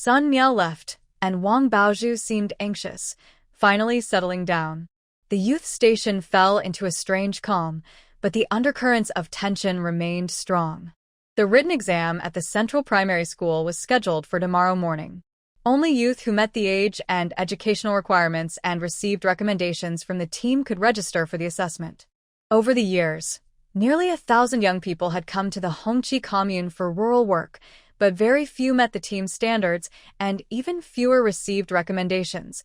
Sun Miao left, and Wang Baozhu seemed anxious, finally settling down. The youth station fell into a strange calm, but the undercurrents of tension remained strong. The written exam at the Central Primary School was scheduled for tomorrow morning. Only youth who met the age and educational requirements and received recommendations from the team could register for the assessment. Over the years, nearly 1,000 young people had come to the Hongqi commune for rural work, but very few met the team's standards, and even fewer received recommendations,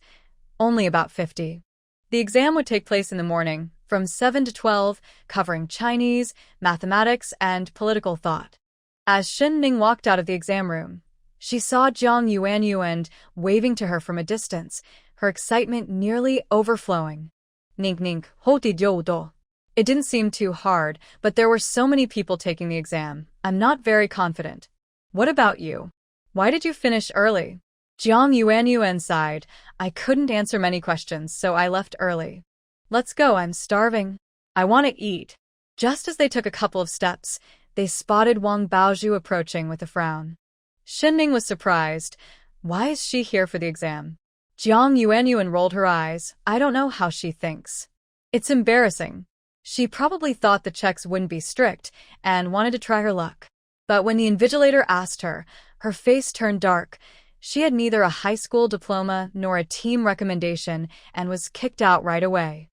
only about 50. The exam would take place in the morning, from 7 to 12, covering Chinese, mathematics, and political thought. As Shen Ning walked out of the exam room, she saw Jiang Yuanyuan waving to her from a distance, her excitement nearly overflowing. Ning ning, hoti do. It didn't seem too hard, but there were so many people taking the exam. I'm not very confident. What about you? Why did you finish early? Jiang Yuanyuan sighed. I couldn't answer many questions, so I left early. Let's go, I'm starving. I want to eat. Just as they took a couple of steps, they spotted Wang Baozhu approaching with a frown. Shen Ning was surprised. Why is she here for the exam? Jiang Yuanyuan rolled her eyes. I don't know how she thinks. It's embarrassing. She probably thought the checks wouldn't be strict and wanted to try her luck. But when the invigilator asked her, her face turned dark. She had neither a high school diploma nor a team recommendation and was kicked out right away.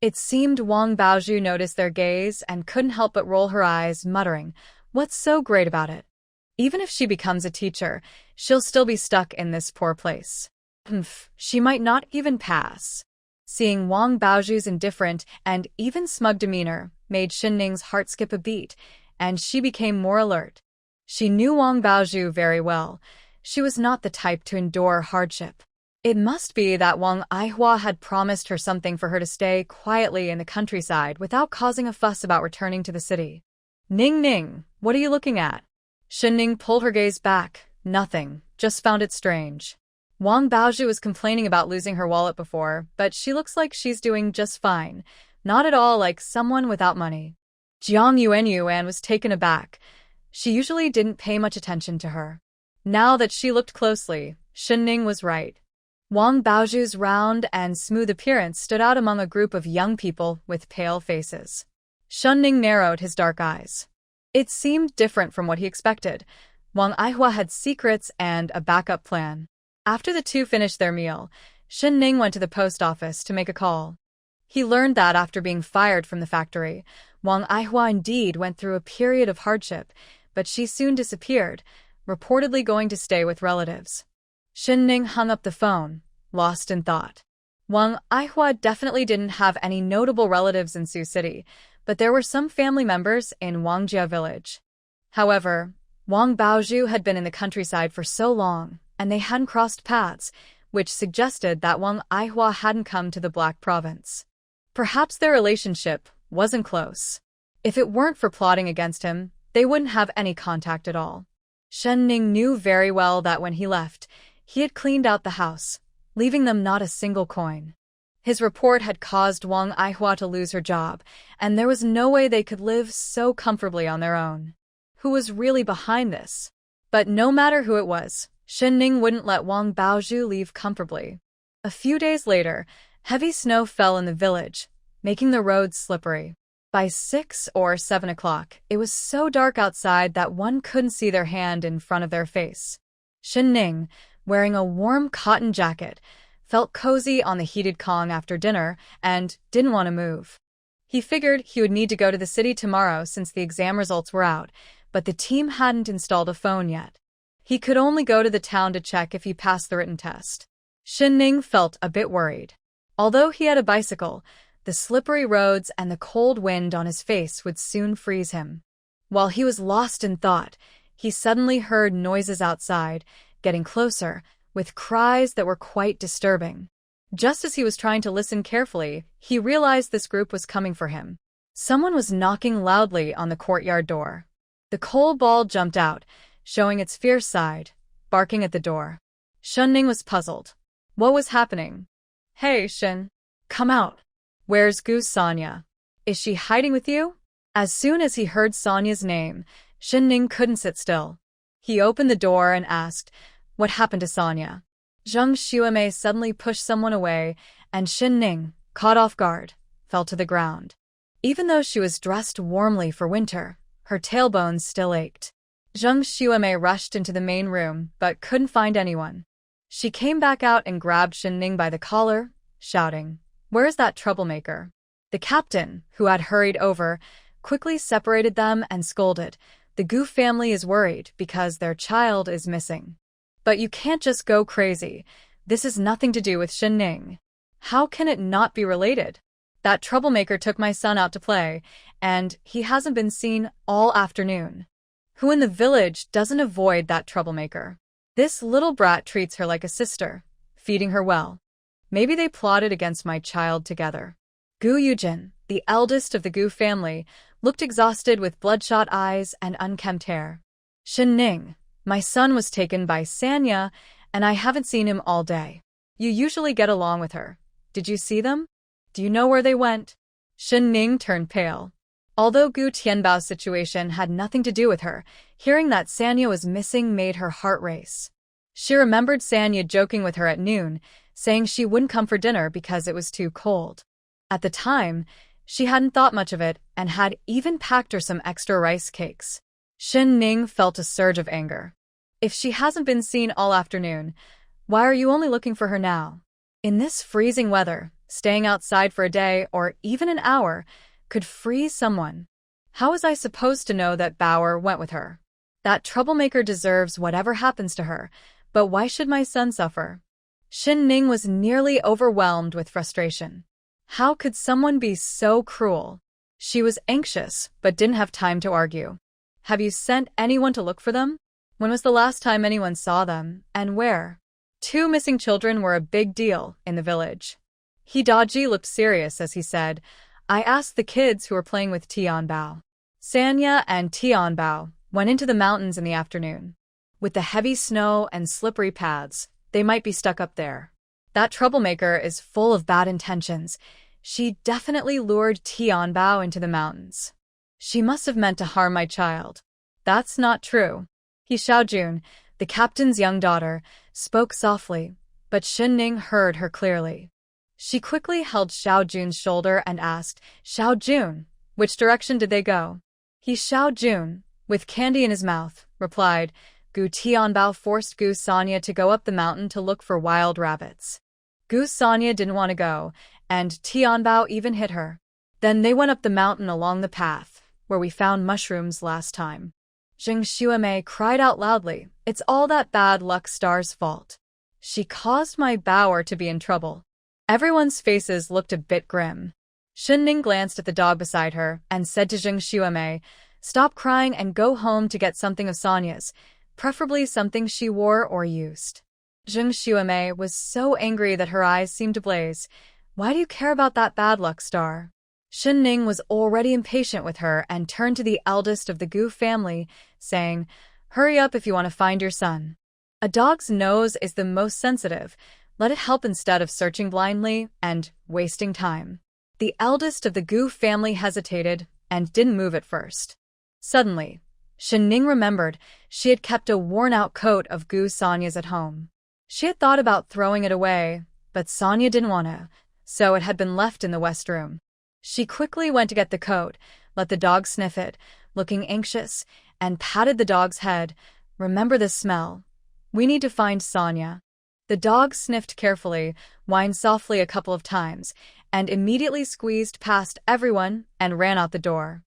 It seemed Wang Baozhu noticed their gaze and couldn't help but roll her eyes, muttering, "What's so great about it? Even if she becomes a teacher, she'll still be stuck in this poor place. She might not even pass." Seeing Wang Baozhu's indifferent and even smug demeanor made Shen Ning's heart skip a beat, and she became more alert. She knew Wang Baozhu very well. She was not the type to endure hardship. It must be that Wang Aihua had promised her something for her to stay quietly in the countryside without causing a fuss about returning to the city. Ning Ning, what are you looking at? Shen Ning pulled her gaze back. Nothing, just found it strange. Wang Baozhu was complaining about losing her wallet before, but she looks like she's doing just fine, not at all like someone without money. Jiang Yuanyuan was taken aback. She usually didn't pay much attention to her. Now that she looked closely, Shen Ning was right. Wang Baozhu's round and smooth appearance stood out among a group of young people with pale faces. Shen Ning narrowed his dark eyes. It seemed different from what he expected. Wang Aihua had secrets and a backup plan. After the two finished their meal, Shen Ning went to the post office to make a call. He learned that after being fired from the factory, Wang Aihua indeed went through a period of hardship, but she soon disappeared, reportedly going to stay with relatives. Shen Ning hung up the phone, lost in thought. Wang Aihua definitely didn't have any notable relatives in Sioux City, but there were some family members in Wangjia village. However, Wang Baozhu had been in the countryside for so long, and they hadn't crossed paths, which suggested that Wang Aihua hadn't come to the Black Province. Perhaps their relationship wasn't close. If it weren't for plotting against him, they wouldn't have any contact at all. Shen Ning knew very well that when he left, he had cleaned out the house, leaving them not a single coin. His report had caused Wang Aihua to lose her job, and there was no way they could live so comfortably on their own. Who was really behind this? But no matter who it was, Shen Ning wouldn't let Wang Baozhu leave comfortably. A few days later, heavy snow fell in the village, making the roads slippery. By 6 or 7 o'clock, it was so dark outside that one couldn't see their hand in front of their face. Shen Ning, wearing a warm cotton jacket, felt cozy on the heated Kong after dinner and didn't want to move. He figured he would need to go to the city tomorrow since the exam results were out, but the team hadn't installed a phone yet. He could only go to the town to check if he passed the written test. Shen Ning felt a bit worried. Although he had a bicycle, the slippery roads and the cold wind on his face would soon freeze him. While he was lost in thought, he suddenly heard noises outside, getting closer, with cries that were quite disturbing. Just as he was trying to listen carefully, he realized this group was coming for him. Someone was knocking loudly on the courtyard door. The coal ball jumped out, showing its fierce side, barking at the door. Shen Ning was puzzled. What was happening? Hey, Shen. Come out. Where's Goose Sonia? Is she hiding with you? As soon as he heard Sonia's name, Shen Ning couldn't sit still. He opened the door and asked, "What happened to Sonya?" Zheng Xuemei suddenly pushed someone away, and Xin Ning, caught off guard, fell to the ground. Even though she was dressed warmly for winter, her tailbones still ached. Zheng Xuemei rushed into the main room, but couldn't find anyone. She came back out and grabbed Xin Ning by the collar, shouting, "Where's that troublemaker?" The captain, who had hurried over, quickly separated them and scolded, "The Gu family is worried because their child is missing. But you can't just go crazy. This has nothing to do with Xin Ning. How can it not be related? That troublemaker took my son out to play, and he hasn't been seen all afternoon. Who in the village doesn't avoid that troublemaker? This little brat treats her like a sister, feeding her well. Maybe they plotted against my child together." Gu Yujin, the eldest of the Gu family, looked exhausted with bloodshot eyes and unkempt hair. "Xin Ning, my son was taken by Sanya, and I haven't seen him all day. You usually get along with her. Did you see them? Do you know where they went?" Xin Ning turned pale. Although Gu Tianbao's situation had nothing to do with her, hearing that Sanya was missing made her heart race. She remembered Sanya joking with her at noon, saying she wouldn't come for dinner because it was too cold. At the time, she hadn't thought much of it and had even packed her some extra rice cakes. Xin Ning felt a surge of anger. If she hasn't been seen all afternoon, why are you only looking for her now? In this freezing weather, staying outside for a day or even an hour could freeze someone. How was I supposed to know that Bauer went with her? That troublemaker deserves whatever happens to her, but why should my son suffer? Xin Ning was nearly overwhelmed with frustration. How could someone be so cruel? She was anxious, but didn't have time to argue. "Have you sent anyone to look for them? When was the last time anyone saw them, and where?" 2 missing children were a big deal in the village. Hidaji looked serious as he said, "I asked the kids who were playing with Tianbao. Sanya and Tianbao went into the mountains in the afternoon. With the heavy snow and slippery paths, they might be stuck up there. That troublemaker is full of bad intentions. She definitely lured Tianbao into the mountains. She must have meant to harm my child." "That's not true." He Xiaojun, the captain's young daughter, spoke softly, but Xin Ning heard her clearly. She quickly held Xiaojun's shoulder and asked, "Xiaojun, which direction did they go?" He Xiaojun, with candy in his mouth, replied, "Gu Tianbao forced Gu Sanya to go up the mountain to look for wild rabbits. Gu Sanya didn't want to go, and Tianbao even hit her. Then they went up the mountain along the path, where we found mushrooms last time." Zheng Xuemei cried out loudly, "It's all that bad luck star's fault. She caused my Bauer to be in trouble." Everyone's faces looked a bit grim. Xin Ning glanced at the dog beside her and said to Zheng Xuemei, "Stop crying and go home to get something of Sonya's, preferably something she wore or used." Zheng Xuemei was so angry that her eyes seemed to blaze. "Why do you care about that bad luck star?" Xin Ning was already impatient with her and turned to the eldest of the Gu family, saying, "Hurry up if you want to find your son. A dog's nose is the most sensitive. Let it help instead of searching blindly and wasting time." The eldest of the Gu family hesitated and didn't move at first. Suddenly, Xin Ning remembered she had kept a worn-out coat of Gu Sanya's at home. She had thought about throwing it away, but Sanya didn't want to, so it had been left in the west room. She quickly went to get the coat, let the dog sniff it, looking anxious, and patted the dog's head. "Remember the smell. We need to find Sanya." The dog sniffed carefully, whined softly a couple of times, and immediately squeezed past everyone and ran out the door.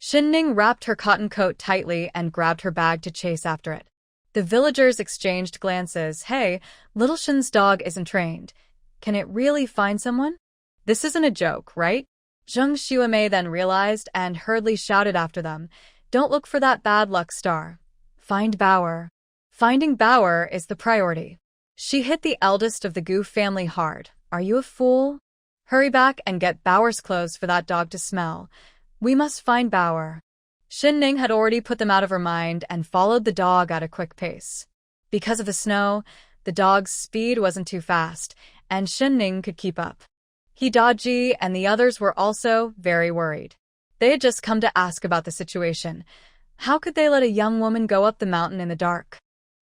Xin Ning wrapped her cotton coat tightly and grabbed her bag to chase after it. The villagers exchanged glances. "Hey, little Xin's dog isn't trained. Can it really find someone? This isn't a joke, right?" Zheng Xuemei then realized and hurriedly shouted after them, "Don't look for that bad luck star. Find Bauer. Finding Bauer is the priority." She hit the eldest of the Gu family hard. "Are you a fool? Hurry back and get Bauer's clothes for that dog to smell. We must find Bauer." Xin Ning had already put them out of her mind and followed the dog at a quick pace. Because of the snow, the dog's speed wasn't too fast, and Xin Ning could keep up. Hidaji and the others were also very worried. They had just come to ask about the situation, How could they let a young woman go up the mountain in the dark?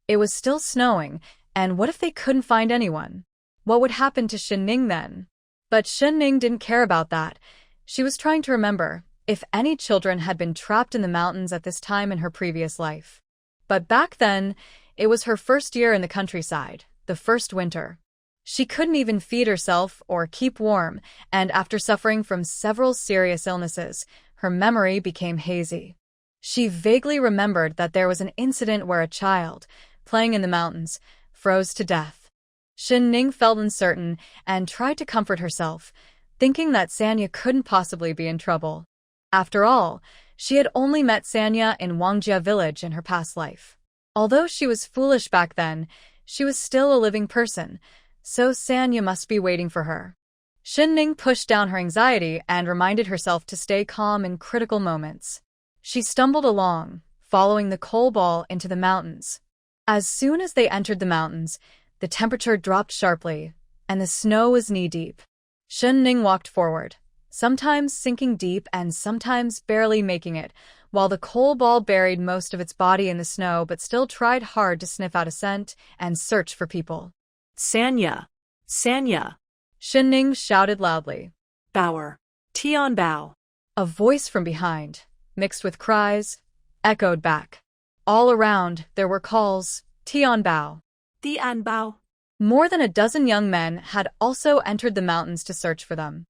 It was still snowing, and what if they couldn't find anyone? What would happen to Shinning then? But Shinning didn't care about that. She was trying to remember if any children had been trapped in the mountains at this time in her previous life. But back then, it was her first year in the countryside, the first winter. She couldn't even feed herself or keep warm, and after suffering from several serious illnesses, her memory became hazy. She vaguely remembered that there was an incident where a child, playing in the mountains, froze to death. Shinning felt uncertain and tried to comfort herself, thinking that Sanya couldn't possibly be in trouble. After all, she had only met Sanya in Wangjia village in her past life. Although she was foolish back then, she was still a living person, so Sanya must be waiting for her. Shinning pushed down her anxiety and reminded herself to stay calm in critical moments. She stumbled along, following the coal ball into the mountains. As soon as they entered the mountains, the temperature dropped sharply, and the snow was knee-deep. Shinning walked forward, sometimes sinking deep and sometimes barely making it, while the coal ball buried most of its body in the snow but still tried hard to sniff out a scent and search for people. Sanya! Sanya! Shinning shouted loudly. Bower! Tian Bao! A voice from behind, mixed with cries, echoed back. All around, there were calls, Tian Bao. Tian Bao! More than a dozen young men had also entered the mountains to search for them.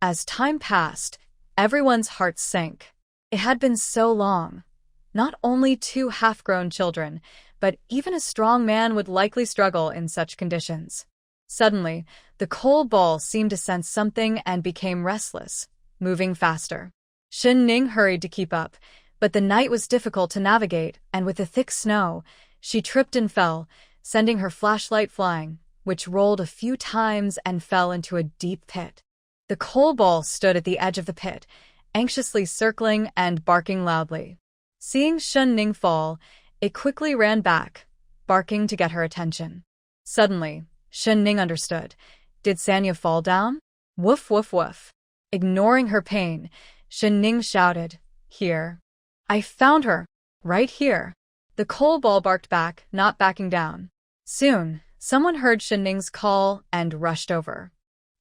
As time passed, everyone's hearts sank. It had been so long. Not only two half-grown children, but even a strong man would likely struggle in such conditions. Suddenly, the coal ball seemed to sense something and became restless, moving faster. Shinning hurried to keep up, but the night was difficult to navigate, and with the thick snow, she tripped and fell, sending her flashlight flying, which rolled a few times and fell into a deep pit. The coal ball stood at the edge of the pit, anxiously circling and barking loudly. Seeing Shinning fall, it quickly ran back, barking to get her attention. Suddenly, Shinning understood. Did Sanya fall down? Woof woof woof. Ignoring her pain, Shinning shouted, "Here. I found her. Right here." The coal ball barked back, not backing down. Soon, someone heard Shinning's call and rushed over.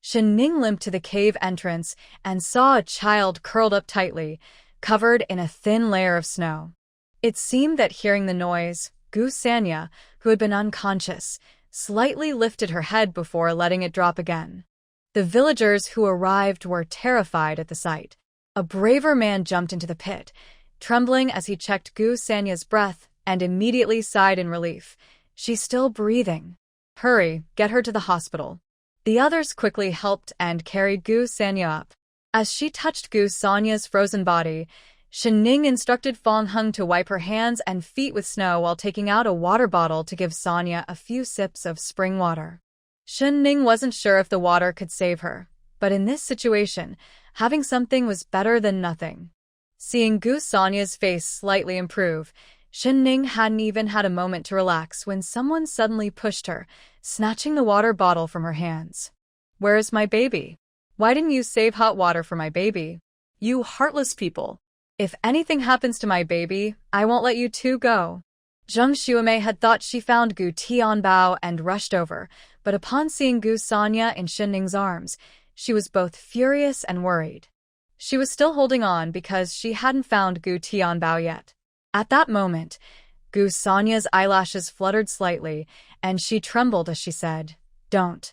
Shinning limped to the cave entrance and saw a child curled up tightly, covered in a thin layer of snow. It seemed that hearing the noise, Gu Sanya, who had been unconscious, slightly lifted her head before letting it drop again. The villagers who arrived were terrified at the sight. A braver man jumped into the pit, trembling as he checked Gu Sanya's breath and immediately sighed in relief. "She's still breathing. Hurry, get her to the hospital." The others quickly helped and carried Gu Sanya up. As she touched Gu Sanya's frozen body, Shinning instructed Fong Hung to wipe her hands and feet with snow while taking out a water bottle to give Sanya a few sips of spring water. Shinning wasn't sure if the water could save her, but in this situation, having something was better than nothing. Seeing Gu Sanya's face slightly improve, Shinning hadn't even had a moment to relax when someone suddenly pushed her, snatching the water bottle from her hands. "Where is my baby? Why didn't you save hot water for my baby? You heartless people! If anything happens to my baby, I won't let you two go." Zheng Xuemei had thought she found Gu Tianbao and rushed over, but upon seeing Gu Sanya in Shinning's arms, she was both furious and worried. She was still holding on because she hadn't found Gu Tianbao yet. At that moment, Gu Sanya's eyelashes fluttered slightly, and she trembled as she said, Don't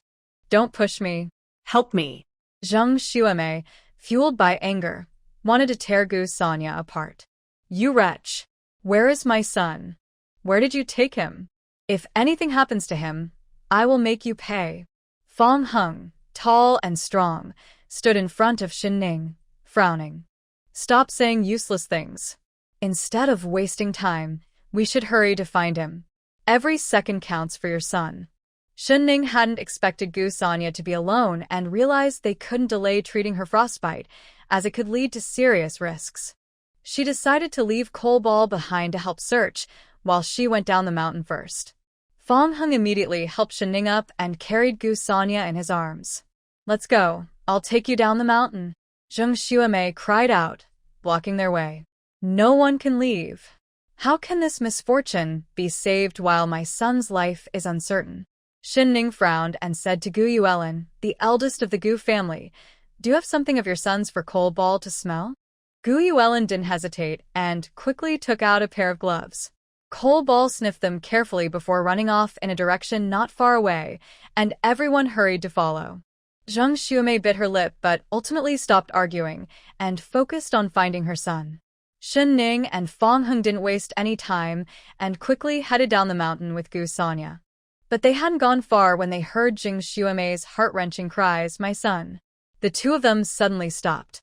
push me. Help me." Zheng Xuemei, fueled by anger, wanted to tear Gu Sanya apart. "You wretch! Where is my son? Where did you take him? If anything happens to him, I will make you pay." Fong Hung, tall and strong, stood in front of Shinning, frowning. "Stop saying useless things. Instead of wasting time, we should hurry to find him. Every second counts for your son." Shinning hadn't expected Gu Sanya to be alone and realized they couldn't delay treating her frostbite, as it could lead to serious risks. She decided to leave Coal Ball behind to help search, while she went down the mountain first. Fong Hung immediately helped Shinning up and carried Gu Sanya in his arms. "Let's go, I'll take you down the mountain," Zheng Xuemei cried out, blocking their way. "No one can leave. How can this misfortune be saved while my son's life is uncertain? Shin-ning frowned and said to Gu Yuelin, the eldest of the Gu family, do you have something of your son's for cold ball to smell? Gu Yuelin didn't hesitate and quickly took out a pair of gloves. Cole Ball sniffed them carefully before running off in a direction not far away, and everyone hurried to follow. Zhang Xuemei bit her lip but ultimately stopped arguing and focused on finding her son. Shen Ning and Fong Heng didn't waste any time and quickly headed down the mountain with Gu Sanya. But they hadn't gone far when they heard Zhang Xuemei's heart-wrenching cries, "My son." The two of them suddenly stopped.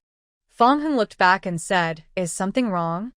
Fong Heng looked back and said, "Is something wrong?"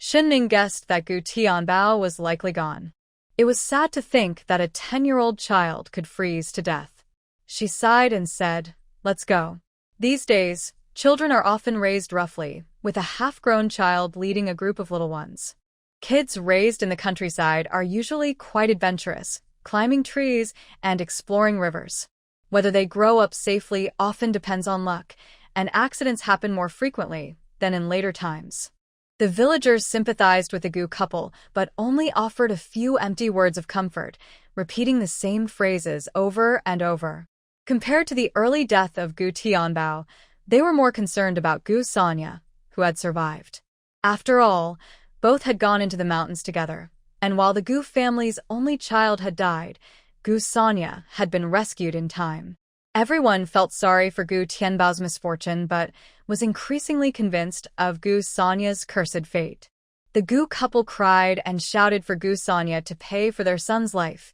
Shen Ning guessed that Gu Tianbao was likely gone. It was sad to think that a 10-year-old child could freeze to death. She sighed and said, "Let's go." These days, children are often raised roughly, with a half-grown child leading a group of little ones. Kids raised in the countryside are usually quite adventurous, climbing trees and exploring rivers. Whether they grow up safely often depends on luck, and accidents happen more frequently than in later times. The villagers sympathized with the Gu couple, but only offered a few empty words of comfort, repeating the same phrases over and over. Compared to the early death of Gu Tianbao, they were more concerned about Gu Sanya, who had survived. After all, both had gone into the mountains together, and while the Gu family's only child had died, Gu Sanya had been rescued in time. Everyone felt sorry for Gu Tianbao's misfortune, but was increasingly convinced of Gu Sanya's cursed fate. The Gu couple cried and shouted for Gu Sanya to pay for their son's life,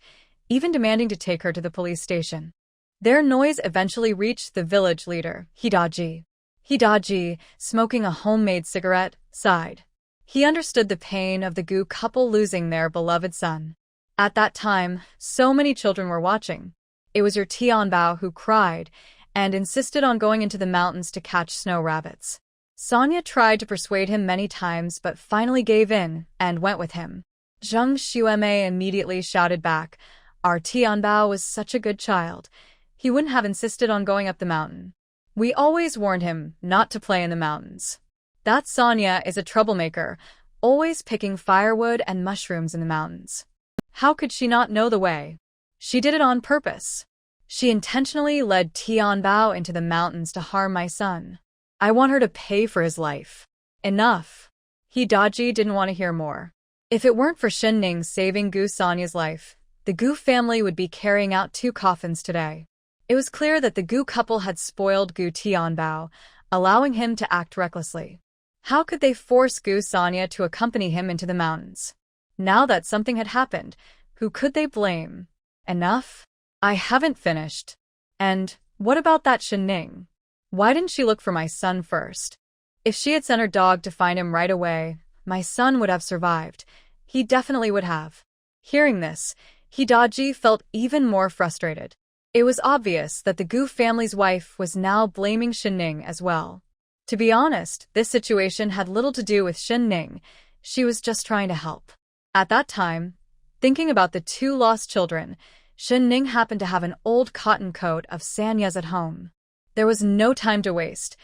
even demanding to take her to the police station. Their noise eventually reached the village leader, Hidaji. Hidaji, smoking a homemade cigarette, sighed. He understood the pain of the Gu couple losing their beloved son. At that time, so many children were watching. It was your Tianbao who cried and insisted on going into the mountains to catch snow rabbits. Sanya tried to persuade him many times but finally gave in and went with him. Zhang Xuemei immediately shouted back, "Our Tianbao was such a good child. He wouldn't have insisted on going up the mountain. We always warned him not to play in the mountains. That Sanya is a troublemaker, always picking firewood and mushrooms in the mountains. How could she not know the way? She did it on purpose. She intentionally led Tianbao into the mountains to harm my son. I want her to pay for his life." Enough. Hidaji didn't want to hear more. If it weren't for Shin Ning saving Gu Sanya's life, the Gu family would be carrying out 2 coffins today. It was clear that the Gu couple had spoiled Gu Tianbao, allowing him to act recklessly. How could they force Gu Sanya to accompany him into the mountains? Now that something had happened, who could they blame? Enough? I haven't finished. And what about that Shin Ning? Why didn't she look for my son first? If she had sent her dog to find him right away, my son would have survived. He definitely would have. Hearing this, Hidaji felt even more frustrated. It was obvious that the Gu family's wife was now blaming Shin Ning as well. To be honest, this situation had little to do with Shin Ning. She was just trying to help. At that time, thinking about the 2 lost children, Shin Ning happened to have an old cotton coat of Sanya's at home. There was no time to waste.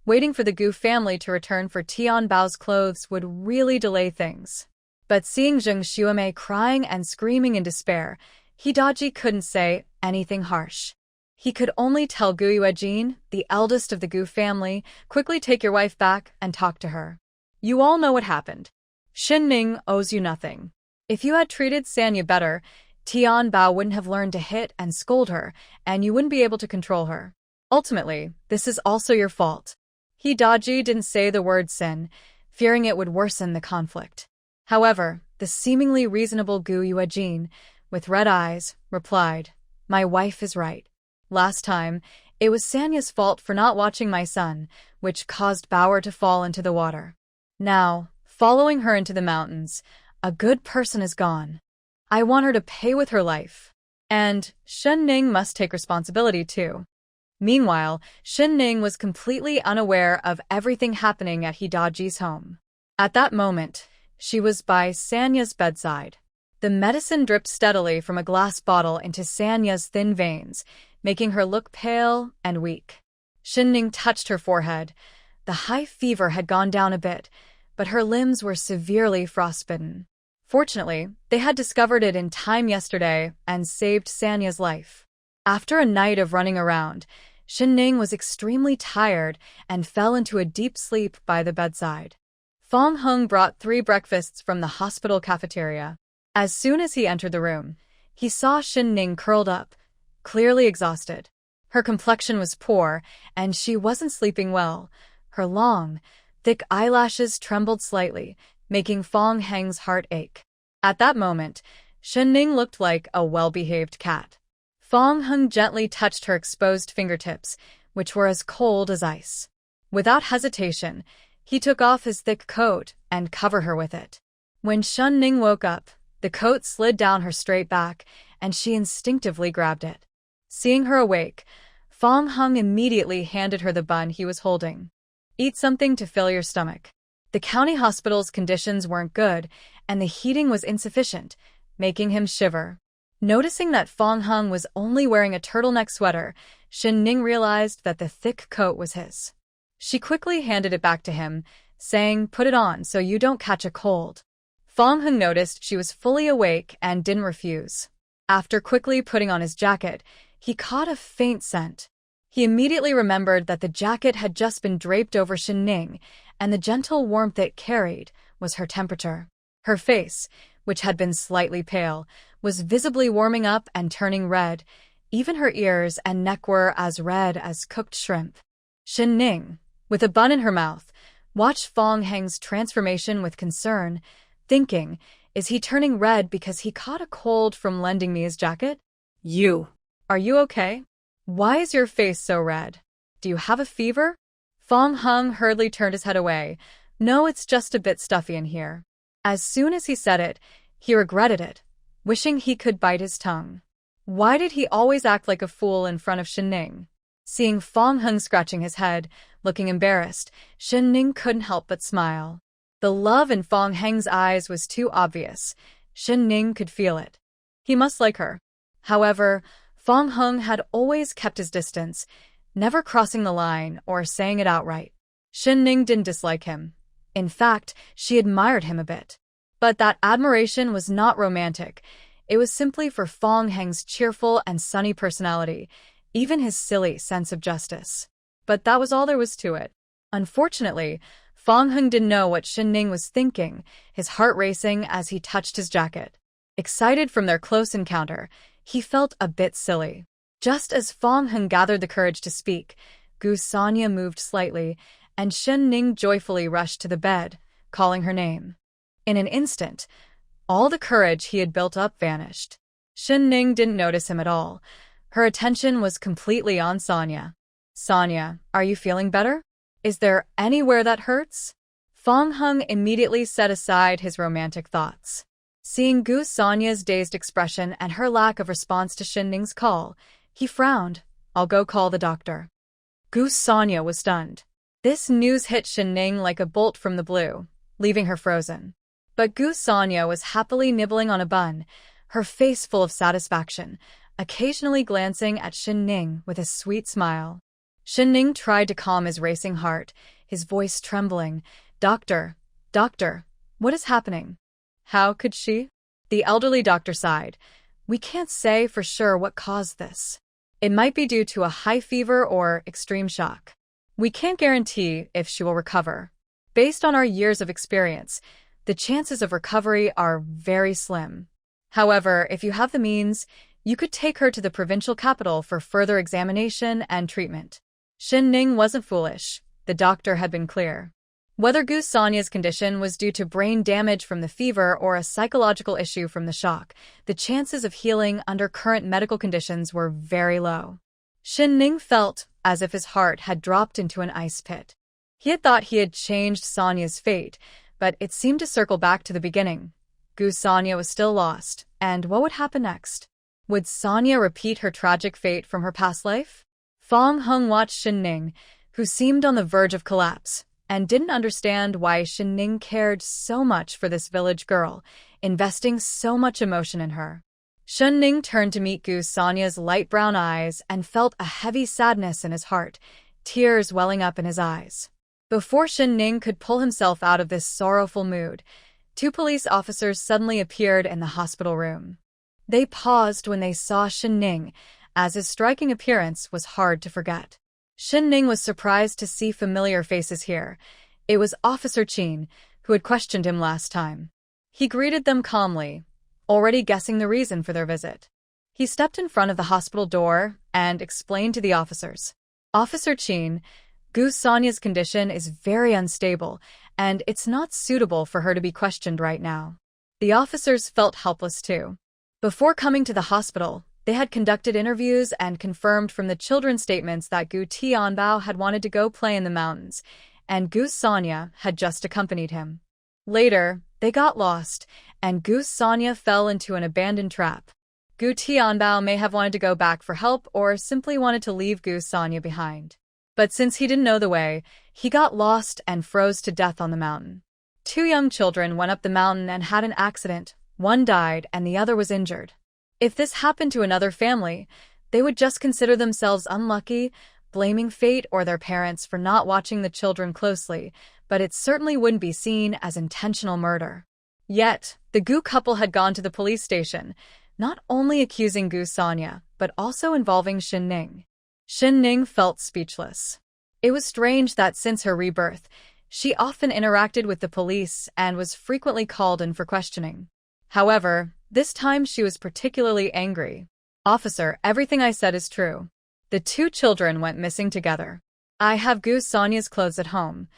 Waiting for the Gu family to return for Tianbao's clothes would really delay things. But seeing Zhang Xuemei crying and screaming in despair, Hidaji couldn't say anything harsh. He could only tell Gu Yuejin, the eldest of the Gu family, quickly take your wife back and talk to her. You all know what happened. Shin Ning owes you nothing. If you had treated Sanya better, Tianbao wouldn't have learned to hit and scold her, and you wouldn't be able to control her. Ultimately, this is also your fault. Hidaji didn't say the word sin, fearing it would worsen the conflict. However, the seemingly reasonable Gu Yuejin, with red eyes, replied, "My wife is right. Last time, it was Sanya's fault for not watching my son, which caused Bauer to fall into the water. Now, following her into the mountains, a good person is gone. I want her to pay with her life. And Shen Ning must take responsibility too." Meanwhile, Shin Ning was completely unaware of everything happening at Hidaji's home. At that moment, she was by Sanya's bedside. The medicine dripped steadily from a glass bottle into Sanya's thin veins, making her look pale and weak. Shin Ning touched her forehead. The high fever had gone down a bit, but her limbs were severely frostbitten. Fortunately, they had discovered it in time yesterday and saved Sanya's life. After a night of running around, Ning was extremely tired and fell into a deep sleep by the bedside. Fong Hung brought 3 breakfasts from the hospital cafeteria. As soon as he entered the room, he saw Ning curled up, clearly exhausted. Her complexion was poor, and she wasn't sleeping well. Her long, thick eyelashes trembled slightly, making Fong Heng's heart ache. At that moment, Ning looked like a well-behaved cat. Fong Hung gently touched her exposed fingertips, which were as cold as ice. Without hesitation, he took off his thick coat and covered her with it. When Ning woke up, the coat slid down her straight back, and she instinctively grabbed it. Seeing her awake, Fong Hung immediately handed her the bun he was holding. "Eat something to fill your stomach." The county hospital's conditions weren't good, and the heating was insufficient, making him shiver. Noticing that Fong Hung was only wearing a turtleneck sweater, Ning realized that the thick coat was his. She quickly handed it back to him, saying, "Put it on so you don't catch a cold." Fong Hung noticed she was fully awake and didn't refuse. After quickly putting on his jacket, he caught a faint scent. He immediately remembered that the jacket had just been draped over Ning, and the gentle warmth it carried was her temperature. Her face, which had been slightly pale, was visibly warming up and turning red. Even her ears and neck were as red as cooked shrimp. Ning, with a bun in her mouth, watched Fong Heng's transformation with concern, thinking, "Is he turning red because he caught a cold from lending me his jacket? Are you okay? Why is your face so red? Do you have a fever?" Fong Hung hurriedly turned his head away. "No, it's just a bit stuffy in here." As soon as he said it, he regretted it, wishing he could bite his tongue. Why did he always act like a fool in front of Ning? Seeing Fong Hung scratching his head, looking embarrassed, Ning couldn't help but smile. The love in Fong Heng's eyes was too obvious. Ning could feel it. He must like her. However, Fong Hung had always kept his distance, never crossing the line or saying it outright. Ning didn't dislike him. In fact, she admired him a bit. But that admiration was not romantic. It was simply for Fong Heng's cheerful and sunny personality, even his silly sense of justice. But that was all there was to it. Unfortunately, Fong Hung didn't know what Ning was thinking, his heart racing as he touched his jacket. Excited from their close encounter, he felt a bit silly. Just as Fong Hung gathered the courage to speak, Sanya moved slightly, and Ning joyfully rushed to the bed, calling her name. In an instant, all the courage he had built up vanished. Ning didn't notice him at all. Her attention was completely on Sanya. "Sanya, are you feeling better? Is there anywhere that hurts?" Fong Hung immediately set aside his romantic thoughts. Seeing Sanya's dazed expression and her lack of response to Ning's call, he frowned. "I'll go call the doctor." Sanya was stunned. This news hit Ning like a bolt from the blue, leaving her frozen. But Sanya was happily nibbling on a bun, her face full of satisfaction, occasionally glancing at Ning with a sweet smile. Ning tried to calm his racing heart, his voice trembling. Doctor, what is happening?" "How could she?" The elderly doctor sighed. "We can't say for sure what caused this. It might be due to a high fever or extreme shock. We can't guarantee if she will recover. Based on our years of experience, the chances of recovery are very slim. However, if you have the means, you could take her to the provincial capital for further examination and treatment." Ning wasn't foolish. The doctor had been clear. Whether Sanya's condition was due to brain damage from the fever or a psychological issue from the shock, the chances of healing under current medical conditions were very low. Ning felt as if his heart had dropped into an ice pit. He had thought he had changed Sanya's fate, but it seemed to circle back to the beginning. Sanya was still lost, and what would happen next? Would Sanya repeat her tragic fate from her past life? Fong Hung watched Ning, who seemed on the verge of collapse, and didn't understand why Ning cared so much for this village girl, investing so much emotion in her. Ning turned to meet Sanya's light brown eyes and felt a heavy sadness in his heart, tears welling up in his eyes. Before Shin Ning could pull himself out of this sorrowful mood, two police officers suddenly appeared in the hospital room. They paused when they saw Shin Ning, as his striking appearance was hard to forget. Shin Ning was surprised to see familiar faces here. It was Officer Qin, who had questioned him last time. He greeted them calmly, already guessing the reason for their visit. He stepped in front of the hospital door and explained to the officers. Officer Qin, Gu Sonya's condition is very unstable, and it's not suitable for her to be questioned right now. The officers felt helpless too. Before coming to the hospital, they had conducted interviews and confirmed from the children's statements that Gu Tianbao had wanted to go play in the mountains, and Gu Sonya had just accompanied him. Later, they got lost, and Gu Sonya fell into an abandoned trap. Gu Tianbao may have wanted to go back for help or simply wanted to leave Gu Sonya behind. But since he didn't know the way, he got lost and froze to death on the mountain. Two young children went up the mountain and had an accident. One died and the other was injured. If this happened to another family, they would just consider themselves unlucky, blaming fate or their parents for not watching the children closely, but it certainly wouldn't be seen as intentional murder. Yet, the Gu couple had gone to the police station, not only accusing Gu Sonya, but also involving Shin Ning. Shin Ning felt speechless. It was strange that since her rebirth, she often interacted with the police and was frequently called in for questioning. However, this time she was particularly angry. Officer, everything I said is true. The two children went missing together. I have Gu Sonya's clothes at home.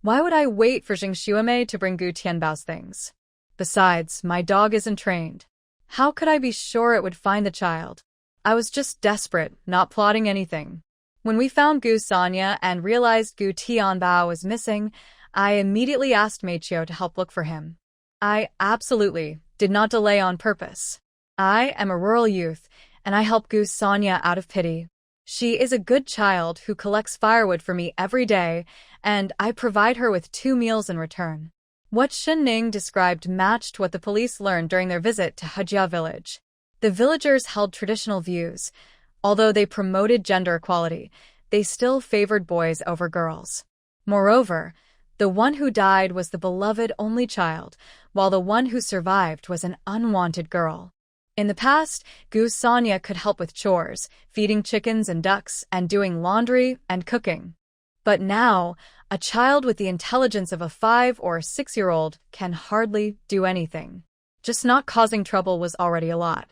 Why would I wait for Jing Xuemei to bring Gu Tianbao's things? Besides, my dog isn't trained. How could I be sure it would find the child? I was just desperate, not plotting anything. When we found Gu Sonya and realized Gu Tianbao was missing, I immediately asked Meichio to help look for him. I absolutely did not delay on purpose. I am a rural youth, and I help Gu Sonya out of pity. She is a good child who collects firewood for me every day, and I provide her with 2 meals in return. What Shin Ning described matched what the police learned during their visit to Hejia village. The villagers held traditional views. Although they promoted gender equality, they still favored boys over girls. Moreover, the one who died was the beloved only child, while the one who survived was an unwanted girl. In the past, Gu Sonya could help with chores, feeding chickens and ducks, and doing laundry and cooking. But now, a child with the intelligence of a 5- or 6-year-old can hardly do anything. Just not causing trouble was already a lot.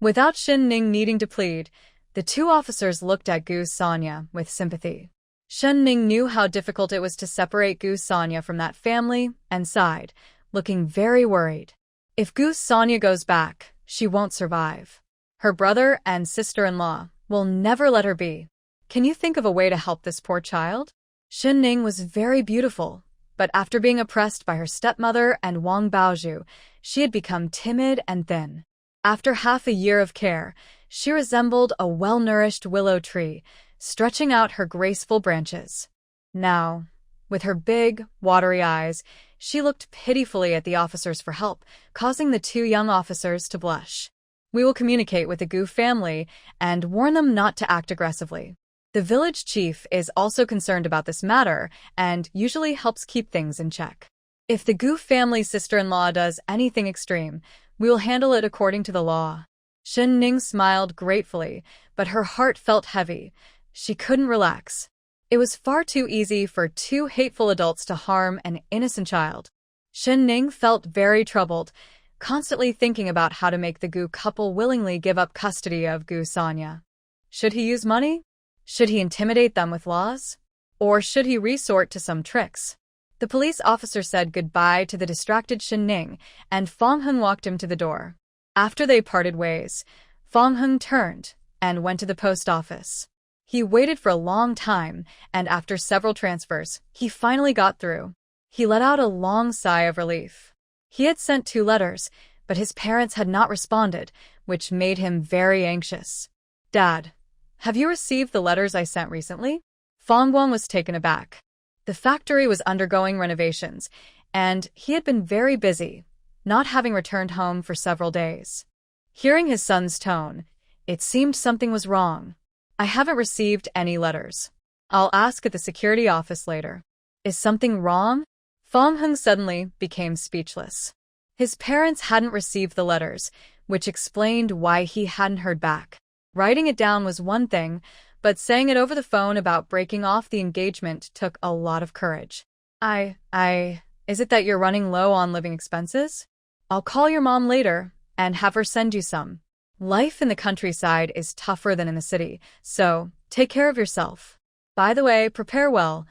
Without Shin Ning needing to plead, the two officers looked at Gu Sonya with sympathy. Shin Ning knew how difficult it was to separate Gu Sonya from that family and sighed, looking very worried. If Gu Sonya goes back, she won't survive. Her brother and sister-in-law will never let her be. Can you think of a way to help this poor child? Shin Ning was very beautiful, but after being oppressed by her stepmother and Wang Baozhu, she had become timid and thin. After half a year of care, she resembled a well-nourished willow tree, stretching out her graceful branches. Now, with her big, watery eyes, she looked pitifully at the officers for help, causing the two young officers to blush. We will communicate with the Gu family and warn them not to act aggressively. The village chief is also concerned about this matter and usually helps keep things in check. If the Gu family's sister-in-law does anything extreme, we will handle it according to the law. Shin Ning smiled gratefully, but her heart felt heavy. She couldn't relax. It was far too easy for two hateful adults to harm an innocent child. Shin Ning felt very troubled, constantly thinking about how to make the Gu couple willingly give up custody of Gu Sonya. Should he use money? Should he intimidate them with laws? Or should he resort to some tricks? The police officer said goodbye to the distracted Shin Ning, and Fong Hung walked him to the door. After they parted ways, Fong Hung turned and went to the post office. He waited for a long time, and after several transfers, he finally got through. He let out a long sigh of relief. He had sent 2 letters, but his parents had not responded, which made him very anxious. Dad, have you received the letters I sent recently? Fong Wong was taken aback. The factory was undergoing renovations, and he had been very busy, not having returned home for several days. Hearing his son's tone, it seemed something was wrong. I haven't received any letters. I'll ask at the security office later. Is something wrong? Fong Hung suddenly became speechless. His parents hadn't received the letters, which explained why he hadn't heard back. Writing it down was one thing, but saying it over the phone about breaking off the engagement took a lot of courage. Is it that you're running low on living expenses? I'll call your mom later and have her send you some. Life in the countryside is tougher than in the city, so take care of yourself. By the way, prepare well.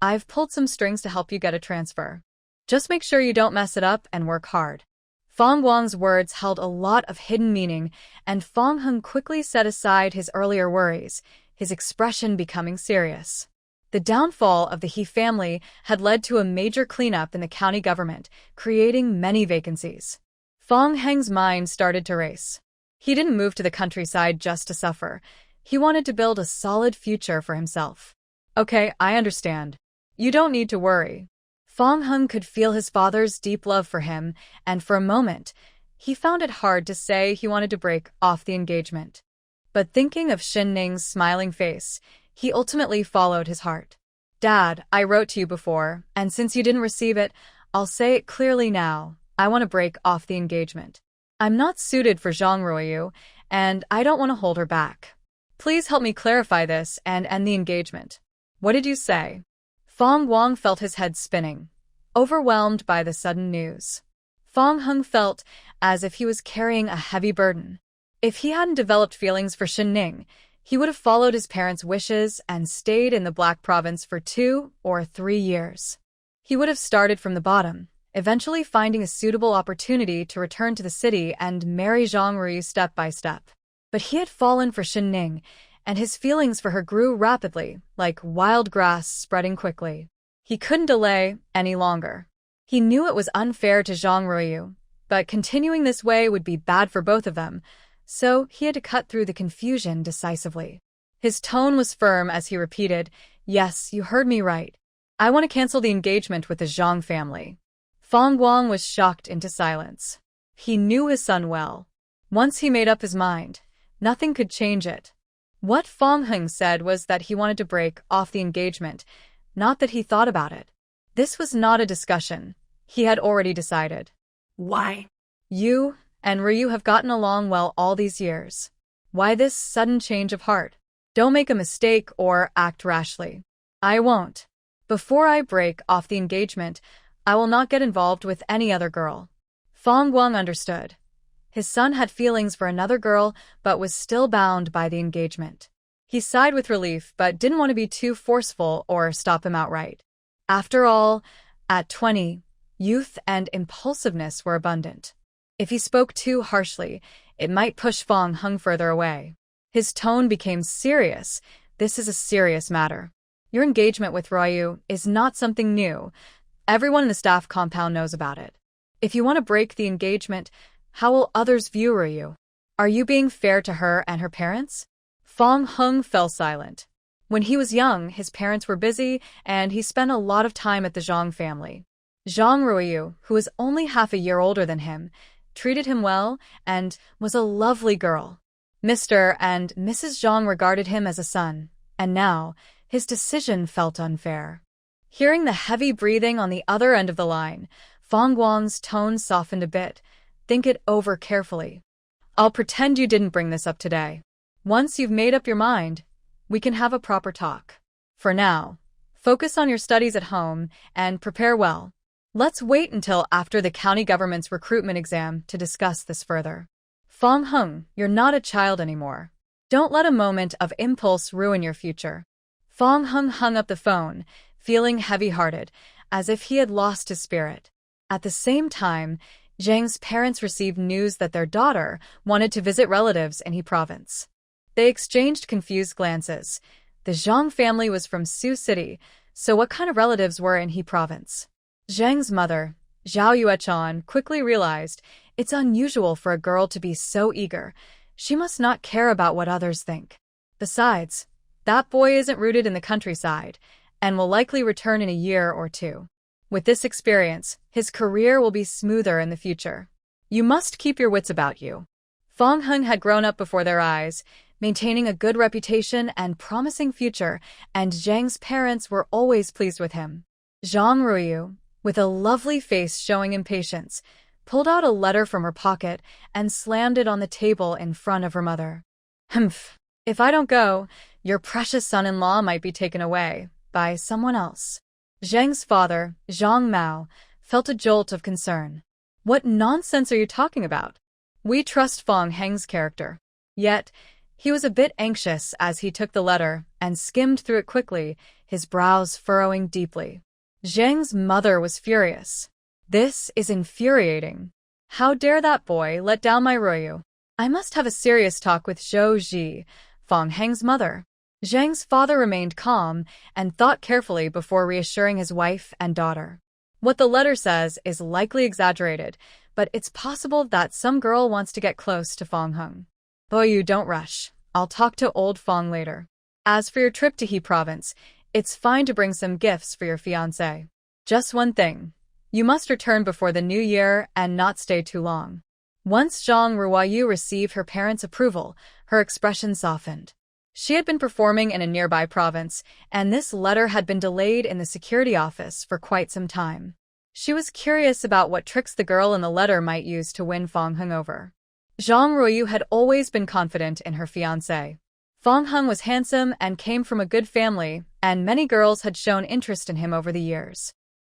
I've pulled some strings to help you get a transfer. Just make sure you don't mess it up and work hard. Fong Guang's words held a lot of hidden meaning, and Fong Hung quickly set aside his earlier worries, his expression becoming serious. The downfall of the He family had led to a major cleanup in the county government, creating many vacancies. Fong Heng's mind started to race. He didn't move to the countryside just to suffer. He wanted to build a solid future for himself. Okay, I understand. You don't need to worry. Fong Hung could feel his father's deep love for him, and for a moment, he found it hard to say he wanted to break off the engagement. But thinking of Xin Ning's smiling face, he ultimately followed his heart. Dad, I wrote to you before, and since you didn't receive it, I'll say it clearly now. I want to break off the engagement. I'm not suited for Zhang Ruoyu, and I don't want to hold her back. Please help me clarify this and end the engagement. What did you say? Fong Wong felt his head spinning, overwhelmed by the sudden news. Fong Hung felt as if he was carrying a heavy burden. If he hadn't developed feelings for Xin Ning, he would have followed his parents' wishes and stayed in the Black Province for 2 or 3 years. He would have started from the bottom, eventually finding a suitable opportunity to return to the city and marry Zhang Ruoyu step by step. But he had fallen for Xin Ning, and his feelings for her grew rapidly, like wild grass spreading quickly. He couldn't delay any longer. He knew it was unfair to Zhang Ruoyu, but continuing this way would be bad for both of them, so he had to cut through the confusion decisively. His tone was firm as he repeated, "Yes, you heard me right. I want to cancel the engagement with the Zhang family." Fong Guang was shocked into silence. He knew his son well. Once he made up his mind, nothing could change it. What Fong Hung said was that he wanted to break off the engagement, not that he thought about it. This was not a discussion. He had already decided. Why? You and Ryu have gotten along well all these years. Why this sudden change of heart? Don't make a mistake or act rashly. I won't. Before I break off the engagement, I will not get involved with any other girl. Fong Guang understood. His son had feelings for another girl, but was still bound by the engagement. He sighed with relief, but didn't want to be too forceful or stop him outright. After all, at 20, youth and impulsiveness were abundant. If he spoke too harshly, it might push Fong Hung further away. His tone became serious. This is a serious matter. Your engagement with Ruoyu is not something new. Everyone in the staff compound knows about it. If you want to break the engagement, how will others view Ruoyu? Are you being fair to her and her parents? Fong Hung fell silent. When he was young, his parents were busy, and he spent a lot of time at the Zhang family. Zhang Ruoyu, who was only half a year older than him, treated him well and was a lovely girl. Mr. and Mrs. Zhang regarded him as a son, and now his decision felt unfair. Hearing the heavy breathing on the other end of the line, Fong Guang's tone softened a bit. Think it over carefully. I'll pretend you didn't bring this up today. Once you've made up your mind, we can have a proper talk. For now, focus on your studies at home and prepare well. Let's wait until after the county government's recruitment exam to discuss this further. Fong Hung, you're not a child anymore. Don't let a moment of impulse ruin your future. Fong Hung hung up the phone, feeling heavy-hearted, as if he had lost his spirit. At the same time, Zhang's parents received news that their daughter wanted to visit relatives in He province. They exchanged confused glances. The Zhang family was from Sioux City, so what kind of relatives were in He province? Zhang's mother, Zhao Yuechan, quickly realized it's unusual for a girl to be so eager. She must not care about what others think. Besides, that boy isn't rooted in the countryside and will likely return in a year or 2. With this experience, his career will be smoother in the future. You must keep your wits about you. Fong Hung had grown up before their eyes, maintaining a good reputation and promising future, and Zhang's parents were always pleased with him. Zhang Ruiyu, with a lovely face showing impatience, pulled out a letter from her pocket and slammed it on the table in front of her mother. Humph. If I don't go, your precious son-in-law might be taken away by someone else. Zheng's father, Zhang Mao, felt a jolt of concern. What nonsense are you talking about? We trust Fong Heng's character. Yet, he was a bit anxious as he took the letter and skimmed through it quickly, his brows furrowing deeply. Zheng's mother was furious. This is infuriating. How dare that boy let down my Ruiyu? I must have a serious talk with Zhou Ji, Fong Heng's mother. Zheng's father remained calm and thought carefully before reassuring his wife and daughter. What the letter says is likely exaggerated, but it's possible that some girl wants to get close to Fong Heng. Boyu, don't rush. I'll talk to old Fong later. As for your trip to He Province, it's fine to bring some gifts for your fiancé. Just one thing. You must return before the new year and not stay too long. Once Zhang Ruiyu received her parents' approval, her expression softened. She had been performing in a nearby province, and this letter had been delayed in the security office for quite some time. She was curious about what tricks the girl in the letter might use to win Fong Heng over. Zhang Ruiyu had always been confident in her fiancé. Fong Heng was handsome and came from a good family, and many girls had shown interest in him over the years.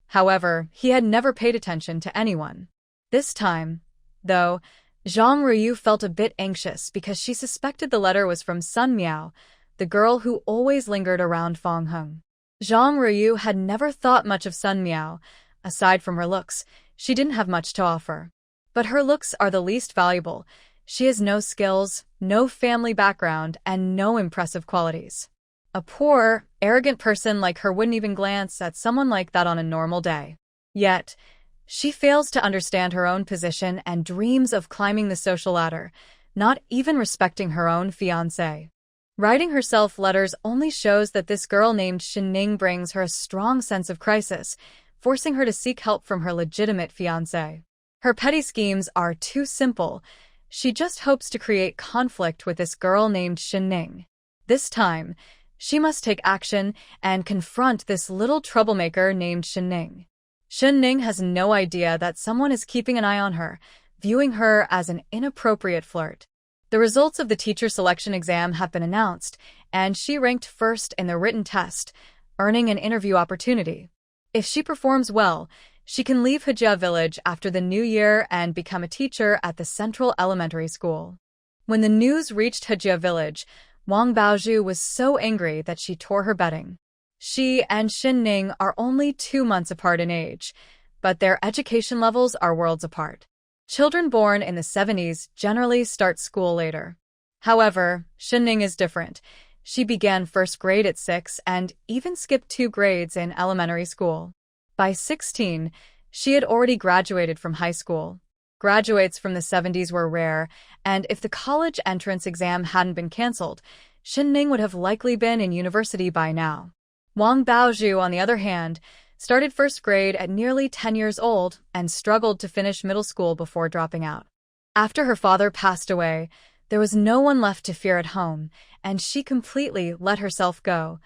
However, he had never paid attention to anyone. This time, though, Zhang Ruiyu felt a bit anxious because she suspected the letter was from Sun Miao, the girl who always lingered around Fong Heng. Zhang Ruiyu had never thought much of Sun Miao. Aside from her looks, she didn't have much to offer. But her looks are the least valuable. She has no skills, no family background, and no impressive qualities. A poor, arrogant person like her wouldn't even glance at someone like that on a normal day. Yet, she fails to understand her own position and dreams of climbing the social ladder, not even respecting her own fiancé. Writing herself letters only shows that this girl named Shinning brings her a strong sense of crisis, forcing her to seek help from her legitimate fiancé. Her petty schemes are too simple. She just hopes to create conflict with this girl named Shinning. This time, she must take action and confront this little troublemaker named Shinning. Shinning has no idea that someone is keeping an eye on her, viewing her as an inappropriate flirt. The results of the teacher selection exam have been announced, and she ranked first in the written test, earning an interview opportunity. If she performs well, she can leave Hejia village after the new year and become a teacher at the Central Elementary School. When the news reached Hejia village, Wang Baozhu was so angry that she tore her bedding. She and Shinning are only 2 months apart in age, but their education levels are worlds apart. Children born in the 70s generally start school later. However, Shinning is different. She began first grade at 6 and even skipped 2 grades in elementary school. By 16, she had already graduated from high school. Graduates from the 70s were rare, and if the college entrance exam hadn't been cancelled, Shinning would have likely been in university by now. Wang Baozhu, on the other hand, started first grade at nearly 10 years old and struggled to finish middle school before dropping out. After her father passed away, there was no one left to fear at home, and she completely let herself go,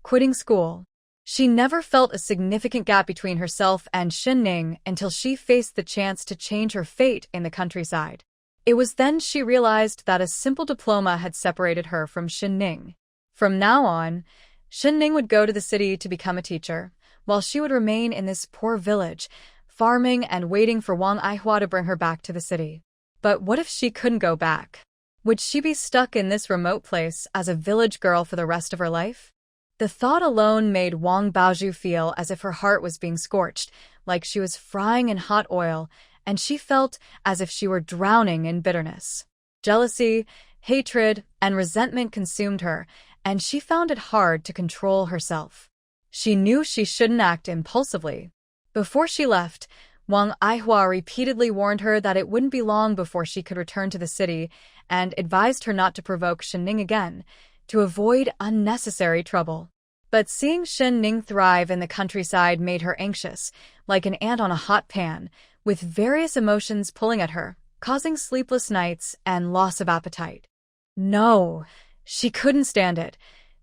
quitting school. She never felt a significant gap between herself and Shinning until she faced the chance to change her fate in the countryside. It was then she realized that a simple diploma had separated her from Shinning. From now on, Shinning would go to the city to become a teacher, while she would remain in this poor village, farming and waiting for Wang Aihua to bring her back to the city. But what if she couldn't go back? Would she be stuck in this remote place as a village girl for the rest of her life? The thought alone made Wang Baozhu feel as if her heart was being scorched, like she was frying in hot oil, and she felt as if she were drowning in bitterness. Jealousy, hatred, and resentment consumed her, and she found it hard to control herself. She knew she shouldn't act impulsively. Before she left, Wang Aihua repeatedly warned her that it wouldn't be long before she could return to the city and advised her not to provoke Shinning again, to avoid unnecessary trouble. But seeing Shinning thrive in the countryside made her anxious, like an ant on a hot pan, with various emotions pulling at her, causing sleepless nights and loss of appetite. No, she couldn't stand it.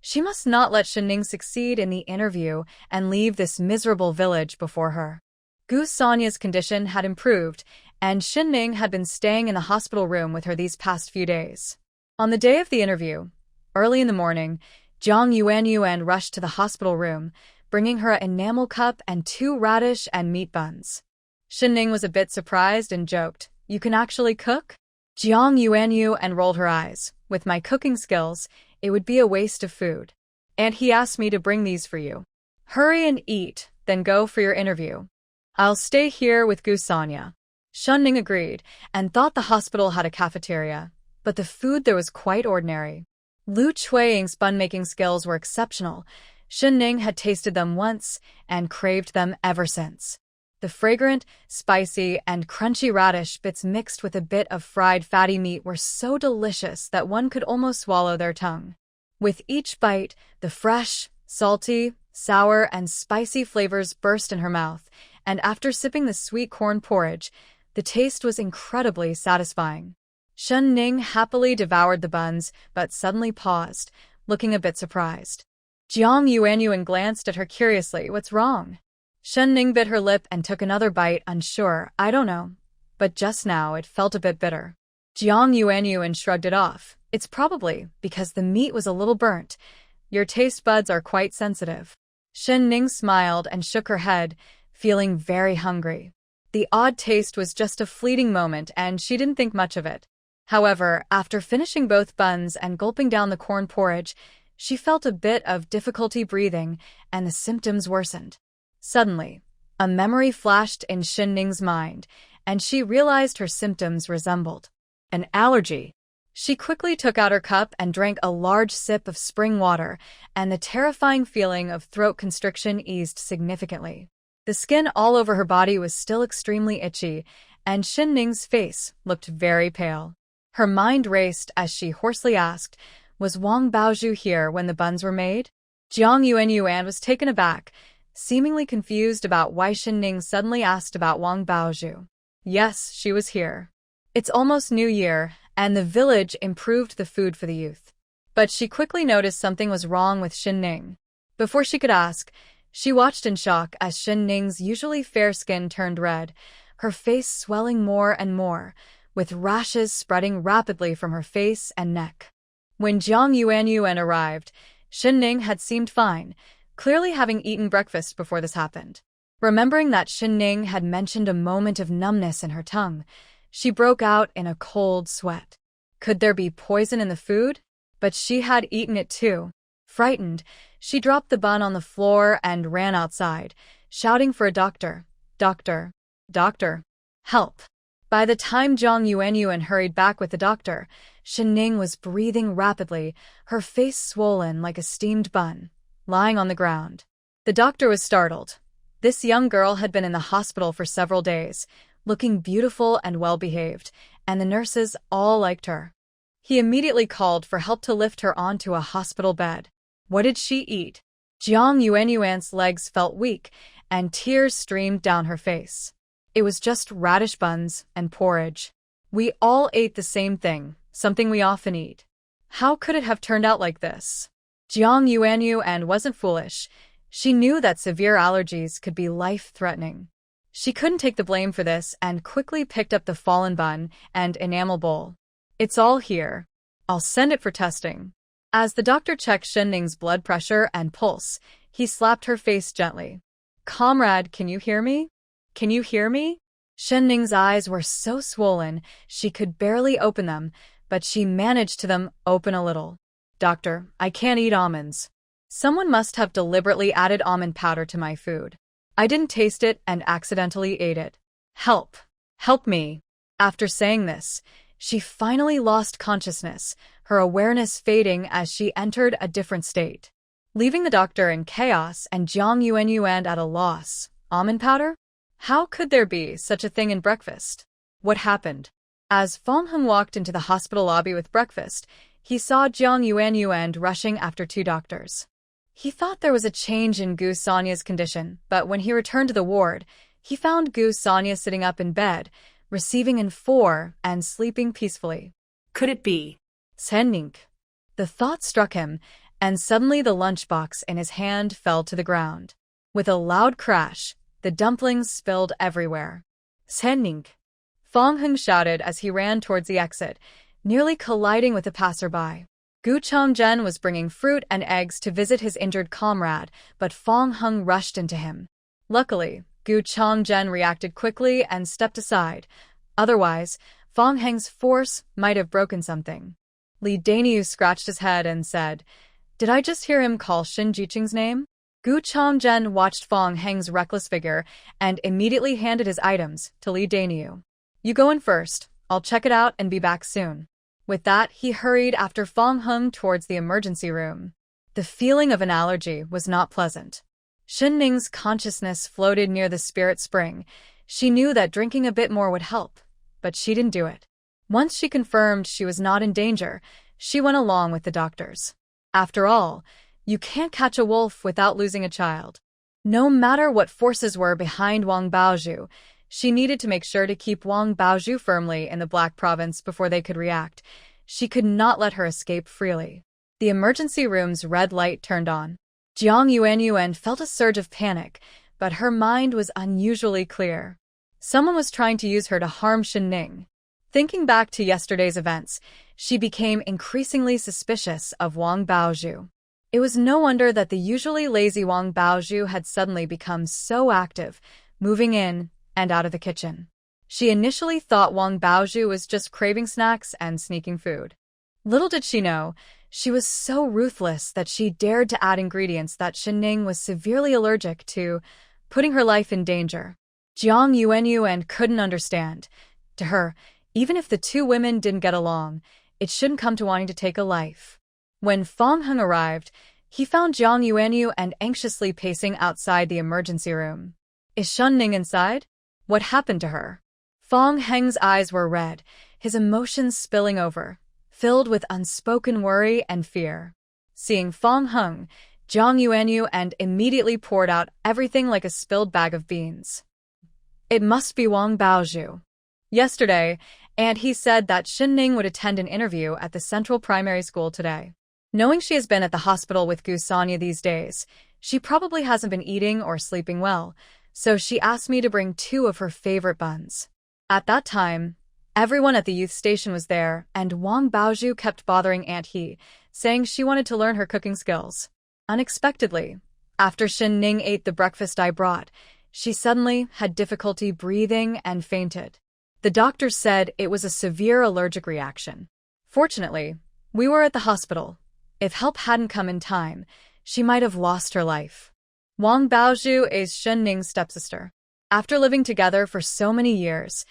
She must not let Shinning succeed in the interview and leave this miserable village before her. Gu Sonya's condition had improved, and Shinning had been staying in the hospital room with her these past few days. On the day of the interview, early in the morning, Jiang Yuanyuan rushed to the hospital room, bringing her an enamel cup and 2 radish and meat buns. Shinning was a bit surprised and joked, "You can actually cook?" Jiang Yuanyuan rolled her eyes. "With my cooking skills, it would be a waste of food. And he asked me to bring these for you. Hurry and eat, then go for your interview." "I'll stay here with Gu Sonya." Shinning agreed, and thought the hospital had a cafeteria, but the food there was quite ordinary. Lu Chuiying's bun-making skills were exceptional. Shinning had tasted them once and craved them ever since. The fragrant, spicy, and crunchy radish bits mixed with a bit of fried fatty meat were so delicious that one could almost swallow their tongue. With each bite, the fresh, salty, sour, and spicy flavors burst in her mouth, and after sipping the sweet corn porridge, the taste was incredibly satisfying. Shinning happily devoured the buns, but suddenly paused, looking a bit surprised. Jiang Yuanyuan glanced at her curiously. "What's wrong?" Shinning bit her lip and took another bite, unsure. "I don't know, but just now it felt a bit bitter." Jiang Yuanyuan shrugged it off. "It's probably because the meat was a little burnt. Your taste buds are quite sensitive." Shinning smiled and shook her head, feeling very hungry. The odd taste was just a fleeting moment, and she didn't think much of it. However, after finishing both buns and gulping down the corn porridge, she felt a bit of difficulty breathing, and the symptoms worsened. Suddenly, a memory flashed in Shinning's mind, and she realized her symptoms resembled an allergy. She quickly took out her cup and drank a large sip of spring water, and the terrifying feeling of throat constriction eased significantly. The skin all over her body was still extremely itchy, and Shinning's face looked very pale. Her mind raced as she hoarsely asked, "Was Wang Baozhu here when the buns were made?" Jiang Yuanyuan was taken aback, seemingly confused about why Shinning suddenly asked about Wang Baozhu. "Yes, she was here. It's almost New Year, and the village improved the food for the youth." But she quickly noticed something was wrong with Shinning. Before she could ask, she watched in shock as Shinning's usually fair skin turned red, her face swelling more and more, with rashes spreading rapidly from her face and neck. When Jiang Yuanyuan arrived, Shinning had seemed fine, clearly having eaten breakfast before this happened. Remembering that Shinning had mentioned a moment of numbness in her tongue, she broke out in a cold sweat. Could there be poison in the food? But she had eaten it too. Frightened, she dropped the bun on the floor and ran outside, shouting for a doctor. "Doctor! Doctor! Help!" By the time Jiang Yuanyuan hurried back with the doctor, Shinning was breathing rapidly, her face swollen like a steamed bun, lying on the ground. The doctor was startled. This young girl had been in the hospital for several days, looking beautiful and well-behaved, and the nurses all liked her. He immediately called for help to lift her onto a hospital bed. What did she eat? Jiang Yuanyuan's legs felt weak, and tears streamed down her face. It was just radish buns and porridge. We all ate the same thing, something we often eat. How could it have turned out like this? Jiang Yuanyuan wasn't foolish. She knew that severe allergies could be life-threatening. She couldn't take the blame for this and quickly picked up the fallen bun and enamel bowl. "It's all here. I'll send it for testing." As the doctor checked Shinning's blood pressure and pulse, he slapped her face gently. "Comrade, can you hear me? Can you hear me?" Shinning's eyes were so swollen she could barely open them, but she managed to them open a little. "Doctor, I can't eat almonds. Someone must have deliberately added almond powder to my food. I didn't taste it and accidentally ate it. Help! Help me!" After saying this, she finally lost consciousness, her awareness fading as she entered a different state. Leaving the doctor in chaos and Jiang Yuanyuan at a loss. Almond powder? How could there be such a thing in breakfast? What happened? As Fong Heng walked into the hospital lobby with breakfast, he saw Jiang Yuanyuan rushing after 2 doctors. He thought there was a change in Gu Sonya's condition, but when he returned to the ward, he found Gu Sonya sitting up in bed, receiving in 4 and sleeping peacefully. Could it be Shenning? The thought struck him, and suddenly the lunchbox in his hand fell to the ground. With a loud crash, the dumplings spilled everywhere. "Senning!" Fong Hung shouted as he ran towards the exit, nearly colliding with a passerby. Gu Chongzhen was bringing fruit and eggs to visit his injured comrade, but Fong Hung rushed into him. Luckily, Gu Chongzhen reacted quickly and stepped aside. Otherwise, Fong Hung's force might have broken something. Li Daniu scratched his head and said, "Did I just hear him call Shin Jiqing's name?" Gu Chongzhen watched Fong Hung's reckless figure and immediately handed his items to Li Daniu. "You go in first. I'll check it out and be back soon." With that, he hurried after Fong Hung towards the emergency room. The feeling of an allergy was not pleasant. Shin Ning's consciousness floated near the spirit spring. She knew that drinking a bit more would help, but she didn't do it. Once she confirmed she was not in danger, she went along with the doctors. After all, you can't catch a wolf without losing a child. No matter what forces were behind Wang Baozhu, she needed to make sure to keep Wang Baozhu firmly in the Black Province before they could react. She could not let her escape freely. The emergency room's red light turned on. Jiang Yuanyuan felt a surge of panic, but her mind was unusually clear. Someone was trying to use her to harm Shin Ning. Thinking back to yesterday's events, she became increasingly suspicious of Wang Baozhu. It was no wonder that the usually lazy Wang Baozhu had suddenly become so active, moving in and out of the kitchen. She initially thought Wang Baozhu was just craving snacks and sneaking food. Little did she know, she was so ruthless that she dared to add ingredients that Shin Ning was severely allergic to, putting her life in danger. Jiang Yuanyuan couldn't understand. To her, even if the two women didn't get along, it shouldn't come to wanting to take a life. When Fong Hung arrived, he found Jiang Yuanyuan anxiously pacing outside the emergency room. "Is Shin Ning inside? What happened to her?" Fong Hung's eyes were red, his emotions spilling over, filled with unspoken worry and fear. Seeing Fong Hung, Jiang Yuanyuan immediately poured out everything like a spilled bag of beans. "It must be Wang Baozhu. Yesterday, and he said that Shin Ning would attend an interview at the Central Primary School today. Knowing she has been at the hospital with Gu Sonia these days, she probably hasn't been eating or sleeping well, so she asked me to bring 2 of her favorite buns." At that time, everyone at the youth station was there, and Wang Baozhu kept bothering Aunt He, saying she wanted to learn her cooking skills. Unexpectedly, after Shin Ning ate the breakfast I brought, she suddenly had difficulty breathing and fainted. The doctor said it was a severe allergic reaction. Fortunately, we were at the hospital. If help hadn't come in time, she might have lost her life. Wang Baozhu is Shin Ning's stepsister. After living together for so many years,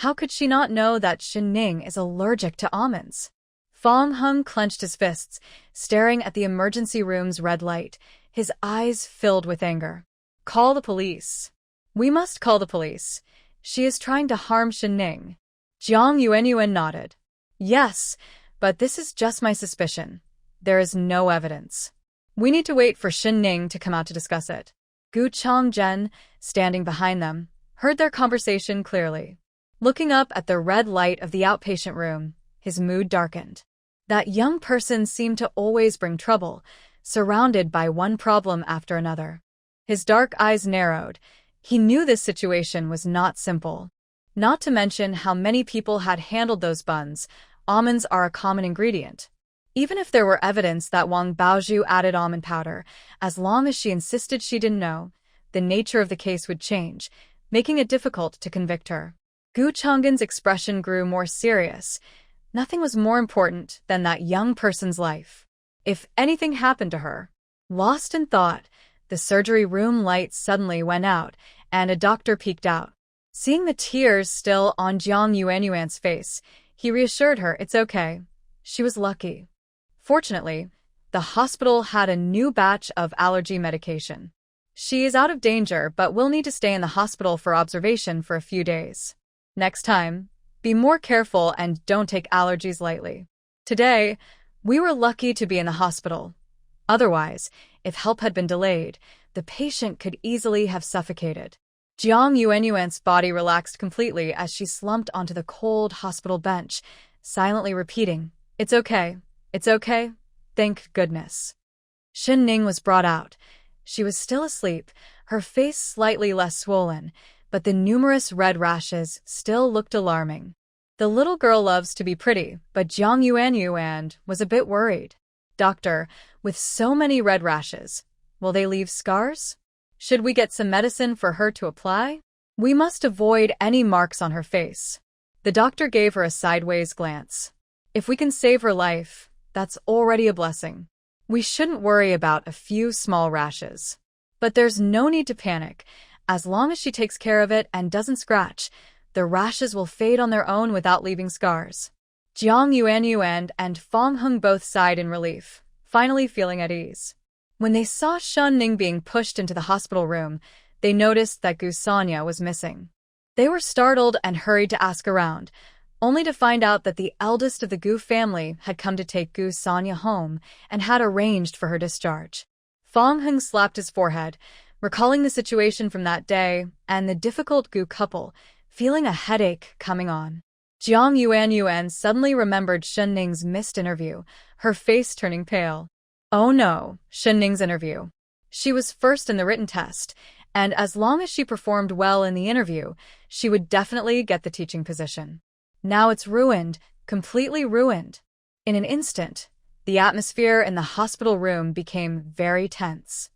how could she not know that Shin Ning is allergic to almonds? Fong Hung clenched his fists, staring at the emergency room's red light, his eyes filled with anger. "Call the police. We must call the police. She is trying to harm Shin Ning." Jiang Yuanyuan nodded. "Yes, but this is just my suspicion. There is no evidence. We need to wait for Shin Ning to come out to discuss it." Gu Chongzhen, standing behind them, heard their conversation clearly. Looking up at the red light of the outpatient room, his mood darkened. That young person seemed to always bring trouble, surrounded by one problem after another. His dark eyes narrowed. He knew this situation was not simple. Not to mention how many people had handled those buns. Almonds are a common ingredient. Even if there were evidence that Wang Baozhu added almond powder, as long as she insisted she didn't know, the nature of the case would change, making it difficult to convict her. Gu Chonggen's expression grew more serious. Nothing was more important than that young person's life. If anything happened to her. Lost in thought, the surgery room light suddenly went out, and a doctor peeked out. Seeing the tears still on Jiang Yuanyuan's face, he reassured her it's okay. She was lucky. Fortunately, the hospital had a new batch of allergy medication. She is out of danger but will need to stay in the hospital for observation for a few days. Next time, be more careful and don't take allergies lightly. Today, we were lucky to be in the hospital. Otherwise, if help had been delayed, the patient could easily have suffocated. Jiang Yuanyuan's body relaxed completely as she slumped onto the cold hospital bench, silently repeating, "It's okay. It's okay. Thank goodness." Shen Ning was brought out. She was still asleep, her face slightly less swollen, but the numerous red rashes still looked alarming. The little girl loves to be pretty, but Jiang Yuan was a bit worried. Doctor, with so many red rashes, will they leave scars? Should we get some medicine for her to apply? We must avoid any marks on her face. The doctor gave her a sideways glance. If we can save her life, that's already a blessing. We shouldn't worry about a few small rashes. But there's no need to panic. As long as she takes care of it and doesn't scratch, the rashes will fade on their own without leaving scars. Jiang Yuan and Fong Hung both sighed in relief, finally feeling at ease. When they saw Shen Ning being pushed into the hospital room, they noticed that Gu Sanya was missing. They were startled and hurried to ask around, only to find out that the eldest of the Gu family had come to take Gu Sanya home and had arranged for her discharge. Fong Hung slapped his forehead, recalling the situation from that day and the difficult Gu couple, feeling a headache coming on. Jiang Yuan suddenly remembered Shen Ning's missed interview, her face turning pale. Oh no, Shen Ning's interview. She was first in the written test, and as long as she performed well in the interview, she would definitely get the teaching position. Now it's ruined, completely ruined. In an instant, the atmosphere in the hospital room became very tense.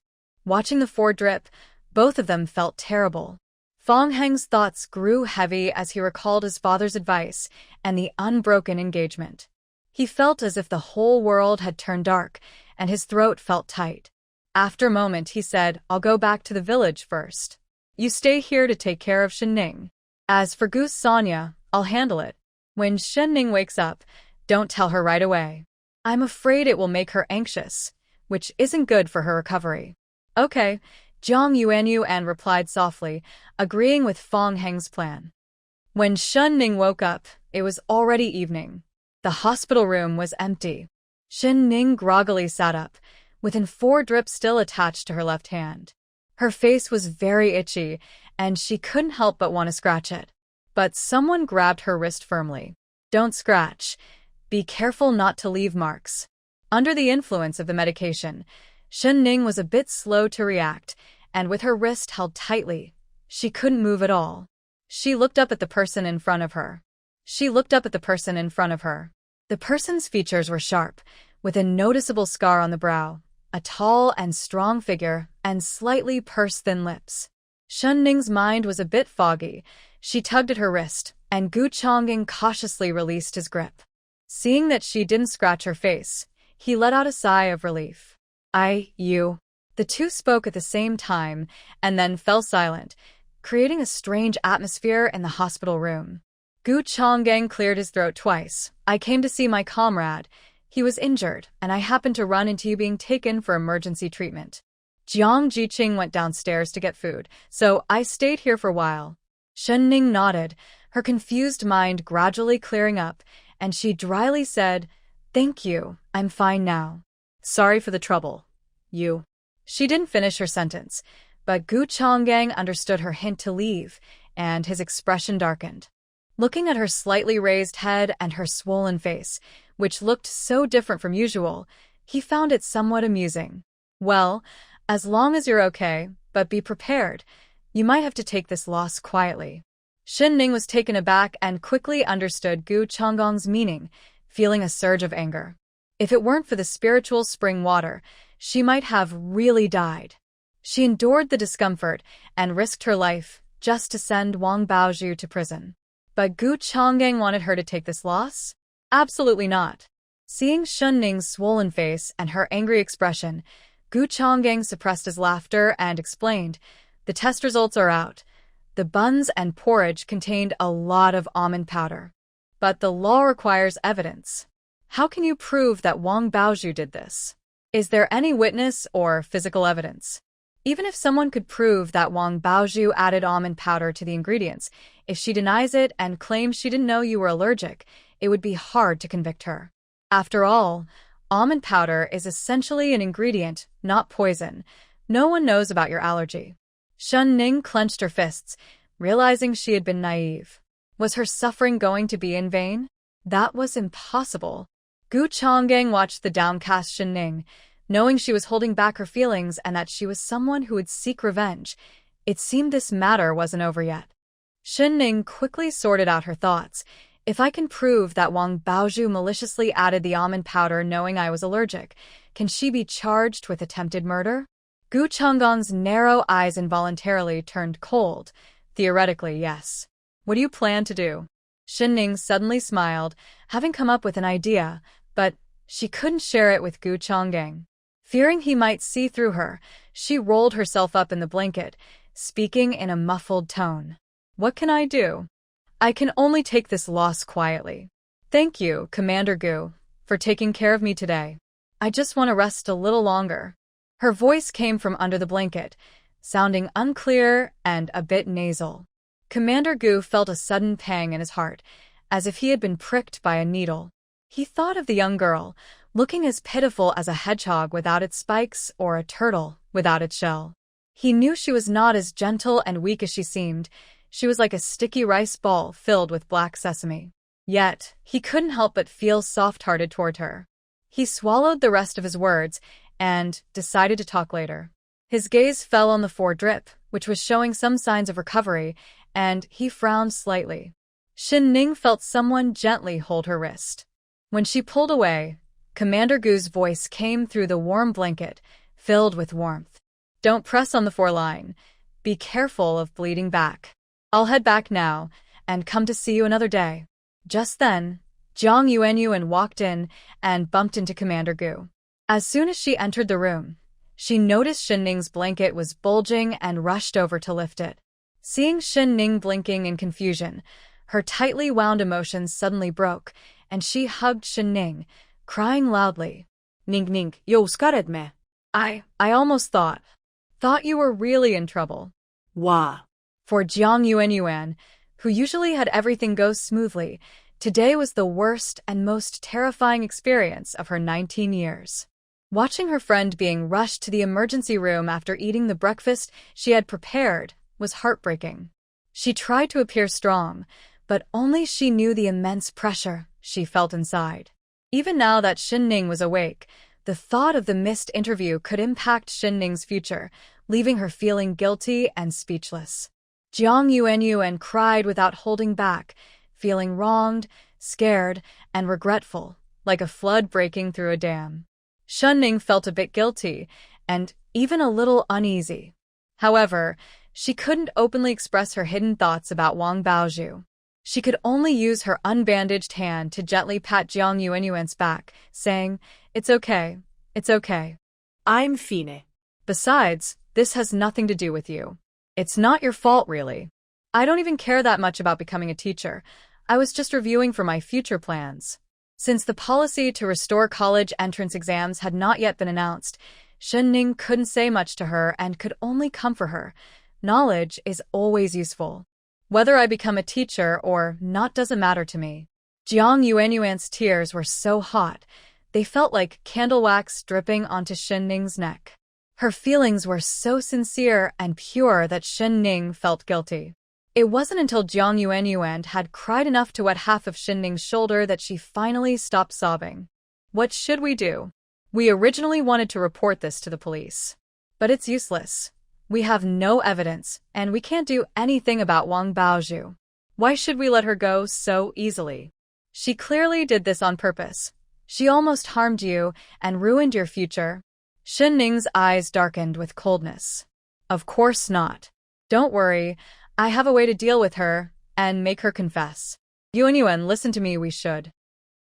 Watching the four drip, both of them felt terrible. Fong Heng's thoughts grew heavy as he recalled his father's advice and the unbroken engagement. He felt as if the whole world had turned dark, and his throat felt tight. After a moment, he said, I'll go back to the village first. You stay here to take care of Shen Ning. As for Gu Sanya, I'll handle it. When Shen Ning wakes up, don't tell her right away. I'm afraid it will make her anxious, which isn't good for her recovery. Okay, Jiang Yuan replied softly, agreeing with Fong Heng's plan. When Shen Ning woke up, it was already evening. The hospital room was empty. Shen Ning groggily sat up, with an 4 drip still attached to her left hand. Her face was very itchy, and she couldn't help but want to scratch it. But someone grabbed her wrist firmly. Don't scratch. Be careful not to leave marks. Under the influence of the medication, Shen Ning was a bit slow to react, and with her wrist held tightly, she couldn't move at all. She looked up at the person in front of her. The person's features were sharp, with a noticeable scar on the brow, a tall and strong figure, and slightly purse-thin lips. Shen Ning's mind was a bit foggy. She tugged at her wrist, and Gu Chongying cautiously released his grip. Seeing that she didn't scratch her face, he let out a sigh of relief. You. The two spoke at the same time, and then fell silent, creating a strange atmosphere in the hospital room. Gu Chongying cleared his throat twice. I came to see my comrade. He was injured, and I happened to run into you being taken for emergency treatment. Jiang Jiqing went downstairs to get food, so I stayed here for a while. Shen Ning nodded, her confused mind gradually clearing up, and she dryly said, Thank you, I'm fine now. Sorry for the trouble. You. She didn't finish her sentence, but Gu Chongying understood her hint to leave, and his expression darkened. Looking at her slightly raised head and her swollen face, which looked so different from usual, he found it somewhat amusing. Well, as long as you're okay, but be prepared. You might have to take this loss quietly. Shen Ning was taken aback and quickly understood Gu Chongying's meaning, feeling a surge of anger. If it weren't for the spiritual spring water, she might have really died. She endured the discomfort and risked her life just to send Wang Baozhu to prison. But Gu Chongying wanted her to take this loss? Absolutely not. Seeing Shen Ning's swollen face and her angry expression, Gu Chongying suppressed his laughter and explained, The test results are out. The buns and porridge contained a lot of almond powder. But the law requires evidence. How can you prove that Wang Baozhu did this? Is there any witness or physical evidence? Even if someone could prove that Wang Baozhu added almond powder to the ingredients, if she denies it and claims she didn't know you were allergic, it would be hard to convict her. After all, almond powder is essentially an ingredient, not poison. No one knows about your allergy. Shen Ning clenched her fists, realizing she had been naive. Was her suffering going to be in vain? That was impossible. Gu Chongying watched the downcast Shen Ning, Knowing she was holding back her feelings and that she was someone who would seek revenge, it seemed this matter wasn't over yet. Ning quickly sorted out her thoughts. If I can prove that Wang Baozhu maliciously added the almond powder knowing I was allergic, can she be charged with attempted murder? Gu Changong's narrow eyes involuntarily turned cold. Theoretically, yes. What do you plan to do? Ning suddenly smiled, having come up with an idea, but she couldn't share it with Gu Changong. Fearing he might see through her, she rolled herself up in the blanket, speaking in a muffled tone. What can I do? I can only take this loss quietly. Thank you, Commander Gu, for taking care of me today. I just want to rest a little longer. Her voice came from under the blanket, sounding unclear and a bit nasal. Commander Gu felt a sudden pang in his heart, as if he had been pricked by a needle. He thought of the young girl, looking as pitiful as a hedgehog without its spikes or a turtle without its shell. He knew she was not as gentle and weak as she seemed. She was like a sticky rice ball filled with black sesame. Yet, he couldn't help but feel soft-hearted toward her. He swallowed the rest of his words and decided to talk later. His gaze fell on the foredrip, which was showing some signs of recovery, and he frowned slightly. Ning felt someone gently hold her wrist. When she pulled away, Commander Gu's voice came through the warm blanket, filled with warmth. Don't press on the foreline. Be careful of bleeding back. I'll head back now, and come to see you another day. Just then, Jiang Yuanyuan walked in and bumped into Commander Gu. As soon as she entered the room, she noticed Ning's blanket was bulging and rushed over to lift it. Seeing Ning blinking in confusion, her tightly wound emotions suddenly broke, and she hugged Ning, crying loudly. Ning, yo skared me. I almost thought you were really in trouble. Wah. For Jiang Yuanyuan, who usually had everything go smoothly, today was the worst and most terrifying experience of her 19 years. Watching her friend being rushed to the emergency room after eating the breakfast she had prepared was heartbreaking. She tried to appear strong, but only she knew the immense pressure she felt inside. Even now that Ning was awake, the thought of the missed interview could impact Ning's future, leaving her feeling guilty and speechless. Jiang Yuanyuan cried without holding back, feeling wronged, scared, and regretful, like a flood breaking through a dam. Ning felt a bit guilty, and even a little uneasy. However, she couldn't openly express her hidden thoughts about Wang Baozhu. She could only use her unbandaged hand to gently pat Jiang Yuanyuan's back, saying, It's okay. I'm fine. Besides, this has nothing to do with you. It's not your fault, really. I don't even care that much about becoming a teacher. I was just reviewing for my future plans. Since the policy to restore college entrance exams had not yet been announced, Ning couldn't say much to her and could only comfort her. Knowledge is always useful. Whether I become a teacher or not doesn't matter to me. Jiang Yuanyuan's tears were so hot, they felt like candle wax dripping onto Ning's neck. Her feelings were so sincere and pure that Ning felt guilty. It wasn't until Jiang Yuanyuan had cried enough to wet half of Ning's shoulder that she finally stopped sobbing. What should we do? We originally wanted to report this to the police. But it's useless. We have no evidence, and we can't do anything about Wang Baozhu. Why should we let her go so easily? She clearly did this on purpose. She almost harmed you and ruined your future. Ning's eyes darkened with coldness. Of course not. Don't worry, I have a way to deal with her and make her confess. Yuanyuan, listen to me, we should.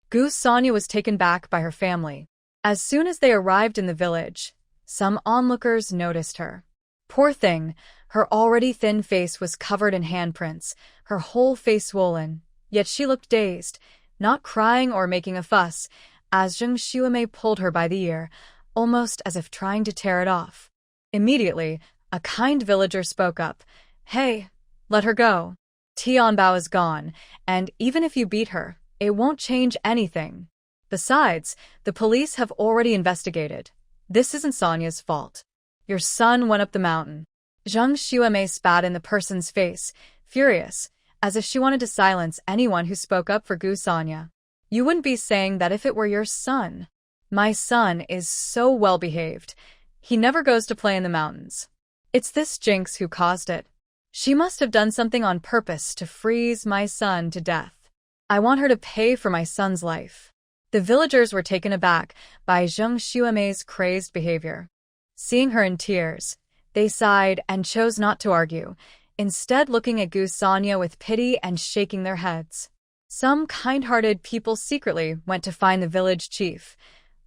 Gu Sonya was taken back by her family. As soon as they arrived in the village, some onlookers noticed her. Poor thing, her already thin face was covered in handprints, her whole face swollen, yet she looked dazed, not crying or making a fuss, as Zheng Xuemei pulled her by the ear, almost as if trying to tear it off. Immediately, a kind villager spoke up. Hey, let her go. Tianbao is gone, and even if you beat her, it won't change anything. Besides, the police have already investigated. This isn't Sonya's fault. Your son went up the mountain. Zheng Xuemei spat in the person's face, furious, as if she wanted to silence anyone who spoke up for Gu Sonya. You wouldn't be saying that if it were your son. My son is so well-behaved. He never goes to play in the mountains. It's this Jinx who caused it. She must have done something on purpose to freeze my son to death. I want her to pay for my son's life. The villagers were taken aback by Zheng Xuemei's crazed behavior. Seeing her in tears, they sighed and chose not to argue, instead looking at Gu Sanya with pity and shaking their heads. Some kind-hearted people secretly went to find the village chief,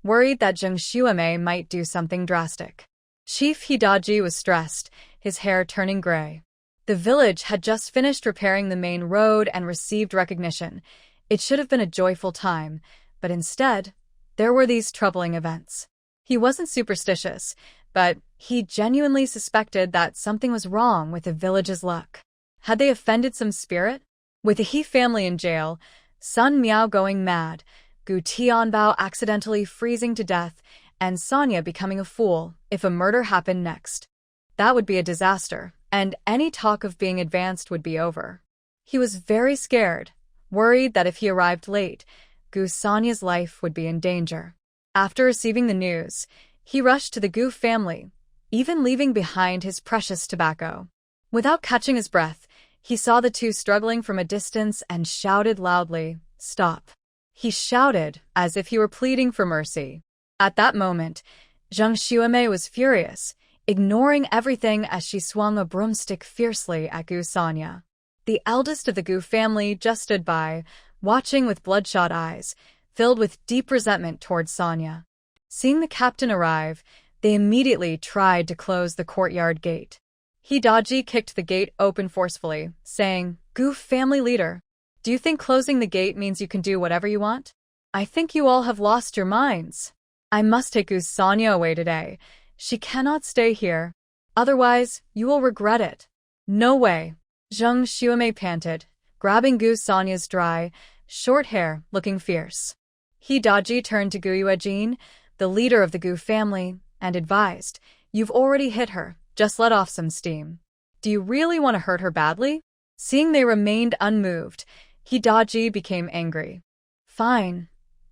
worried that Zheng Xuemei might do something drastic. Chief Hidaji was stressed, his hair turning gray. The village had just finished repairing the main road and received recognition. It should have been a joyful time, but instead, there were these troubling events. He wasn't superstitious, but he genuinely suspected that something was wrong with the village's luck. Had they offended some spirit? With the He family in jail, Sun Miao going mad, Gu Tianbao accidentally freezing to death, and Sonia becoming a fool if a murder happened next. That would be a disaster, and any talk of being advanced would be over. He was very scared, worried that if he arrived late, Gu Sonia's life would be in danger. After receiving the news, he rushed to the Gu family, even leaving behind his precious tobacco. Without catching his breath, he saw the two struggling from a distance and shouted loudly, "Stop." He shouted as if he were pleading for mercy. At that moment, Zheng Xuemei was furious, ignoring everything as she swung a broomstick fiercely at Gu Sanya. The eldest of the Gu family just stood by, watching with bloodshot eyes, filled with deep resentment towards Sonia. Seeing the captain arrive, they immediately tried to close the courtyard gate. Hidaji kicked the gate open forcefully, saying, "Gu family leader, do you think closing the gate means you can do whatever you want? I think you all have lost your minds. I must take Gu Sonia away today. She cannot stay here. Otherwise, you will regret it." "No way," Zheng Xuemei panted, grabbing Gu Sonia's dry, short hair, looking fierce. Hidaji turned to Gu Yuejin, the leader of the Gu family, and advised, "You've already hit her, just let off some steam. Do you really want to hurt her badly?" Seeing they remained unmoved, Hidaji became angry. "Fine.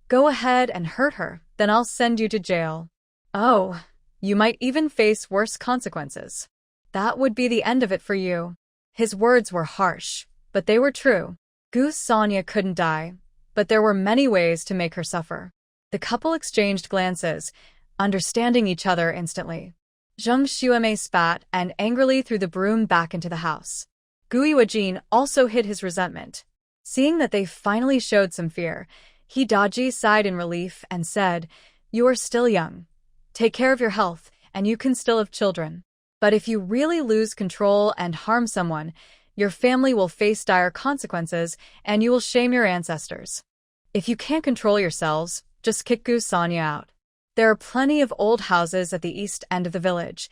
Go ahead and hurt her, then I'll send you to jail. Oh, you might even face worse consequences. That would be the end of it for you." His words were harsh, but they were true. Gu Sonia couldn't die, but there were many ways to make her suffer. The couple exchanged glances, understanding each other instantly. Zheng Xuemei spat and angrily threw the broom back into the house. Gu Yuejin also hid his resentment. Seeing that they finally showed some fear, Hidaji sighed in relief and said, "You are still young. Take care of your health, and you can still have children. But if you really lose control and harm someone, your family will face dire consequences and you will shame your ancestors. If you can't control yourselves, just kick Gu Sonia out. There are plenty of old houses at the east end of the village.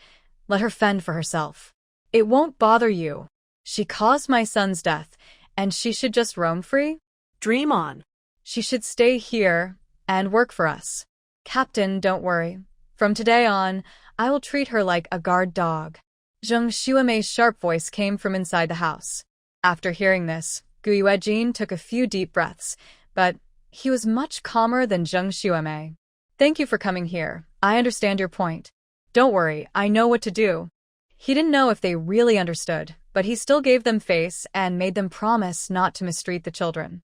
Let her fend for herself. It won't bother you. She caused my son's death, and she should just roam free? Dream on. She should stay here and work for us. Captain, don't worry. From today on, I will treat her like a guard dog." Zheng Xuemei's sharp voice came from inside the house. After hearing this, Gu Yuejin took a few deep breaths, but he was much calmer than Zheng Xuemei. "Thank you for coming here. I understand your point. Don't worry, I know what to do." He didn't know if they really understood, but he still gave them face and made them promise not to mistreat the children.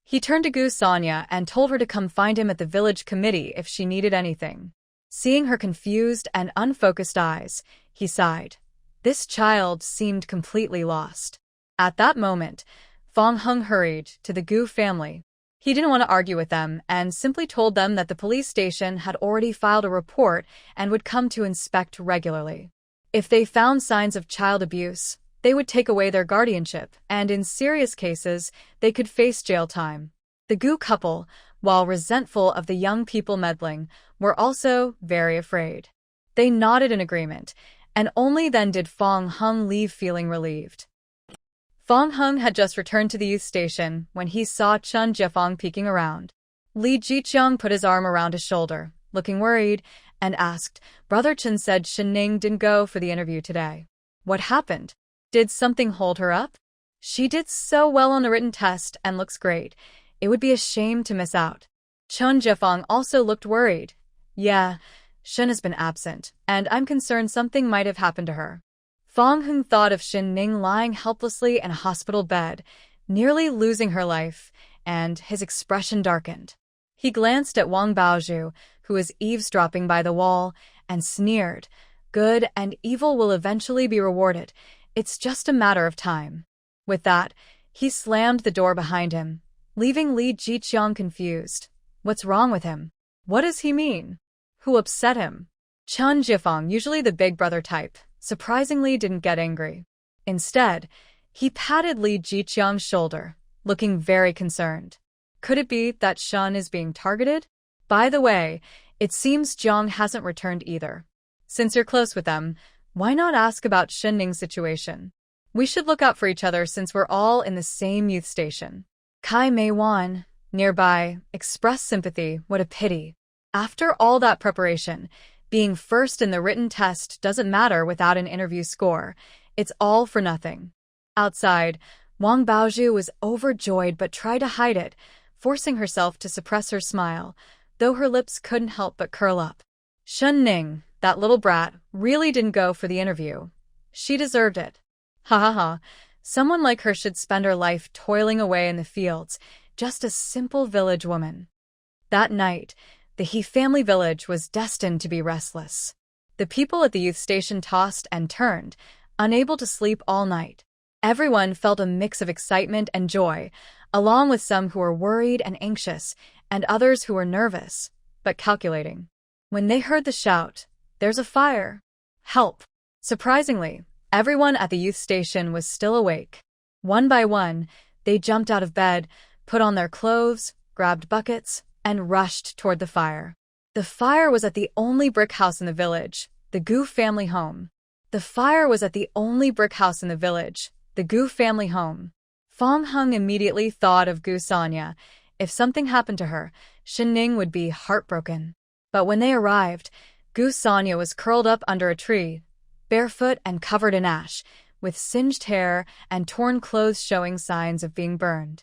He turned to Gu Sonia and told her to come find him at the village committee if she needed anything. Seeing her confused and unfocused eyes, he sighed. This child seemed completely lost. At that moment, Fong Hung hurried to the Gu family. He didn't want to argue with them and simply told them that the police station had already filed a report and would come to inspect regularly. If they found signs of child abuse, they would take away their guardianship, and in serious cases, they could face jail time. The Gu couple, while resentful of the young people meddling, were also very afraid. They nodded in agreement, and only then did Fong Hung leave feeling relieved. Fong Hung had just returned to the youth station when he saw Chun Jiefeng peeking around. Li Jiqiang put his arm around his shoulder, looking worried, and asked, "Brother Chun said Shenning didn't go for the interview today. What happened? Did something hold her up? She did so well on the written test and looks great. It would be a shame to miss out." Chun Jiefeng also looked worried, Yeah, Shen has been absent, and I'm concerned something might have happened to her. Fong Hung thought of Shen Ning lying helplessly in a hospital bed, nearly losing her life, and his expression darkened. He glanced at Wang Baozhu, who was eavesdropping by the wall, and sneered. Good and evil will eventually be rewarded. It's just a matter of time. With that, he slammed the door behind him, leaving Li Jiqiang confused. What's wrong with him? What does he mean? Who upset him? Chen Jifeng, usually the big brother type, surprisingly didn't get angry. Instead, he patted Li Jiqiang's shoulder, looking very concerned. Could it be that Shen is being targeted? By the way, it seems Jiang hasn't returned either. Since you're close with them, why not ask about Shen Ning's situation? We should look out for each other since we're all in the same youth station. Kai Mei Wan, nearby, expressed sympathy. What a pity. After all that preparation, being first in the written test doesn't matter without an interview score. It's all for nothing. Outside, Wang Baozhu was overjoyed but tried to hide it, forcing herself to suppress her smile, though her lips couldn't help but curl up. Shen Ning, that little brat, really didn't go for the interview. She deserved it. Ha ha ha. Someone like her should spend her life toiling away in the fields, just a simple village woman. That night, the He family village was destined to be restless. The people at the youth station tossed and turned, unable to sleep all night. Everyone felt a mix of excitement and joy, along with some who were worried and anxious, and others who were nervous, but calculating. When they heard the shout, "There's a fire! Help!" Surprisingly, everyone at the youth station was still awake. One by one, they jumped out of bed, put on their clothes, grabbed buckets, and rushed toward the fire. The fire was at the only brick house in the village, the Gu family home. The fire was at the only brick house in the village, the Gu family home. Fong Hung immediately thought of Gu Sonya. If something happened to her, Shen Ning would be heartbroken. But when they arrived, Gu Sonya was curled up under a tree, barefoot and covered in ash, with singed hair and torn clothes showing signs of being burned.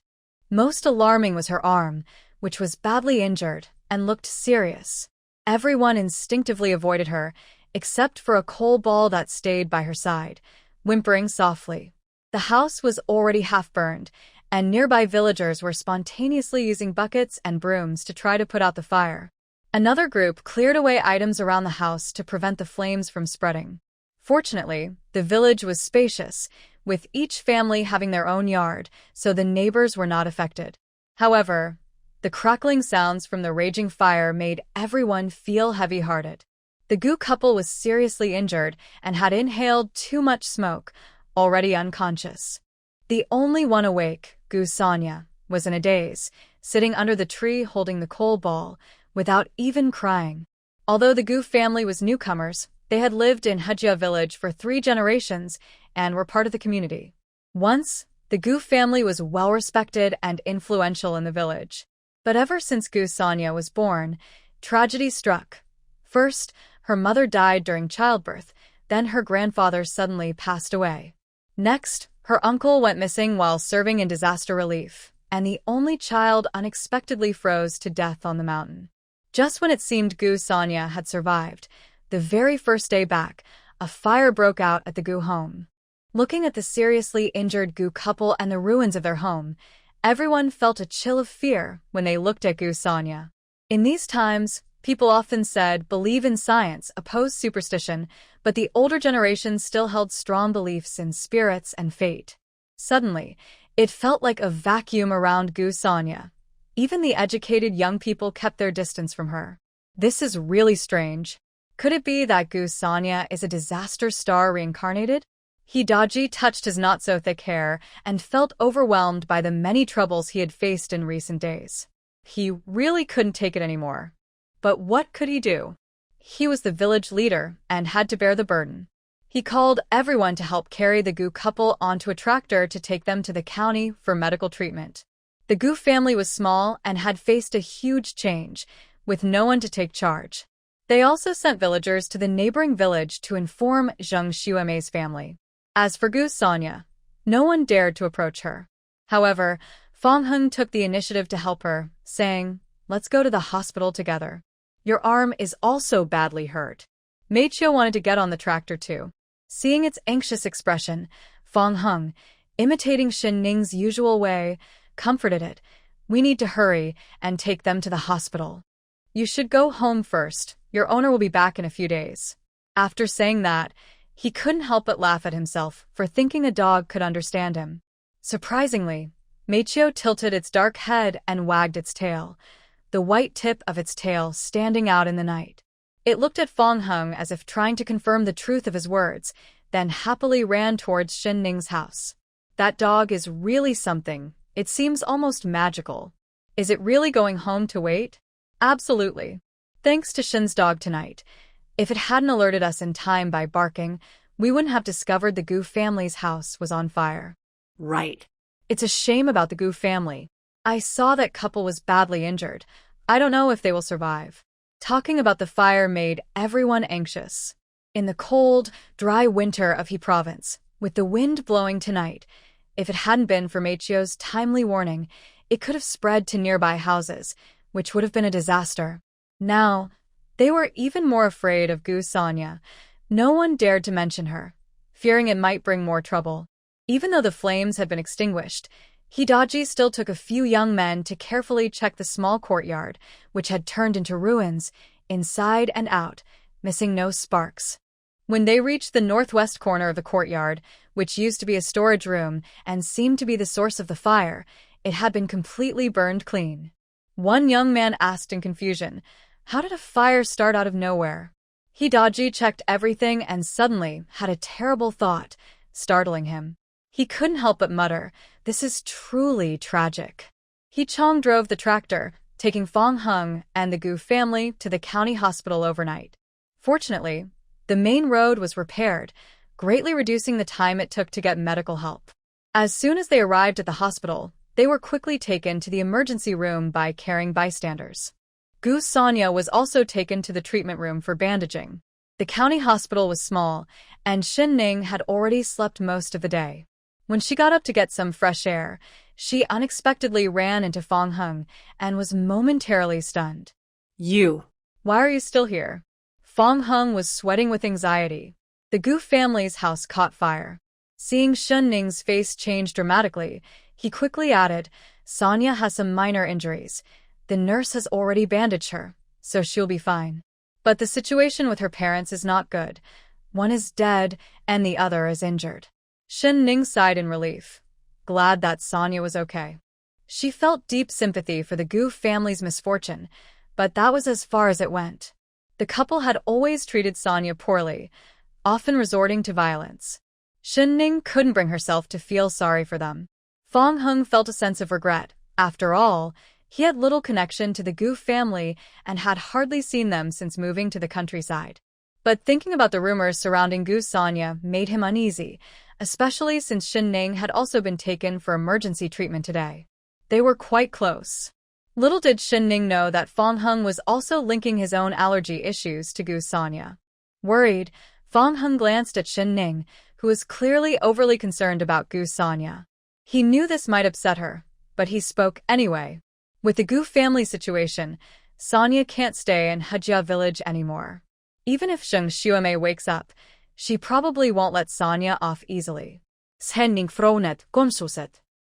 Most alarming was her arm, which was badly injured and looked serious. Everyone instinctively avoided her, except for a coal ball that stayed by her side, whimpering softly. The house was already half burned, and nearby villagers were spontaneously using buckets and brooms to try to put out the fire. Another group cleared away items around the house to prevent the flames from spreading. Fortunately, the village was spacious, with each family having their own yard, so the neighbors were not affected. However, the crackling sounds from the raging fire made everyone feel heavy-hearted. The Gu couple was seriously injured and had inhaled too much smoke, already unconscious. The only one awake, Gu Sonya, was in a daze, sitting under the tree holding the coal ball, without even crying. Although the Gu family was newcomers, they had lived in Hejia village for 3 generations and were part of the community. Once, the Gu family was well-respected and influential in the village. But ever since Gu Sonya was born, tragedy struck. First, her mother died during childbirth, then her grandfather suddenly passed away. Next, her uncle went missing while serving in disaster relief, and the only child unexpectedly froze to death on the mountain. Just when it seemed Gu Sonya had survived, the very first day back, a fire broke out at the Gu home. Looking at the seriously injured Gu couple and the ruins of their home, everyone felt a chill of fear when they looked at Gu Sonya. In these times, people often said, believe in science, oppose superstition, but the older generation still held strong beliefs in spirits and fate. Suddenly, it felt like a vacuum around Gu Sonya. Even the educated young people kept their distance from her. This is really strange. Could it be that Gu Sonya is a disaster star reincarnated? Hidaji touched his not-so-thick hair and felt overwhelmed by the many troubles he had faced in recent days. He really couldn't take it anymore. But what could he do? He was the village leader and had to bear the burden. He called everyone to help carry the Gu couple onto a tractor to take them to the county for medical treatment. The Gu family was small and had faced a huge change, with no one to take charge. They also sent villagers to the neighboring village to inform Zheng Xuemei's family. As for Gu Sonya, no one dared to approach her. However, Fong Hung took the initiative to help her, saying, "Let's go to the hospital together." Your arm is also badly hurt. Meichio wanted to get on the tractor too. Seeing its anxious expression, Fong Hung, imitating Shin Ning's usual way, comforted it. We need to hurry and take them to the hospital. You should go home first. Your owner will be back in a few days. After saying that, he couldn't help but laugh at himself for thinking a dog could understand him. Surprisingly, Meichio tilted its dark head and wagged its tail, the white tip of its tail standing out in the night. It looked at Fong Hung as if trying to confirm the truth of his words, then happily ran towards Shin Ning's house. That dog is really something. It seems almost magical. Is it really going home to wait? Absolutely. Thanks to Shin's dog tonight. If it hadn't alerted us in time by barking, we wouldn't have discovered the Gu family's house was on fire. Right. It's a shame about the Gu family. I saw that couple was badly injured. I don't know if they will survive. Talking about the fire made everyone anxious. In the cold, dry winter of He Province, with the wind blowing tonight, if it hadn't been for Meichio's timely warning, it could have spread to nearby houses, which would have been a disaster. Now, they were even more afraid of Gu Sonya. No one dared to mention her, fearing it might bring more trouble. Even though the flames had been extinguished, Hidaji still took a few young men to carefully check the small courtyard, which had turned into ruins, inside and out, missing no sparks. When they reached the northwest corner of the courtyard, which used to be a storage room and seemed to be the source of the fire, it had been completely burned clean. One young man asked in confusion, "How did a fire start out of nowhere?" Hidaji checked everything and suddenly had a terrible thought, startling him. He couldn't help but mutter, "This is truly tragic." Chong drove the tractor, taking Fong Hung and the Gu family to the county hospital overnight. Fortunately, the main road was repaired, greatly reducing the time it took to get medical help. As soon as they arrived at the hospital, they were quickly taken to the emergency room by caring bystanders. Gu Sonya was also taken to the treatment room for bandaging. The county hospital was small, and Shin Ning had already slept most of the day. When she got up to get some fresh air, she unexpectedly ran into Fong Hung and was momentarily stunned. You. Why are you still here? Fong Hung was sweating with anxiety. The Gu family's house caught fire. Seeing Shin Ning's face change dramatically, he quickly added, "Sonya has some minor injuries. The nurse has already bandaged her, so she'll be fine. But the situation with her parents is not good. One is dead, and the other is injured." Shin Ning sighed in relief, glad that Sonya was okay. She felt deep sympathy for the Gu family's misfortune, but that was as far as it went. The couple had always treated Sonya poorly, often resorting to violence. Shin Ning couldn't bring herself to feel sorry for them. Fong Hung felt a sense of regret. After all, he had little connection to the Gu family and had hardly seen them since moving to the countryside. But thinking about the rumors surrounding Gu Sonya made him uneasy, especially since Shin Ning had also been taken for emergency treatment today. They were quite close. Little did Shin Ning know that Fong Hung was also linking his own allergy issues to Gu Sonya. Worried, Fong Hung glanced at Shin Ning, who was clearly overly concerned about Gu Sonya. He knew this might upset her, but he spoke anyway. With the Gu family situation, Sonya can't stay in Hejia village anymore. Even if Zheng Xuemei wakes up, she probably won't let Sonya off easily.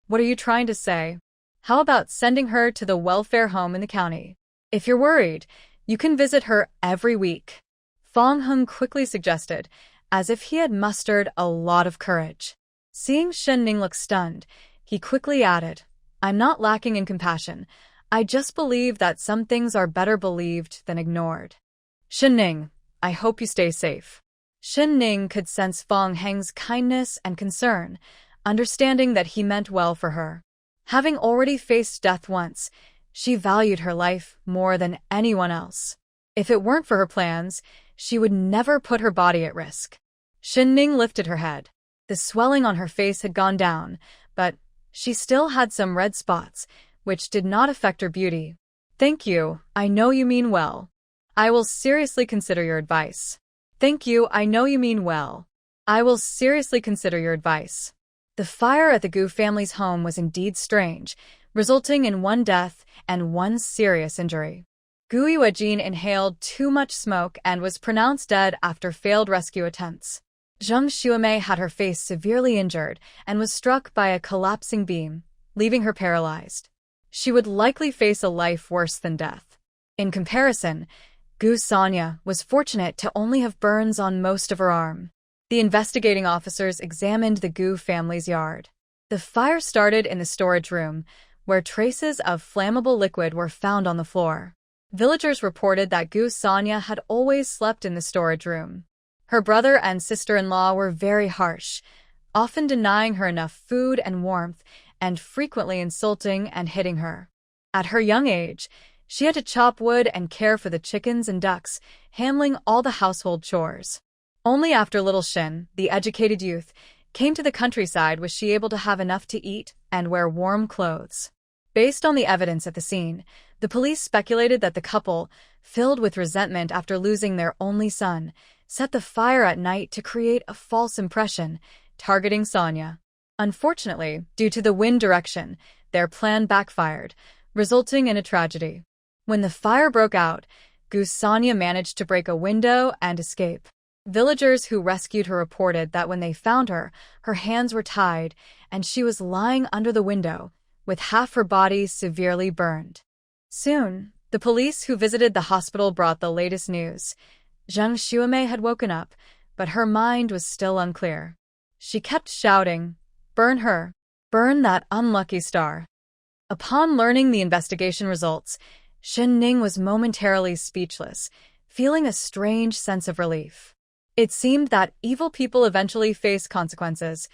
What are you trying to say? How about sending her to the welfare home in the county? If you're worried, you can visit her every week. Fong Hung quickly suggested, as if he had mustered a lot of courage. Seeing Shin Ning look stunned, he quickly added, "I'm not lacking in compassion. I just believe that some things are better believed than ignored." Shin Ning, I hope you stay safe. Shin Ning could sense Fong Heng's kindness and concern, understanding that he meant well for her. Having already faced death once, she valued her life more than anyone else. If it weren't for her plans, she would never put her body at risk. Shin Ning lifted her head. The swelling on her face had gone down, but she still had some red spots, which did not affect her beauty. "Thank you, I know you mean well. I will seriously consider your advice." "Thank you, I know you mean well. I will seriously consider your advice." The fire at the Gu family's home was indeed strange, resulting in one death and one serious injury. Gu Yuejin inhaled too much smoke and was pronounced dead after failed rescue attempts. Zheng Xuemei had her face severely injured and was struck by a collapsing beam, leaving her paralyzed. She would likely face a life worse than death. In comparison, Gu Sonia was fortunate to only have burns on most of her arm. The investigating officers examined the Gu family's yard. The fire started in the storage room, where traces of flammable liquid were found on the floor. Villagers reported that Gu Sonia had always slept in the storage room. Her brother and sister-in-law were very harsh, often denying her enough food and warmth, and frequently insulting and hitting her. At her young age, she had to chop wood and care for the chickens and ducks, handling all the household chores. Only after little Shin, the educated youth, came to the countryside was she able to have enough to eat and wear warm clothes. Based on the evidence at the scene, the police speculated that the couple, filled with resentment after losing their only son, set the fire at night to create a false impression, targeting Sonia. Unfortunately, due to the wind direction, their plan backfired, resulting in a tragedy. When the fire broke out, Gu Sonia managed to break a window and escape. Villagers who rescued her reported that when they found her, her hands were tied and she was lying under the window, with half her body severely burned. Soon, the police who visited the hospital brought the latest news. Zheng Xuemei had woken up, but her mind was still unclear. She kept shouting, "Burn her! Burn that unlucky star!" Upon learning the investigation results, Shen Ning was momentarily speechless, feeling a strange sense of relief. It seemed that evil people eventually face consequences.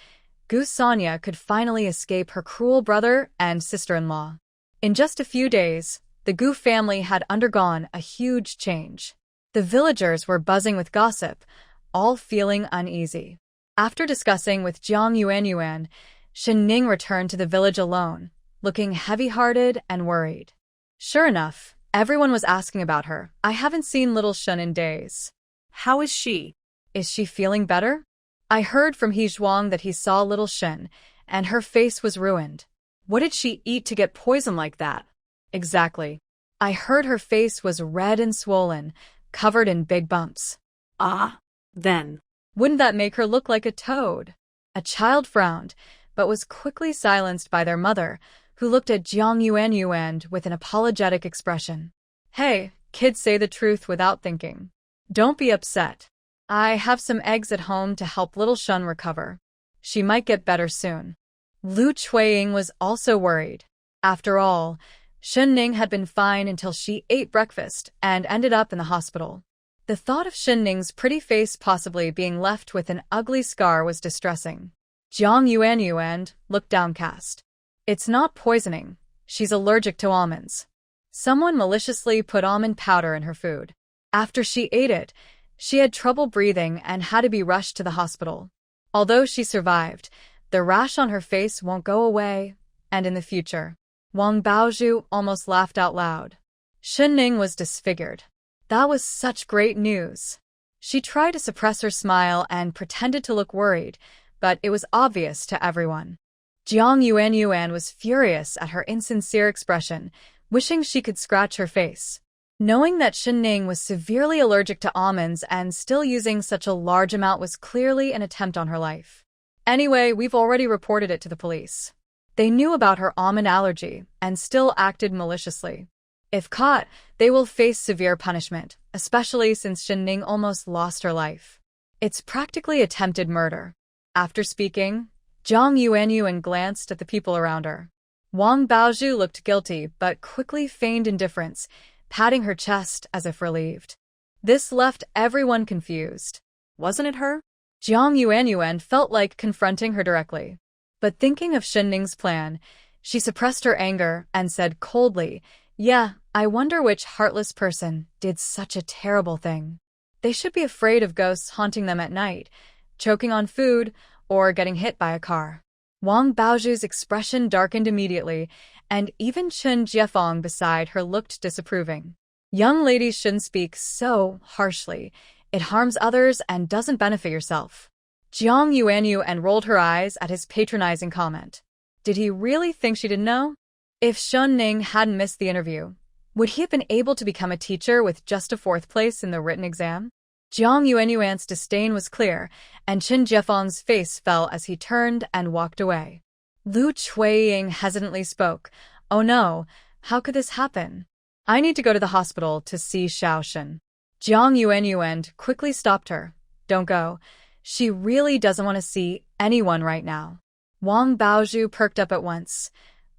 Gu Sonia could finally escape her cruel brother and sister-in-law. In just a few days, the Gu family had undergone a huge change. The villagers were buzzing with gossip, all feeling uneasy. After discussing with Jiang Yuanyuan, Shen Ning returned to the village alone, looking heavy-hearted and worried. Sure enough, everyone was asking about her. "I haven't seen little Shen in days." How is she? "Is she feeling better?" "I heard from He Zhuang that he saw little Shen, and her face was ruined." What did she eat to get poison like that? "Exactly. I heard her face was red and swollen, covered in big bumps." Ah, then. "Wouldn't that make her look like a toad?" A child frowned, but was quickly silenced by their mother, who looked at Jiang Yuanyuan with an apologetic expression. "Hey, kids say the truth without thinking. Don't be upset. I have some eggs at home to help little Shun recover. She might get better soon." Lu Chuiying was also worried. After all, Shen Ning had been fine until she ate breakfast and ended up in the hospital. The thought of Shen Ning's pretty face possibly being left with an ugly scar was distressing. Jiang Yuanyuan looked downcast. "It's not poisoning. She's allergic to almonds. Someone maliciously put almond powder in her food. After she ate it, she had trouble breathing and had to be rushed to the hospital. Although she survived, the rash on her face won't go away, and in the future." Wang Baozhu almost laughed out loud. Shen Ning was disfigured. That was such great news. She tried to suppress her smile and pretended to look worried, but it was obvious to everyone. Jiang Yuanyuan was furious at her insincere expression, wishing she could scratch her face. Knowing that Shen Ning was severely allergic to almonds and still using such a large amount was clearly an attempt on her life. "Anyway, we've already reported it to the police. They knew about her almond allergy and still acted maliciously. If caught, they will face severe punishment, especially since Shen Ning almost lost her life. It's practically attempted murder." After speaking, Jiang Yuanyuan glanced at the people around her. Wang Baozhu looked guilty but quickly feigned indifference, patting her chest as if relieved. This left everyone confused. Wasn't it her? Jiang Yuanyuan felt like confronting her directly. But thinking of Shen Ning's plan, she suppressed her anger and said coldly, "Yeah, I wonder which heartless person did such a terrible thing. They should be afraid of ghosts haunting them at night, choking on food, or getting hit by a car." Wang Baozhu's expression darkened immediately, and even Chen Jiefeng beside her looked disapproving. "Young ladies shouldn't speak so harshly. It harms others and doesn't benefit yourself." Jiang Yuanyuan rolled her eyes at his patronizing comment. Did he really think she didn't know? If Shen Ning hadn't missed the interview, Would he have been able to become a teacher with just a fourth place in the written exam? Jiang Yuanyuan's disdain was clear, and Qin Jiefeng's face fell as he turned and walked away. Lu Chuiying hesitantly spoke. Oh no, how could this happen? I need to go to the hospital to see Xiaoshen. Jiang Yuanyuan quickly stopped her. Don't go. She really doesn't want to see anyone right now. Wang Baozhu perked up at once.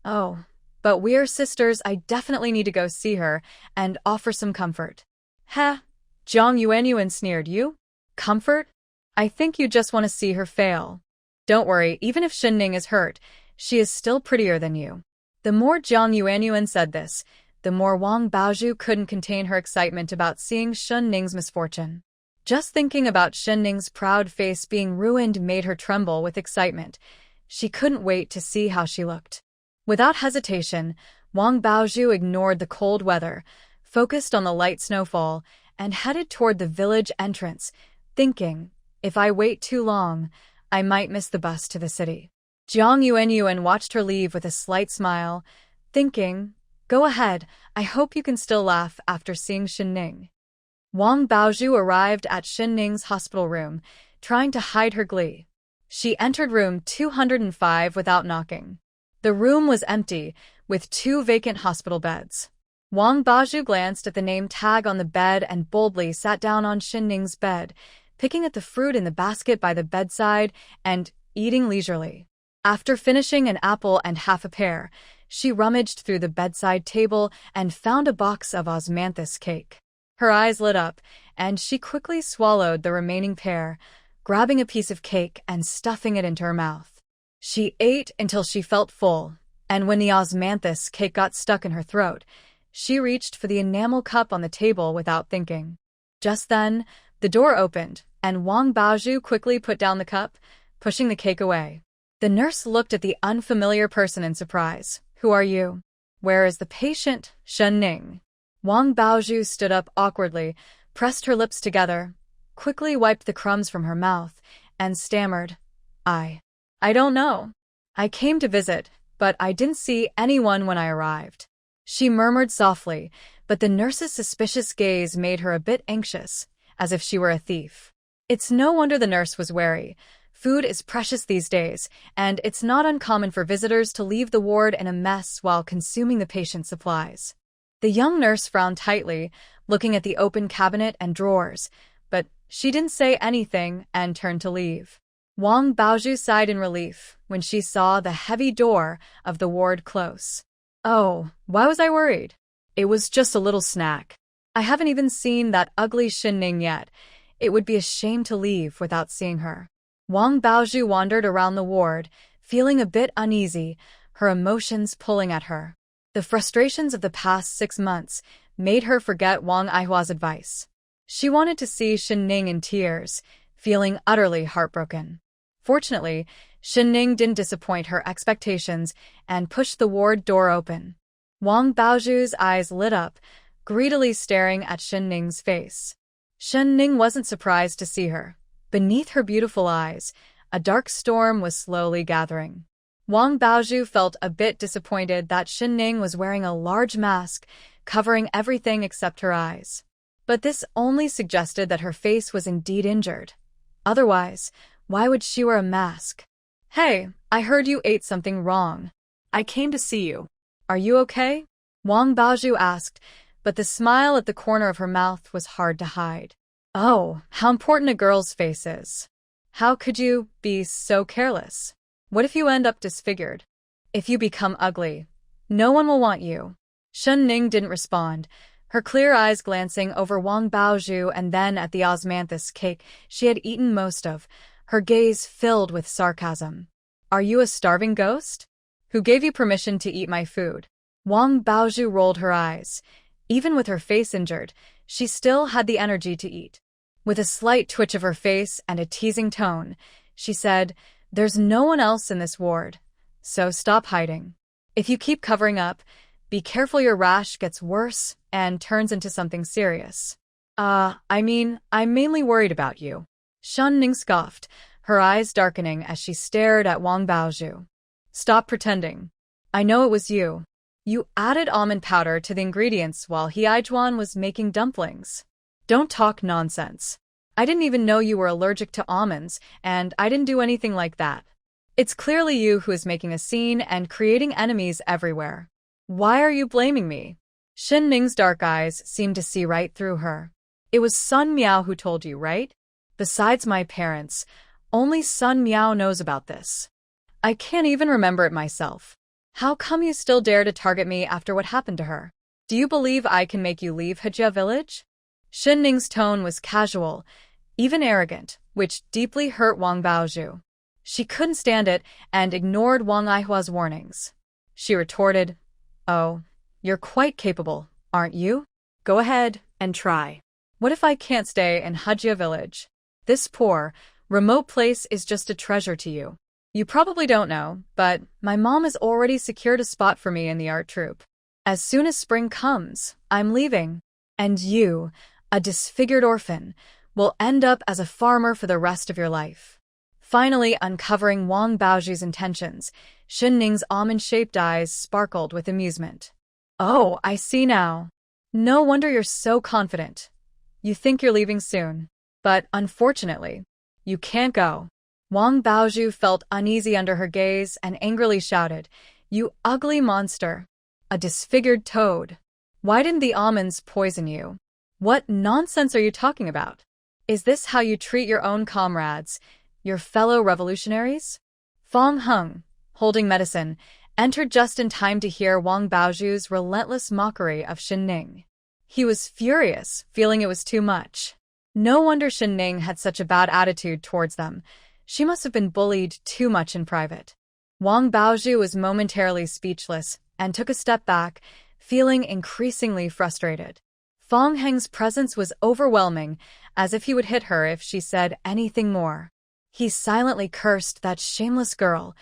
Oh, but we're sisters. I definitely need to go see her and offer some comfort. Heh. Jiang Yuanyuan sneered. You? Comfort? I think you just want to see her fail. Don't worry, even if Shenning is hurt, she is still prettier than you. The more Jiang Yuanyuan said this, the more Wang Baozhu couldn't contain her excitement about seeing Shenning's misfortune. Just thinking about Shenning's proud face being ruined made her tremble with excitement. She couldn't wait to see how she looked. Without hesitation, Wang Baozhu ignored the cold weather, focused on the light snowfall, and headed toward the village entrance, thinking, if I wait too long, I might miss the bus to the city. Jiang Yuanyuan watched her leave with a slight smile, thinking, go ahead, I hope you can still laugh after seeing Shenning. Wang Baozhu arrived at Shenning's hospital room, trying to hide her glee. She entered room 205 without knocking. The room was empty, with 2 vacant hospital beds. Wang Baozhu glanced at the name tag on the bed and boldly sat down on Shenning's bed, picking at the fruit in the basket by the bedside and eating leisurely. After finishing an apple and half a pear, she rummaged through the bedside table and found a box of osmanthus cake. Her eyes lit up, and she quickly swallowed the remaining pear, grabbing a piece of cake and stuffing it into her mouth. She ate until she felt full, and when the osmanthus cake got stuck in her throat, she reached for the enamel cup on the table without thinking. Just then, the door opened, and Wang Baozhu quickly put down the cup, pushing the cake away. The nurse looked at the unfamiliar person in surprise. Who are you? Where is the patient, Shenning? Wang Baozhu stood up awkwardly, pressed her lips together, quickly wiped the crumbs from her mouth, and stammered, I don't know. I came to visit, but I didn't see anyone when I arrived. She murmured softly, but the nurse's suspicious gaze made her a bit anxious, as if she were a thief. It's no wonder the nurse was wary. Food is precious these days, and it's not uncommon for visitors to leave the ward in a mess while consuming the patient's supplies. The young nurse frowned tightly, looking at the open cabinet and drawers, but she didn't say anything and turned to leave. Wang Baozhu sighed in relief when she saw the heavy door of the ward close. Oh, why was I worried? It was just a little snack. I haven't even seen that ugly Shenning yet. It would be a shame to leave without seeing her. Wang Baozhu wandered around the ward, feeling a bit uneasy, her emotions pulling at her. The frustrations of the past 6 months made her forget Wang Aihua's advice. She wanted to see Shenning in tears, feeling utterly heartbroken. Fortunately, Shenning didn't disappoint her expectations and pushed the ward door open. Wang Baozhu's eyes lit up, greedily staring at Shenning's face. Shenning wasn't surprised to see her. Beneath her beautiful eyes, a dark storm was slowly gathering. Wang Baozhu felt a bit disappointed that Shenning was wearing a large mask, covering everything except her eyes. But this only suggested that her face was indeed injured. Otherwise, why would she wear a mask? Hey, I heard you ate something wrong. I came to see you. Are you okay? Wang Baozhu asked, but the smile at the corner of her mouth was hard to hide. Oh, how important a girl's face is. How could you be so careless? What if you end up disfigured? If you become ugly, no one will want you. Shenning didn't respond, her clear eyes glancing over Wang Baozhu and then at the osmanthus cake she had eaten most of, her gaze filled with sarcasm. Are you a starving ghost? Who gave you permission to eat my food? Wang Baozhu rolled her eyes. Even with her face injured, she still had the energy to eat. With a slight twitch of her face and a teasing tone, she said, There's no one else in this ward, so stop hiding. If you keep covering up, be careful your rash gets worse and turns into something serious. I'm mainly worried about you. Shenning scoffed, her eyes darkening as she stared at Wang Baozhu. Stop pretending. I know it was you. You added almond powder to the ingredients while Hyejuan was making dumplings. Don't talk nonsense. I didn't even know you were allergic to almonds, and I didn't do anything like that. It's clearly you who is making a scene and creating enemies everywhere. Why are you blaming me? Shin Ning's dark eyes seemed to see right through her. It was Sun Miao who told you, right? Besides my parents, only Sun Miao knows about this. I can't even remember it myself. How come you still dare to target me after what happened to her? Do you believe I can make you leave Hejia village? Shin Ning's tone was casual, even arrogant, which deeply hurt Wang Baozhu. She couldn't stand it and ignored Wang Aihua's warnings. She retorted, "Oh, you're quite capable, aren't you? Go ahead and try. What if I can't stay in Hejia village? This poor, remote place is just a treasure to you. You probably don't know, but my mom has already secured a spot for me in the art troupe. As soon as spring comes, I'm leaving. And you, a disfigured orphan, will end up as a farmer for the rest of your life." Finally uncovering Wang Baozhu's intentions, Shin Ning's almond-shaped eyes sparkled with amusement. "Oh, I see now. No wonder you're so confident. You think you're leaving soon. But unfortunately, you can't go." Wang Baozhu felt uneasy under her gaze and angrily shouted, "You ugly monster! A disfigured toad! Why didn't the almonds poison you? What nonsense are you talking about? Is this how you treat your own comrades, your fellow revolutionaries?" Fong Hung, holding medicine, entered just in time to hear Wang Baozhu's relentless mockery of Shin Ning. He was furious, feeling it was too much. No wonder Shin Ning had such a bad attitude towards them. She must have been bullied too much in private. Wang Baozhu was momentarily speechless and took a step back, feeling increasingly frustrated. Fong Heng's presence was overwhelming, as if he would hit her if she said anything more. He silently cursed that shameless girl.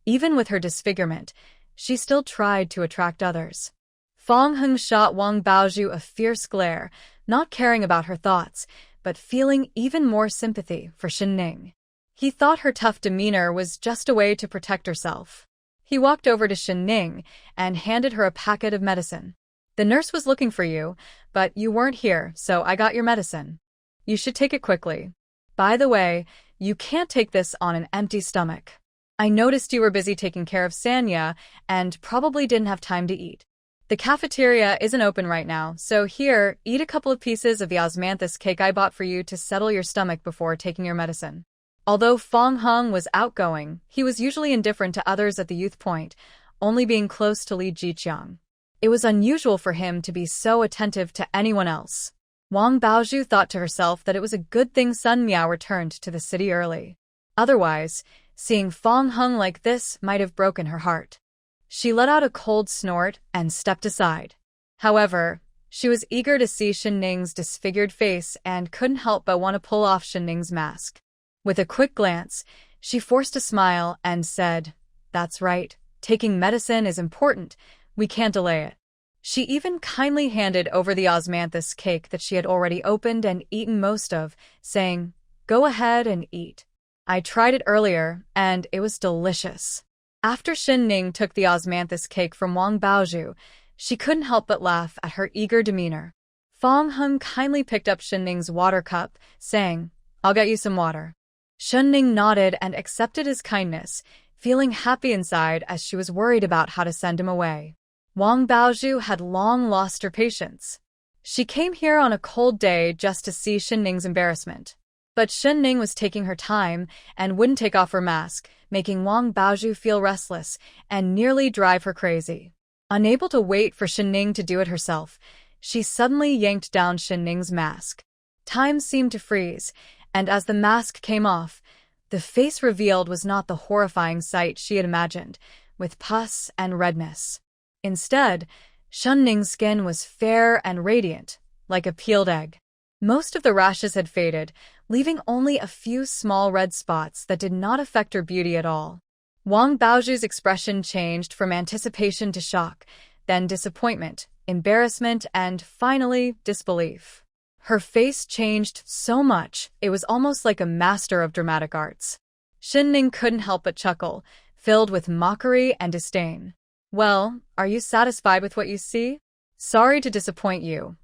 Even with her disfigurement, she still tried to attract others. Fong Heng shot Wang Baozhu a fierce glare, not caring about her thoughts, but feeling even more sympathy for Shin Ning. He thought her tough demeanor was just a way to protect herself. He walked over to Shin Ning and handed her a packet of medicine. "The nurse was looking for you, but you weren't here, so I got your medicine. You should take it quickly. By the way, you can't take this on an empty stomach. I noticed you were busy taking care of Sanya and probably didn't have time to eat. The cafeteria isn't open right now, so here, eat a couple of pieces of the osmanthus cake I bought for you to settle your stomach before taking your medicine." Although Fong Hung was outgoing, he was usually indifferent to others at the youth point, only being close to Li Jiqiang. It was unusual for him to be so attentive to anyone else. Wang Baozhu thought to herself that it was a good thing Sun Miao returned to the city early. Otherwise, seeing Fong Hung like this might have broken her heart. She let out a cold snort and stepped aside. However, she was eager to see Shin Ning's disfigured face and couldn't help but want to pull off Shin Ning's mask. With a quick glance, she forced a smile and said, "That's right, taking medicine is important. We can't delay it." She even kindly handed over the osmanthus cake that she had already opened and eaten most of, saying, "Go ahead and eat. I tried it earlier, and it was delicious." After Shin Ning took the osmanthus cake from Wang Baozhu, she couldn't help but laugh at her eager demeanor. Fong Hung kindly picked up Shin Ning's water cup, saying, "I'll get you some water." Shin Ning nodded and accepted his kindness, feeling happy inside as she was worried about how to send him away. Wang Baozhu had long lost her patience. She came here on a cold day just to see Shin Ning's embarrassment. But Shin Ning was taking her time and wouldn't take off her mask, making Wang Baozhu feel restless and nearly drive her crazy. Unable to wait for Shin Ning to do it herself, she suddenly yanked down Shin Ning's mask. Time seemed to freeze, and as the mask came off, the face revealed was not the horrifying sight she had imagined, with pus and redness. Instead, Shin Ning's skin was fair and radiant, like a peeled egg. Most of the rashes had faded, leaving only a few small red spots that did not affect her beauty at all. Wang Baozhu's expression changed from anticipation to shock, then disappointment, embarrassment, and finally, disbelief. Her face changed so much, it was almost like a master of dramatic arts. Shin Ning couldn't help but chuckle, filled with mockery and disdain. Well, are you satisfied with what you see? Sorry to disappoint you.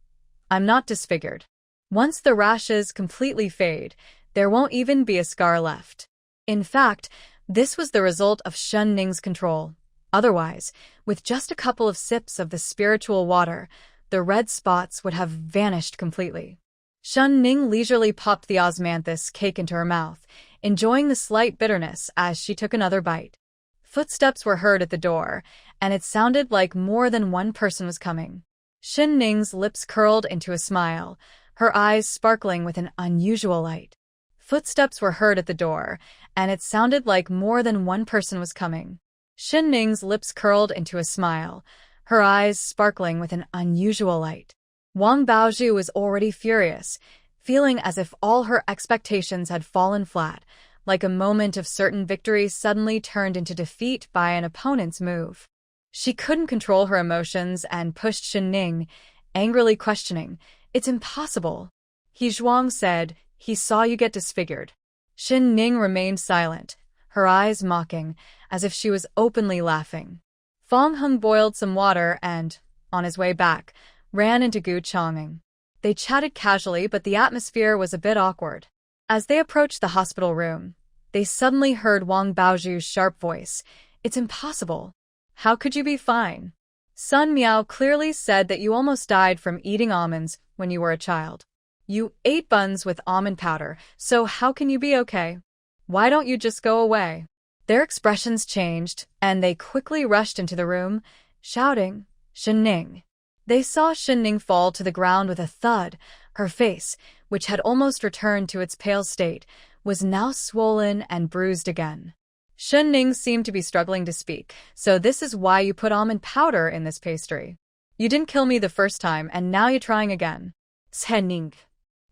I'm not disfigured. Once the rashes completely fade, there won't even be a scar left. In fact, this was the result of Shun Ning's control. Otherwise, with just a couple of sips of the spiritual water, the red spots would have vanished completely. Shun Ning leisurely popped the osmanthus cake into her mouth, enjoying the slight bitterness as she took another bite. Footsteps were heard at the door, and it sounded like more than one person was coming. Shun Ning's lips curled into a smile, her eyes sparkling with an unusual light. Footsteps were heard at the door, and it sounded like more than one person was coming. Shun Ning's lips curled into a smile, her eyes sparkling with an unusual light. Wang Baozhu was already furious, feeling as if all her expectations had fallen flat, like a moment of certain victory suddenly turned into defeat by an opponent's move. She couldn't control her emotions and pushed Shun Ning, angrily questioning, "It's impossible." He Zhuang said, "He saw you get disfigured." Shun Ning remained silent, her eyes mocking, as if she was openly laughing. Fong Hung boiled some water and, on his way back, ran into Gu Chang'ing. They chatted casually, but the atmosphere was a bit awkward. As they approached the hospital room, they suddenly heard Wang Baozhu's sharp voice, "It's impossible. How could you be fine? Sun Miao clearly said that you almost died from eating almonds when you were a child. You ate buns with almond powder, so how can you be okay? Why don't you just go away?" Their expressions changed, and they quickly rushed into the room, shouting, "Shun Ning!" They saw Shun Ning fall to the ground with a thud. Her face, which had almost returned to its pale state, was now swollen and bruised again. Shun Ning seemed to be struggling to speak. "So this is why you put almond powder in this pastry. You didn't kill me the first time, and now you're trying again." Ning.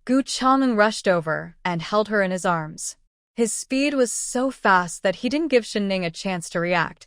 Gu Chang'eng rushed over and held her in his arms. His speed was so fast that he didn't give Shun Ning a chance to react,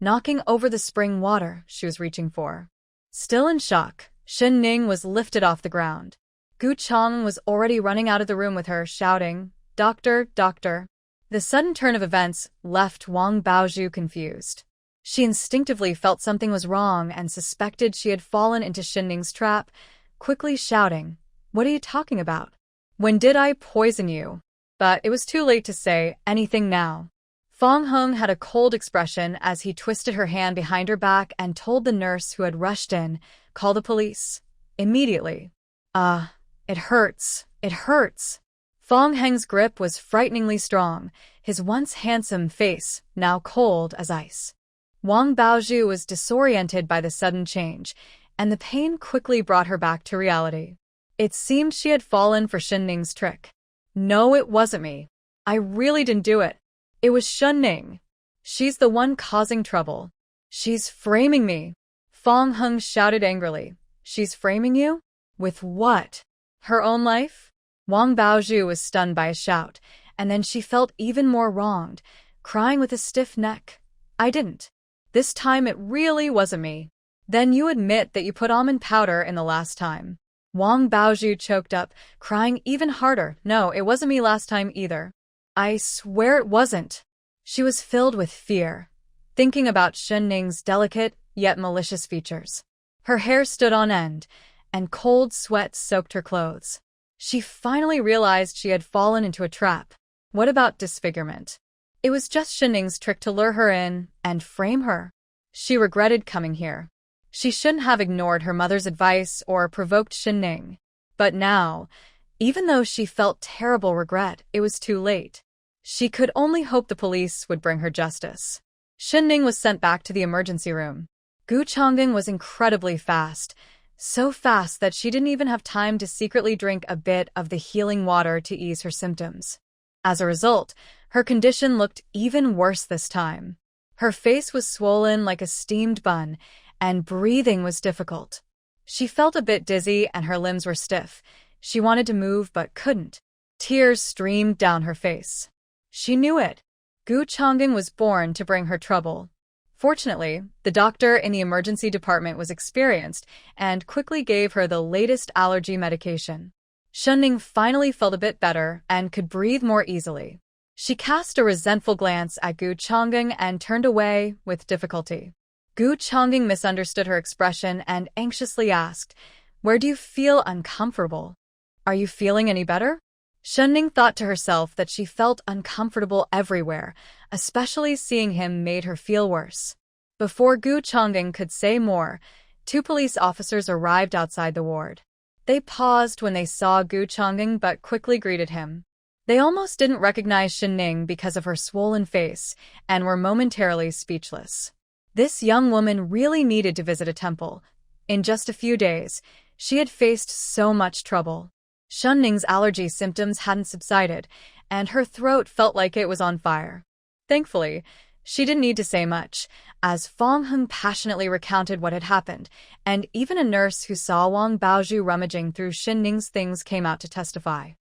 knocking over the spring water she was reaching for. Still in shock, Shun Ning was lifted off the ground. Gu Chang'eng was already running out of the room with her, shouting, "Doctor, doctor." The sudden turn of events left Wang Baozhu confused. She instinctively felt something was wrong and suspected she had fallen into Shun Ning's trap, quickly shouting, "What are you talking about? When did I poison you?" But it was too late to say anything now. Fong Hung had a cold expression as he twisted her hand behind her back and told the nurse who had rushed in, "Call the police. Immediately." It hurts. It hurts." Fong Heng's grip was frighteningly strong, his once handsome face now cold as ice. Wang Baozhu was disoriented by the sudden change, and the pain quickly brought her back to reality. It seemed she had fallen for Shun Ning's trick. "No, it wasn't me. I really didn't do it. It was Shun Ning. She's the one causing trouble. She's framing me." Fong Hung shouted angrily. "She's framing you? With what? Her own life?" Wang Baozhu was stunned by a shout, and then she felt even more wronged, crying with a stiff neck. "I didn't. This time it really wasn't me." "Then you admit that you put almond powder in the last time." Wang Baozhu choked up, crying even harder. "No, it wasn't me last time either. I swear it wasn't." She was filled with fear, thinking about Shun Ning's delicate yet malicious features. Her hair stood on end, and cold sweat soaked her clothes. She finally realized she had fallen into a trap. What about disfigurement? It was just Shun Ning's trick to lure her in and frame her. She regretted coming here. She shouldn't have ignored her mother's advice or provoked Shun Ning. But now, even though she felt terrible regret, it was too late. She could only hope the police would bring her justice. Shun Ning was sent back to the emergency room. Gu Chang'eng was incredibly fast, so fast that she didn't even have time to secretly drink a bit of the healing water to ease her symptoms. As a result, her condition looked even worse this time. Her face was swollen like a steamed bun, and breathing was difficult. She felt a bit dizzy and her limbs were stiff. She wanted to move but couldn't. Tears streamed down her face. She knew it. Gu Chang'eng was born to bring her trouble. Fortunately, the doctor in the emergency department was experienced and quickly gave her the latest allergy medication. Shun Ning finally felt a bit better and could breathe more easily. She cast a resentful glance at Gu Chang'eng and turned away with difficulty. Gu Changing misunderstood her expression and anxiously asked, "Where do you feel uncomfortable? Are you feeling any better?" Shunning thought to herself that she felt uncomfortable everywhere, especially seeing him made her feel worse. Before Gu Changing could say more, two police officers arrived outside the ward. They paused when they saw Gu Changing but quickly greeted him. They almost didn't recognize Shunning because of her swollen face and were momentarily speechless. This young woman really needed to visit a temple. In just a few days, she had faced so much trouble. Shunning's allergy symptoms hadn't subsided, and her throat felt like it was on fire. Thankfully, she didn't need to say much, as Fong Hung passionately recounted what had happened, and even a nurse who saw Wang Baozhu rummaging through Shunning's things came out to testify.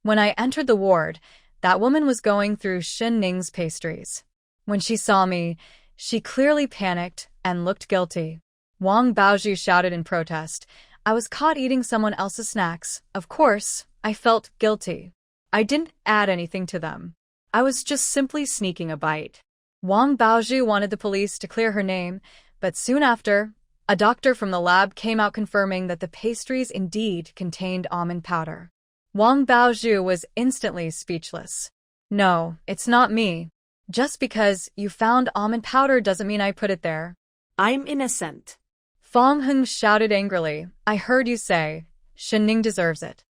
When I entered the ward, that woman was going through Shunning's pastries. When she saw me, she clearly panicked and looked guilty. Wang Baozhu shouted in protest, "I was caught eating someone else's snacks. Of course, I felt guilty. I didn't add anything to them. I was just simply sneaking a bite." Wang Baozhu wanted the police to clear her name, but soon after, a doctor from the lab came out confirming that the pastries indeed contained almond powder. Wang Baozhu was instantly speechless. "No, it's not me. Just because you found almond powder doesn't mean I put it there." "I'm innocent." Fong Hung shouted angrily, "I heard you say, Shunning deserves it.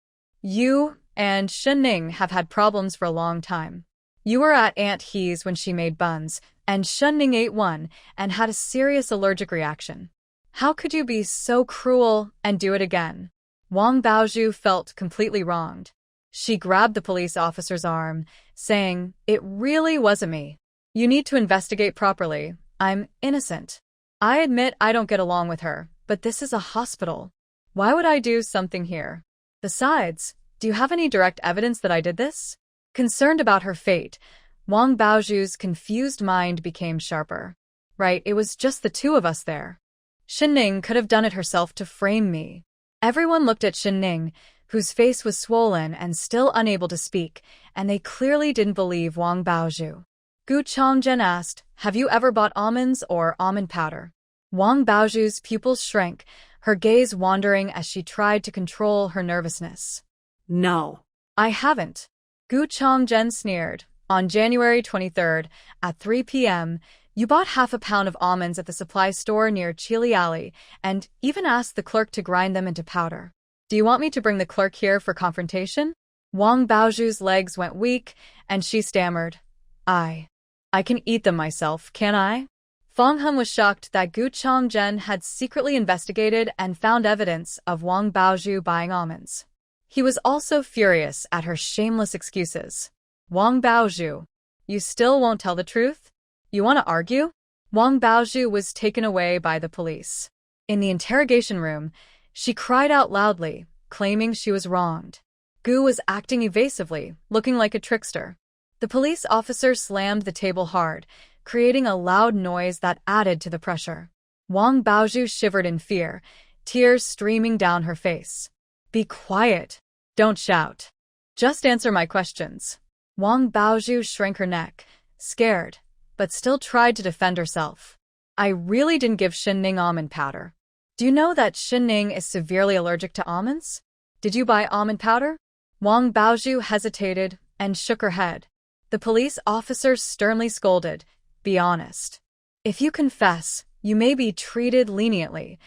You and Shunning have had problems for a long time. You were at Aunt He's when she made buns, and Shunning ate one and had a serious allergic reaction. How could you be so cruel and do it again?" Wang Baozhu felt completely wronged. She grabbed the police officer's arm, saying, "It really wasn't me. You need to investigate properly. I'm innocent. I admit I don't get along with her, but this is a hospital. Why would I do something here? Besides, do you have any direct evidence that I did this?" Concerned about her fate, Wang Baozhu's confused mind became sharper. "Right, it was just the two of us there. Shunning could have done it herself to frame me." Everyone looked at Shunning, whose face was swollen and still unable to speak, and they clearly didn't believe Wang Baozhu. Gu Changzhen asked, "Have you ever bought almonds or almond powder?" Wang Baozhu's pupils shrank, her gaze wandering as she tried to control her nervousness. "No. "I haven't." Gu Changzhen sneered. "On January 23rd, at 3 p.m., you bought half a pound of almonds at the supply store near Chili Alley and even asked the clerk to grind them into powder. Do you want me to bring the clerk here for confrontation?" Wang Baozhu's legs went weak, and she stammered, I can eat them myself, can I?" Fong Hung was shocked that Gu Changzhen had secretly investigated and found evidence of Wang Baozhu buying almonds. He was also furious at her shameless excuses. "Wang Baozhu, you still won't tell the truth? You want to argue?" Wang Baozhu was taken away by the police. In the interrogation room, she cried out loudly, claiming she was wronged. Gu was acting evasively, looking like a trickster. The police officer slammed the table hard, creating a loud noise that added to the pressure. Wang Baozhu shivered in fear, tears streaming down her face. "Be quiet. Don't shout. Just answer my questions." Wang Baozhu shrank her neck, scared, but still tried to defend herself. "I really didn't give Shunning almond powder. Do you know that Shunning is severely allergic to almonds? Did you buy almond powder?" Wang Baozhu hesitated and shook her head. The police officer sternly scolded, "Be honest. If you confess, you may be treated leniently.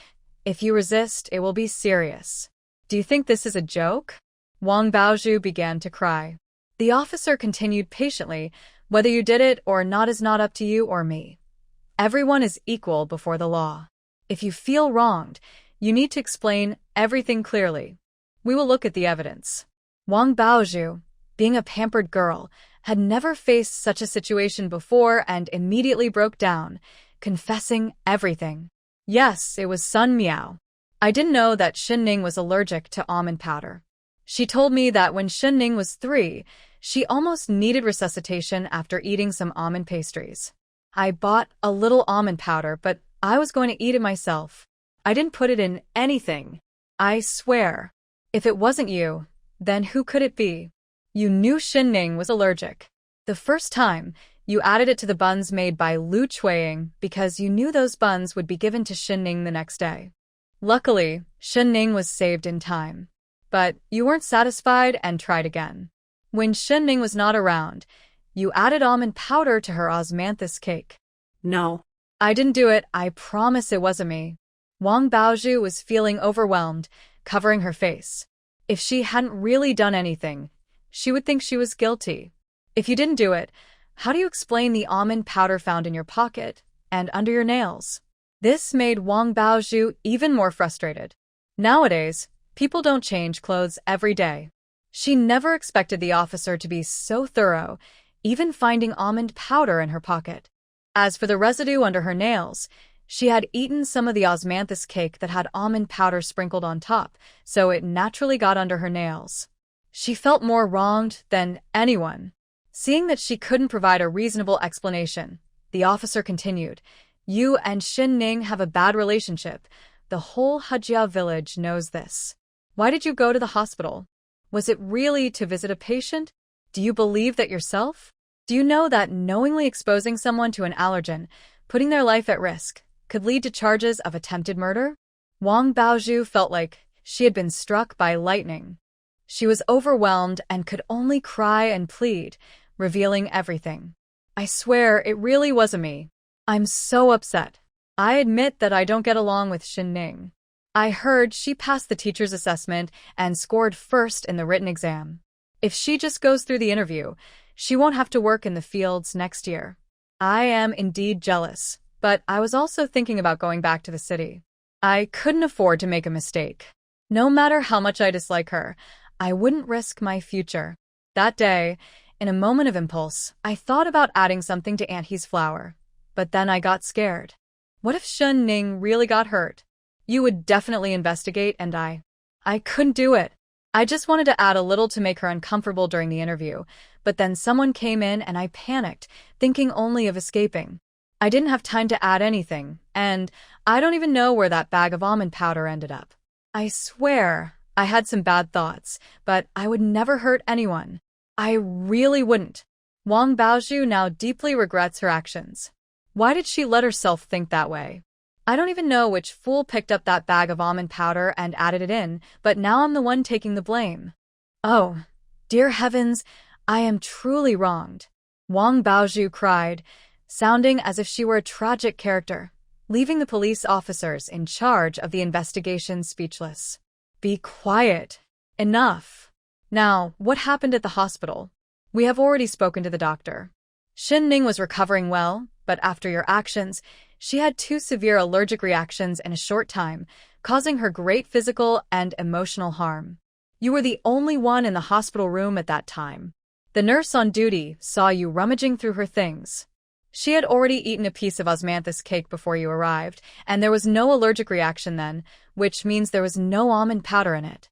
If you resist, it will be serious. Do you think this is a joke?" Wang Baozhu began to cry. The officer continued patiently, "Whether you did it or not is not up to you or me. Everyone is equal before the law. If you feel wronged, you need to explain everything clearly. We will look at the evidence." Wang Baozhu, being a pampered girl, had never faced such a situation before and immediately broke down, confessing everything. "Yes, it was Sun Miao. I didn't know that Shunning was allergic to almond powder. She told me that when Shunning was 3, she almost needed resuscitation after eating some almond pastries. I bought a little almond powder, but I was going to eat it myself. I didn't put it in anything. I swear. If it wasn't you, then who could it be? You knew Shunning was allergic. The first time, You added it to the buns made by Lu Chuiying because you knew those buns would be given to Xinning the next day. Luckily, Xinning was saved in time. But you weren't satisfied and tried again. When Xinning was not around, you added almond powder to her osmanthus cake. No. I didn't do it. I promise it wasn't me. Wang Baozhu was feeling overwhelmed, covering her face. If she hadn't really done anything, she would think she was guilty. If you didn't do it, how do you explain the almond powder found in your pocket and under your nails? This made Wang Baozhu even more frustrated. Nowadays, people don't change clothes every day. She never expected the officer to be so thorough, even finding almond powder in her pocket. As for the residue under her nails, she had eaten some of the osmanthus cake that had almond powder sprinkled on top, so it naturally got under her nails. She felt more wronged than anyone. Seeing that she couldn't provide a reasonable explanation, the officer continued, "You and Xinning have a bad relationship. The whole Hejia village knows this. Why did you go to the hospital? Was it really to visit a patient? Do you believe that yourself? Do you know that knowingly exposing someone to an allergen, putting their life at risk, could lead to charges of attempted murder?" Wang Baozhu felt like she had been struck by lightning. She was overwhelmed and could only cry and plead, revealing everything. "I swear it really wasn't me. I'm so upset. I admit that I don't get along with Xinning. I heard she passed the teacher's assessment and scored first in the written exam. If she just goes through the interview, she won't have to work in the fields next year. I am indeed jealous, but I was also thinking about going back to the city. I couldn't afford to make a mistake. No matter how much I dislike her, I wouldn't risk my future." That day, in a moment of impulse, I thought about adding something to Aunt He's flour. But then I got scared. What if Xinning really got hurt? You would definitely investigate, and I couldn't do it. I just wanted to add a little to make her uncomfortable during the interview, but then someone came in and I panicked, thinking only of escaping. I didn't have time to add anything, and I don't even know where that bag of almond powder ended up. I swear I had some bad thoughts, but I would never hurt anyone. I really wouldn't. Wang Baozhu now deeply regrets her actions. Why did she let herself think that way? I don't even know which fool picked up that bag of almond powder and added it in, but now I'm the one taking the blame. Oh, dear heavens, I am truly wronged. Wang Baozhu cried, sounding as if she were a tragic character, leaving the police officers in charge of the investigation speechless. Be quiet. Enough. Now, what happened at the hospital? We have already spoken to the doctor. Xinning was recovering well, but after your actions, she had 2 severe allergic reactions in a short time, causing her great physical and emotional harm. You were the only one in the hospital room at that time. The nurse on duty saw you rummaging through her things. She had already eaten a piece of osmanthus cake before you arrived, and there was no allergic reaction then, which means there was no almond powder in it.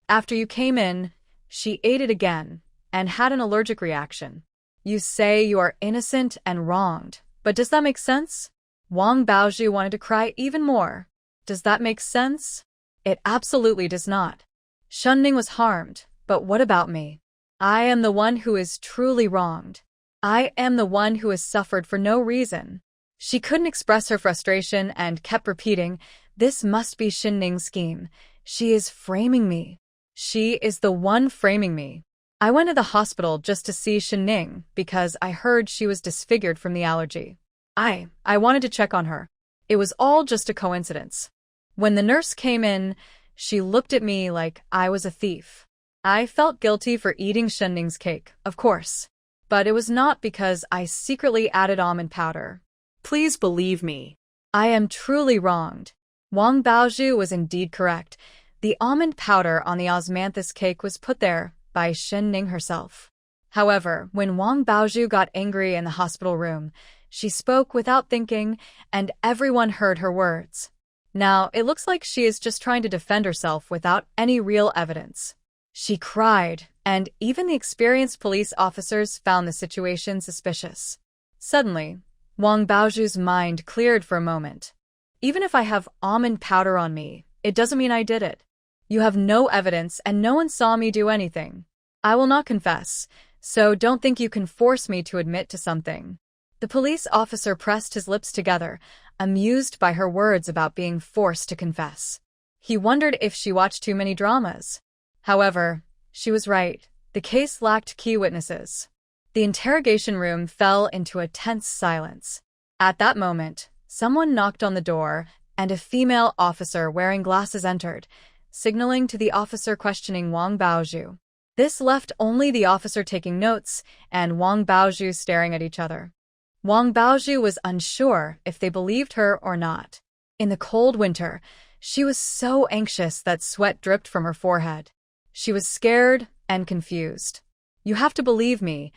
After you came in, she ate it again, and had an allergic reaction. You say you are innocent and wronged, but does that make sense? Wang Baozhu wanted to cry even more. Does that make sense? It absolutely does not. Xinning was harmed, but what about me? I am the one who is truly wronged. I am the one who has suffered for no reason. She couldn't express her frustration and kept repeating, "This must be Xinning's scheme. She is framing me. She is the one framing me." I went to the hospital just to see Xinning because I heard she was disfigured from the allergy. I wanted to check on her. It was all just a coincidence. When the nurse came in, she looked at me like I was a thief. I felt guilty for eating Xinning's cake, of course. But it was not because I secretly added almond powder. Please believe me. I am truly wronged. Wang Baozhu was indeed correct. The almond powder on the osmanthus cake was put there by Xinning herself. However, when Wang Baozhu got angry in the hospital room, she spoke without thinking, and everyone heard her words. Now, it looks like she is just trying to defend herself without any real evidence. She cried, and even the experienced police officers found the situation suspicious. Suddenly, Wang Baozhu's mind cleared for a moment. Even if I have almond powder on me, it doesn't mean I did it. You have no evidence and no one saw me do anything. I will not confess, so don't think you can force me to admit to something. The police officer pressed his lips together, amused by her words about being forced to confess. He wondered if she watched too many dramas. However, she was right. The case lacked key witnesses. The interrogation room fell into a tense silence. At that moment, someone knocked on the door, and a female officer wearing glasses entered, signaling to the officer questioning Wang Baozhu. This left only the officer taking notes and Wang Baozhu staring at each other. Wang Baozhu was unsure if they believed her or not. In the cold winter, she was so anxious that sweat dripped from her forehead. She was scared and confused. "You have to believe me.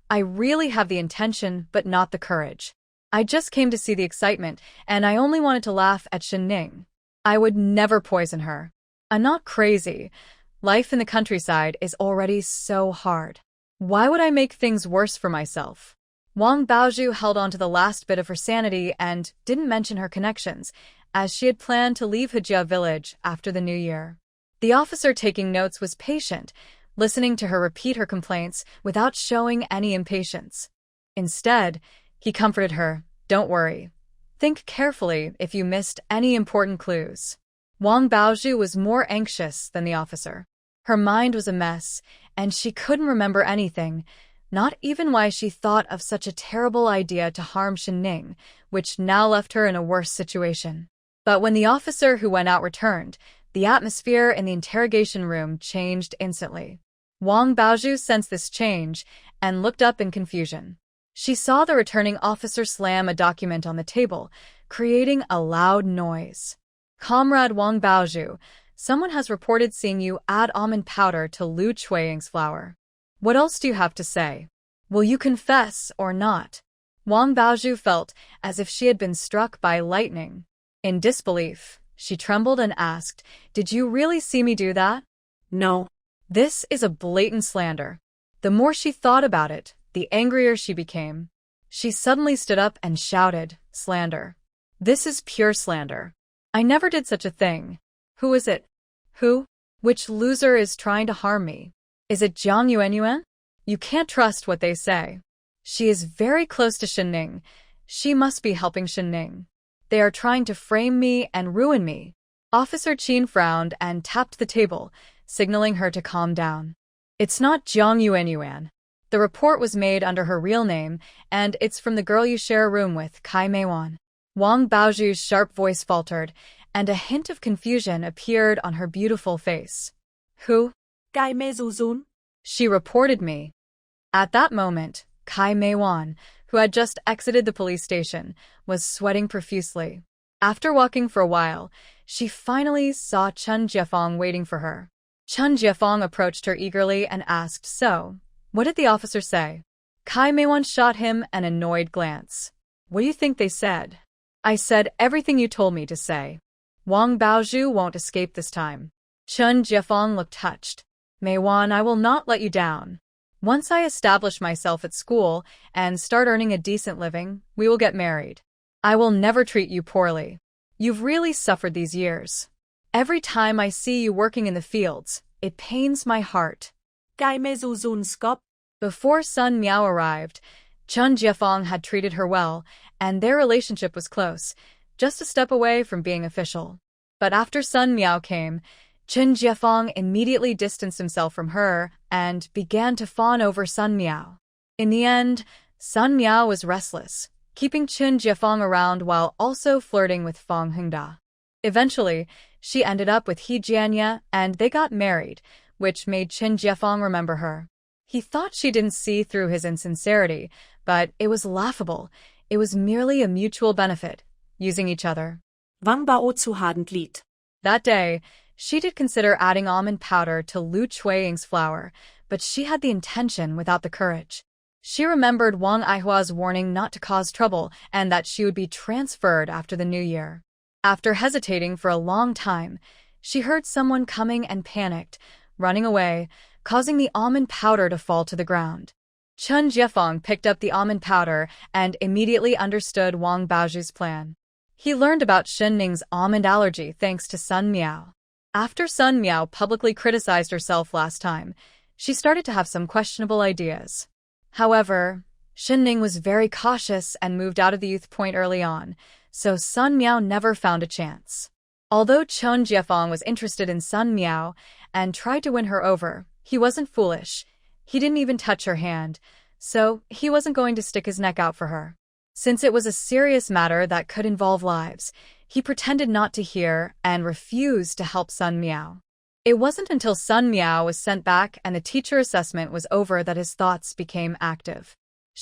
I really have the intention, but not the courage. I just came to see the excitement, and I only wanted to laugh at Shenning. I would never poison her. I'm not crazy. Life in the countryside is already so hard. Why would I make things worse for myself?" Wang Baozhu held on to the last bit of her sanity and didn't mention her connections, as she had planned to leave Hejia village after the new year. The officer taking notes was patient, listening to her repeat her complaints without showing any impatience. Instead, he comforted her, "Don't worry. Think carefully if you missed any important clues." Wang Baozhu was more anxious than the officer. Her mind was a mess, and she couldn't remember anything, not even why she thought of such a terrible idea to harm Shenning, which now left her in a worse situation. But when the officer who went out returned, the atmosphere in the interrogation room changed instantly. Wang Baozhu sensed this change and looked up in confusion. She saw the returning officer slam a document on the table, creating a loud noise. "Comrade Wang Baozhu, someone has reported seeing you add almond powder to Lu Chuiying's flour. What else do you have to say? Will you confess or not?" Wang Baozhu felt as if she had been struck by lightning. In disbelief, she trembled and asked, "Did you really see me do that?" No. This is a blatant slander. The more she thought about it, the angrier she became. She suddenly stood up and shouted, "Slander. This is pure slander. I never did such a thing. Who is it? Who? Which loser is trying to harm me? Is it Jiang Yuanyuan? You can't trust what they say. She is very close to Shenning. She must be helping Shenning. They are trying to frame me and ruin me." Officer Qin frowned and tapped the table, signaling her to calm down. "It's not Jiang Yuanyuan. The report was made under her real name, and it's from the girl you share a room with, Kai Meiwan." Wang Baozhu's sharp voice faltered, and a hint of confusion appeared on her beautiful face. "Who?" Kai Meiwan. "She reported me." At that moment, Kai Meiwan, who had just exited the police station, was sweating profusely. After walking for a while, she finally saw Chen Jiefeng waiting for her. Chen Jiefeng approached her eagerly and asked, "So, what did the officer say?" Kai Meiwan shot him an annoyed glance. "What do you think they said?" "I said everything you told me to say. Wang Baozhu won't escape this time." Chen Jiefeng looked touched. "Meiwan, I will not let you down. Once I establish myself at school and start earning a decent living, we will get married. I will never treat you poorly. You've really suffered these years. Every time I see you working in the fields, it pains my heart." Kai Meiwan skop. Before Sun Miao arrived, Chen Jiefeng had treated her well, and their relationship was close, just a step away from being official. But after Sun Miao came, Chen Jiefeng immediately distanced himself from her and began to fawn over Sun Miao. In the end, Sun Miao was restless, keeping Chen Jiefeng around while also flirting with Feng Hengda. Eventually, she ended up with He Jianya and they got married, which made Chen Jiefeng remember her. He thought she didn't see through his insincerity, but it was laughable. It was merely a mutual benefit, using each other. Wang Baozhu hadn't lied. That day, she did consider adding almond powder to Lu Chuiying's flour, but she had the intention without the courage. She remembered Wang Aihua's warning not to cause trouble and that she would be transferred after the new year. After hesitating for a long time, she heard someone coming and panicked, running away, causing the almond powder to fall to the ground. Chen Jiefeng picked up the almond powder and immediately understood Wang Baozhu's plan. He learned about Shenning's almond allergy thanks to Sun Miao. After Sun Miao publicly criticized herself last time, she started to have some questionable ideas. However, Ning was very cautious and moved out of the youth point early on, so Sun Miao never found a chance. Although Chen Jiefeng was interested in Sun Miao and tried to win her over, he wasn't foolish. He didn't even touch her hand, so he wasn't going to stick his neck out for her. Since it was a serious matter that could involve lives, he pretended not to hear and refused to help Sun Miao. It wasn't until Sun Miao was sent back and the teacher assessment was over that his thoughts became active.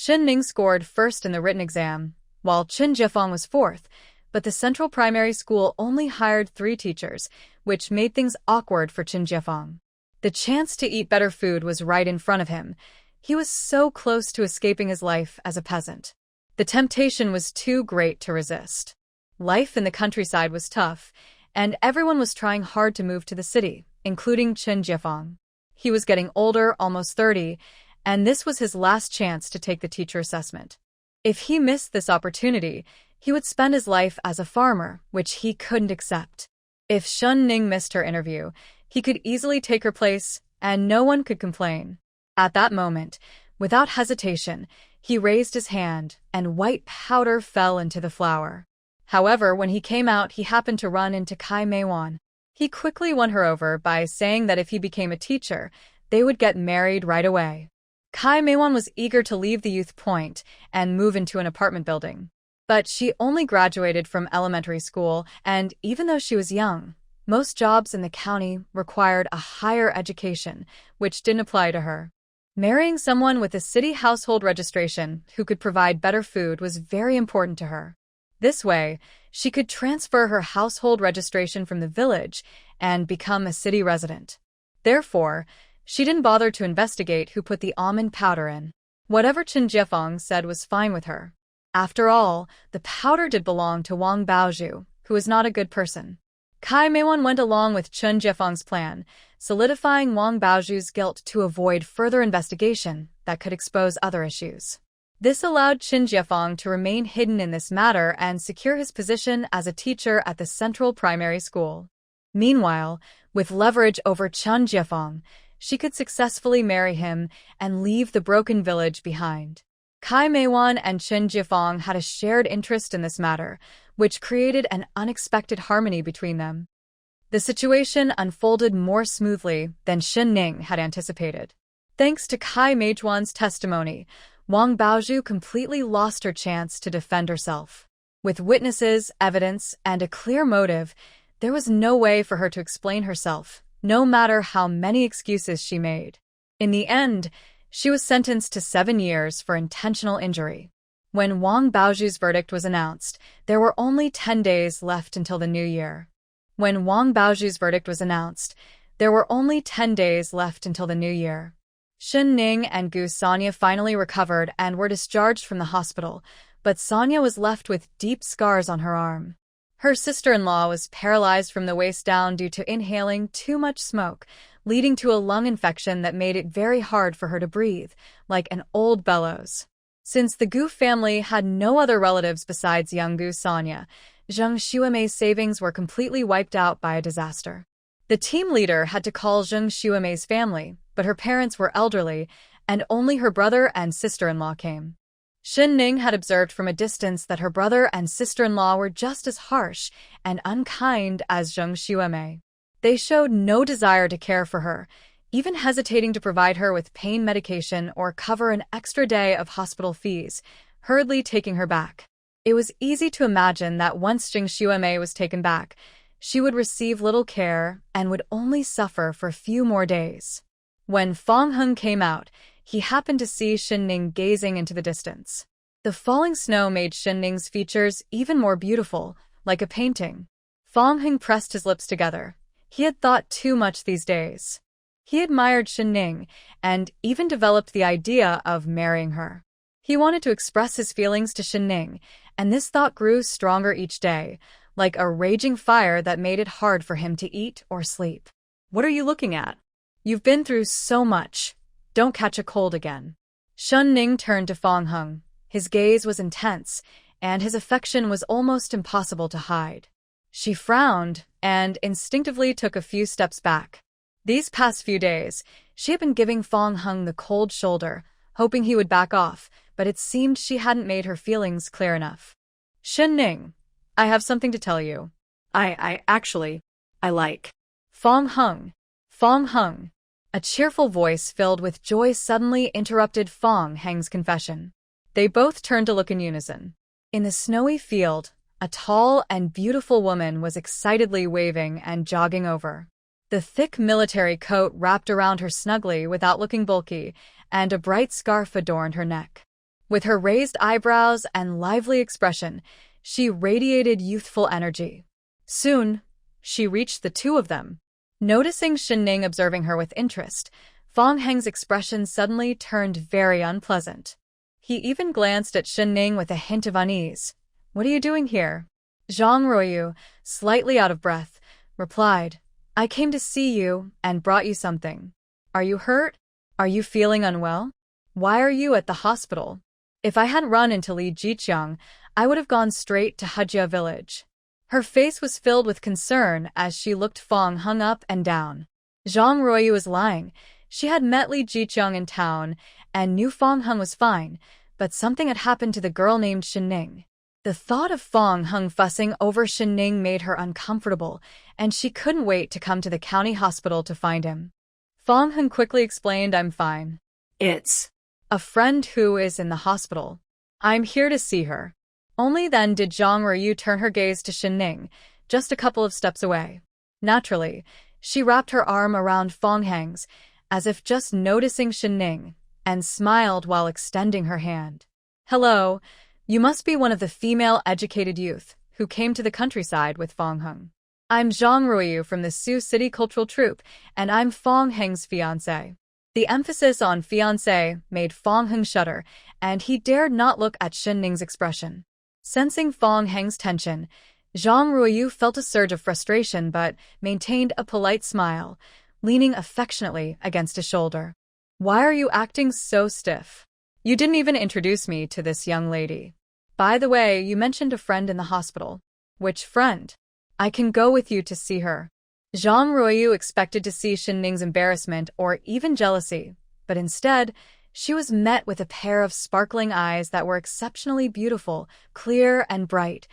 Ning scored first in the written exam, while Chen Jiefeng was fourth, but the central primary school only hired 3 teachers, which made things awkward for Chen Jiefeng. The chance to eat better food was right in front of him. He was so close to escaping his life as a peasant. The temptation was too great to resist. Life in the countryside was tough, and everyone was trying hard to move to the city, including Chen Jiefeng. He was getting older, almost 30, and this was his last chance to take the teacher assessment. If he missed this opportunity, he would spend his life as a farmer, which he couldn't accept. If Ning missed her interview, he could easily take her place, and no one could complain. At that moment, without hesitation, he raised his hand, and white powder fell into the flour. However, when he came out, he happened to run into Kai Meiwan. He quickly won her over by saying that if he became a teacher, they would get married right away. Kai Meiwan was eager to leave the youth point and move into an apartment building. But she only graduated from elementary school, and even though she was young, most jobs in the county required a higher education, which didn't apply to her. Marrying someone with a city household registration who could provide better food was very important to her. This way, she could transfer her household registration from the village and become a city resident. Therefore, she didn't bother to investigate who put the almond powder in. Whatever Chen Jiefeng said was fine with her. After all, the powder did belong to Wang Baozhu, who was not a good person. Kai Meiwan went along with Chen Jiefeng's plan, solidifying Wang Baozhu's guilt to avoid further investigation that could expose other issues. This allowed Chen Jiefeng to remain hidden in this matter and secure his position as a teacher at the central primary school. Meanwhile, with leverage over Chen Jiefeng, she could successfully marry him and leave the broken village behind. Kai Meiwan and Chen Jiefeng had a shared interest in this matter, which created an unexpected harmony between them. The situation unfolded more smoothly than Ning had anticipated. Thanks to Kai Meijuan's testimony, Wang Baozhu completely lost her chance to defend herself. With witnesses, evidence, and a clear motive, there was no way for her to explain herself, no matter how many excuses she made. In the end, she was sentenced to 7 years for intentional injury. When Wang Baozhu's verdict was announced, there were only 10 days left until the new year. Ning and Gu Sonia finally recovered and were discharged from the hospital, but Sonia was left with deep scars on her arm. Her sister-in-law was paralyzed from the waist down due to inhaling too much smoke, leading to a lung infection that made it very hard for her to breathe, like an old bellows. Since the Gu family had no other relatives besides young Gu Sonia, Zheng Xuemei's savings were completely wiped out by a disaster. The team leader had to call Zheng Xuemei's family, but her parents were elderly, and only her brother and sister-in-law came. Ning had observed from a distance that her brother and sister-in-law were just as harsh and unkind as Zheng Xuemei. They showed no desire to care for her, even hesitating to provide her with pain medication or cover an extra day of hospital fees, hurriedly taking her back. It was easy to imagine that once Zheng Xuemei was taken back, she would receive little care and would only suffer for a few more days. When Fang Heng came out, he happened to see Ning gazing into the distance. The falling snow made Ning's features even more beautiful, like a painting. Fang Heng pressed his lips together. He had thought too much these days. He admired Ning and even developed the idea of marrying her. He wanted to express his feelings to Ning, and this thought grew stronger each day, like a raging fire that made it hard for him to eat or sleep. "What are you looking at? You've been through so much. Don't catch a cold again." Ning turned to Fang Heng. His gaze was intense, and his affection was almost impossible to hide. She frowned and instinctively took a few steps back. These past few days, she had been giving Fang Heng the cold shoulder, hoping he would back off, but it seemed she hadn't made her feelings clear enough. "Shin-ning, I have something to tell you." I like. Fong Hung. Fong Hung. A cheerful voice filled with joy suddenly interrupted Fong Heng's confession. They both turned to look in unison. In the snowy field, a tall and beautiful woman was excitedly waving and jogging over. The thick military coat wrapped around her snugly without looking bulky, and a bright scarf adorned her neck. With her raised eyebrows and lively expression, she radiated youthful energy. Soon, she reached the two of them. Noticing Shin-ning observing her with interest, Fong Heng's expression suddenly turned very unpleasant. He even glanced at Shin-ning with a hint of unease. "What are you doing here?" Zhang Ruoyu, slightly out of breath, replied, "I came to see you and brought you something. Are you hurt? Are you feeling unwell? Why are you at the hospital?" If I hadn't run into Li Jiqiang, I would have gone straight to Hejia village. Her face was filled with concern as she looked Fong Hung up and down. Zhang Ruoyu was lying. She had met Li Jiqiang in town and knew Fong Hung was fine, but something had happened to the girl named Shin-ning. The thought of Fong Hung fussing over Shin-ning made her uncomfortable, and she couldn't wait to come to the county hospital to find him. Fong Hung quickly explained, "I'm fine. It's a friend who is in the hospital. I'm here to see her." Only then did Zhang Ruoyu turn her gaze to Shin-ning, just a couple of steps away. Naturally, she wrapped her arm around Fong Heng's, as if just noticing Shin-ning, and smiled while extending her hand. "Hello, you must be one of the female educated youth who came to the countryside with Fong Hung. I'm Zhang Ruoyu from the Sioux City Cultural Troupe, and I'm Fong Heng's fiancé." The emphasis on fiancé made Fong Hung shudder, and he dared not look at Shin-ning's expression. Sensing Fong Heng's tension, Zhang Ruoyu felt a surge of frustration but maintained a polite smile, leaning affectionately against his shoulder. "Why are you acting so stiff? You didn't even introduce me to this young lady. By the way, you mentioned a friend in the hospital. Which friend? I can go with you to see her." Zhang Ruoyu expected to see Shin-ning's embarrassment or even jealousy, but instead, she was met with a pair of sparkling eyes that were exceptionally beautiful, clear and bright,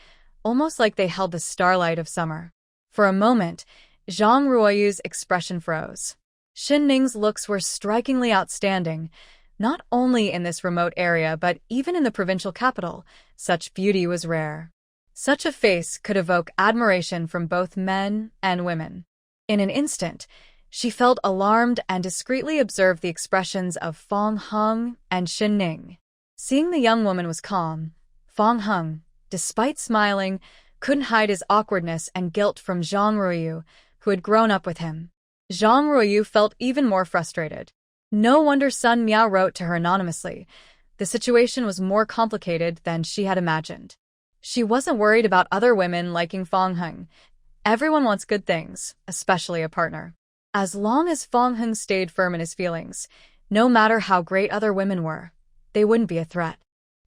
almost like they held the starlight of summer. For a moment, Zhang Ruoyu's expression froze. Shin-ning's looks were strikingly outstanding, not only in this remote area but even in the provincial capital. Such beauty was rare. Such a face could evoke admiration from both men and women. In an instant, she felt alarmed and discreetly observed the expressions of Fong Hung and Shin-ning. Seeing the young woman was calm, Fong Hung, despite smiling, couldn't hide his awkwardness and guilt from Zhang Ruoyu, who had grown up with him. Zhang Ruoyu felt even more frustrated. No wonder Sun Miao wrote to her anonymously. The situation was more complicated than she had imagined. She wasn't worried about other women liking Fong Hung. Everyone wants good things, especially a partner. As long as Fong Hung stayed firm in his feelings, no matter how great other women were, they wouldn't be a threat.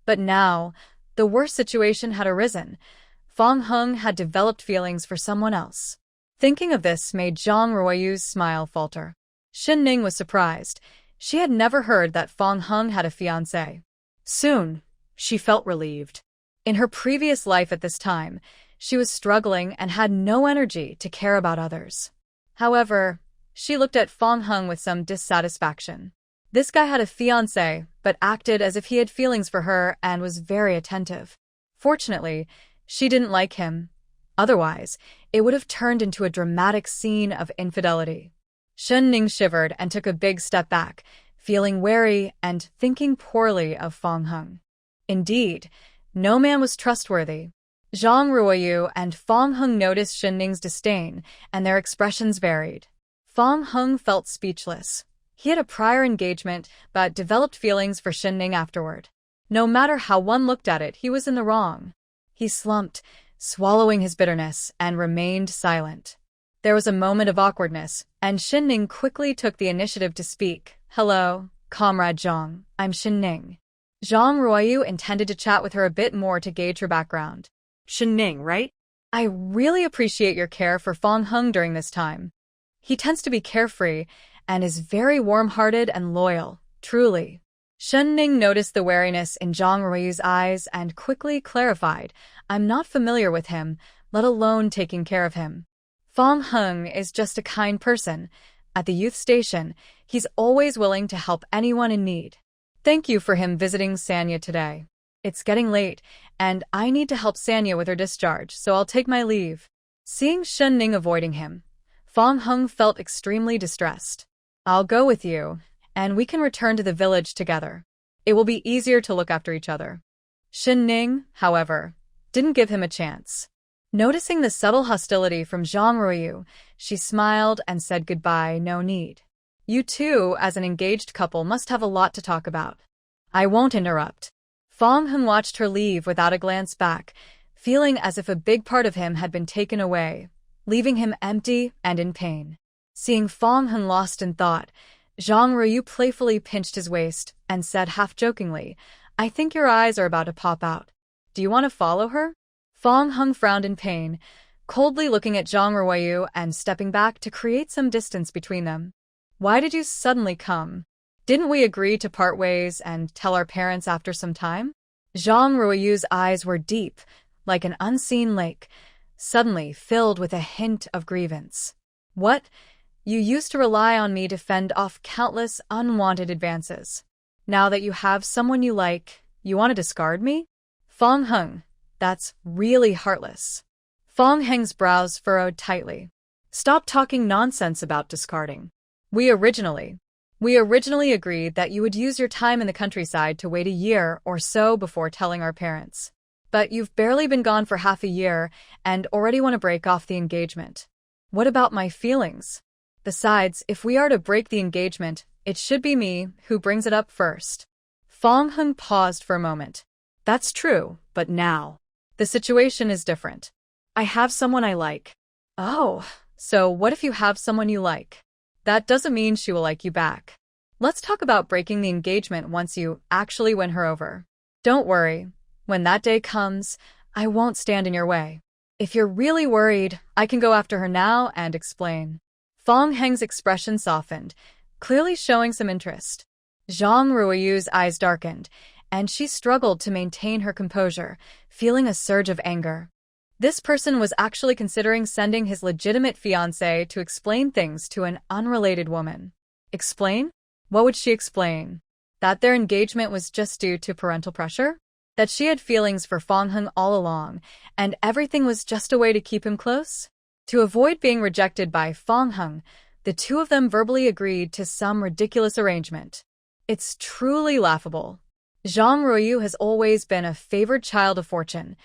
But now, the worst situation had arisen. Fong Hung had developed feelings for someone else. Thinking of this made Zhang Ruoyu's smile falter. Shin-ning was surprised. She had never heard that Fong Hung had a fiancé. Soon, she felt relieved. In her previous life at this time, she was struggling and had no energy to care about others. However, she looked at Fong Hung with some dissatisfaction. This guy had a fiancé, but acted as if he had feelings for her and was very attentive. Fortunately, she didn't like him. Otherwise, it would have turned into a dramatic scene of infidelity. Shin-ning shivered and took a big step back, feeling wary and thinking poorly of Fong Hung. Indeed, no man was trustworthy. Zhang Ruoyu and Fong Hung noticed Shin-ning's disdain, and their expressions varied. Fong Hung felt speechless. He had a prior engagement, but developed feelings for Shin-ning afterward. No matter how one looked at it, he was in the wrong. He slumped, swallowing his bitterness, and remained silent. There was a moment of awkwardness, and Shin-ning quickly took the initiative to speak. "Hello, Comrade Zhang, I'm Shin-ning." Zhang Ruoyu intended to chat with her a bit more to gauge her background. Shin-ning, right? "I really appreciate your care for Fong Hung during this time. He tends to be carefree and is very warm-hearted and loyal, truly." Shen Ning noticed the wariness in Zhang Ruiyu's eyes and quickly clarified, I'm not familiar with him, let alone taking care of him. Fong Heng is just a kind person. At the youth station, he's always willing to help anyone in need. Thank you for him visiting Sanya today. It's getting late, and I need to help Sanya with her discharge, so I'll take my leave. Seeing Shen Ning avoiding him, Fong Heng felt extremely distressed. I'll go with you, and we can return to the village together. It will be easier to look after each other. Shen Ning, however, didn't give him a chance. Noticing the subtle hostility from Zhang Ruiyu, she smiled and said goodbye, no need. You two, as an engaged couple, must have a lot to talk about. I won't interrupt. Fong Heng watched her leave without a glance back, feeling as if a big part of him had been taken away, leaving him empty and in pain. Seeing Fong Heng lost in thought, Zhang Ruiyu playfully pinched his waist and said half-jokingly, I think your eyes are about to pop out. Do you want to follow her? Fong Heng frowned in pain, coldly looking at Zhang Ruiyu and stepping back to create some distance between them. Why did you suddenly come? Didn't we agree to part ways and tell our parents after some time? Zhang Ruiyu's eyes were deep, like an unseen lake, suddenly filled with a hint of grievance. What? You used to rely on me to fend off countless unwanted advances. Now that you have someone you like, you want to discard me? Fong Heng, that's really heartless. Fong Heng's brows furrowed tightly. Stop talking nonsense about discarding. We originally agreed that you would use your time in the countryside to wait a year or so before telling our parents. But you've barely been gone for half a year and already want to break off the engagement. What about my feelings? Besides, if we are to break the engagement, it should be me who brings it up first. Fong Heng paused for a moment. That's true, but now. The situation is different. I have someone I like. Oh, so what if you have someone you like? That doesn't mean she will like you back. Let's talk about breaking the engagement once you actually win her over. Don't worry. When that day comes, I won't stand in your way. If you're really worried, I can go after her now and explain. Fong Heng's expression softened, clearly showing some interest. Zhang Ruiyu's eyes darkened, and she struggled to maintain her composure, feeling a surge of anger. This person was actually considering sending his legitimate fiancé to explain things to an unrelated woman. Explain? What would she explain? That their engagement was just due to parental pressure? That she had feelings for Fong Heng all along, and everything was just a way to keep him close? To avoid being rejected by Fong Heng, the two of them verbally agreed to some ridiculous arrangement. It's truly laughable. Zhang Ruiyu has always been a favored child of fortune.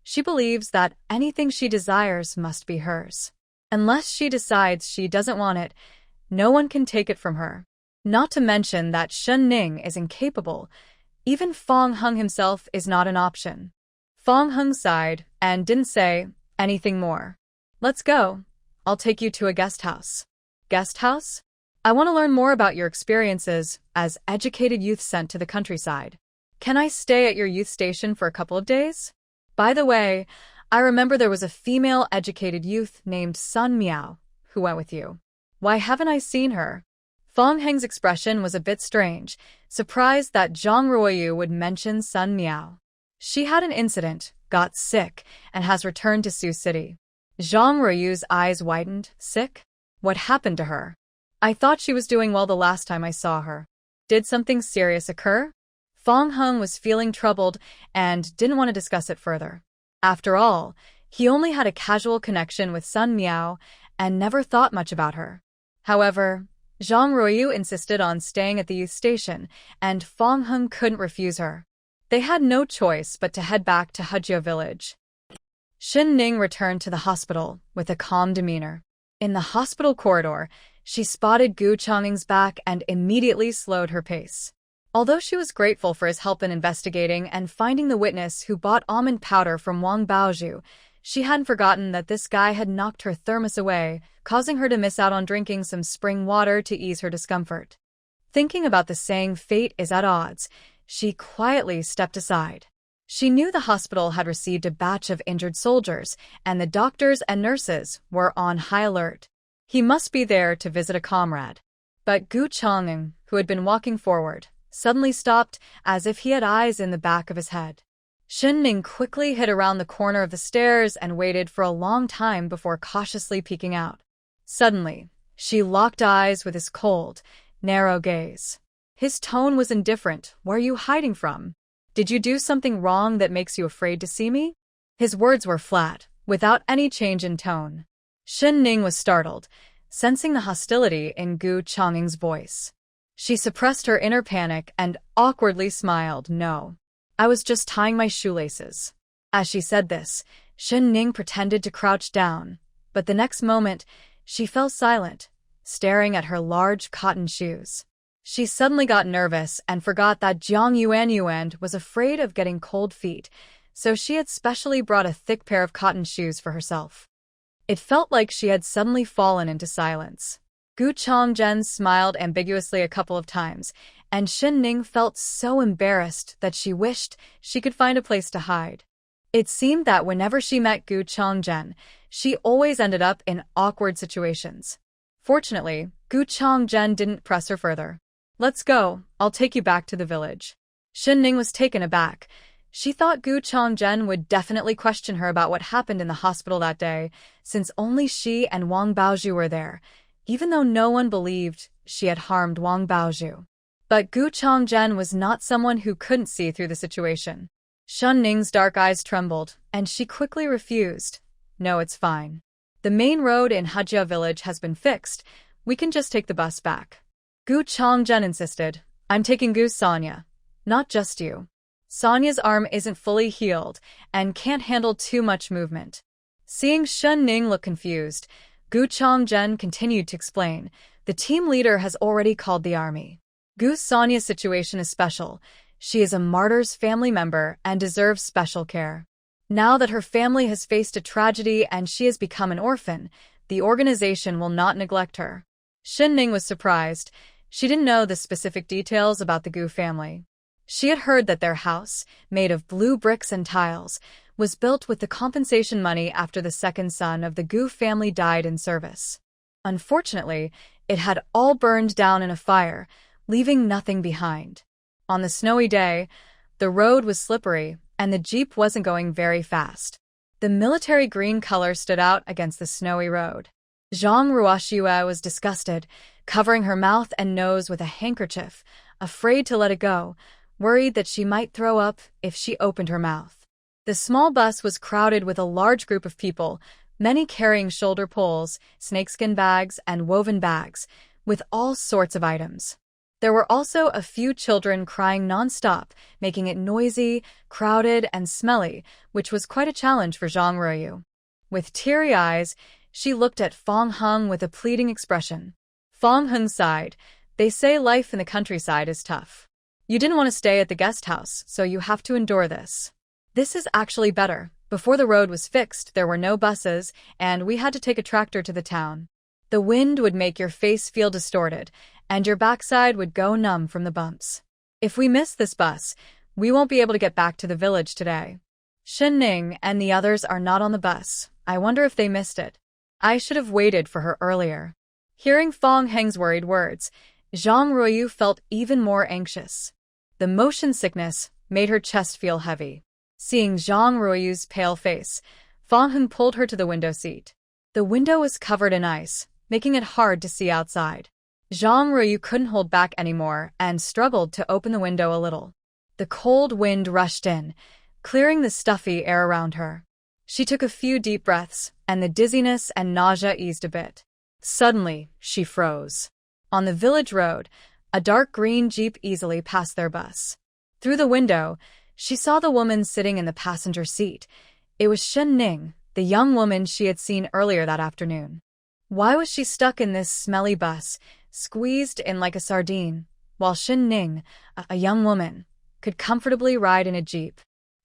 She believes that anything she desires must be hers. Unless she decides she doesn't want it, no one can take it from her. Not to mention that Shen Ning is incapable. Even Fong Heng himself is not an option. Fong Heng sighed and didn't say anything more. Let's go. I'll take you to a guest house. Guest house? I want to learn more about your experiences as educated youth sent to the countryside. Can I stay at your youth station for a couple of days? By the way, I remember there was a female educated youth named Sun Miao who went with you. Why haven't I seen her? Fong Heng's expression was a bit strange, surprised that Zhang Ruiyu would mention Sun Miao. She had an incident, got sick, and has returned to Sioux City. Zhang Ruiyu's eyes widened. Sick? What happened to her? I thought she was doing well the last time I saw her. Did something serious occur? Fong Heng was feeling troubled and didn't want to discuss it further. After all, he only had a casual connection with Sun Miao and never thought much about her. However, Zhang Ruiyu insisted on staying at the youth station, and Fong Heng couldn't refuse her. They had no choice but to head back to Hejia village. Shen Ning returned to the hospital with a calm demeanor. In the hospital corridor, she spotted Gu Changing's back and immediately slowed her pace. Although she was grateful for his help in investigating and finding the witness who bought almond powder from Wang Baozhu, she hadn't forgotten that this guy had knocked her thermos away, causing her to miss out on drinking some spring water to ease her discomfort. Thinking about the saying fate is at odds, she quietly stepped aside. She knew the hospital had received a batch of injured soldiers, and the doctors and nurses were on high alert. He must be there to visit a comrade. But Gu Changing, who had been walking forward, suddenly stopped, as if he had eyes in the back of his head. Shin-ning quickly hid around the corner of the stairs and waited for a long time before cautiously peeking out. Suddenly, she locked eyes with his cold, narrow gaze. His tone was indifferent. "Where are you hiding from? Did you do something wrong that makes you afraid to see me?" His words were flat, without any change in tone. Shin-ning was startled, sensing the hostility in Gu Changing's voice. She suppressed her inner panic and awkwardly smiled. "No. I was just tying my shoelaces." As she said this, Shin-ning pretended to crouch down, but the next moment, she fell silent, staring at her large cotton shoes. She suddenly got nervous and forgot that Jiang Yuan was afraid of getting cold feet, so she had specially brought a thick pair of cotton shoes for herself. It felt like she had suddenly fallen into silence. Gu Changzhen smiled ambiguously a couple of times, and Shin-ning felt so embarrassed that she wished she could find a place to hide. It seemed that whenever she met Gu Changzhen, she always ended up in awkward situations. Fortunately, Gu Changzhen didn't press her further. "Let's go, I'll take you back to the village." Shin-ning was taken aback. She thought Gu Changzhen would definitely question her about what happened in the hospital that day, since only she and Wang Baozhu were there, even though no one believed she had harmed Wang Baozhu. But Gu Changzhen was not someone who couldn't see through the situation. Shin-ning's dark eyes trembled, and she quickly refused. "No, it's fine. The main road in Hajia village has been fixed. We can just take the bus back." Gu Changzhen insisted. "I'm taking Gu Sonya. Not just you. Sonya's arm isn't fully healed and can't handle too much movement." Seeing Shin-ning look confused, Gu Changzhen continued to explain. "The team leader has already called the army. Gu Sonya's situation is special. She is a martyr's family member and deserves special care. Now that her family has faced a tragedy and she has become an orphan, the organization will not neglect her." Shin-ning was surprised. She didn't know the specific details about the Gu family. She had heard that their house, made of blue bricks and tiles, was built with the compensation money after the second son of the Gu family died in service. Unfortunately, it had all burned down in a fire, leaving nothing behind. On the snowy day, the road was slippery, and the jeep wasn't going very fast. The military green color stood out against the snowy road. Zhang Ruoxue was disgusted, covering her mouth and nose with a handkerchief, afraid to let it go, worried that she might throw up if she opened her mouth. The small bus was crowded with a large group of people, many carrying shoulder poles, snakeskin bags, and woven bags, with all sorts of items. There were also a few children crying non-stop, making it noisy, crowded, and smelly, which was quite a challenge for Zhang Ruoyu. With teary eyes, she looked at Fong Hung with a pleading expression. Fong Hung sighed. "They say life in the countryside is tough. You didn't want to stay at the guest house, so you have to endure this. This is actually better. Before the road was fixed, there were no buses, and we had to take a tractor to the town. The wind would make your face feel distorted, and your backside would go numb from the bumps. If we miss this bus, we won't be able to get back to the village today. Shin-ning and the others are not on the bus. I wonder if they missed it. I should have waited for her earlier." Hearing Fong Heng's worried words, Zhang Ruoyu felt even more anxious. The motion sickness made her chest feel heavy. Seeing Zhang Ruoyu's pale face, Fong Heng pulled her to the window seat. The window was covered in ice, making it hard to see outside. Zhang Ruoyu couldn't hold back anymore and struggled to open the window a little. The cold wind rushed in, clearing the stuffy air around her. She took a few deep breaths, and the dizziness and nausea eased a bit. Suddenly, she froze. On the village road, a dark green jeep easily passed their bus. Through the window, she saw the woman sitting in the passenger seat. It was Shin-ning, the young woman she had seen earlier that afternoon. Why was she stuck in this smelly bus, squeezed in like a sardine, while Shin-ning, a young woman, could comfortably ride in a jeep?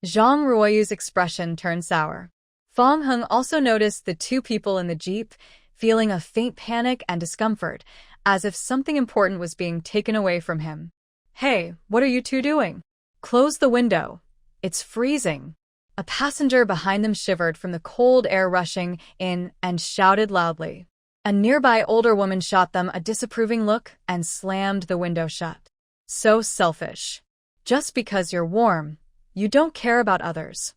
Zhang Ruoyu's expression turned sour. Fong Heng also noticed the two people in the jeep, feeling a faint panic and discomfort, as if something important was being taken away from him. "Hey, what are you two doing? Close the window. It's freezing." A passenger behind them shivered from the cold air rushing in and shouted loudly. A nearby older woman shot them a disapproving look and slammed the window shut. So selfish. Just because you're warm, you don't care about others.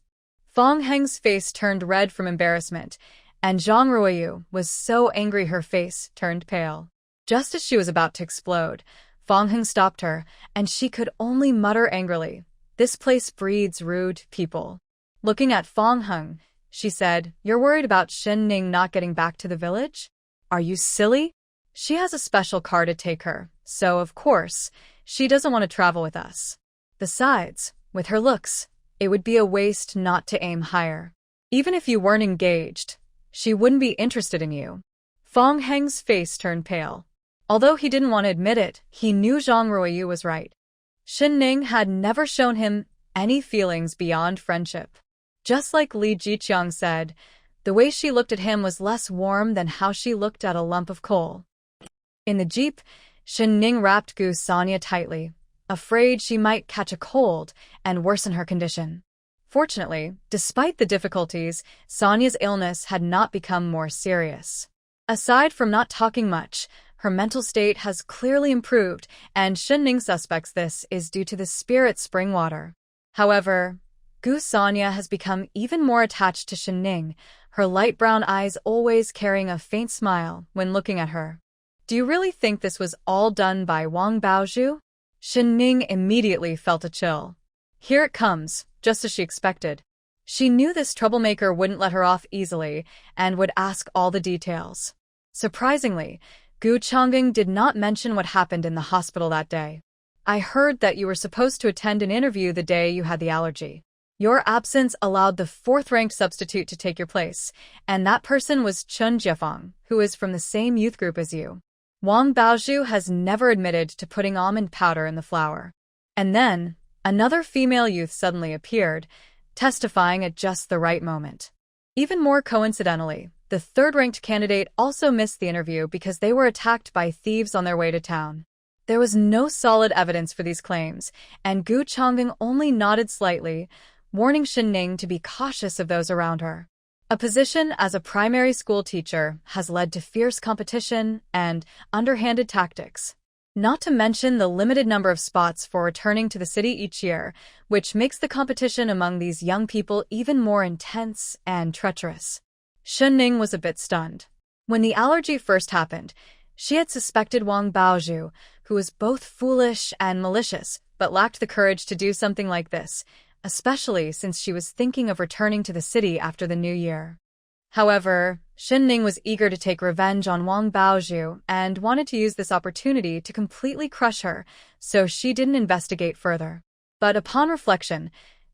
Fong Heng's face turned red from embarrassment, and Zhang Ruoyu was so angry her face turned pale. Just as she was about to explode, Fong Heng stopped her, and she could only mutter angrily, "This place breeds rude people." Looking at Fong Heng, she said, "You're worried about Shen Ning not getting back to the village? Are you silly? She has a special car to take her, so of course, she doesn't want to travel with us. Besides, with her looks, it would be a waste not to aim higher. Even if you weren't engaged, she wouldn't be interested in you." Fong Heng's face turned pale. Although he didn't want to admit it, he knew Zhang Ruoyu was right. Shen Ning had never shown him any feelings beyond friendship. Just like Li Jiqiang said, the way she looked at him was less warm than how she looked at a lump of coal. In the jeep, Shen Ning wrapped Gu Sonia tightly, afraid she might catch a cold and worsen her condition. Fortunately, despite the difficulties, Sonia's illness had not become more serious. Aside from not talking much, her mental state has clearly improved, and Shen Ning suspects this is due to the spirit spring water. However, Gu Sonia has become even more attached to Shen Ning, her light brown eyes always carrying a faint smile when looking at her. "Do you really think this was all done by Wang Baozhu?" Shen Ning immediately felt a chill. Here it comes, just as she expected. She knew this troublemaker wouldn't let her off easily and would ask all the details. Surprisingly, Gu Changing did not mention what happened in the hospital that day. "I heard that you were supposed to attend an interview the day you had the allergy. Your absence allowed the fourth-ranked substitute to take your place, and that person was Chun Jiefeng, who is from the same youth group as you. Wang Baozhu has never admitted to putting almond powder in the flour." And then, another female youth suddenly appeared, testifying at just the right moment. Even more coincidentally, the third-ranked candidate also missed the interview because they were attacked by thieves on their way to town. There was no solid evidence for these claims, and Gu Changing only nodded slightly, warning Shen Ning to be cautious of those around her. A position as a primary school teacher has led to fierce competition and underhanded tactics. Not to mention the limited number of spots for returning to the city each year, which makes the competition among these young people even more intense and treacherous. Shen Ning was a bit stunned. When the allergy first happened, she had suspected Wang Baozhu, who was both foolish and malicious, but lacked the courage to do something like this, especially since she was thinking of returning to the city after the new year. However, Shen Ning was eager to take revenge on Wang Baozhu and wanted to use this opportunity to completely crush her, so she didn't investigate further. But upon reflection,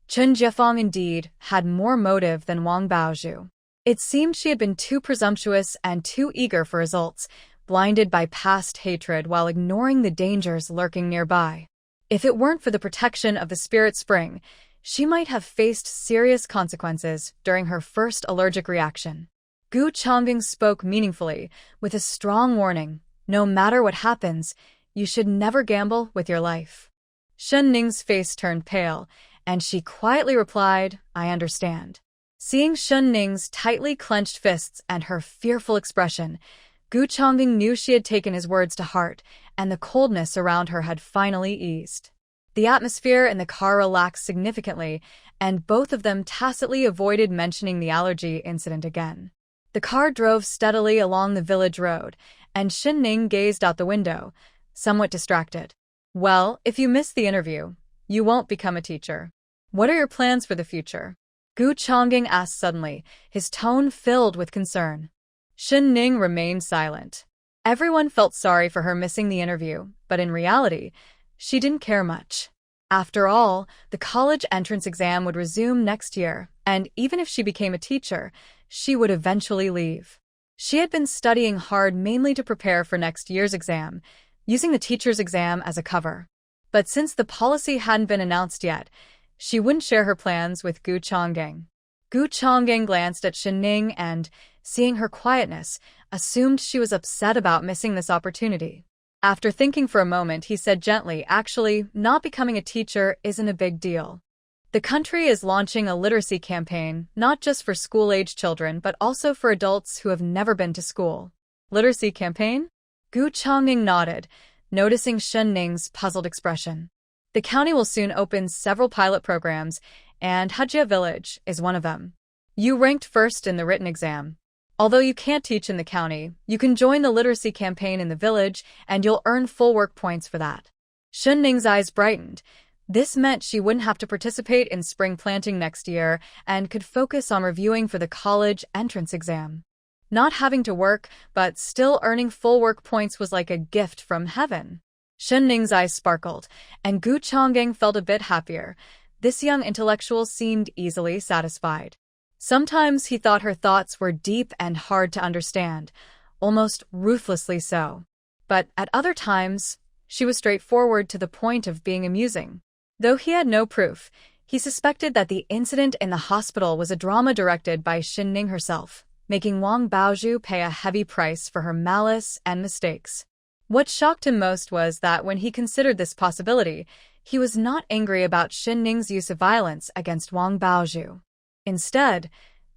Chun Jiefeng indeed had more motive than Wang Baozhu. It seemed she had been too presumptuous and too eager for results, blinded by past hatred while ignoring the dangers lurking nearby. If it weren't for the protection of the spirit spring, she might have faced serious consequences during her first allergic reaction. Gu Changing spoke meaningfully, with a strong warning, "No matter what happens, you should never gamble with your life." Shen Ning's face turned pale, and she quietly replied, "I understand." Seeing Shen Ning's tightly clenched fists and her fearful expression, Gu Changing knew she had taken his words to heart, and the coldness around her had finally eased. The atmosphere in the car relaxed significantly, and both of them tacitly avoided mentioning the allergy incident again. The car drove steadily along the village road, and Shen Ning gazed out the window, somewhat distracted. "Well, if you miss the interview, you won't become a teacher. What are your plans for the future?" Gu Changing asked suddenly, his tone filled with concern. Shen Ning remained silent. Everyone felt sorry for her missing the interview, but in reality, she didn't care much. After all, the college entrance exam would resume next year, and even if she became a teacher, she would eventually leave. She had been studying hard mainly to prepare for next year's exam, using the teacher's exam as a cover. But since the policy hadn't been announced yet, she wouldn't share her plans with Gu Changing. Gu Changing glanced at Shen Ning and, seeing her quietness, assumed she was upset about missing this opportunity. After thinking for a moment, he said gently, "Actually, not becoming a teacher isn't a big deal. The country is launching a literacy campaign, not just for school-age children, but also for adults who have never been to school." "Literacy campaign?" Gu Changing nodded, noticing Shen Ning's puzzled expression. The county will soon open several pilot programs, and Hajia Village is one of them. You ranked first in the written exam. Although you can't teach in the county, you can join the literacy campaign in the village, and you'll earn full work points for that. Shen Ning's eyes brightened. This meant she wouldn't have to participate in spring planting next year and could focus on reviewing for the college entrance exam. Not having to work, but still earning full work points was like a gift from heaven. Shen Ning's eyes sparkled, and Gu Changgang felt a bit happier. This young intellectual seemed easily satisfied. Sometimes he thought her thoughts were deep and hard to understand, almost ruthlessly so. But at other times, she was straightforward to the point of being amusing. Though he had no proof, he suspected that the incident in the hospital was a drama directed by Xin Ning herself, making Wang Baozhu pay a heavy price for her malice and mistakes. What shocked him most was that when he considered this possibility, he was not angry about Xin Ning's use of violence against Wang Baozhu. Instead,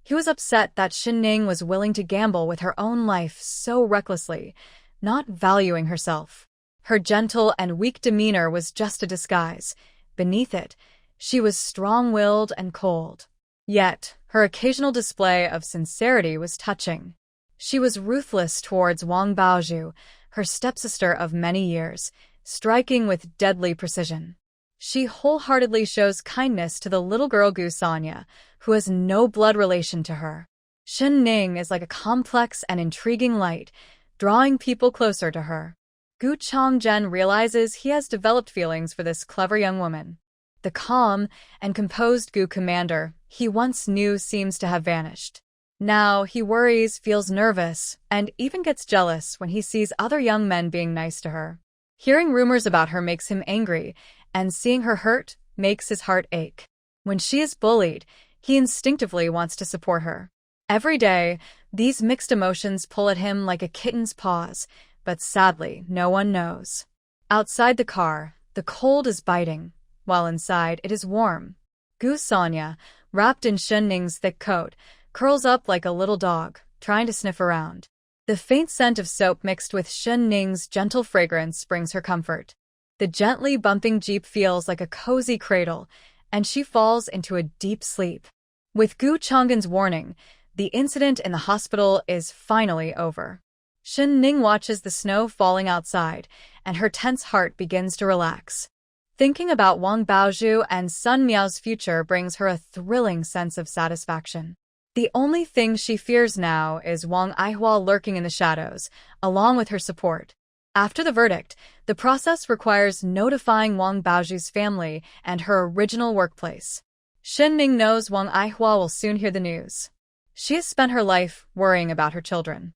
he was upset that Xin Ning was willing to gamble with her own life so recklessly, not valuing herself. Her gentle and weak demeanor was just a disguise. Beneath it, she was strong-willed and cold. Yet, her occasional display of sincerity was touching. She was ruthless towards Wang Baozhu, her stepsister of many years, striking with deadly precision. She wholeheartedly shows kindness to the little girl Gu Sanya, who has no blood relation to her. Shen Ning is like a complex and intriguing light, drawing people closer to her. Gu Changzhen realizes he has developed feelings for this clever young woman. The calm and composed Gu commander he once knew seems to have vanished. Now he worries, feels nervous, and even gets jealous when he sees other young men being nice to her. Hearing rumors about her makes him angry, and seeing her hurt makes his heart ache. When she is bullied, he instinctively wants to support her. Every day, these mixed emotions pull at him like a kitten's paws, but sadly, no one knows. Outside the car, the cold is biting, while inside it is warm. Gu Sanya, wrapped in Shen Ning's thick coat, curls up like a little dog, trying to sniff around. The faint scent of soap mixed with Shen Ning's gentle fragrance brings her comfort. The gently bumping Jeep feels like a cozy cradle, and she falls into a deep sleep. With Gu Changgen's warning, the incident in the hospital is finally over. Shen Ning watches the snow falling outside, and her tense heart begins to relax. Thinking about Wang Baozhu and Sun Miao's future brings her a thrilling sense of satisfaction. The only thing she fears now is Wang Aihua lurking in the shadows, along with her support. After the verdict, the process requires notifying Wang Baozhu's family and her original workplace. Shen Ning knows Wang Aihua will soon hear the news. She has spent her life worrying about her children.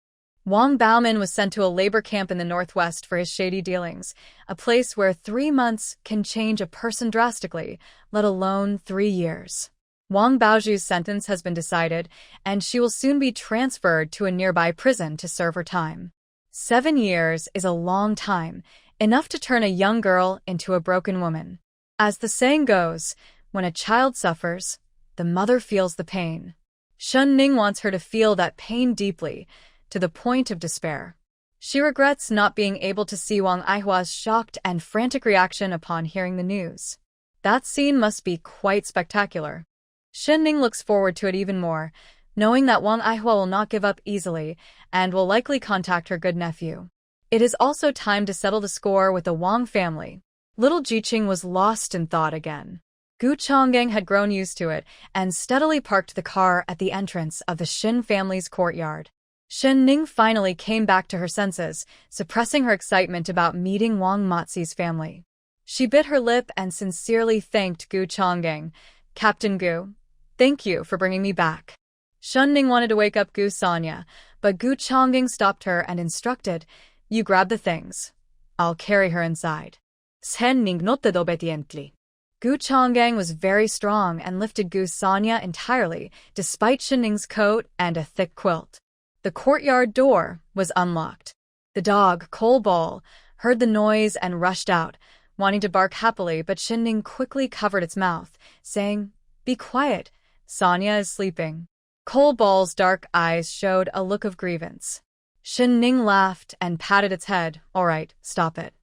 Wang Baoman was sent to a labor camp in the northwest for his shady dealings, a place where 3 months can change a person drastically, let alone 3 years. Wang Baozhu's sentence has been decided, and she will soon be transferred to a nearby prison to serve her time. 7 years is a long time, enough to turn a young girl into a broken woman. As the saying goes, when a child suffers, the mother feels the pain. Shen Ning wants her to feel that pain deeply, to the point of despair. She regrets not being able to see Wang Aihua's shocked and frantic reaction upon hearing the news. That scene must be quite spectacular. Shen Ning looks forward to it even more, knowing that Wang Aihua will not give up easily and will likely contact her good nephew. It is also time to settle the score with the Wang family. Little Jiqing was lost in thought again. Gu Changgang had grown used to it and steadily parked the car at the entrance of the Shin family's courtyard. Shen Ning finally came back to her senses, suppressing her excitement about meeting Wang Mozi's family. She bit her lip and sincerely thanked Gu Changgang. "Captain Gu, thank you for bringing me back." Shen Ning wanted to wake up Gu Sanya, but Gu Changgang stopped her and instructed, "You grab the things. I'll carry her inside." Shen Ning nodded obediently. Gu Changgang was very strong and lifted Gu Sanya entirely, despite Shen Ning's coat and a thick quilt. The courtyard door was unlocked. The dog, Cole Ball, heard the noise and rushed out, wanting to bark happily, but Shen Ning quickly covered its mouth, saying, "Be quiet, Sanya is sleeping." Cole Ball's dark eyes showed a look of grievance. Shen Ning laughed and patted its head. "All right, stop it."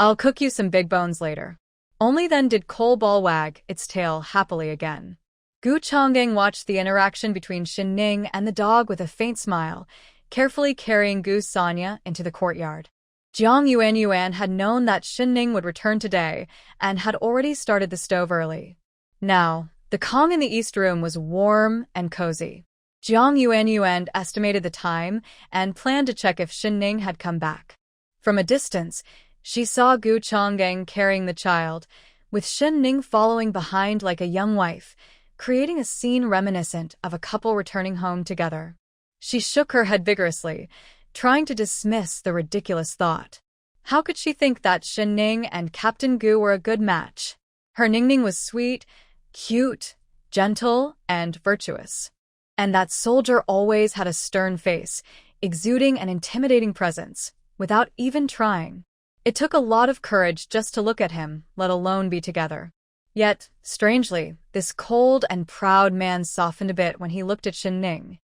I'll cook you some big bones later. Only then did Cole Ball wag its tail happily again. Gu Changgang watched the interaction between Shin Ning and the dog with a faint smile, carefully carrying Gu Sanya into the courtyard. Jiang Yuan had known that Shin Ning would return today and had already started the stove early. Now, the Kong in the East Room was warm and cozy. Jiang Yuan estimated the time and planned to check if Shin Ning had come back. From a distance, she saw Gu Changgang carrying the child, with Shin Ning following behind like a young wife, creating a scene reminiscent of a couple returning home together. She shook her head vigorously, trying to dismiss the ridiculous thought. How could she think that Shin Ning and Captain Gu were a good match? Her Ningning was sweet, cute, gentle, and virtuous. And that soldier always had a stern face, exuding an intimidating presence, without even trying. It took a lot of courage just to look at him, let alone be together. Yet, strangely, this cold and proud man softened a bit when he looked at Shin Ning.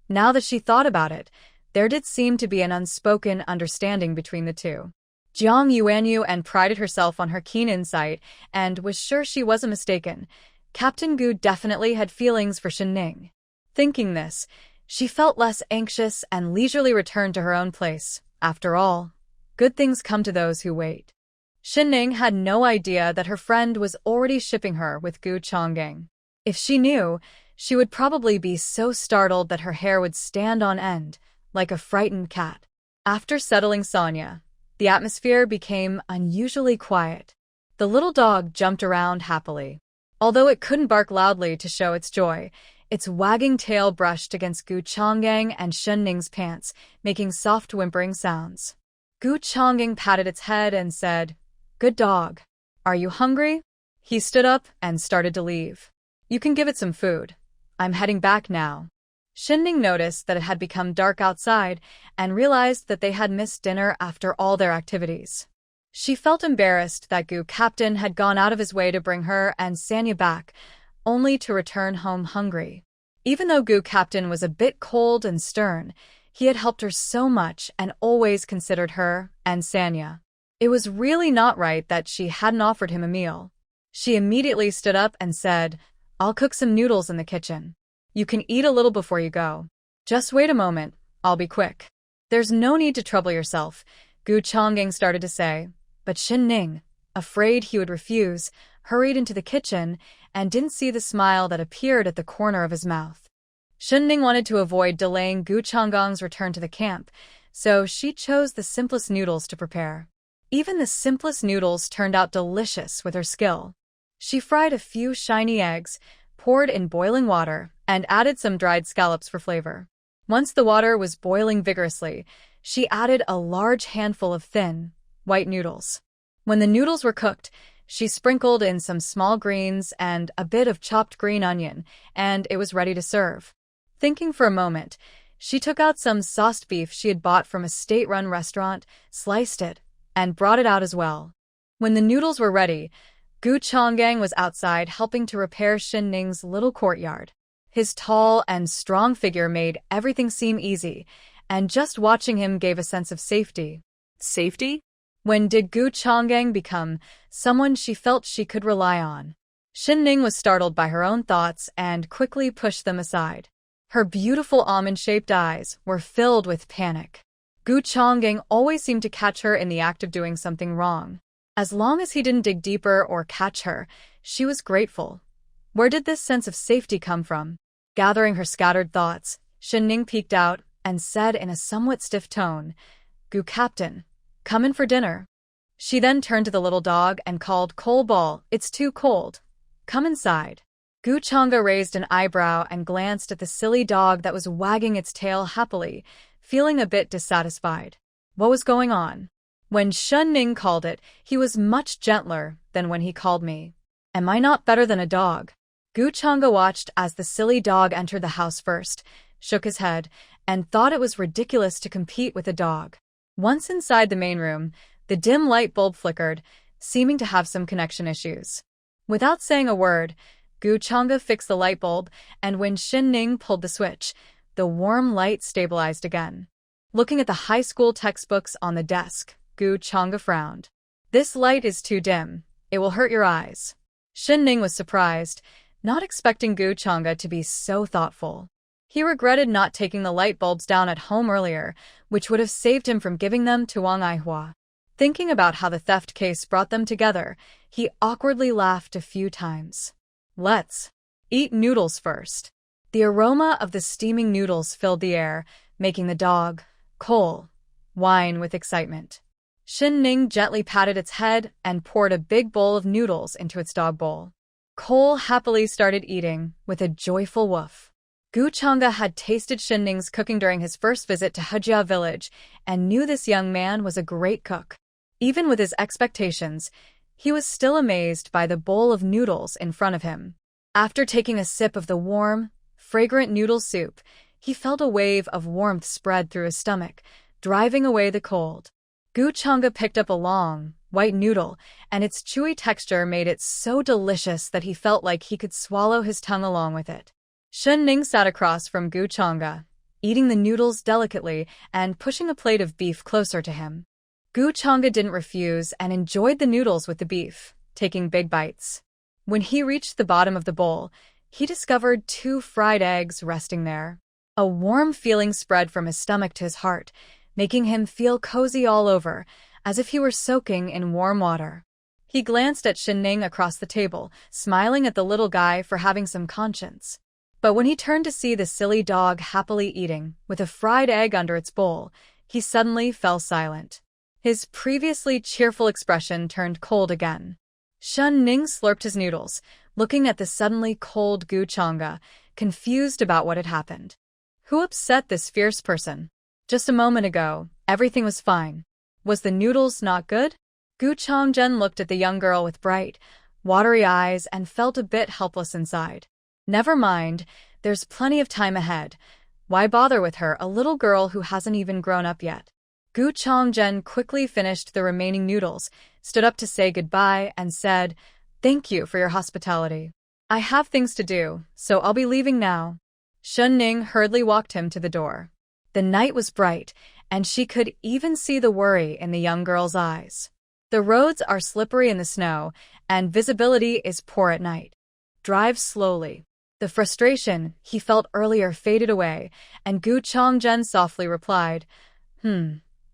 Now that she thought about it, there did seem to be an unspoken understanding between the two. Jiang Yuan prided herself on her keen insight and was sure she wasn't mistaken. Captain Gu definitely had feelings for Shin Ning. Thinking this, she felt less anxious and leisurely returned to her own place. After all, good things come to those who wait. Shin Ning had no idea that her friend was already shipping her with Gu Changgang. If she knew, she would probably be so startled that her hair would stand on end, like a frightened cat. After settling Sanya, the atmosphere became unusually quiet. The little dog jumped around happily. Although it couldn't bark loudly to show its joy, its wagging tail brushed against Gu Changgang and Shin Ning's pants, making soft whimpering sounds. Gu Changgang patted its head and said, "Good dog. Are you hungry?" He stood up and started to leave. "You can give it some food. I'm heading back now." Shin Ning noticed that it had become dark outside and realized that they had missed dinner after all their activities. She felt embarrassed that Gu Captain had gone out of his way to bring her and Sanya back, only to return home hungry. Even though Gu Captain was a bit cold and stern, he had helped her so much and always considered her and Sanya. It was really not right that she hadn't offered him a meal. She immediately stood up and said, "I'll cook some noodles in the kitchen. You can eat a little before you go. Just wait a moment, I'll be quick." "There's no need to trouble yourself," Gu Changgang started to say, but Shin Ning, afraid he would refuse, hurried into the kitchen and didn't see the smile that appeared at the corner of his mouth. Shin Ning wanted to avoid delaying Gu Changgang's return to the camp, so she chose the simplest noodles to prepare. Even the simplest noodles turned out delicious with her skill. She fried a few shiny eggs, poured in boiling water, and added some dried scallops for flavor. Once the water was boiling vigorously, she added a large handful of thin, white noodles. When the noodles were cooked, she sprinkled in some small greens and a bit of chopped green onion, and it was ready to serve. Thinking for a moment, she took out some sauced beef she had bought from a state-run restaurant, sliced it, and brought it out as well. When the noodles were ready, Gu Changgang was outside helping to repair Shin Ning's little courtyard. His tall and strong figure made everything seem easy, and just watching him gave a sense of safety. Safety? When did Gu Changgang become someone she felt she could rely on? Shin Ning was startled by her own thoughts and quickly pushed them aside. Her beautiful almond-shaped eyes were filled with panic. Gu Changgang always seemed to catch her in the act of doing something wrong. As long as he didn't dig deeper or catch her, she was grateful. Where did this sense of safety come from? Gathering her scattered thoughts, Shin Ning peeked out and said in a somewhat stiff tone, "Gu Captain, come in for dinner." She then turned to the little dog and called, "Cole Ball, it's too cold. Come inside." Gu Changa raised an eyebrow and glanced at the silly dog that was wagging its tail happily, feeling a bit dissatisfied. What was going on? When Shin Ning called it, he was much gentler than when he called me. Am I not better than a dog? Gu Changa watched as the silly dog entered the house first, shook his head, and thought it was ridiculous to compete with a dog. Once inside the main room, the dim light bulb flickered, seeming to have some connection issues. Without saying a word, Gu Changa fixed the light bulb, and when Shin Ning pulled the switch, the warm light stabilized again. Looking at the high school textbooks on the desk, Gu Chang'e frowned. This light is too dim. It will hurt your eyes. Shen Ning was surprised, not expecting Gu Chang'e to be so thoughtful. He regretted not taking the light bulbs down at home earlier, which would have saved him from giving them to Wang Baozhu. Thinking about how the theft case brought them together, he awkwardly laughed a few times. Let's eat noodles first. The aroma of the steaming noodles filled the air, making the dog, Cole, whine with excitement. Shen Ning gently patted its head and poured a big bowl of noodles into its dog bowl. Cole happily started eating, with a joyful woof. Gu Chang'e had tasted Shen Ning's cooking during his first visit to Hejia village and knew this young man was a great cook. Even with his expectations, he was still amazed by the bowl of noodles in front of him. After taking a sip of the warm, fragrant noodle soup, he felt a wave of warmth spread through his stomach, driving away the cold. Gu Chang'e picked up a long, white noodle, and its chewy texture made it so delicious that he felt like he could swallow his tongue along with it. Shen Ning sat across from Gu Chang'e, eating the noodles delicately and pushing a plate of beef closer to him. Gu Chang'e didn't refuse and enjoyed the noodles with the beef, taking big bites. When he reached the bottom of the bowl, he discovered 2 fried eggs resting there. A warm feeling spread from his stomach to his heart, making him feel cozy all over, as if he were soaking in warm water. He glanced at Shen Ning across the table, smiling at the little guy for having some conscience. But when he turned to see the silly dog happily eating, with a fried egg under its bowl, he suddenly fell silent. His previously cheerful expression turned cold again. Shen Ning slurped his noodles, looking at the suddenly cold Gu Chang'e, confused about what had happened. Who upset this fierce person? Just a moment ago, everything was fine. Was the noodles not good? Gu Chang'e looked at the young girl with bright, watery eyes and felt a bit helpless inside. Never mind, there's plenty of time ahead. Why bother with her, a little girl who hasn't even grown up yet? Gu Chang'e quickly finished the remaining noodles, stood up to say goodbye, and said, "Thank you for your hospitality. I have things to do, so I'll be leaving now." Shen Ning hurriedly walked him to the door. The night was bright, and she could even see the worry in the young girl's eyes. The roads are slippery in the snow, and visibility is poor at night. Drive slowly. The frustration he felt earlier faded away, and Gu Chang'e softly replied,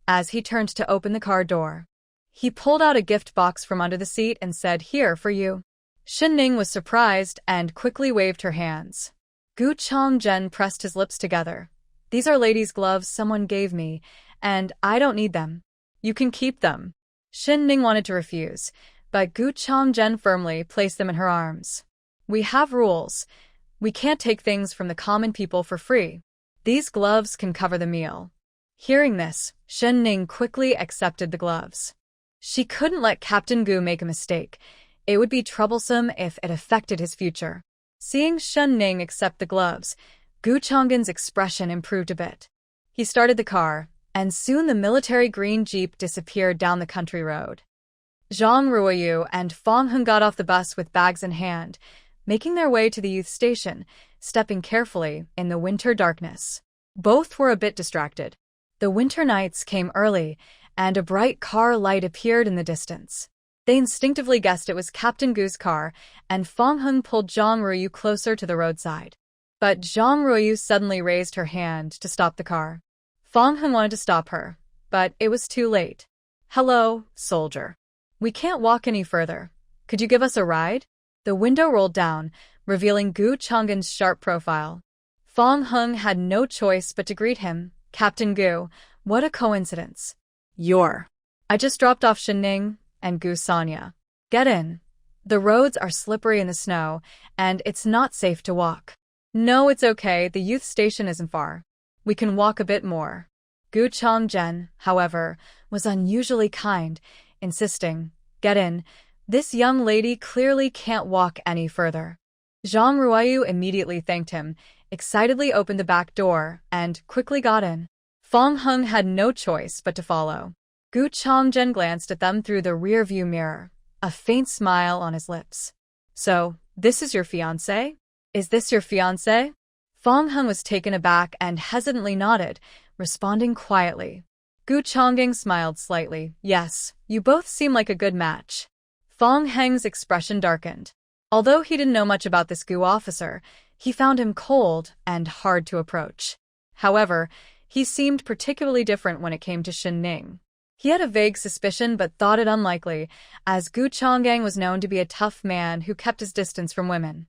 as he turned to open the car door. He pulled out a gift box from under the seat and said, "Here for you." Shen Ning was surprised and quickly waved her hands. Gu Chang'e pressed his lips together. "These are ladies' gloves someone gave me, and I don't need them. You can keep them." Shen Ning wanted to refuse, but Gu Chang'e firmly placed them in her arms. "We have rules. We can't take things from the common people for free. These gloves can cover the meal." Hearing this, Shen Ning quickly accepted the gloves. She couldn't let Captain Gu make a mistake. It would be troublesome if it affected his future. Seeing Shen Ning accept the gloves, Gu Chang'e's expression improved a bit. He started the car, and soon the military green jeep disappeared down the country road. Zhang Ruoyu and Fong Heng got off the bus with bags in hand, making their way to the youth station, stepping carefully in the winter darkness. Both were a bit distracted. The winter nights came early, and a bright car light appeared in the distance. They instinctively guessed it was Captain Gu's car, and Fong Heng pulled Zhang Ruoyu closer to the roadside. But Zhang Ruoyu suddenly raised her hand to stop the car. Fong Heng wanted to stop her, but it was too late. "Hello, soldier. We can't walk any further. Could you give us a ride?" The window rolled down, revealing Gu Chang'e's sharp profile. Fong Heng had no choice but to greet him. "Captain Gu, what a coincidence." I just dropped off Shen Ning and Gu Sanya. Get in. The roads are slippery in the snow, and it's not safe to walk." "No, it's okay. The youth station isn't far. We can walk a bit more." Gu Chang'e, however, was unusually kind, insisting, "Get in. This young lady clearly can't walk any further." Zhang Ruoyu immediately thanked him, excitedly opened the back door, and quickly got in. Fong Heng had no choice but to follow. Gu Chang'e glanced at them through the rear-view mirror, a faint smile on his lips. "So, this is your fiancé? Is this your fiancé?" Fong Heng was taken aback and hesitantly nodded, responding quietly. Gu Chongqing smiled slightly. Yes, you both seem like a good match. Fong Heng's expression darkened. Although he didn't know much about this Gu officer, he found him cold and hard to approach. However, he seemed particularly different when it came to Shin Ning. He had a vague suspicion but thought it unlikely, as Gu Chongqing was known to be a tough man who kept his distance from women.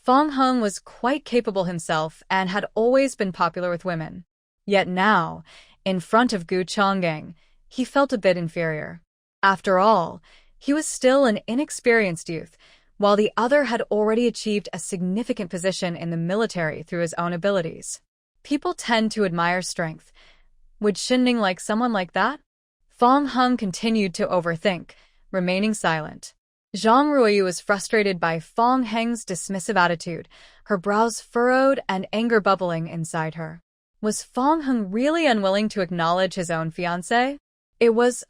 Fong Heng was quite capable himself and had always been popular with women. Yet now, in front of Gu Chongqing, he felt a bit inferior. After all, he was still an inexperienced youth, while the other had already achieved a significant position in the military through his own abilities. People tend to admire strength. Would Shin Ning like someone like that? Fong Heng continued to overthink, remaining silent. Zhang Ruoyu was frustrated by Fong Heng's dismissive attitude, her brows furrowed and anger bubbling inside her. Was Fong Heng really unwilling to acknowledge his own fiancé? It was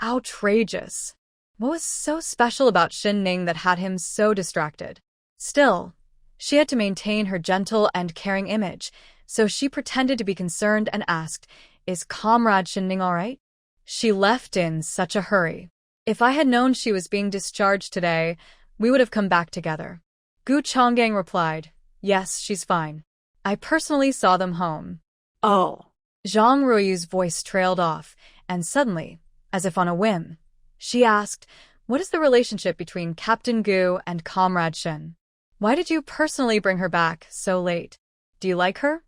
outrageous. What was so special about Shin Ning that had him so distracted? Still, she had to maintain her gentle and caring image, so she pretended to be concerned and asked, "Is Comrade Shin Ning all right?" She left in such a hurry. If I had known she was being discharged today, we would have come back together. Gu Chongqing replied, "Yes, she's fine. I personally saw them home." Oh. Zhang Ruoyu's voice trailed off, and suddenly, as if on a whim, she asked, "What is the relationship between Captain Gu and Comrade Shin? Why did you personally bring her back so late? Do you like her?"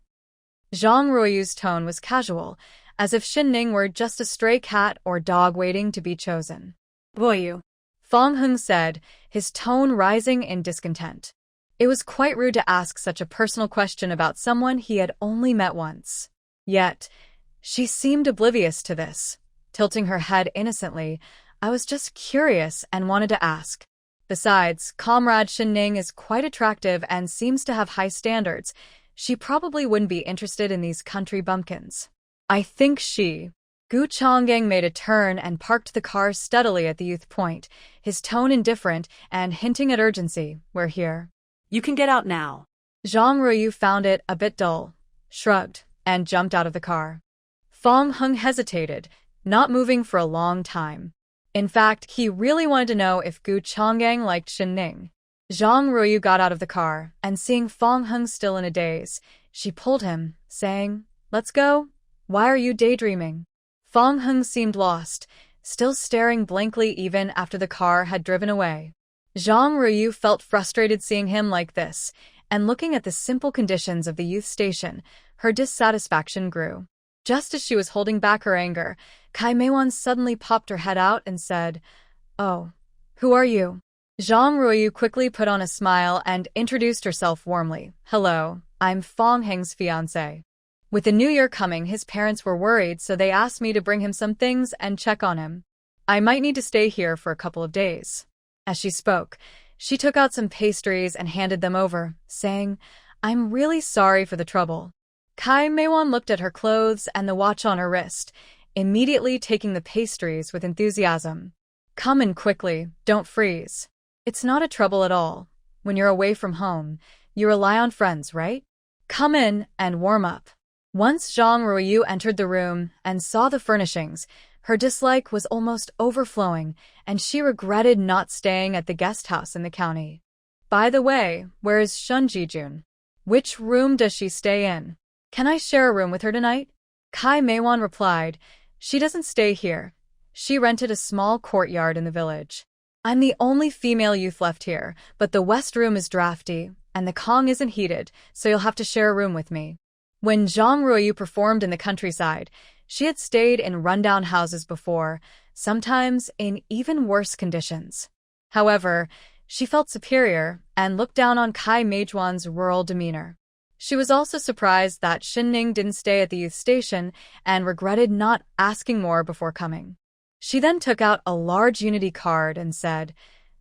Zhang Ruoyu's tone was casual, as if Shin Ning were just a stray cat or dog waiting to be chosen. Boyu. Fong Heng said, his tone rising in discontent. It was quite rude to ask such a personal question about someone he had only met once. Yet, she seemed oblivious to this. Tilting her head innocently, "I was just curious and wanted to ask. Besides, Comrade Shin Ning is quite attractive and seems to have high standards. She probably wouldn't be interested in these country bumpkins. I think she..." Gu Chongqing made a turn and parked the car steadily at the youth point, his tone indifferent and hinting at urgency. "We're here. You can get out now." Zhang Ruoyu found it a bit dull, shrugged, and jumped out of the car. Fong Heng hesitated, not moving for a long time. In fact, he really wanted to know if Gu Chongqing liked Shin Ning. Zhang Ruoyu got out of the car, and seeing Fong Heng still in a daze, she pulled him, saying, "Let's go. Why are you daydreaming?" Fong Heng seemed lost, still staring blankly even after the car had driven away. Zhang Ruoyu felt frustrated seeing him like this, and looking at the simple conditions of the youth station, her dissatisfaction grew. Just as she was holding back her anger, Kai Meiwan suddenly popped her head out and said, "Oh, who are you?" Zhang Ruoyu quickly put on a smile and introduced herself warmly. "Hello, I'm Fong Heng's fiancé. With the new year coming, his parents were worried, so they asked me to bring him some things and check on him. I might need to stay here for a couple of days." As she spoke, she took out some pastries and handed them over, saying, "I'm really sorry for the trouble." Kai Meiwan looked at her clothes and the watch on her wrist, immediately taking the pastries with enthusiasm. "Come in quickly, don't freeze. It's not a trouble at all. When you're away from home, you rely on friends, right? Come in and warm up." Once Zhang Ruoyu entered the room and saw the furnishings, her dislike was almost overflowing, and she regretted not staying at the guest house in the county. "By the way, where is Shun Jijun? Which room does she stay in? Can I share a room with her tonight?" Kai Meiwan replied, "She doesn't stay here. She rented a small courtyard in the village. I'm the only female youth left here, but the west room is drafty, and the Kong isn't heated, so you'll have to share a room with me." When Zhang Ruoyu performed in the countryside, she had stayed in rundown houses before, sometimes in even worse conditions. However, she felt superior and looked down on Kai Meijuan's rural demeanor. She was also surprised that Shin Ning didn't stay at the youth station and regretted not asking more before coming. She then took out a large Unity card and said,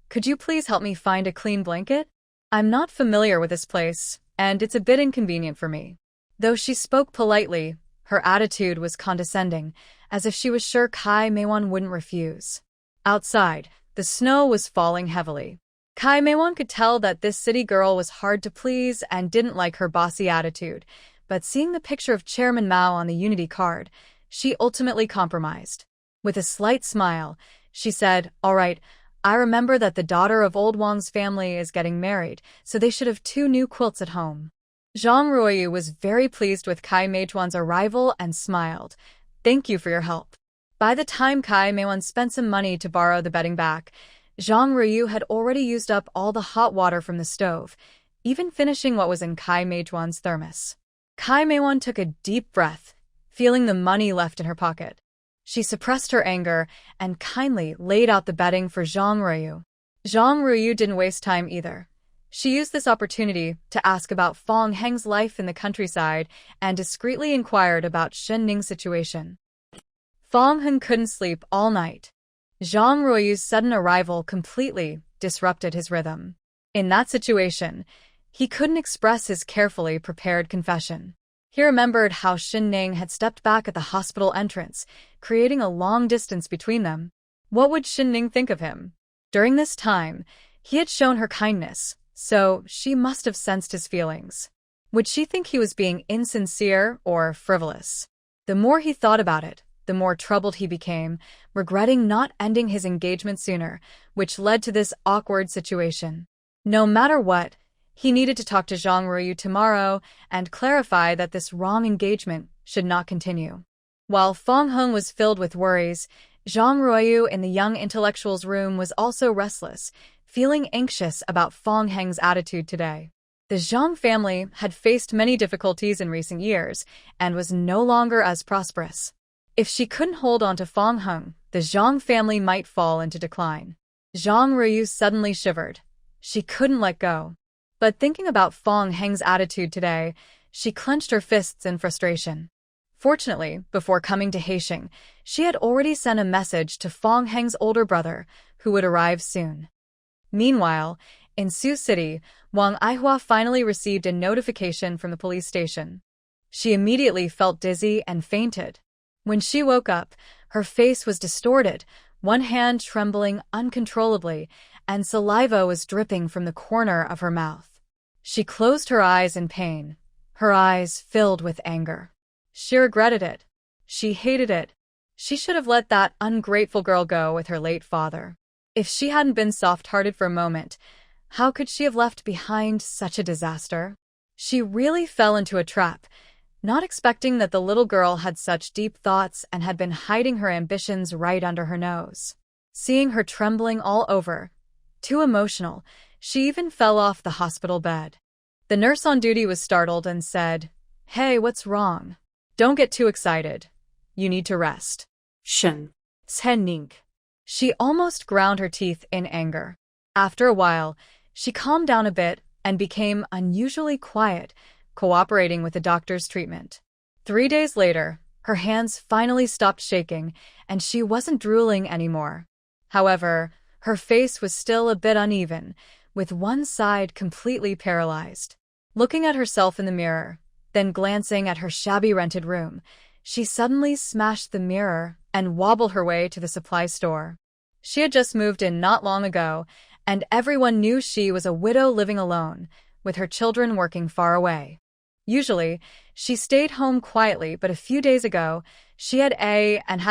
"Could you please help me find a clean blanket? I'm not familiar with this place, and it's a bit inconvenient for me." Though she spoke politely, her attitude was condescending, as if she was sure Kai Meiwan wouldn't refuse. Outside, the snow was falling heavily. Kai Meiwan could tell that this city girl was hard to please and didn't like her bossy attitude, but seeing the picture of Chairman Mao on the Unity card, she ultimately compromised. With a slight smile, she said, "All right, I remember that the daughter of old Wang's family is getting married, so they should have 2 new quilts at home." Zhang Ruoyu was very pleased with Kai Meijuan's arrival and smiled. "Thank you for your help." By the time Kai Meijuan spent some money to borrow the bedding back, Zhang Ruoyu had already used up all the hot water from the stove, even finishing what was in Kai Meijuan's thermos. Kai Meijuan took a deep breath, feeling the money left in her pocket. She suppressed her anger and kindly laid out the bedding for Zhang Ruoyu. Zhang Ruoyu didn't waste time either. She used this opportunity to ask about Fong Heng's life in the countryside and discreetly inquired about Shen Ning's situation. Fong Heng couldn't sleep all night. Zhang Ruoyu's sudden arrival completely disrupted his rhythm. In that situation, he couldn't express his carefully prepared confession. He remembered how Shen Ning had stepped back at the hospital entrance, creating a long distance between them. What would Shen Ning think of him? During this time, he had shown her kindness, so she must have sensed his feelings. Would she think he was being insincere or frivolous? The more he thought about it, the more troubled he became, regretting not ending his engagement sooner, which led to this awkward situation. No matter what, he needed to talk to Zhang Ruoyu tomorrow and clarify that this wrong engagement should not continue. While Fong Heng was filled with worries, Zhang Ruoyu in the young intellectual's room was also restless, feeling anxious about Fong Heng's attitude today. The Zhang family had faced many difficulties in recent years and was no longer as prosperous. If she couldn't hold on to Fong Heng, the Zhang family might fall into decline. Zhang Ruoyu suddenly shivered. She couldn't let go. But thinking about Fong Heng's attitude today, she clenched her fists in frustration. Fortunately, before coming to Haisheng, she had already sent a message to Fong Heng's older brother, who would arrive soon. Meanwhile, in Sioux City, Wang Aihua finally received a notification from the police station. She immediately felt dizzy and fainted. When she woke up, her face was distorted, one hand trembling uncontrollably, and saliva was dripping from the corner of her mouth. She closed her eyes in pain, her eyes filled with anger. She regretted it. She hated it. She should have let that ungrateful girl go with her late father. If she hadn't been soft-hearted for a moment, how could she have left behind such a disaster? She really fell into a trap, not expecting that the little girl had such deep thoughts and had been hiding her ambitions right under her nose. Seeing her trembling all over, too emotional, she even fell off the hospital bed. The nurse on duty was startled and said, "Hey, what's wrong? Don't get too excited. You need to rest." Shen Ning. She almost ground her teeth in anger. After a while, she calmed down a bit and became unusually quiet, cooperating with the doctor's treatment. 3 days later, her hands finally stopped shaking, and she wasn't drooling anymore. However, her face was still a bit uneven, with one side completely paralyzed. Looking at herself in the mirror, then glancing at her shabby rented room, she suddenly smashed the mirror and wobbled her way to the supply store. She had just moved in not long ago, and everyone knew she was a widow living alone, with her children working far away. Usually, she stayed home quietly, but a few days ago, she had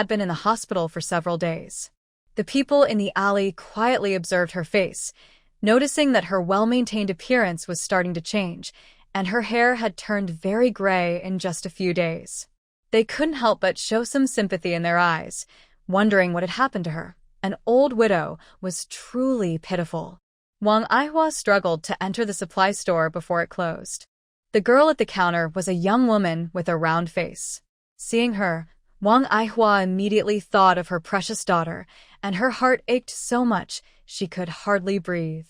been in the hospital for several days. The people in the alley quietly observed her face, noticing that her well-maintained appearance was starting to change, and her hair had turned very gray in just a few days. They couldn't help but show some sympathy in their eyes, wondering what had happened to her. An old widow was truly pitiful. Wang Aihua struggled to enter the supply store before it closed. The girl at the counter was a young woman with a round face. Seeing her, Wang Aihua immediately thought of her precious daughter, and her heart ached so much she could hardly breathe.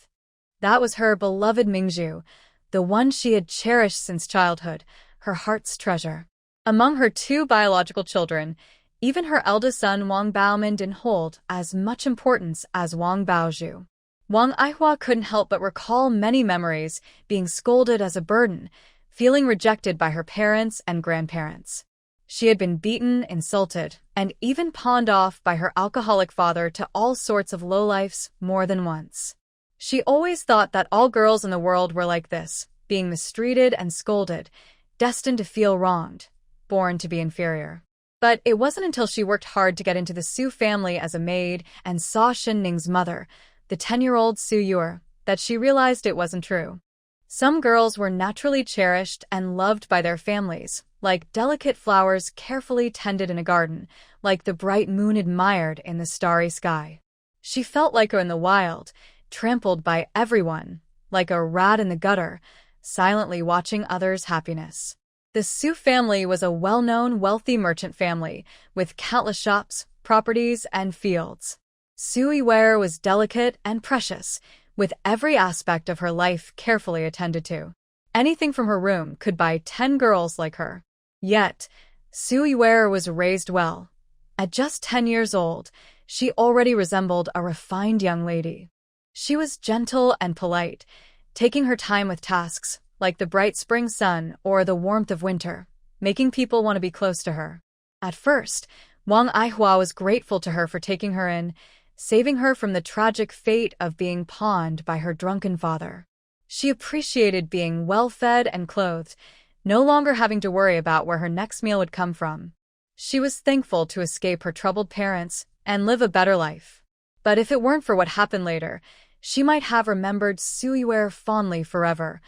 That was her beloved Mingzhu, the one she had cherished since childhood, her heart's treasure. Among her 2 biological children, even her eldest son Wang Baoman didn't hold as much importance as Wang Baozhu. Wang Aihua couldn't help but recall many memories, being scolded as a burden, feeling rejected by her parents and grandparents. She had been beaten, insulted, and even pawned off by her alcoholic father to all sorts of lowlifes more than once. She always thought that all girls in the world were like this, being mistreated and scolded, destined to feel wronged, born to be inferior. But it wasn't until she worked hard to get into the Su family as a maid and saw Xinning's mother, the 10-year-old Su Yue, that she realized it wasn't true. Some girls were naturally cherished and loved by their families, like delicate flowers carefully tended in a garden, like the bright moon admired in the starry sky. She felt like her in the wild, trampled by everyone, like a rat in the gutter, silently watching others' happiness. The Su family was a well-known, wealthy merchant family, with countless shops, properties, and fields. Su Yue was delicate and precious, with every aspect of her life carefully attended to. Anything from her room could buy 10 girls like her. Yet, Su Yue was raised well. At just 10 years old, she already resembled a refined young lady. She was gentle and polite, taking her time with tasks like the bright spring sun or the warmth of winter, making people want to be close to her. At first, Wang Baozhu was grateful to her for taking her in, saving her from the tragic fate of being pawned by her drunken father. She appreciated being well-fed and clothed, no longer having to worry about where her next meal would come from. She was thankful to escape her troubled parents and live a better life. But if it weren't for what happened later, she might have remembered Su Yue fondly forever,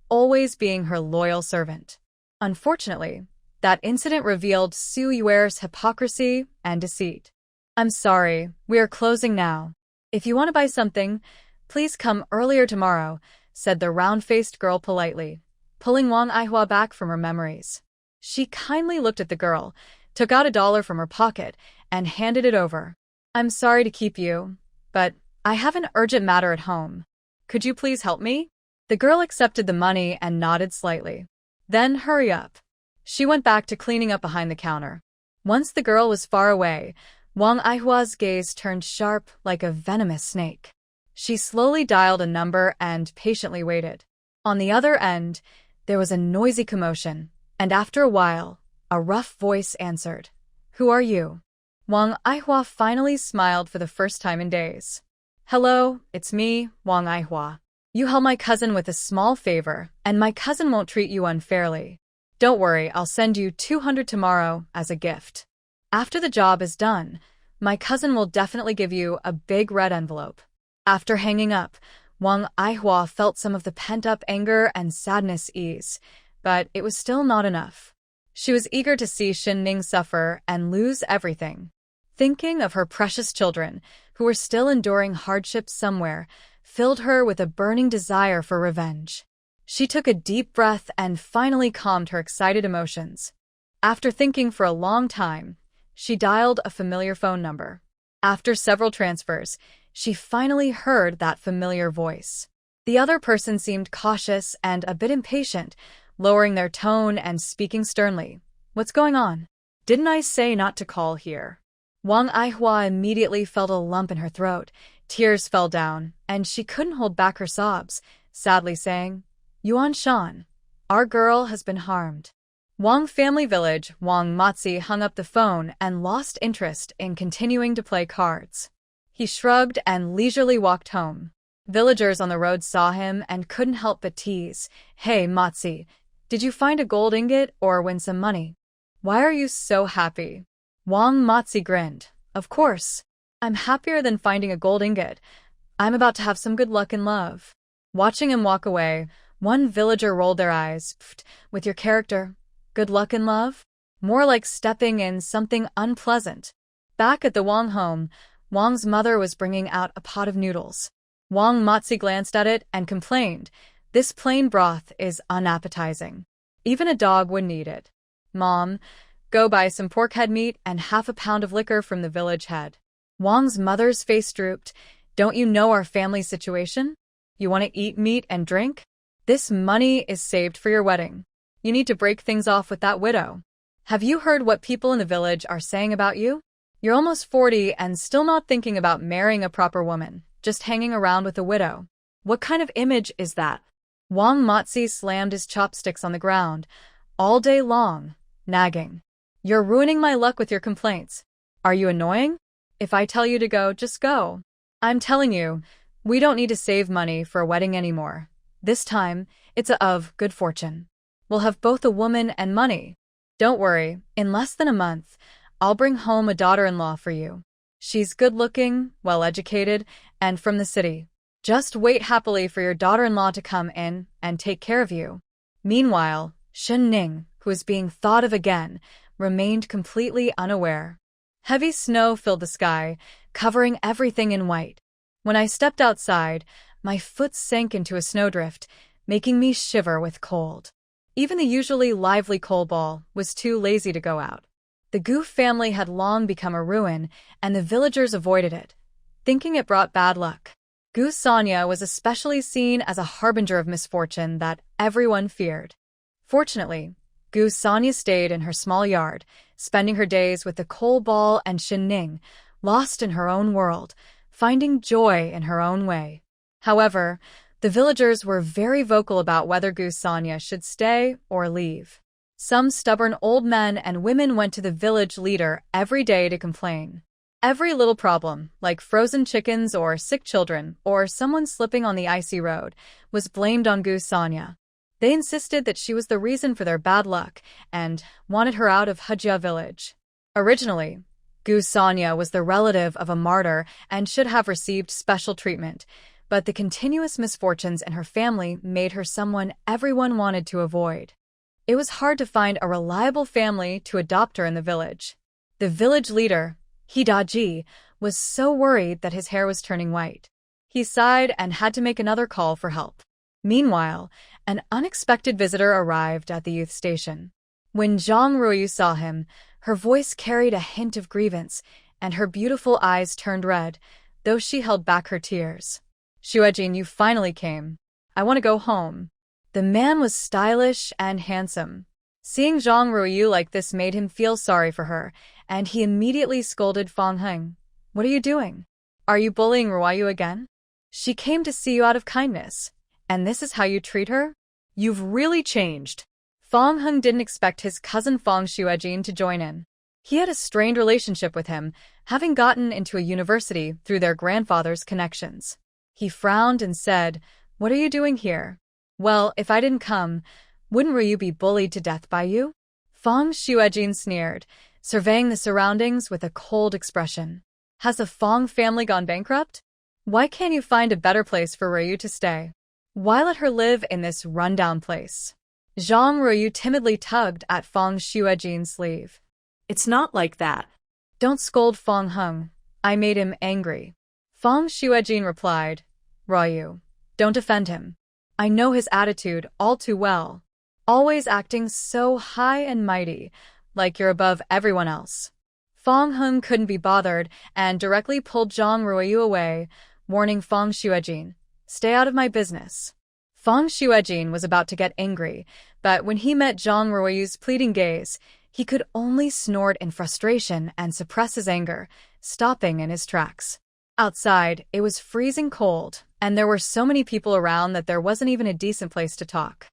always being her loyal servant. Unfortunately, that incident revealed Su Yue's hypocrisy and deceit. "I'm sorry, we are closing now. If you want to buy something, please come earlier tomorrow," said the round-faced girl politely, pulling Wang Baozhu back from her memories. She kindly looked at the girl, took out $1 from her pocket, and handed it over. "I'm sorry to keep you, but I have an urgent matter at home. Could you please help me?" The girl accepted the money and nodded slightly. "Then hurry up." She went back to cleaning up behind the counter. Once the girl was far away, Wang Baozhu's gaze turned sharp like a venomous snake. She slowly dialed a number and patiently waited. On the other end, there was a noisy commotion, and after a while, a rough voice answered. "Who are you?" Wang Baozhu finally smiled for the first time in days. "Hello, it's me, Wang Baozhu. You help my cousin with a small favor, and my cousin won't treat you unfairly. Don't worry, I'll send you 200 tomorrow as a gift. After the job is done, my cousin will definitely give you a big red envelope." After hanging up, Wang Baozhu felt some of the pent-up anger and sadness ease, but it was still not enough. She was eager to see Xinnning suffer and lose everything. Thinking of her precious children, who were still enduring hardships somewhere, filled her with a burning desire for revenge. She took a deep breath and finally calmed her excited emotions. After thinking for a long time, she dialed a familiar phone number. After several transfers, she finally heard that familiar voice. The other person seemed cautious and a bit impatient, lowering their tone and speaking sternly. "What's going on? Didn't I say not to call here?" Wang Baozhu immediately felt a lump in her throat. Tears fell down, and she couldn't hold back her sobs, sadly saying, "Yuan Shan, our girl has been harmed." Wang family village, Wang Matzi hung up the phone and lost interest in continuing to play cards. He shrugged and leisurely walked home. Villagers on the road saw him and couldn't help but tease. "Hey, Matzi, did you find a gold ingot or win some money? Why are you so happy?" Wang Matzi grinned. "Of course. I'm happier than finding a gold ingot. I'm about to have some good luck in love." Watching him walk away, one villager rolled their eyes. "Pfft, with your character, good luck in love? More like stepping in something unpleasant." Back at the Wang home, Wang's mother was bringing out a pot of noodles. Wang Matzi glanced at it and complained, "This plain broth is unappetizing. Even a dog wouldn't eat it. Mom, go buy some pork head meat and half a pound of liquor from the village head." Wang's mother's face drooped. "Don't you know our family situation? You want to eat meat and drink? This money is saved for your wedding. You need to break things off with that widow. Have you heard what people in the village are saying about you? You're almost 40 and still not thinking about marrying a proper woman, just hanging around with a widow. What kind of image is that?" Wang Matzi slammed his chopsticks on the ground, all day long, nagging. "You're ruining my luck with your complaints. Are you annoying? If I tell you to go, just go. I'm telling you, we don't need to save money for a wedding anymore. This time, it's of good fortune. We'll have both a woman and money. Don't worry, in less than a month, I'll bring home a daughter-in-law for you. She's good-looking, well-educated, and from the city. Just wait happily for your daughter-in-law to come in and take care of you." Meanwhile, Shen Ning, who was being thought of again, remained completely unaware. Heavy snow filled the sky, covering everything in white. When I stepped outside, my foot sank into a snowdrift, making me shiver with cold. Even the usually lively coal ball was too lazy to go out. The Gu family had long become a ruin, and the villagers avoided it, thinking it brought bad luck. Gu Sonia was especially seen as a harbinger of misfortune that everyone feared. Fortunately, Gu Sonia stayed in her small yard, spending her days with the coal ball and Shen Ning, lost in her own world, finding joy in her own way. However, the villagers were very vocal about whether Gu Sonia should stay or leave. Some stubborn old men and women went to the village leader every day to complain. Every little problem, like frozen chickens or sick children or someone slipping on the icy road, was blamed on Gu Sonia. They insisted that she was the reason for their bad luck and wanted her out of Hejia village. Originally, Gu Sonia was the relative of a martyr and should have received special treatment, but the continuous misfortunes in her family made her someone everyone wanted to avoid. It was hard to find a reliable family to adopt her in the village. The village leader, He Daji, was so worried that his hair was turning white. He sighed and had to make another call for help. Meanwhile, an unexpected visitor arrived at the youth station. When Zhang Ruoyu saw him, her voice carried a hint of grievance, and her beautiful eyes turned red, though she held back her tears. "Xuejin, you finally came. I want to go home." The man was stylish and handsome. Seeing Zhang Ruoyu like this made him feel sorry for her, and he immediately scolded Fang Heng. "What are you doing? Are you bullying Ruoyu again? She came to see you out of kindness, and this is how you treat her? You've really changed." Fang Heng didn't expect his cousin Fang Xuejin to join in. He had a strained relationship with him, having gotten into a university through their grandfather's connections. He frowned and said, "What are you doing here?" "Well, if I didn't come, wouldn't Ryu be bullied to death by you?" Fang Xuejin sneered, surveying the surroundings with a cold expression. "Has the Fang family gone bankrupt? Why can't you find a better place for Ryu to stay? Why let her live in this rundown place?" Zhang Ruoyu timidly tugged at Fang Xuejin's sleeve. "It's not like that." "Don't scold Fang Heng. I made him angry." Fang Xuejin replied, "Ruoyu, don't defend him. I know his attitude all too well. Always acting so high and mighty, like you're above everyone else." Fang Heng couldn't be bothered and directly pulled Zhang Ruoyu away, warning Fang Xuejin, "Stay out of my business." Fang Xuejin was about to get angry, but when he met Zhang Ruoyu's pleading gaze, he could only snort in frustration and suppress his anger, stopping in his tracks. Outside, it was freezing cold, and there were so many people around that there wasn't even a decent place to talk.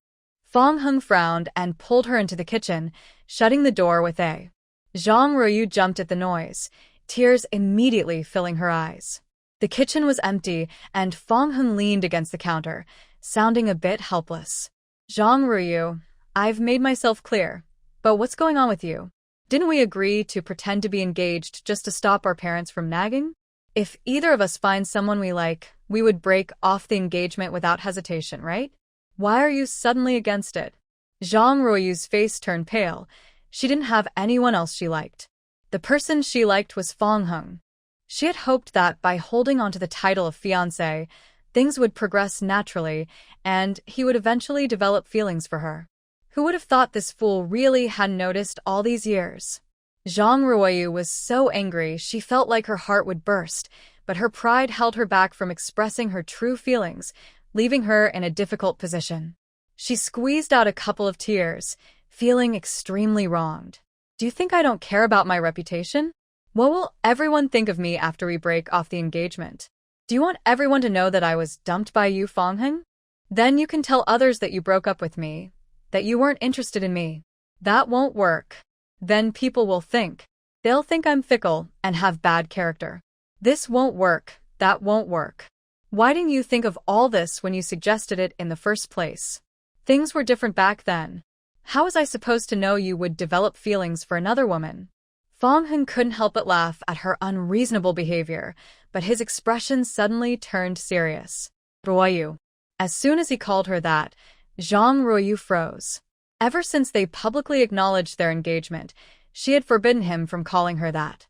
Fang Heng frowned and pulled her into the kitchen, shutting the door with a. Zhang Ruoyu jumped at the noise, tears immediately filling her eyes. The kitchen was empty, and Fang Heng leaned against the counter, sounding a bit helpless. "Zhang Ruoyu, I've made myself clear, but what's going on with you? Didn't we agree to pretend to be engaged just to stop our parents from nagging? If either of us finds someone we like, we would break off the engagement without hesitation, right? Why are you suddenly against it?" Zhang Ruoyu's face turned pale. She didn't have anyone else she liked. The person she liked was Fang Heng. She had hoped that by holding onto the title of fiancé, things would progress naturally, and he would eventually develop feelings for her. Who would have thought this fool really had noticed all these years? Zhang Ruoyu was so angry she felt like her heart would burst, but her pride held her back from expressing her true feelings, leaving her in a difficult position. She squeezed out a couple of tears, feeling extremely wronged. "Do you think I don't care about my reputation? What will everyone think of me after we break off the engagement? Do you want everyone to know that I was dumped by you, Fang Heng? Then you can tell others that you broke up with me, that you weren't interested in me. That won't work. Then people will think. They'll think I'm fickle and have bad character. This won't work, that won't work. Why didn't you think of all this when you suggested it in the first place? Things were different back then. How was I supposed to know you would develop feelings for another woman?" Fong Hung couldn't help but laugh at her unreasonable behavior, but his expression suddenly turned serious. Ruoyu. As soon as he called her that, Zhang Ruoyu froze. Ever since they publicly acknowledged their engagement, she had forbidden him from calling her that.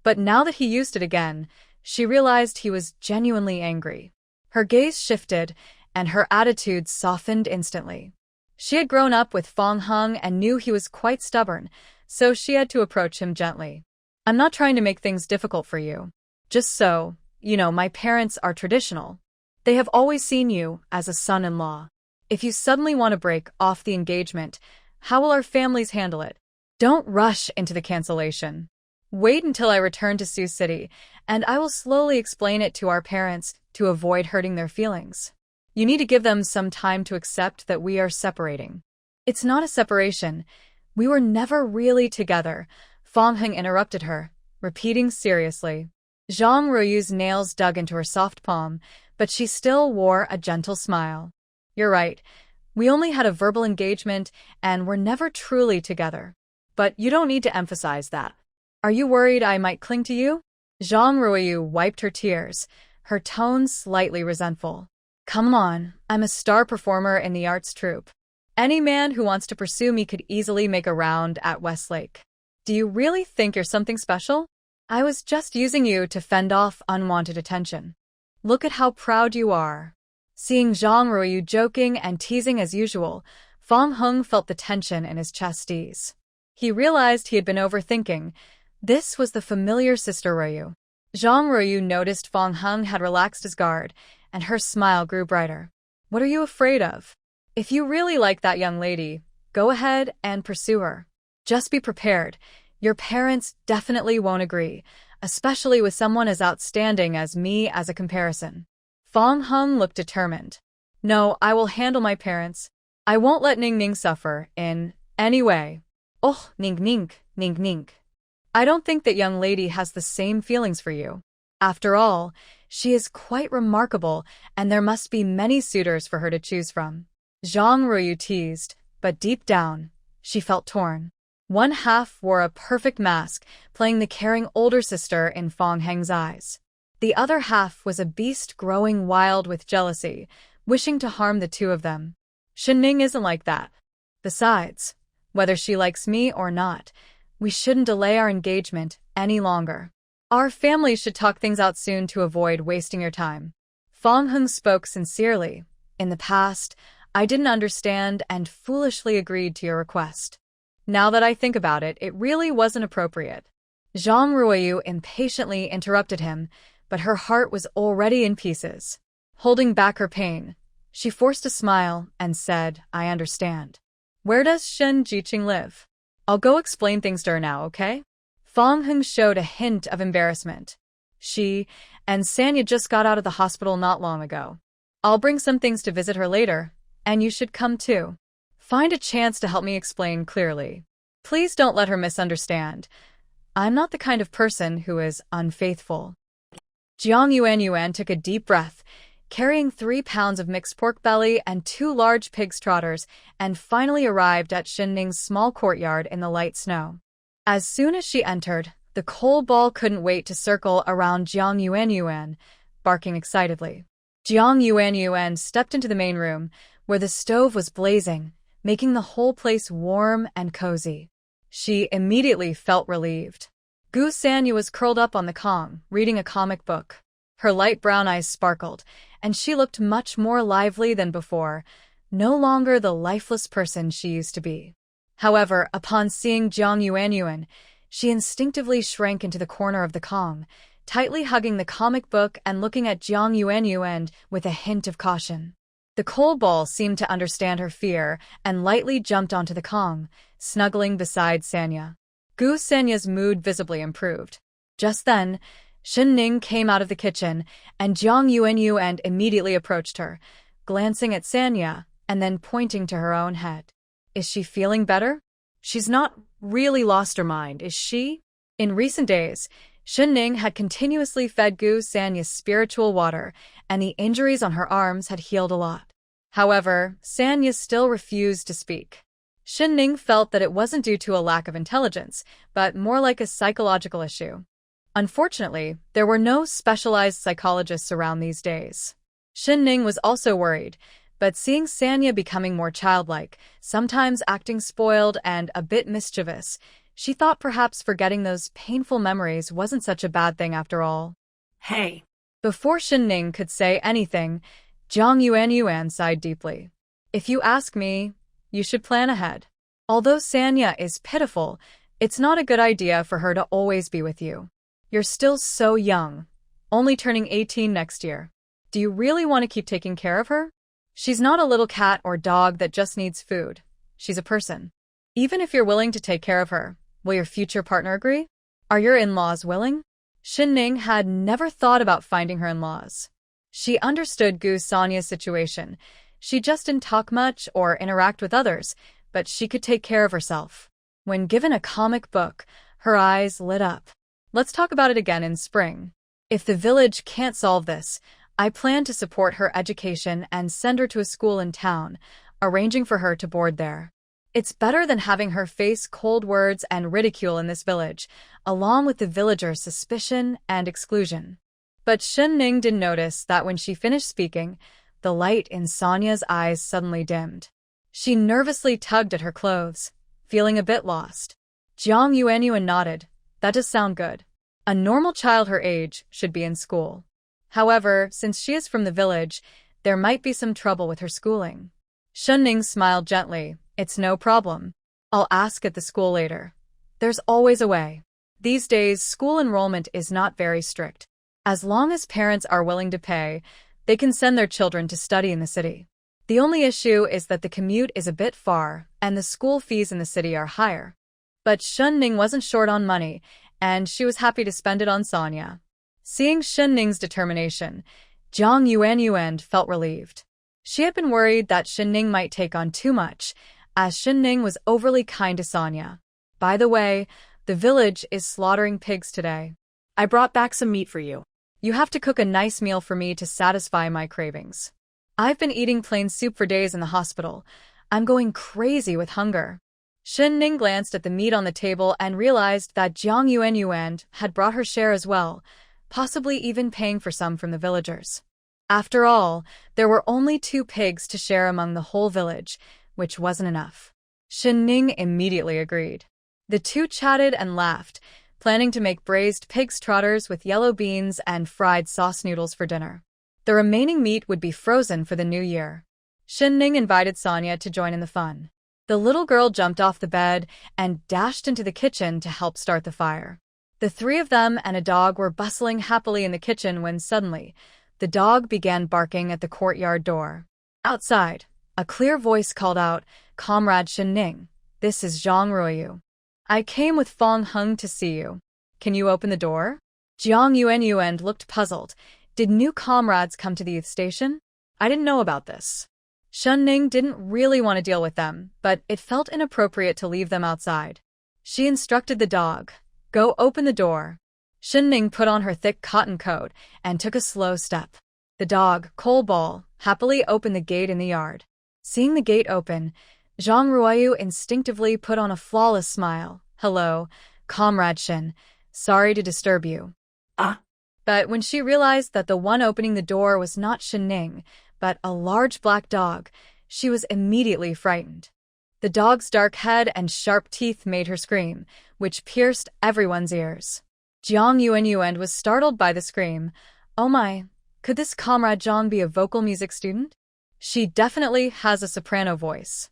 But now that he used it again, she realized he was genuinely angry. Her gaze shifted, and her attitude softened instantly. She had grown up with Fong Hung and knew he was quite stubborn, so she had to approach him gently. I'm not trying to make things difficult for you. Just so, you know, my parents are traditional. They have always seen you as a son-in-law. If you suddenly want to break off the engagement, how will our families handle it? Don't rush into the cancellation. Wait until I return to Sioux City, and I will slowly explain it to our parents to avoid hurting their feelings. You need to give them some time to accept that we are separating. It's not a separation. We were never really together, Fong Hung interrupted her, repeating seriously. Zhang Ruoyu's nails dug into her soft palm, but she still wore a gentle smile. You're right. We only had a verbal engagement, and we're never truly together. But you don't need to emphasize that. Are you worried I might cling to you? Zhang Ruoyu wiped her tears, her tone slightly resentful. Come on, I'm a star performer in the arts troupe. Any man who wants to pursue me could easily make a round at Westlake. Do you really think you're something special? I was just using you to fend off unwanted attention. Look at how proud you are. Seeing Zhang Ruoyu joking and teasing as usual, Fong Hung felt the tension in his chest ease. He realized he had been overthinking. This was the familiar sister Ruoyu. Zhang Ruoyu noticed Fong Hung had relaxed his guard, and her smile grew brighter. What are you afraid of? If you really like that young lady, go ahead and pursue her. Just be prepared. Your parents definitely won't agree, especially with someone as outstanding as me as a comparison. Fong Hung looked determined. No, I will handle my parents. I won't let Ning Ning suffer in any way. Oh, Ning Ning, Ning Ning. I don't think that young lady has the same feelings for you. After all, she is quite remarkable, and there must be many suitors for her to choose from. Zhang Ruoyu teased, but deep down, she felt torn. One half wore a perfect mask, playing the caring older sister in Fong Heng's eyes. The other half was a beast growing wild with jealousy, wishing to harm the two of them. Shenning isn't like that. Besides, whether she likes me or not, we shouldn't delay our engagement any longer. Our families should talk things out soon to avoid wasting your time. Fong Hung spoke sincerely. In the past, I didn't understand and foolishly agreed to your request. Now that I think about it, it really wasn't appropriate. Zhang Ruoyu impatiently interrupted him, but her heart was already in pieces. Holding back her pain, she forced a smile and said, I understand. Where does Shen Jiqing live? I'll go explain things to her now, okay? Fong Hung showed a hint of embarrassment. She and Sanya just got out of the hospital not long ago. I'll bring some things to visit her later, and you should come too. Find a chance to help me explain clearly. Please don't let her misunderstand. I'm not the kind of person who is unfaithful. Jiang Yuan took a deep breath, carrying 3 pounds of mixed pork belly and 2 large pig's trotters, and finally arrived at Xinning's small courtyard in the light snow. As soon as she entered, the coal ball couldn't wait to circle around Jiang Yuan, barking excitedly. Jiang Yuan stepped into the main room, where the stove was blazing, making the whole place warm and cozy. She immediately felt relieved. Gu Sanya was curled up on the Kong, reading a comic book. Her light brown eyes sparkled, and she looked much more lively than before, no longer the lifeless person she used to be. However, upon seeing Jiang Yuan, she instinctively shrank into the corner of the Kong, tightly hugging the comic book and looking at Jiang Yuan with a hint of caution. The coal ball seemed to understand her fear and lightly jumped onto the Kong, snuggling beside Sanya. Gu Sanya's mood visibly improved. Just then, Shenning came out of the kitchen, and Jiang Yuan immediately approached her, glancing at Sanya and then pointing to her own head. Is she feeling better? She's not really lost her mind, is she? In recent days, Shenning had continuously fed Gu Sanya's spiritual water, and the injuries on her arms had healed a lot. However, Sanya still refused to speak. Ning felt that it wasn't due to a lack of intelligence, but more like a psychological issue. Unfortunately, there were no specialized psychologists around these days. Ning was also worried, but seeing Sanya becoming more childlike, sometimes acting spoiled and a bit mischievous, she thought perhaps forgetting those painful memories wasn't such a bad thing after all. Hey. Before Ning could say anything, Jiang Yuan sighed deeply. If you ask me, you should plan ahead. Although Sanya is pitiful, it's not a good idea for her to always be with you. You're still so young, only turning 18 next year. Do you really want to keep taking care of her? She's not a little cat or dog that just needs food. She's a person. Even if you're willing to take care of her, will your future partner agree? Are your in-laws willing? Ning had never thought about finding her in-laws. She understood Gu Sanya's situation. She just didn't talk much or interact with others, but she could take care of herself. When given a comic book, her eyes lit up. Let's talk about it again in spring. If the village can't solve this, I plan to support her education and send her to a school in town, arranging for her to board there. It's better than having her face cold words and ridicule in this village, along with the villagers' suspicion and exclusion. But Ning didn't notice that when she finished speaking, the light in Sanya's eyes suddenly dimmed. She nervously tugged at her clothes, feeling a bit lost. Jiang Yuan nodded. That does sound good. A normal child her age should be in school. However, since she is from the village, there might be some trouble with her schooling. Ning smiled gently. It's no problem. I'll ask at the school later. There's always a way. These days, school enrollment is not very strict. As long as parents are willing to pay, they can send their children to study in the city. The only issue is that the commute is a bit far, and the school fees in the city are higher. But Ning wasn't short on money, and she was happy to spend it on Sanya. Seeing Ning's determination, Jiang Yuan felt relieved. She had been worried that Ning might take on too much, as Ning was overly kind to Sanya. By the way, the village is slaughtering pigs today. I brought back some meat for you. You have to cook a nice meal for me to satisfy my cravings. I've been eating plain soup for days in the hospital. I'm going crazy with hunger. Ning glanced at the meat on the table and realized that Jiang Yuan had brought her share as well, possibly even paying for some from the villagers. After all, there were only 2 pigs to share among the whole village, which wasn't enough. Ning immediately agreed. The two chatted and laughed, planning to make braised pig's trotters with yellow beans and fried sauce noodles for dinner. The remaining meat would be frozen for the new year. Ning invited Sanya to join in the fun. The little girl jumped off the bed and dashed into the kitchen to help start the fire. The 3 of them and a dog were bustling happily in the kitchen when suddenly, the dog began barking at the courtyard door. Outside, a clear voice called out, "Comrade Ning, this is Zhang Ruoyu. I came with Fong Hung to see you. Can you open the door?" Jiang Yuan looked puzzled. Did new comrades come to the youth station? I didn't know about this. Ning didn't really want to deal with them, but it felt inappropriate to leave them outside. She instructed the dog, "Go open the door." Ning put on her thick cotton coat and took a slow step. The dog, Coalball, happily opened the gate in the yard. Seeing the gate open, Zhang Ruoyu instinctively put on a flawless smile. "Hello, Comrade Shin. Sorry to disturb you." But when she realized that the one opening the door was not Ning, but a large black dog, she was immediately frightened. The dog's dark head and sharp teeth made her scream, which pierced everyone's ears. Jiang Yuan was startled by the scream. Oh my, could this Comrade Zhang be a vocal music student? She definitely has a soprano voice.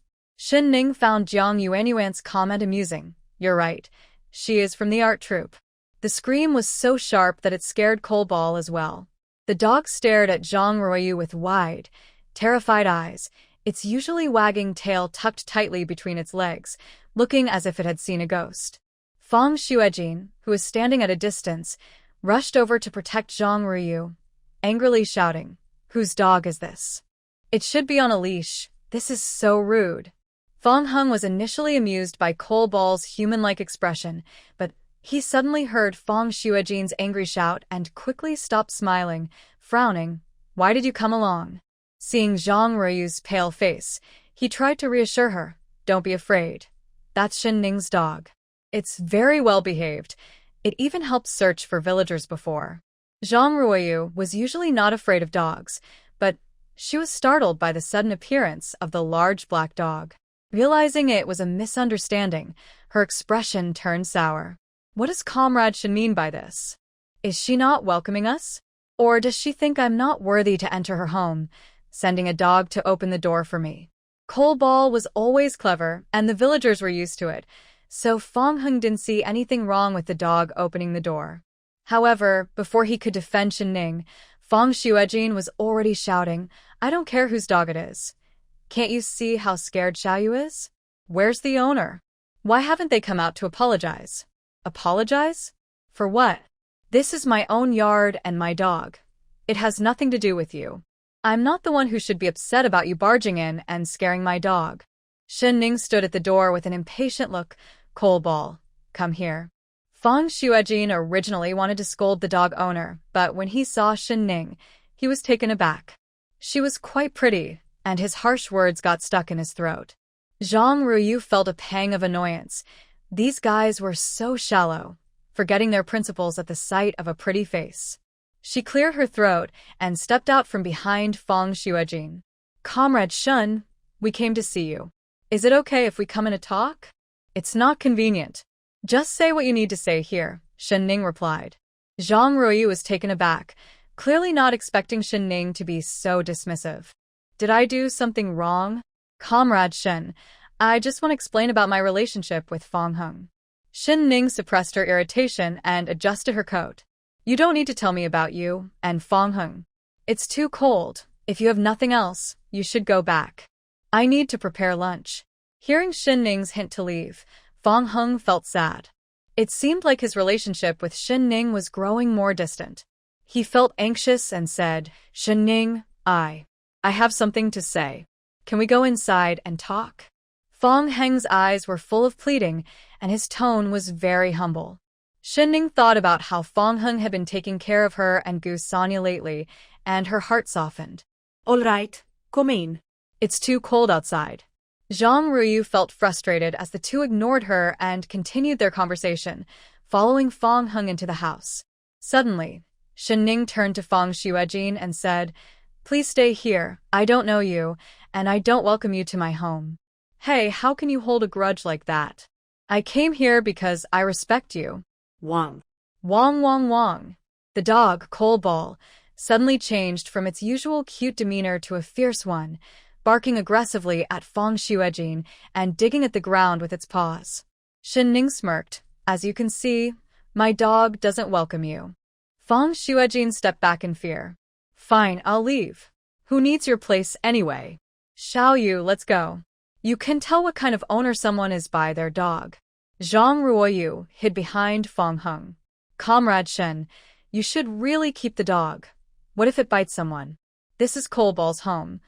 Ning found Jiang Yuan's comment amusing. You're right, she is from the art troupe. The scream was so sharp that it scared Coalball as well. The dog stared at Zhang Ruoyu with wide, terrified eyes, its usually wagging tail tucked tightly between its legs, looking as if it had seen a ghost. Fong Xuejin, who was standing at a distance, rushed over to protect Zhang Ruoyu, angrily shouting, "Whose dog is this? It should be on a leash. This is so rude." Fong Hung was initially amused by Coalball's human-like expression, but he suddenly heard Fong Xuejin's angry shout and quickly stopped smiling, frowning. "Why did you come along?" Seeing Zhang Ruoyu's pale face, he tried to reassure her. don't be afraid. That's Shin Ning's dog. It's very well behaved. It even helped search for villagers before. Zhang Ruoyu was usually not afraid of dogs, but she was startled by the sudden appearance of the large black dog. Realizing it was a misunderstanding, her expression turned sour. What does Comrade Shin mean by this? Is she not welcoming us? Or does she think I'm not worthy to enter her home, sending a dog to open the door for me? Coal Ball was always clever, and the villagers were used to it, so Fong Hung didn't see anything wrong with the dog opening the door. However, before he could defend Shin Ning, Fong Xuejin was already shouting, "I don't care whose dog it is. Can't you see how scared Xiaoyu is? Where's the owner? Why haven't they come out to apologize?" Apologize? For what? This is my own yard and my dog. It has nothing to do with you. I'm not the one who should be upset about you barging in and scaring my dog. Shin Ning stood at the door with an impatient look. Coal Ball, come here. Fong Xuejin originally wanted to scold the dog owner, but when he saw Shin Ning, he was taken aback. She was quite pretty, and his harsh words got stuck in his throat. Zhang Ruoyu felt a pang of annoyance. These guys were so shallow, forgetting their principles at the sight of a pretty face. She cleared her throat and stepped out from behind Fong Xuejin. "Comrade Shun, we came to see you. Is it okay if we come in a talk?" "It's not convenient. Just say what you need to say here," Shin Ning replied. Zhang Ruoyu was taken aback, clearly not expecting Shin Ning to be so dismissive. "Did I do something wrong?" "Comrade Shin, I just want to explain about my relationship with Fong Hung." Shin Ning suppressed her irritation and adjusted her coat. "You don't need to tell me about you and Fong Hung. It's too cold. If you have nothing else, you should go back. I need to prepare lunch." Hearing Shin Ning's hint to leave, Fong Hung felt sad. It seemed like his relationship with Shin Ning was growing more distant. He felt anxious and said, "Shin Ning, I have something to say. Can we go inside and talk?" Fong Heng's eyes were full of pleading, and his tone was very humble. Shin Ning thought about how Fong Hung had been taking care of her and Gu Sonia lately, and her heart softened. All right, come in. "It's too cold outside." Zhang Ruoyu felt frustrated as the two ignored her and continued their conversation, following Fong Hung into the house. Suddenly, Shin Ning turned to Fong Xuejin and said, "Please stay here. I don't know you, and I don't welcome you to my home." "Hey, how can you hold a grudge like that? I came here because I respect you." Wong. Wong. The dog, Coal Ball, suddenly changed from its usual cute demeanor to a fierce one, barking aggressively at Fong Xuejin and digging at the ground with its paws. Shin Ning smirked. "As you can see, my dog doesn't welcome you." Fong Xuejin stepped back in fear. "Fine, I'll leave. Who needs your place anyway? Xiaoyu, let's go. You can tell what kind of owner someone is by their dog." Zhang Ruoyu hid behind Fong Hung. "Comrade Shen, you should really keep the dog. What if it bites someone? This is Coal Ball's home.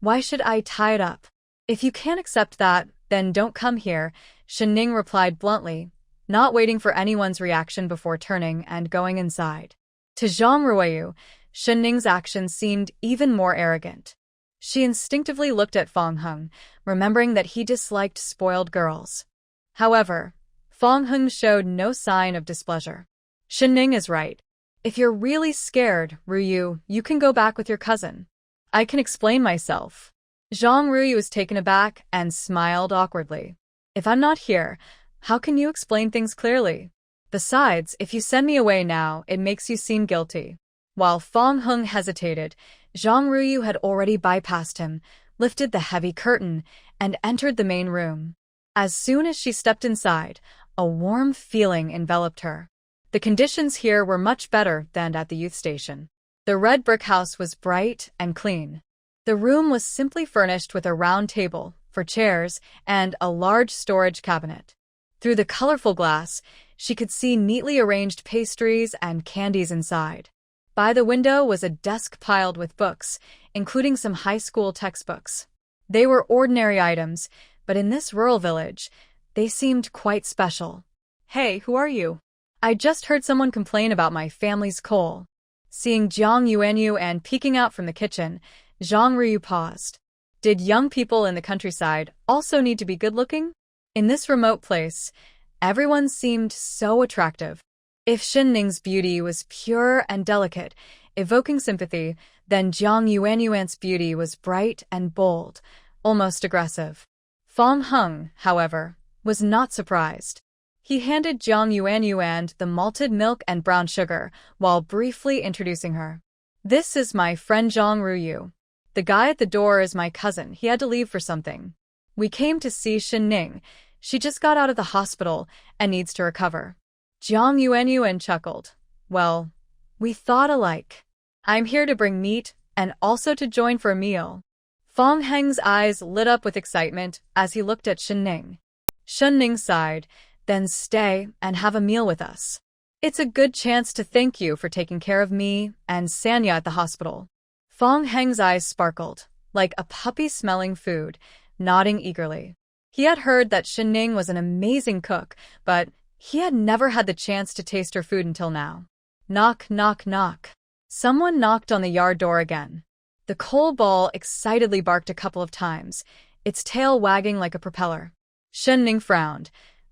Why should I tie it up? If you can't accept that, then don't come here," Shin Ning replied bluntly, not waiting for anyone's reaction before turning and going inside. To Zhang Ruoyu, Shin Ning's actions seemed even more arrogant. She instinctively looked at Fong Hung, remembering that he disliked spoiled girls. However, Fong Hung showed no sign of displeasure. "Shin Ning is right. If you're really scared, Ruoyu, you can go back with your cousin. I can explain myself." Zhang Ruoyu was taken aback and smiled awkwardly. "If I'm not here, how can you explain things clearly? Besides, if you send me away now, it makes you seem guilty." While Fong Hung hesitated, Zhang Ruoyu had already bypassed him, lifted the heavy curtain, and entered the main room. As soon as she stepped inside, a warm feeling enveloped her. The conditions here were much better than at the youth station. The red brick house was bright and clean. The room was simply furnished with a round table for chairs and a large storage cabinet. Through the colorful glass, she could see neatly arranged pastries and candies inside. By the window was a desk piled with books, including some high school textbooks. They were ordinary items, but in this rural village, they seemed quite special. "Hey, who are you? I just heard someone complain about my family's coal." Seeing Jiang Yuanyu and peeking out from the kitchen, Zhang Ruoyu paused. Did young people in the countryside also need to be good-looking? In this remote place, everyone seemed so attractive. If Xinning's beauty was pure and delicate, evoking sympathy, then Jiang Yuanyuan's beauty was bright and bold, almost aggressive. Fong Hung, however, was not surprised. He handed Jiang Yuanyuan the malted milk and brown sugar, while briefly introducing her. "This is my friend Zhang Ruyu. The guy at the door is my cousin. He had to leave for something. We came to see Xinning. She just got out of the hospital and needs to recover." Jiang Yuanyuan chuckled. "Well, we thought alike. I'm here to bring meat and also to join for a meal." Fong Heng's eyes lit up with excitement as he looked at Xinning. Xinning sighed, "Then stay and have a meal with us. It's a good chance to thank you for taking care of me and Sanya at the hospital." Fong Heng's eyes sparkled, like a puppy smelling food, nodding eagerly. He had heard that Xinning was an amazing cook, but he had never had the chance to taste her food until now. Knock, knock, knock. Someone knocked on the yard door again. The coal ball excitedly barked a couple of times, its tail wagging like a propeller. Xinning frowned.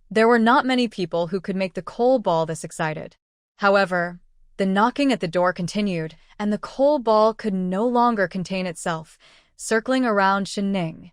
There were not many people who could make the coal ball this excited. However, the knocking at the door continued, and the coal ball could no longer contain itself, circling around Xinning.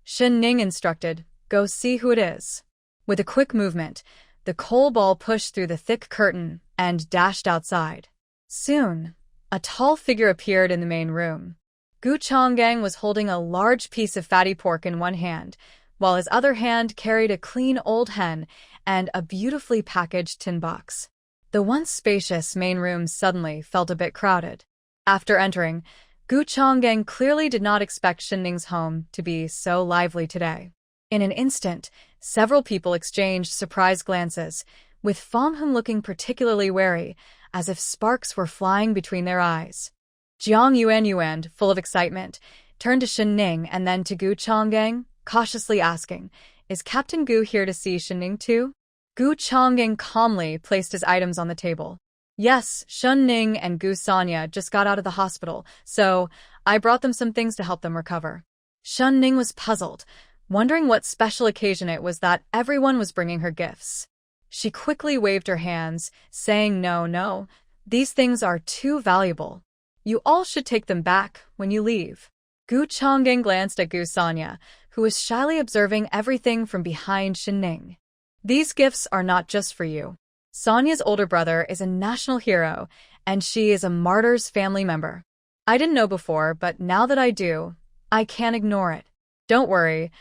Xinning instructed, "Go see who it is." With a quick movement, the coal ball pushed through the thick curtain and dashed outside. Soon, a tall figure appeared in the main room. Gu Changgang was holding a large piece of fatty pork in one hand, while his other hand carried a clean old hen and a beautifully packaged tin box. The once spacious main room suddenly felt a bit crowded. After entering, Gu Changgang clearly did not expect Xinning's home to be so lively today. In an instant, several people exchanged surprised glances, with Fong Hung looking particularly wary, as if sparks were flying between their eyes. Jiang Yuanyuan, full of excitement, turned to Xinning and then to Gu Changgang, cautiously asking, "Is Captain Gu here to see Xinning too?" Gu Changgang calmly placed his items on the table. "Yes, Xinning and Gu Sanya just got out of the hospital, so I brought them some things to help them recover." Xinning was puzzled, wondering what special occasion it was that everyone was bringing her gifts. She quickly waved her hands, saying, No, these things are too valuable. You all should take them back when you leave." Gu Changgang glanced at Gu Sanya, who was shyly observing everything from behind Xinning. "These gifts are not just for you. Sanya's older brother is a national hero, and she is a martyr's family member. I didn't know before, but now that I do, I can't ignore it. Don't worry.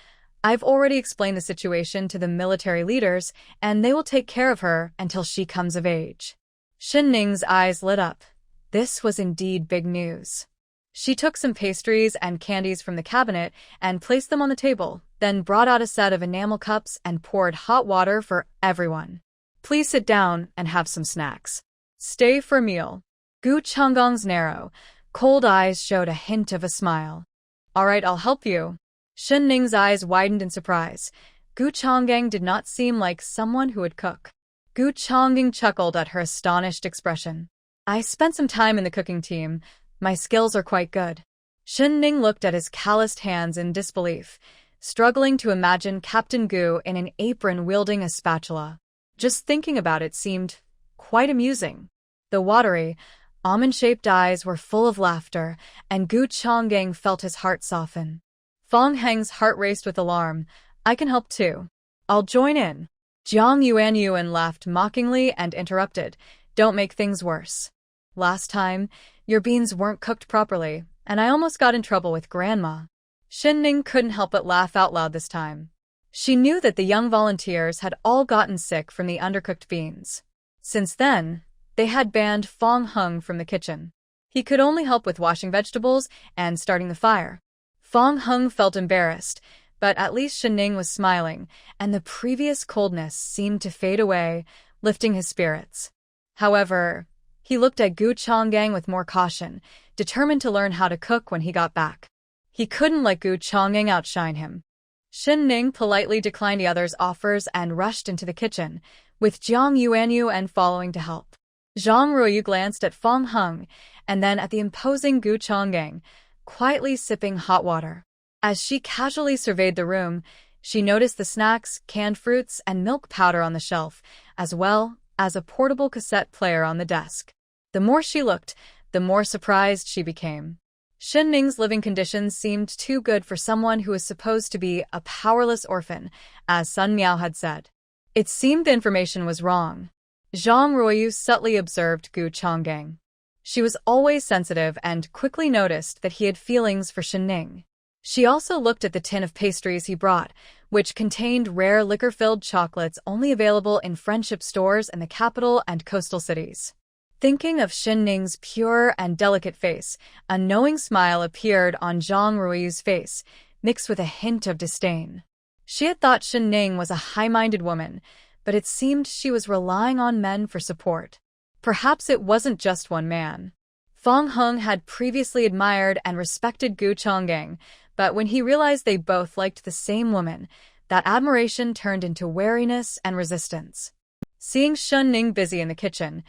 I've already explained the situation to the military leaders, and they will take care of her until she comes of age." Xinning's eyes lit up. This was indeed big news. She took some pastries and candies from the cabinet and placed them on the table, then brought out a set of enamel cups and poured hot water for everyone. "Please sit down and have some snacks. Stay for a meal." Gu Changgang's narrow, cold eyes showed a hint of a smile. "All right, I'll help you." Xinning's eyes widened in surprise. Gu Changgang did not seem like someone who would cook. Gu Changgang chuckled at her astonished expression. "I spent some time in the cooking team. My skills are quite good." Xinning looked at his calloused hands in disbelief, struggling to imagine Captain Gu in an apron wielding a spatula. Just thinking about it seemed quite amusing. The watery, almond-shaped eyes were full of laughter, and Gu Changgang felt his heart soften. Fong Heng's heart raced with alarm. "I can help too. I'll join in." Jiang Yuanyuan laughed mockingly and interrupted, "Don't make things worse. Last time, your beans weren't cooked properly, and I almost got in trouble with Grandma." Xinning couldn't help but laugh out loud this time. She knew that the young volunteers had all gotten sick from the undercooked beans. Since then, they had banned Fong Hung from the kitchen. He could only help with washing vegetables and starting the fire. Fong Hung felt embarrassed, but at least Xinning was smiling, and the previous coldness seemed to fade away, lifting his spirits. However, he looked at Gu Changgang with more caution, determined to learn how to cook when he got back. He couldn't let Gu Changgang outshine him. Xinning politely declined the other's offers and rushed into the kitchen, with Jiang Yuanyuan following to help. Zhang Ruoyu glanced at Fong Hung, and then at the imposing Gu Changgang, quietly sipping hot water. As she casually surveyed the room, she noticed the snacks, canned fruits, and milk powder on the shelf, as well as a portable cassette player on the desk. The more she looked, the more surprised she became. Shen Ning's living conditions seemed too good for someone who was supposed to be a powerless orphan, as Sun Miao had said. It seemed the information was wrong. Zhang Ruoyu subtly observed Gu Changgang. She was always sensitive and quickly noticed that he had feelings for Shen Ning. She also looked at the tin of pastries he brought, which contained rare liquor-filled chocolates only available in friendship stores in the capital and coastal cities. Thinking of Shen Ning's pure and delicate face, a knowing smile appeared on Zhang Ruoyu's face, mixed with a hint of disdain. She had thought Shen Ning was a high-minded woman, but it seemed she was relying on men for support. Perhaps it wasn't just one man. Fang Heng had previously admired and respected Gu Changgang, but when he realized they both liked the same woman, that admiration turned into wariness and resistance. Seeing Shen Ning busy in the kitchen,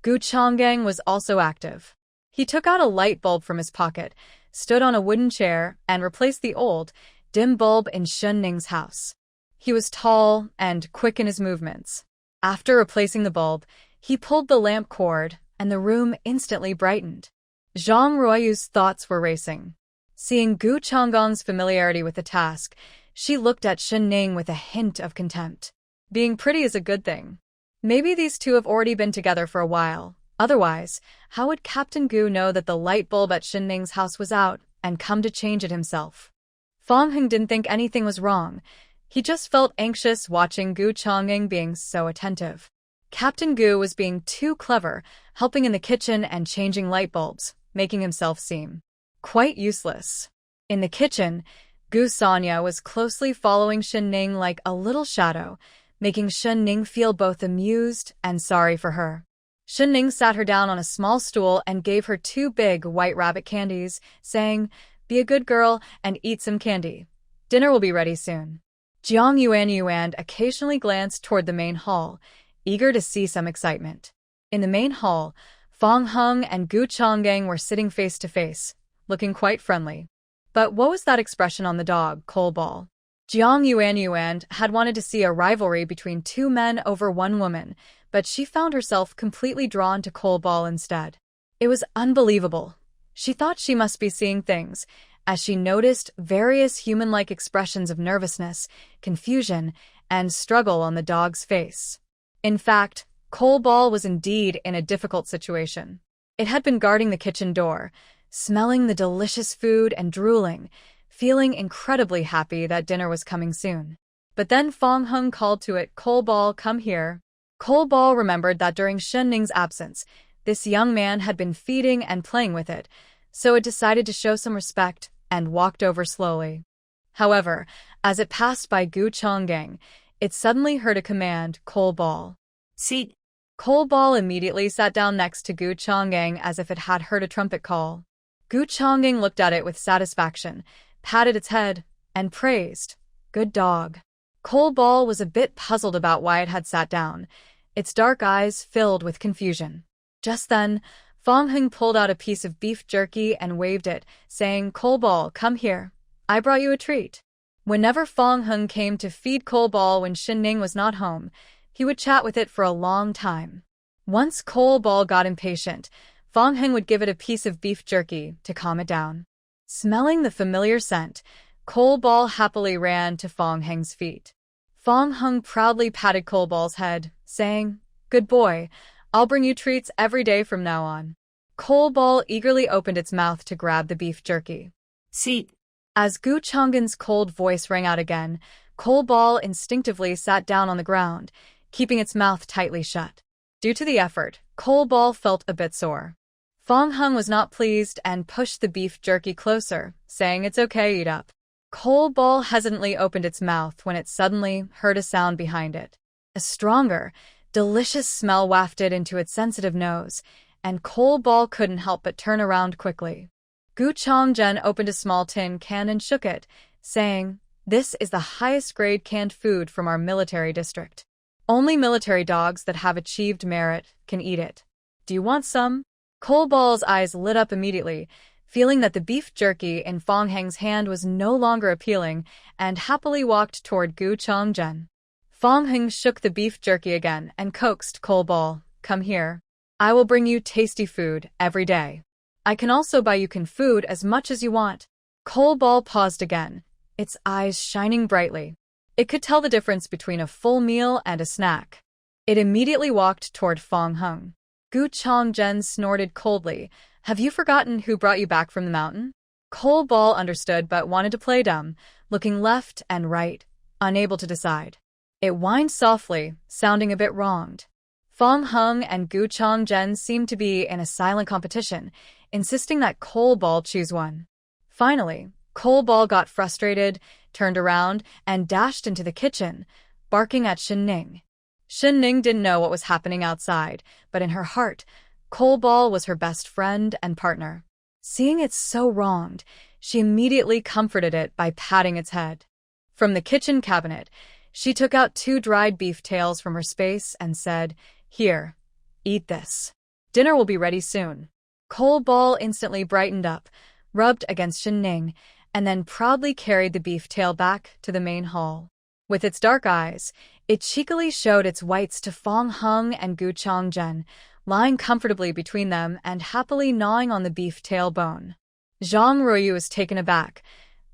Gu Changgang was also active. He took out a light bulb from his pocket, stood on a wooden chair, and replaced the old, dim bulb in Shen Ning's house. He was tall and quick in his movements. After replacing the bulb, he pulled the lamp cord, and the room instantly brightened. Zhang Ruoyu's thoughts were racing. Seeing Gu Changgang's familiarity with the task, she looked at Shen Ning with a hint of contempt. Being pretty is a good thing. Maybe these two have already been together for a while. Otherwise, how would Captain Gu know that the light bulb at Shen Ning's house was out and come to change it himself? Fang Heng didn't think anything was wrong. He just felt anxious watching Gu Changgang being so attentive. Captain Gu was being too clever, helping in the kitchen and changing light bulbs, making himself seem quite useless. In the kitchen, Gu Sanya was closely following Shen Ning like a little shadow, making Shen Ning feel both amused and sorry for her. Shen Ning sat her down on a small stool and gave her 2 big white rabbit candies, saying, "Be a good girl and eat some candy. Dinner will be ready soon." Jiang Yuan occasionally glanced toward the main hall, eager to see some excitement. In the main hall, Fang Heng and Gu Changgang were sitting face to face, looking quite friendly. But what was that expression on the dog, Coal Ball? Jiang Yuan had wanted to see a rivalry between 2 men over 1 woman, but she found herself completely drawn to Coal Ball instead. It was unbelievable. She thought she must be seeing things, as she noticed various human-like expressions of nervousness, confusion, and struggle on the dog's face. In fact, Coal Ball was indeed in a difficult situation. It had been guarding the kitchen door, smelling the delicious food and drooling, feeling incredibly happy that dinner was coming soon. But then Fang Heng called to it, "Coal Ball, come here." Coal Ball remembered that during Shen Ning's absence, this young man had been feeding and playing with it, so it decided to show some respect and walked over slowly. However, as it passed by Gu Changgang, it suddenly heard a command, "Coal Ball, Seat." Coal Ball immediately sat down next to Gu Changgang as if it had heard a trumpet call. Gu Changgang looked at it with satisfaction, patted its head, and praised, "Good dog." Coal Ball was a bit puzzled about why it had sat down, its dark eyes filled with confusion. Just then, Fang Heng pulled out a piece of beef jerky and waved it, saying, "Coal Ball, come here. I brought you a treat." Whenever Fang Heng came to feed Coal Ball when Shen Ning was not home, he would chat with it for a long time. Once Coal Ball got impatient, Fang Heng would give it a piece of beef jerky to calm it down. Smelling the familiar scent, Coal Ball happily ran to Fang Heng's feet. Fang Heng proudly patted Coal Ball's head, saying, "Good boy, I'll bring you treats every day from now on." Coal Ball eagerly opened its mouth to grab the beef jerky. Seat. As Gu Changgan's cold voice rang out again, Coal Ball instinctively sat down on the ground, keeping its mouth tightly shut. Due to the effort, Coal Ball felt a bit sore. Fang Heng was not pleased and pushed the beef jerky closer, saying, "It's okay, eat up." Coal Ball hesitantly opened its mouth when it suddenly heard a sound behind it. A stronger, delicious smell wafted into its sensitive nose, and Coal Ball couldn't help but turn around quickly. Gu Changzhen opened a small tin can and shook it, saying, "This is the highest grade canned food from our military district. Only military dogs that have achieved merit can eat it. Do you want some?" Coal Ball's eyes lit up immediately, feeling that the beef jerky in Fong Heng's hand was no longer appealing, and happily walked toward Gu Chongzhen. Fong Heng shook the beef jerky again and coaxed Cole Ball, "Come here. I will bring you tasty food every day. I can also buy you food as much as you want." Cole Ball paused again, its eyes shining brightly. It could tell the difference between a full meal and a snack. It immediately walked toward Fong Heng. Gu Chongzhen snorted coldly. "Have you forgotten who brought you back from the mountain?" Cole Ball understood but wanted to play dumb, looking left and right, unable to decide. It whined softly, sounding a bit wronged. Fong Heng and Gu Chongzhen seemed to be in a silent competition, insisting that Cole Ball choose one. Finally, Cole Ball got frustrated, turned around, and dashed into the kitchen, barking at Shen Ning. Shen Ning didn't know what was happening outside, but in her heart, Cole Ball was her best friend and partner. Seeing it so wronged, she immediately comforted it by patting its head. From the kitchen cabinet, she took out 2 dried beef tails from her space and said, "Here, eat this. Dinner will be ready soon." Cole Ball instantly brightened up, rubbed against Shen Ning, and then proudly carried the beef tail back to the main hall. With its dark eyes, it cheekily showed its whites to Fong Heng and Gu Chongzhen, lying comfortably between them and happily gnawing on the beef tail bone. Zhang Ruoyu was taken aback,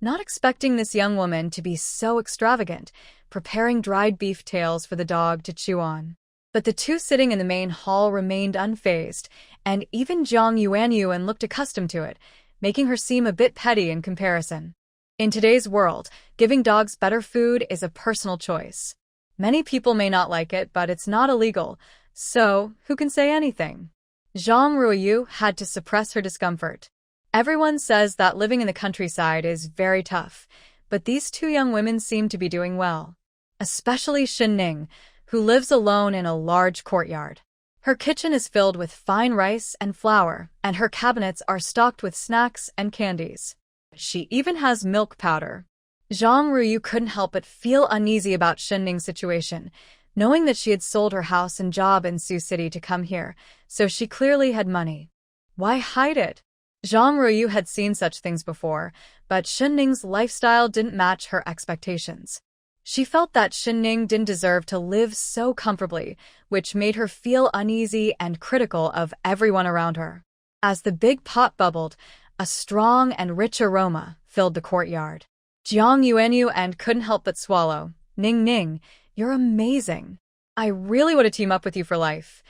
not expecting this young woman to be so extravagant, preparing dried beef tails for the dog to chew on. But the two sitting in the main hall remained unfazed, and even Jiang Yuanyuan looked accustomed to it, making her seem a bit petty in comparison. In today's world, giving dogs better food is a personal choice. Many people may not like it, but it's not illegal, so who can say anything? Zhang Ruoyu had to suppress her discomfort. Everyone says that living in the countryside is very tough, but these 2 young women seem to be doing well. Especially Shen Ning, who lives alone in a large courtyard. Her kitchen is filled with fine rice and flour, and her cabinets are stocked with snacks and candies. She even has milk powder. Zhang Ruoyu couldn't help but feel uneasy about Shen Ning's situation, knowing that she had sold her house and job in Sioux City to come here, so she clearly had money. Why hide it? Zhang Ruoyu had seen such things before, but Shen Ning's lifestyle didn't match her expectations. She felt that Shen Ning didn't deserve to live so comfortably, which made her feel uneasy and critical of everyone around her. As the big pot bubbled, a strong and rich aroma filled the courtyard. Jiang Yuanyuan couldn't help but swallow. "Ning Ning, you're amazing. I really want to team up with you for life.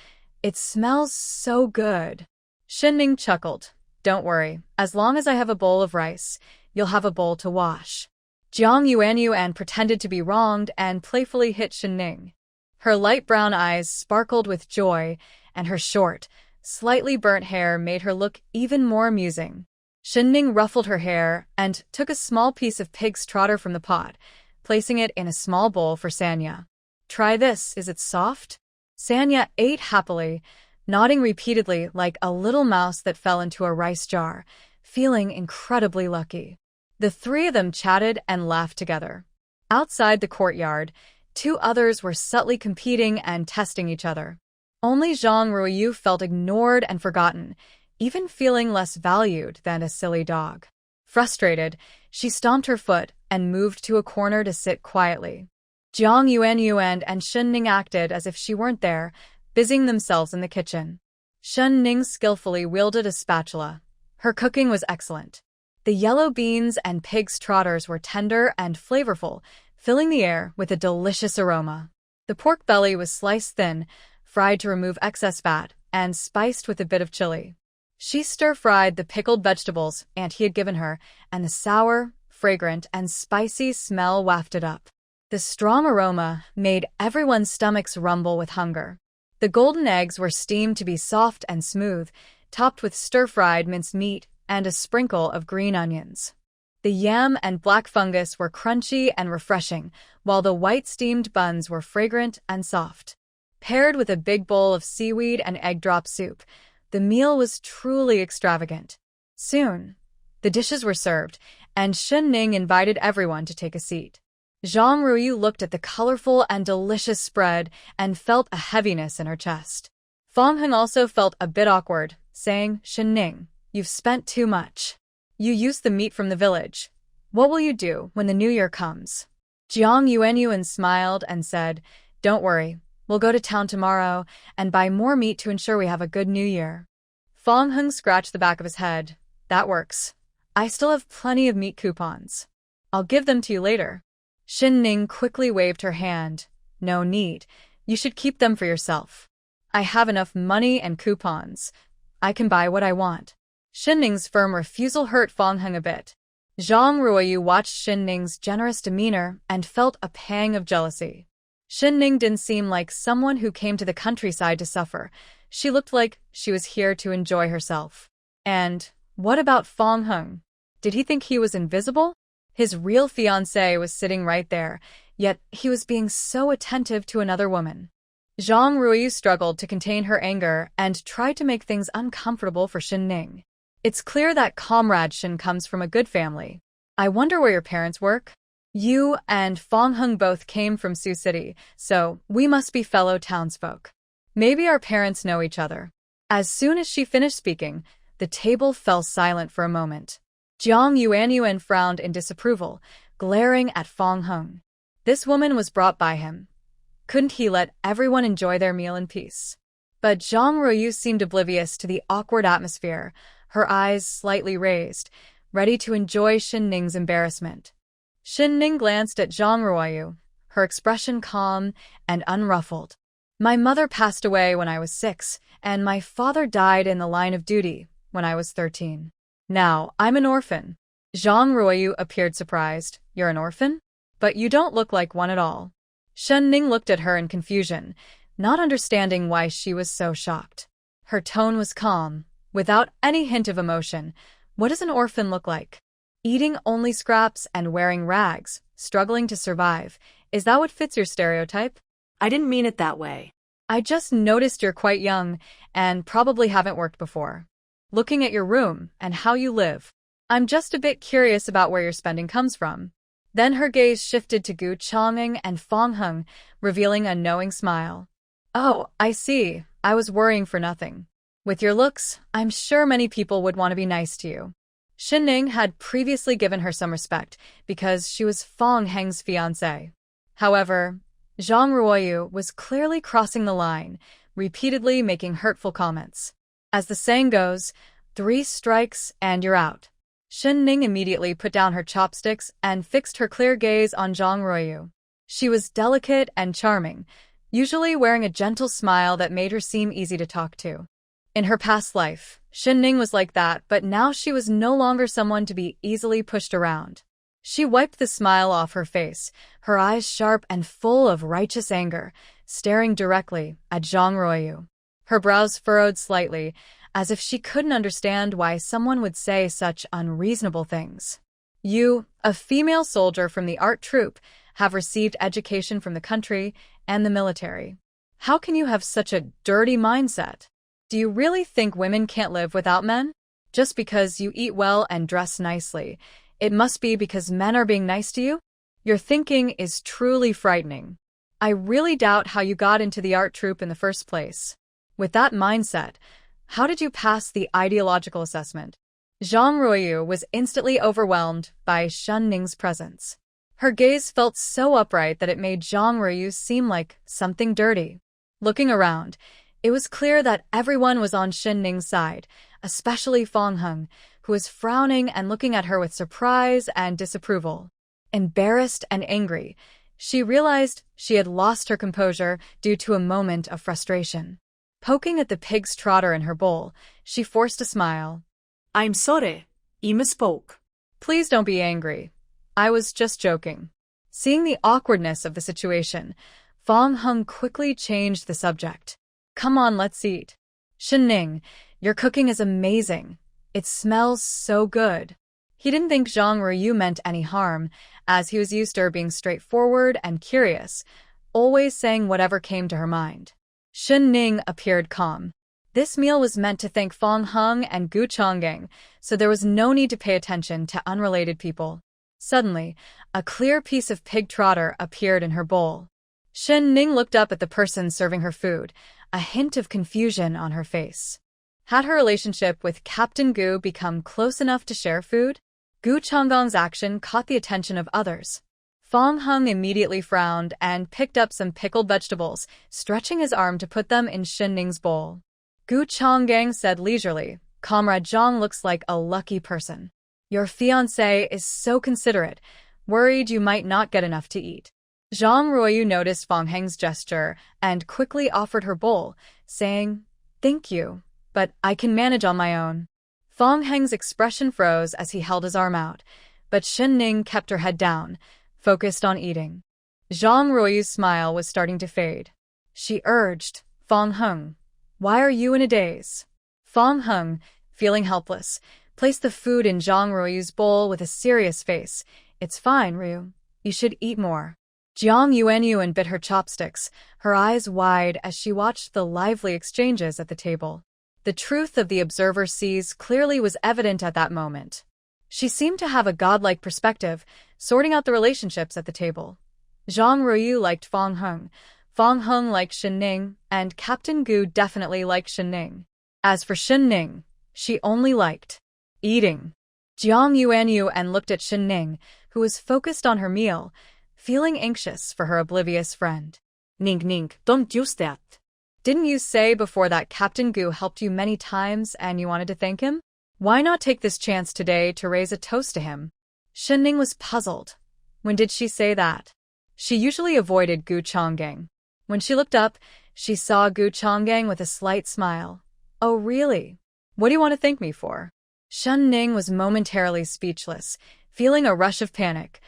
It smells so good." Shen Ning chuckled. "Don't worry, as long as I have a bowl of rice, you'll have a bowl to wash." Jiang Yuanyuan pretended to be wronged and playfully hit Shen Ning. Her light brown eyes sparkled with joy, and her short, slightly burnt hair made her look even more amusing. Shen Ning ruffled her hair and took a small piece of pig's trotter from the pot, placing it in a small bowl for Sanya. "Try this, is it soft?" Sanya ate happily, nodding repeatedly like a little mouse that fell into a rice jar, feeling incredibly lucky. The 3 of them chatted and laughed together. Outside the courtyard, 2 others were subtly competing and testing each other. Only Zhang Ruoyu felt ignored and forgotten, even feeling less valued than a silly dog. Frustrated, she stomped her foot and moved to a corner to sit quietly. Jiang Yuanyuan and Shen Ning acted as if she weren't there, busying themselves in the kitchen. Shen Ning skillfully wielded a spatula. Her cooking was excellent. The yellow beans and pig's trotters were tender and flavorful, filling the air with a delicious aroma. The pork belly was sliced thin, fried to remove excess fat, and spiced with a bit of chili. She stir-fried the pickled vegetables Aunt he had given her, and the sour, fragrant, and spicy smell wafted up. The strong aroma made everyone's stomachs rumble with hunger. The golden eggs were steamed to be soft and smooth, topped with stir-fried minced meat and a sprinkle of green onions. The yam and black fungus were crunchy and refreshing, while the white steamed buns were fragrant and soft. Paired with a big bowl of seaweed and egg drop soup, the meal was truly extravagant. Soon, the dishes were served, and Shen Ning invited everyone to take a seat. Zhang Ruoyu looked at the colorful and delicious spread and felt a heaviness in her chest. Fong Heng also felt a bit awkward, saying, "Shen Ning, You've spent too much. You used the meat from the village. What will you do when the new year comes? Jiang Yuanyuan smiled and said, Don't worry, we'll go to town tomorrow and buy more meat to ensure we have a good new year. Fong Hung scratched the back of his head. That works. I still have plenty of meat coupons. I'll give them to you later. Xin Ning quickly waved her hand. No need. You should keep them for yourself. I have enough money and coupons. I can buy what I want. Xin Ning's firm refusal hurt Fong Hung a bit. Zhang Ruoyu watched Xin Ning's generous demeanor and felt a pang of jealousy. Xin Ning didn't seem like someone who came to the countryside to suffer. She looked like she was here to enjoy herself. And what about Fong Hung? Did he think he was invisible? His real fiancée was sitting right there, yet he was being so attentive to another woman. Zhang Ruoyu struggled to contain her anger and tried to make things uncomfortable for Xin Ning. It's clear that comradeship comes from a good family. I wonder where your parents work? You and Fong Hung both came from Sioux City, so we must be fellow townsfolk. Maybe our parents know each other. As soon as she finished speaking, the table fell silent for a moment. Jiang Yuanyuan frowned in disapproval, glaring at Fong Hung. This woman was brought by him. Couldn't he let everyone enjoy their meal in peace? But Zhang Ruoyu seemed oblivious to the awkward atmosphere, her eyes slightly raised, ready to enjoy Xin Ning's embarrassment. Xin Ning glanced at Zhang Ruoyu, her expression calm and unruffled. My mother passed away when I was 6, and my father died in the line of duty when I was 13. Now, I'm an orphan. Zhang Ruoyu appeared surprised. You're an orphan? But you don't look like one at all. Xin Ning looked at her in confusion, not understanding why she was so shocked. Her tone was calm, without any hint of emotion. What does an orphan look like? Eating only scraps and wearing rags, struggling to survive. Is that what fits your stereotype? I didn't mean it that way. I just noticed you're quite young and probably haven't worked before. Looking at your room and how you live, I'm just a bit curious about where your spending comes from. Then her gaze shifted to Gu Chang'ing and Fong Hung, revealing a knowing smile. Oh, I see. I was worrying for nothing. With your looks, I'm sure many people would want to be nice to you. Xin Ning had previously given her some respect because she was Fong Heng's fiancée. However, Zhang Ruoyu was clearly crossing the line, repeatedly making hurtful comments. As the saying goes, 3 strikes and you're out. Xin Ning immediately put down her chopsticks and fixed her clear gaze on Zhang Ruoyu. She was delicate and charming, usually wearing a gentle smile that made her seem easy to talk to. In her past life, Xin Ning was like that, but now she was no longer someone to be easily pushed around. She wiped the smile off her face, her eyes sharp and full of righteous anger, staring directly at Zhang Ruoyu. Her brows furrowed slightly, as if she couldn't understand why someone would say such unreasonable things. You, a female soldier from the art troupe, have received education from the country and the military. How can you have such a dirty mindset? Do you really think women can't live without men? Just because you eat well and dress nicely, it must be because men are being nice to you? Your thinking is truly frightening. I really doubt how you got into the art troupe in the first place. With that mindset, how did you pass the ideological assessment? Zhang Ruoyu was instantly overwhelmed by Xin Ning's presence. Her gaze felt so upright that it made Zhang Ruoyu seem like something dirty. Looking around, it was clear that everyone was on Xin Ning's side, especially Fong Hung, who was frowning and looking at her with surprise and disapproval. Embarrassed and angry, she realized she had lost her composure due to a moment of frustration. Poking at the pig's trotter in her bowl, she forced a smile. I'm sorry. I misspoke. Please don't be angry. I was just joking. Seeing the awkwardness of the situation, Fong Hung quickly changed the subject. Come on, let's eat. Xin Ning, your cooking is amazing. It smells so good. He didn't think Zhang Ruoyu meant any harm, as he was used to her being straightforward and curious, always saying whatever came to her mind. Xin Ning appeared calm. This meal was meant to thank Fong Hung and Gu Chang'ing, so there was no need to pay attention to unrelated people. Suddenly, a clear piece of pig trotter appeared in her bowl. Xin Ning looked up at the person serving her food, a hint of confusion on her face. Had her relationship with Captain Gu become close enough to share food? Gu Changgong's action caught the attention of others. Fong Hung immediately frowned and picked up some pickled vegetables, stretching his arm to put them in Shen Ning's bowl. Gu Changgang said leisurely, "Comrade Zhang looks like a lucky person. Your fiancé is so considerate, worried you might not get enough to eat." Zhang Ruoyu noticed Fong Heng's gesture and quickly offered her bowl, saying, "Thank you, but I can manage on my own." Fong Heng's expression froze as he held his arm out, but Shen Ning kept her head down, focused on eating. Zhang Ruoyu's smile was starting to fade. She urged, "Fong Heng, why are you in a daze?" Fong Heng, feeling helpless, placed the food in Zhang Ruoyu's bowl with a serious face. "It's fine, Ryu. You should eat more." Jiang Yuanyuan bit her chopsticks, her eyes wide as she watched the lively exchanges at the table. The truth of the observer sees clearly was evident at that moment. She seemed to have a godlike perspective, sorting out the relationships at the table. Zhang Ruoyu liked Fong Heng liked Shen Ning, and Captain Gu definitely liked Shen Ning. As for Shen Ning, she only liked eating. Jiang Yuanyuan looked at Shen Ning, who was focused on her meal, feeling anxious for her oblivious friend. Ning, don't use that. Didn't you say before that Captain Gu helped you many times and you wanted to thank him? Why not take this chance today to raise a toast to him? Shen Ning was puzzled. When did she say that? She usually avoided Gu Changgang. When she looked up, she saw Gu Changgang with a slight smile. "Oh, really? What do you want to thank me for?" Shen Ning was momentarily speechless, feeling a rush of panic.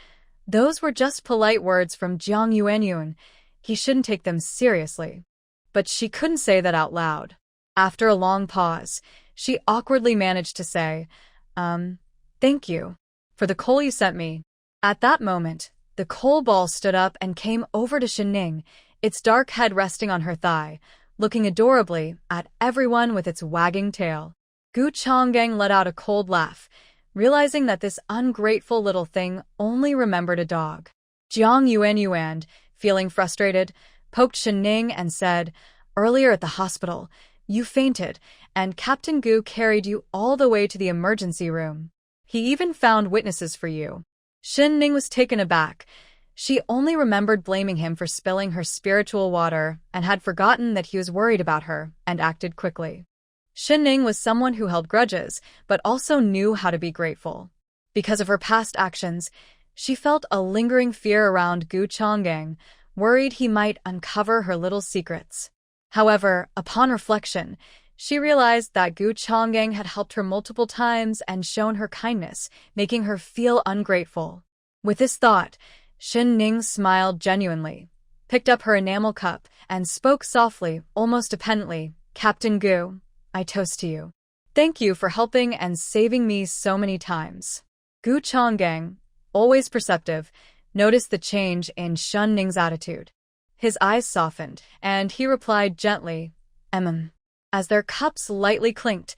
Those were just polite words from Jiang Yuanyuan. He shouldn't take them seriously. But she couldn't say that out loud. After a long pause, she awkwardly managed to say, "Thank you for the coal you sent me." At that moment, the coal ball stood up and came over to Shen Ning, its dark head resting on her thigh, looking adorably at everyone with its wagging tail. Gu Changgang let out a cold laugh, realizing that this ungrateful little thing only remembered a dog. Jiang Yuanyuan, feeling frustrated, poked Shen Ning and said, "Earlier at the hospital, you fainted, and Captain Gu carried you all the way to the emergency room. He even found witnesses for you." Shen Ning was taken aback. She only remembered blaming him for spilling her spiritual water and had forgotten that he was worried about her and acted quickly. Shen Ning was someone who held grudges, but also knew how to be grateful. Because of her past actions, she felt a lingering fear around Gu Changgang, worried he might uncover her little secrets. However, upon reflection, she realized that Gu Changgang had helped her multiple times and shown her kindness, making her feel ungrateful. With this thought, Shen Ning smiled genuinely, picked up her enamel cup, and spoke softly, almost dependently, "Captain Gu, I toast to you. Thank you for helping and saving me so many times." Gu Changgang, always perceptive, noticed the change in Shen Ning's attitude. His eyes softened, and he replied gently, As their cups lightly clinked,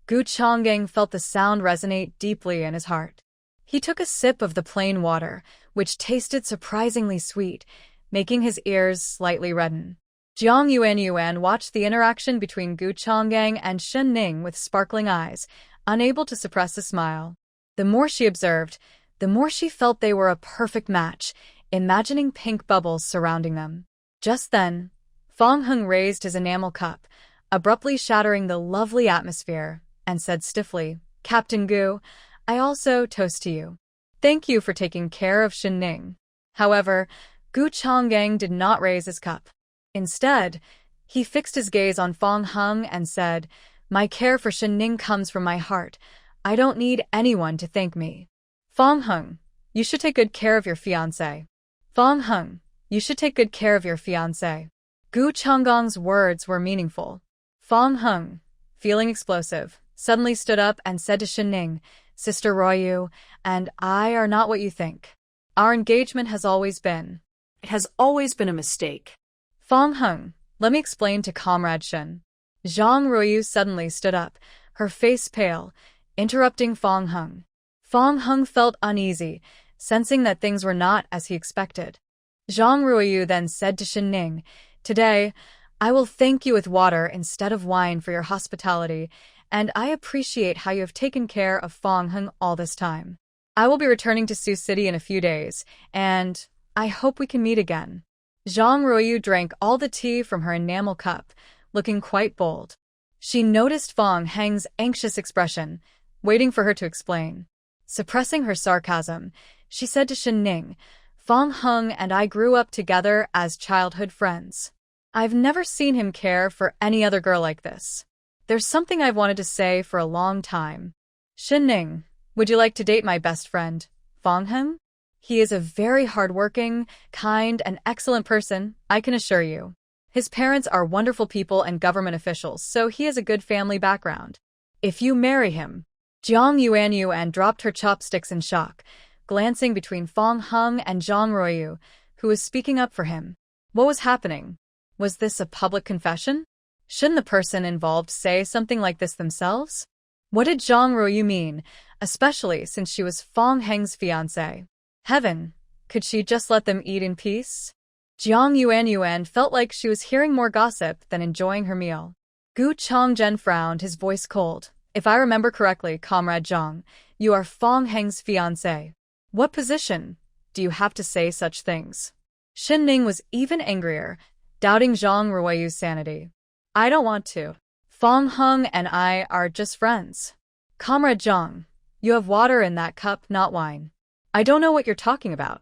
Gu Changgang felt the sound resonate deeply in his heart. He took a sip of the plain water, which tasted surprisingly sweet, making his ears slightly redden. Jiang Yuanyuan watched the interaction between Gu Changgang and Shen Ning with sparkling eyes, unable to suppress a smile. The more she observed, the more she felt they were a perfect match, imagining pink bubbles surrounding them. Just then, Fong Heng raised his enamel cup, abruptly shattering the lovely atmosphere, and said stiffly, "Captain Gu, I also toast to you. Thank you for taking care of Shen Ning." However, Gu Changgang did not raise his cup. Instead, he fixed his gaze on Fong Heng and said, "My care for Shen Ning comes from my heart. I don't need anyone to thank me." Fong Heng, you should take good care of your fiancé. Fong Heng, you should take good care of your fiancé. Gu Changgong's words were meaningful. Fong Heng, feeling explosive, suddenly stood up and said to Shen Ning, "Sister Ruoyu and I are not what you think. Our engagement has always been. It has always been a mistake." Fong Heng, let me explain to Comrade Shen. Zhang Ruoyu suddenly stood up, her face pale, interrupting Fong Heng. Fong Heng felt uneasy, sensing that things were not as he expected. Zhang Ruoyu then said to Shen Ning, "Today, I will thank you with water instead of wine for your hospitality, and I appreciate how you have taken care of Fong Hung all this time. I will be returning to Sioux City in a few days, and I hope we can meet again. Zhang Ruoyu drank all the tea from her enamel cup, looking quite bold. She noticed Fong Heng's anxious expression, waiting for her to explain. Suppressing her sarcasm, she said to Shen Ning, Fong Hung and I grew up together as childhood friends. I've never seen him care for any other girl like this. There's something I've wanted to say for a long time. Shen Ning, would you like to date my best friend, Fong Hung? He is a very hardworking, kind, and excellent person, I can assure you. His parents are wonderful people and government officials, so he has a good family background. If you marry him. Jiang Yuanyuan dropped her chopsticks in shock, glancing between Fong Hung and Zhang Ruoyu, who was speaking up for him. What was happening? Was this a public confession? Shouldn't the person involved say something like this themselves? What did Zhang Ruoyu mean, especially since she was Fong Heng's fiancé? Heaven, could she just let them eat in peace? Jiang Yuanyuan felt like she was hearing more gossip than enjoying her meal. Gu Chongzhen frowned, his voice cold. If I remember correctly, Comrade Zhang, you are Fong Heng's fiancé. What position do you have to say such things? Shen Ning was even angrier, doubting Zhang Ruoyu's sanity. I don't want to. Fong Hung and I are just friends. Comrade Zhang, you have water in that cup, not wine. I don't know what you're talking about.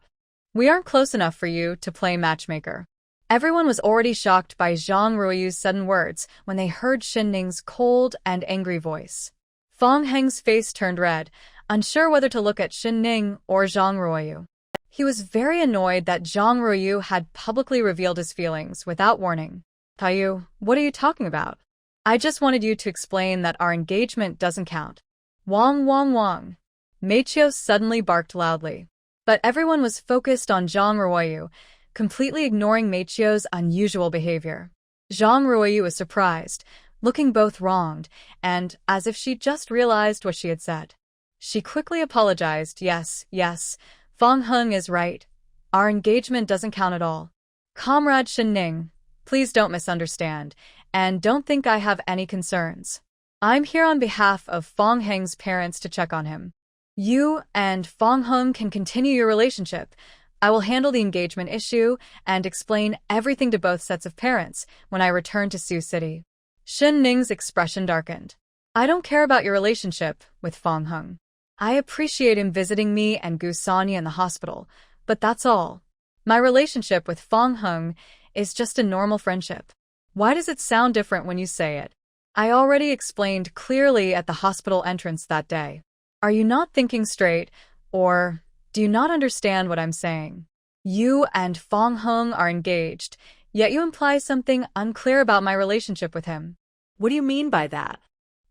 We aren't close enough for you to play matchmaker. Everyone was already shocked by Zhang Ruoyu's sudden words when they heard Shen Ning's cold and angry voice. Fong Heng's face turned red, unsure whether to look at Shen Ning or Zhang Ruoyu. He was very annoyed that Zhang Ruoyu had publicly revealed his feelings without warning. Taiyu, what are you talking about? I just wanted you to explain that our engagement doesn't count. Wong, Wong, Wong. Meichio suddenly barked loudly. But everyone was focused on Zhang Ruoyu, completely ignoring Meichio's unusual behavior. Zhang Ruoyu was surprised, looking both wronged, and as if she just realized what she had said. She quickly apologized. Yes, Fong Hung is right. Our engagement doesn't count at all. Comrade Shen Ning, please don't misunderstand, and don't think I have any concerns. I'm here on behalf of Fong Heng's parents to check on him. You and Fong Hung can continue your relationship. I will handle the engagement issue and explain everything to both sets of parents when I return to Sioux City. Shen Ning's expression darkened. I don't care about your relationship with Fong Hung. I appreciate him visiting me and Gu Sonia in the hospital, but that's all. My relationship with Fong Hung is just a normal friendship. Why does it sound different when you say it? I already explained clearly at the hospital entrance that day. Are you not thinking straight, or do you not understand what I'm saying? You and Fong Hung are engaged, yet you imply something unclear about my relationship with him. What do you mean by that?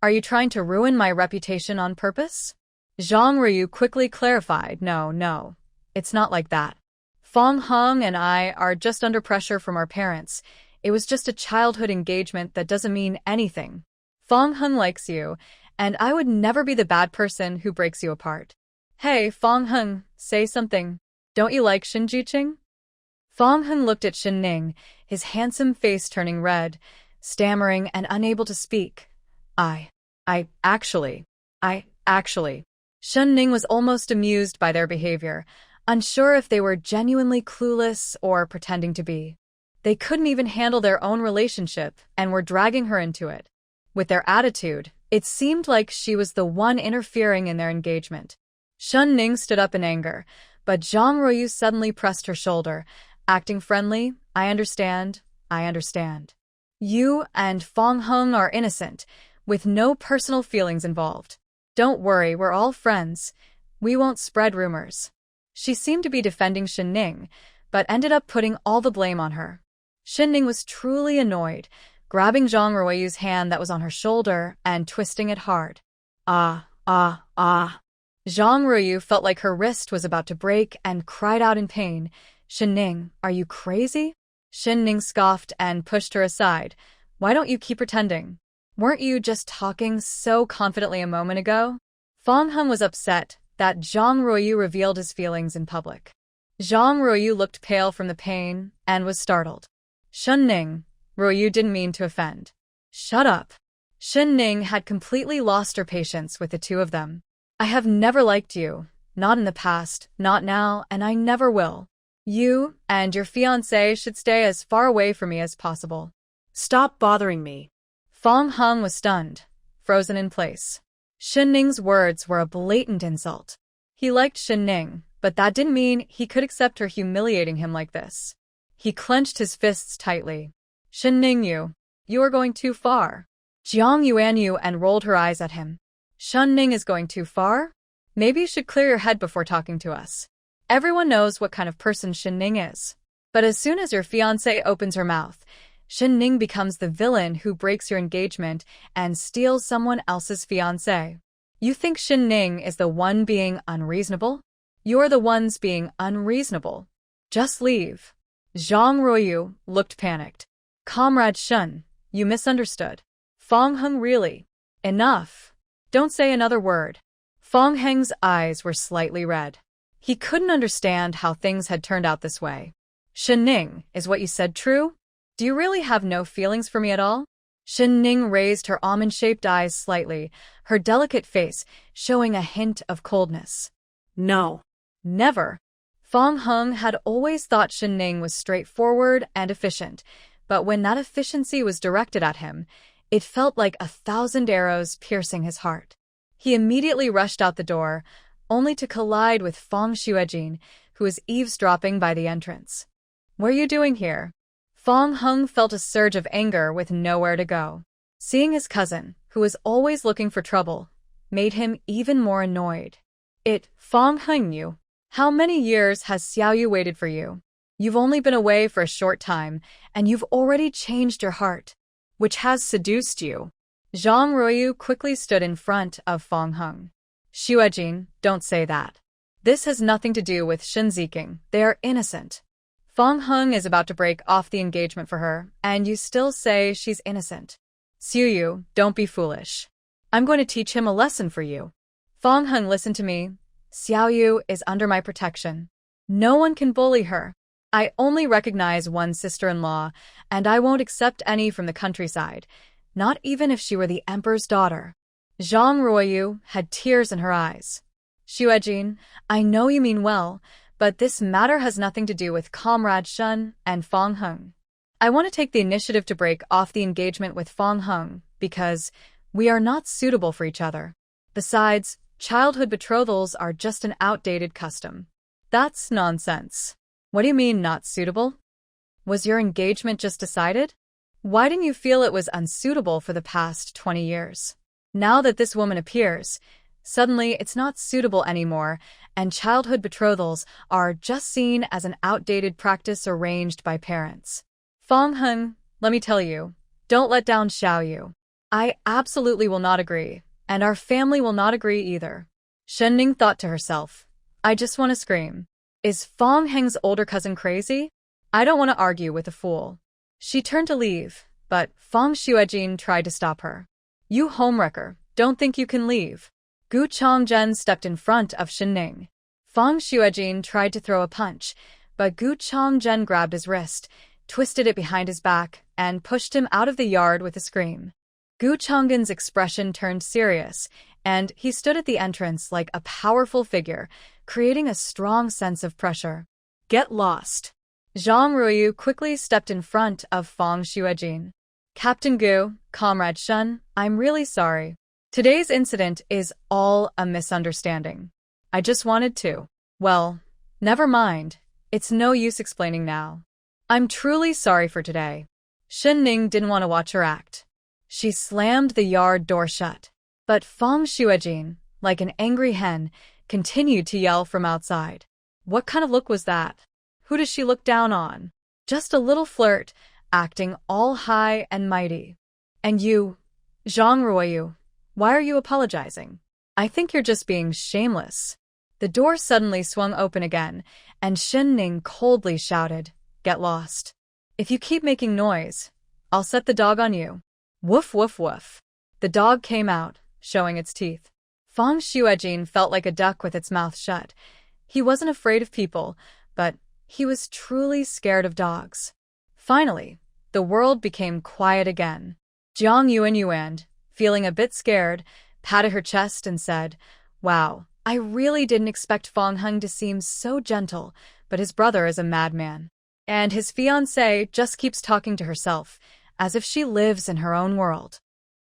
Are you trying to ruin my reputation on purpose? Zhang Ruoyu quickly clarified. No, it's not like that. Fong Hung and I are just under pressure from our parents. It was just a childhood engagement that doesn't mean anything. Fong Hung likes you, and I would never be the bad person who breaks you apart. Hey, Fong Hung, say something. Don't you like Shin Jiqing? Fong Hung looked at Shen Ning, his handsome face turning red, stammering and unable to speak. I actually. Shen Ning was almost amused by their behavior, unsure if they were genuinely clueless or pretending to be. They couldn't even handle their own relationship and were dragging her into it. With their attitude, it seemed like she was the one interfering in their engagement. Shen Ning stood up in anger, but Zhang Ruoyu suddenly pressed her shoulder, acting friendly. I understand. You and Fong Hung are innocent, with no personal feelings involved. Don't worry, we're all friends. We won't spread rumors. She seemed to be defending Shen Ning, but ended up putting all the blame on her. Shen Ning was truly annoyed, grabbing Zhang Ruoyu's hand that was on her shoulder and twisting it hard. Ah. Zhang Ruoyu felt like her wrist was about to break and cried out in pain. Shen Ning, are you crazy? Shen Ning scoffed and pushed her aside. Why don't you keep pretending? Weren't you just talking so confidently a moment ago? Fong Hung was upset that Zhang Ruoyu revealed his feelings in public. Zhang Ruoyu looked pale from the pain and was startled. Shen Ning, Ruoyu didn't mean to offend. Shut up. Shen Ning had completely lost her patience with the two of them. I have never liked you. Not in the past, not now, and I never will. You and your fiancé should stay as far away from me as possible. Stop bothering me. Fong Hung was stunned, frozen in place. Shen Ning's words were a blatant insult. He liked Shen Ning, but that didn't mean he could accept her humiliating him like this. He clenched his fists tightly. Shen Ning, you are going too far. Jiang Yuanyu and rolled her eyes at him. Shen Ning is going too far? Maybe you should clear your head before talking to us. Everyone knows what kind of person Shen Ning is. But as soon as your fiancée opens her mouth, Shen Ning becomes the villain who breaks your engagement and steals someone else's fiancé. You think Shen Ning is the one being unreasonable? You're the ones being unreasonable. Just leave. Zhang Ruoyu looked panicked. Comrade Shen, you misunderstood. Fong Hung, really? Enough. Don't say another word. Fong Heng's eyes were slightly red. He couldn't understand how things had turned out this way. Shen Ning, is what you said true? Do you really have no feelings for me at all? Shen Ning raised her almond-shaped eyes slightly, her delicate face showing a hint of coldness. No. Never. Fong Hung had always thought Shen Ning was straightforward and efficient, but when that efficiency was directed at him, it felt like 1,000 arrows piercing his heart. He immediately rushed out the door, only to collide with Fong Xuejin, who was eavesdropping by the entrance. What are you doing here? Fong Hung felt a surge of anger with nowhere to go. Seeing his cousin, who was always looking for trouble, made him even more annoyed. Fong Hung, how many years has Xiao Yu waited for you? You've only been away for a short time, and you've already changed your heart. Which has seduced you? Zhang Ruoyu quickly stood in front of Fong Hung. Xuejin, don't say that. This has nothing to do with Shen Ziking. They are innocent. Fong Hung is about to break off the engagement for her, and you still say she's innocent. Xiu Yu, don't be foolish. I'm going to teach him a lesson for you. Fong Hung, listen to me. Xiao Yu is under my protection. No one can bully her. I only recognize one sister-in-law, and I won't accept any from the countryside, not even if she were the emperor's daughter. Zhang Ruoyu had tears in her eyes. Xuejin, I know you mean well, but this matter has nothing to do with Comrade Shen and Fong Hung. I want to take the initiative to break off the engagement with Fong Hung, because we are not suitable for each other. Besides, childhood betrothals are just an outdated custom. That's nonsense. What do you mean, not suitable? Was your engagement just decided? Why didn't you feel it was unsuitable for the past 20 years? Now that this woman appears, suddenly it's not suitable anymore, and childhood betrothals are just seen as an outdated practice arranged by parents. Fong Hung, let me tell you, don't let down Xiao Yu. I absolutely will not agree, and our family will not agree either. Shen Ning thought to herself, I just want to scream. Is Fong Heng's older cousin crazy? I don't want to argue with a fool. She turned to leave, but Fong Xuejin tried to stop her. You homewrecker, don't think you can leave. Gu Chongzhen stepped in front of Shen Ning. Fong Xuejin tried to throw a punch, but Gu Chongzhen grabbed his wrist, twisted it behind his back, and pushed him out of the yard with a scream. Gu Chongzhen's expression turned serious, and he stood at the entrance like a powerful figure, creating a strong sense of pressure. Get lost. Zhang Ruoyu quickly stepped in front of Fong Xuejin. Captain Gu, Comrade Shen, I'm really sorry. Today's incident is all a misunderstanding. I just wanted to. Well, never mind. It's no use explaining now. I'm truly sorry for today. Shen Ning didn't want to watch her act. She slammed the yard door shut. But Fong Xuejin, like an angry hen, continued to yell from outside. What kind of look was that? Who does she look down on? Just a little flirt, acting all high and mighty. And you, Zhang Ruoyu, why are you apologizing? I think you're just being shameless. The door suddenly swung open again, and Shen Ning coldly shouted, Get lost. If you keep making noise, I'll set the dog on you. Woof woof woof. The dog came out, showing its teeth. Fong Xuejin felt like a duck with its mouth shut. He wasn't afraid of people, but he was truly scared of dogs. Finally, the world became quiet again. Jiang Yuan, feeling a bit scared, patted her chest and said, "Wow, I really didn't expect Fong Hung to seem so gentle, but his brother is a madman. And his fiancée just keeps talking to herself, as if she lives in her own world."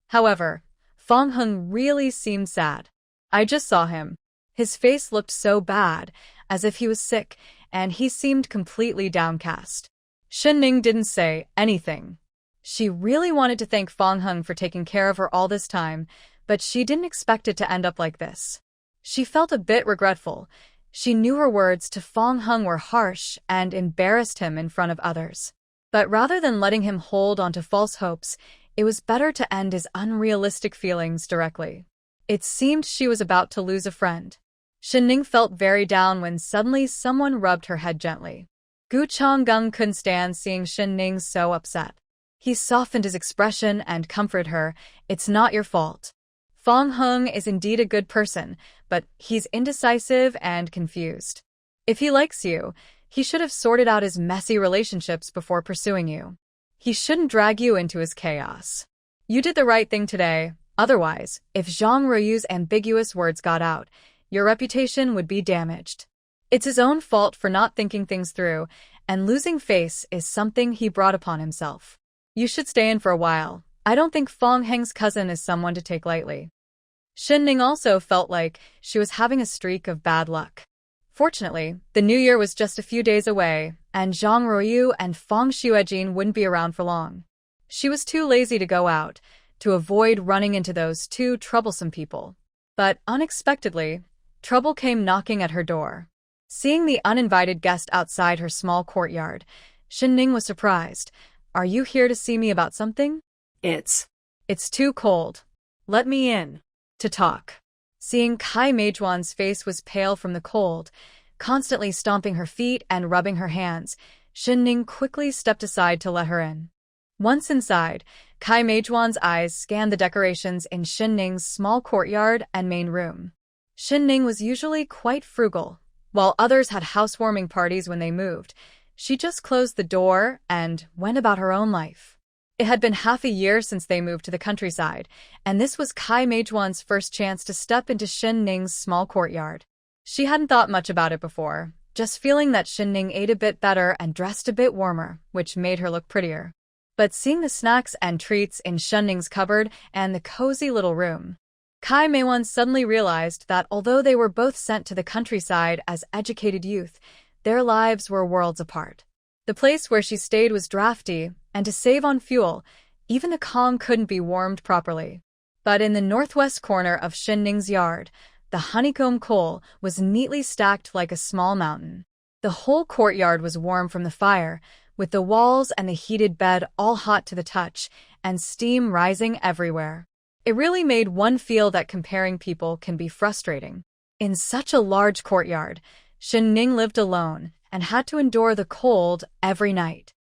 However, Fong Hung really seemed sad. I just saw him. His face looked so bad, as if he was sick, and he seemed completely downcast. Shinning didn't say anything. She really wanted to thank Fong Hung for taking care of her all this time, but she didn't expect it to end up like this. She felt a bit regretful. She knew her words to Fong Hung were harsh and embarrassed him in front of others. But rather than letting him hold onto false hopes, it was better to end his unrealistic feelings directly. It seemed she was about to lose a friend. Shinning felt very down when suddenly someone rubbed her head gently. Gu Changgung couldn't stand seeing Shinning so upset. He softened his expression and comforted her. "It's not your fault. Fong Hung is indeed a good person, but he's indecisive and confused. If he likes you, he should have sorted out his messy relationships before pursuing you. He shouldn't drag you into his chaos. You did the right thing today. Otherwise, if Zhang Ruiyu's ambiguous words got out, your reputation would be damaged. It's his own fault for not thinking things through, and losing face is something he brought upon himself. You should stay in for a while. I don't think Fong Heng's cousin is someone to take lightly." Shinning also felt like she was having a streak of bad luck. Fortunately, the new year was just a few days away, and Zhang Ruiyu and Fong Xuejin wouldn't be around for long. She was too lazy to go out, to avoid running into those two troublesome people. But unexpectedly, trouble came knocking at her door. Seeing the uninvited guest outside her small courtyard, Shinning was surprised. "Are you here to see me about something?" It's too cold. Let me in. To talk." Seeing Kai Meijuan's face was pale from the cold, constantly stomping her feet and rubbing her hands, Shinning quickly stepped aside to let her in. Once inside, Kai Meijuan's eyes scanned the decorations in Shinning's small courtyard and main room. Shinning was usually quite frugal. While others had housewarming parties when they moved, she just closed the door and went about her own life. It had been half a year since they moved to the countryside, and this was Kai Meijuan's first chance to step into Shinning's small courtyard. She hadn't thought much about it before, just feeling that Shinning ate a bit better and dressed a bit warmer, which made her look prettier. But seeing the snacks and treats in Shinning's cupboard and the cozy little room, Kai Meiwan suddenly realized that although they were both sent to the countryside as educated youth, their lives were worlds apart. The place where she stayed was drafty, and to save on fuel, even the Kong couldn't be warmed properly. But in the northwest corner of Shinning's yard, the honeycomb coal was neatly stacked like a small mountain. The whole courtyard was warm from the fire, with the walls and the heated bed all hot to the touch, and steam rising everywhere. It really made one feel that comparing people can be frustrating. In such a large courtyard, Shinning lived alone and had to endure the cold every night.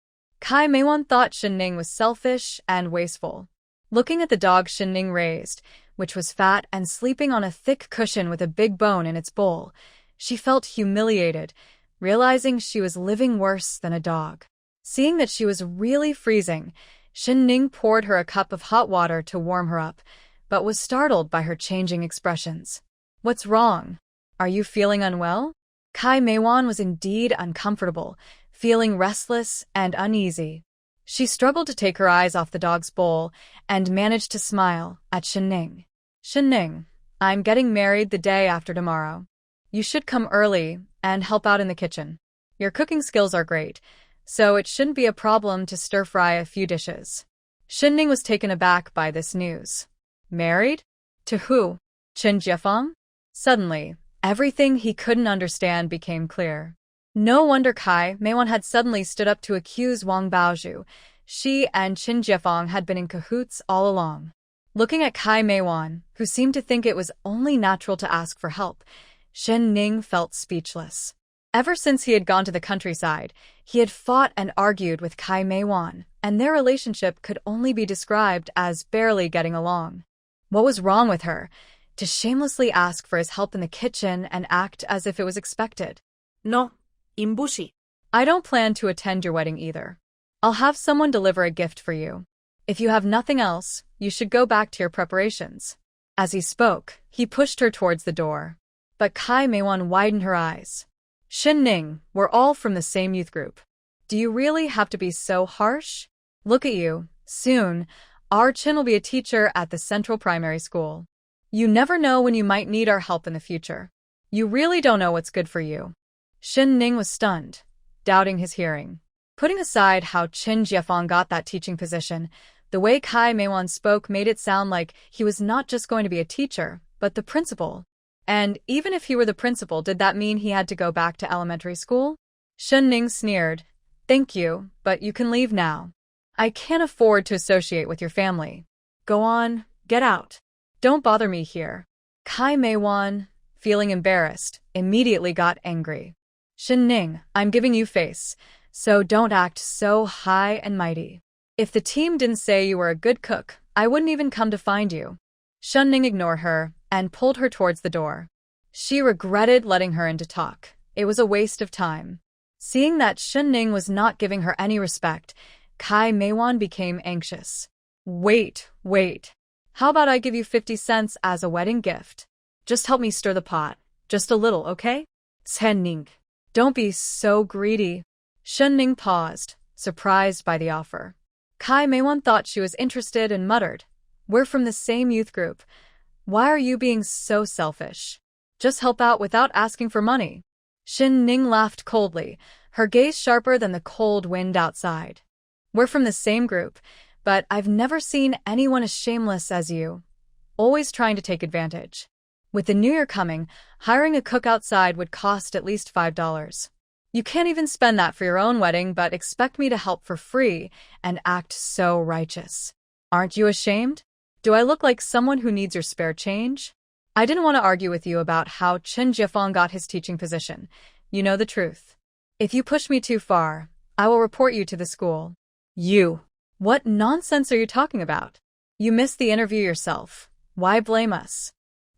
Kai Meiwan thought Shinning was selfish and wasteful. Looking at the dog Shinning raised, which was fat and sleeping on a thick cushion with a big bone in its bowl, she felt humiliated, realizing she was living worse than a dog. Seeing that she was really freezing, Shinning poured her a cup of hot water to warm her up, but was startled by her changing expressions. "What's wrong? Are you feeling unwell?" Kai Meiwan was indeed uncomfortable, feeling restless and uneasy. She struggled to take her eyes off the dog's bowl and managed to smile at Shinning. "Shinning, I'm getting married the day after tomorrow. You should come early and help out in the kitchen. Your cooking skills are great, so it shouldn't be a problem to stir-fry a few dishes." Shinning was taken aback by this news. Married? To who? Chen Jiefeng? Suddenly, everything he couldn't understand became clear. No wonder Kai Meiwan had suddenly stood up to accuse Wang Baozhu. She and Qin Jiefeng had been in cahoots all along. Looking at Kai Meiwan, who seemed to think it was only natural to ask for help, Shen Ning felt speechless. Ever since he had gone to the countryside, he had fought and argued with Kai Meiwan, and their relationship could only be described as barely getting along. What was wrong with her? To shamelessly ask for his help in the kitchen and act as if it was expected. No, imbushi. I don't plan to attend your wedding either. I'll have someone deliver a gift for you. If you have nothing else, you should go back to your preparations. As he spoke, he pushed her towards the door. But Kai Meiwan widened her eyes. Shin Ning, we're all from the same youth group. Do you really have to be so harsh? Look at you. Soon, our Chin will be a teacher at the Central Primary School. You never know when you might need our help in the future. You really don't know what's good for you. Shin Ning was stunned, doubting his hearing. Putting aside how Chin Jiefeng got that teaching position, the way Kai Meiwan spoke made it sound like he was not just going to be a teacher, but the principal. And even if he were the principal, did that mean he had to go back to elementary school? Shin Ning sneered. Thank you, but you can leave now. I can't afford to associate with your family. Go on, get out. Don't bother me here. Kai Meiwan, feeling embarrassed, immediately got angry. Shin Ning, I'm giving you face, so don't act so high and mighty. If the team didn't say you were a good cook, I wouldn't even come to find you. Shin Ning ignored her and pulled her towards the door. She regretted letting her in to talk. It was a waste of time. Seeing that Shin Ning was not giving her any respect, Kai Meiwan became anxious. Wait. How about I give you 50 cents as a wedding gift? Just help me stir the pot. Just a little, okay? Shen Ning. Don't be so greedy. Shen Ning paused, surprised by the offer. Kai Meiwan thought she was interested and muttered, We're from the same youth group. Why are you being so selfish? Just help out without asking for money. Shin Ning laughed coldly, her gaze sharper than the cold wind outside. We're from the same group, but I've never seen anyone as shameless as you. Always trying to take advantage. With the new year coming, hiring a cook outside would cost at least $5. You can't even spend that for your own wedding but expect me to help for free and act so righteous. Aren't you ashamed? Do I look like someone who needs your spare change? I didn't want to argue with you about how Chen Jiefeng got his teaching position. You know the truth. If you push me too far, I will report you to the school. You. What nonsense are you talking about? You missed the interview yourself. Why blame us?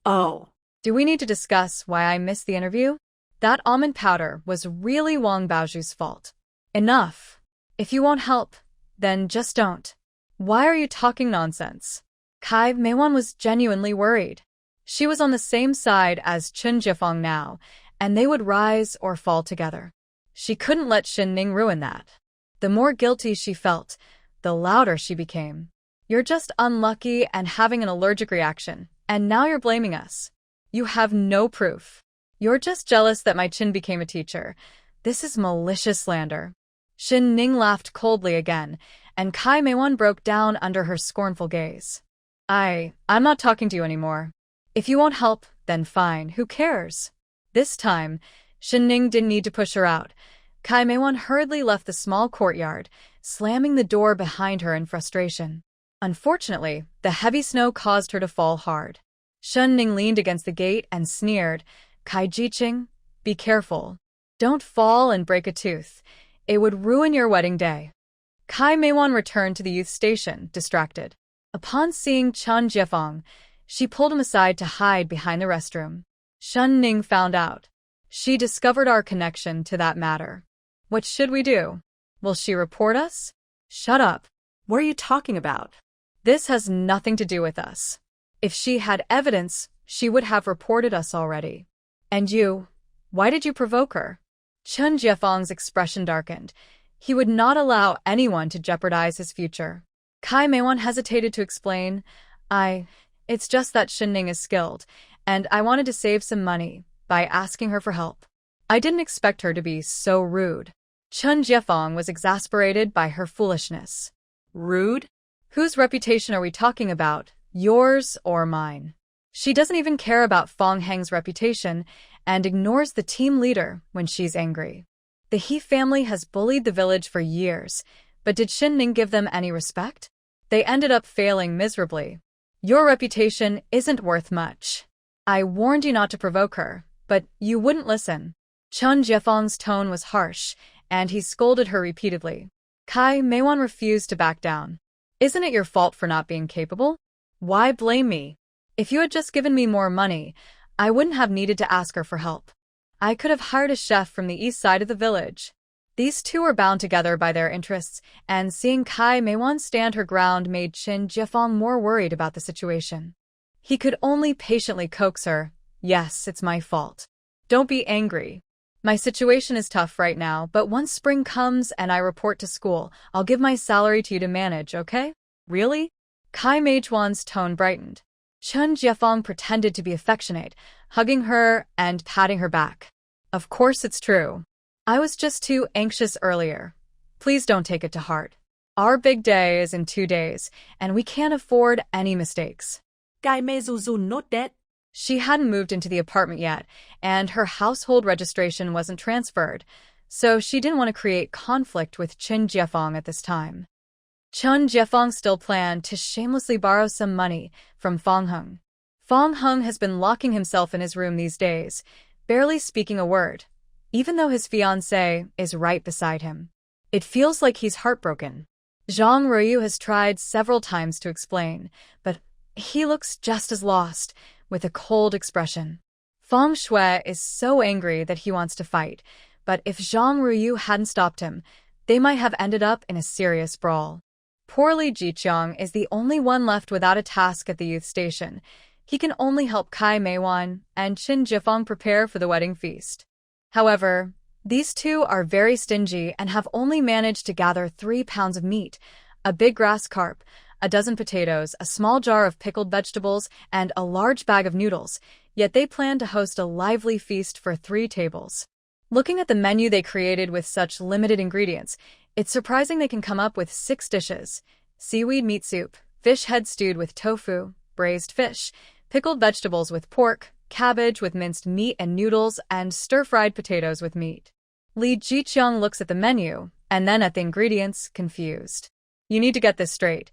Oh. Do we need to discuss why I missed the interview? That almond powder was really Wang Baozhu's fault. Enough. If you won't help, then just don't. Why are you talking nonsense? Kai Meiwan was genuinely worried. She was on the same side as Chen Jiefeng now, and they would rise or fall together. She couldn't let Shin Ning ruin that. The more guilty she felt, the louder she became. You're just unlucky and having an allergic reaction, and now you're blaming us. You have no proof. You're just jealous that my Chin became a teacher. This is malicious slander. Shin Ning laughed coldly again, and Kai Meiwan broke down under her scornful gaze. I'm not talking to you anymore. If you won't help, then fine, who cares? This time, Shin Ning didn't need to push her out. Kai Meiwan hurriedly left the small courtyard, slamming the door behind her in frustration. Unfortunately, the heavy snow caused her to fall hard. Shin Ning leaned against the gate and sneered, Kai Jiqing, be careful. Don't fall and break a tooth. It would ruin your wedding day. Kai Meiwan returned to the youth station, distracted. Upon seeing Chen Jiefeng, she pulled him aside to hide behind the restroom. Shin Ning found out. She discovered our connection to that matter. What should we do? Will she report us? Shut up. What are you talking about? This has nothing to do with us. If she had evidence, she would have reported us already. And you? Why did you provoke her? Chen Jiefeng's expression darkened. He would not allow anyone to jeopardize his future. Kai Meiwan hesitated to explain, It's just that Shin Ning is skilled, and I wanted to save some money by asking her for help. I didn't expect her to be so rude. Chen Jiefeng was exasperated by her foolishness. Rude? Whose reputation are we talking about, yours or mine? She doesn't even care about Fong Heng's reputation and ignores the team leader when she's angry. The He family has bullied the village for years, but did Shin Ning give them any respect? They ended up failing miserably. Your reputation isn't worth much. I warned you not to provoke her, but you wouldn't listen. Chen Jiefeng's tone was harsh, and he scolded her repeatedly. Kai Meiwan refused to back down. Isn't it your fault for not being capable? Why blame me? If you had just given me more money, I wouldn't have needed to ask her for help. I could have hired a chef from the east side of the village. These two were bound together by their interests, and seeing Kai Meiwan stand her ground made Qin Jiefeng more worried about the situation. He could only patiently coax her. Yes, it's my fault. Don't be angry. My situation is tough right now, but once spring comes and I report to school, I'll give my salary to you to manage, okay? Really? Kai Meijuan's tone brightened. Qin Jiefeng pretended to be affectionate, hugging her and patting her back. Of course it's true. I was just too anxious earlier. Please don't take it to heart. Our big day is in 2 days, and we can't afford any mistakes. Kai Meijuan note that. She hadn't moved into the apartment yet, and her household registration wasn't transferred, so she didn't want to create conflict with Qin Jiefeng at this time. Qin Jiefeng still planned to shamelessly borrow some money from Fong Hung. Fong Hung has been locking himself in his room these days, barely speaking a word, even though his fiancée is right beside him. It feels like he's heartbroken. Zhang Ruyu has tried several times to explain, but he looks just as lost, with a cold expression. Feng Shui is so angry that he wants to fight, but if Zhang Ruyu hadn't stopped him, they might have ended up in a serious brawl. Poor Li Jiqiang is the only one left without a task at the youth station. He can only help Kai Meiwan and Qin Jiefeng prepare for the wedding feast. However, these two are very stingy and have only managed to gather 3 pounds of meat, a big grass carp, a dozen potatoes, a small jar of pickled vegetables, and a large bag of noodles, yet they plan to host a lively feast for 3 tables. Looking at the menu they created with such limited ingredients, it's surprising they can come up with 6 dishes: seaweed meat soup, fish head stewed with tofu, braised fish, pickled vegetables with pork, cabbage with minced meat and noodles, and stir-fried potatoes with meat. Li Jiqiang looks at the menu, and then at the ingredients, confused. You need to get this straight.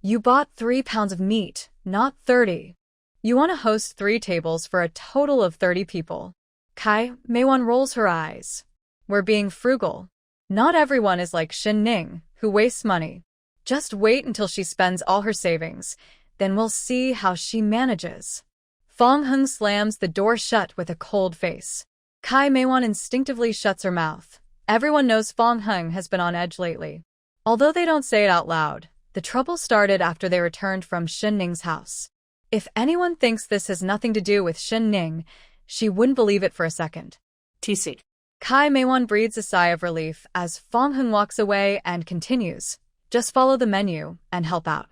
You bought 3 pounds of meat, not 30. You want to host 3 tables for a total of 30 people. Kai Meiwan rolls her eyes. We're being frugal. Not everyone is like Xin Ning, who wastes money. Just wait until she spends all her savings. Then we'll see how she manages. Fong Hung slams the door shut with a cold face. Kai Meiwan instinctively shuts her mouth. Everyone knows Fong Hung has been on edge lately. Although they don't say it out loud, the trouble started after they returned from Xin Ning's house. If anyone thinks this has nothing to do with Xin Ning, she wouldn't believe it for a second. TC. Kai Meiwan breathes a sigh of relief as Fong Hung walks away and continues. Just follow the menu and help out.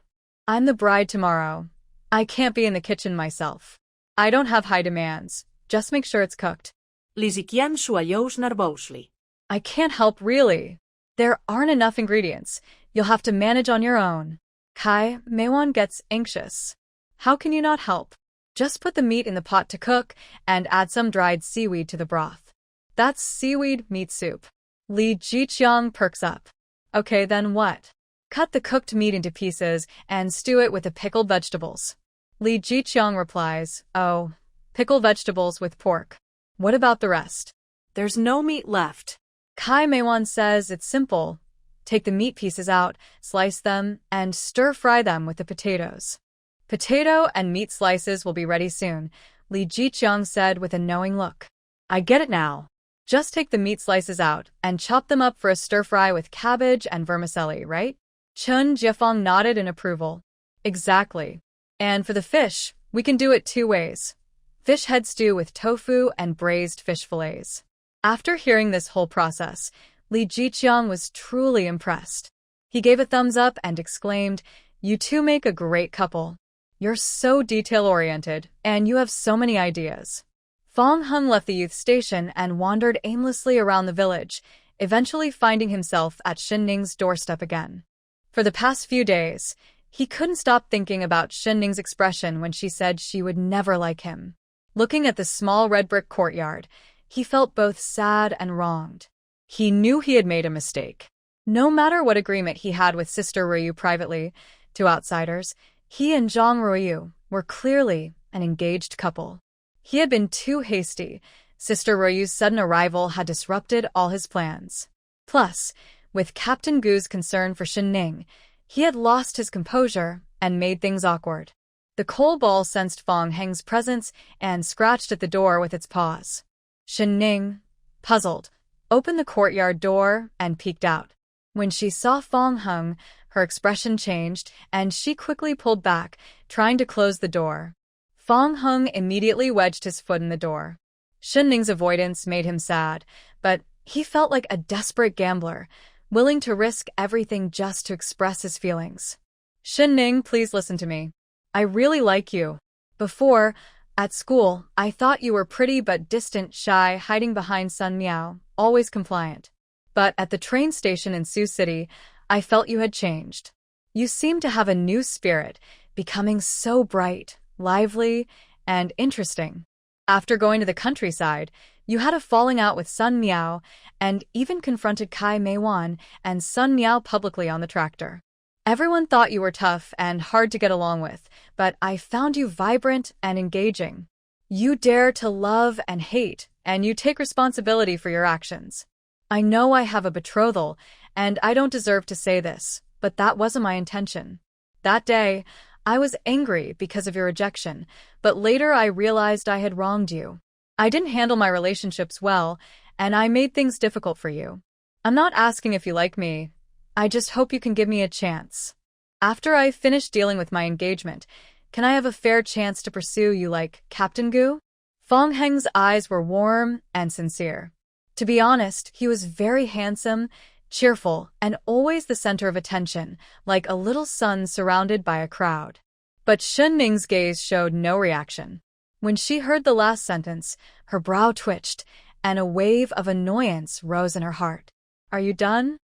I'm the bride tomorrow. I can't be in the kitchen myself. I don't have high demands. Just make sure it's cooked. Lizikian shuayos nervously. I can't help really. There aren't enough ingredients. You'll have to manage on your own. Kai Meiwan gets anxious. How can you not help? Just put the meat in the pot to cook and add some dried seaweed to the broth. That's seaweed meat soup. Li Jiqiang perks up. Okay, then what? Cut the cooked meat into pieces and stew it with the pickled vegetables. Li Jiqiang replies, oh, pickled vegetables with pork. What about the rest? There's no meat left. Kai Meiwan says it's simple. Take the meat pieces out, slice them, and stir-fry them with the potatoes. Potato and meat slices will be ready soon, Li Jiqiang said with a knowing look. I get it now. Just take the meat slices out and chop them up for a stir-fry with cabbage and vermicelli, right? Qin Jiefeng nodded in approval. Exactly. And for the fish, we can do it 2 ways. Fish head stew with tofu and braised fish fillets. After hearing this whole process, Li Jiqiang was truly impressed. He gave a thumbs up and exclaimed, you two make a great couple. You're so detail-oriented, and you have so many ideas. Fong Hung left the youth station and wandered aimlessly around the village, eventually finding himself at Xin Ning's doorstep again. For the past few days, he couldn't stop thinking about Xin Ning's expression when she said she would never like him. Looking at the small red brick courtyard, he felt both sad and wronged. He knew he had made a mistake. No matter what agreement he had with Sister Ruyu privately, to outsiders, he and Zhang Ruyu were clearly an engaged couple. He had been too hasty. Sister Ruyu's sudden arrival had disrupted all his plans. Plus, with Captain Gu's concern for Xin Ning, he had lost his composure and made things awkward. The coal ball sensed Fong Heng's presence and scratched at the door with its paws. Xin Ning, puzzled, opened the courtyard door, and peeked out. When she saw Fong Hung, her expression changed, and she quickly pulled back, trying to close the door. Fong Hung immediately wedged his foot in the door. Shen Ning's avoidance made him sad, but he felt like a desperate gambler, willing to risk everything just to express his feelings. Shen Ning, please listen to me. I really like you. Before, at school, I thought you were pretty but distant, shy, hiding behind Sun Miao, always compliant. But at the train station in Sioux City, I felt you had changed. You seemed to have a new spirit, becoming so bright, lively, and interesting. After going to the countryside, you had a falling out with Sun Miao and even confronted Kai Meiwan and Sun Miao publicly on the tractor. Everyone thought you were tough and hard to get along with, but I found you vibrant and engaging. You dare to love and hate, and you take responsibility for your actions. I know I have a betrothal, and I don't deserve to say this, but that wasn't my intention. That day, I was angry because of your rejection, but later I realized I had wronged you. I didn't handle my relationships well, and I made things difficult for you. I'm not asking if you like me. I just hope you can give me a chance. After I've finished dealing with my engagement, can I have a fair chance to pursue you like Captain Gu? Fong Heng's eyes were warm and sincere. To be honest, he was very handsome, cheerful, and always the center of attention, like a little sun surrounded by a crowd. But Shen Ning's gaze showed no reaction. When she heard the last sentence, her brow twitched, and a wave of annoyance rose in her heart. Are you done?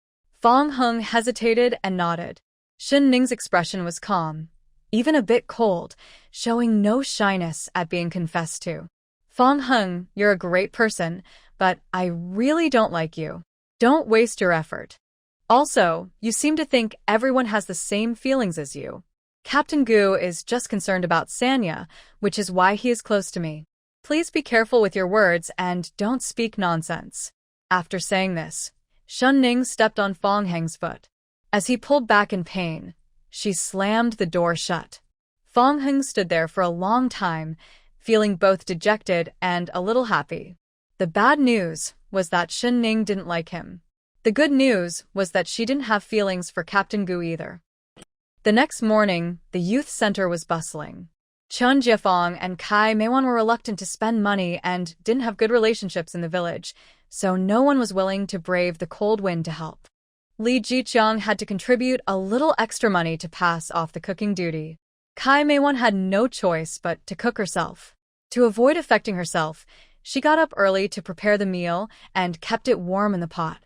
Fong Hung hesitated and nodded. Shen Ning's expression was calm, even a bit cold, showing no shyness at being confessed to. Fong Hung, you're a great person, but I really don't like you. Don't waste your effort. Also, you seem to think everyone has the same feelings as you. Captain Gu is just concerned about Sanya, which is why he is close to me. Please be careful with your words and don't speak nonsense. After saying this, Shen Ning stepped on Fong Heng's foot. As he pulled back in pain, she slammed the door shut. Fong Heng stood there for a long time, feeling both dejected and a little happy. The bad news was that Shen Ning didn't like him. The good news was that she didn't have feelings for Captain Gu either. The next morning, the youth center was bustling. Chun Jiefeng and Kai Meiwan were reluctant to spend money and didn't have good relationships in the village, so no one was willing to brave the cold wind to help. Li Jiqiang had to contribute a little extra money to pass off the cooking duty. Kai Meiwan had no choice but to cook herself. To avoid affecting herself, she got up early to prepare the meal and kept it warm in the pot.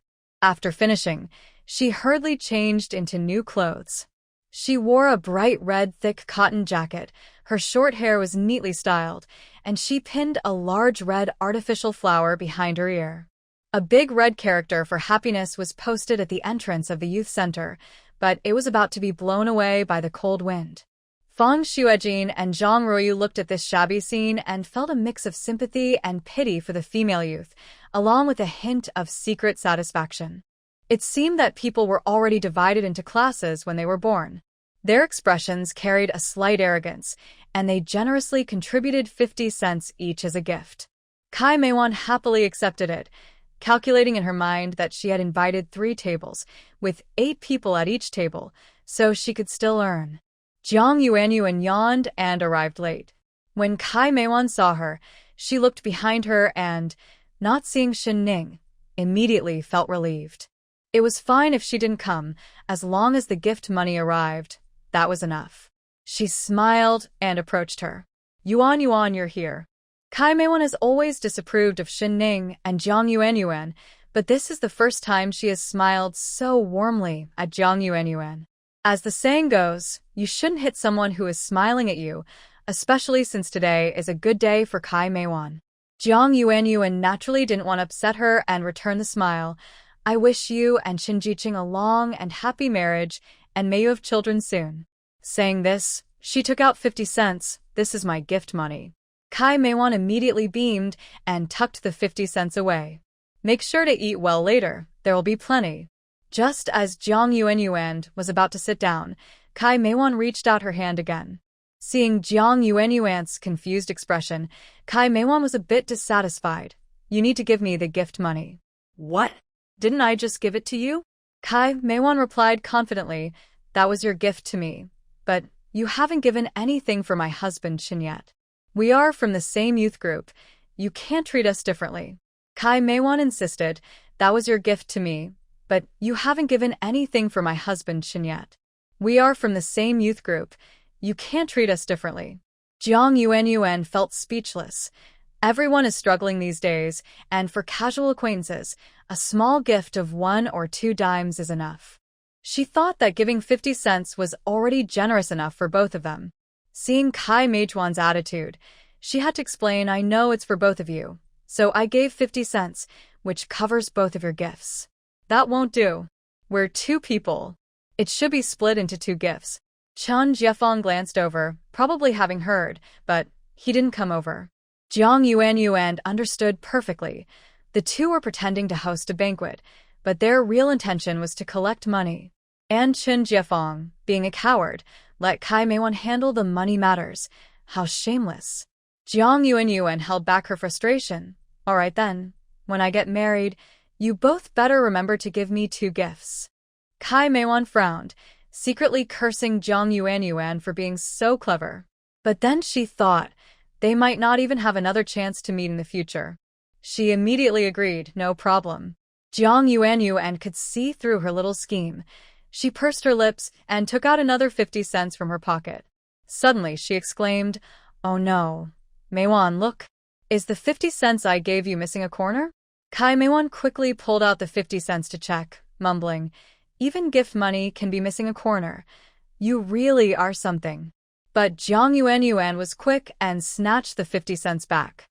After finishing, she hurriedly changed into new clothes. She wore a bright red thick cotton jacket, her short hair was neatly styled, and she pinned a large red artificial flower behind her ear. A big red character for happiness was posted at the entrance of the youth center, but it was about to be blown away by the cold wind. Fang Xuejin and Zhang Ruoyu looked at this shabby scene and felt a mix of sympathy and pity for the female youth, along with a hint of secret satisfaction. It seemed that people were already divided into classes when they were born. Their expressions carried a slight arrogance, and they generously contributed 50 cents each as a gift. Kai Meiwan happily accepted it, calculating in her mind that she had invited 3 tables, with 8 people at each table, so she could still earn. Jiang Yuanyuan yawned and arrived late. When Kai Meiwan saw her, she looked behind her and, not seeing Shen Ning, immediately felt relieved. It was fine if she didn't come, as long as the gift money arrived. That was enough. She smiled and approached her. Yuan, you're here. Kai Meiwan has always disapproved of Shen Ning and Jiang Yuanyuan, but this is the first time she has smiled so warmly at Jiang Yuanyuan. As the saying goes, you shouldn't hit someone who is smiling at you, especially since today is a good day for Kai Meiwan. Jiang Yuanyuan naturally didn't want to upset her and returned the smile. I wish you and Qin Jiqing a long and happy marriage, and may you have children soon. Saying this, she took out 50 cents. This is my gift money. Kai Meiwan immediately beamed and tucked the 50 cents away. Make sure to eat well later. There will be plenty. Just as Jiang Yuanyuan was about to sit down, Kai Meiwan reached out her hand again. Seeing Jiang Yuanyuan's confused expression, Kai Meiwan was a bit dissatisfied. You need to give me the gift money. What? Didn't I just give it to you? Kai Meiwan replied confidently, that was your gift to me. But you haven't given anything for my husband Shin yet. We are from the same youth group. You can't treat us differently. Kai Meiwan insisted, that was your gift to me. But you haven't given anything for my husband Shin yet. We are from the same youth group. You can't treat us differently. Jiang Yuan felt speechless. Everyone is struggling these days, and for casual acquaintances, a small gift of 1 or 2 dimes is enough. She thought that giving 50 cents was already generous enough for both of them. Seeing Kai Meijuan's attitude, she had to explain, I know it's for both of you, so I gave 50 cents, which covers both of your gifts. That won't do. We're 2 people. It should be split into 2 gifts. Chen Jiefeng glanced over, probably having heard, but he didn't come over. Jiang Yuan understood perfectly. The 2 were pretending to host a banquet, but their real intention was to collect money. And Chen Jiefeng, being a coward, let Kai Meiwan handle the money matters. How shameless. Jiang Yuan held back her frustration. All right then, when I get married, you both better remember to give me 2 gifts. Kai Meiwan frowned, secretly cursing Jiang Yuan for being so clever. But then she thought, they might not even have another chance to meet in the future. She immediately agreed, no problem. Jiang Yuan could see through her little scheme. She pursed her lips and took out another 50 cents from her pocket. Suddenly she exclaimed, oh no. Meiwan, look. Is the 50 cents I gave you missing a corner? Kai Meiwan quickly pulled out the 50 cents to check, mumbling, even gift money can be missing a corner. You really are something. But Jiang Yuan was quick and snatched the 50 cents back.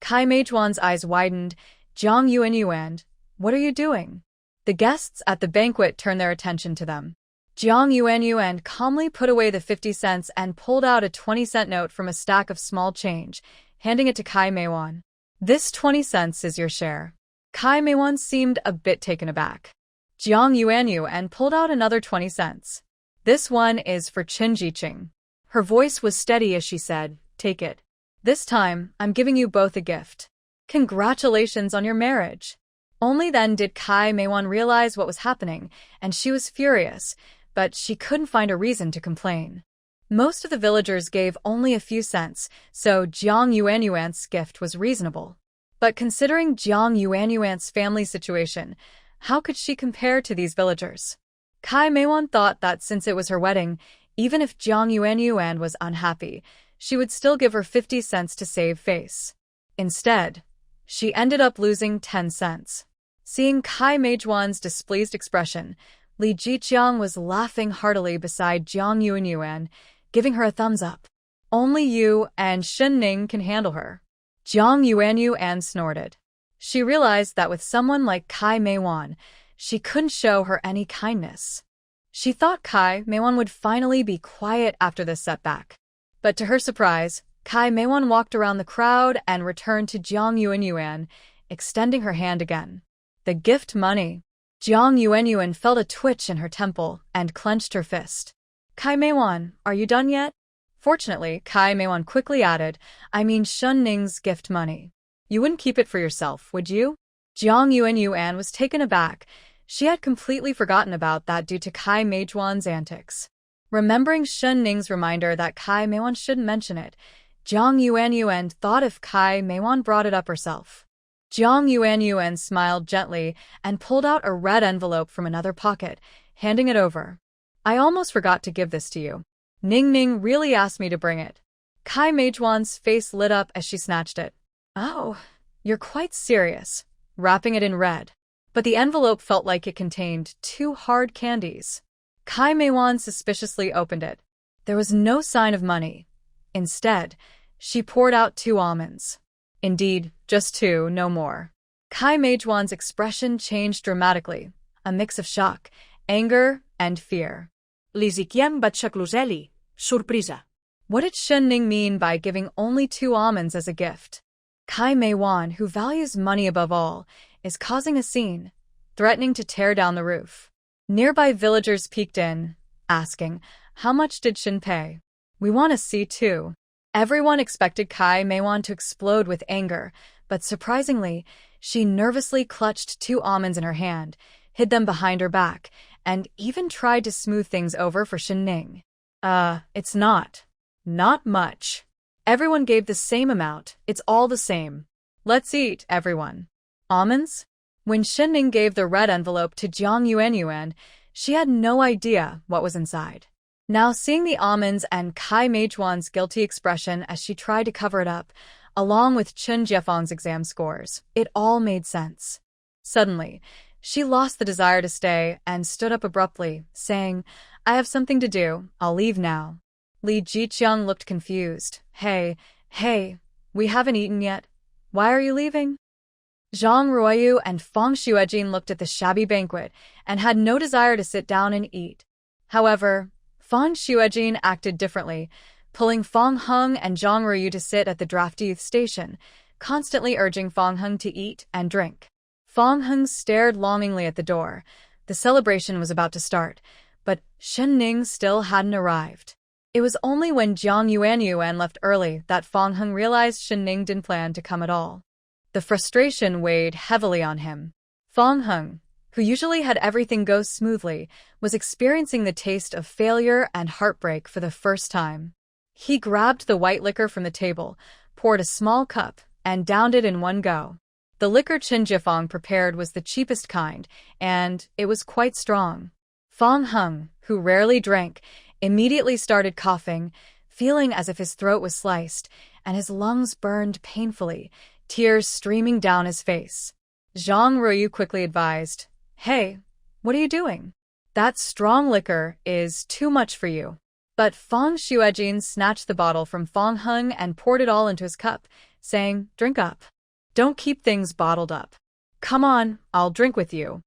Kai Meijuan's eyes widened. Jiang Yuan, what are you doing? The guests at the banquet turned their attention to them. Jiang Yuan calmly put away the 50 cents and pulled out a 20-cent note from a stack of small change, handing it to Kai Meiwan. This 20 cents is your share. Kai Meiwan seemed a bit taken aback. Jiang Yuan pulled out another 20 cents. This one is for Qin Jiqing. Her voice was steady as she said, take it. This time, I'm giving you both a gift. Congratulations on your marriage. Only then did Kai Meiwan realize what was happening, and she was furious, but she couldn't find a reason to complain. Most of the villagers gave only a few cents, so Jiang Yuan's gift was reasonable. But considering Jiang Yuan's family situation, how could she compare to these villagers? Kai Meiwan thought that since it was her wedding, even if Jiang Yuan was unhappy, she would still give her 50 cents to save face. Instead, she ended up losing 10 cents. Seeing Kai Meijuan's displeased expression, Li Jiqiang was laughing heartily beside Jiang Yuan, giving her a thumbs up. Only you and Shen Ning can handle her. Jiang Yuan snorted. She realized that with someone like Kai Meiwan, she couldn't show her any kindness. She thought Kai Meiwan would finally be quiet after this setback. But to her surprise, Kai Meiwan walked around the crowd and returned to Jiang Yuan, extending her hand again. The gift money. Jiang Yuan felt a twitch in her temple and clenched her fist. Kai Meiwan, are you done yet? Fortunately, Kai Meiwan quickly added, I mean Shen Ning's gift money. You wouldn't keep it for yourself, would you? Jiang Yuan was taken aback. She had completely forgotten about that due to Kai Meijuan's antics. Remembering Shen Ning's reminder that Kai Meiwan shouldn't mention it, Jiang Yuan thought if Kai Meiwan brought it up herself. Jiang Yuan smiled gently and pulled out a red envelope from another pocket, handing it over. I almost forgot to give this to you. Ning really asked me to bring it. Kai Meijuan's face lit up as she snatched it. Oh, you're quite serious, wrapping it in red. But the envelope felt like it contained 2 hard candies. Kai Meiwan suspiciously opened it. There was no sign of money. Instead, she poured out 2 almonds. Indeed, just 2, no more. Kai Meijuan's expression changed dramatically, a mix of shock, anger, and fear. Lizikiem batchakluzeli. Surprisa. What did Shen Ning mean by giving only 2 almonds as a gift? Kai Meiwan, who values money above all, is causing a scene, threatening to tear down the roof. Nearby villagers peeked in, asking, how much did Shen pay? We want to see too. Everyone expected Kai Meiwan to explode with anger, but surprisingly, She nervously clutched 2 almonds in her hand, hid them behind her back, and even tried to smooth things over for Shinning. It's not. Not much. Everyone gave the same amount. It's all the same. Let's eat, everyone. Almonds? When Shinning gave the red envelope to Jiang Yuanyuan, she had no idea what was inside. Now seeing the almonds and Kai Meijuan's guilty expression as she tried to cover it up, along with Chen Jiefeng's exam scores, it all made sense. Suddenly, she lost the desire to stay and stood up abruptly, saying, I have something to do, I'll leave now. Li Jiqiang looked confused. Hey, we haven't eaten yet. Why are you leaving? Zhang Ruoyu and Fang Xuejin looked at the shabby banquet and had no desire to sit down and eat. However, Fang Xuejin acted differently, pulling Fang Heng and Zhang Ruoyu to sit at the drafty youth station, constantly urging Fang Heng to eat and drink. Fang Heng stared longingly at the door. The celebration was about to start, but Shen Ning still hadn't arrived. It was only when Jiang Yuanyuan left early that Fang Heng realized Shen Ning didn't plan to come at all. The frustration weighed heavily on him. Fang Heng, who usually had everything go smoothly, was experiencing the taste of failure and heartbreak for the first time. He grabbed the white liquor from the table, poured a small cup, and downed it in one go. The liquor Chen Jiefeng prepared was the cheapest kind, and it was quite strong. Fang Heng, who rarely drank, immediately started coughing, feeling as if his throat was sliced, and his lungs burned painfully, tears streaming down his face. Zhang Ruoyu quickly advised, Hey, what are you doing? That strong liquor is too much for you. But Fang Xuejin snatched the bottle from Fang Heng and poured it all into his cup, saying, Drink up. Don't keep things bottled up. Come on, I'll drink with you.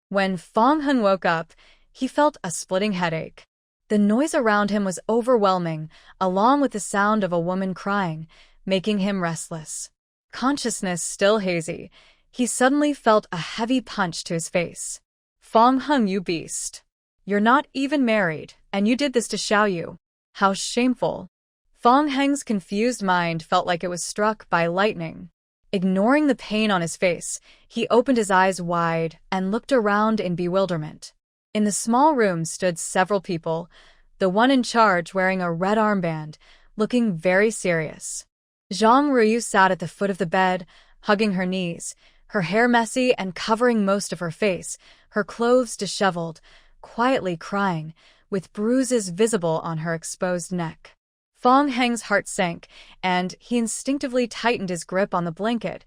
When Fang Heng woke up, he felt a splitting headache. The noise around him was overwhelming, along with the sound of a woman crying, making him restless. Consciousness still hazy, he suddenly felt a heavy punch to his face. Fang Heng, you beast. You're not even married, and you did this to Xiaoyu. How shameful. Fang Heng's confused mind felt like it was struck by lightning. Ignoring the pain on his face, he opened his eyes wide and looked around in bewilderment. In the small room stood several people, the one in charge wearing a red armband, looking very serious. Zhang Ruoyu sat at the foot of the bed, hugging her knees, her hair messy and covering most of her face, her clothes disheveled, quietly crying, with bruises visible on her exposed neck. Fang Heng's heart sank, and he instinctively tightened his grip on the blanket,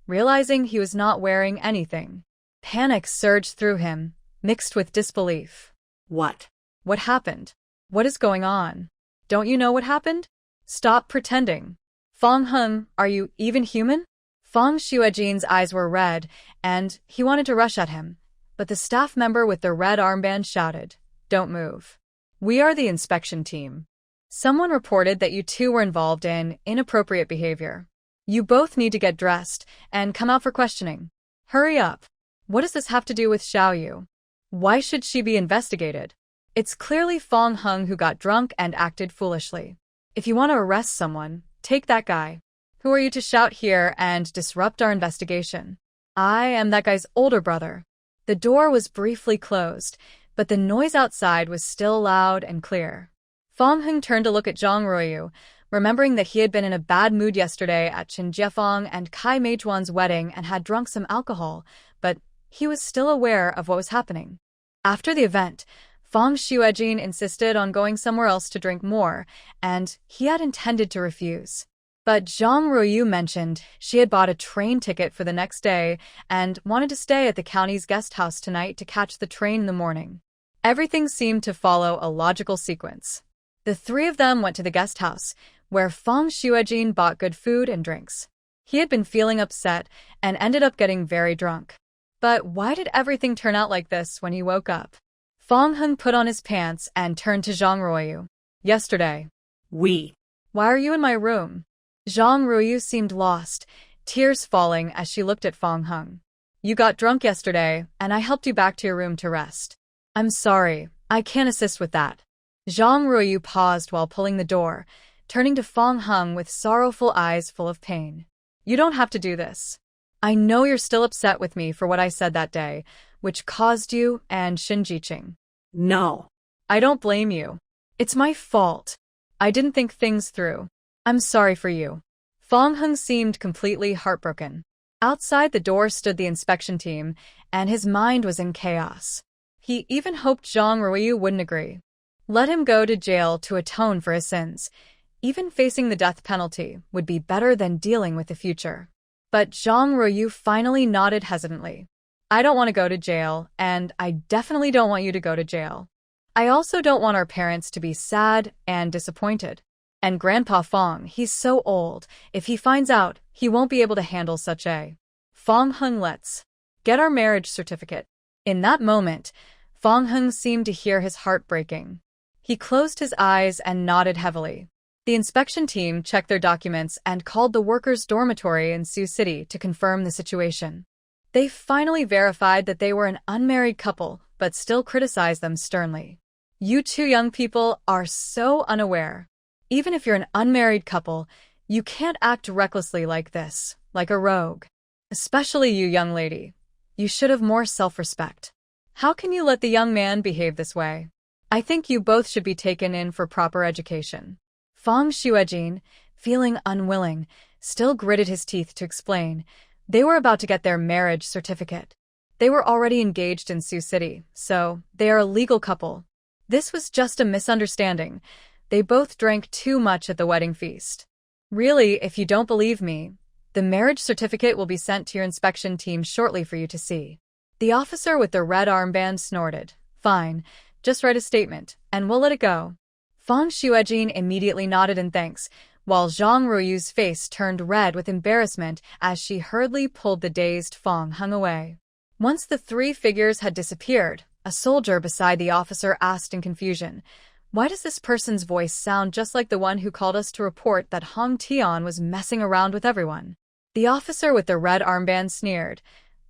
realizing he was not wearing anything. Panic surged through him, mixed with disbelief. What? What happened? What is going on? Don't you know what happened? Stop pretending. Fang Heng, are you even human? Fang Xuejin's eyes were red, and he wanted to rush at him, but the staff member with the red armband shouted, Don't move. We are the inspection team. Someone reported that you two were involved in inappropriate behavior. You both need to get dressed and come out for questioning. Hurry up. What does this have to do with Xiaoyu? Why should she be investigated? It's clearly Fang Heng who got drunk and acted foolishly. If you want to arrest someone, take that guy. Who are you to shout here and disrupt our investigation? I am that guy's older brother. The door was briefly closed, but the noise outside was still loud and clear. Fang Heng turned to look at Zhang Ruoyu, remembering that he had been in a bad mood yesterday at Chen Jiefeng and Kai Meijuan's wedding and had drunk some alcohol, but he was still aware of what was happening. After the event, Fang Xuejin insisted on going somewhere else to drink more, and he had intended to refuse. But Zhang Ruoyu mentioned she had bought a train ticket for the next day and wanted to stay at the county's guest house tonight to catch the train in the morning. Everything seemed to follow a logical sequence. The three of them went to the guest house, where Fang Xuejin bought good food and drinks. He had been feeling upset and ended up getting very drunk. But why did everything turn out like this when he woke up? Fang Heng put on his pants and turned to Zhang Ruoyu. Yesterday. We. Why are you in my room? Zhang Ruoyu seemed lost, tears falling as she looked at Fang Heng. You got drunk yesterday, and I helped you back to your room to rest. I'm sorry, I can't assist with that. Zhang Ruoyu paused while pulling the door, turning to Fang Heng with sorrowful eyes full of pain. You don't have to do this. I know you're still upset with me for what I said that day, which caused you and Shin Jiqing. No. I don't blame you. It's my fault. I didn't think things through. I'm sorry for you. Fong Hung seemed completely heartbroken. Outside the door stood the inspection team, and his mind was in chaos. He even hoped Zhang Ruiyu wouldn't agree. Let him go to jail to atone for his sins. Even facing the death penalty would be better than dealing with the future. But Zhang Ruiyu finally nodded hesitantly. I don't want to go to jail, and I definitely don't want you to go to jail. I also don't want our parents to be sad and disappointed. And Grandpa Fong, he's so old, if he finds out, he won't be able to handle such a. Fong Hung, let's get our marriage certificate. In that moment, Fong Hung seemed to hear his heart breaking. He closed his eyes and nodded heavily. The inspection team checked their documents and called the workers' dormitory in Sioux City to confirm the situation. They finally verified that they were an unmarried couple, but still criticized them sternly. You two young people are so unaware. Even if you're an unmarried couple, you can't act recklessly like this, like a rogue. Especially you, young lady. You should have more self-respect. How can you let the young man behave this way? I think you both should be taken in for proper education. Fong Xuejin, feeling unwilling, still gritted his teeth to explain. They were about to get their marriage certificate. They were already engaged in Sioux City, so they are a legal couple. This was just a misunderstanding. They both drank too much at the wedding feast. Really, if you don't believe me, the marriage certificate will be sent to your inspection team shortly for you to see. The officer with the red armband snorted. Fine, just write a statement, and we'll let it go. Fong Xuejin immediately nodded in thanks, while Zhang Ruiyu's face turned red with embarrassment as she hurriedly pulled the dazed Fong Hung away. Once the three figures had disappeared, a soldier beside the officer asked in confusion, "Why does this person's voice sound just like the one who called us to report that Hong Tian was messing around with everyone?" The officer with the red armband sneered,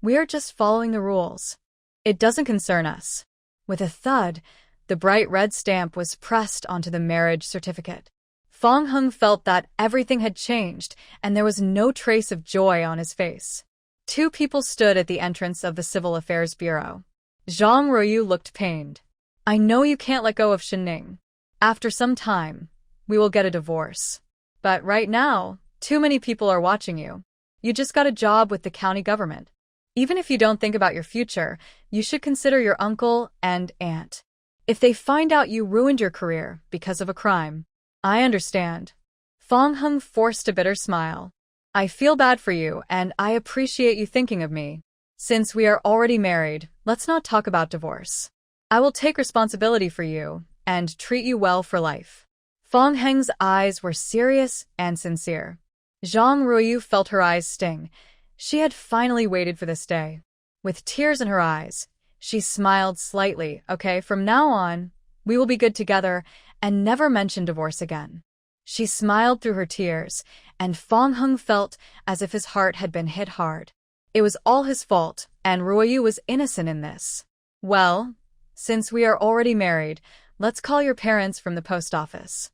"We're just following the rules. It doesn't concern us." With a thud, the bright red stamp was pressed onto the marriage certificate. Fong Hung felt that everything had changed, and there was no trace of joy on his face. Two people stood at the entrance of the Civil Affairs Bureau. Zhang Ruiyu looked pained. "I know you can't let go of Shenning. After some time, we will get a divorce. But right now, too many people are watching you. You just got a job with the county government. Even if you don't think about your future, you should consider your uncle and aunt. If they find out you ruined your career because of a crime." "I understand." Fong Hung forced a bitter smile. "I feel bad for you, and I appreciate you thinking of me. Since we are already married, let's not talk about divorce. I will take responsibility for you and treat you well for life." Fong Heng's eyes were serious and sincere. Zhang Ruiyu felt her eyes sting. She had finally waited for this day. With tears in her eyes, she smiled slightly. "Okay, from now on, we will be good together and never mention divorce again." She smiled through her tears, and Fong Hung felt as if his heart had been hit hard. It was all his fault, and Ruiyu was innocent in this. "Well, since we are already married, let's call your parents from the post office.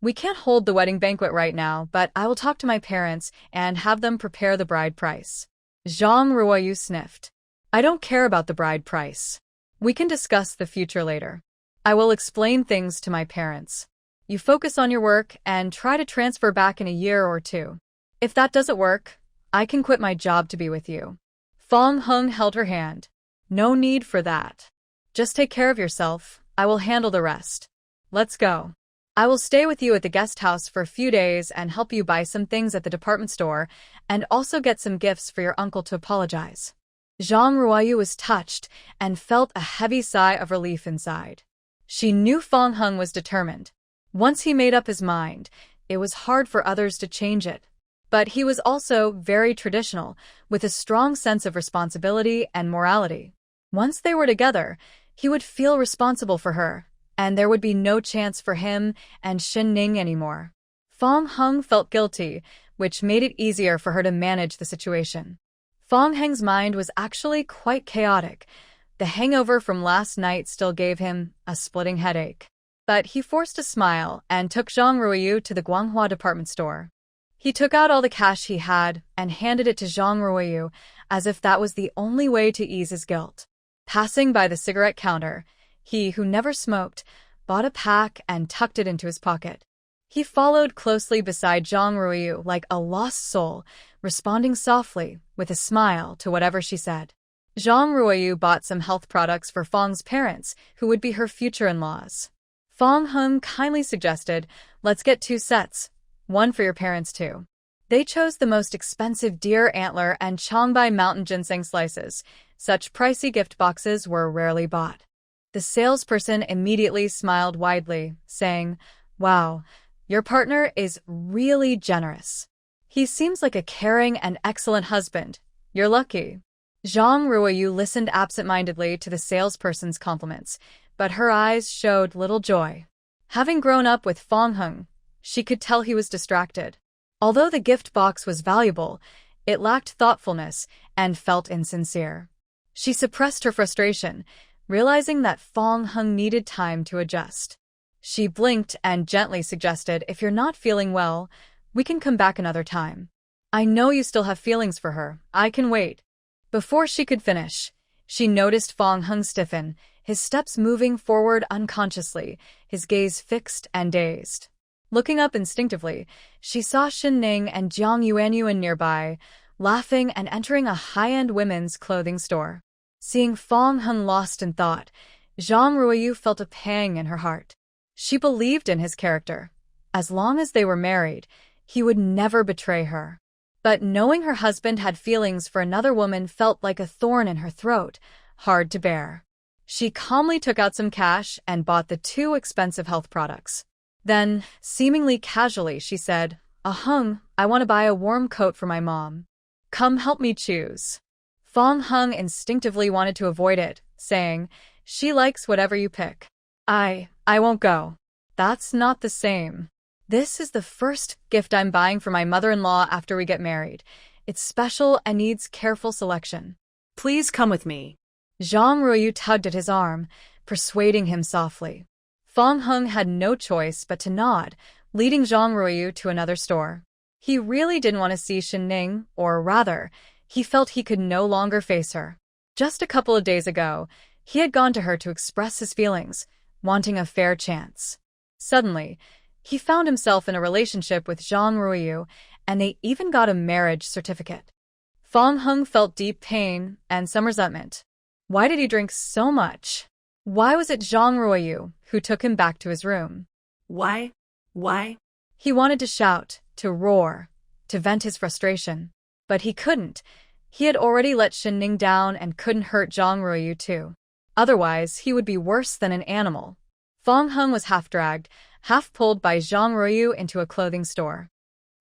We can't hold the wedding banquet right now, but I will talk to my parents and have them prepare the bride price." Zhang Ruiyu sniffed. "I don't care about the bride price. We can discuss the future later. I will explain things to my parents. You focus on your work and try to transfer back in a year or two. If that doesn't work, I can quit my job to be with you." Fong Hung held her hand. "No need for that. Just take care of yourself. I will handle the rest. Let's go. I will stay with you at the guest house for a few days and help you buy some things at the department store and also get some gifts for your uncle to apologize." Zhang Ruiyu was touched and felt a heavy sigh of relief inside. She knew Fong Hung was determined. Once he made up his mind, it was hard for others to change it. But he was also very traditional, with a strong sense of responsibility and morality. Once they were together, he would feel responsible for her, and there would be no chance for him and Shin Ning anymore. Fong Hung felt guilty, which made it easier for her to manage the situation. Fong Heng's mind was actually quite chaotic. The hangover from last night still gave him a splitting headache. But he forced a smile and took Zhang Ruiyu to the Guanghua department store. He took out all the cash he had and handed it to Zhang Ruoyu, as if that was the only way to ease his guilt. Passing by the cigarette counter, he, who never smoked, bought a pack and tucked it into his pocket. He followed closely beside Zhang Ruoyu like a lost soul, responding softly, with a smile, to whatever she said. Zhang Ruoyu bought some health products for Fong's parents, who would be her future in-laws. Fong Hung kindly suggested, "Let's get 2 sets, one for your parents too." They chose the most expensive deer antler and Changbai mountain ginseng slices. Such pricey gift boxes were rarely bought. The salesperson immediately smiled widely, saying, "Wow, your partner is really generous. He seems like a caring and excellent husband. You're lucky." Zhang Ruoyu listened absent-mindedly to the salesperson's compliments, but her eyes showed little joy. Having grown up with Fong Hung, she could tell he was distracted. Although the gift box was valuable, it lacked thoughtfulness and felt insincere. She suppressed her frustration, realizing that Fong Hung needed time to adjust. She blinked and gently suggested, "If you're not feeling well, we can come back another time. I know you still have feelings for her. I can wait." Before she could finish, she noticed Fong Hung stiffen, his steps moving forward unconsciously, his gaze fixed and dazed. Looking up instinctively, she saw Xin Ning and Jiang Yuanyuan nearby, laughing and entering a high-end women's clothing store. Seeing Fong Hung lost in thought, Zhang Ruoyu felt a pang in her heart. She believed in his character. As long as they were married, he would never betray her. But knowing her husband had feelings for another woman felt like a thorn in her throat, hard to bear. She calmly took out some cash and bought the 2 expensive health products. Then, seemingly casually, she said, Hung, I want to buy a warm coat for my mom. Come help me choose." Fong Hung instinctively wanted to avoid it, saying, "She likes whatever you pick. I won't go. That's not the same. This is the first gift I'm buying for my mother-in-law after we get married. It's special and needs careful selection." Please come with me. Zhang Ruoyu tugged at his arm, persuading him softly. Fong Hung had no choice but to nod, leading Zhang Ruoyu to another store. He really didn't want to see Xin Ning, or rather, he felt he could no longer face her. Just a couple of days ago, he had gone to her to express his feelings, wanting a fair chance. Suddenly, he found himself in a relationship with Zhang Ruoyu, and they even got a marriage certificate. Fong Hung felt deep pain and some resentment. Why did he drink so much? Why was it Zhang Ruoyu who took him back to his room? Why? He wanted to shout, to roar, to vent his frustration. But he couldn't. He had already let Xin Ning down and couldn't hurt Zhang Ruoyu too. Otherwise, he would be worse than an animal. Fong Hung was half-dragged, half-pulled by Zhang Ruoyu into a clothing store.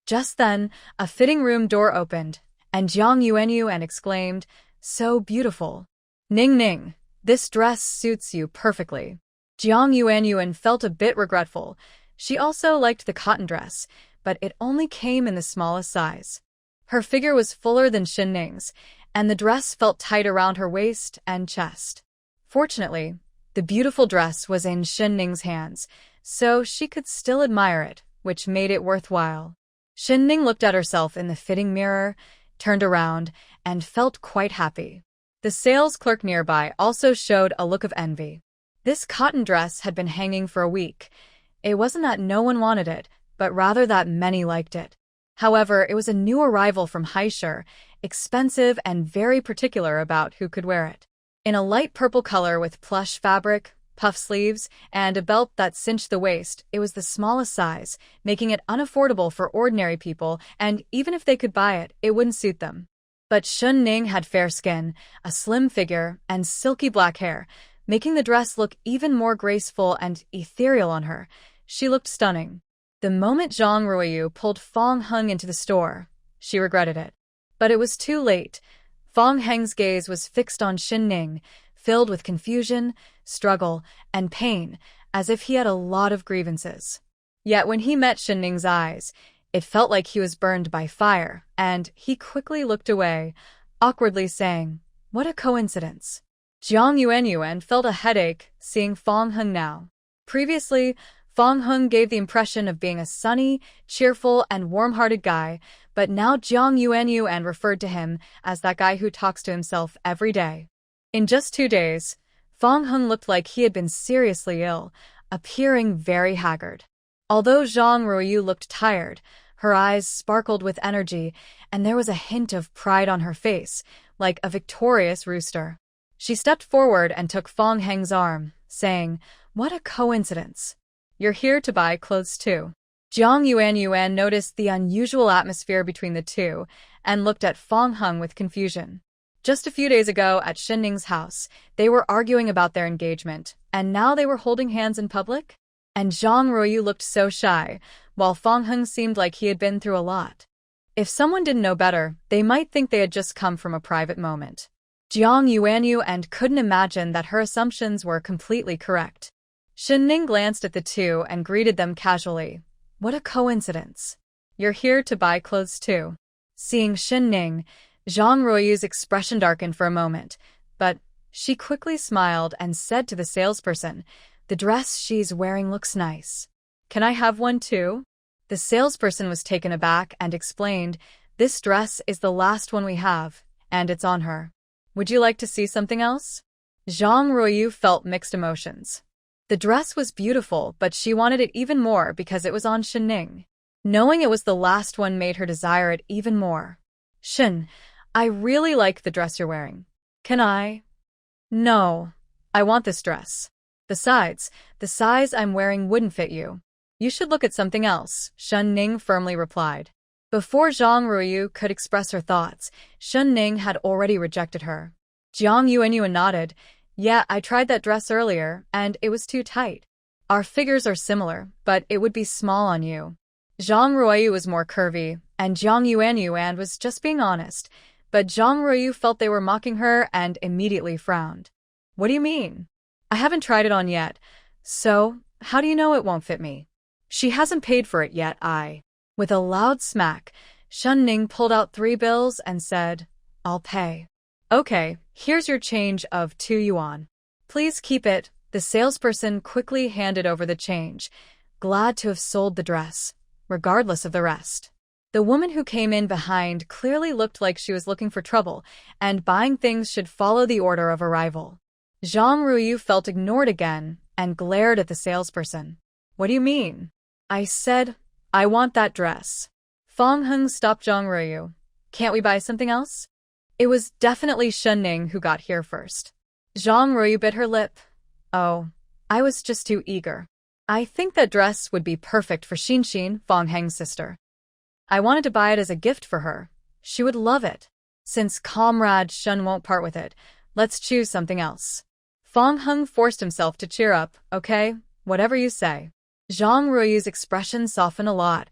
Just then, a fitting room door opened, and Jiang Yuanyuan exclaimed, "So beautiful. Ning Ning, this dress suits you perfectly." Jiang Yuanyuan felt a bit regretful. She also liked the cotton dress, but it only came in the smallest size. Her figure was fuller than Xin Ning's, and the dress felt tight around her waist and chest. Fortunately, the beautiful dress was in Xin Ning's hands, so she could still admire it, which made it worthwhile. Xin Ning looked at herself in the fitting mirror, turned around, and felt quite happy. The sales clerk nearby also showed a look of envy. This cotton dress had been hanging for a week. It wasn't that no one wanted it, but rather that many liked it. However, it was a new arrival from Haishur, expensive and very particular about who could wear it. In a light purple color with plush fabric, puff sleeves, and a belt that cinched the waist, it was the smallest size, making it unaffordable for ordinary people, and even if they could buy it, it wouldn't suit them. But Xin Ning had fair skin, a slim figure, and silky black hair, making the dress look even more graceful and ethereal on her. She looked stunning. The moment Zhang Ruoyu pulled Fong Hung into the store, she regretted it. But it was too late. Fong Hung's gaze was fixed on Xin Ning, filled with confusion, struggle, and pain, as if he had a lot of grievances. Yet when he met Xin Ning's eyes, it felt like he was burned by fire, and he quickly looked away, awkwardly saying, "What a coincidence." Jiang Yuanyuan felt a headache seeing Fong Hung now. Previously, Fong Hung gave the impression of being a sunny, cheerful, and warm-hearted guy, but now Jiang Yuanyuan referred to him as that guy who talks to himself every day. In just 2 days, Fong Hung looked like he had been seriously ill, appearing very haggard. Although Zhang Ruoyu looked tired, her eyes sparkled with energy, and there was a hint of pride on her face, like a victorious rooster. She stepped forward and took Fong Heng's arm, saying, "What a coincidence. You're here to buy clothes too." Jiang Yuanyuan noticed the unusual atmosphere between the two and looked at Fong Hung with confusion. Just a few days ago at Xinning's house, they were arguing about their engagement, and now they were holding hands in public? And Zhang Ruoyu looked so shy, while Fong Hung seemed like he had been through a lot. If someone didn't know better, they might think they had just come from a private moment. Jiang Yuanyuan couldn't imagine that her assumptions were completely correct. Xinning glanced at the two and greeted them casually. "What a coincidence. You're here to buy clothes too." Seeing Xinning, Zhang Ruoyu's expression darkened for a moment, but she quickly smiled and said to the salesperson, "The dress she's wearing looks nice. Can I have one too?" The salesperson was taken aback and explained, "This dress is the last one we have, and it's on her. Would you like to see something else?" Zhang Ruoyu felt mixed emotions. The dress was beautiful, but she wanted it even more because it was on Xinning. Knowing it was the last one made her desire it even more. "Xin, I really like the dress you're wearing. Can I?" "No, I want this dress. Besides, the size I'm wearing wouldn't fit you. You should look at something else," Xinning firmly replied. Before Zhang Ruoyu could express her thoughts, Xinning had already rejected her. Jiang Yuanyuan nodded. "Yeah, I tried that dress earlier, and it was too tight. Our figures are similar, but it would be small on you." Zhang Ruoyu was more curvy, and Jiang Yuanyuan was just being honest, but Zhang Ruoyu felt they were mocking her and immediately frowned. "What do you mean? I haven't tried it on yet, so how do you know it won't fit me? She hasn't paid for it yet, With a loud smack, Xinning pulled out 3 bills and said, "I'll pay." "Okay, here's your change of 2 yuan. Please keep it." The salesperson quickly handed over the change, glad to have sold the dress, regardless of the rest. The woman who came in behind clearly looked like she was looking for trouble, and buying things should follow the order of arrival. Zhang Ruoyu felt ignored again and glared at the salesperson. "What do you mean?" "I said, I want that dress." Fong Hung stopped Zhang Ruoyu. "Can't we buy something else?" It was definitely Xinning who got here first. Zhang Ruoyu bit her lip. "Oh, I was just too eager. I think that dress would be perfect for Xinxin, Fong Heng's sister. I wanted to buy it as a gift for her. She would love it. Since Comrade Shun won't part with it, let's choose something else." Fong Hung forced himself to cheer up. "Okay, whatever you say." Zhang Ruoyu's expression softened a lot.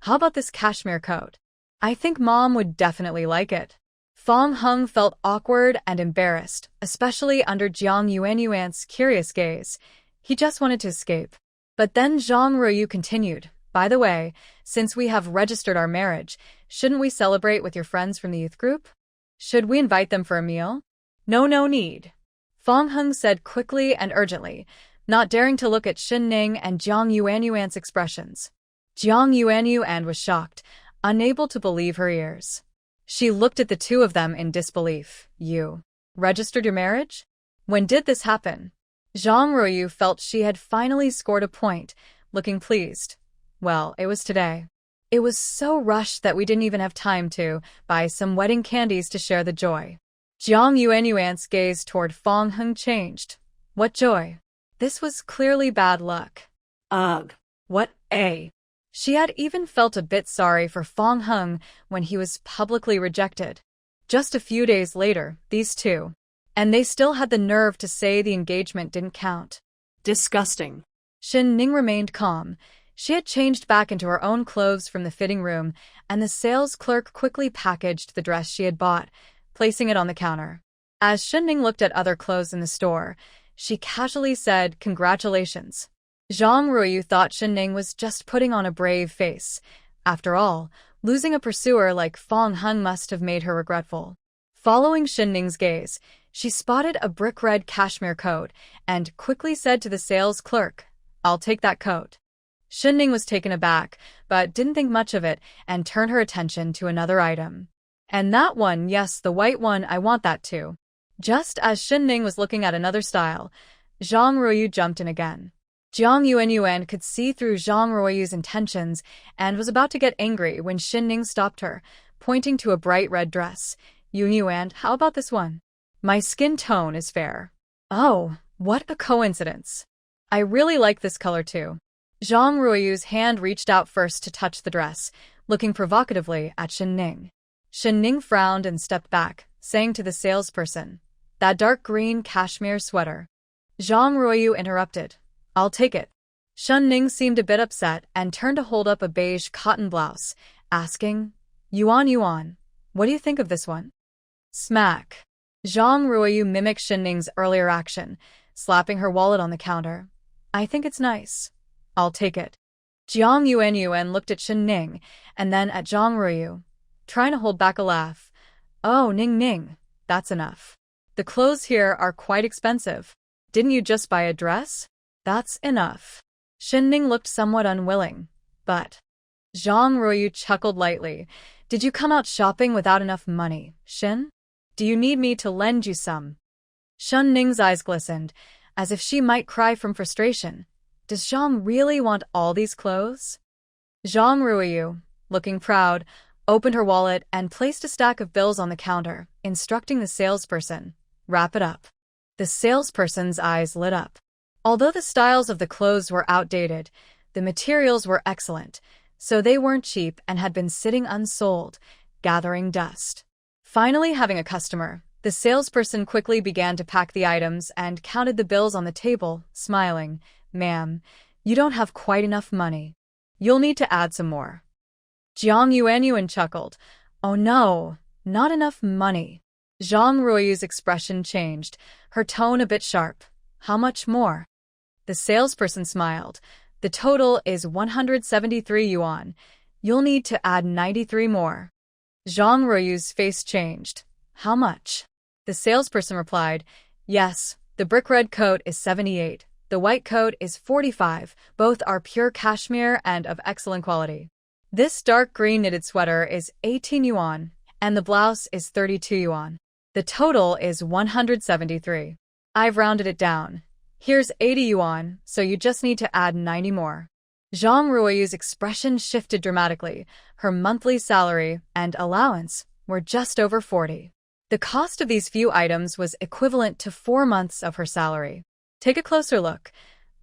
"How about this cashmere coat? I think Mom would definitely like it." Fong Hung felt awkward and embarrassed, especially under Jiang Yuanyuan's curious gaze. He just wanted to escape. But then Zhang Ruoyu continued, "By the way, since we have registered our marriage, shouldn't we celebrate with your friends from the youth group? Should we invite them for a meal?" No need," Fong Hung said quickly and urgently, not daring to look at Xinning and Jiang Yuanyuan's expressions. Jiang Yuanyuan was shocked, unable to believe her ears. She looked at the two of them in disbelief. "You registered your marriage? When did this happen?" Zhang Ruoyu felt she had finally scored a point, looking pleased. "Well, it was today. It was so rushed that we didn't even have time to buy some wedding candies to share the joy." Jiang Yuanyuan's gaze toward Fong Hung changed. "What joy? This was clearly bad luck." Ugh. What a... She had even felt a bit sorry for Fong Hung when he was publicly rejected. Just a few days later, these two. And they still had the nerve to say the engagement didn't count. Disgusting. Xinning remained calm. She had changed back into her own clothes from the fitting room, and the sales clerk quickly packaged the dress she had bought, placing it on the counter. As Xinning looked at other clothes in the store, she casually said, "Congratulations." Zhang Ruoyu thought Xinning was just putting on a brave face. After all, losing a pursuer like Fong Hung must have made her regretful. Following Xinning's gaze, she spotted a brick-red cashmere coat and quickly said to the sales clerk, "I'll take that coat." Shinning was taken aback, but didn't think much of it and turned her attention to another item. And that one, yes, the white one, I want that too. Just as Shinning was looking at another style, Zhang Ruoyu jumped in again. Jiang Yuan could see through Zhang Ruoyu's intentions and was about to get angry when Shinning stopped her, pointing to a bright red dress. Yuan, how about this one? My skin tone is fair. Oh, what a coincidence. I really like this color too. Zhang Ruoyu's hand reached out first to touch the dress, looking provocatively at Shinning. Shinning frowned and stepped back, saying to the salesperson, "That dark green cashmere sweater." Zhang Ruoyu interrupted. "I'll take it." Shinning seemed a bit upset and turned to hold up a beige cotton blouse, asking, Yuan, what do you think of this one?" Smack. Zhang Ruoyu mimicked Shinning's earlier action, slapping her wallet on the counter. "I think it's nice. I'll take it." Jiang Yuan looked at Shinning and then at Zhang Ruoyu, trying to hold back a laugh. "Oh, Ning, that's enough. The clothes here are quite expensive. Didn't you just buy a dress? That's enough." Shinning looked somewhat unwilling, but Zhang Ruoyu chuckled lightly. "Did you come out shopping without enough money, Shin? Do you need me to lend you some?" Shinning's eyes glistened, as if she might cry from frustration. Does Zhang really want all these clothes? Zhang Ruoyu, looking proud, opened her wallet and placed a stack of bills on the counter, instructing the salesperson, "Wrap it up." The salesperson's eyes lit up. Although the styles of the clothes were outdated, the materials were excellent, so they weren't cheap and had been sitting unsold, gathering dust. Finally having a customer, the salesperson quickly began to pack the items and counted the bills on the table, smiling. "Ma'am, you don't have quite enough money. You'll need to add some more." Jiang Yuan chuckled. "Oh no, not enough money." Zhang Ruoyu's expression changed, her tone a bit sharp. "How much more?" The salesperson smiled. "The total is 173 yuan. You'll need to add 93 more." Zhang Ruoyu's face changed. "How much?" The salesperson replied, "Yes, the brick red coat is 78. The white coat is 45. Both are pure cashmere and of excellent quality. This dark green knitted sweater is 18 yuan, and the blouse is 32 yuan. The total is 173. I've rounded it down. Here's 80 yuan, so you just need to add 90 more." Zhang Ruoyu's expression shifted dramatically. Her monthly salary and allowance were just over 40. The cost of these few items was equivalent to 4 months of her salary. Take a closer look.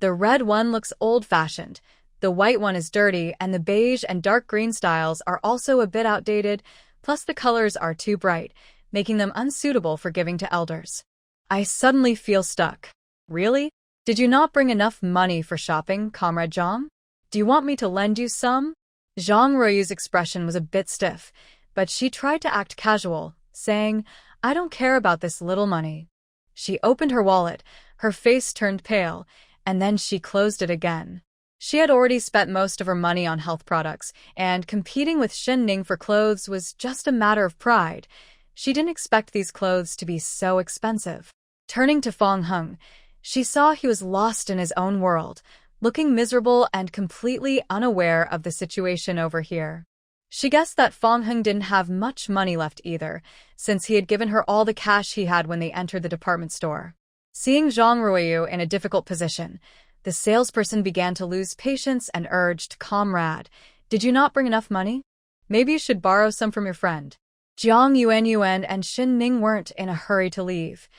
The red one looks old-fashioned, the white one is dirty, and the beige and dark green styles are also a bit outdated, plus the colors are too bright, making them unsuitable for giving to elders. I suddenly feel stuck. Really? Did you not bring enough money for shopping, Comrade Zhang? Do you want me to lend you some? Zhang Ruoyu's expression was a bit stiff, but she tried to act casual, saying, "I don't care about this little money." She opened her wallet, her face turned pale, and then she closed it again. She had already spent most of her money on health products, and competing with Shinning for clothes was just a matter of pride. She didn't expect these clothes to be so expensive. Turning to Fong Hung, she saw he was lost in his own world, looking miserable and completely unaware of the situation over here. She guessed that Fong Hung didn't have much money left either, since he had given her all the cash he had when they entered the department store. Seeing Zhang Ruoyu in a difficult position, the salesperson began to lose patience and urged, "Comrade, did you not bring enough money? Maybe you should borrow some from your friend." Jiang Yuan and Xin Ning weren't in a hurry to leave.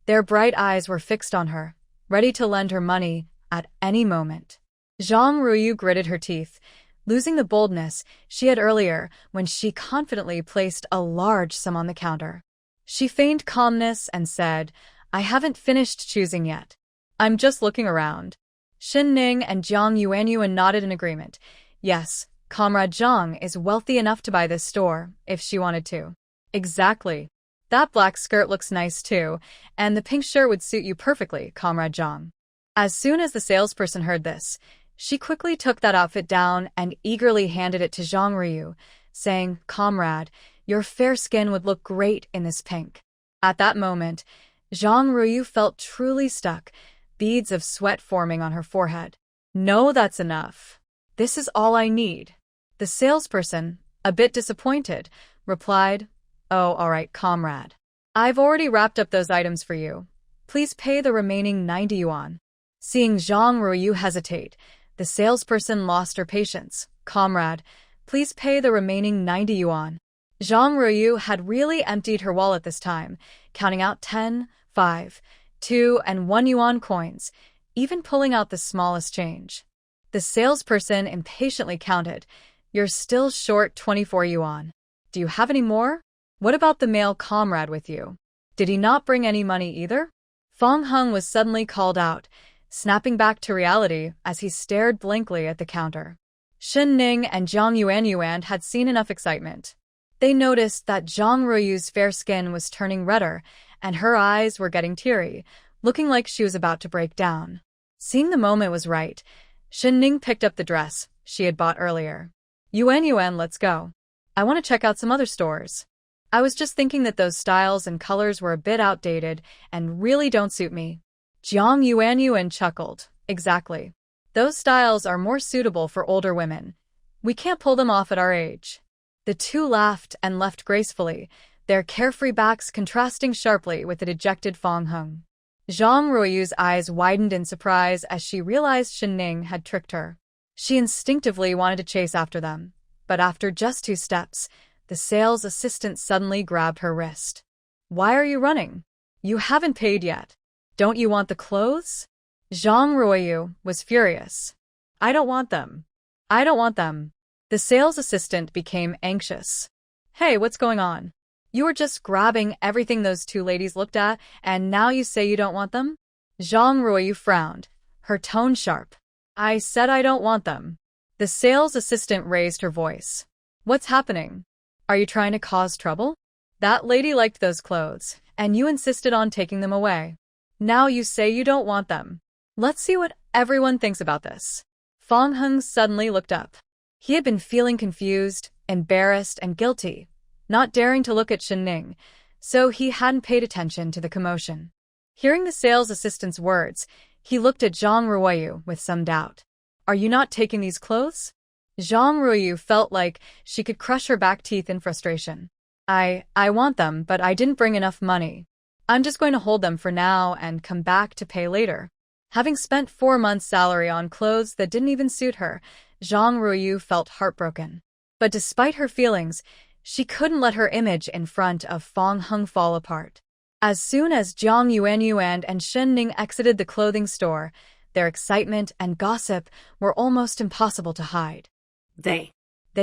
Their bright eyes were fixed on her, ready to lend her money at any moment. Zhang Ruoyu gritted her teeth, losing the boldness she had earlier when she confidently placed a large sum on the counter. She feigned calmness and said, "I haven't finished choosing yet. I'm just looking around." Xin Ning and Jiang Yuan nodded in agreement. Yes, Comrade Zhang is wealthy enough to buy this store, if she wanted to. Exactly. That black skirt looks nice too, and the pink shirt would suit you perfectly, Comrade Zhang. As soon as the salesperson heard this, she quickly took that outfit down and eagerly handed it to Zhang Ruoyu, saying, "Comrade, your fair skin would look great in this pink." At that moment, Zhang Ruoyu felt truly stuck, beads of sweat forming on her forehead. "No, that's enough. This is all I need. The salesperson, a bit disappointed, replied, Oh, all right, comrade. I've already wrapped up those items for you. Please pay the remaining 90 yuan. Seeing Zhang Ruoyu hesitate, the salesperson lost her patience. Comrade, please pay the remaining 90 yuan. Zhang Ruoyu had really emptied her wallet this time, counting out 10, 5, 2, and 1 yuan coins, even pulling out the smallest change. The salesperson impatiently counted, You're still short 24 yuan. Do you have any more? What about the male comrade with you? Did he not bring any money either? Fong Hung was suddenly called out, snapping back to reality as he stared blankly at the counter. Shen Ning and Zhang Yuanyuan had seen enough excitement. They noticed that Zhang Ruoyu's fair skin was turning redder, and her eyes were getting teary, looking like she was about to break down. Seeing the moment was right, Shen Ning picked up the dress she had bought earlier. Yuanyuan, let's go. I want to check out some other stores. I was just thinking that those styles and colors were a bit outdated and really don't suit me. Zhang Yuanyuan chuckled. Exactly. Those styles are more suitable for older women. We can't pull them off at our age. The two laughed and left gracefully, their carefree backs contrasting sharply with the dejected Fong Hung. Zhang Ruoyu's eyes widened in surprise as she realized Shen Ning had tricked her. She instinctively wanted to chase after them, but after just 2 steps, the sales assistant suddenly grabbed her wrist. Why are you running? You haven't paid yet. Don't you want the clothes? Zhang Ruoyu was furious. I don't want them. I don't want them. The sales assistant became anxious. Hey, what's going on? You were just grabbing everything those 2 ladies looked at, and now you say you don't want them? Zhang Ruoyu frowned, her tone sharp. I said I don't want them. The sales assistant raised her voice. What's happening? Are you trying to cause trouble? That lady liked those clothes, and you insisted on taking them away. Now you say you don't want them. Let's see what everyone thinks about this. Fong Hung suddenly looked up. He had been feeling confused, embarrassed, and guilty, not daring to look at Shen Ning, so he hadn't paid attention to the commotion. Hearing the sales assistant's words, he looked at Zhang Ruoyu with some doubt. Are you not taking these clothes? Zhang Ruoyu felt like she could crush her back teeth in frustration. I want them, but I didn't bring enough money. I'm just going to hold them for now and come back to pay later. Having spent 4 months' salary on clothes that didn't even suit her, Zhang Ruoyu felt heartbroken. But despite her feelings, she couldn't let her image in front of Fong Hung fall apart. As soon as Zhang Yuanyuan and Shen Ning exited the clothing store, their excitement and gossip were almost impossible to hide. They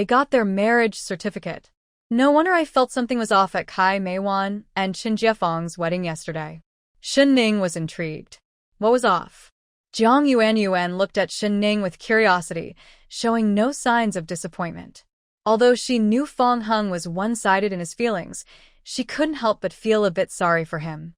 got their marriage certificate. No wonder I felt something was off at Kai Meiwan and Qin Jiafeng's wedding yesterday. Shen Ning was intrigued. What was off? Zhang Yuanyuan looked at Shen Ning with curiosity, showing no signs of disappointment. Although she knew Fong Hung was one-sided in his feelings, she couldn't help but feel a bit sorry for him.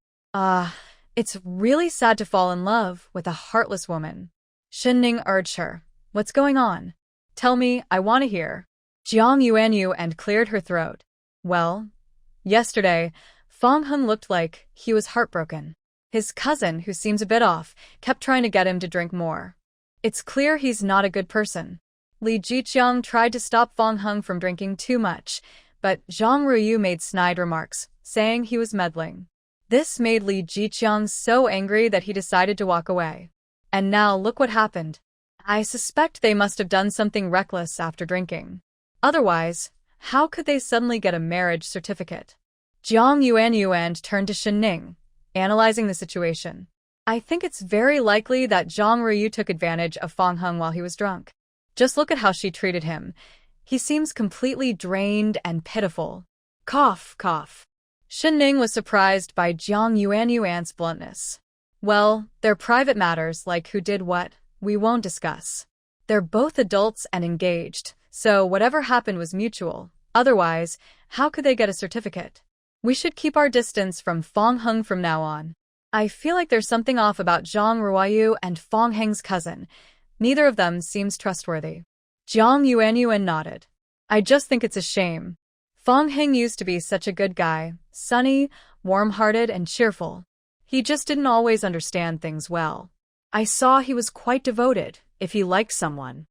It's really sad to fall in love with a heartless woman. Shen Ning urged her. What's going on? Tell me, I want to hear. Zhang Yuanyuan cleared her throat. Well, yesterday, Fong Hung looked like he was heartbroken. His cousin, who seems a bit off, kept trying to get him to drink more. It's clear he's not a good person. Li Jiqiang tried to stop Fong Hung from drinking too much, but Zhang Ruoyu made snide remarks, saying he was meddling. This made Li Jiqiang so angry that he decided to walk away. And now look what happened. I suspect they must have done something reckless after drinking. Otherwise, how could they suddenly get a marriage certificate? Zhang Yuanyuan turned to Shen Ning, analyzing the situation. I think it's very likely that Zhang Ruoyu took advantage of Fong Hung while he was drunk. Just look at how she treated him. He seems completely drained and pitiful. Cough, cough. Shen Ning was surprised by Zhang Yuanyuan's bluntness. Well, they're private matters like who did what, we won't discuss. They're both adults and engaged, so whatever happened was mutual. Otherwise, how could they get a certificate? We should keep our distance from Fong Hung from now on. I feel like there's something off about Zhang Ruoyu and Fong Heng's cousin. Neither of them seems trustworthy. Zhang Yuanyuan nodded. I just think it's a shame. Fong Heng used to be such a good guy, sunny, warm-hearted, and cheerful. He just didn't always understand things well. I saw he was quite devoted, if he liked someone.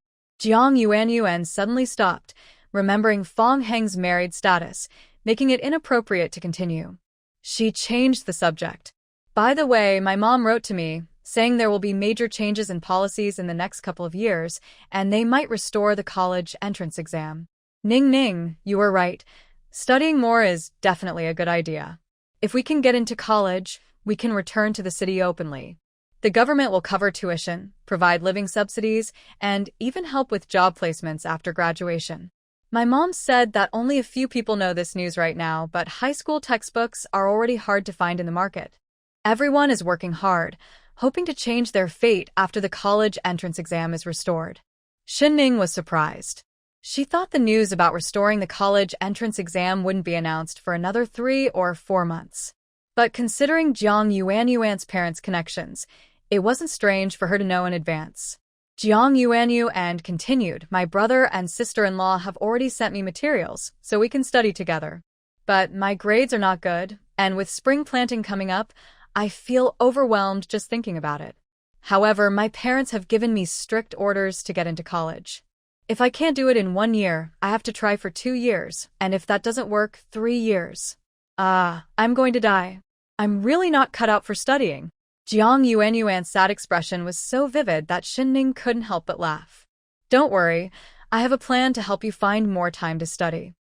Jiang Yuanyuan suddenly stopped, remembering Fong Heng's married status, making it inappropriate to continue. She changed the subject. By the way, my mom wrote to me, saying there will be major changes in policies in the next couple of years, and they might restore the college entrance exam. Ning Ning, you were right. Studying more is definitely a good idea. If we can get into college, we can return to the city openly. The government will cover tuition, provide living subsidies, and even help with job placements after graduation. My mom said that only a few people know this news right now, but high school textbooks are already hard to find in the market. Everyone is working hard, hoping to change their fate after the college entrance exam is restored. Shinning was surprised. She thought the news about restoring the college entrance exam wouldn't be announced for another 3 or 4 months. But considering Jiang Yuanyuan's parents' connections, it wasn't strange for her to know in advance. Jiang Yuanyuan continued, my brother and sister-in-law have already sent me materials, so we can study together. But my grades are not good, and with spring planting coming up, I feel overwhelmed just thinking about it. However, my parents have given me strict orders to get into college. If I can't do it in 1 year, I have to try for 2 years, and if that doesn't work, 3 years. I'm going to die. I'm really not cut out for studying. Jiang Yuanyuan's sad expression was so vivid that Shinning couldn't help but laugh. Don't worry, I have a plan to help you find more time to study.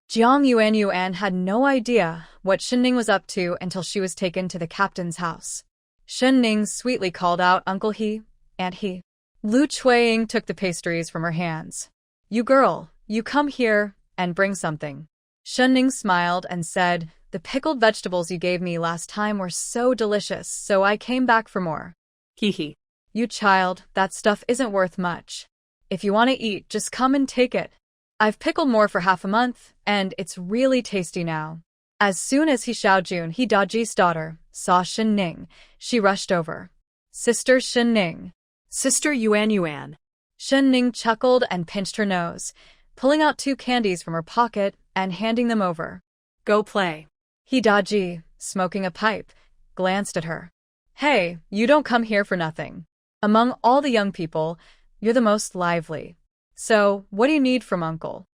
Jiang Yuanyuan had no idea what Shinning was up to until she was taken to the captain's house. Shinning sweetly called out Uncle He, Aunt He. Lu Chuiying took the pastries from her hands. You girl, you come here and bring something. Shinning smiled and said, the pickled vegetables you gave me last time were so delicious, so I came back for more. Hee hee. You child, that stuff isn't worth much. If you want to eat, just come and take it. I've pickled more for half a month, and it's really tasty now. As soon as He Xiaojun, He Daji's daughter, saw Shinning, she rushed over. Sister Shinning. Sister Yuanyuan. Shinning chuckled and pinched her nose, pulling out 2 candies from her pocket and handing them over. Go play. He Daji, smoking a pipe, glanced at her. Hey, you don't come here for nothing. Among all the young people, you're the most lively. So, what do you need from Uncle?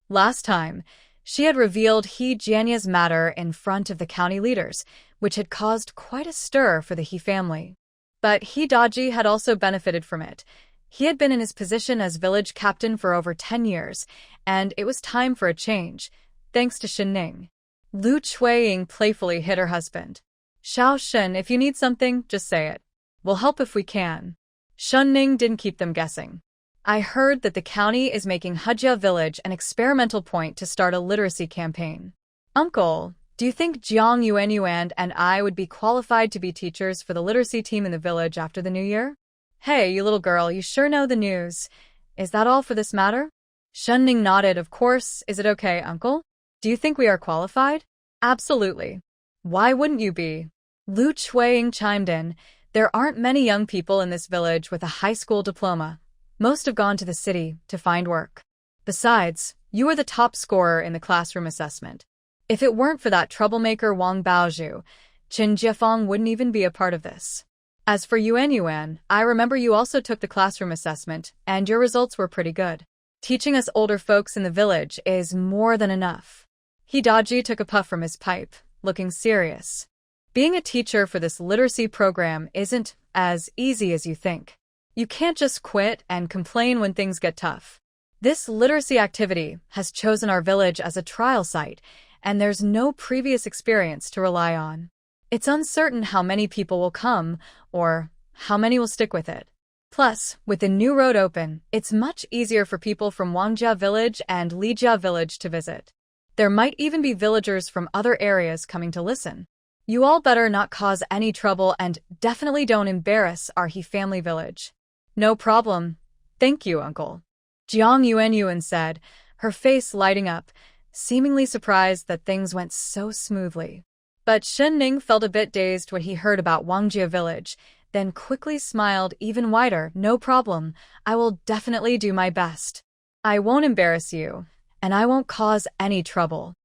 Last time, she had revealed He Jianya's matter in front of the county leaders, which had caused quite a stir for the He family. But He Daji had also benefited from it. He had been in his position as village captain for over 10 years, and it was time for a change, thanks to Shinning. Lu Chuiying playfully hit her husband. Xiao Shen, if you need something, just say it. We'll help if we can. Shinning didn't keep them guessing. I heard that the county is making Hejia Village an experimental point to start a literacy campaign. Uncle, do you think Jiang Yuanyuan and I would be qualified to be teachers for the literacy team in the village after the new year? Hey, you little girl, you sure know the news. Is that all for this matter? Shinning nodded. Of course. Is it okay, Uncle? Do you think we are qualified? Absolutely. Why wouldn't you be? Lu Chuiying chimed in. There aren't many young people in this village with a high school diploma. Most have gone to the city to find work. Besides, you are the top scorer in the classroom assessment. If it weren't for that troublemaker Wang Baozhu, Qin Jiafeng wouldn't even be a part of this. As for Yuanyuan, I remember you also took the classroom assessment, and your results were pretty good. Teaching us older folks in the village is more than enough. He Daji took a puff from his pipe, looking serious. Being a teacher for this literacy program isn't as easy as you think. You can't just quit and complain when things get tough. This literacy activity has chosen our village as a trial site, and there's no previous experience to rely on. It's uncertain how many people will come, or how many will stick with it. Plus, with the new road open, it's much easier for people from Wangjia Village and Lijia Village to visit. There might even be villagers from other areas coming to listen. You all better not cause any trouble and definitely don't embarrass our He family village. No problem. Thank you, Uncle. Jiang Yuanyuan said, her face lighting up, seemingly surprised that things went so smoothly. But Shinning felt a bit dazed when he heard about Wangjia Village, then quickly smiled even wider. No problem, I will definitely do my best. I won't embarrass you, and I won't cause any trouble.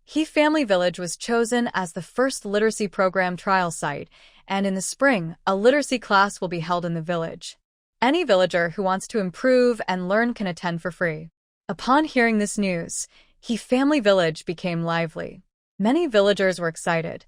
He Family Village was chosen as the first literacy program trial site, and in the spring, a literacy class will be held in the village. Any villager who wants to improve and learn can attend for free. Upon hearing this news, He family village became lively. Many villagers were excited.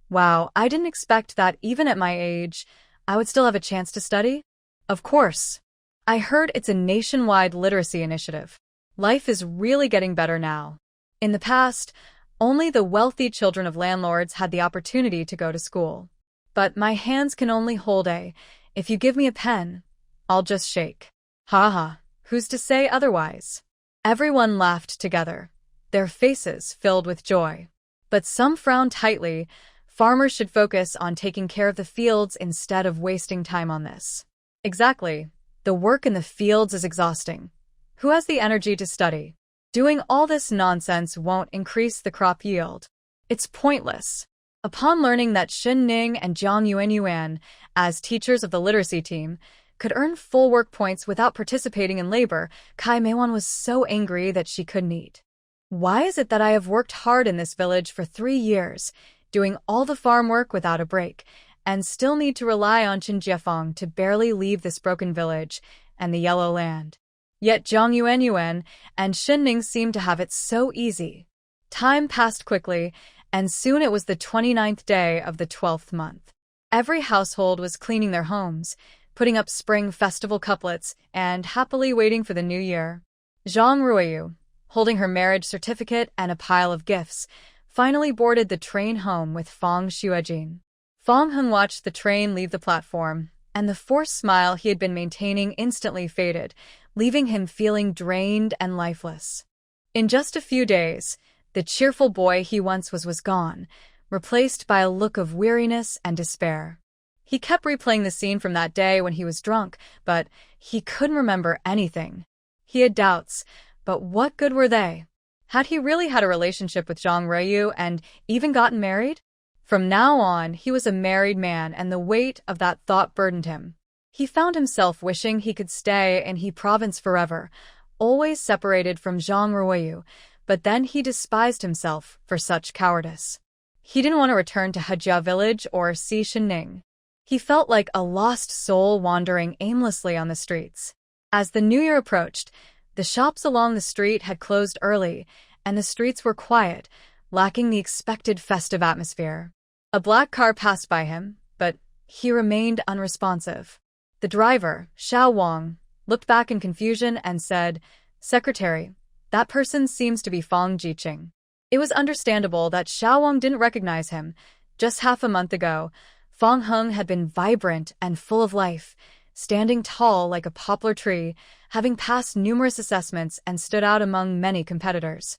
Wow, I didn't expect that even at my age, I would still have a chance to study? Of course. I heard it's a nationwide literacy initiative. Life is really getting better now. In the past, only the wealthy children of landlords had the opportunity to go to school. But my hands can only hold A. If you give me a pen, I'll just shake. Ha ha, who's to say otherwise? Everyone laughed together, their faces filled with joy. But some frowned tightly. Farmers should focus on taking care of the fields instead of wasting time on this. Exactly. The work in the fields is exhausting. Who has the energy to study? Doing all this nonsense won't increase the crop yield. It's pointless. Upon learning that Shen Ning and Jiang Yuanyuan, as teachers of the literacy team, could earn full work points without participating in labor, Kai Meiwan was so angry that she couldn't eat. Why is it that I have worked hard in this village for 3 years, doing all the farm work without a break, and still need to rely on Chen Jiefeng to barely leave this broken village and the yellow land? Yet Jiang Yuanyuan and Shen Ning seemed to have it so easy. Time passed quickly, and soon it was the 29th day of the 12th month. Every household was cleaning their homes, putting up spring festival couplets, and happily waiting for the new year. Zhang Ruiyu, holding her marriage certificate and a pile of gifts, finally boarded the train home with Fang Xuejin. Fang Heng watched the train leave the platform, and the forced smile he had been maintaining instantly faded, leaving him feeling drained and lifeless. In just a few days, the cheerful boy he once was gone, replaced by a look of weariness and despair. He kept replaying the scene from that day when he was drunk, but he couldn't remember anything. He had doubts, but what good were they? Had he really had a relationship with Zhang Ruiyu and even gotten married? From now on, he was a married man, and the weight of that thought burdened him. He found himself wishing he could stay in He province forever, always separated from Zhang Ruiyu, but then he despised himself for such cowardice. He didn't want to return to Hejia village or see Shen Ning. He felt like a lost soul wandering aimlessly on the streets. As the new year approached, the shops along the street had closed early, and the streets were quiet, lacking the expected festive atmosphere. A black car passed by him, but he remained unresponsive. The driver, Xiao Wang, looked back in confusion and said, "Secretary, that person seems to be Fang Jiqing." It was understandable that Xiao Wang didn't recognize him. Just half a month ago, Fang Heng had been vibrant and full of life, standing tall like a poplar tree, having passed numerous assessments and stood out among many competitors.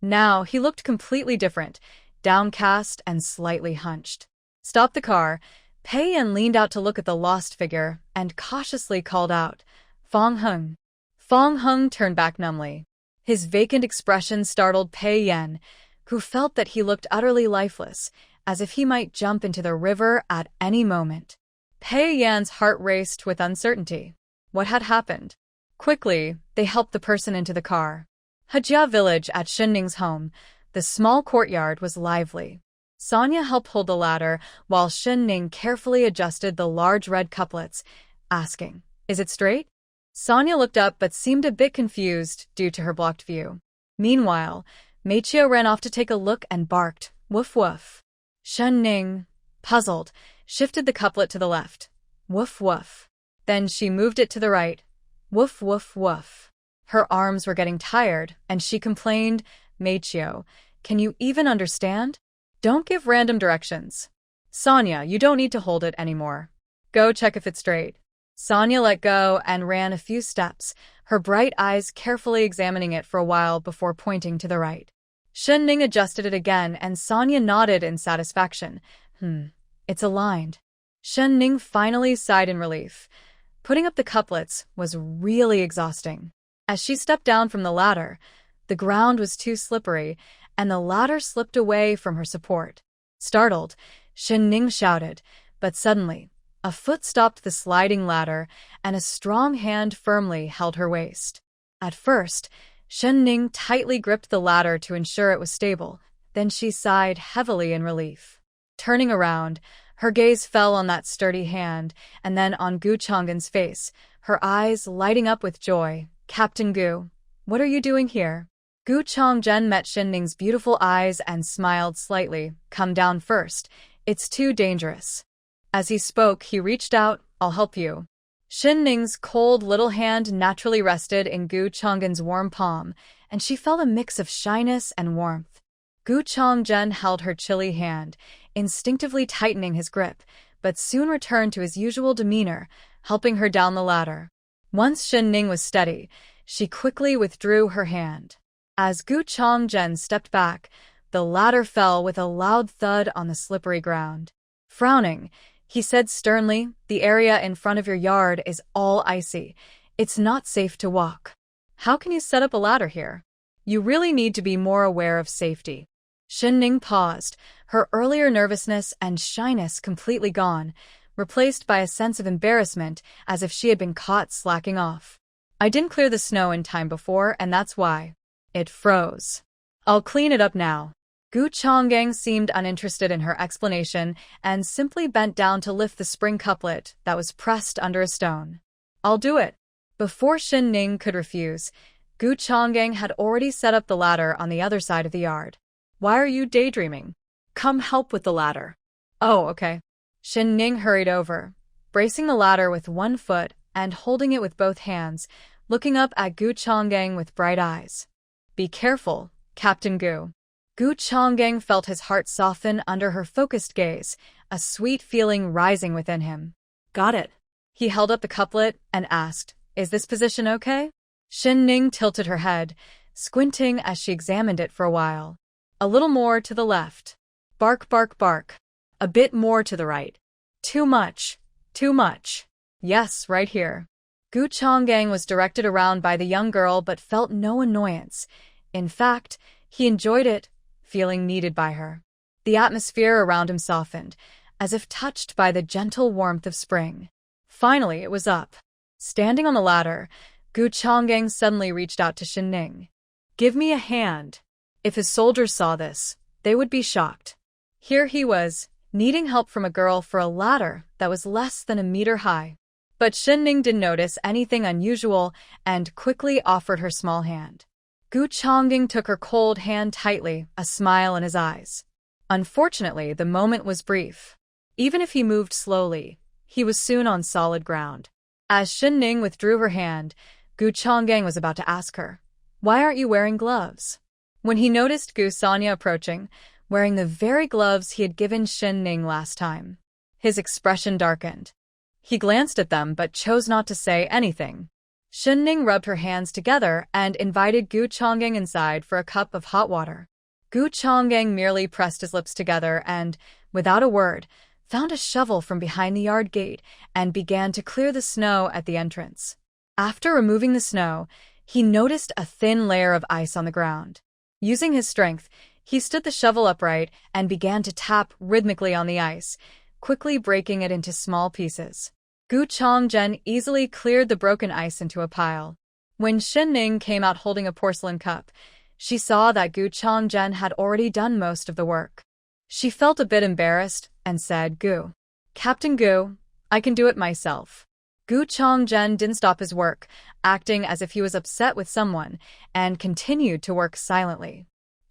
Now he looked completely different, downcast and slightly hunched. "Stop the car." Pei Yan leaned out to look at the lost figure and cautiously called out, "Fang Heng." Fang Heng turned back numbly. His vacant expression startled Pei Yan, who felt that he looked utterly lifeless, as if he might jump into the river at any moment. Pei Yan's heart raced with uncertainty. What had happened? Quickly, they helped the person into the car. Hejia village at Shen Ning's home, the small courtyard was lively. Sonia helped hold the ladder while Shen Ning carefully adjusted the large red couplets, asking, "Is it straight?" Sonia looked up but seemed a bit confused due to her blocked view. Meanwhile, Meichio ran off to take a look and barked, "Woof woof." Shen Ning, puzzled, shifted the couplet to the left. "Woof woof." Then she moved it to the right. "Woof woof woof." Her arms were getting tired, and she complained, "Meichio, can you even understand? Don't give random directions." "Sonia, you don't need to hold it anymore. Go check if it's straight." Sonia let go and ran a few steps, her bright eyes carefully examining it for a while before pointing to the right. Shen Ning adjusted it again, and Sonia nodded in satisfaction. It's aligned." Shen Ning finally sighed in relief. Putting up the couplets was really exhausting. As she stepped down from the ladder, the ground was too slippery, and the ladder slipped away from her support. Startled, Shen Ning shouted, but suddenly, a foot stopped the sliding ladder, and a strong hand firmly held her waist. At first, Shen Ning tightly gripped the ladder to ensure it was stable, then she sighed heavily in relief. Turning around, her gaze fell on that sturdy hand, and then on Gu Chang'an's face, her eyes lighting up with joy. Captain Gu, what are you doing here? Gu Changzhen met Xin Ning's beautiful eyes and smiled slightly. Come down first. It's too dangerous. As he spoke, he reached out. I'll help you. Xin Ning's cold little hand naturally rested in Gu Changgen's warm palm, and she felt a mix of shyness and warmth. Gu Changzhen held her chilly hand, instinctively tightening his grip, but soon returned to his usual demeanor, helping her down the ladder. Once Xin Ning was steady, she quickly withdrew her hand. As Gu Changzhen stepped back, the ladder fell with a loud thud on the slippery ground. Frowning, he said sternly, the area in front of your yard is all icy. It's not safe to walk. How can you set up a ladder here? You really need to be more aware of safety. Xin Ning paused, her earlier nervousness and shyness completely gone, replaced by a sense of embarrassment as if she had been caught slacking off. I didn't clear the snow in time before, and that's why. It froze. I'll clean it up now. Gu Changgang seemed uninterested in her explanation and simply bent down to lift the spring couplet that was pressed under a stone. I'll do it. Before Xin Ning could refuse, Gu Changgang had already set up the ladder on the other side of the yard. Why are you daydreaming? Come help with the ladder. Oh, okay. Xin Ning hurried over, bracing the ladder with one foot and holding it with both hands, looking up at Gu Changgang with bright eyes. Be careful, Captain Gu. Gu Changgang felt his heart soften under her focused gaze, a sweet feeling rising within him. Got it. He held up the couplet and asked, Is this position okay? Xin Ning tilted her head, squinting as she examined it for a while. A little more to the left. Bark, bark, bark. A bit more to the right. Too much. Too much. Yes, right here. Gu Changgang was directed around by the young girl but felt no annoyance. In fact, he enjoyed it, feeling needed by her. The atmosphere around him softened, as if touched by the gentle warmth of spring. Finally, it was up. Standing on the ladder, Gu Changgang suddenly reached out to Xin Ning. Give me a hand. If his soldiers saw this, they would be shocked. Here he was, needing help from a girl for a ladder that was less than a meter high. But Xin Ning didn't notice anything unusual and quickly offered her small hand. Gu Changgang took her cold hand tightly, a smile in his eyes. Unfortunately, the moment was brief. Even if he moved slowly, he was soon on solid ground. As Xin Ning withdrew her hand, Gu Changgang was about to ask her, Why aren't you wearing gloves? When he noticed Gu Sanya approaching, wearing the very gloves he had given Xin Ning last time, his expression darkened. He glanced at them but chose not to say anything. Xin Ning rubbed her hands together and invited Gu Changgang inside for a cup of hot water. Gu Changgang merely pressed his lips together and, without a word, found a shovel from behind the yard gate and began to clear the snow at the entrance. After removing the snow, he noticed a thin layer of ice on the ground. Using his strength, he stood the shovel upright and began to tap rhythmically on the ice, quickly breaking it into small pieces. Gu Changzhen easily cleared the broken ice into a pile. When Xin Ning came out holding a porcelain cup, she saw that Gu Changzhen had already done most of the work. She felt a bit embarrassed and said, Captain Gu, I can do it myself. Gu Changzhen didn't stop his work, acting as if he was upset with someone, and continued to work silently.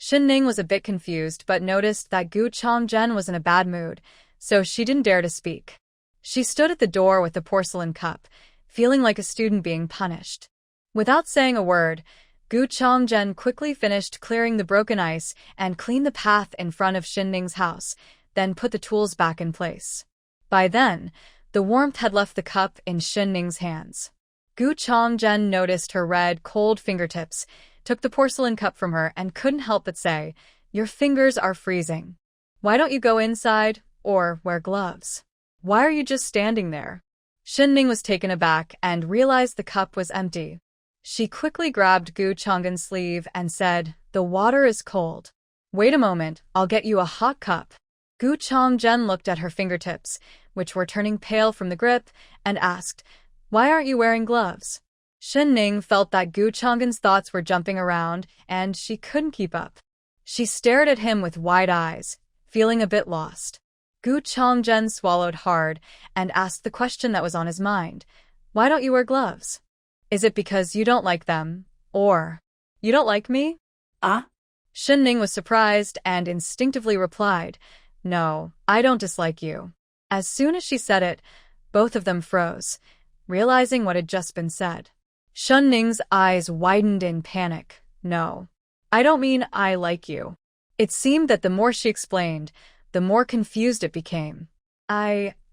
Xin Ning was a bit confused but noticed that Gu Changzhen was in a bad mood, so she didn't dare to speak. She stood at the door with the porcelain cup, feeling like a student being punished. Without saying a word, Gu Changzhen quickly finished clearing the broken ice and cleaned the path in front of Xin Ning's house, then put the tools back in place. By then, the warmth had left the cup in Xin Ning's hands. Gu Changzhen noticed her red, cold fingertips, took the porcelain cup from her and couldn't help but say, Your fingers are freezing. Why don't you go inside or wear gloves? Why are you just standing there? Xin Ning was taken aback and realized the cup was empty. She quickly grabbed Gu Changgen's sleeve and said, The water is cold. Wait a moment, I'll get you a hot cup. Gu Changzhen looked at her fingertips, which were turning pale from the grip, and asked, Why aren't you wearing gloves? Xin Ning felt that Gu Changgen's thoughts were jumping around, and she couldn't keep up. She stared at him with wide eyes, feeling a bit lost. Gu Changzhen swallowed hard and asked the question that was on his mind. Why don't you wear gloves? Is it because you don't like them? Or you don't like me? Ah? Shinning was surprised and instinctively replied, No, I don't dislike you. As soon as she said it, both of them froze, realizing what had just been said. Shunning's eyes widened in panic. No, I don't mean I like you. It seemed that the more she explained, the more confused it became.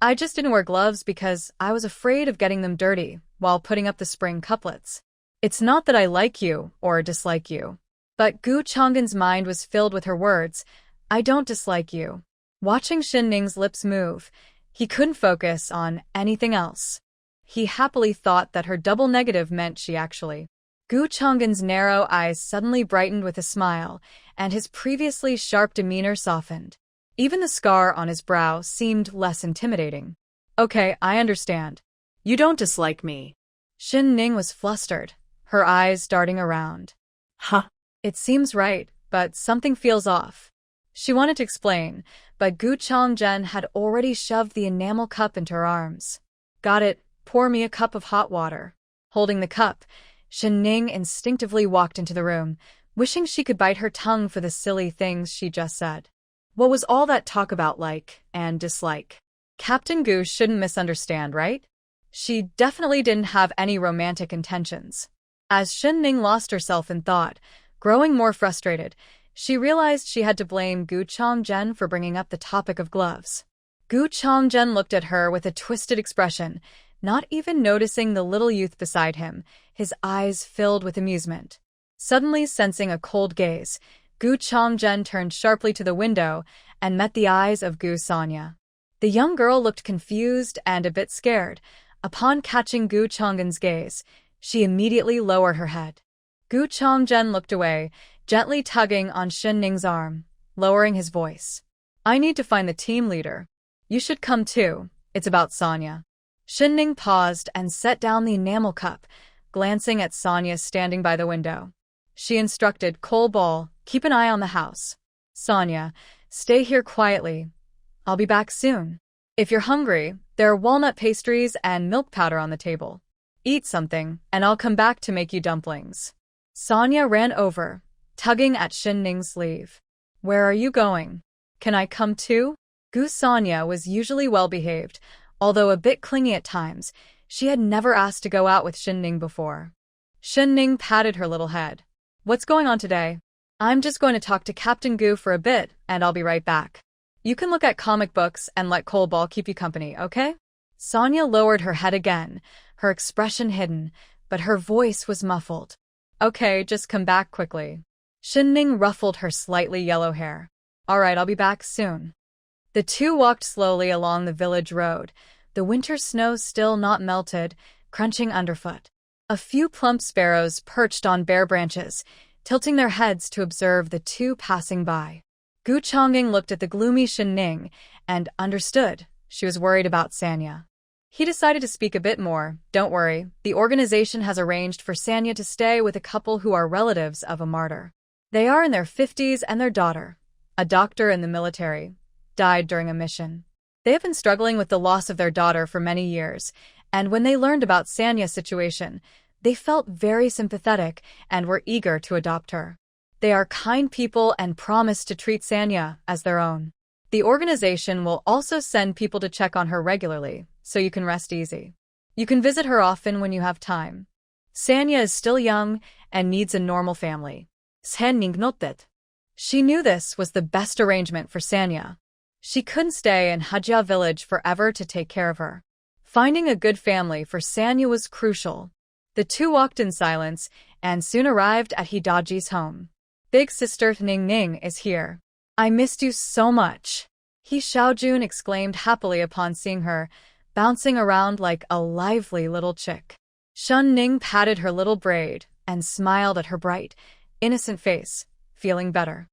I just didn't wear gloves because I was afraid of getting them dirty while putting up the spring couplets. It's not that I like you or dislike you. But Gu Chang'an's mind was filled with her words, I don't dislike you. Watching Shinning's lips move, he couldn't focus on anything else. He happily thought that her double negative meant she actually. Gu Chang'an's narrow eyes suddenly brightened with a smile, and his previously sharp demeanor softened. Even the scar on his brow seemed less intimidating. Okay, I understand. You don't dislike me. Shinning was flustered, her eyes darting around. Huh? It seems right, but something feels off. She wanted to explain, but Gu Chang'an had already shoved the enamel cup into her arms. Got it, pour me a cup of hot water. Holding the cup, Shinning instinctively walked into the room, wishing she could bite her tongue for the silly things she just said. What was all that talk about like and dislike? Captain Gu shouldn't misunderstand, right? She definitely didn't have any romantic intentions. As Shinning lost herself in thought, growing more frustrated, she realized she had to blame Gu Chang'an for bringing up the topic of gloves. Gu Chang'an looked at her with a twisted expression, not even noticing the little youth beside him, his eyes filled with amusement. Suddenly sensing a cold gaze, Gu Chang'an turned sharply to the window and met the eyes of Gu Sonya. The young girl looked confused and a bit scared. Upon catching Gu Chang'an's gaze, she immediately lowered her head. Gu Chang'an looked away, gently tugging on Shinning's arm, lowering his voice. I need to find the team leader. You should come too. It's about Sonya. Shinning paused and set down the enamel cup, glancing at Sonya standing by the window. She instructed Cole Ball, keep an eye on the house. Sonya, stay here quietly. I'll be back soon. If you're hungry, there are walnut pastries and milk powder on the table. Eat something, and I'll come back to make you dumplings. Sonya ran over, tugging at Shinning's sleeve. Where are you going? Can I come too? Gu Sonya was usually well-behaved, although a bit clingy at times. She had never asked to go out with Shinning before. Shinning patted her little head. What's going on today? I'm just going to talk to Captain Gu for a bit, and I'll be right back. You can look at comic books and let Cole Ball keep you company, okay? Sonya lowered her head again, her expression hidden, but her voice was muffled. Okay, just come back quickly. Shinning ruffled her slightly yellow hair. All right, I'll be back soon. The two walked slowly along the village road, the winter snow still not melted, crunching underfoot. A few plump sparrows perched on bare branches, tilting their heads to observe the two passing by. Gu Chang'an looked at the gloomy Shinning and understood she was worried about Sanya. He decided to speak a bit more. Don't worry, the organization has arranged for Sanya to stay with a couple who are relatives of a martyr. They are in their 50s and their daughter, a doctor in the military, died during a mission. They have been struggling with the loss of their daughter for many years, and when they learned about Sanya's situation, they felt very sympathetic and were eager to adopt her. They are kind people and promise to treat Sanya as their own. The organization will also send people to check on her regularly, so you can rest easy. You can visit her often when you have time. Sanya is still young and needs a normal family. Shinning nodded. She knew this was the best arrangement for Sanya. She couldn't stay in Hajia village forever to take care of her. Finding a good family for Sanya was crucial. The two walked in silence and soon arrived at Hidaji's home. Big sister Ning Ning is here. I missed you so much. He Xiaojun exclaimed happily upon seeing her, bouncing around like a lively little chick. Shun Ning patted her little braid and smiled at her bright, innocent face, feeling better.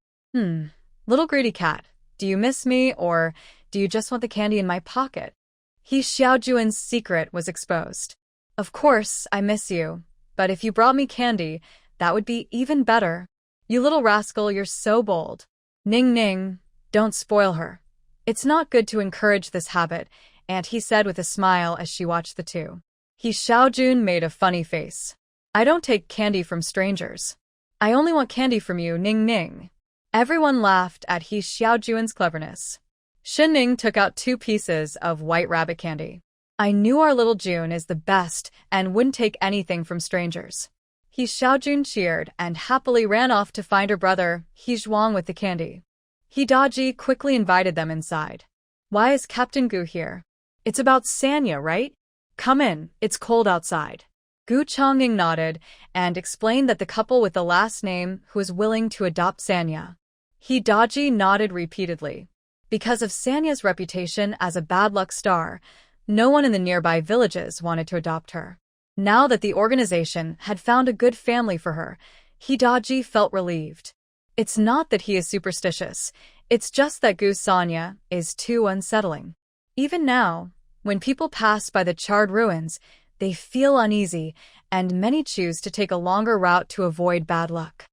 Little greedy cat, do you miss me or do you just want the candy in my pocket? He Xiaojuan's secret was exposed. Of course, I miss you, but if you brought me candy, that would be even better. You little rascal, you're so bold. Ning Ning, don't spoil her. It's not good to encourage this habit, Aunt he said with a smile as she watched the two. He Xiaojun made a funny face. I don't take candy from strangers. I only want candy from you, Ning Ning. Everyone laughed at He Xiaojun's cleverness. Shen Ning took out 2 pieces of white rabbit candy. I knew our little June is the best and wouldn't take anything from strangers. He Xiaojun cheered and happily ran off to find her brother, He Zhuang, with the candy. He Daji quickly invited them inside. Why is Captain Gu here? It's about Sanya, right? Come in, it's cold outside. Gu Chongying nodded and explained that the couple with the last name who was willing to adopt Sanya. He Daji nodded repeatedly. Because of Sanya's reputation as a bad luck star, no one in the nearby villages wanted to adopt her. Now that the organization had found a good family for her, He Daji felt relieved. It's not that he is superstitious, it's just that Gu Sanya is too unsettling. Even now, when people pass by the charred ruins, they feel uneasy, and many choose to take a longer route to avoid bad luck.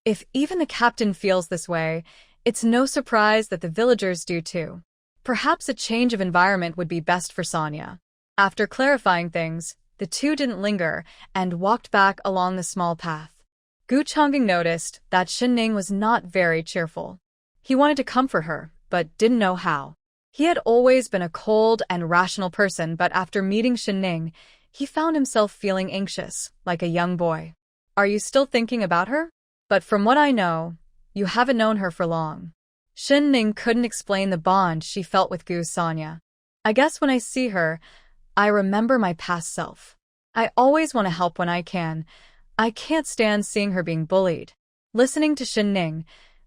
If even the captain feels this way, it's no surprise that the villagers do too. Perhaps a change of environment would be best for Sanya. After clarifying things, the two didn't linger and walked back along the small path. Gu Chongying noticed that Shen Ning was not very cheerful. He wanted to comfort her, but didn't know how. He had always been a cold and rational person, but after meeting Shen Ning, he found himself feeling anxious, like a young boy. Are you still thinking about her? But from what I know, you haven't known her for long. Shen Ning couldn't explain the bond she felt with Gu Sanya. I guess when I see her, I remember my past self. I always want to help when I can. I can't stand seeing her being bullied. Listening to Shen Ning,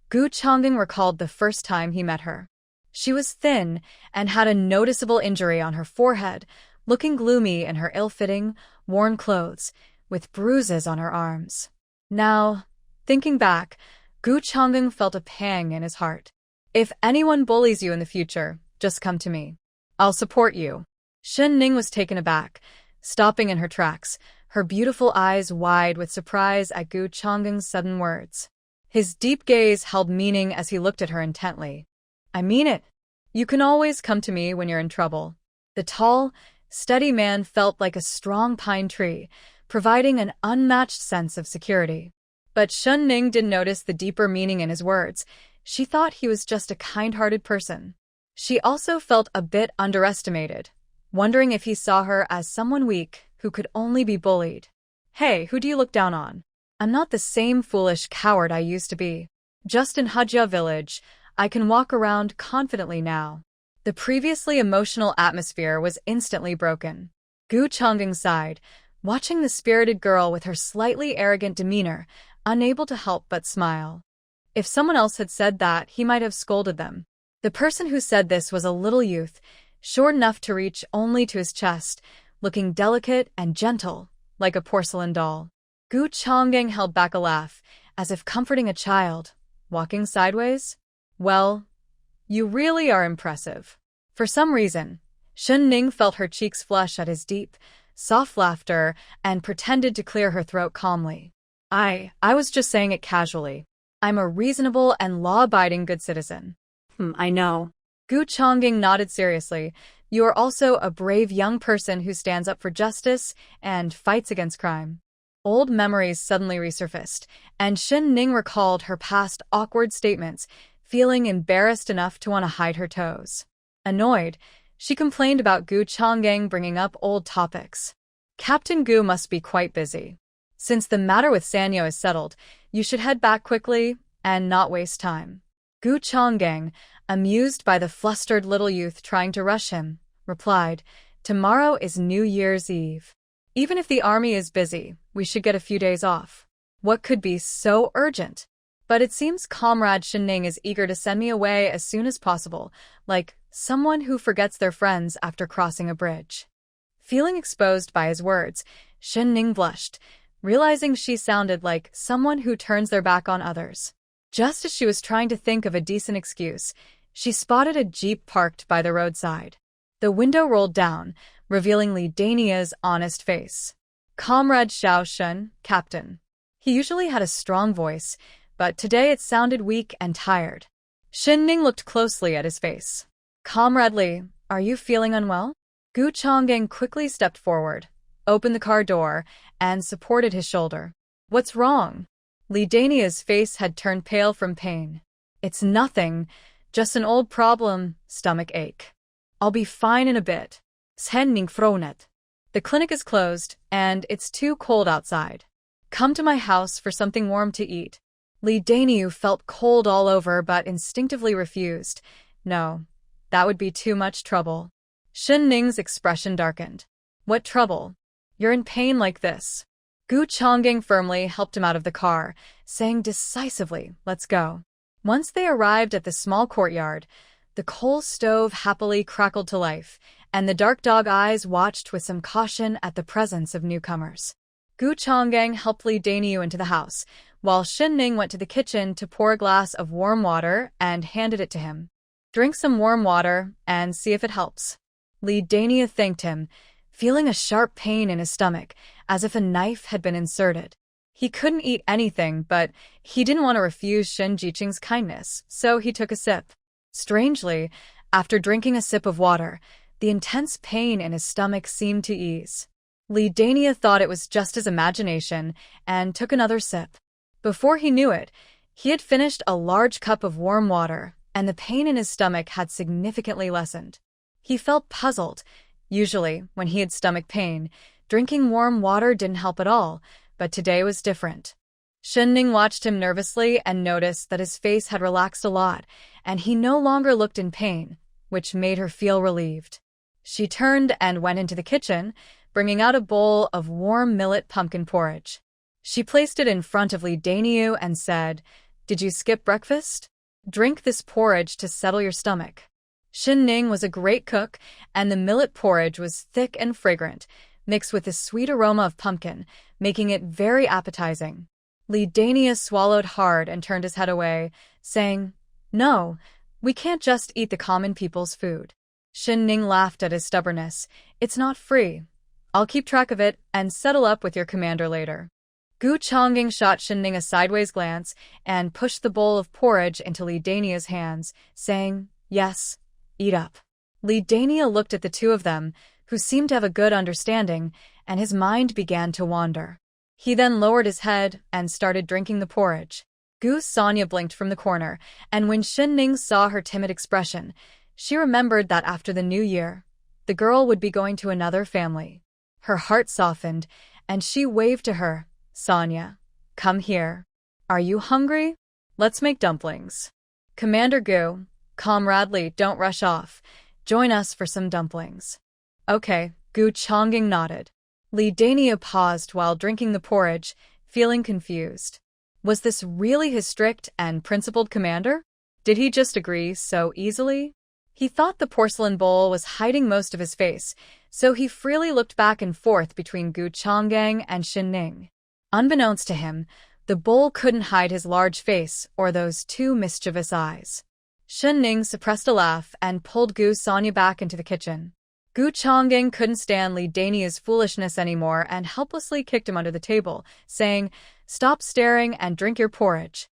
Gu Chongying recalled the first time he met her. She was thin and had a noticeable injury on her forehead, looking gloomy in her ill-fitting, worn clothes, with bruises on her arms. Now, thinking back, Gu Chongying felt a pang in his heart. If anyone bullies you in the future, just come to me. I'll support you. Shen Ning was taken aback, stopping in her tracks, her beautiful eyes wide with surprise at Gu Chongying's sudden words. His deep gaze held meaning as he looked at her intently. I mean it. You can always come to me when you're in trouble. The tall, steady man felt like a strong pine tree, providing an unmatched sense of security. But Shen Ning didn't notice the deeper meaning in his words. She thought he was just a kind-hearted person. She also felt a bit underestimated, wondering if he saw her as someone weak who could only be bullied. Hey, who do you look down on? I'm not the same foolish coward I used to be. Just in Hajia village, I can walk around confidently now. The previously emotional atmosphere was instantly broken. Gu Chongying sighed, watching the spirited girl with her slightly arrogant demeanor, unable to help but smile. If someone else had said that, he might have scolded them. The person who said this was a little youth, short enough to reach only to his chest, looking delicate and gentle, like a porcelain doll. Gu Chongying held back a laugh, as if comforting a child. Walking sideways? Well, you really are impressive. For some reason, Shen Ning felt her cheeks flush at his deep, soft laughter and pretended to clear her throat calmly. I was just saying it casually. I'm a reasonable and law-abiding good citizen. I know. Gu Chongying nodded seriously. You are also a brave young person who stands up for justice and fights against crime. Old memories suddenly resurfaced, and Shen Ning recalled her past awkward statements, feeling embarrassed enough to want to hide her toes. Annoyed, she complained about Gu Chongying bringing up old topics. Captain Gu must be quite busy. Since the matter with Sanyo is settled, you should head back quickly and not waste time. Gu Chongying, amused by the flustered little youth trying to rush him, replied, Tomorrow is New Year's Eve. Even if the army is busy, we should get a few days off. What could be so urgent? But it seems Comrade Shen Ning is eager to send me away as soon as possible, like someone who forgets their friends after crossing a bridge. Feeling exposed by his words, Shen Ning blushed, realizing she sounded like someone who turns their back on others. Just as she was trying to think of a decent excuse, she spotted a jeep parked by the roadside. The window rolled down, revealing Li Dania's honest face. Comrade Xiao Shun, Captain. He usually had a strong voice, but today it sounded weak and tired. Shen Ning looked closely at his face. Comrade Li, are you feeling unwell? Gu Changgang quickly stepped forward, opened the car door, and supported his shoulder. What's wrong? Li Dania's face had turned pale from pain. It's nothing, just an old problem, stomach ache. I'll be fine in a bit. Shenning fronet. The clinic is closed, and it's too cold outside. Come to my house for something warm to eat. Li Daniu felt cold all over but instinctively refused. No, that would be too much trouble. Shen Ning's expression darkened. What trouble? You're in pain like this. Gu Changgang firmly helped him out of the car, saying decisively, let's go. Once they arrived at the small courtyard, the coal stove happily crackled to life, and the dark dog eyes watched with some caution at the presence of newcomers. Gu Changgang helped Li Daniu into the house, while Shen Ning went to the kitchen to pour a glass of warm water and handed it to him. Drink some warm water and see if it helps. Li Daniu thanked him, feeling a sharp pain in his stomach, as if a knife had been inserted. He couldn't eat anything, but he didn't want to refuse Shen Jiqing's kindness, so he took a sip. Strangely, after drinking a sip of water, the intense pain in his stomach seemed to ease. Li Daniu thought it was just his imagination and took another sip. Before he knew it, he had finished a large cup of warm water, and the pain in his stomach had significantly lessened. He felt puzzled. Usually, when he had stomach pain, drinking warm water didn't help at all, but today was different. Shen Ning watched him nervously and noticed that his face had relaxed a lot, and he no longer looked in pain, which made her feel relieved. She turned and went into the kitchen, bringing out a bowl of warm millet pumpkin porridge. She placed it in front of Li Daniu and said, "Did you skip breakfast? Drink this porridge to settle your stomach." Shen Ning was a great cook, and the millet porridge was thick and fragrant, mixed with the sweet aroma of pumpkin, making it very appetizing. Li Daniu swallowed hard and turned his head away, saying, "No, we can't just eat the common people's food." Shen Ning laughed at his stubbornness. "It's not free. I'll keep track of it and settle up with your commander later." Gu Changgang shot Shen Ning a sideways glance and pushed the bowl of porridge into Li Daniu's hands, saying, "Yes, eat up." Li Daniu looked at the two of them, who seemed to have a good understanding, and his mind began to wander. He then lowered his head and started drinking the porridge. Gu Sonia blinked from the corner, and when Shen Ning saw her timid expression, she remembered that after the new year, the girl would be going to another family. Her heart softened, and she waved to her, "Sonia, come here. Are you hungry? Let's make dumplings." "Commander Gu, comradely, don't rush off. Join us for some dumplings." "Okay," Gu Changgang nodded. Li Daniu paused while drinking the porridge, feeling confused. Was this really his strict and principled commander? Did he just agree so easily? He thought the porcelain bowl was hiding most of his face, so he freely looked back and forth between Gu Changgang and Shen Ning. Unbeknownst to him, the bowl couldn't hide his large face or those two mischievous eyes. Shen Ning suppressed a laugh and pulled Gu Sonia back into the kitchen. Gu Changgang couldn't stand Li Daniu's foolishness anymore and helplessly kicked him under the table, saying, "Stop staring and drink your porridge."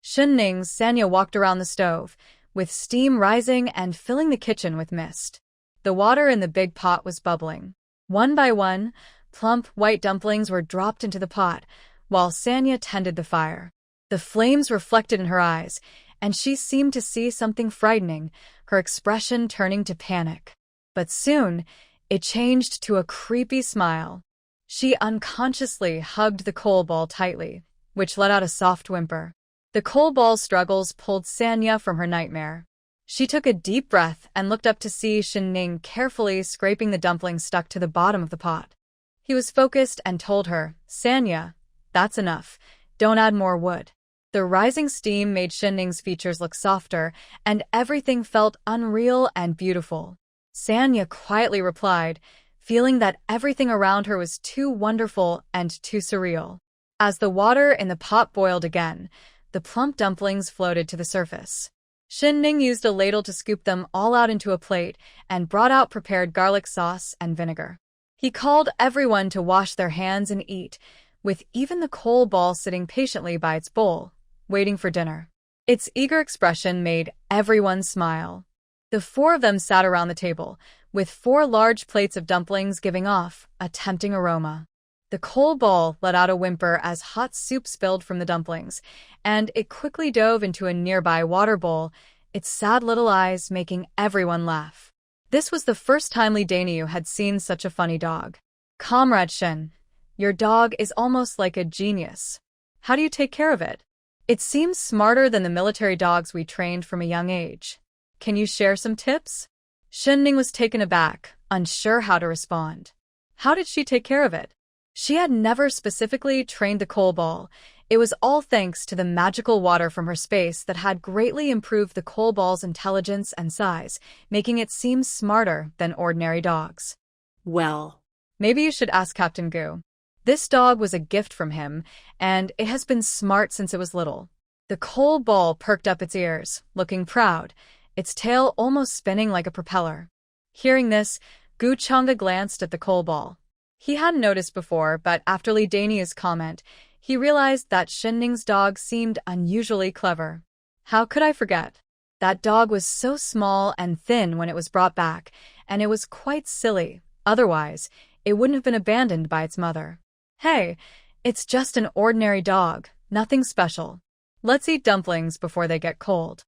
Shen Ning's Sanya walked around the stove, with steam rising and filling the kitchen with mist. The water in the big pot was bubbling. One by one, plump white dumplings were dropped into the pot, while Sanya tended the fire. The flames reflected in her eyes, and she seemed to see something frightening, her expression turning to panic. But soon, it changed to a creepy smile. She unconsciously hugged the coal ball tightly, which let out a soft whimper. The coal ball's struggles pulled Sanya from her nightmare. She took a deep breath and looked up to see Shen Ning carefully scraping the dumplings stuck to the bottom of the pot. He was focused and told her, "Sanya, that's enough. Don't add more wood." The rising steam made Shen Ning's features look softer, and everything felt unreal and beautiful. Sanya quietly replied, feeling that everything around her was too wonderful and too surreal. As the water in the pot boiled again, the plump dumplings floated to the surface. Shen Ning used a ladle to scoop them all out into a plate and brought out prepared garlic sauce and vinegar. He called everyone to wash their hands and eat, with even the coal ball sitting patiently by its bowl, waiting for dinner. Its eager expression made everyone smile. The four of them sat around the table, with 4 large plates of dumplings giving off a tempting aroma. The coal ball let out a whimper as hot soup spilled from the dumplings, and it quickly dove into a nearby water bowl, its sad little eyes making everyone laugh. This was the first time Lee Daniu had seen such a funny dog. "Comrade Shin, your dog is almost like a genius. How do you take care of it? It seems smarter than the military dogs we trained from a young age. Can you share some tips?" Shinning was taken aback, unsure how to respond. How did she take care of it? She had never specifically trained the coal ball. It was all thanks to the magical water from her space that had greatly improved the coal ball's intelligence and size, making it seem smarter than ordinary dogs. Well, Maybe you should ask Captain Gu. This dog was a gift from him, and it has been smart since it was little. The coal ball perked up its ears, looking proud, its tail almost spinning like a propeller. Hearing this, Gu Chang'e glanced at the coal ball. He hadn't noticed before, but after Li Daniu's comment, he realized that Shinning's dog seemed unusually clever. How could I forget? That dog was so small and thin when it was brought back, and it was quite silly. Otherwise, it wouldn't have been abandoned by its mother. Hey, it's just an ordinary dog, nothing special. Let's eat dumplings before they get cold.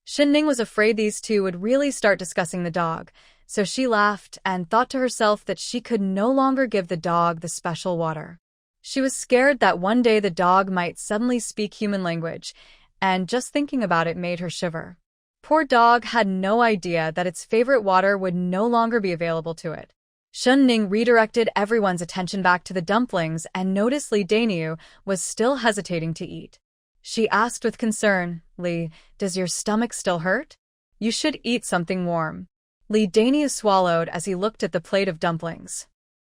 Shinning was afraid these two would really start discussing the dog, so she laughed and thought to herself that she could no longer give the dog the special water. She was scared that one day the dog might suddenly speak human language, and just thinking about it made her shiver. Poor dog had no idea that its favorite water would no longer be available to it. Shinning redirected everyone's attention back to the dumplings and noticed Li Daniu was still hesitating to eat. She asked with concern, "Li, does your stomach still hurt? You should eat something warm." Li Daniu swallowed as he looked at the plate of dumplings.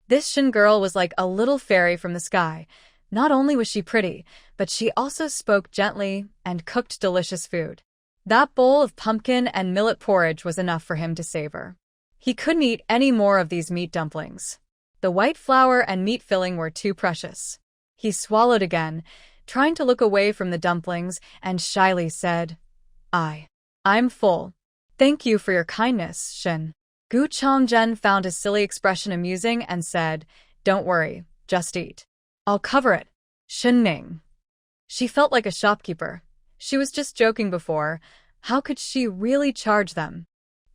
This Shin girl was like a little fairy from the sky. Not only was she pretty, but she also spoke gently and cooked delicious food. That bowl of pumpkin and millet porridge was enough for him to savor. He couldn't eat any more of these meat dumplings. The white flour and meat filling were too precious. He swallowed again, trying to look away from the dumplings, and shyly said, I'm full. Thank you for your kindness, Shin." Gu Changzhen found his silly expression amusing and said, "Don't worry, just eat. I'll cover it." Shinning. She felt like a shopkeeper. She was just joking before. How could she really charge them?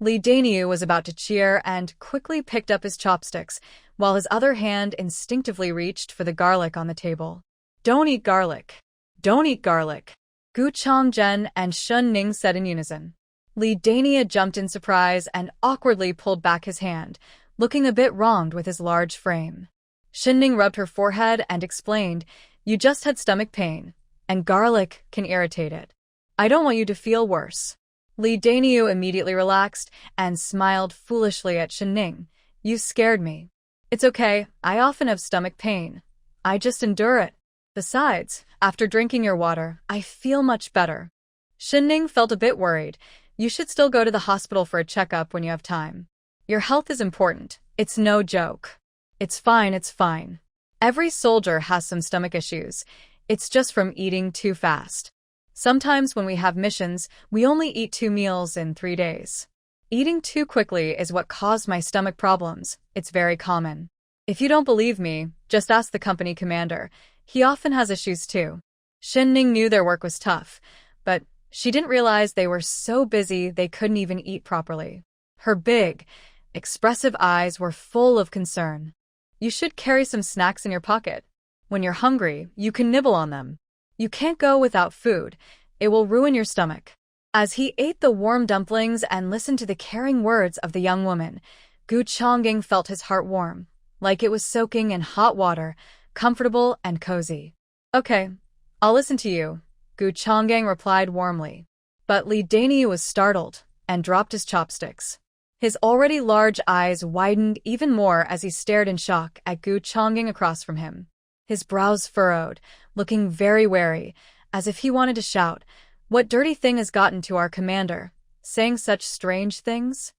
Li Daniu was about to cheer and quickly picked up his chopsticks, while his other hand instinctively reached for the garlic on the table. "Don't eat garlic. Don't eat garlic," Gu Changzhen and Shinning said in unison. Li Daniu jumped in surprise and awkwardly pulled back his hand, looking a bit wronged with his large frame. Shinning rubbed her forehead and explained, "You just had stomach pain, and garlic can irritate it. I don't want you to feel worse." Li Daniu immediately relaxed and smiled foolishly at Shinning. "You scared me. It's okay, I often have stomach pain. I just endure it. Besides, after drinking your water, I feel much better." Shinning felt a bit worried. "You should still go to the hospital for a checkup when you have time. Your health is important. It's no joke." It's fine. Every soldier has some stomach issues. It's just from eating too fast. Sometimes when we have missions, we only eat 2 meals in 3 days. Eating too quickly is what caused my stomach problems. It's very common. If you don't believe me, just ask the company commander. He often has issues too." Shinning knew their work was tough, but she didn't realize they were so busy they couldn't even eat properly. Her big, expressive eyes were full of concern. "You should carry some snacks in your pocket. When you're hungry, you can nibble on them. You can't go without food. It will ruin your stomach." As he ate the warm dumplings and listened to the caring words of the young woman, Gu Chang'e felt his heart warm, like it was soaking in hot water, comfortable and cozy. "Okay, I'll listen to you," Gu Chang'e replied warmly. But Li Daniu was startled and dropped his chopsticks. His already large eyes widened even more as he stared in shock at Gu Chang'e across from him. His brows furrowed, looking very wary, as if he wanted to shout, "What dirty thing has gotten to our commander, saying such strange things?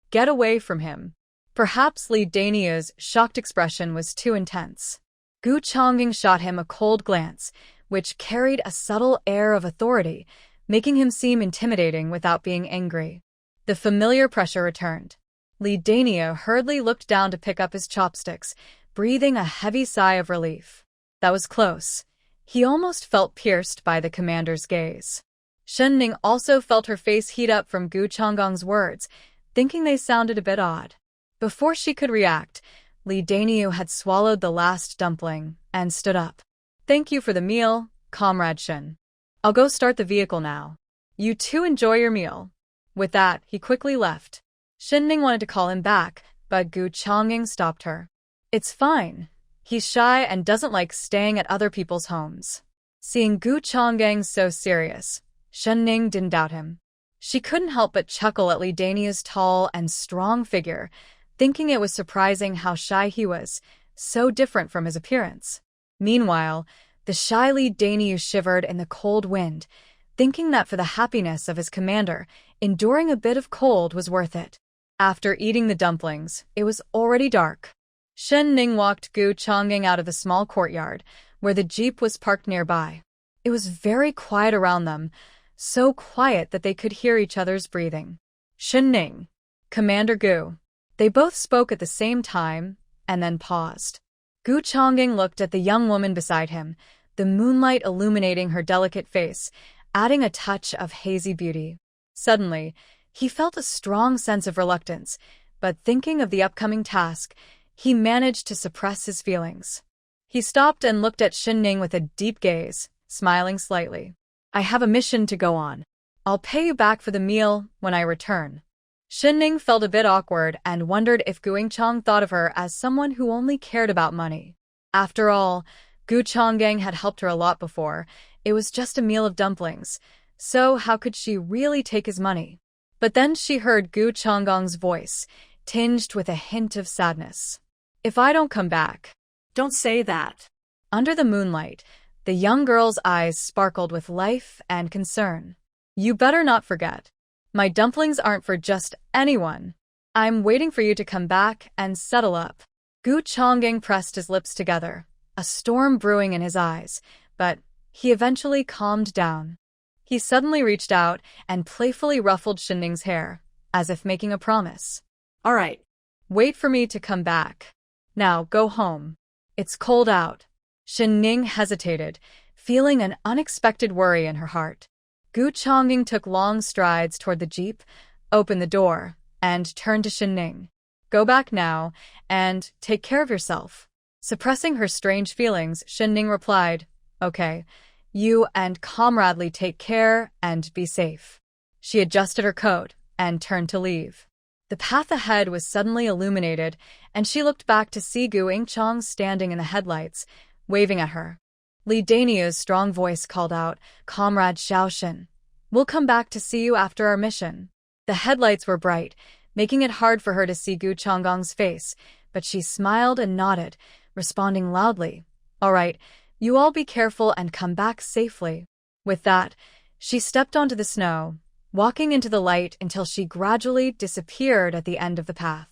Get away from him." Perhaps Li Daniu's shocked expression was too intense. Gu Chang'e shot him a cold glance, which carried a subtle air of authority, making him seem intimidating without being angry. The familiar pressure returned. Li Danio hurriedly looked down to pick up his chopsticks, breathing a heavy sigh of relief. That was close. He almost felt pierced by the commander's gaze. Shen Ning also felt her face heat up from Gu Changgong's words, thinking they sounded a bit odd. Before she could react, Li Danio had swallowed the last dumpling and stood up. "Thank you for the meal, Comrade Shen. I'll go start the vehicle now. You two enjoy your meal." With that, he quickly left. Shen Ning wanted to call him back, but Gu Changgong stopped her. "It's fine. He's shy and doesn't like staying at other people's homes." Seeing Gu Changgong so serious, Shen Ning didn't doubt him. She couldn't help but chuckle at Li Danio's tall and strong figure, thinking it was surprising how shy he was, so different from his appearance. Meanwhile, the shy Li Danio shivered in the cold wind, thinking that for the happiness of his commander, enduring a bit of cold was worth it. After eating the dumplings, it was already dark. Shen Ning walked Gu Changgong out of the small courtyard, where the jeep was parked nearby. It was very quiet around them, so quiet that they could hear each other's breathing. "Shen Ning, Commander Gu." They both spoke at the same time, and then paused. Gu Changgong looked at the young woman beside him, the moonlight illuminating her delicate face, adding a touch of hazy beauty. Suddenly, he felt a strong sense of reluctance, but thinking of the upcoming task, he managed to suppress his feelings. He stopped and looked at Shen Ning with a deep gaze, smiling slightly. "I have a mission to go on. I'll pay you back for the meal when I return." Shen Ning felt a bit awkward and wondered if Gu Chang thought of her as someone who only cared about money. After all, Gu Changgong had helped her a lot before. It was just a meal of dumplings, so how could she really take his money? But then she heard Gu Changgong's voice, tinged with a hint of sadness. "If I don't come back." Don't say that. Under the moonlight, the young girl's eyes sparkled with life and concern. "You better not forget. My dumplings aren't for just anyone. I'm waiting for you to come back and settle up." Gu Changgong pressed his lips together, a storm brewing in his eyes, but he eventually calmed down. He suddenly reached out and playfully ruffled Shen Ning's hair, as if making a promise. All right. "Wait for me to come back. Now go home. It's cold out." Shen Ning hesitated, feeling an unexpected worry in her heart. Gu Changgong took long strides toward the jeep, opened the door, and turned to Shen Ning. "Go back now, and take care of yourself." Suppressing her strange feelings, Shen Ning replied, "Okay, you and Comrade Li take care and be safe." She adjusted her coat and turned to leave. The path ahead was suddenly illuminated, and she looked back to see Gu Ingchang standing in the headlights, waving at her. Li Danio's strong voice called out, "Comrade Xiaoshen, we'll come back to see you after our mission." The headlights were bright, making it hard for her to see Gu Changgong's face, but she smiled and nodded, responding loudly, "All right, you all be careful and come back safely." With that, she stepped onto the snow, walking into the light until she gradually disappeared at the end of the path.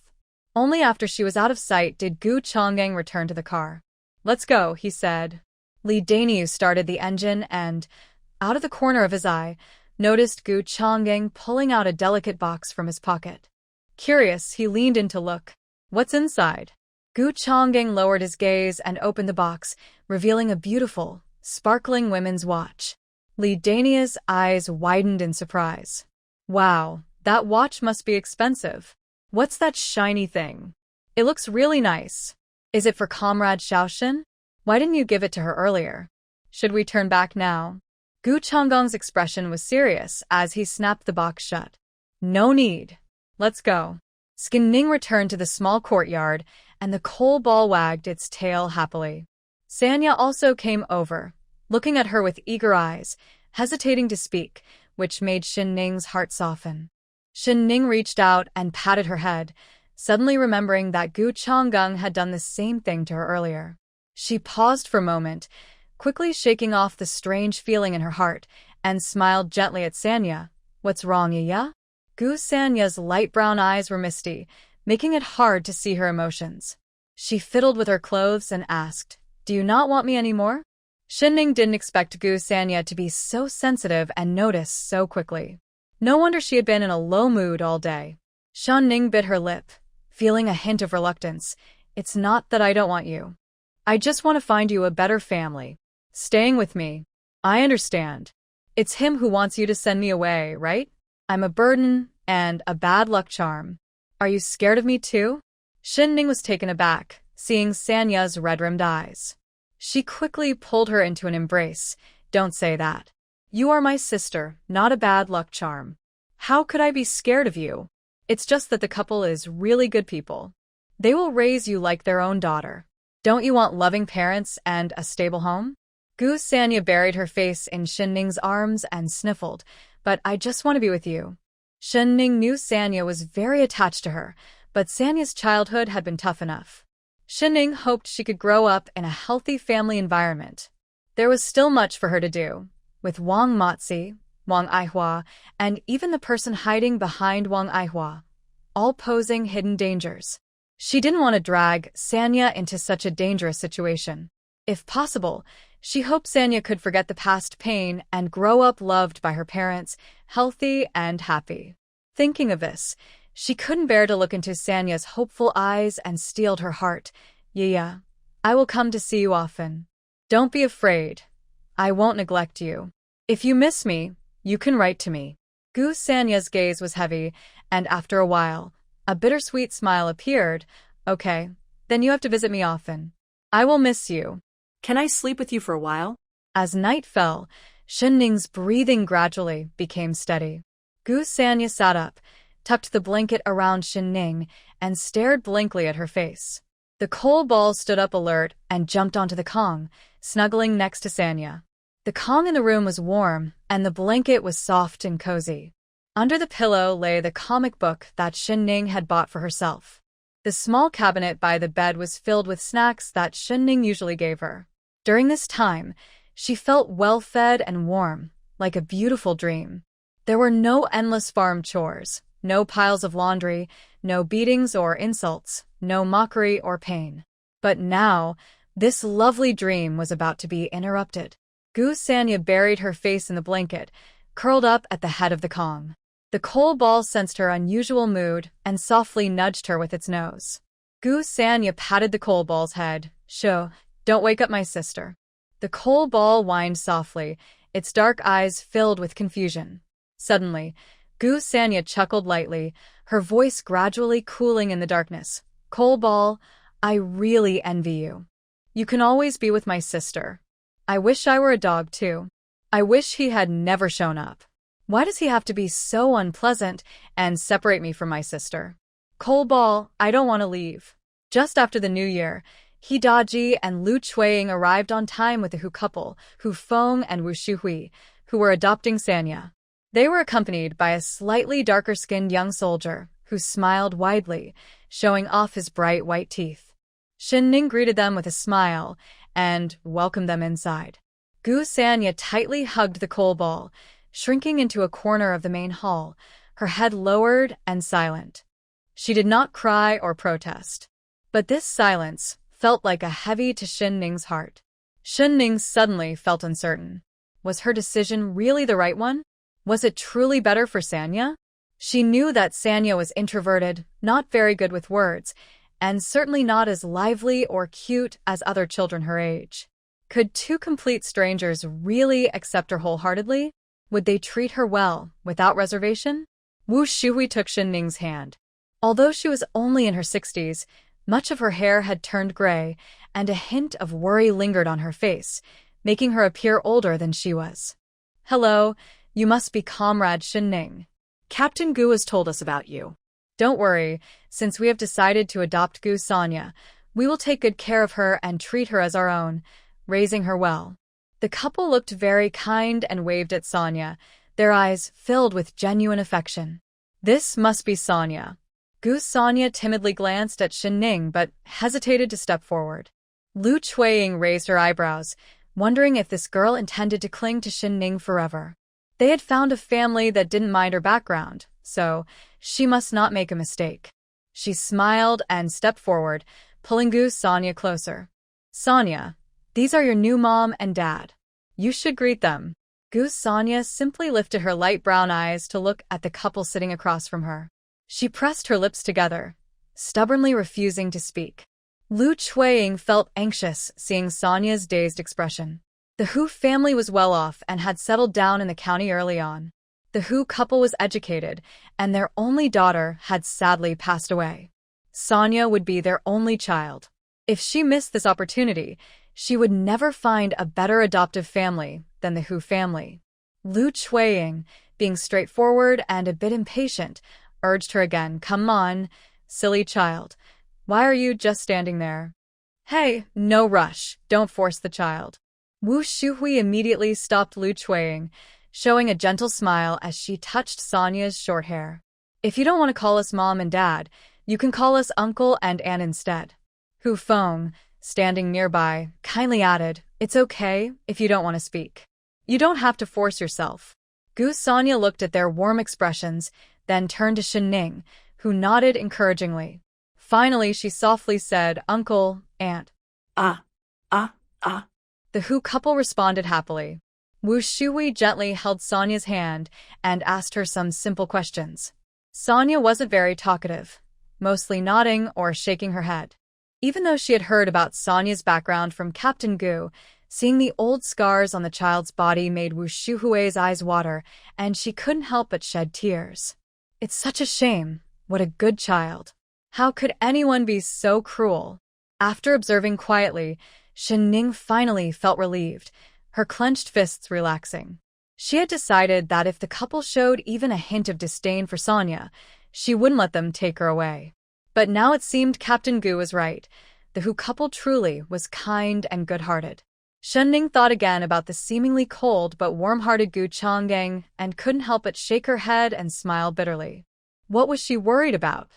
Only after she was out of sight did Gu Changgong return to the car. "Let's go," he said. Li Danio started the engine and, out of the corner of his eye, noticed Gu Changgong pulling out a delicate box from his pocket. Curious, he leaned in to look. "What's inside?" Gu Changgong lowered his gaze and opened the box, revealing a beautiful, sparkling women's watch. Li Danio's eyes widened in surprise. "Wow, that watch must be expensive. What's that shiny thing? It looks really nice. Is it for Comrade Xiaoshen? Why didn't you give it to her earlier? Should we turn back now?" Gu Changgong's expression was serious as he snapped the box shut. "No need. Let's go." Skin Ning returned to the small courtyard, and the coal ball wagged its tail happily. Sanya also came over, looking at her with eager eyes, hesitating to speak, which made Shen Ning's heart soften. Shen Ning reached out and patted her head, suddenly remembering that Gu Changgong had done the same thing to her earlier. She paused for a moment, quickly shaking off the strange feeling in her heart, and smiled gently at Sanya. "What's wrong, Iya?" Gu Sanya's light brown eyes were misty, making it hard to see her emotions. She fiddled with her clothes and asked, "Do you not want me anymore?" Shen Ning didn't expect Gu Sanya to be so sensitive and notice so quickly. No wonder she had been in a low mood all day. Ning bit her lip, feeling a hint of reluctance. It's not that I don't want you. I just want to find you a better family. Staying with me. I understand. It's him who wants you to send me away, right? I'm a burden and a bad luck charm. Are you scared of me too? Ning was taken aback, seeing Sanya's red-rimmed eyes. She quickly pulled her into an embrace. Don't say that. You are my sister, not a bad luck charm. How could I be scared of you? It's just that the couple is really good people. They will raise you like their own daughter. Don't you want loving parents and a stable home? Sanya buried her face in Ning's arms and sniffled. But I just want to be with you. Ning knew Sanya was very attached to her, but Sanya's childhood had been tough enough. Ning hoped she could grow up in a healthy family environment. There was still much for her to do. With Wang Baozhu, Wang Aihua, and even the person hiding behind Wang Aihua, all posing hidden dangers. She didn't want to drag Sanya into such a dangerous situation. If possible, she hoped Sanya could forget the past pain and grow up loved by her parents, healthy and happy. Thinking of this, she couldn't bear to look into Sanya's hopeful eyes and steeled her heart. Yeah, I will come to see you often. Don't be afraid. I won't neglect you. If you miss me, you can write to me. Sanya's gaze was heavy, and after a while, a bittersweet smile appeared. Okay, then you have to visit me often. I will miss you. Can I sleep with you for a while? As night fell, Ning's breathing gradually became steady. Sanya sat up, tucked the blanket around Ning, and stared blankly at her face. The coal ball stood up alert and jumped onto the Kong, snuggling next to Sanya. The Kong in the room was warm, and the blanket was soft and cozy. Under the pillow lay the comic book that Ning had bought for herself. The small cabinet by the bed was filled with snacks that Ning usually gave her. During this time, she felt well-fed and warm, like a beautiful dream. There were no endless farm chores, no piles of laundry, no beatings or insults, no mockery or pain. But now, this lovely dream was about to be interrupted. Sanya buried her face in the blanket, curled up at the head of the Kong. The coal ball sensed her unusual mood and softly nudged her with its nose. Sanya patted the coal ball's head. Don't wake up my sister. The coal ball whined softly, its dark eyes filled with confusion. Suddenly, Sanya chuckled lightly, her voice gradually cooling in the darkness. Coal ball, I really envy you. You can always be with my sister. I wish I were a dog too. I wish he had never shown up. Why does he have to be so unpleasant and separate me from my sister? Coal ball, I don't want to leave. Just after the new year, He Daji and Lu Chuiying arrived on time with the Hu couple, Hu Feng and Wu Shuhui, who were adopting Sanya. They were accompanied by a slightly darker-skinned young soldier, who smiled widely, showing off his bright white teeth. Ning greeted them with a smile and welcomed them inside. Sanya tightly hugged the coal ball, shrinking into a corner of the main hall, her head lowered and silent. She did not cry or protest. But this silence felt like a heavy to Ning's heart. Ning suddenly felt uncertain. Was her decision really the right one? Was it truly better for Sanya? She knew that Sanya was introverted, not very good with words, and certainly not as lively or cute as other children her age. Could two complete strangers really accept her wholeheartedly? Would they treat her well, without reservation? Wu Shuhui took Ning's hand. Although she was only in her 60s, much of her hair had turned gray, and a hint of worry lingered on her face, making her appear older than she was. Hello, you must be Comrade Ning. Captain Gu has told us about you. Don't worry, since we have decided to adopt Sanya, we will take good care of her and treat her as our own, raising her well. The couple looked very kind and waved at Sanya, their eyes filled with genuine affection. This must be Sanya. Sanya timidly glanced at Ning but hesitated to step forward. Lu Chuiying raised her eyebrows, wondering if this girl intended to cling to Ning forever. They had found a family that didn't mind her background, so she must not make a mistake. She smiled and stepped forward, pulling Sanya closer. Sanya, these are your new mom and dad. You should greet them. Sanya simply lifted her light brown eyes to look at the couple sitting across from her. She pressed her lips together, stubbornly refusing to speak. Lu Chuiying felt anxious seeing Sonia's dazed expression. The Hu family was well off and had settled down in the county early on. The Hu couple was educated, and their only daughter had sadly passed away. Sonia would be their only child. If she missed this opportunity, she would never find a better adoptive family than the Hu family. Lu Chuiying, being straightforward and a bit impatient, urged her again, "Come on, silly child. Why are you just standing there? Hey, no rush, don't force the child." Wu Shuhui immediately stopped Lu Chuiying, showing a gentle smile as she touched Sonia's short hair. "If you don't want to call us mom and dad, you can call us uncle and aunt instead." Hu Feng, standing nearby, kindly added, "It's okay if you don't want to speak. You don't have to force yourself." Gu Sonia looked at their warm expressions, then turned to Shen Ning, who nodded encouragingly. Finally, she softly said, "Uncle, aunt." Ah. The Hu couple responded happily. Wu Shui gently held Sonia's hand and asked her some simple questions. Sonia wasn't very talkative, mostly nodding or shaking her head. Even though she had heard about Sonia's background from Captain Gu, seeing the old scars on the child's body made Wu Shuhui's eyes water, and she couldn't help but shed tears. It's such a shame. What a good child. How could anyone be so cruel? After observing quietly, Shen Ning finally felt relieved, her clenched fists relaxing. She had decided that if the couple showed even a hint of disdain for Sonia, she wouldn't let them take her away. But now it seemed Captain Gu was right. The Hu couple truly was kind and good-hearted. Shen Ning thought again about the seemingly cold but warm-hearted Gu Changgang and couldn't help but shake her head and smile bitterly. What was she worried about?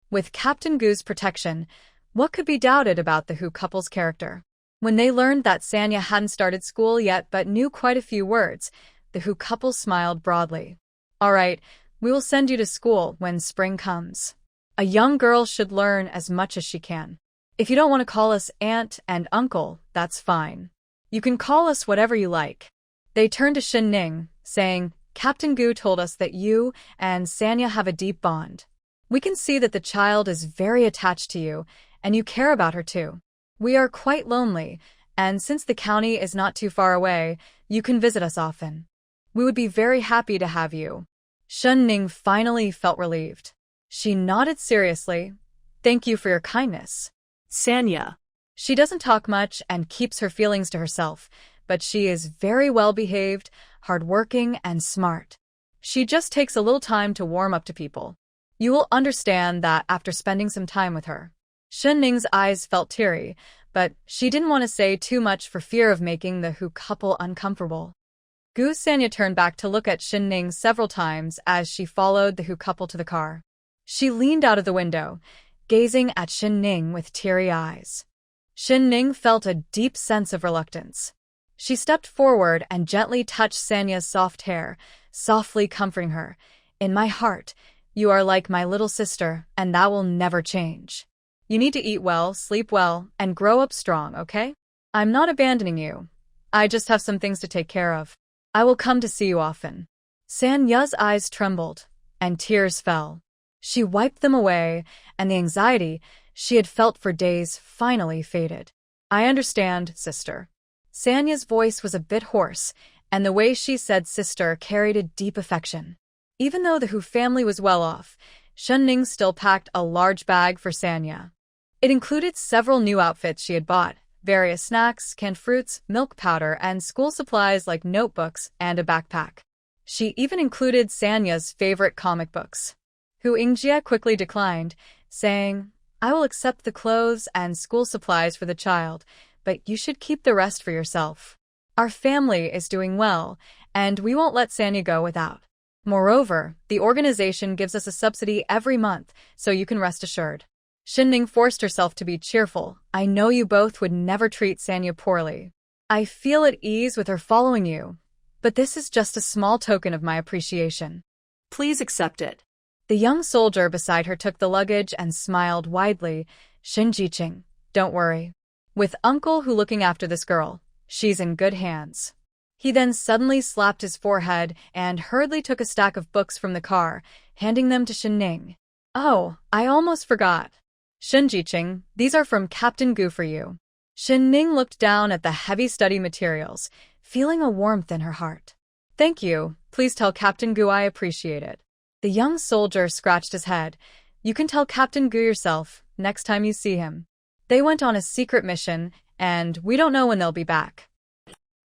With Captain Gu's protection, what could be doubted about the Hu couple's character? When they learned that Sanya hadn't started school yet but knew quite a few words, the Hu couple smiled broadly. "All right, we will send you to school when spring comes. A young girl should learn as much as she can. If you don't want to call us aunt and uncle, that's fine. You can call us whatever you like." They turned to Shen Ning, saying, "Captain Gu told us that you and Sanya have a deep bond. We can see that the child is very attached to you, and you care about her too. We are quite lonely, and since the county is not too far away, you can visit us often. We would be very happy to have you." Shen Ning finally felt relieved. She nodded seriously. "Thank you for your kindness." Sanya. She doesn't talk much and keeps her feelings to herself, but she is very well-behaved, hardworking, and smart. She just takes a little time to warm up to people. You will understand that after spending some time with her. Shen Ning's eyes felt teary, but she didn't want to say too much for fear of making the Hu couple uncomfortable. Gu Sanya turned back to look at Shen Ning several times as she followed the Hu couple to the car. She leaned out of the window, gazing at Shen Ning with teary eyes. Shen Ning felt a deep sense of reluctance. She stepped forward and gently touched Sanya's soft hair, softly comforting her. "In my heart, you are like my little sister, and that will never change. You need to eat well, sleep well, and grow up strong, okay? I'm not abandoning you. I just have some things to take care of. I will come to see you often." Sanya's eyes trembled, and tears fell. She wiped them away, and the anxiety she had felt for days finally faded. "I understand, sister." Sanya's voice was a bit hoarse, and the way she said sister carried a deep affection. Even though the Hu family was well off, Shen Ning still packed a large bag for Sanya. It included several new outfits she had bought, various snacks, canned fruits, milk powder, and school supplies like notebooks and a backpack. She even included Sanya's favorite comic books. Hu Yingjie quickly declined, saying, "I will accept the clothes and school supplies for the child, but you should keep the rest for yourself. Our family is doing well, and we won't let Sanya go without. Moreover, the organization gives us a subsidy every month, so you can rest assured." Shen Ning forced herself to be cheerful. "I know you both would never treat Sanya poorly. I feel at ease with her following you, but this is just a small token of my appreciation." Please accept it. The young soldier beside her took the luggage and smiled widely. "Shen Jiqing, don't worry. With Uncle Hu looking after this girl, she's in good hands." He then suddenly slapped his forehead and hurriedly took a stack of books from the car, handing them to Shen Ning. Oh, I almost forgot. Shinjiqing, these are from Captain Gu for you. Shin Ning looked down at the heavy study materials, feeling a warmth in her heart. Thank you, please tell Captain Gu I appreciate it. The young soldier scratched his head. You can tell Captain Gu yourself, next time you see him. They went on a secret mission, and we don't know when they'll be back.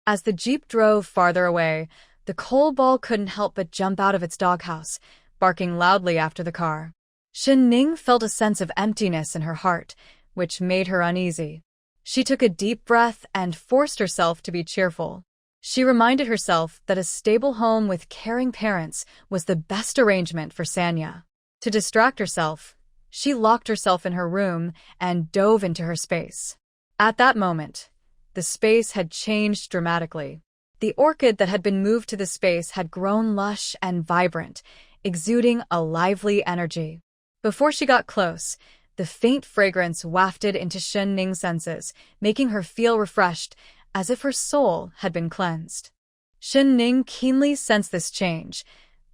As the jeep drove farther away, the coal ball couldn't help but jump out of its doghouse, barking loudly after the car. Shin Ning felt a sense of emptiness in her heart, which made her uneasy. She took a deep breath and forced herself to be cheerful. She reminded herself that a stable home with caring parents was the best arrangement for Sanya. To distract herself, she locked herself in her room and dove into her space. At that moment, the space had changed dramatically. The orchid that had been moved to the space had grown lush and vibrant, exuding a lively energy. Before she got close, the faint fragrance wafted into Shin Ning's senses, making her feel refreshed, as if her soul had been cleansed. Shin Ning keenly sensed this change.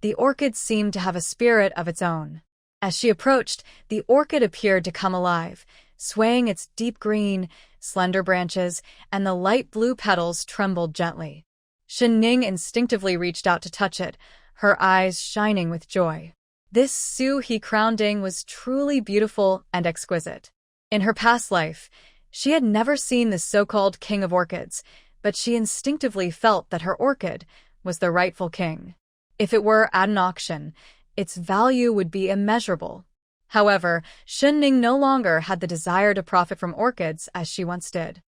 The orchid seemed to have a spirit of its own. As she approached, the orchid appeared to come alive, swaying its deep green, slender branches, and the light blue petals trembled gently. Shin Ning instinctively reached out to touch it, her eyes shining with joy. This Su He crowning was truly beautiful and exquisite. In her past life, she had never seen the so-called king of orchids, but she instinctively felt that her orchid was the rightful king. If it were at an auction, its value would be immeasurable. However, Shin Ning no longer had the desire to profit from orchids as she once did.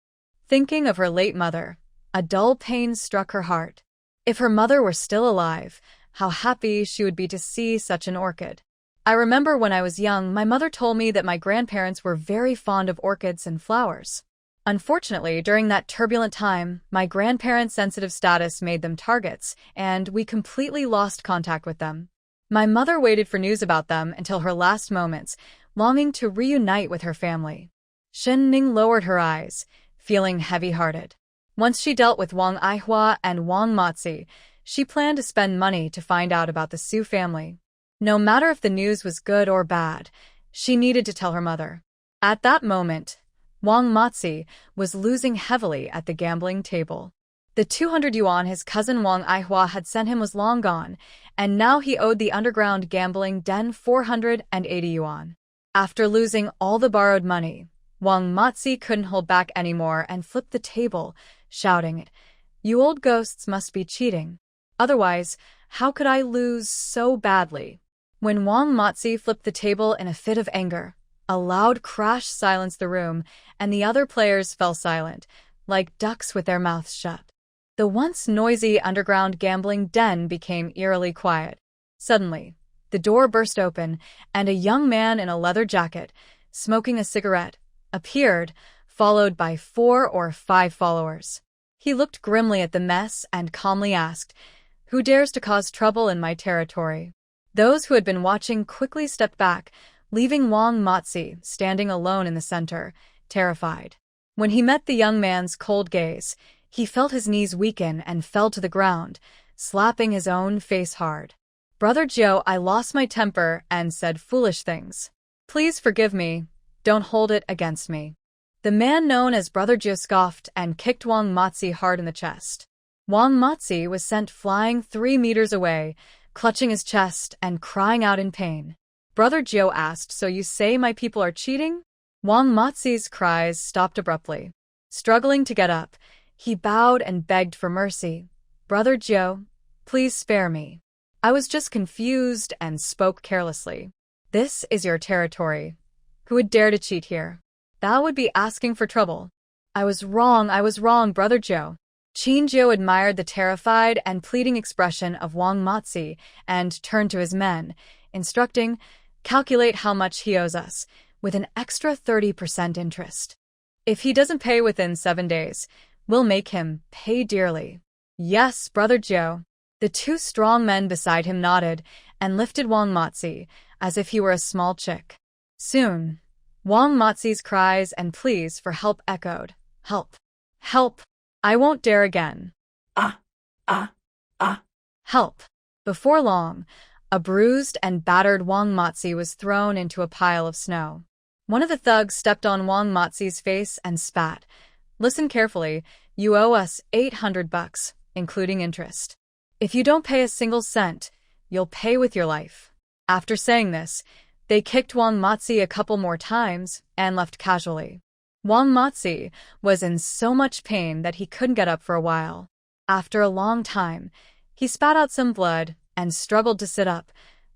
Thinking of her late mother, a dull pain struck her heart. If her mother were still alive, how happy she would be to see such an orchid. I remember when I was young, my mother told me that my grandparents were very fond of orchids and flowers. Unfortunately, during that turbulent time, my grandparents' sensitive status made them targets, and we completely lost contact with them. My mother waited for news about them until her last moments, longing to reunite with her family. Shin Ning lowered her eyes, feeling heavy-hearted. Once she dealt with Wang Aihua and Wang Matzi, she planned to spend money to find out about the Su family. No matter if the news was good or bad, she needed to tell her mother. At that moment, Wang Matzi was losing heavily at the gambling table. The 200 yuan his cousin Wang Aihua had sent him was long gone, and now he owed the underground gambling den 480 yuan. After losing all the borrowed money, Wang Matzi couldn't hold back anymore and flipped the table, shouting, "You old ghosts must be cheating. Otherwise, how could I lose so badly?" When Wang Matzi flipped the table in a fit of anger, a loud crash silenced the room, and the other players fell silent, like ducks with their mouths shut. The once noisy underground gambling den became eerily quiet. Suddenly, the door burst open, and a young man in a leather jacket, smoking a cigarette, appeared, followed by 4 or 5 followers. He looked grimly at the mess and calmly asked, "Who dares to cause trouble in my territory?" Those who had been watching quickly stepped back, leaving Wang Matzi standing alone in the center, terrified. When he met the young man's cold gaze, he felt his knees weaken and fell to the ground, slapping his own face hard. "Brother Joe, I lost my temper and said foolish things. Please forgive me, don't hold it against me." The man known as Brother Joe scoffed and kicked Wang Matzi hard in the chest. Wang Matzi was sent flying 3 meters away, clutching his chest and crying out in pain. Brother Joe asked, "So you say my people are cheating?" Wang Matzi's cries stopped abruptly. Struggling to get up, he bowed and begged for mercy. "Brother Joe, please spare me. I was just confused and spoke carelessly. This is your territory. Who would dare to cheat here? That would be asking for trouble. I was wrong, Brother Joe." Qin Zhou admired the terrified and pleading expression of Wang Matzi and turned to his men, instructing, "Calculate how much he owes us, with an extra 30% interest. If he doesn't pay within 7 days, we'll make him pay dearly." "Yes, Brother Joe." The 2 strong men beside him nodded and lifted Wang Matzi as if he were a small chick. Soon, Wang Matzi's cries and pleas for help echoed. "Help! Help! I won't dare again. Help!" Before long, A bruised and battered Wang Baozhu was thrown into a pile of snow. One of the thugs stepped on Wang Baozu's face and spat. "Listen carefully, you owe us $800, including interest. If you don't pay a single cent, you'll pay with your life." After saying this, they kicked Wang Baozhu a couple more times and left casually. Wang Baozhu was in so much pain that he couldn't get up for a while. After a long time, he spat out some blood and struggled to sit up,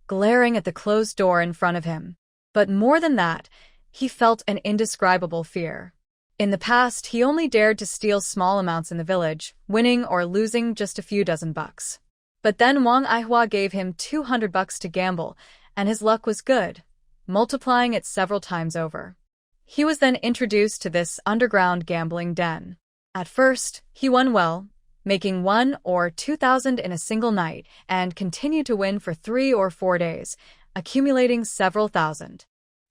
glaring at the closed door in front of him. But more than that, he felt an indescribable fear. In the past, he only dared to steal small amounts in the village, winning or losing just a few dozen bucks. But then Wang Baozhu gave him $200 to gamble, and his luck was good, multiplying it several times over. He was then introduced to this underground gambling den. At first, he won well, making 1,000 or 2,000 in a single night, and continued to win for 3 or 4 days, accumulating several thousand.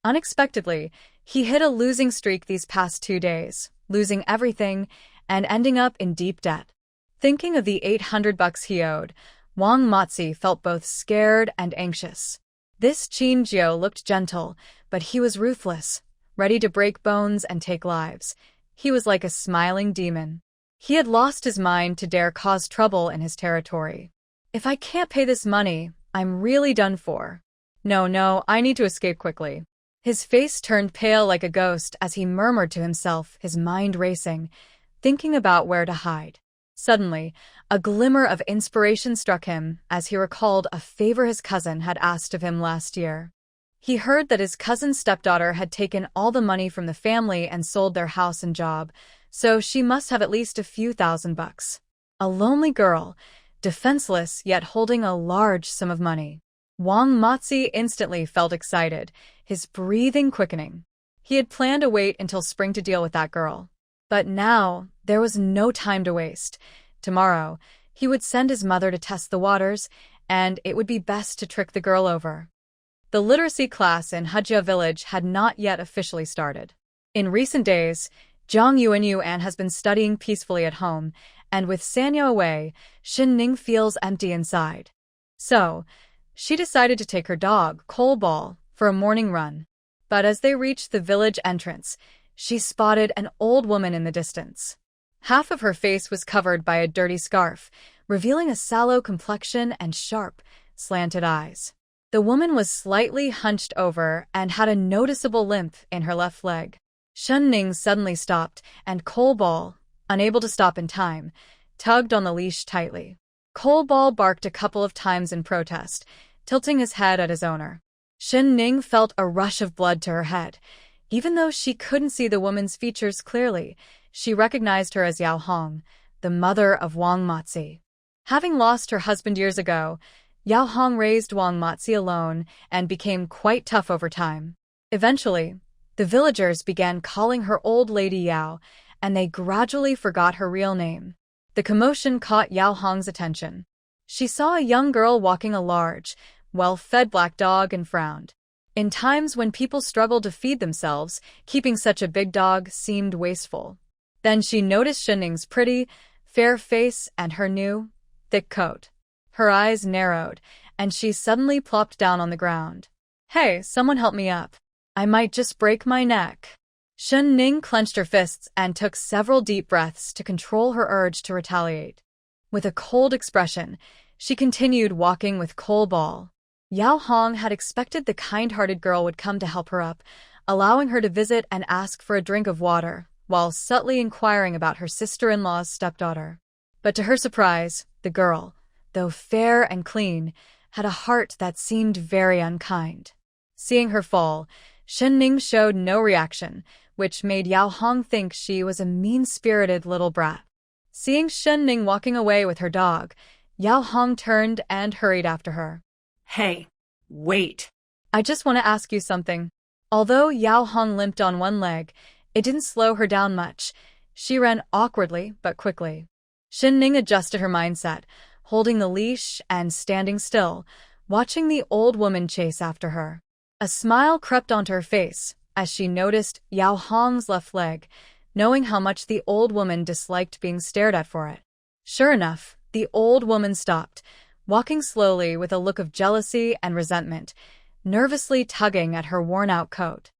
Unexpectedly, he hit a losing streak these past 2 days, losing everything and ending up in deep debt. Thinking of the $800 he owed, Wang Baozhu felt both scared and anxious. This Qin Jiu looked gentle, but he was ruthless, ready to break bones and take lives. He was like a smiling demon. He had lost his mind to dare cause trouble in his territory. "If I can't pay this money, I'm really done for. No, I need to escape quickly." His face turned pale like a ghost as he murmured to himself, his mind racing, thinking about where to hide. Suddenly, a glimmer of inspiration struck him as he recalled a favor his cousin had asked of him last year. He heard that his cousin's stepdaughter had taken all the money from the family and sold their house and job, so she must have at least a few $1,000s. A lonely girl, defenseless yet holding a large sum of money. Wang Baozhu instantly felt excited, his breathing quickening. He had planned to wait until spring to deal with that girl. But now, there was no time to waste. Tomorrow, he would send his mother to test the waters, and it would be best to trick the girl over. The literacy class in Hejia village had not yet officially started. In recent days, Zhang Yuan has been studying peacefully at home, and with Sanya away, Ning feels empty inside. So, she decided to take her dog, Ball, for a morning run. But as they reached the village entrance, she spotted an old woman in the distance. Half of her face was covered by a dirty scarf, revealing a sallow complexion and sharp, slanted eyes. The woman was slightly hunched over and had a noticeable limp in her left leg. Ning suddenly stopped, and Ball, unable to stop in time, tugged on the leash tightly. Ball barked a couple of times in protest, tilting his head at his owner. Ning felt a rush of blood to her head. Even though she couldn't see the woman's features clearly, she recognized her as Yao Hong, the mother of Wang Baozhu. Having lost her husband years ago, Yao Hong raised Wang Baozhu alone and became quite tough over time. Eventually, the villagers began calling her Old Lady Yao, and they gradually forgot her real name. The commotion caught Yao Hong's attention. She saw a young girl walking a large, well-fed black dog and frowned. In times when people struggled to feed themselves, keeping such a big dog seemed wasteful. Then she noticed Ning's pretty, fair face and her new, thick coat. Her eyes narrowed, and she suddenly plopped down on the ground. "Hey, someone help me up. I might just break my neck." Ning clenched her fists and took several deep breaths to control her urge to retaliate. With a cold expression, she continued walking with Ball. Yao Hong had expected the kind-hearted girl would come to help her up, allowing her to visit and ask for a drink of water, while subtly inquiring about her sister-in-law's stepdaughter. But to her surprise, the girl, though fair and clean, had a heart that seemed very unkind. Seeing her fall, Ning showed no reaction, which made Yao Hong think she was a mean-spirited little brat. Seeing Ning walking away with her dog, Yao Hong turned and hurried after her. "Hey, wait." "I just want to ask you something." Although Yao Hong limped on one leg, it didn't slow her down much. She ran awkwardly but quickly. Ning adjusted her mindset, holding the leash and standing still, watching the old woman chase after her. A smile crept onto her face as she noticed Yao Hong's left leg, knowing how much the old woman disliked being stared at for it. Sure enough, the old woman stopped, walking slowly with a look of jealousy and resentment, nervously tugging at her worn-out coat.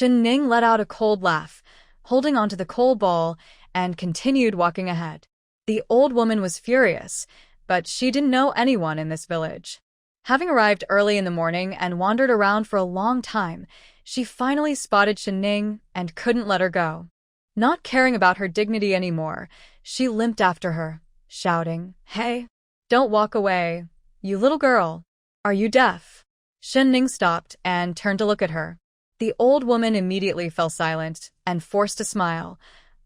Ning let out a cold laugh, holding onto the coal ball, and continued walking ahead. The old woman was furious, but she didn't know anyone in this village. Having arrived early in the morning and wandered around for a long time, she finally spotted Ning and couldn't let her go. Not caring about her dignity anymore, she limped after her, shouting, "Hey! Don't walk away, you little girl. Are you deaf?" Ning stopped and turned to look at her. The old woman immediately fell silent and forced a smile.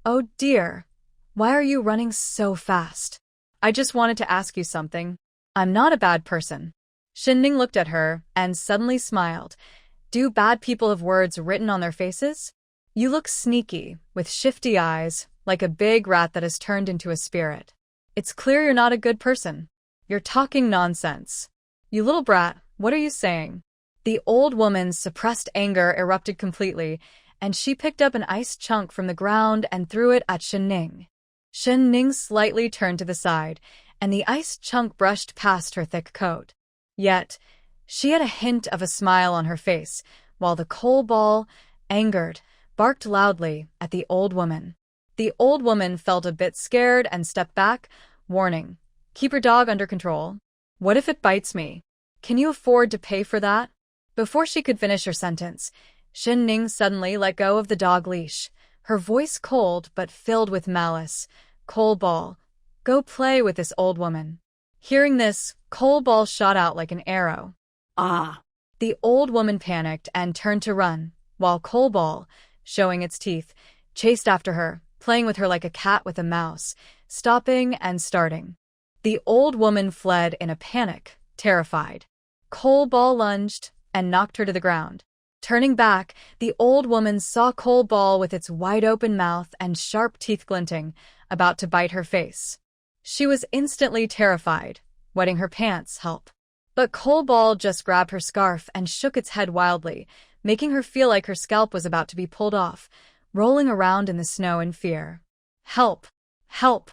"Oh dear, why are you running so fast? I just wanted to ask you something. I'm not a bad person." Ning looked at her and suddenly smiled. "Do bad people have words written on their faces? You look sneaky, with shifty eyes, like a big rat that has turned into a spirit. It's clear you're not a good person. You're talking nonsense. You little brat, what are you saying?" The old woman's suppressed anger erupted completely, and she picked up an ice chunk from the ground and threw it at Ning. Ning slightly turned to the side, and the ice chunk brushed past her thick coat. Yet, she had a hint of a smile on her face, while the coal ball, angered, barked loudly at the old woman. The old woman felt a bit scared and stepped back, warning, "Keep your dog under control. What if it bites me? Can you afford to pay for that?" Before she could finish her sentence, Ning suddenly let go of the dog leash, her voice cold but filled with malice. "Coal ball, go play with this old woman." Hearing this, coal ball shot out like an arrow. Ah! The old woman panicked and turned to run, while coal ball, showing its teeth, chased after her, playing with her like a cat with a mouse, stopping and starting. The old woman fled in a panic, terrified. Coal ball lunged and knocked her to the ground. Turning back, the old woman saw coal ball with its wide-open mouth and sharp teeth glinting, about to bite her face. She was instantly terrified, wetting her pants help. But coal ball just grabbed her scarf and shook its head wildly, making her feel like her scalp was about to be pulled off, rolling around in the snow in fear. "Help! Help!"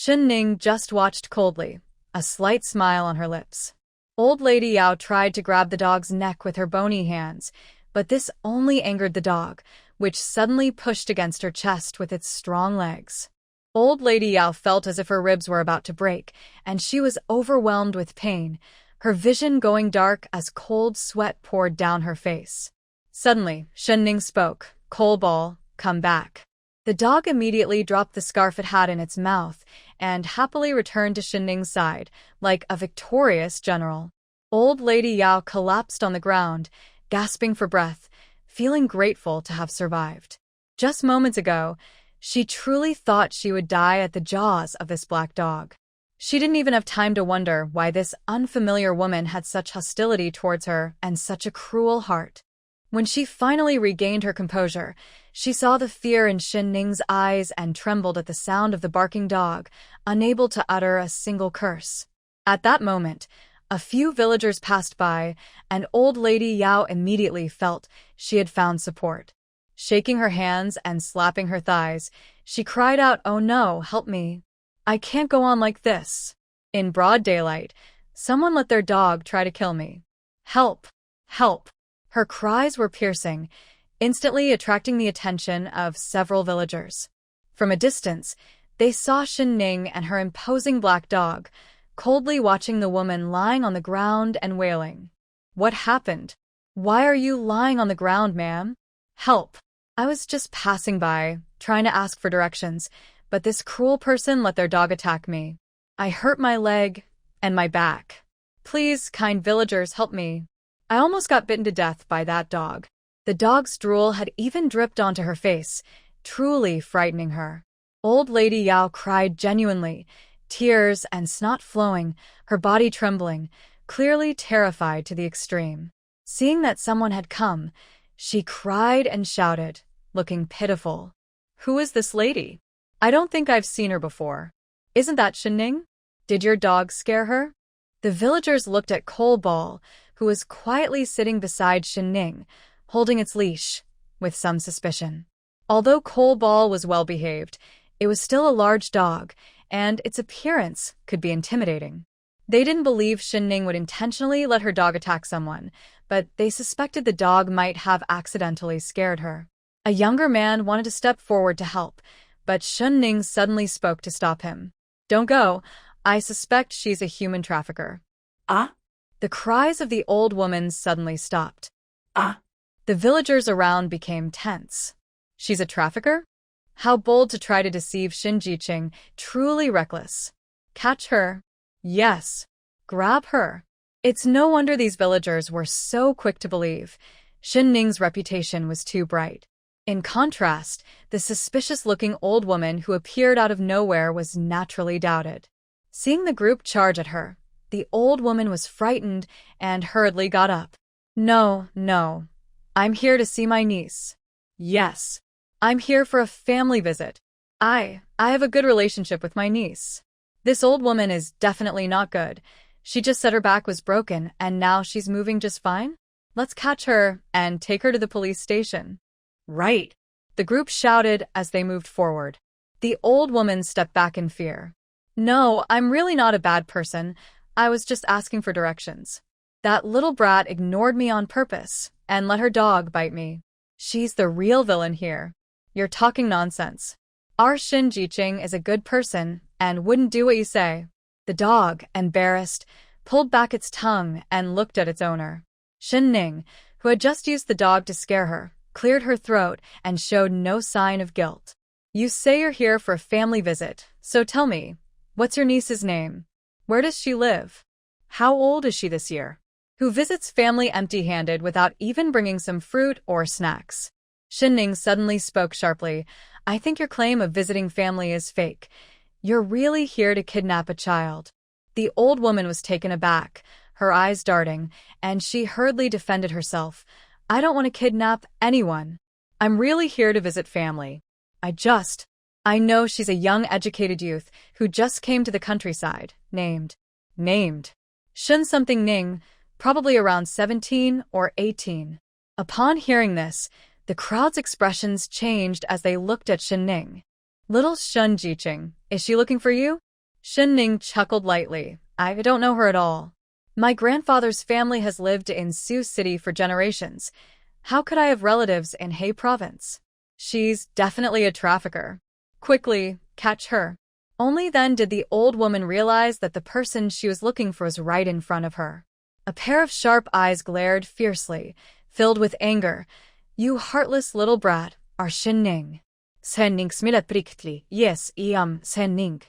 Ning just watched coldly, a slight smile on her lips. Old Lady Yao tried to grab the dog's neck with her bony hands, but this only angered the dog, which suddenly pushed against her chest with its strong legs. Old Lady Yao felt as if her ribs were about to break, and she was overwhelmed with pain, her vision going dark as cold sweat poured down her face. Suddenly, Ning spoke, "Coal ball, come back." The dog immediately dropped the scarf it had in its mouth and happily returned to Ning's side, like a victorious general. Old Lady Yao collapsed on the ground, gasping for breath, feeling grateful to have survived. Just moments ago, she truly thought she would die at the jaws of this black dog. She didn't even have time to wonder why this unfamiliar woman had such hostility towards her and such a cruel heart. When she finally regained her composure, she saw the fear in Ning's eyes and trembled at the sound of the barking dog, unable to utter a single curse. At that moment, a few villagers passed by, and Old Lady Yao immediately felt she had found support. Shaking her hands and slapping her thighs, she cried out, "Oh no, help me. I can't go on like this. In broad daylight, someone let their dog try to kill me. Help! Help!" Her cries were piercing, instantly attracting the attention of several villagers. From a distance, they saw Ning and her imposing black dog, coldly watching the woman lying on the ground and wailing. "What happened? Why are you lying on the ground, ma'am? Help! I was just passing by, trying to ask for directions, but this cruel person let their dog attack me. I hurt my leg and my back. Please, kind villagers, help me. I almost got bitten to death by that dog." The dog's drool had even dripped onto her face, truly frightening her. Old Lady Yao cried genuinely, tears and snot flowing, her body trembling, clearly terrified to the extreme. Seeing that someone had come, she cried and shouted, looking pitiful. "Who is this lady? I don't think I've seen her before. Isn't that Ning? Did your dog scare her?" The villagers looked at Coal Ball, who was quietly sitting beside Ning, holding its leash, with some suspicion. Although Coal Ball was well-behaved, it was still a large dog, and its appearance could be intimidating. They didn't believe Shinning would intentionally let her dog attack someone, but they suspected the dog might have accidentally scared her. A younger man wanted to step forward to help, but Shinning suddenly spoke to stop him. "Don't go. I suspect she's a human trafficker." Ah? The cries of the old woman suddenly stopped. Ah? The villagers around became tense. She's a trafficker? How bold to try to deceive Shin Jiqing, truly reckless. Catch her. Yes. Grab her. It's no wonder these villagers were so quick to believe. Shin Ning's reputation was too bright. In contrast, the suspicious-looking old woman who appeared out of nowhere was naturally doubted. Seeing the group charge at her, the old woman was frightened and hurriedly got up. "No, no. I'm here to see my niece." "Yes. I'm here for a family visit. I have a good relationship with my niece." This old woman is definitely not good. She just said her back was broken and now she's moving just fine? Let's catch her and take her to the police station. Right. The group shouted as they moved forward. The old woman stepped back in fear. "No, I'm really not a bad person. I was just asking for directions. That little brat ignored me on purpose and let her dog bite me. She's the real villain here." "You're talking nonsense. Our Shin Jiqing is a good person and wouldn't do what you say." The dog, embarrassed, pulled back its tongue and looked at its owner. Shin Ning, who had just used the dog to scare her, cleared her throat and showed no sign of guilt. "You say you're here for a family visit, so tell me, what's your niece's name? Where does she live? How old is she this year? Who visits family empty-handed without even bringing some fruit or snacks?" Shin Ning suddenly spoke sharply. "I think your claim of visiting family is fake. You're really here to kidnap a child." The old woman was taken aback, her eyes darting, and she hurriedly defended herself. "I don't want to kidnap anyone. I'm really here to visit family. I know she's a young educated youth who just came to the countryside, named Shun something Ning, probably around 17 or 18. Upon hearing this, the crowd's expressions changed as they looked at Shin Ning. "Little Shun Jiqing, is she looking for you?" Shin Ning chuckled lightly. "I don't know her at all. My grandfather's family has lived in Sioux City for generations. How could I have relatives in He Province? She's definitely a trafficker. Quickly, catch her." Only then did the old woman realize that the person she was looking for was right in front of her. A pair of sharp eyes glared fiercely, filled with anger. "You heartless little brat, are Shin Ning." "Sen Ning smilat priktli, yes, I am Sen Ning."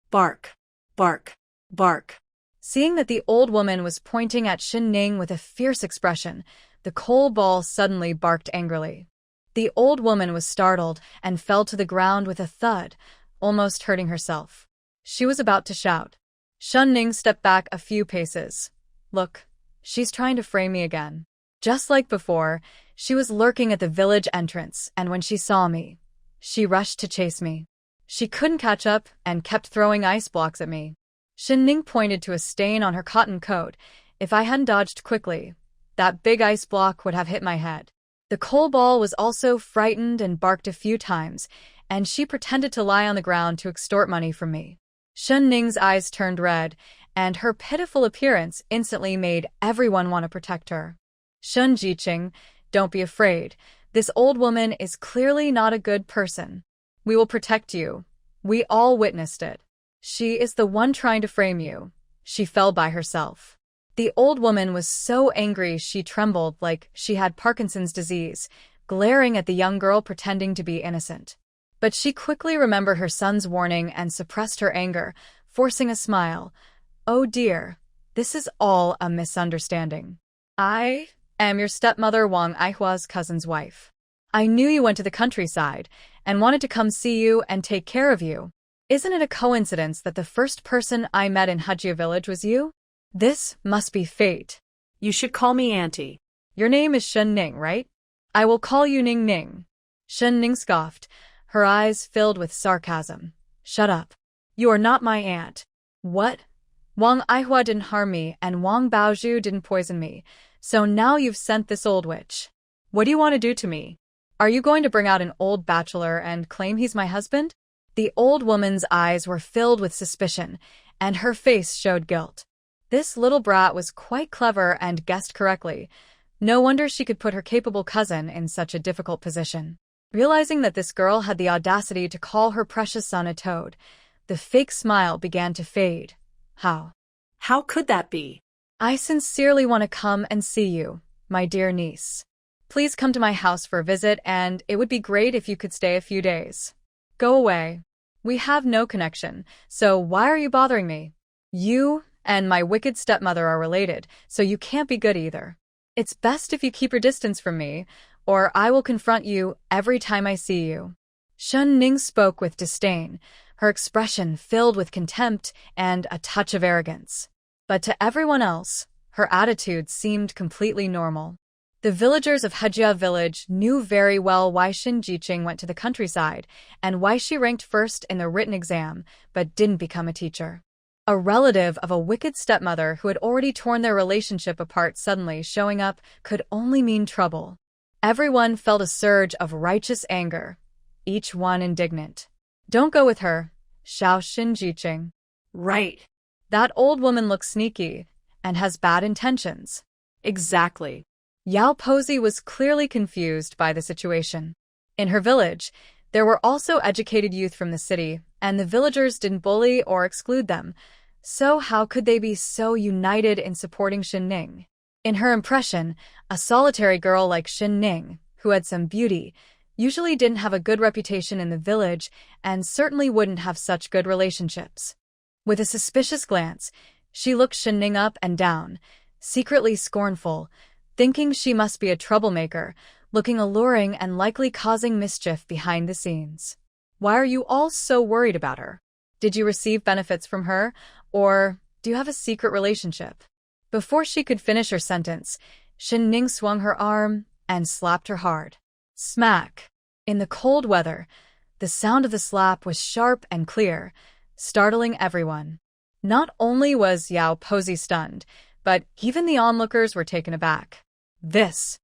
Bark. Bark. Bark. Seeing that the old woman was pointing at Shin Ning with a fierce expression, the coal ball suddenly barked angrily. The old woman was startled and fell to the ground with a thud, almost hurting herself. She was about to shout. Shin Ning stepped back a few paces. "Look, she's trying to frame me again." Just like before, she was lurking at the village entrance, and when she saw me, she rushed to chase me. She couldn't catch up and kept throwing ice blocks at me. Shin Ning pointed to a stain on her cotton coat. If I hadn't dodged quickly, that big ice block would have hit my head. The coal ball was also frightened and barked a few times, and she pretended to lie on the ground to extort money from me. Shin Ning's eyes turned red, and her pitiful appearance instantly made everyone want to protect her. "Shun Jiqing, don't be afraid. This old woman is clearly not a good person. We will protect you. We all witnessed it. She is the one trying to frame you. She fell by herself." The old woman was so angry she trembled like she had Parkinson's disease, glaring at the young girl pretending to be innocent. But she quickly remembered her son's warning and suppressed her anger, forcing a smile. "Oh dear, this is all a misunderstanding. I am your stepmother Wang Aihua's cousin's wife. I knew you went to the countryside and wanted to come see you and take care of you. Isn't it a coincidence that the first person I met in Hajia village was you? This must be fate." "You should call me Auntie." "Your name is Shin Ning, right? I will call you Ning Ning." Shin Ning scoffed, her eyes filled with sarcasm. "Shut up. You are not my aunt." "What? Wang Aihua didn't harm me and Wang Baozhu didn't poison me, so now you've sent this old witch. What do you want to do to me? Are you going to bring out an old bachelor and claim he's my husband?" The old woman's eyes were filled with suspicion, and her face showed guilt. This little brat was quite clever and guessed correctly. No wonder she could put her capable cousin in such a difficult position. Realizing that this girl had the audacity to call her precious son a toad, the fake smile began to fade. How could that be? I sincerely want to come and see you, my dear niece. Please come to my house for a visit, and it would be great if you could stay a few days. Go away. We have no connection, so why are you bothering me? You and my wicked stepmother are related, so you can't be good either. It's best if you keep your distance from me, or I will confront you every time I see you. Shun Ning spoke with disdain, her expression filled with contempt and a touch of arrogance. But to everyone else, her attitude seemed completely normal. The villagers of Hejia village knew very well why Shin Jiqing went to the countryside and why she ranked first in the written exam but didn't become a teacher. A relative of a wicked stepmother who had already torn their relationship apart suddenly showing up could only mean trouble. Everyone felt a surge of righteous anger, each one indignant. Don't go with her, shouted Shin Jiqing. Right. That old woman looks sneaky and has bad intentions. Exactly. Yao Posey was clearly confused by the situation. In her village, there were also educated youth from the city, and the villagers didn't bully or exclude them. So how could they be so united in supporting Shin Ning? In her impression, a solitary girl like Shin Ning, who had some beauty, usually didn't have a good reputation in the village and certainly wouldn't have such good relationships. With a suspicious glance, she looked Shin Ning up and down, secretly scornful, thinking she must be a troublemaker, looking alluring and likely causing mischief behind the scenes. Why are you all so worried about her? Did you receive benefits from her, or do you have a secret relationship? Before she could finish her sentence, Shin Ning swung her arm and slapped her hard. Smack! In the cold weather, the sound of the slap was sharp and clear, startling everyone. Not only was Yao Posey stunned, but even the onlookers were taken aback. This.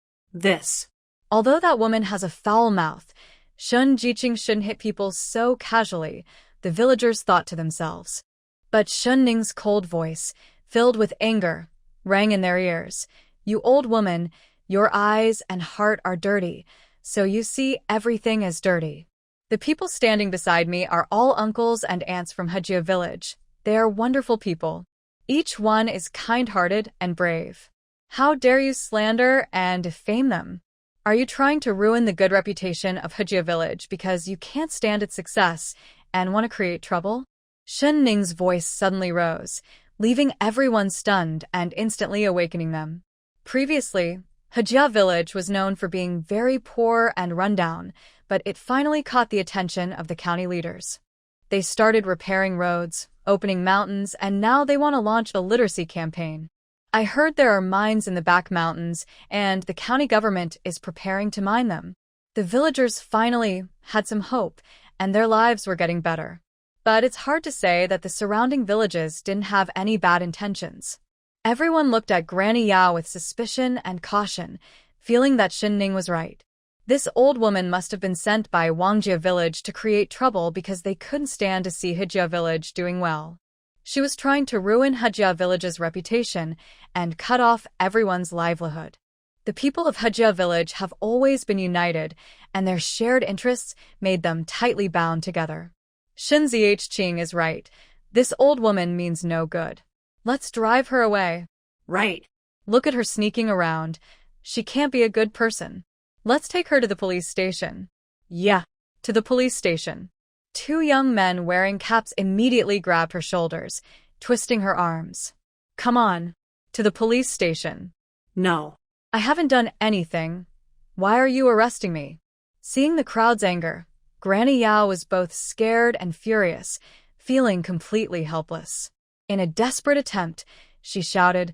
Although that woman has a foul mouth, Shun Jiqing shouldn't hit people so casually, the villagers thought to themselves. But Shun Ning's cold voice, filled with anger, rang in their ears. You old woman, your eyes and heart are dirty, so you see everything as dirty. The people standing beside me are all uncles and aunts from Hejia village. They are wonderful people. Each one is kind-hearted and brave. How dare you slander and defame them? Are you trying to ruin the good reputation of Hejia village because you can't stand its success and want to create trouble? Shen Ning's voice suddenly rose, leaving everyone stunned and instantly awakening them. Previously, Hejia village was known for being very poor and rundown, but it finally caught the attention of the county leaders. They started repairing roads, opening mountains, and now they want to launch a literacy campaign. I heard there are mines in the back mountains, and the county government is preparing to mine them. The villagers finally had some hope, and their lives were getting better. But it's hard to say that the surrounding villages didn't have any bad intentions. Everyone looked at Granny Yao with suspicion and caution, feeling that Shin Ning was right. This old woman must have been sent by Wangjia village to create trouble because they couldn't stand to see Hejia village doing well. She was trying to ruin Hejia village's reputation and cut off everyone's livelihood. The people of Hejia village have always been united, and their shared interests made them tightly bound together. Shin Ziqing is right. This old woman means no good. Let's drive her away. Right. Look at her sneaking around. She can't be a good person. Let's take her to the police station. Yeah, to the police station. Two young men wearing caps immediately grabbed her shoulders, twisting her arms. Come on. To the police station. No. I haven't done anything. Why are you arresting me? Seeing the crowd's anger, Granny Yao was both scared and furious, feeling completely helpless. In a desperate attempt, she shouted,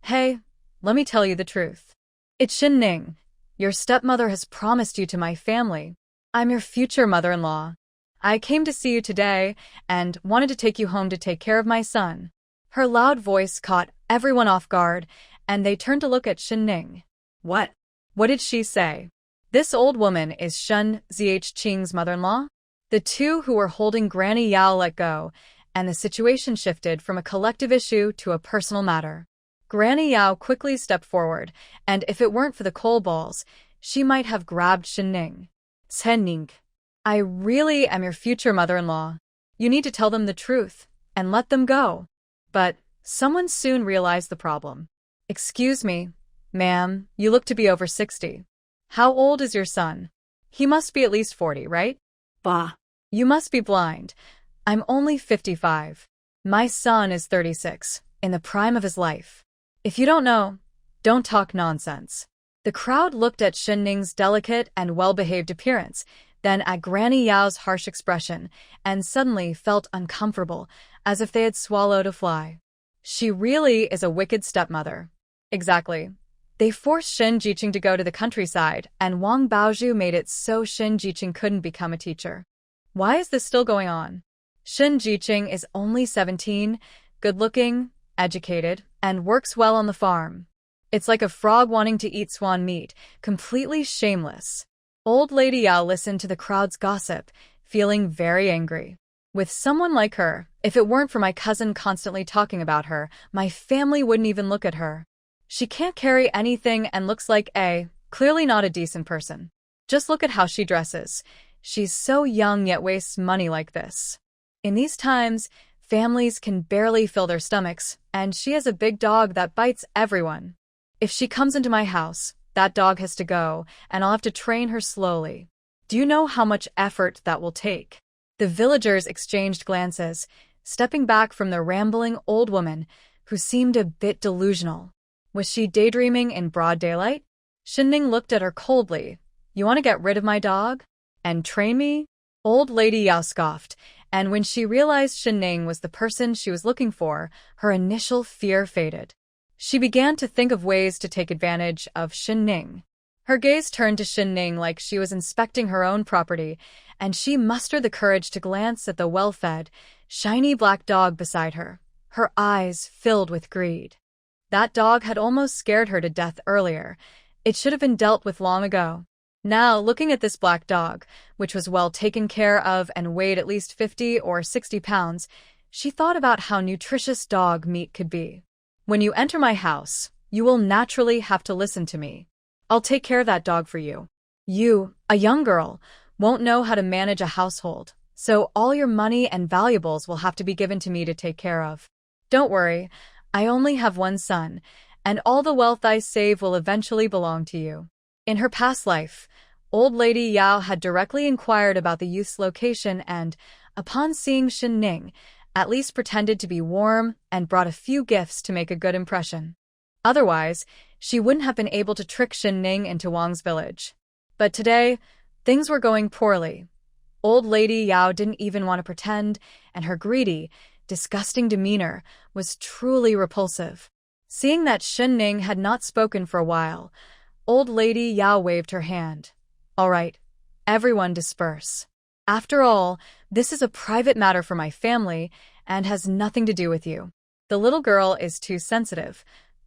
Hey, let me tell you the truth. It's Shin Ning. Your stepmother has promised you to my family. I'm your future mother-in-law. I came to see you today and wanted to take you home to take care of my son. Her loud voice caught everyone off guard, and they turned to look at Shin Ning. What? What did she say? This old woman is Shun Ziqing's mother-in-law? The two who were holding Granny Yao let go, and the situation shifted from a collective issue to a personal matter. Granny Yao quickly stepped forward, and if it weren't for the coal balls, she might have grabbed Shinning. Ning, I really am your future mother-in-law. You need to tell them the truth, and let them go. But someone soon realized the problem. Excuse me, ma'am, you look to be over 60. How old is your son? He must be at least 40, right? Bah. You must be blind. I'm only 55. My son is 36, in the prime of his life. If you don't know, don't talk nonsense. The crowd looked at Shinning's delicate and well-behaved appearance, then at Granny Yao's harsh expression, and suddenly felt uncomfortable, as if they had swallowed a fly. She really is a wicked stepmother. Exactly. They forced Shin Jiqing to go to the countryside, and Wang Baozhu made it so Shin Jiqing couldn't become a teacher. Why is this still going on? Shin Jiqing is only 17, good-looking, educated, and works well on the farm. It's like a frog wanting to eat swan meat, completely shameless. Old Lady Yao listened to the crowd's gossip, feeling very angry. With someone like her, if it weren't for my cousin constantly talking about her, my family wouldn't even look at her. She can't carry anything and looks like clearly not a decent person. Just look at how she dresses. She's so young yet wastes money like this. In these times, families can barely fill their stomachs, and she has a big dog that bites everyone. If she comes into my house, that dog has to go, and I'll have to train her slowly. Do you know how much effort that will take? The villagers exchanged glances, stepping back from the rambling old woman, who seemed a bit delusional. Was she daydreaming in broad daylight? Shinning looked at her coldly. You want to get rid of my dog? And train me? Old Lady Yao scoffed, and when she realized Shinning was the person she was looking for, her initial fear faded. She began to think of ways to take advantage of Shinning. Her gaze turned to Shinning like she was inspecting her own property, and she mustered the courage to glance at the well-fed, shiny black dog beside her, her eyes filled with greed. That dog had almost scared her to death earlier. It should have been dealt with long ago. Now, looking at this black dog, which was well taken care of and weighed at least 50 or 60 pounds, she thought about how nutritious dog meat could be. When you enter my house, you will naturally have to listen to me. I'll take care of that dog for you. You, a young girl, won't know how to manage a household, so all your money and valuables will have to be given to me to take care of. Don't worry, I only have one son, and all the wealth I save will eventually belong to you. In her past life, Old Lady Yao had directly inquired about the youth's location and, upon seeing Shinning, at least pretended to be warm and brought a few gifts to make a good impression. Otherwise, she wouldn't have been able to trick Shinning into Wang's village. But today, things were going poorly. Old Lady Yao didn't even want to pretend, and her greedy, disgusting demeanor was truly repulsive. Seeing that Shinning had not spoken for a while, Old Lady Yao waved her hand. All right, everyone disperse. After all, this is a private matter for my family and has nothing to do with you. The little girl is too sensitive.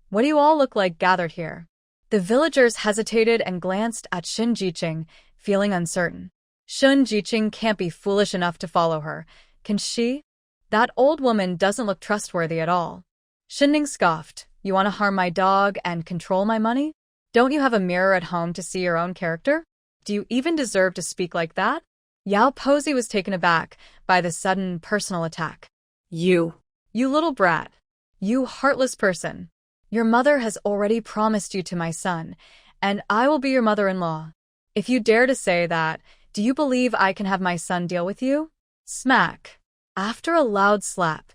What do you all look like gathered here? The villagers hesitated and glanced at Shin Jiqing, feeling uncertain. Shin Jiqing can't be foolish enough to follow her, can she? That old woman doesn't look trustworthy at all. Shinning scoffed. You want to harm my dog and control my money? Don't you have a mirror at home to see your own character? Do you even deserve to speak like that? Yao Posey was taken aback by the sudden personal attack. You little brat. You heartless person. Your mother has already promised you to my son, and I will be your mother-in-law. If you dare to say that, do you believe I can have my son deal with you? Smack. After a loud slap,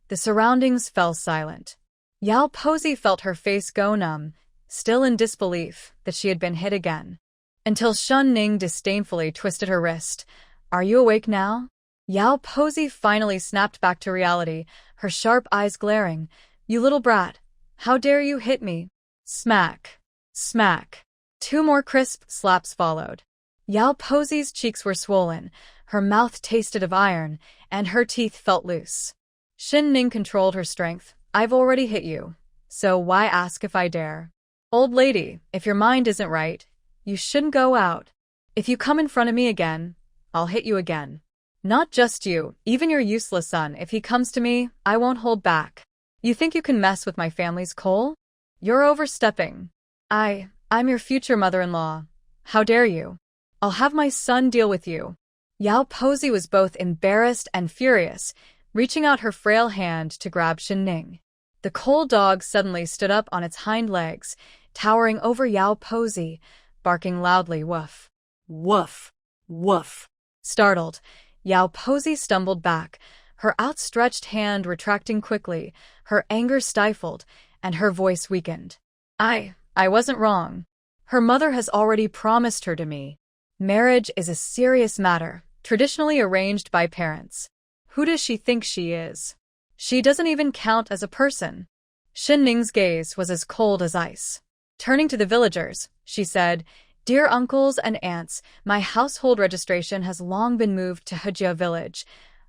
the surroundings fell silent. Yao Posey felt her face go numb, still in disbelief that she had been hit again. Until Shinning disdainfully twisted her wrist. Are you awake now? Yao Posey finally snapped back to reality, her sharp eyes glaring. You little brat. How dare you hit me? Smack. Smack. 2 more crisp slaps followed. Yao Posey's cheeks were swollen, her mouth tasted of iron, and her teeth felt loose. Shinning controlled her strength. I've already hit you, so why ask if I dare? Old lady, if your mind isn't right, you shouldn't go out. If you come in front of me again, I'll hit you again. Not just you, even your useless son. If he comes to me, I won't hold back. You think you can mess with my family's coal? You're overstepping. I'm your future mother-in-law. How dare you? I'll have my son deal with you. Yao Posey was both embarrassed and furious, reaching out her frail hand to grab Shinning. The coal dog suddenly stood up on its hind legs, towering over Yao Posey, barking loudly, woof. Woof. Woof. Startled, Yao Posey stumbled back, her outstretched hand retracting quickly, her anger stifled, and her voice weakened. I wasn't wrong. Her mother has already promised her to me. Marriage is a serious matter, traditionally arranged by parents. Who does she think she is? She doesn't even count as a person. Shinning's gaze was as cold as ice. Turning to the villagers, she said, "Dear uncles and aunts, my household registration has long been moved to Hejia village.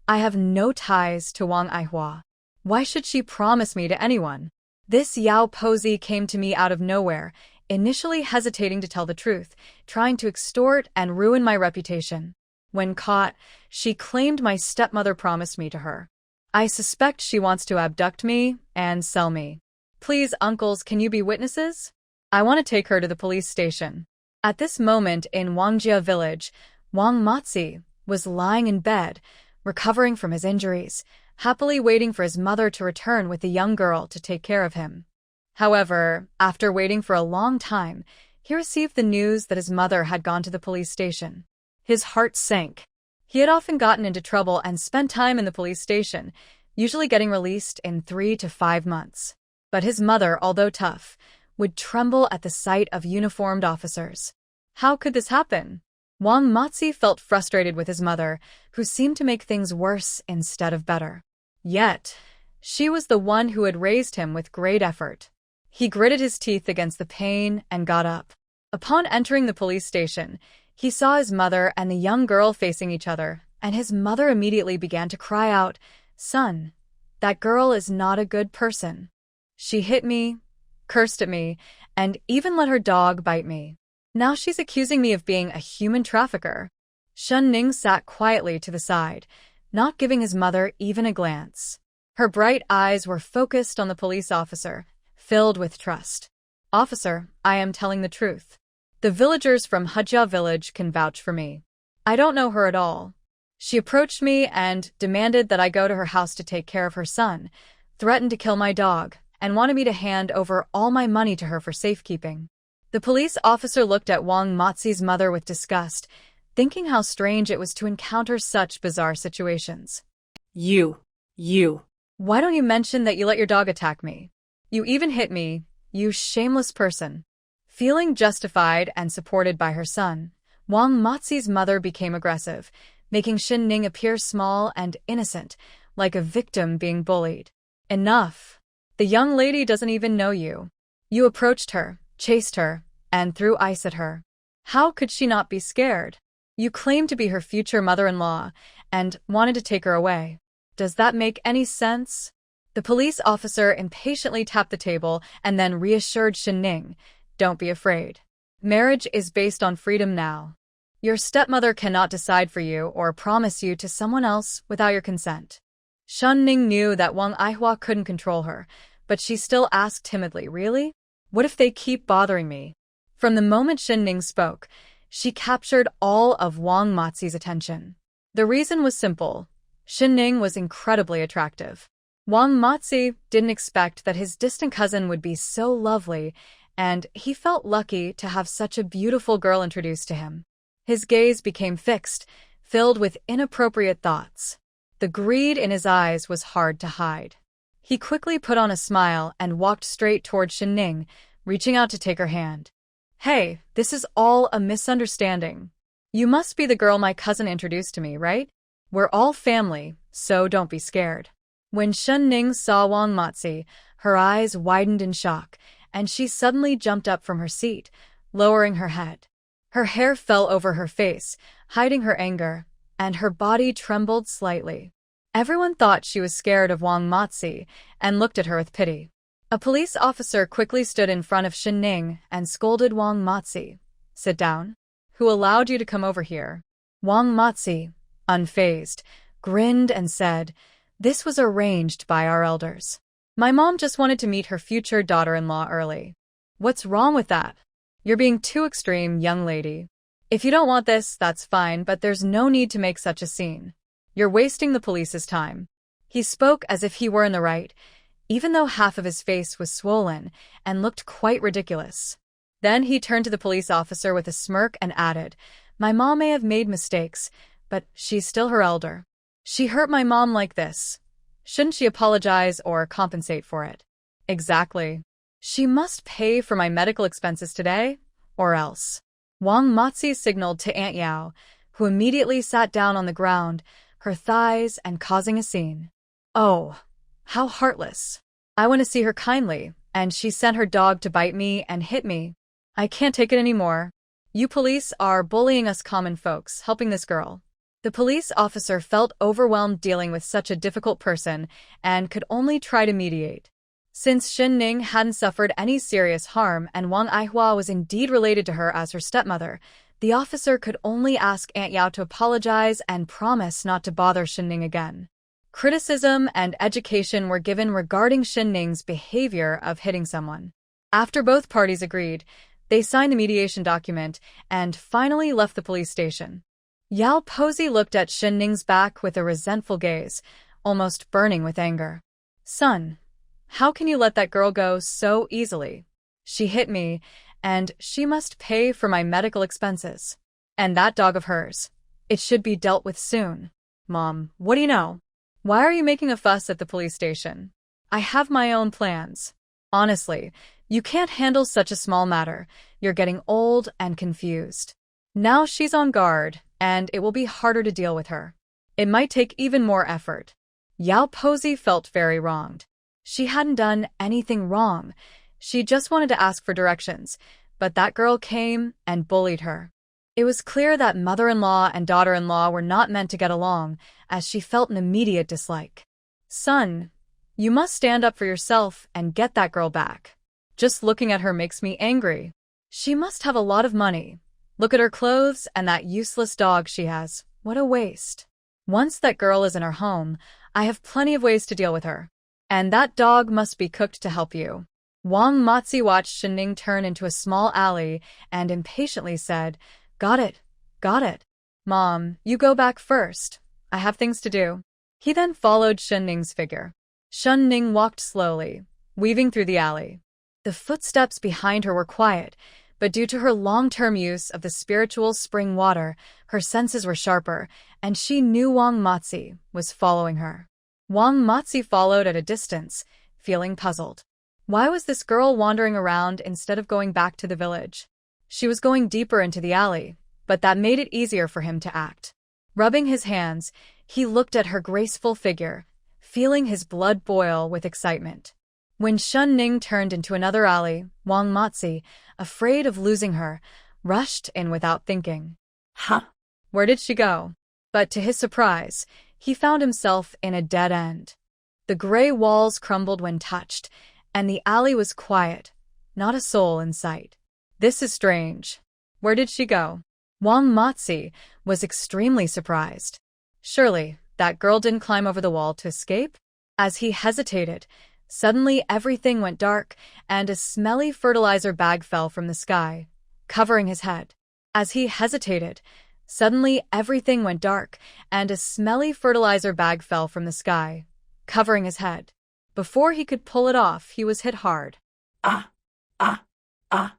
I have no ties to Wang Aihua. Why should she promise me to anyone? This Yao Posey came to me out of nowhere, initially hesitating to tell the truth, trying to extort and ruin my reputation. When caught, she claimed my stepmother promised me to her. I suspect she wants to abduct me and sell me. Please, uncles, can you be witnesses? I want to take her to the police station." At this moment in Wangjia village, Wang Matzi was lying in bed, recovering from his injuries, happily waiting for his mother to return with the young girl to take care of him. However, after waiting for a long time, he received the news that his mother had gone to the police station. His heart sank. He had often gotten into trouble and spent time in the police station, usually getting released in 3 to 5 months. But his mother, although tough, would tremble at the sight of uniformed officers. How could this happen? Wang Matzi felt frustrated with his mother, who seemed to make things worse instead of better. Yet, she was the one who had raised him with great effort. He gritted his teeth against the pain and got up. Upon entering the police station, he saw his mother and the young girl facing each other, and his mother immediately began to cry out, "Son, that girl is not a good person. She hit me, cursed at me, and even let her dog bite me. Now she's accusing me of being a human trafficker." Shun Ning sat quietly to the side, not giving his mother even a glance. Her bright eyes were focused on the police officer, filled with trust. "Officer, I am telling the truth. The villagers from Hejia village can vouch for me. I don't know her at all. She approached me and demanded that I go to her house to take care of her son, threatened to kill my dog, and wanted me to hand over all my money to her for safekeeping." The police officer looked at Wang Matzi's mother with disgust, thinking how strange it was to encounter such bizarre situations. You. Why don't you mention that you let your dog attack me? You even hit me, you shameless person. Feeling justified and supported by her son, Wang Matzi's mother became aggressive, making Shin Ning appear small and innocent, like a victim being bullied. Enough. The young lady doesn't even know you. You approached her, chased her, and threw ice at her. How could she not be scared? You claimed to be her future mother-in-law and wanted to take her away. Does that make any sense? The police officer impatiently tapped the table and then reassured Shin Ning, "Don't be afraid. Marriage is based on freedom now. Your stepmother cannot decide for you or promise you to someone else without your consent." Shun Ning knew that Wang Aihua couldn't control her, but she still asked timidly, "Really? What if they keep bothering me?" From the moment Shin Ning spoke, she captured all of Wang Matzi's attention. The reason was simple. Shin Ning was incredibly attractive. Wang Matzi didn't expect that his distant cousin would be so lovely, and he felt lucky to have such a beautiful girl introduced to him. His gaze became fixed, filled with inappropriate thoughts. The greed in his eyes was hard to hide. He quickly put on a smile and walked straight toward Shin Ning, reaching out to take her hand. "Hey, this is all a misunderstanding. You must be the girl my cousin introduced to me, right? We're all family, so don't be scared." When Shin Ning saw Wang Matzi, her eyes widened in shock, and she suddenly jumped up from her seat, lowering her head. Her hair fell over her face, hiding her anger, and her body trembled slightly. Everyone thought she was scared of Wang Matzi and looked at her with pity. A police officer quickly stood in front of Shin Ning and scolded Wang Matzi. "Sit down. Who allowed you to come over here?" Wang Matzi, unfazed, grinned and said, "This was arranged by our elders. My mom just wanted to meet her future daughter-in-law early. What's wrong with that? You're being too extreme, young lady. If you don't want this, that's fine, but there's no need to make such a scene. You're wasting the police's time." He spoke as if he were in the right, even though half of his face was swollen and looked quite ridiculous. Then he turned to the police officer with a smirk and added, "My mom may have made mistakes, but she's still her elder. She hurt my mom like this. Shouldn't she apologize or compensate for it?" "Exactly. She must pay for my medical expenses today, or else." Wang Baozhu signaled to Aunt Yao, who immediately sat down on the ground, her thighs and causing a scene. "Oh, how heartless. I want to see her kindly, and she sent her dog to bite me and hit me. I can't take it anymore. You police are bullying us common folks, helping this girl." The police officer felt overwhelmed dealing with such a difficult person and could only try to mediate. Since Xinning hadn't suffered any serious harm and Wang Aihua was indeed related to her as her stepmother, the officer could only ask Aunt Yao to apologize and promise not to bother Xinning again. Criticism and education were given regarding Xinning's behavior of hitting someone. After both parties agreed, they signed the mediation document and finally left the police station. Yao Pozi looked at Xinning's back with a resentful gaze, almost burning with anger. "Son, how can you let that girl go so easily? She hit me, and she must pay for my medical expenses. And that dog of hers, it should be dealt with soon." "Mom, what do you know? Why are you making a fuss at the police station? I have my own plans. Honestly, you can't handle such a small matter. You're getting old and confused. Now she's on guard, and it will be harder to deal with her. It might take even more effort." Yao Pozi felt very wronged. She hadn't done anything wrong. She just wanted to ask for directions, but that girl came and bullied her. It was clear that mother-in-law and daughter-in-law were not meant to get along, as she felt an immediate dislike. "Son, you must stand up for yourself and get that girl back. Just looking at her makes me angry. She must have a lot of money. Look at her clothes and that useless dog she has. What a waste. Once that girl is in her home, I have plenty of ways to deal with her. And that dog must be cooked to help you." Wang Baozhu watched Xinning turn into a small alley and impatiently said, "Got it, got it. Mom, you go back first. I have things to do." He then followed Xinning's figure. Xinning walked slowly, weaving through the alley. The footsteps behind her were quiet, but due to her long-term use of the spiritual spring water, her senses were sharper, and she knew Wang Baozhu was following her. Wang Baozhu followed at a distance, feeling puzzled. Why was this girl wandering around instead of going back to the village? She was going deeper into the alley, but that made it easier for him to act. Rubbing his hands, he looked at her graceful figure, feeling his blood boil with excitement. When Xinning turned into another alley, Wang Baozhu, afraid of losing her, rushed in without thinking. Huh? Where did she go? But to his surprise, he found himself in a dead end. The gray walls crumbled when touched, and the alley was quiet, not a soul in sight. "This is strange. Where did she go?" Wang Baozhu was extremely surprised. Surely, that girl didn't climb over the wall to escape? As he hesitated, suddenly everything went dark, and a smelly fertilizer bag fell from the sky, covering his head. As he hesitated, suddenly everything went dark, and a smelly fertilizer bag fell from the sky, covering his head. Before he could pull it off, he was hit hard. Ah, ah, ah,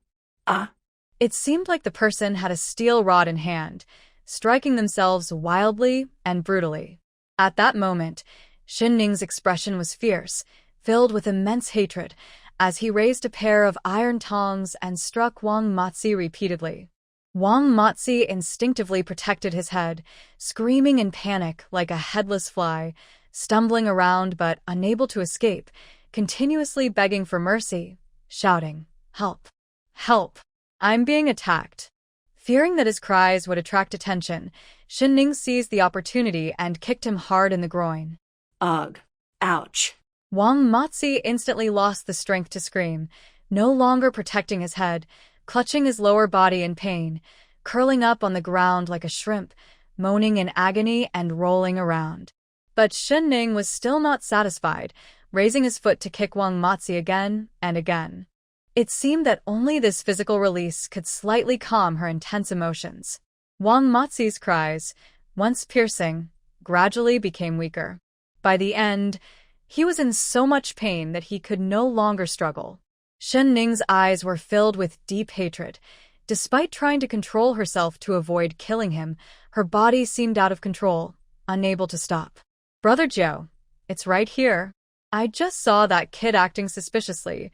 ah. It seemed like the person had a steel rod in hand, striking themselves wildly and brutally. At that moment, Xinning's expression was fierce, filled with immense hatred, as he raised a pair of iron tongs and struck Wang Baozhu repeatedly. Wang Baozhu instinctively protected his head, screaming in panic like a headless fly, stumbling around but unable to escape, continuously begging for mercy, shouting, "Help! Help! I'm being attacked." Fearing that his cries would attract attention, Xinning seized the opportunity and kicked him hard in the groin. Ugh. Ouch. Wang Baozhu instantly lost the strength to scream, no longer protecting his head, clutching his lower body in pain, curling up on the ground like a shrimp, moaning in agony and rolling around. But Shen Ning was still not satisfied, raising his foot to kick Wang Baozhu again and again. It seemed that only this physical release could slightly calm her intense emotions. Wang Baozhu's cries, once piercing, gradually became weaker. By the end, he was in so much pain that he could no longer struggle. Shen Ning's eyes were filled with deep hatred. Despite trying to control herself to avoid killing him, her body seemed out of control, unable to stop. "Brother Joe, it's right here. I just saw that kid acting suspiciously.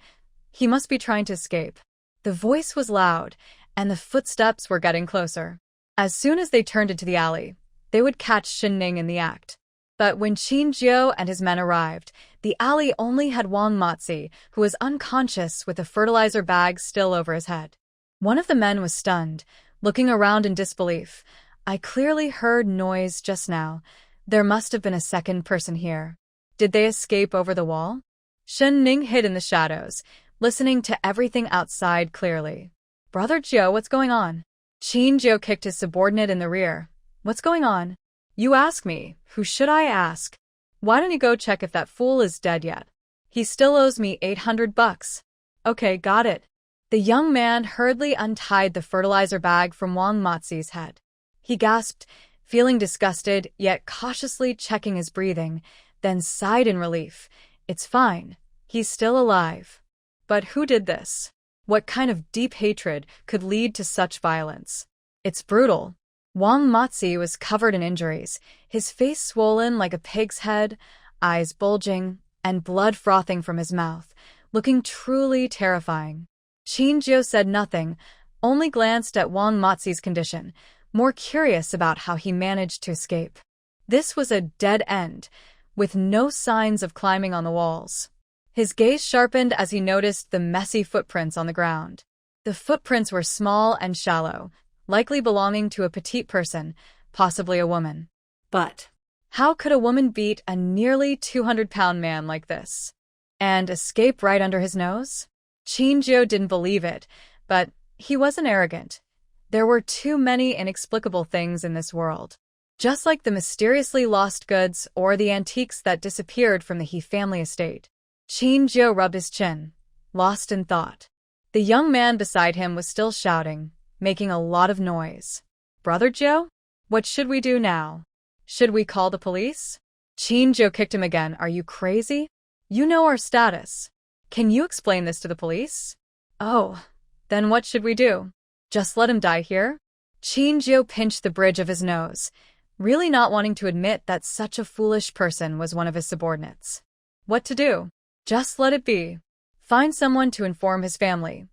He must be trying to escape." The voice was loud, and the footsteps were getting closer. As soon as they turned into the alley, they would catch Shen Ning in the act. But when Qin Jiu and his men arrived, the alley only had Wang Baozhu, who was unconscious with a fertilizer bag still over his head. One of the men was stunned, looking around in disbelief. "I clearly heard noise just now. There must have been a second person here. Did they escape over the wall?" Shen Ning hid in the shadows, listening to everything outside clearly. "Brother Joe, what's going on?" Qin Jiu kicked his subordinate in the rear. "What's going on?" "You ask me. Who should I ask? Why don't you go check if that fool is dead yet? He still owes me $800. Okay, got it." The young man hurriedly untied the fertilizer bag from Wang Baozhu's head. He gasped, feeling disgusted, yet cautiously checking his breathing, then sighed in relief. "It's fine. He's still alive." But who did this? What kind of deep hatred could lead to such violence? It's brutal. Wang Baozhu was covered in injuries, his face swollen like a pig's head, eyes bulging, and blood frothing from his mouth, looking truly terrifying. Qin Jiu said nothing, only glanced at Wang Baozhu's condition, more curious about how he managed to escape. This was a dead end, with no signs of climbing on the walls. His gaze sharpened as he noticed the messy footprints on the ground. The footprints were small and shallow, likely belonging to a petite person, possibly a woman. But how could a woman beat a nearly 200-pound man like this? And escape right under his nose? Qin Jiu didn't believe it, but he wasn't arrogant. There were too many inexplicable things in this world. Just like the mysteriously lost goods or the antiques that disappeared from the He family estate. Qin Jiu rubbed his chin, lost in thought. The young man beside him was still shouting, making a lot of noise. "Brother Joe? What should we do now? Should we call the police?" Qin Jiu kicked him again. "Are you crazy? You know our status. Can you explain this to the police?" "Oh, then what should we do? Just let him die here?" Qin Jiu pinched the bridge of his nose, really not wanting to admit that such a foolish person was one of his subordinates. What to do? Just let it be. Find someone to inform his family.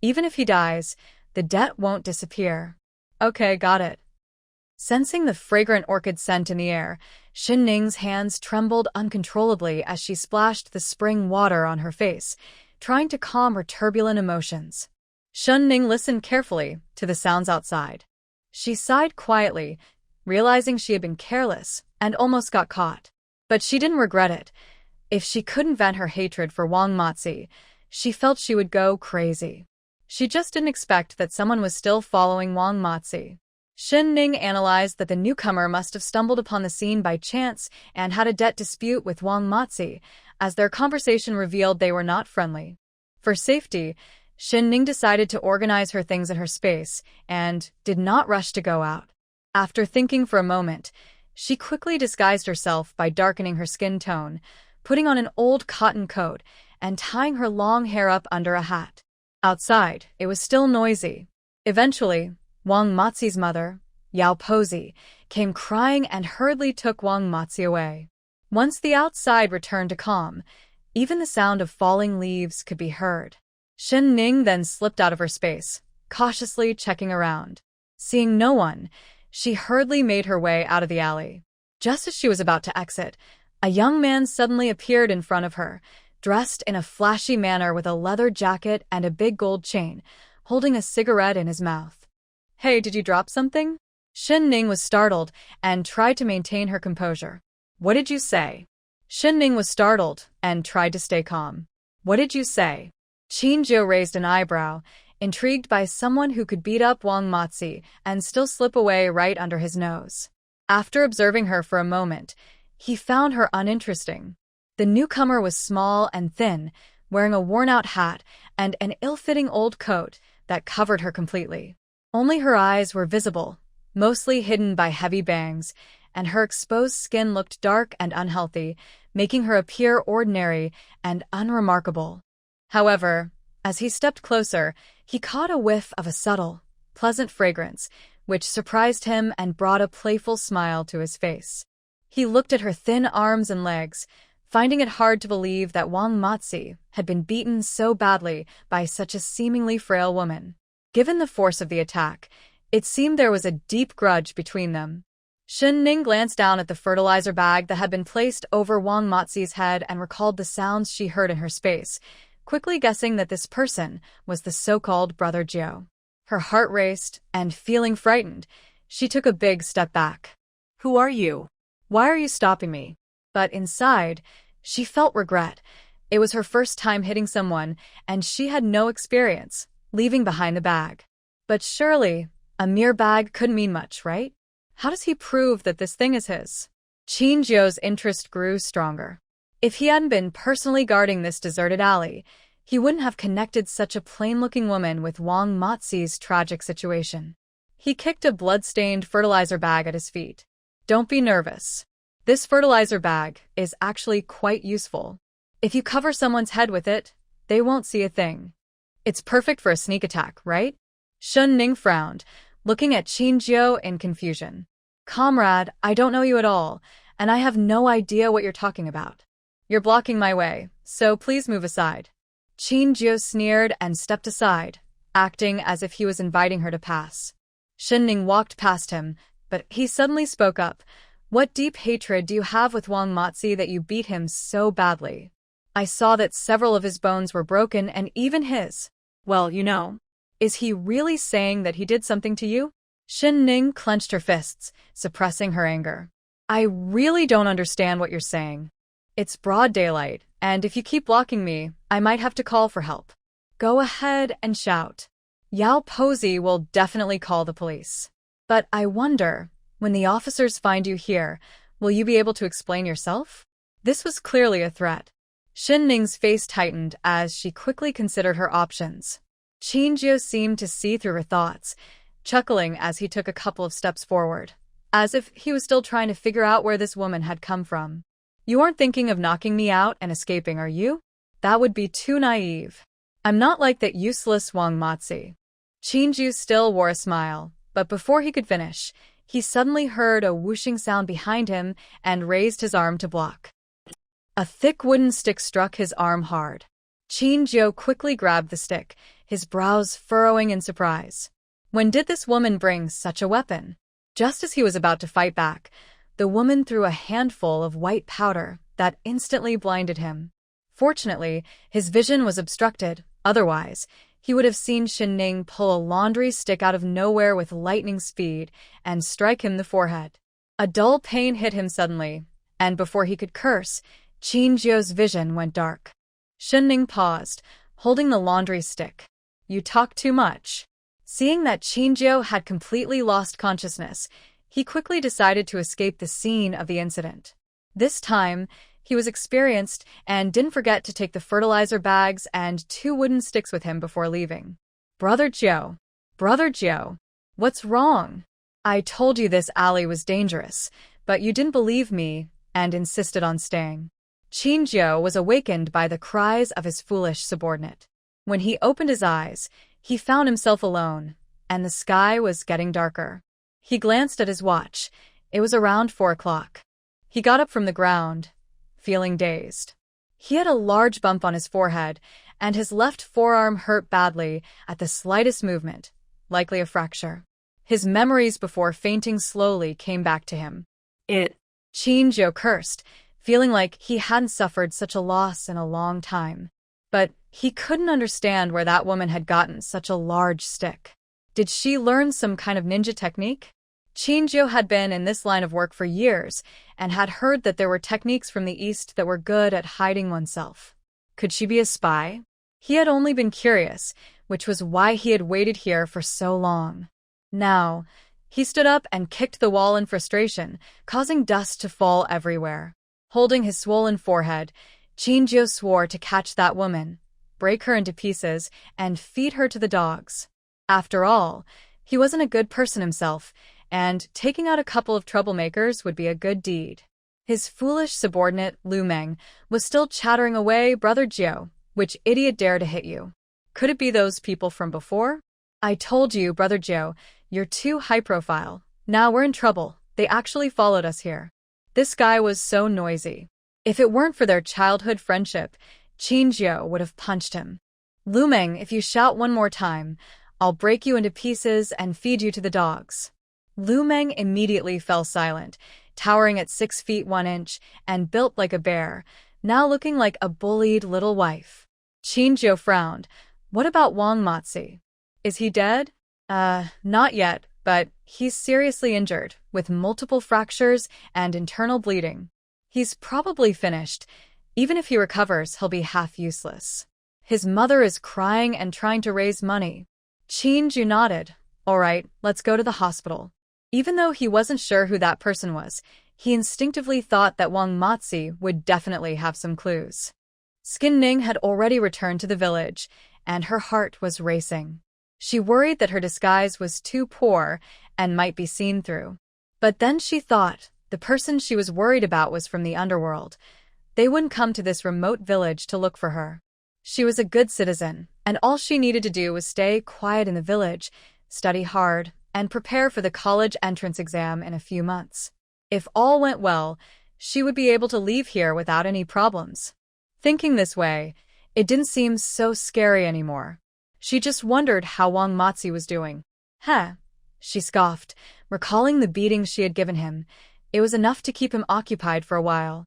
Even if he dies, the debt won't disappear. Okay, got it. Sensing the fragrant orchid scent in the air, Shen Ning's hands trembled uncontrollably as she splashed the spring water on her face, trying to calm her turbulent emotions. Shen Ning listened carefully to the sounds outside. She sighed quietly, realizing she had been careless and almost got caught. But she didn't regret it. If she couldn't vent her hatred for Wang Baozhu, she felt she would go crazy. She just didn't expect that someone was still following Wang Baozhu. Shen Ning analyzed that the newcomer must have stumbled upon the scene by chance and had a debt dispute with Wang Baozhu, as their conversation revealed they were not friendly. For safety, Shen Ning decided to organize her things in her space and did not rush to go out. After thinking for a moment, she quickly disguised herself by darkening her skin tone, putting on an old cotton coat, and tying her long hair up under a hat. Outside, it was still noisy. Eventually, Wang Baozhu's mother, Yao Pozi, came crying and hurriedly took Wang Baozhu away. Once the outside returned to calm, even the sound of falling leaves could be heard. Shen Ning then slipped out of her space, cautiously checking around. Seeing no one, she hurriedly made her way out of the alley. Just as she was about to exit, a young man suddenly appeared in front of her, dressed in a flashy manner with a leather jacket and a big gold chain, holding a cigarette in his mouth. "Hey, did you drop something?" Shen Ning was startled and tried to maintain her composure. "What did you say?" Shen Ning was startled and tried to stay calm. "What did you say?" Qin Jiu raised an eyebrow, intrigued by someone who could beat up Wang Baozhu and still slip away right under his nose. After observing her for a moment, he found her uninteresting. The newcomer was small and thin, wearing a worn-out hat and an ill-fitting old coat that covered her completely. Only her eyes were visible, mostly hidden by heavy bangs, and her exposed skin looked dark and unhealthy, making her appear ordinary and unremarkable. However, as he stepped closer, he caught a whiff of a subtle, pleasant fragrance, which surprised him and brought a playful smile to his face. He looked at her thin arms and legs, finding it hard to believe that Wang Baozhu had been beaten so badly by such a seemingly frail woman. Given the force of the attack, it seemed there was a deep grudge between them. Ning glanced down at the fertilizer bag that had been placed over Wang Baozhu's head and recalled the sounds she heard in her space, quickly guessing that this person was the so-called Brother Jiu. Her heart raced, and feeling frightened, she took a big step back. Who are you? Why are you stopping me? But inside, she felt regret. It was her first time hitting someone, and she had no experience, leaving behind the bag. But surely, a mere bag couldn't mean much, right? How does he prove that this thing is his? Qin Jiu's interest grew stronger. If he hadn't been personally guarding this deserted alley, he wouldn't have connected such a plain-looking woman with Wang Baozhu's tragic situation. He kicked a blood-stained fertilizer bag at his feet. Don't be nervous. This fertilizer bag is actually quite useful. If you cover someone's head with it, they won't see a thing. It's perfect for a sneak attack, right? Ning frowned, looking at Qin Jiu in confusion. Comrade, I don't know you at all, and I have no idea what you're talking about. You're blocking my way, so please move aside. Qin Jiu sneered and stepped aside, acting as if he was inviting her to pass. Ning walked past him, but he suddenly spoke up. What deep hatred do you have with Wang Baozhu that you beat him so badly? I saw that several of his bones were broken and even his. Well, you know. Is he really saying that he did something to you? Ning clenched her fists, suppressing her anger. I really don't understand what you're saying. It's broad daylight, and if you keep blocking me, I might have to call for help. Go ahead and shout. Yao Posey will definitely call the police. But I wonder, when the officers find you here, will you be able to explain yourself? This was clearly a threat. Ning's face tightened as she quickly considered her options. Qin Jiu seemed to see through her thoughts, chuckling as he took a couple of steps forward, as if he was still trying to figure out where this woman had come from. You aren't thinking of knocking me out and escaping, are you? That would be too naive. I'm not like that useless Wang Baozhu. Qin Jiu still wore a smile, but before he could finish, he suddenly heard a whooshing sound behind him and raised his arm to block. A thick wooden stick struck his arm hard. Qin Jiu quickly grabbed the stick, his brows furrowing in surprise. When did this woman bring such a weapon? Just as he was about to fight back, the woman threw a handful of white powder that instantly blinded him. Fortunately, his vision was obstructed, otherwise, he would have seen Ning pull a laundry stick out of nowhere with lightning speed and strike him the forehead. A dull pain hit him suddenly, and before he could curse, Qin Jiu's vision went dark. Ning paused, holding the laundry stick. You talk too much. Seeing that Qin Jiu had completely lost consciousness, he quickly decided to escape the scene of the incident. This time, he was experienced and didn't forget to take the fertilizer bags and 2 wooden sticks with him before leaving. Brother Jiu, what's wrong? I told you this alley was dangerous, but you didn't believe me and insisted on staying. Qin Jiu was awakened by the cries of his foolish subordinate. When he opened his eyes, he found himself alone, and the sky was getting darker. He glanced at his watch. It was around 4 o'clock. He got up from the ground, feeling dazed. He had a large bump on his forehead, and his left forearm hurt badly at the slightest movement, likely a fracture. His memories before fainting slowly came back to him. Qin Jiu cursed, feeling like he hadn't suffered such a loss in a long time. But he couldn't understand where that woman had gotten such a large stick. Did she learn some kind of ninja technique? Qin Jiu had been in this line of work for years and had heard that there were techniques from the East that were good at hiding oneself. Could she be a spy? He had only been curious, which was why he had waited here for so long. Now, He stood up and kicked the wall in frustration, causing dust to fall everywhere. Holding his swollen forehead, Chinjo swore to catch that woman, break her into pieces, and feed her to the dogs. After all, he wasn't a good person himself, and taking out a couple of troublemakers would be a good deed. His foolish subordinate, Lu Meng, was still chattering away. Brother Jiu, which idiot dared to hit you? Could it be those people from before? I told you, Brother Jiu, you're too high profile. Now we're in trouble. They actually followed us here. This guy was so noisy. If it weren't for their childhood friendship, Chinjo would have punched him. Lu Meng, if you shout one more time, I'll break you into pieces and feed you to the dogs. Lu Meng immediately fell silent, towering at 6 feet 1 inch and built like a bear, now looking like a bullied little wife. Chinjo frowned. What about Wang Baozhu? Is he dead? Not yet, but he's seriously injured, with multiple fractures and internal bleeding. He's probably finished. Even if he recovers, he'll be half useless. His mother is crying and trying to raise money. Chinjo nodded. All right, let's go to the hospital. Even though he wasn't sure who that person was, he instinctively thought that Wang Baozhu would definitely have some clues. Skin Ning had already returned to the village, and her heart was racing. She worried that her disguise was too poor and might be seen through. But then she thought the person she was worried about was from the underworld. They wouldn't come to this remote village to look for her. She was a good citizen, and all she needed to do was stay quiet in the village, study hard, and prepare for the college entrance exam in a few months. If all went well, she would be able to leave here without any problems. Thinking this way, it didn't seem so scary anymore. She just wondered how Wang Baozhu was doing. She scoffed, recalling the beating she had given him. It was enough to keep him occupied for a while.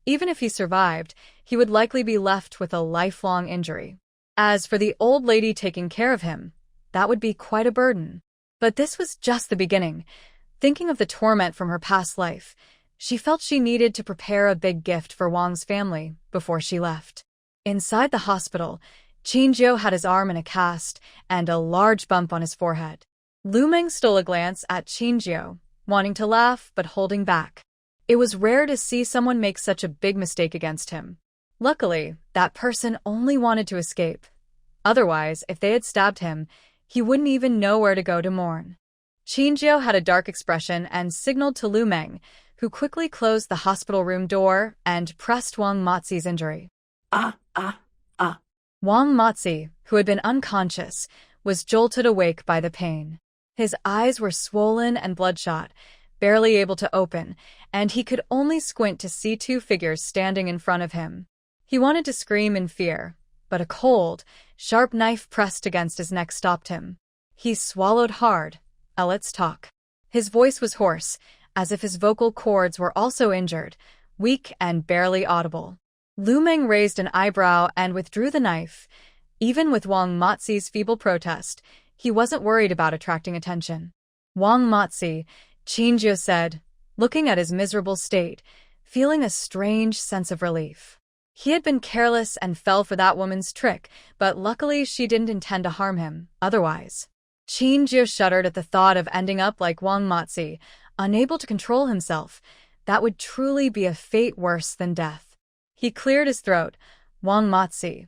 Even if he survived, he would likely be left with a lifelong injury. As for the old lady taking care of him, that would be quite a burden. But this was just the beginning. Thinking of the torment from her past life, she felt she needed to prepare a big gift for Wang's family before she left. Inside the hospital, Chinjo had his arm in a cast and a large bump on his forehead. Lu Meng stole a glance at Chinjo, wanting to laugh but holding back. It was rare to see someone make such a big mistake against him. Luckily, that person only wanted to escape. Otherwise, if they had stabbed him, he wouldn't even know where to go to mourn. Chinjo had a dark expression and signaled to Lu Meng, who quickly closed the hospital room door and pressed Wang Baozhu's injury. Wang Baozhu, who had been unconscious, was jolted awake by the pain. His eyes were swollen and bloodshot, barely able to open, and he could only squint to see 2 figures standing in front of him. He wanted to scream in fear, but a cold, sharp knife pressed against his neck stopped him. He swallowed hard. Let's talk. His voice was hoarse, as if his vocal cords were also injured, weak and barely audible. Lu Meng raised an eyebrow and withdrew the knife. Even with Wang Baozhu's feeble protest, he wasn't worried about attracting attention. Wang Baozhu, Chinjo said, looking at his miserable state, feeling a strange sense of relief. He had been careless and fell for that woman's trick, but luckily she didn't intend to harm him, otherwise. Chinjo shuddered at the thought of ending up like Wang Baozhu, unable to control himself. That would truly be a fate worse than death. He cleared his throat. Wang Baozhu.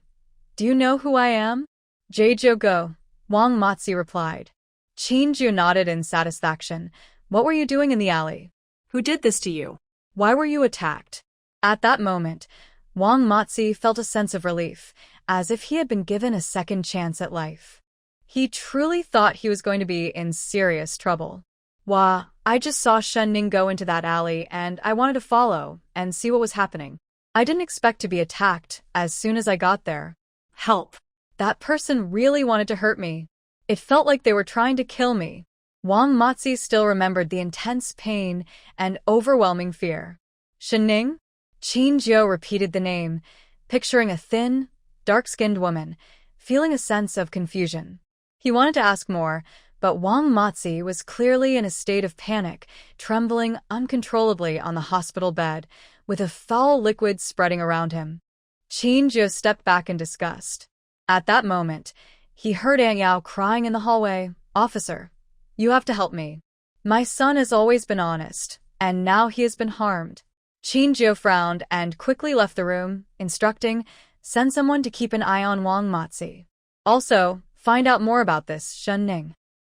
Do you know who I am? Jejo Go, Wang Baozhu replied. Chinjo nodded in satisfaction. What were you doing in the alley? Who did this to you? Why were you attacked? At that moment, Wang Baozhu felt a sense of relief, as if he had been given a second chance at life. He truly thought he was going to be in serious trouble. I just saw Shen Ning go into that alley and I wanted to follow and see what was happening. I didn't expect to be attacked as soon as I got there. Help. That person really wanted to hurt me. It felt like they were trying to kill me. Wang Baozhu still remembered the intense pain and overwhelming fear. Shen Ning? Chinjo repeated the name, picturing a thin, dark-skinned woman, feeling a sense of confusion. He wanted to ask more, but Wang Baozhu was clearly in a state of panic, trembling uncontrollably on the hospital bed, with a foul liquid spreading around him. Chinjo stepped back in disgust. At that moment, he heard Yang Yao crying in the hallway, "Officer, you have to help me." My son has always been honest, and now he has been harmed. Qin Jiu frowned and quickly left the room, instructing, send someone to keep an eye on Wang Baozhu. Also, find out more about this, Shen Ning.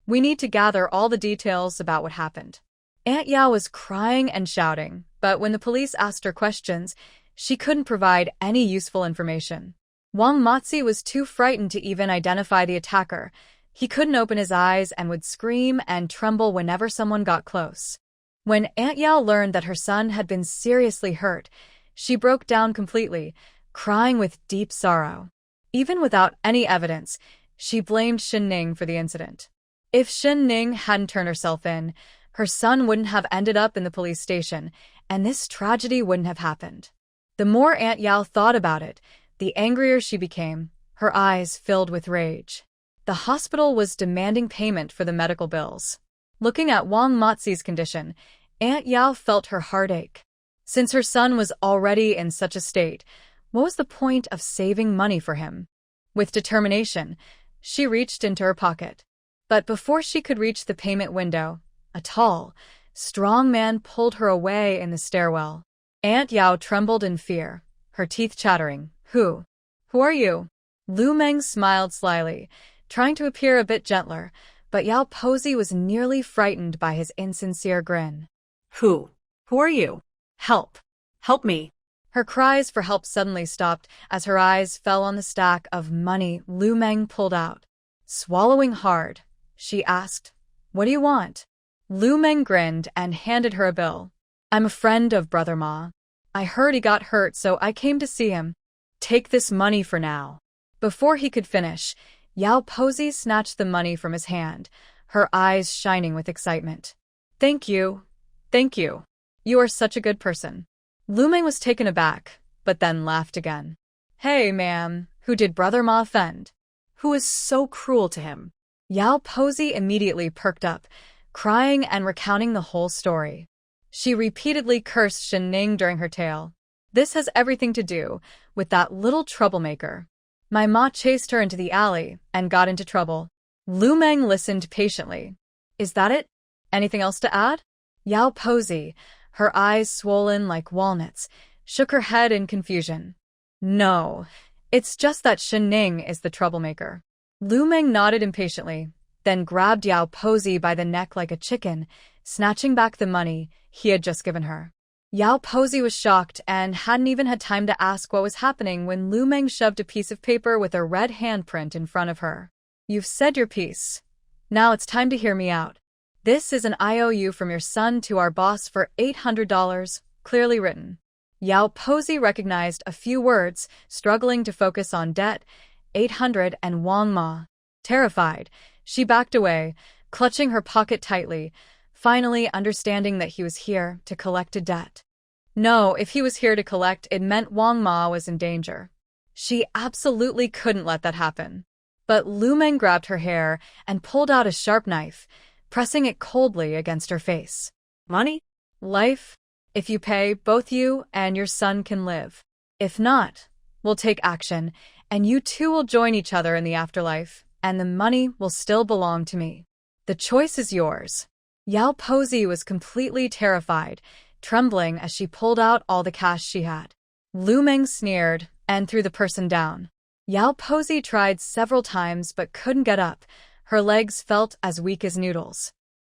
We need to gather all the details about what happened. Aunt Yao was crying and shouting, but when the police asked her questions, she couldn't provide any useful information. Wang Baozhu was too frightened to even identify the attacker. He couldn't open his eyes and would scream and tremble whenever someone got close. When Aunt Yao learned that her son had been seriously hurt, she broke down completely, crying with deep sorrow. Even without any evidence, she blamed Shen Ning for the incident. If Shen Ning hadn't turned herself in, her son wouldn't have ended up in the police station, and this tragedy wouldn't have happened. The more Aunt Yao thought about it, the angrier she became, her eyes filled with rage. The hospital was demanding payment for the medical bills. Looking at Wang Baozhu's condition, Aunt Yao felt her heart ache. Since her son was already in such a state, what was the point of saving money for him? With determination, she reached into her pocket. But before she could reach the payment window, a tall, strong man pulled her away in the stairwell. Aunt Yao trembled in fear, her teeth chattering. Who are you? Lu Meng smiled slyly, trying to appear a bit gentler, but Yao Baozhu was nearly frightened by his insincere grin. Who are you? Help! Help me! Her cries for help suddenly stopped as her eyes fell on the stack of money Lu Meng pulled out. Swallowing hard, she asked, "What do you want?" Lu Meng grinned and handed her a bill. "I'm a friend of Brother Ma. I heard he got hurt, so I came to see him. Take this money for now." Before he could finish, Yao Baozhu snatched the money from his hand, her eyes shining with excitement. Thank you. Thank you. You are such a good person." Lu Meng was taken aback, but then laughed again. "Hey, ma'am, who did Brother Ma offend? Who is so cruel to him?" Yao Baozhu immediately perked up, crying and recounting the whole story. She repeatedly cursed Shen Ning during her tale. This has everything to do with that little troublemaker. My ma chased her into the alley and got into trouble. Lu Meng listened patiently. Is that it? Anything else to add? Yao Baozhu, her eyes swollen like walnuts, shook her head in confusion. No, it's just that Shen Ning is the troublemaker. Lu Meng nodded impatiently, then grabbed Yao Baozhu by the neck like a chicken, snatching back the money he had just given her. Yao Baozhu was shocked and hadn't even had time to ask what was happening when Lu Meng shoved a piece of paper with a red handprint in front of her. You've said your piece. Now it's time to hear me out. This is an IOU from your son to our boss for $800, clearly written. Yao Baozhu recognized a few words, struggling to focus on debt, 800 and Wang Ma. Terrified, she backed away, clutching her pocket tightly, finally understanding that he was here to collect a debt. No, if he was here to collect, it meant Wang Ma was in danger. She absolutely couldn't let that happen. But Lu Meng grabbed her hair and pulled out a sharp knife, pressing it coldly against her face. Money? Life? If you pay, both you and your son can live. If not, we'll take action, and you two will join each other in the afterlife, and the money will still belong to me. The choice is yours. Yao Baozhu was completely terrified, trembling as she pulled out all the cash she had. Lu Meng sneered and threw the person down. Yao Baozhu tried several times but couldn't get up. Her legs felt as weak as noodles.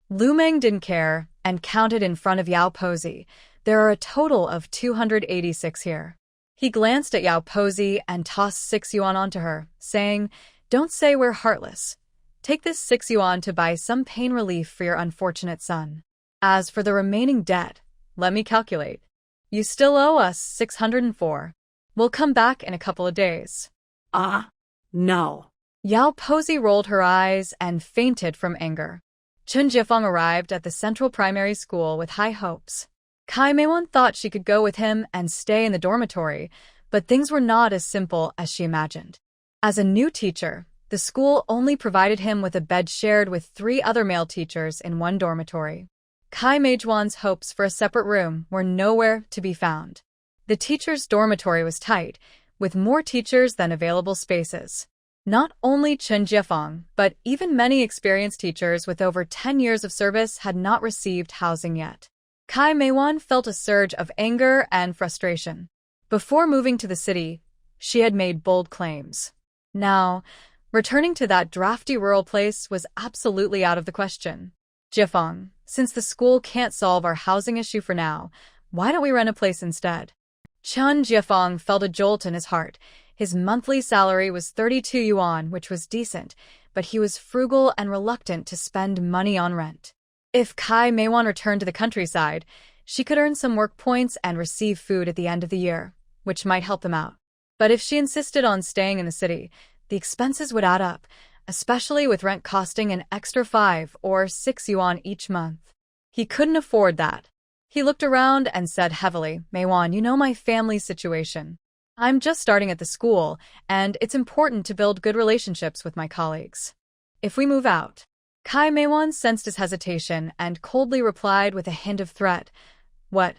Lu Meng didn't care and counted in front of Yao Baozhu. There are a total of 286 here. He glanced at Yao Baozhu and tossed 6 yuan onto her, saying, "Don't say we're heartless. Take this 6 yuan to buy some pain relief for your unfortunate son. As for the remaining debt, let me calculate. You still owe us 604. We'll come back in a couple of days." No. Yao Baozhu rolled her eyes and fainted from anger. Chun Jifeng arrived at the central primary school with high hopes. Kai Meiwen thought she could go with him and stay in the dormitory, but things were not as simple as she imagined. As a new teacher, the school only provided him with a bed shared with 3 other male teachers in one dormitory. Kai Meijuan's hopes for a separate room were nowhere to be found. The teacher's dormitory was tight, with more teachers than available spaces. Not only Chen Jiefeng, but even many experienced teachers with over 10 years of service had not received housing yet. Kai Meiwan felt a surge of anger and frustration. Before moving to the city, she had made bold claims. Now, returning to that drafty rural place was absolutely out of the question. Jiefeng, since the school can't solve our housing issue for now, why don't we rent a place instead? Chen Jiefeng felt a jolt in his heart. His monthly salary was 32 yuan, which was decent, but he was frugal and reluctant to spend money on rent. If Kai Meiwan returned to the countryside, she could earn some work points and receive food at the end of the year, which might help them out. But if she insisted on staying in the city, the expenses would add up, especially with rent costing an extra 5 or 6 yuan each month. He couldn't afford that. He looked around and said heavily, Meiwan, you know my family's situation. I'm just starting at the school, and it's important to build good relationships with my colleagues. If we move out. Kai Meiwan sensed his hesitation and coldly replied with a hint of threat. What?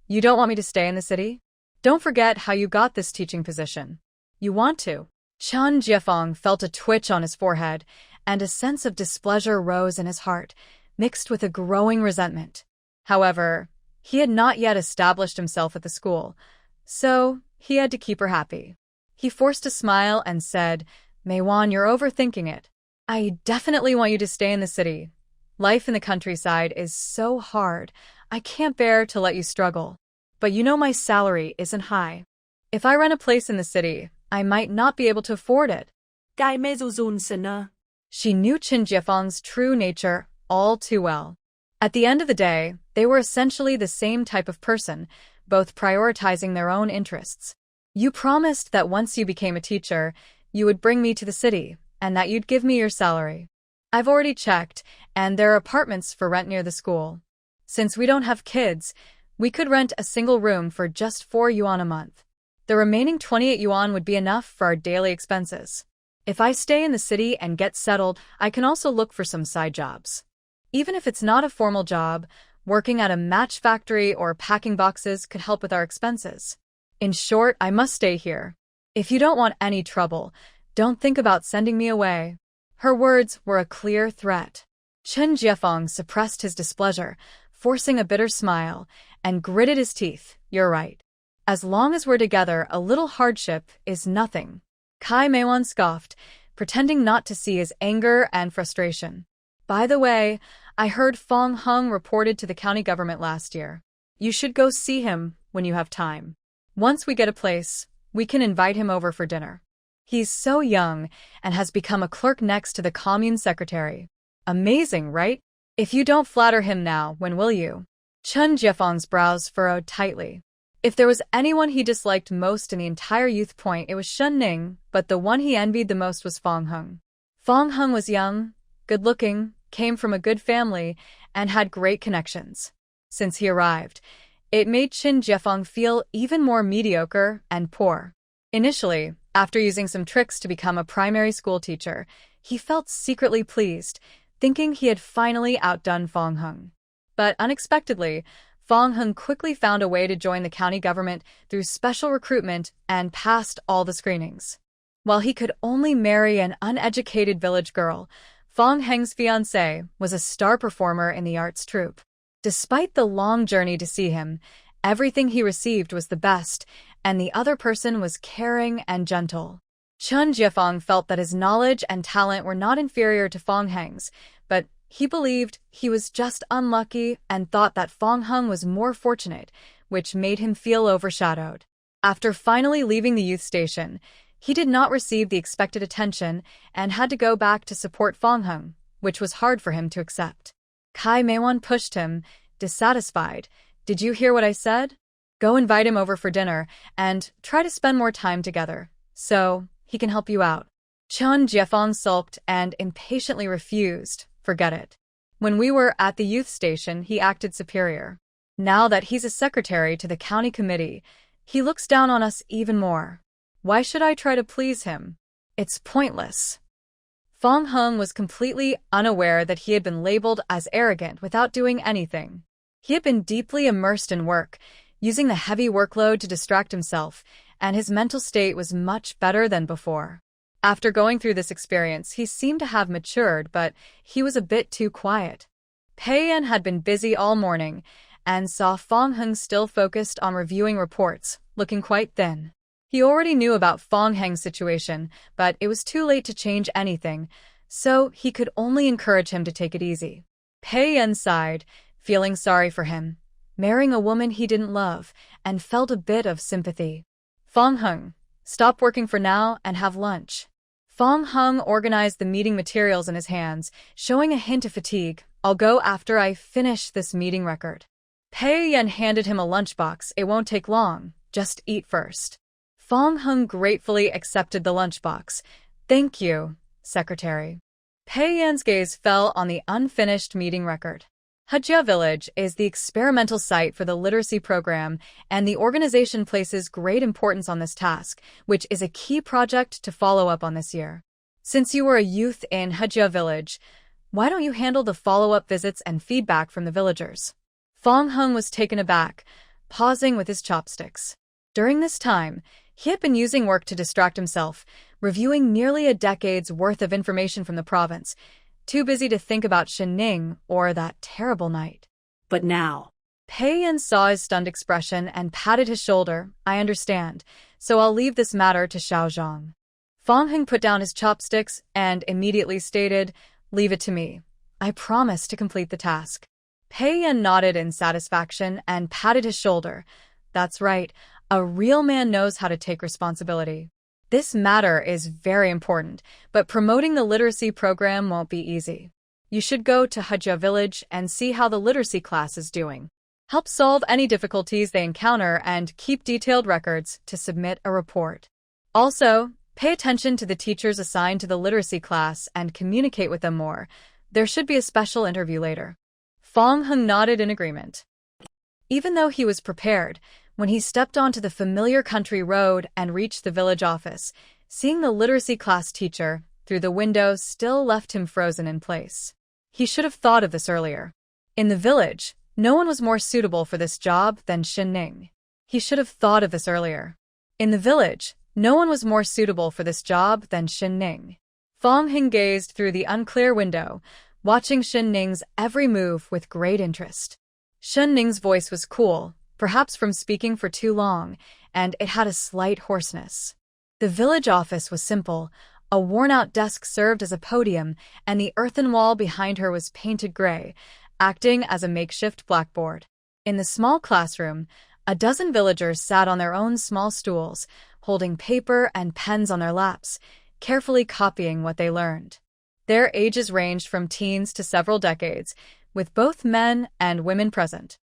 You don't want me to stay in the city? Don't forget how you got this teaching position. You want to? Chen Jiefeng felt a twitch on his forehead, and a sense of displeasure rose in his heart, mixed with a growing resentment. However, he had not yet established himself at the school, so he had to keep her happy. He forced a smile and said, Meiwan, you're overthinking it. I definitely want you to stay in the city. Life in the countryside is so hard. I can't bear to let you struggle. But you know my salary isn't high. If I rent a place in the city, I might not be able to afford it. She knew Chen Jiefeng's true nature all too well. At the end of the day, they were essentially the same type of person, both prioritizing their own interests. You promised that once you became a teacher, you would bring me to the city, and that you'd give me your salary. I've already checked, and there are apartments for rent near the school. Since we don't have kids, we could rent a single room for just 4 yuan a month. The remaining 28 yuan would be enough for our daily expenses. If I stay in the city and get settled, I can also look for some side jobs. Even if it's not a formal job, working at a match factory or packing boxes could help with our expenses. In short, I must stay here. If you don't want any trouble, don't think about sending me away. Her words were a clear threat. Chen Jiefeng suppressed his displeasure, forcing a bitter smile, and gritted his teeth. You're right. As long as we're together, a little hardship is nothing. Kai Meiwan scoffed, pretending not to see his anger and frustration. By the way, I heard Fong Hung reported to the county government last year. You should go see him when you have time. Once we get a place, we can invite him over for dinner. He's so young and has become a clerk next to the commune secretary. Amazing, right? If you don't flatter him now, when will you? Chen Jiefeng's brows furrowed tightly. If there was anyone he disliked most in the entire youth point, it was Shen Ning, but the one he envied the most was Fong Hung. Fong Hung was young, good-looking, came from a good family, and had great connections. Since he arrived, it made Chen Jiefeng feel even more mediocre and poor. Initially, after using some tricks to become a primary school teacher, he felt secretly pleased, thinking he had finally outdone Fong Hung. But unexpectedly, Fong Hung quickly found a way to join the county government through special recruitment and passed all the screenings. While he could only marry an uneducated village girl, Fong Heng's fiancée was a star performer in the arts troupe. Despite the long journey to see him, everything he received was the best, and the other person was caring and gentle. Chen Jiefeng felt that his knowledge and talent were not inferior to Fong Heng's, but he believed he was just unlucky and thought that Fong Hung was more fortunate, which made him feel overshadowed. After finally leaving the youth station, he did not receive the expected attention and had to go back to support Fong Hung, which was hard for him to accept. Kai Meiwan pushed him, dissatisfied. Did you hear what I said? Go invite him over for dinner and try to spend more time together, so he can help you out. Chen Jiefeng sulked and impatiently refused. Forget it. When we were at the youth station, he acted superior. Now that he's a secretary to the county committee, he looks down on us even more. Why should I try to please him? It's pointless. Fong Hung was completely unaware that he had been labeled as arrogant without doing anything. He had been deeply immersed in work, using the heavy workload to distract himself, and his mental state was much better than before. After going through this experience, he seemed to have matured, but he was a bit too quiet. Pei Yan had been busy all morning and saw Fong Heng still focused on reviewing reports, looking quite thin. He already knew about Fong Heng's situation, but it was too late to change anything, so he could only encourage him to take it easy. Pei Yan sighed, feeling sorry for him, marrying a woman he didn't love, and felt a bit of sympathy. Fong Heng, stop working for now and have lunch. Fong Heng organized the meeting materials in his hands, showing a hint of fatigue. I'll go after I finish this meeting record. Pei Yan handed him a lunchbox. It won't take long, just eat first. Fong Heng gratefully accepted the lunchbox. Thank you, secretary. Pei Yan's gaze fell on the unfinished meeting record. Hajia Village is the experimental site for the literacy program, and the organization places great importance on this task, which is a key project to follow up on this year. Since you were a youth in Hajia Village, why don't you handle the follow-up visits and feedback from the villagers? Fong Heng was taken aback, pausing with his chopsticks. During this time, he had been using work to distract himself, reviewing nearly a decade's worth of information from the province, too busy to think about Ning or that terrible night. But now, Pei Yan saw his stunned expression and patted his shoulder. I understand, so I'll leave this matter to Xiaozhang. Fong Heng put down his chopsticks and immediately stated, leave it to me. I promise to complete the task. Pei Yan nodded in satisfaction and patted his shoulder. That's right, a real man knows how to take responsibility. This matter is very important, but promoting the literacy program won't be easy. You should go to Hajia Village and see how the literacy class is doing. Help solve any difficulties they encounter and keep detailed records to submit a report. Also, pay attention to the teachers assigned to the literacy class and communicate with them more. There should be a special interview later. Fong Heng nodded in agreement. Even though he was prepared, when he stepped onto the familiar country road and reached the village office, seeing the literacy class teacher through the window still left him frozen in place. He should have thought of this earlier. In the village, no one was more suitable for this job than Ning. He should have thought of this earlier. In the village, no one was more suitable for this job than Ning. Fong Heng gazed through the unclear window, watching Ning's every move with great interest. Ning's voice was cool, perhaps from speaking for too long, and it had a slight hoarseness. The village office was simple. A worn-out desk served as a podium, and the earthen wall behind her was painted gray, acting as a makeshift blackboard. In the small classroom, a dozen villagers sat on their own small stools, holding paper and pens on their laps, carefully copying what they learned. Their ages ranged from teens to several decades, with both men and women present.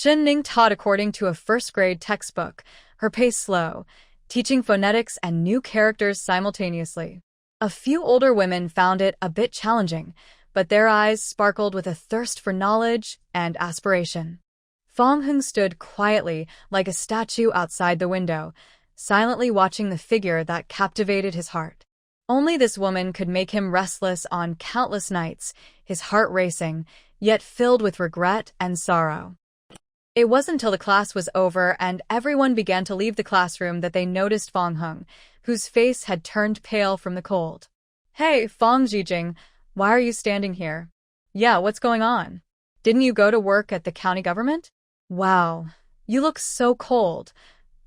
Ning taught according to a first-grade textbook, her pace slow, teaching phonetics and new characters simultaneously. A few older women found it a bit challenging, but their eyes sparkled with a thirst for knowledge and aspiration. Fong Heng stood quietly like a statue outside the window, silently watching the figure that captivated his heart. Only this woman could make him restless on countless nights, his heart racing, yet filled with regret and sorrow. It wasn't until the class was over and everyone began to leave the classroom that they noticed Fong Heng, whose face had turned pale from the cold. Hey, Fong Jijing, why are you standing here? Yeah, what's going on? Didn't you go to work at the county government? Wow, you look so cold.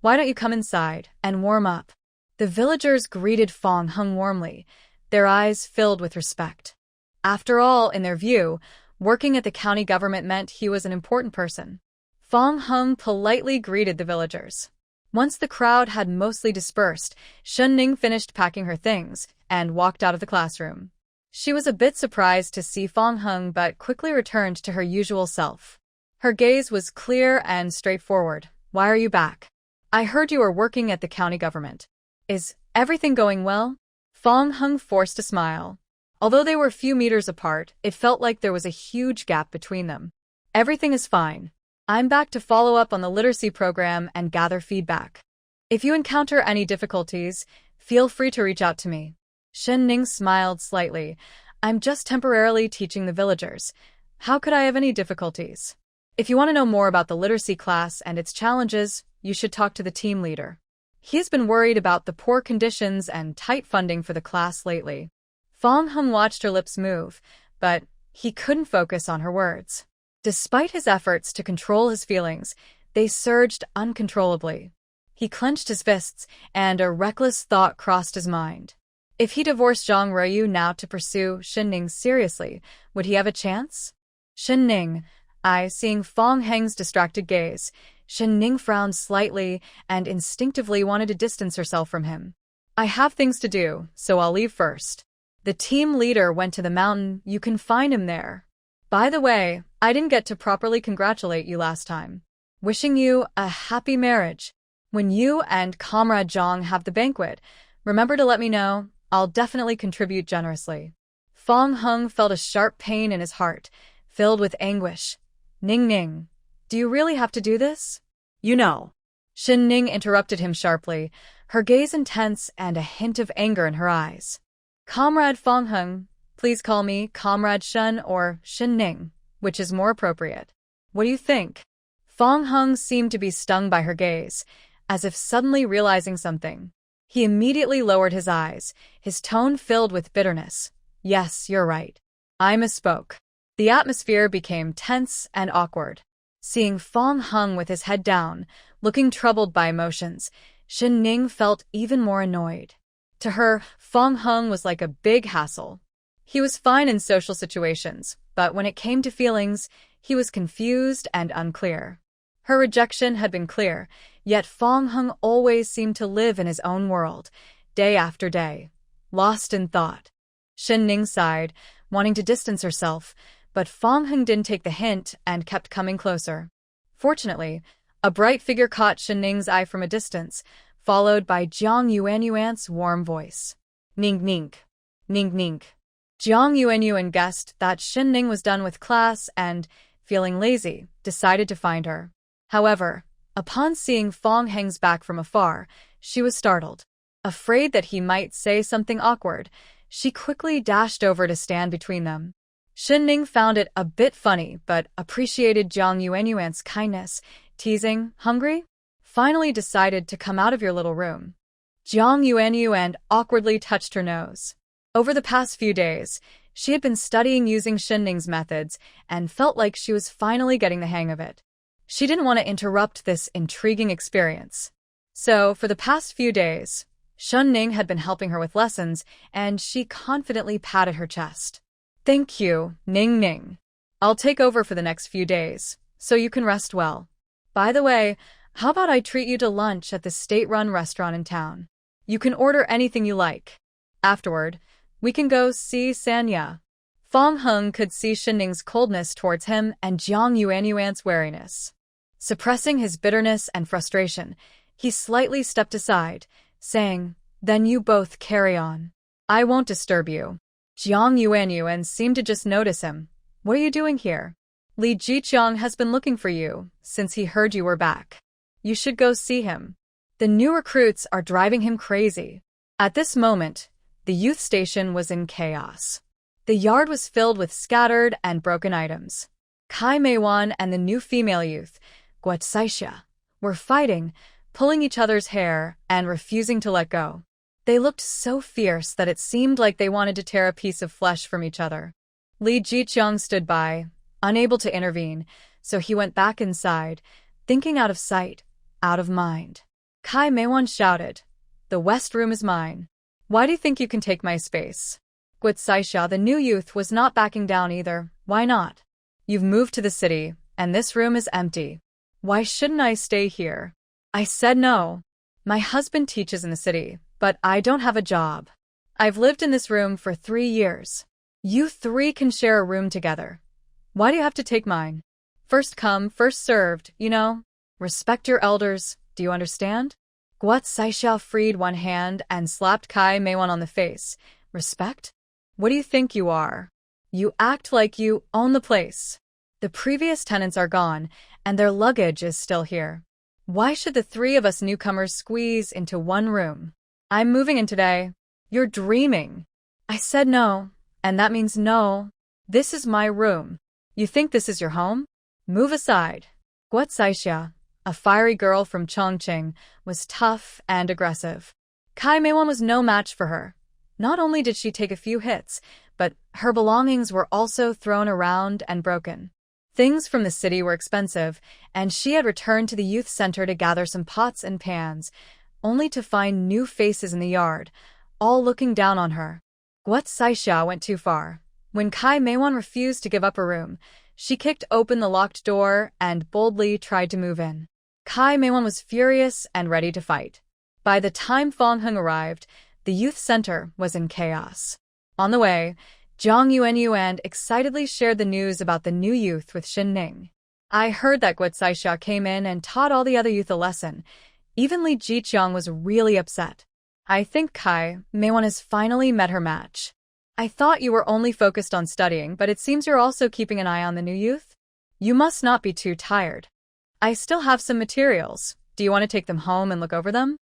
Why don't you come inside and warm up? The villagers greeted Fong Heng warmly, their eyes filled with respect. After all, in their view, working at the county government meant he was an important person. Fong Heng politely greeted the villagers. Once the crowd had mostly dispersed, Ning finished packing her things and walked out of the classroom. She was a bit surprised to see Fong Heng but quickly returned to her usual self. Her gaze was clear and straightforward. Why are you back? I heard you were working at the county government. Is everything going well? Fong Heng forced a smile. Although they were a few meters apart, it felt like there was a huge gap between them. Everything is fine. I'm back to follow up on the literacy program and gather feedback. If you encounter any difficulties, feel free to reach out to me. Ning smiled slightly. I'm just temporarily teaching the villagers. How could I have any difficulties? If you want to know more about the literacy class and its challenges, you should talk to the team leader. He has been worried about the poor conditions and tight funding for the class lately. Fong Hung watched her lips move, but he couldn't focus on her words. Despite his efforts to control his feelings, they surged uncontrollably. He clenched his fists, and a reckless thought crossed his mind. If he divorced Zhang Ruiyu now to pursue Shenning seriously, would he have a chance? Shenning, seeing Fong Heng's distracted gaze, Shenning frowned slightly and instinctively wanted to distance herself from him. I have things to do, so I'll leave first. The team leader went to the mountain. You can find him there. By the way, I didn't get to properly congratulate you last time. Wishing you a happy marriage. When you and Comrade Zhang have the banquet, remember to let me know. I'll definitely contribute generously. Fong Hung felt a sharp pain in his heart, filled with anguish. Ning Ning, do you really have to do this? You know. Shin Ning interrupted him sharply, her gaze intense and a hint of anger in her eyes. Comrade Fong Hung, please call me Comrade Shun or Shin Ning, which is more appropriate. What do you think? Fong Hung seemed to be stung by her gaze, as if suddenly realizing something. He immediately lowered his eyes, his tone filled with bitterness. Yes, you're right. I misspoke. The atmosphere became tense and awkward. Seeing Fong Hung with his head down, looking troubled by emotions, Shin Ning felt even more annoyed. To her, Fong Hung was like a big hassle. He was fine in social situations, but when it came to feelings, he was confused and unclear. Her rejection had been clear, yet Fong Hung always seemed to live in his own world, day after day, lost in thought. Shin Ning sighed, wanting to distance herself, but Fong Hung didn't take the hint and kept coming closer. Fortunately, a bright figure caught Shin Ning's eye from a distance, followed by Jiang Yuanyuan's warm voice. Ning Ning. Ning Ning. Jiang Yuanyuan guessed that Shin Ning was done with class and, feeling lazy, decided to find her. However, upon seeing Fong Heng's back from afar, she was startled. Afraid that he might say something awkward, she quickly dashed over to stand between them. Shin Ning found it a bit funny but appreciated Jiang Yuanyuan's kindness, teasing, "Hungry? Finally decided to come out of your little room." Jiang Yuanyuan awkwardly touched her nose. Over the past few days, she had been studying using Shin Ning's methods and felt like she was finally getting the hang of it. She didn't want to interrupt this intriguing experience. So, for the past few days, Shin Ning had been helping her with lessons, and she confidently patted her chest. Thank you, Ning Ning. I'll take over for the next few days, so you can rest well. By the way, how about I treat you to lunch at the state-run restaurant in town? You can order anything you like. Afterward, we can go see Sanya. Fong Hung could see Shin Ning's coldness towards him and Jiang Yuanyuan's wariness. Suppressing his bitterness and frustration, he slightly stepped aside, saying, "Then you both carry on. I won't disturb you." Jiang Yuanyuan seemed to just notice him. "What are you doing here? Li Jiqiang has been looking for you since he heard you were back. You should go see him. The new recruits are driving him crazy." At this moment, the youth station was in chaos. The yard was filled with scattered and broken items. Kai Meiwan and the new female youth, Guat Saixia, were fighting, pulling each other's hair and refusing to let go. They looked so fierce that it seemed like they wanted to tear a piece of flesh from each other. Li Jiqiang stood by, unable to intervene, so he went back inside, thinking out of sight, out of mind. Kai Meiwan shouted, "The west room is mine. Why do you think you can take my space?" Guat Saixia, the new youth, was not backing down either. "Why not? You've moved to the city, and this room is empty. Why shouldn't I stay here?" I said no. My husband teaches in the city, but I don't have a job. I've lived in this room for 3 years. You 3 can share a room together. Why do you have to take mine? First come, first served, you know? Respect your elders, do you understand? Guat Saixia freed one hand and slapped Kai Meiwan on the face. Respect? What do you think you are? You act like you own the place. The previous tenants are gone, and their luggage is still here. Why should the 3 of us newcomers squeeze into one room? I'm moving in today. You're dreaming. I said no, and that means no. This is my room. You think this is your home? Move aside. Guat Saixia, a fiery girl from Chongqing, was tough and aggressive. Kai Meiwan was no match for her. Not only did she take a few hits, but her belongings were also thrown around and broken. Things from the city were expensive, and she had returned to the youth center to gather some pots and pans, only to find new faces in the yard, all looking down on her. Guat Saixia went too far. When Kai Meiwan refused to give up her room, she kicked open the locked door and boldly tried to move in. Kai Meiwan was furious and ready to fight. By the time Fong Heng arrived, the youth center was in chaos. On the way, Zhang Yuanyuan excitedly shared the news about the new youth with Xin Ning. I heard that Guat Saixia came in and taught all the other youth a lesson. Even Li Jiqiang was really upset. I think Kai Meiwan has finally met her match. I thought you were only focused on studying, but it seems you're also keeping an eye on the new youth? You must not be too tired. I still have some materials. Do you want to take them home and look over them?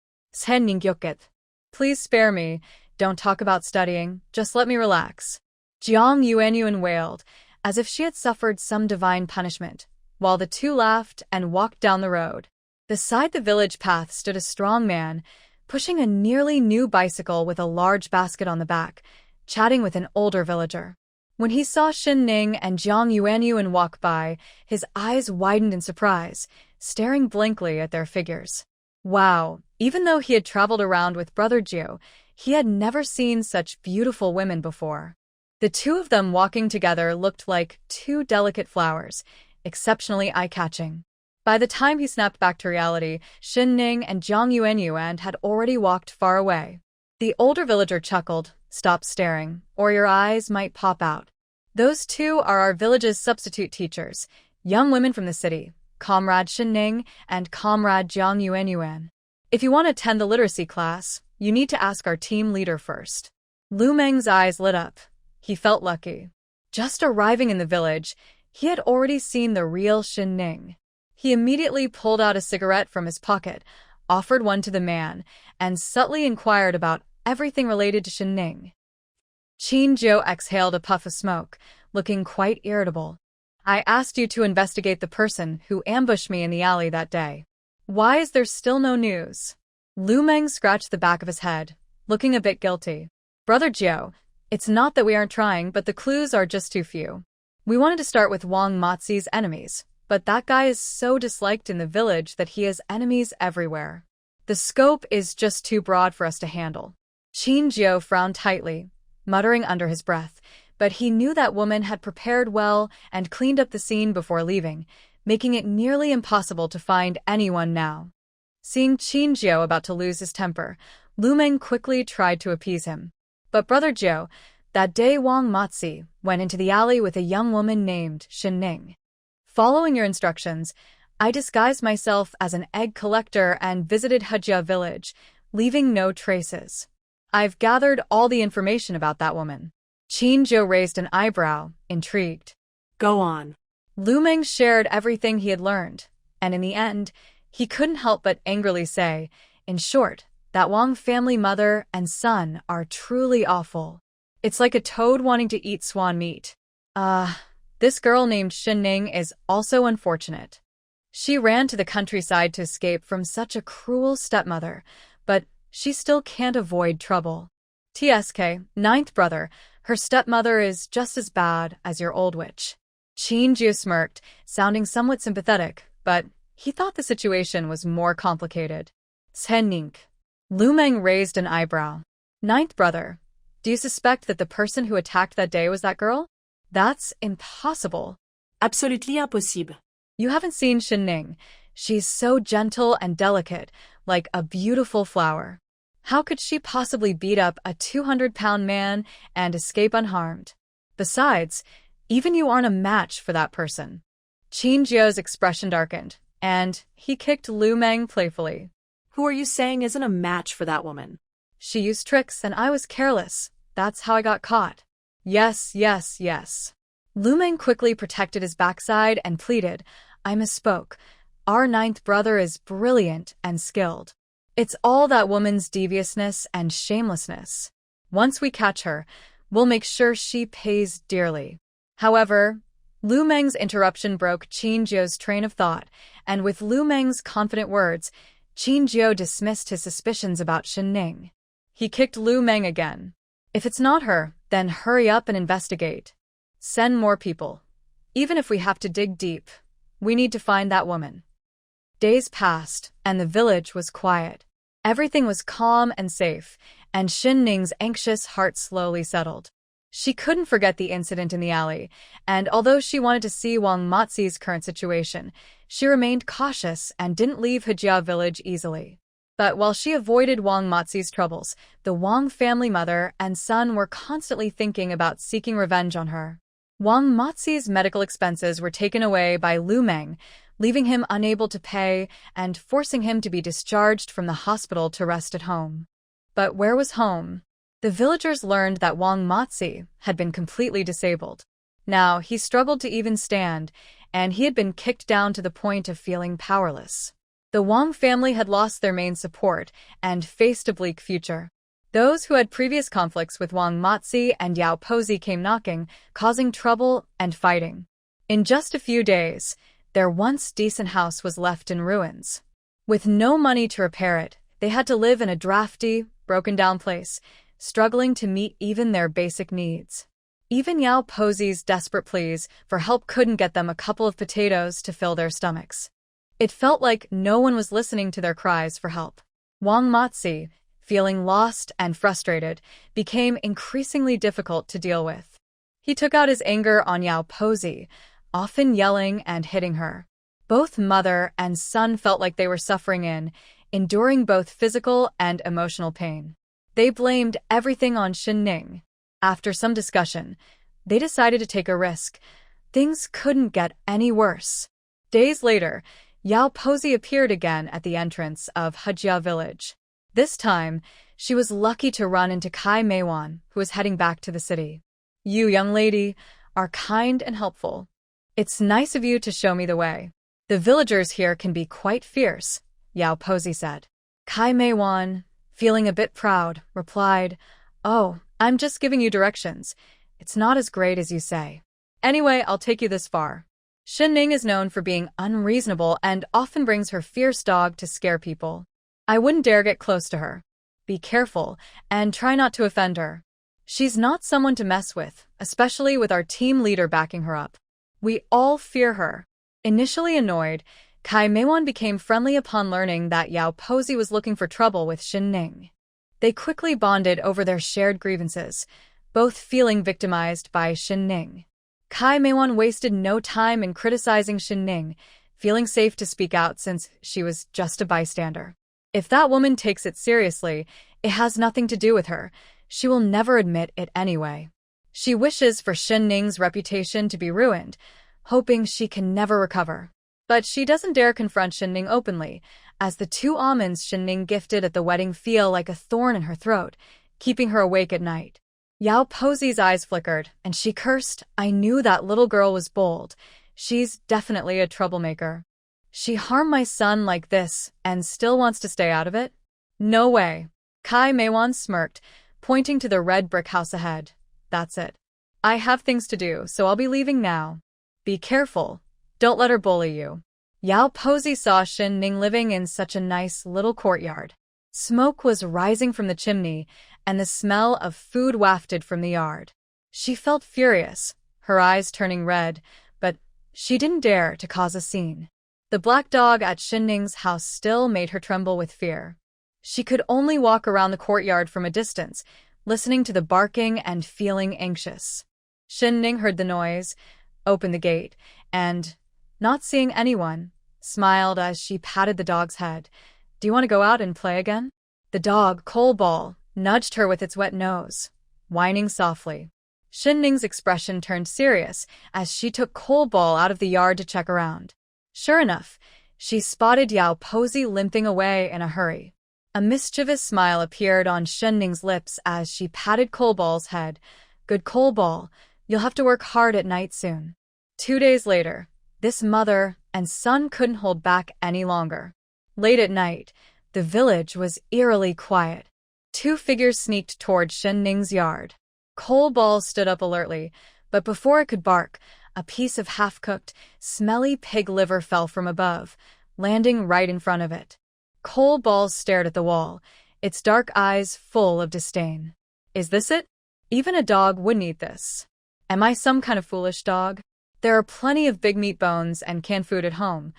Please spare me. Don't talk about studying. Just let me relax. Zhang Yuanyuan wailed, as if she had suffered some divine punishment, while the two laughed and walked down the road. Beside the village path stood a strong man, pushing a nearly new bicycle with a large basket on the back, chatting with an older villager. When he saw Xin Ning and Zhang Yuanyuan walk by, his eyes widened in surprise, staring blankly at their figures. Wow, even though he had traveled around with Brother Jiu, he had never seen such beautiful women before. The two of them walking together looked like two delicate flowers, exceptionally eye-catching. By the time he snapped back to reality, Xin Ning and Zhang Yuanyuan had already walked far away. The older villager chuckled. Stop staring, or your eyes might pop out. Those two are our village's substitute teachers, young women from the city, Comrade Xin Ning and Comrade Zhang Yuanyuan. If you want to attend the literacy class, you need to ask our team leader first. Lu Meng's eyes lit up. He felt lucky. Just arriving in the village, he had already seen the real Xin Ning. He immediately pulled out a cigarette from his pocket, offered one to the man, and subtly inquired about everything related to Xin Ning. Qin Zhou exhaled a puff of smoke, looking quite irritable. I asked you to investigate the person who ambushed me in the alley that day. Why is there still no news? Lu Meng scratched the back of his head, looking a bit guilty. Brother Jiu, it's not that we aren't trying, but the clues are just too few. We wanted to start with Wang Mozi's enemies, but that guy is so disliked in the village that he has enemies everywhere. The scope is just too broad for us to handle. Qin Zhou frowned tightly, muttering under his breath, but he knew that woman had prepared well and cleaned up the scene before leaving, making it nearly impossible to find anyone now. Seeing Qin Zhou about to lose his temper, Lu Meng quickly tried to appease him. But Brother Jiu, that day Wang Mozi went into the alley with a young woman named Xin Ning. Following your instructions, I disguised myself as an egg collector and visited Hejia village, leaving no traces. I've gathered all the information about that woman. Qin Zhou raised an eyebrow, intrigued. Go on. Lu Meng shared everything he had learned, and in the end, he couldn't help but angrily say, in short, that Wang family mother and son are truly awful. It's like a toad wanting to eat swan meat. This girl named Xin Ning is also unfortunate. She ran to the countryside to escape from such a cruel stepmother, but she still can't avoid trouble. TSK, ninth brother, her stepmother is just as bad as your old witch. Qin Zhou smirked, sounding somewhat sympathetic, but he thought the situation was more complicated. Sen Ning. Lu Meng raised an eyebrow. Ninth brother, do you suspect that the person who attacked that day was that girl? That's impossible. Absolutely impossible. You haven't seen Xin Ning. She's so gentle and delicate, like a beautiful flower. How could she possibly beat up a 200-pound man and escape unharmed? Besides, even you aren't a match for that person. Qin Zhou's expression darkened, and he kicked Lu Meng playfully. Who are you saying isn't a match for that woman? She used tricks and I was careless. That's how I got caught. Yes. Lu Meng quickly protected his backside and pleaded, I misspoke. Our ninth brother is brilliant and skilled. It's all that woman's deviousness and shamelessness. Once we catch her, we'll make sure she pays dearly. However, Lu Meng's interruption broke Qin Jiu's train of thought, and with Lu Meng's confident words, Qin Jiu dismissed his suspicions about Shen Ning. He kicked Lu Meng again. If it's not her, then hurry up and investigate. Send more people. Even if we have to dig deep, we need to find that woman. Days passed, and the village was quiet. Everything was calm and safe, and Shen Ning's anxious heart slowly settled. She couldn't forget the incident in the alley, and although she wanted to see Wang Mazi's current situation, she remained cautious and didn't leave Hejia village easily. But while she avoided Wang Mazi's troubles, the Wang family mother and son were constantly thinking about seeking revenge on her. Wang Mazi's medical expenses were taken away by Lu Meng, leaving him unable to pay and forcing him to be discharged from the hospital to rest at home. But where was home? The villagers learned that Wang Mazi had been completely disabled. Now he struggled to even stand, and he had been kicked down to the point of feeling powerless. The Wang family had lost their main support and faced a bleak future. Those who had previous conflicts with Wang Mazi and Yao Pozi came knocking, causing trouble and fighting. In just a few days, their once decent house was left in ruins. With no money to repair it, they had to live in a drafty, broken-down place, struggling to meet even their basic needs. Even Yao Pozi's desperate pleas for help couldn't get them a couple of potatoes to fill their stomachs. It felt like no one was listening to their cries for help. Wang Mazi, feeling lost and frustrated, became increasingly difficult to deal with. He took out his anger on Yao Pozi, often yelling and hitting her. Both mother and son felt like they were suffering enduring both physical and emotional pain. They blamed everything on Shen Ning. After some discussion, they decided to take a risk. Things couldn't get any worse. Days later, Yao Pozi appeared again at the entrance of Hejia village. This time, she was lucky to run into Kai Meiwan, who was heading back to the city. "You, young lady, are kind and helpful. It's nice of you to show me the way. The villagers here can be quite fierce," Yao Pozi said. Kai Meiwan, feeling a bit proud, replied, "Oh, I'm just giving you directions. It's not as great as you say. Anyway, I'll take you this far." Shen Ning is known for being unreasonable and often brings her fierce dog to scare people. I wouldn't dare get close to her. Be careful and try not to offend her. She's not someone to mess with, especially with our team leader backing her up. We all fear her. Initially annoyed, Kai Meiwan became friendly upon learning that Yao Pozi was looking for trouble with Shen Ning. They quickly bonded over their shared grievances, both feeling victimized by Shen Ning. Kai Meiwan wasted no time in criticizing Shen Ning, feeling safe to speak out since she was just a bystander. If that woman takes it seriously, it has nothing to do with her. She will never admit it anyway. She wishes for Shen Ning's reputation to be ruined, hoping she can never recover. But she doesn't dare confront Shen Ning openly, as the 2 almonds Shen Ning gifted at the wedding feel like a thorn in her throat, keeping her awake at night. Yao Pozi's eyes flickered, and she cursed. "I knew that little girl was bold. She's definitely a troublemaker. She harmed my son like this and still wants to stay out of it? No way." Kai Meiwan smirked, pointing to the red brick house ahead. "That's it. I have things to do, so I'll be leaving now. Be careful. Don't let her bully you." Yao Pozi saw Shen Ning living in such a nice little courtyard. Smoke was rising from the chimney, and the smell of food wafted from the yard. She felt furious, her eyes turning red, but she didn't dare to cause a scene. The black dog at Shen Ning's house still made her tremble with fear. She could only walk around the courtyard from a distance, listening to the barking and feeling anxious. Shen Ning heard the noise, opened the gate, and, not seeing anyone, smiled as she patted the dog's head. "Do you want to go out and play again?" The dog, Coal Ball, nudged her with its wet nose, whining softly. Shen Ning's expression turned serious as she took Coal Ball out of the yard to check around. Sure enough, she spotted Yao Pozi limping away in a hurry. A mischievous smile appeared on Shen Ning's lips as she patted Coal Ball's head. "Good Coal Ball, you'll have to work hard at night soon." 2 days later, this mother and son couldn't hold back any longer. Late at night, the village was eerily quiet. 2 figures sneaked toward Shen Ning's yard. Coal Ball stood up alertly, but before it could bark, a piece of half-cooked, smelly pig liver fell from above, landing right in front of it. Coal balls stared at the wall, its dark eyes full of disdain. Is this it? Even a dog wouldn't eat this. Am I some kind of foolish dog? There are plenty of big meat bones and canned food at home.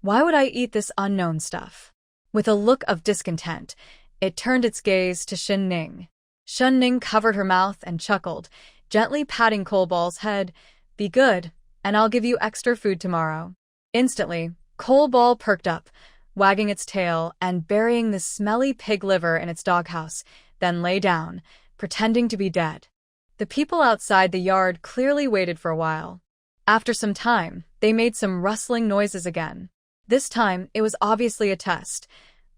Why would I eat this unknown stuff? With a look of discontent, it turned its gaze to Shen Ning. Shen Ning covered her mouth and chuckled, gently patting Coalball's head. Be good, and I'll give you extra food tomorrow. Instantly, Coalball perked up, wagging its tail and burying the smelly pig liver in its doghouse, then lay down, pretending to be dead. The people outside the yard clearly waited for a while. After some time, they made some rustling noises again. This time, it was obviously a test.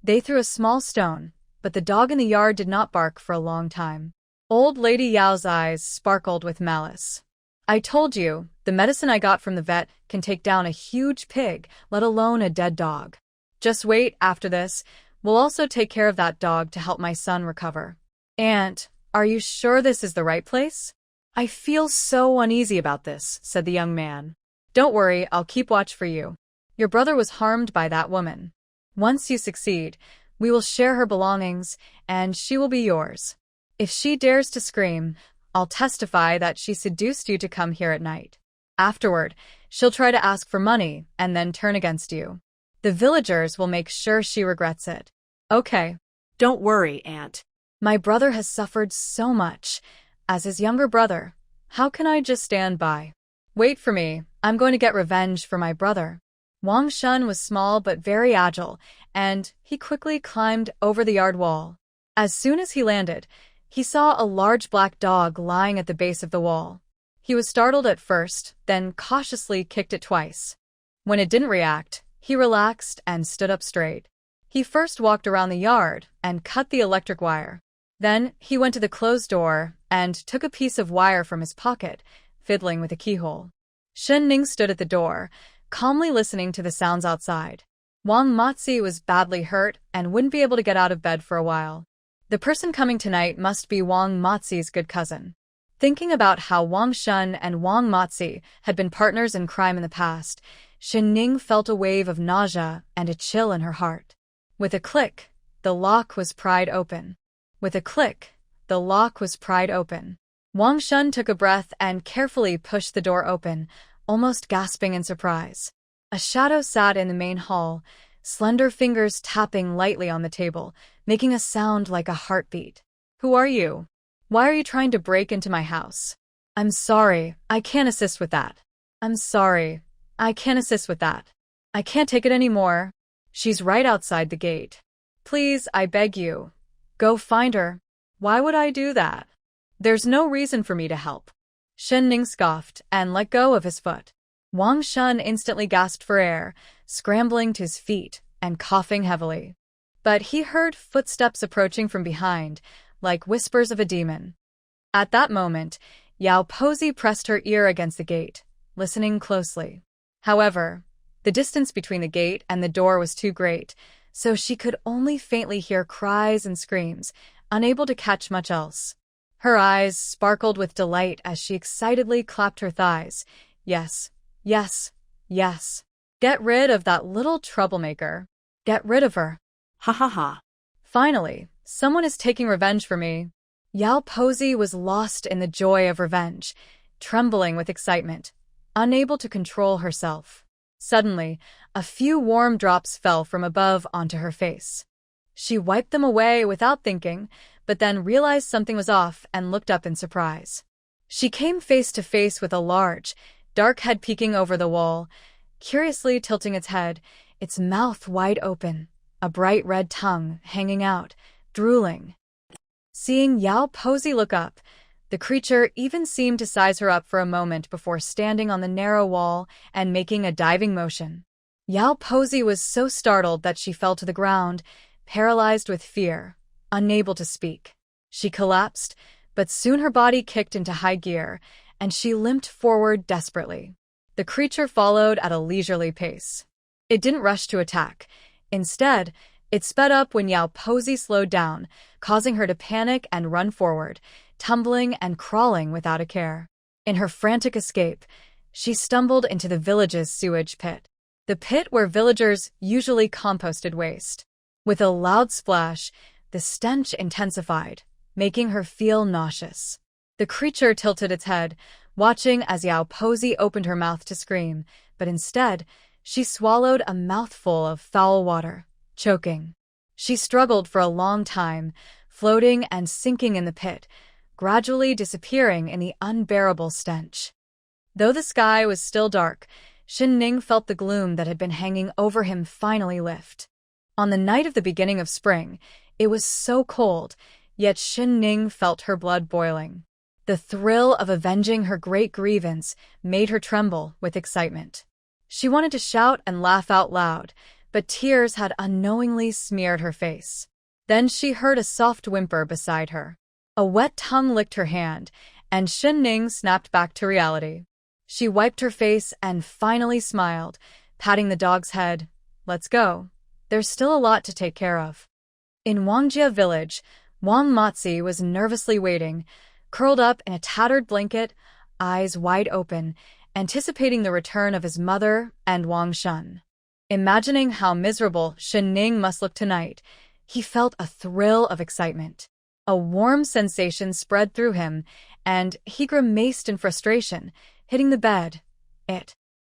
They threw a small stone, but the dog in the yard did not bark for a long time. Old Lady Yao's eyes sparkled with malice. I told you, the medicine I got from the vet can take down a huge pig, let alone a dead dog. Just wait, after this, we'll also take care of that dog to help my son recover. Aunt, are you sure this is the right place? I feel so uneasy about this, said the young man. Don't worry, I'll keep watch for you. Your brother was harmed by that woman. Once you succeed, we will share her belongings, and she will be yours. If she dares to scream, I'll testify that she seduced you to come here at night. Afterward, she'll try to ask for money and then turn against you. The villagers will make sure she regrets it. Okay. Don't worry, Aunt. My brother has suffered so much. As his younger brother, how can I just stand by? Wait for me, I'm going to get revenge for my brother. Wang Shun was small but very agile, and he quickly climbed over the yard wall. As soon as he landed, he saw a large black dog lying at the base of the wall. He was startled at first, then cautiously kicked it twice. When it didn't react, he relaxed and stood up straight. He first walked around the yard and cut the electric wire. Then he went to the closed door and took a piece of wire from his pocket, fiddling with a keyhole. Shen Ning stood at the door, calmly listening to the sounds outside. Wang Motzi was badly hurt and wouldn't be able to get out of bed for a while. The person coming tonight must be Wang Motzi's good cousin. Thinking about how Wang Shun and Wang Motzi had been partners in crime in the past, Shen Ning felt a wave of nausea and a chill in her heart. With a click, the lock was pried open. With a click, the lock was pried open. Wang Shun took a breath and carefully pushed the door open, almost gasping in surprise. A shadow sat in the main hall, slender fingers tapping lightly on the table, making a sound like a heartbeat. Who are you? Why are you trying to break into my house? I'm sorry, I can't assist with that. I'm sorry, I can't assist with that. I can't take it anymore. She's right outside the gate. Please, I beg you. Go find her. Why would I do that? There's no reason for me to help. Shen Ning scoffed and let go of his foot. Wang Shun instantly gasped for air, scrambling to his feet and coughing heavily. But he heard footsteps approaching from behind, like whispers of a demon. At that moment, Yao Posey pressed her ear against the gate, listening closely. However, the distance between the gate and the door was too great, so she could only faintly hear cries and screams, unable to catch much else. Her eyes sparkled with delight as she excitedly clapped her thighs. Yes, yes, yes. Get rid of that little troublemaker. Get rid of her. Ha ha ha. Finally, someone is taking revenge for me. Yao Posey was lost in the joy of revenge, trembling with excitement, unable to control herself. Suddenly, a few warm drops fell from above onto her face. She wiped them away without thinking, but then realized something was off and looked up in surprise. She came face to face with a large, dark head peeking over the wall, curiously tilting its head, its mouth wide open, a bright red tongue hanging out, drooling. Seeing Yao Posey look up, the creature even seemed to size her up for a moment before standing on the narrow wall and making a diving motion. Yao Posey was so startled that she fell to the ground, paralyzed with fear, unable to speak. She collapsed, but soon her body kicked into high gear, and she limped forward desperately. The creature followed at a leisurely pace. It didn't rush to attack. Instead, it sped up when Yao Posey slowed down, causing her to panic and run forward, tumbling and crawling without a care. In her frantic escape, She stumbled into the village's sewage pit. The pit where villagers usually composted waste. With a loud splash, the stench intensified, making her feel nauseous. The creature tilted its head, watching as Yao Posey opened her mouth to scream, but instead, she swallowed a mouthful of foul water, choking. She struggled for a long time, floating and sinking in the pit, gradually disappearing in the unbearable stench. Though the sky was still dark, Xin Ning felt the gloom that had been hanging over him finally lift. On the night of the beginning of spring, it was so cold, yet Xin Ning felt her blood boiling. The thrill of avenging her great grievance made her tremble with excitement. She wanted to shout and laugh out loud, but tears had unknowingly smeared her face. Then she heard a soft whimper beside her. A wet tongue licked her hand, and Xin Ning snapped back to reality. She wiped her face and finally smiled, patting the dog's head. Let's go. There's still a lot to take care of. In Wangjia village, Wang Baozhu was nervously waiting, curled up in a tattered blanket, eyes wide open, anticipating the return of his mother and Wang Shun. Imagining how miserable Xin Ning must look tonight, he felt a thrill of excitement. A warm sensation spread through him, and he grimaced in frustration, hitting the bed.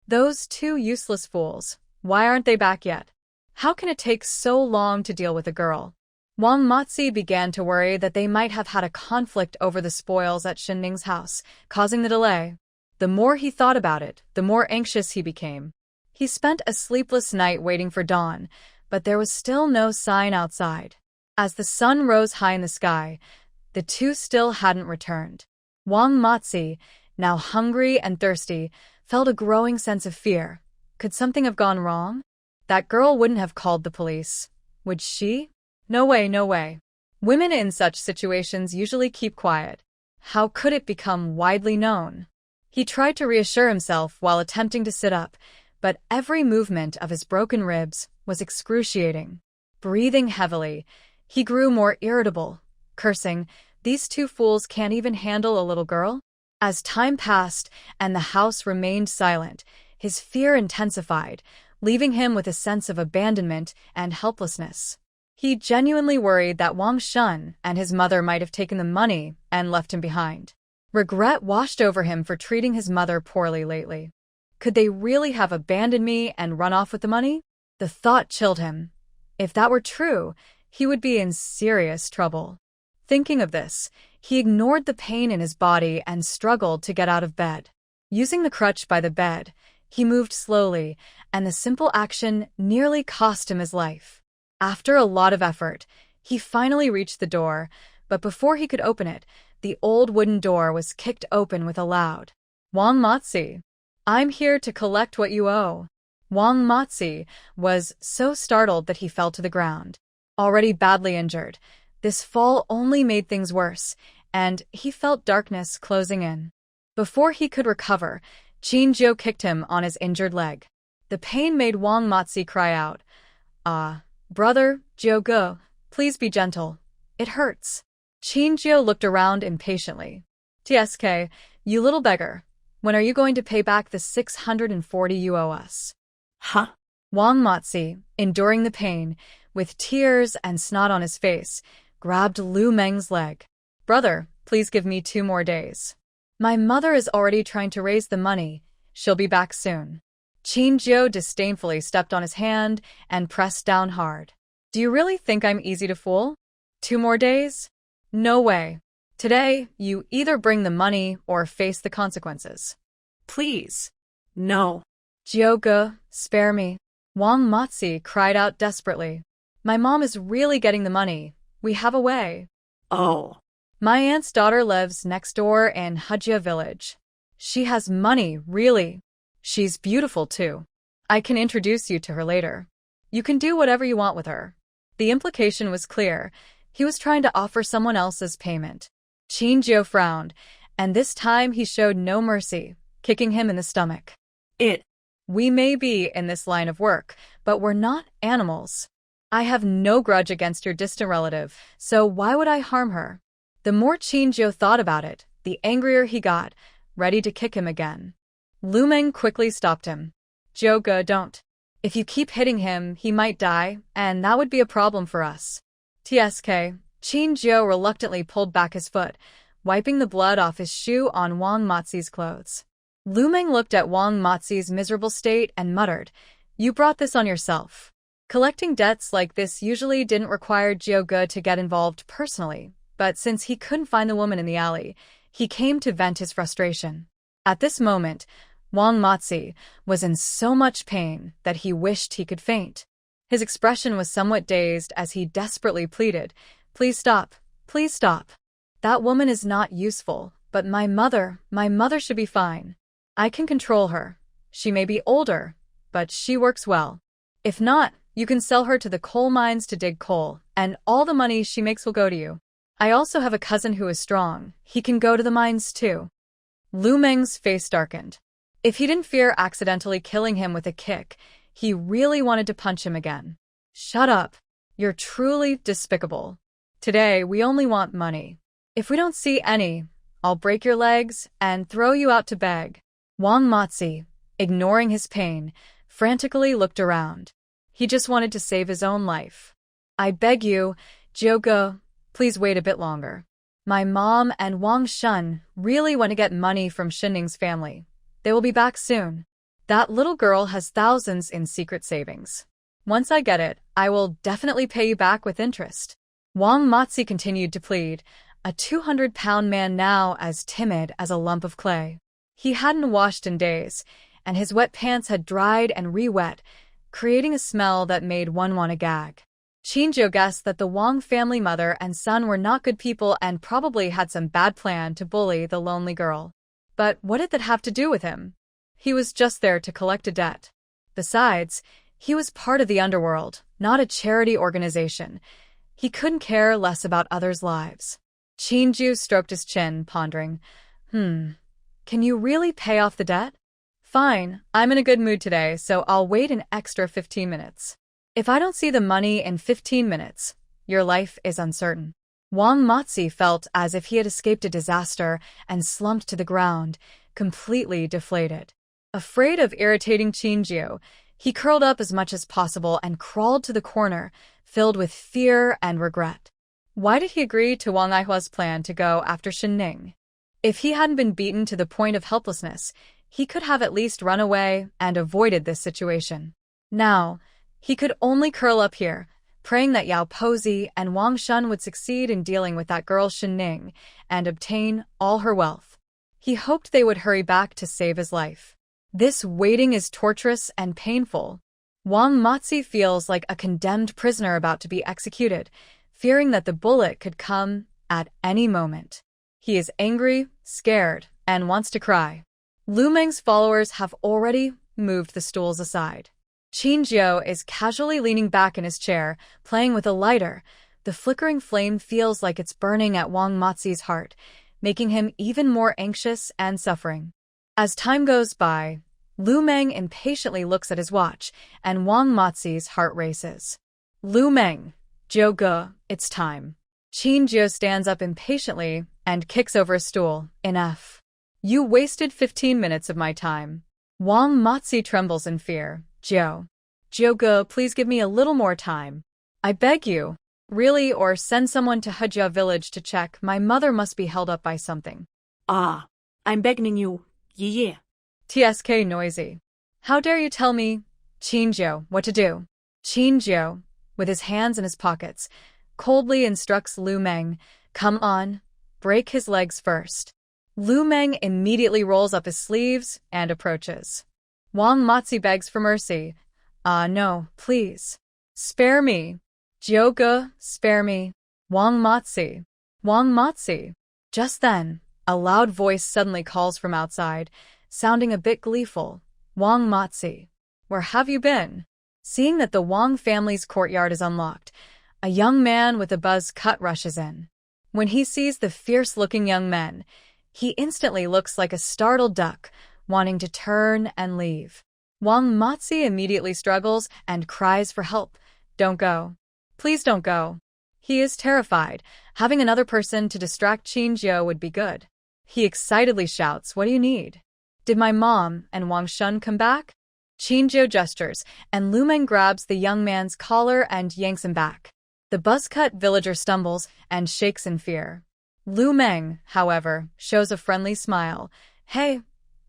Those two useless fools, why aren't they back yet? How can it take so long to deal with a girl? Wang Baozhu began to worry that they might have had a conflict over the spoils at Xin Ning's house, causing the delay. The more he thought about it, the more anxious he became. He spent a sleepless night waiting for dawn, but there was still no sign outside. As the sun rose high in the sky, the two still hadn't returned. Wang Baozhu, now hungry and thirsty, felt a growing sense of fear. Could something have gone wrong? That girl wouldn't have called the police. Would she? No way, no way. Women in such situations usually keep quiet. How could it become widely known? He tried to reassure himself while attempting to sit up, but every movement of his broken ribs was excruciating. Breathing heavily, he grew more irritable, cursing, "These two fools can't even handle a little girl?" As time passed and the house remained silent, his fear intensified, leaving him with a sense of abandonment and helplessness. He genuinely worried that Wang Shun and his mother might have taken the money and left him behind. Regret washed over him for treating his mother poorly lately. Could they really have abandoned me and run off with the money? The thought chilled him. If that were true, he would be in serious trouble. Thinking of this, he ignored the pain in his body and struggled to get out of bed. Using the crutch by the bed, he moved slowly, and the simple action nearly cost him his life. After a lot of effort, he finally reached the door, but before he could open it, the old wooden door was kicked open with a loud, "Wang Baozhu, I'm here to collect what you owe." Wang Baozhu was so startled that he fell to the ground. Already badly injured, this fall only made things worse, and he felt darkness closing in. Before he could recover, Qinjiu kicked him on his injured leg. The pain made Wang Baozhu cry out, "Brother, Jiuge, please be gentle. It hurts." Qinjiu looked around impatiently. "Tsk, you little beggar. When are you going to pay back the 640 you owe us?" Huh? Wang Baozhu, enduring the pain, with tears and snot on his face, grabbed Lu Meng's leg. "Brother, please give me 2 more days. My mother is already trying to raise the money. She'll be back soon." Qinjiu disdainfully stepped on his hand and pressed down hard. "Do you really think I'm easy to fool? 2 more days? No way. Today, you either bring the money or face the consequences." Please. No. "Jiuge, spare me." Wang Baozhu cried out desperately. "My mom is really getting the money. We have a way." Oh. "My aunt's daughter lives next door in Hujia village. She has money, really. She's beautiful too. I can introduce you to her later. You can do whatever you want with her." The implication was clear. He was trying to offer someone else's payment. Qinjiu frowned, and this time he showed no mercy, kicking him in the stomach. "We may be in this line of work, but we're not animals. I have no grudge against your distant relative, so why would I harm her?" The more Qinjiu thought about it, the angrier he got, ready to kick him again. Lu Meng quickly stopped him. Zhou, don't. If you keep hitting him, he might die, and that would be a problem for us. TSK. Qin Jiu reluctantly pulled back his foot, wiping the blood off his shoe on Wang Mozi's clothes. Lu Meng looked at Wang Mozi's miserable state and muttered, "You brought this on yourself." Collecting debts like this usually didn't require Zhou to get involved personally, but since he couldn't find the woman in the alley, he came to vent his frustration. At this moment, Wang Mozi was in so much pain that he wished he could faint. His expression was somewhat dazed as he desperately pleaded, "Please stop, please stop. That woman is not useful, but my mother should be fine. I can control her. She may be older, but she works well. If not, you can sell her to the coal mines to dig coal, and all the money she makes will go to you. I also have a cousin who is strong. He can go to the mines too." Lu Meng's face darkened. If he didn't fear accidentally killing him with a kick, he really wanted to punch him again. "Shut up. You're truly despicable. Today, we only want money. If we don't see any, I'll break your legs and throw you out to beg." Wang Mozi, ignoring his pain, frantically looked around. He just wanted to save his own life. "I beg you, Zhou, please wait a bit longer. My mom and Wang Shun really want to get money from Shinning's family. They will be back soon. That little girl has thousands in secret savings. Once I get it, I will definitely pay you back with interest." Wang Mozi continued to plead, a 200-pound man now as timid as a lump of clay. He hadn't washed in days, and his wet pants had dried and re-wet, creating a smell that made one want to gag. Qin guessed that the Wang family mother and son were not good people and probably had some bad plan to bully the lonely girl. But what did that have to do with him? He was just there to collect a debt. Besides, he was part of the underworld, not a charity organization. He couldn't care less about others' lives. Qin stroked his chin, pondering, Can you really pay off the debt? Fine, I'm in a good mood today, so I'll wait an extra 15 minutes. If I don't see the money in 15 minutes, your life is uncertain." Wang Mozi felt as if he had escaped a disaster and slumped to the ground, completely deflated. Afraid of irritating Qin, he curled up as much as possible and crawled to the corner, filled with fear and regret. Why did he agree to Wang Aihua's plan to go after Shinning? If he hadn't been beaten to the point of helplessness, he could have at least run away and avoided this situation. Now, he could only curl up here, praying that Yao Pozi and Wang Shun would succeed in dealing with that girl Shinning and obtain all her wealth. He hoped they would hurry back to save his life. This waiting is torturous and painful. Wang Mozi feels like a condemned prisoner about to be executed, fearing that the bullet could come at any moment. He is angry, scared, and wants to cry. Lu Meng's followers have already moved the stools aside. Qin is casually leaning back in his chair, playing with a lighter. The flickering flame feels like it's burning at Wang Mozi's heart, making him even more anxious and suffering. As time goes by, Lu Meng impatiently looks at his watch, and Wang Mozi's heart races. "Lu Meng, Zhou, it's time." Qin stands up impatiently and kicks over a stool. "Enough. You wasted 15 minutes of my time." Wang Mozi trembles in fear. Zhou, please give me a little more time. I beg you. Really, or send someone to Hejia village to check. My mother must be held up by something." "Ah, I'm begging you, Yi. TSK noisy. "How dare you tell me, Qin what to do?" Qin, with his hands in his pockets, coldly instructs Lu Meng, "Come on, break his legs first." Lu Meng immediately rolls up his sleeves and approaches. Wang Mozi begs for mercy. No, please. Spare me. Zhou, spare me. Wang Mozi. Wang Mozi. Just then, a loud voice suddenly calls from outside, sounding a bit gleeful. "Wang Mozi, where have you been?" Seeing that the Wang family's courtyard is unlocked, a young man with a buzz cut rushes in. When he sees the fierce-looking young men, he instantly looks like a startled duck, wanting to turn and leave. Wang Mozi immediately struggles and cries for help. "Don't go. Please don't go." He is terrified. Having another person to distract Qin would be good. He excitedly shouts, "What do you need?" Did my mom and Wang Shun come back? Qinzhou gestures, and Lu Meng grabs the young man's collar and yanks him back. The buzzcut villager stumbles and shakes in fear. Lu Meng, however, shows a friendly smile. Hey,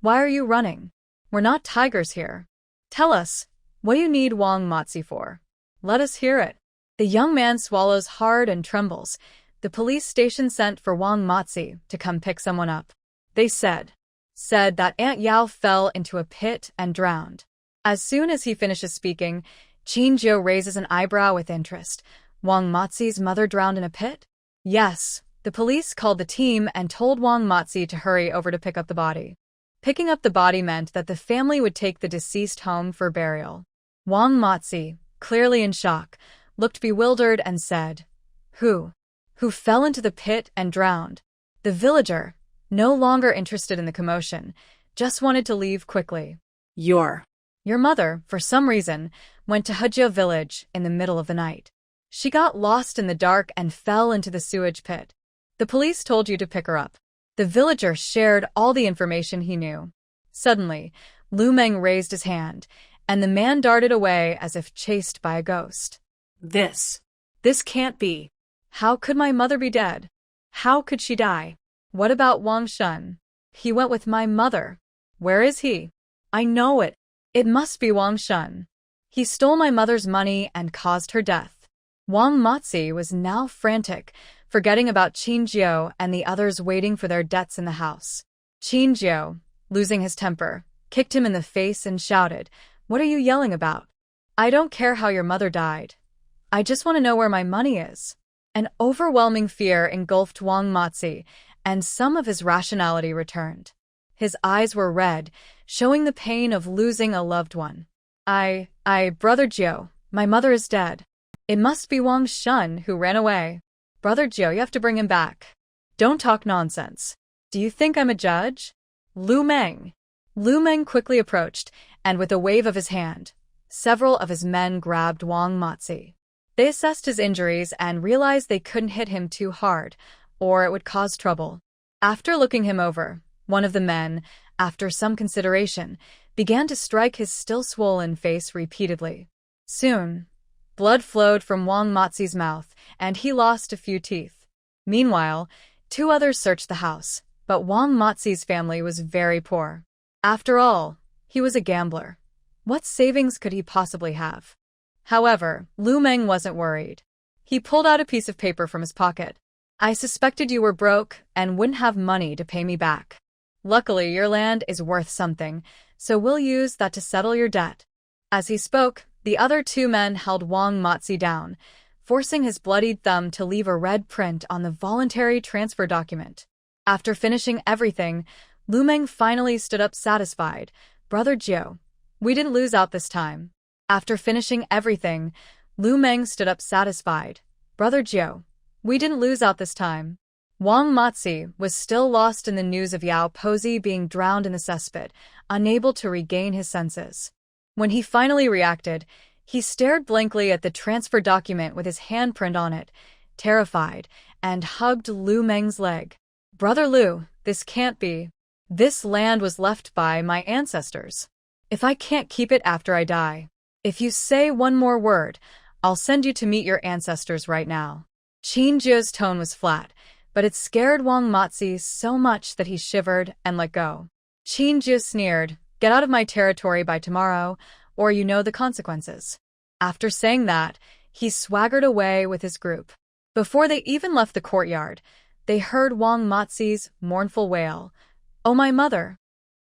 why are you running? We're not tigers here. Tell us, what do you need Wang Baozhu for? Let us hear it. The young man swallows hard and trembles. The police station sent for Wang Baozhu to come pick someone up. They said that Aunt Yao fell into a pit and drowned. As soon as he finishes speaking, Qinzhou raises an eyebrow with interest. Wang Baozhu's mother drowned in a pit? Yes. The police called the team and told Wang Baozhu to hurry over to pick up the body. Picking up the body meant that the family would take the deceased home for burial. Wang Baozhu, clearly in shock, looked bewildered and said, Who fell into the pit and drowned? The villager, no longer interested in the commotion, just wanted to leave quickly. Your mother, for some reason, went to Hejia village in the middle of the night. She got lost in the dark and fell into the sewage pit. The police told you to pick her up. The villager shared all the information he knew. Suddenly, Lu Meng raised his hand, and the man darted away as if chased by a ghost. This can't be. How could my mother be dead? How could she die? What about Wang Shun? He went with my mother. Where is he? I know it. It must be Wang Shun. He stole my mother's money and caused her death. Wang Baozhu was now frantic, forgetting about Qinzhou and the others waiting for their debts in the house. Qinzhou, losing his temper, kicked him in the face and shouted, What are you yelling about? I don't care how your mother died. I just want to know where my money is. An overwhelming fear engulfed Wang Baozhu, and some of his rationality returned. His eyes were red, showing the pain of losing a loved one. Brother Jiu, my mother is dead. It must be Wang Shun who ran away. Brother Jiu, you have to bring him back. Don't talk nonsense. Do you think I'm a judge? Lu Meng quickly approached, and with a wave of his hand, several of his men grabbed Wang Baozhu. They assessed his injuries and realized they couldn't hit him too hard, or it would cause trouble. After looking him over, one of the men, after some consideration, began to strike his still swollen face repeatedly. Soon, blood flowed from Wang Baozhu's mouth, and he lost a few teeth. Meanwhile, two others searched the house, but Wang Baozhu's family was very poor. After all, he was a gambler. What savings could he possibly have? However, Lu Meng wasn't worried. He pulled out a piece of paper from his pocket. I suspected you were broke and wouldn't have money to pay me back. Luckily, your land is worth something, so we'll use that to settle your debt. As he spoke, the other two men held Wang Baozhu down, forcing his bloodied thumb to leave a red print on the voluntary transfer document. After finishing everything, Lu Meng finally stood up satisfied. Brother Jiu, we didn't lose out this time. After finishing everything, Lu Meng stood up satisfied. Brother Jiu, we didn't lose out this time. Wang Baozhu was still lost in the news of Yao Pozi being drowned in the cesspit, unable to regain his senses. When he finally reacted, he stared blankly at the transfer document with his handprint on it, terrified, and hugged Lu Meng's leg. Brother Lu, this can't be. This land was left by my ancestors. If I can't keep it after I die, if you say one more word, I'll send you to meet your ancestors right now. Qinzhou's tone was flat, but it scared Wang Baozhu so much that he shivered and let go. Qinzhou sneered, Get out of my territory by tomorrow, or you know the consequences. After saying that, he swaggered away with his group. Before they even left the courtyard, they heard Wang Baozhu's mournful wail. Oh, my mother!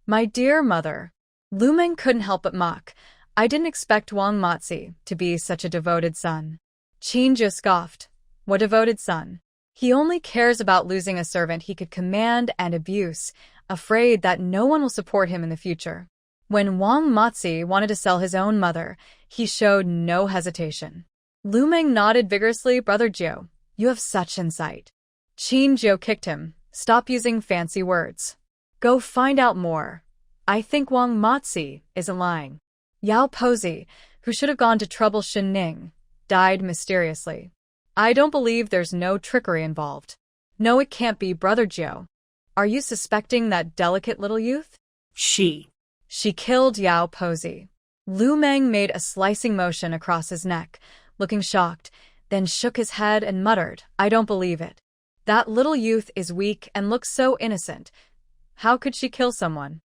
My dear mother! Lu Meng couldn't help but mock. I didn't expect Wang Baozhu to be such a devoted son. Qinzhou scoffed. What devoted son? He only cares about losing a servant he could command and abuse, afraid that no one will support him in the future. When Wang Baozhu wanted to sell his own mother, he showed no hesitation. Lu Meng nodded vigorously. Brother Jiu, you have such insight. Qinzhou kicked him. Stop using fancy words. Go find out more. I think Wang Baozhu isn't lying. Yao Pozi, who should have gone to trouble Shenning, died mysteriously. I don't believe there's no trickery involved. No, it can't be, Brother Jiu. Are you suspecting that delicate little youth? She killed Yao Pozi. Lu Meng made a slicing motion across his neck, looking shocked, then shook his head and muttered, "I don't believe it. That little youth is weak and looks so innocent. How could she kill someone?"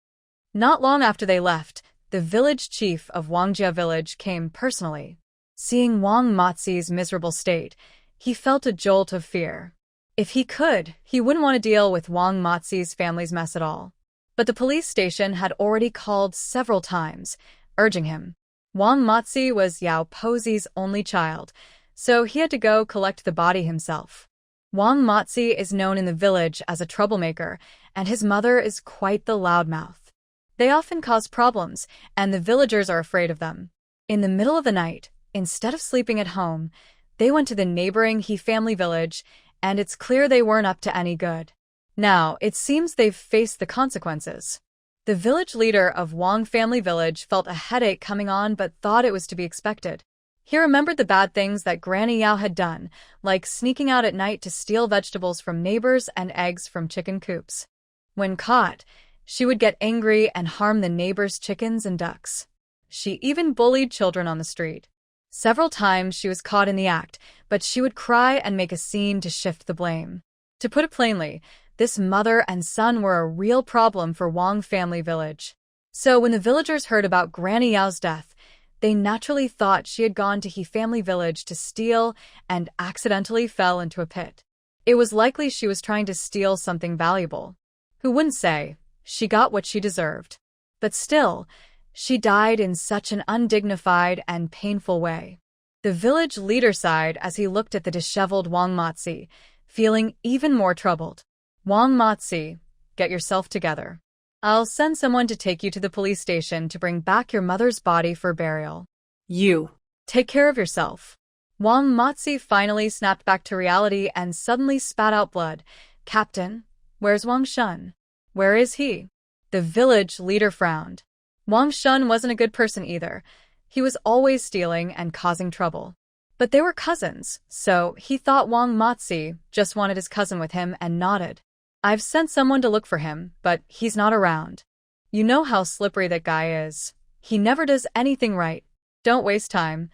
Not long after they left, the village chief of Wangjia village came personally. Seeing Wang Mozi's miserable state, he felt a jolt of fear. If he could, he wouldn't want to deal with Wang Mozi's family's mess at all. But the police station had already called several times, urging him. Wang Mozi was Yao Pozi's only child, so he had to go collect the body himself. Wang Mozi is known in the village as a troublemaker, and his mother is quite the loudmouth. They often cause problems, and the villagers are afraid of them. In the middle of the night, instead of sleeping at home, they went to the neighboring He family village, and it's clear they weren't up to any good. Now, it seems they've faced the consequences. The village leader of Wang family village felt a headache coming on but thought it was to be expected. He remembered the bad things that Granny Yao had done, like sneaking out at night to steal vegetables from neighbors and eggs from chicken coops. When caught, she would get angry and harm the neighbors' chickens and ducks. She even bullied children on the street. Several times she was caught in the act, but she would cry and make a scene to shift the blame. To put it plainly, this mother and son were a real problem for Wang family village. So when the villagers heard about Granny Yao's death, they naturally thought she had gone to He family village to steal and accidentally fell into a pit. It was likely she was trying to steal something valuable. Who wouldn't say she got what she deserved? But still, she died in such an undignified and painful way. The village leader sighed as he looked at the disheveled Wang Mozi, feeling even more troubled. Wang Mozi, get yourself together. I'll send someone to take you to the police station to bring back your mother's body for burial. You. Take care of yourself. Wang Mozi finally snapped back to reality and suddenly spat out blood. Captain, where's Wang Shun? Where is he? The village leader frowned. Wang Shun wasn't a good person either. He was always stealing and causing trouble. But they were cousins, so he thought Wang Mozi just wanted his cousin with him and nodded. I've sent someone to look for him, but he's not around. You know how slippery that guy is. He never does anything right. Don't waste time.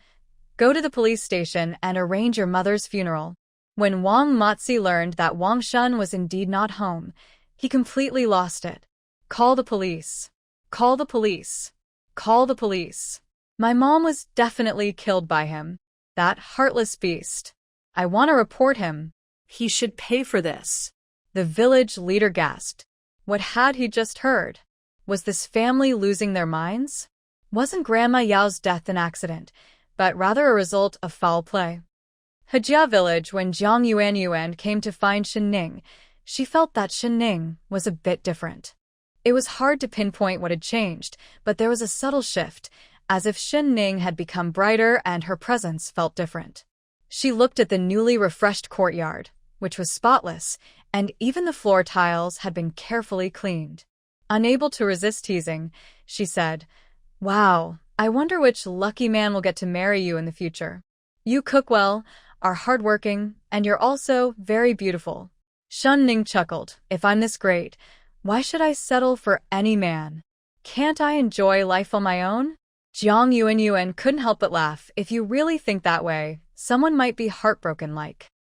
Go to the police station and arrange your mother's funeral. When Wang Mozi learned that Wang Shun was indeed not home, he completely lost it. Call the police. Call the police. Call the police. My mom was definitely killed by him. That heartless beast. I want to report him. He should pay for this. The village leader gasped. What had he just heard? Was this family losing their minds? Wasn't Grandma Yao's death an accident, but rather a result of foul play? Hejia village, when Jiang Yuan came to find Shen Ning, she felt that Shen Ning was a bit different. It was hard to pinpoint what had changed, but there was a subtle shift, as if Shen Ning had become brighter and her presence felt different. She looked at the newly refreshed courtyard, which was spotless, and even the floor tiles had been carefully cleaned. Unable to resist teasing, she said, "Wow, I wonder which lucky man will get to marry you in the future. You cook well, are hardworking, and you're also very beautiful." Shen Ning chuckled. "If I'm this great, why should I settle for any man? Can't I enjoy life on my own?" Jiang Yuan couldn't help but laugh. "If you really think that way, someone might be heartbroken like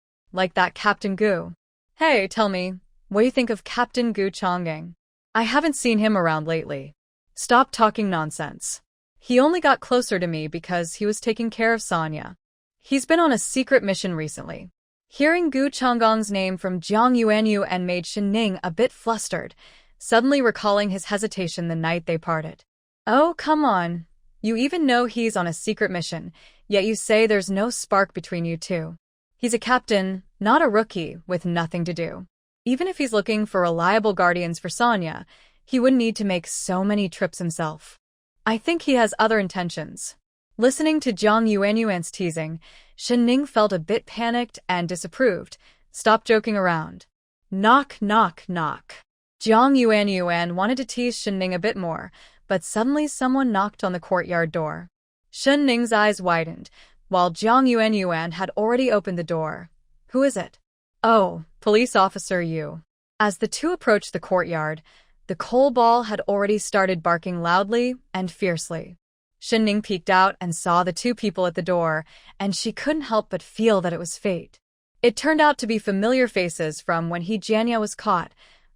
that Captain Gu. Hey, tell me, what do you think of Captain Gu Chang'an? I haven't seen him around lately." "Stop talking nonsense. He only got closer to me because he was taking care of Sonia. He's been on a secret mission recently." Hearing Gu Chang'an's name from Jiang Yuan made Shen Ning a bit flustered, suddenly recalling his hesitation the night they parted. "Oh, come on. You even know he's on a secret mission, yet you say there's no spark between you two. He's a captain, not a rookie, with nothing to do. Even if he's looking for reliable guardians for Sonia, he wouldn't need to make so many trips himself. I think he has other intentions." Listening to Jiang Yuan's teasing, Shen Ning felt a bit panicked and disapproved. "Stop joking around." Knock, knock, knock. Jiang Yuan wanted to tease Shen Ning a bit more, but suddenly someone knocked on the courtyard door. Shen Ning's eyes widened, while Jiang Yuan had already opened the door. "Who is it?" "Oh, police officer Yu." As the two approached the courtyard, The coal ball had already started barking loudly and fiercely. Shinning peeked out and saw the two people at the door, and she couldn't help but feel that it was fate. It turned out to be familiar faces from when Jianya was caught,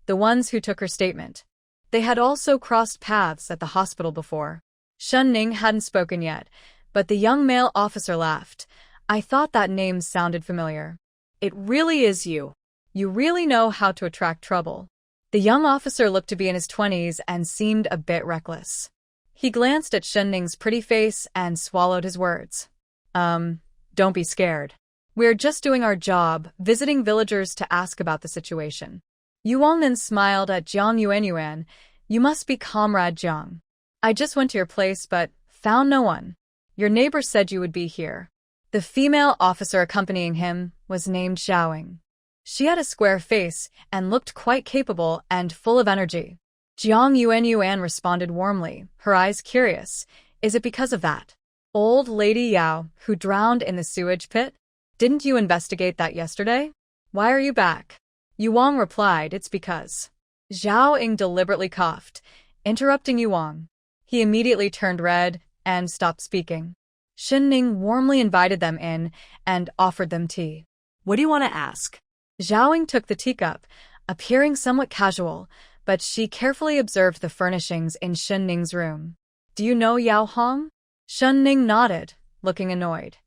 the ones who took her statement. They had also crossed paths at the hospital before. Shinning hadn't spoken yet, but the young male officer laughed. I thought that name sounded familiar. It really is you. You really know how to attract trouble. The young officer looked to be in his 20s and seemed a bit reckless. He glanced at Shinning's pretty face and swallowed his words. Don't be scared. We're just doing our job, visiting villagers to ask about the situation. Wong then smiled at Jiang Yuanyuan. You must be Comrade Jiang. I just went to your place but found no one. Your neighbor said you would be here. The female officer accompanying him was named Xiaoying. She had a square face and looked quite capable and full of energy. Jiang Yuanyuan responded warmly, her eyes curious. Is it because of that old lady Yao who drowned in the sewage pit? Didn't you investigate that yesterday? Why are you back? Wong replied, it's because. Xiaoying deliberately coughed, interrupting Wong. He immediately turned red and stopped speaking. Shinning warmly invited them in and offered them tea. What do you want to ask? Xiaoying took the teacup, appearing somewhat casual, but she carefully observed the furnishings in Shinning's room. Do you know Yao Hong? Shinning nodded, looking annoyed.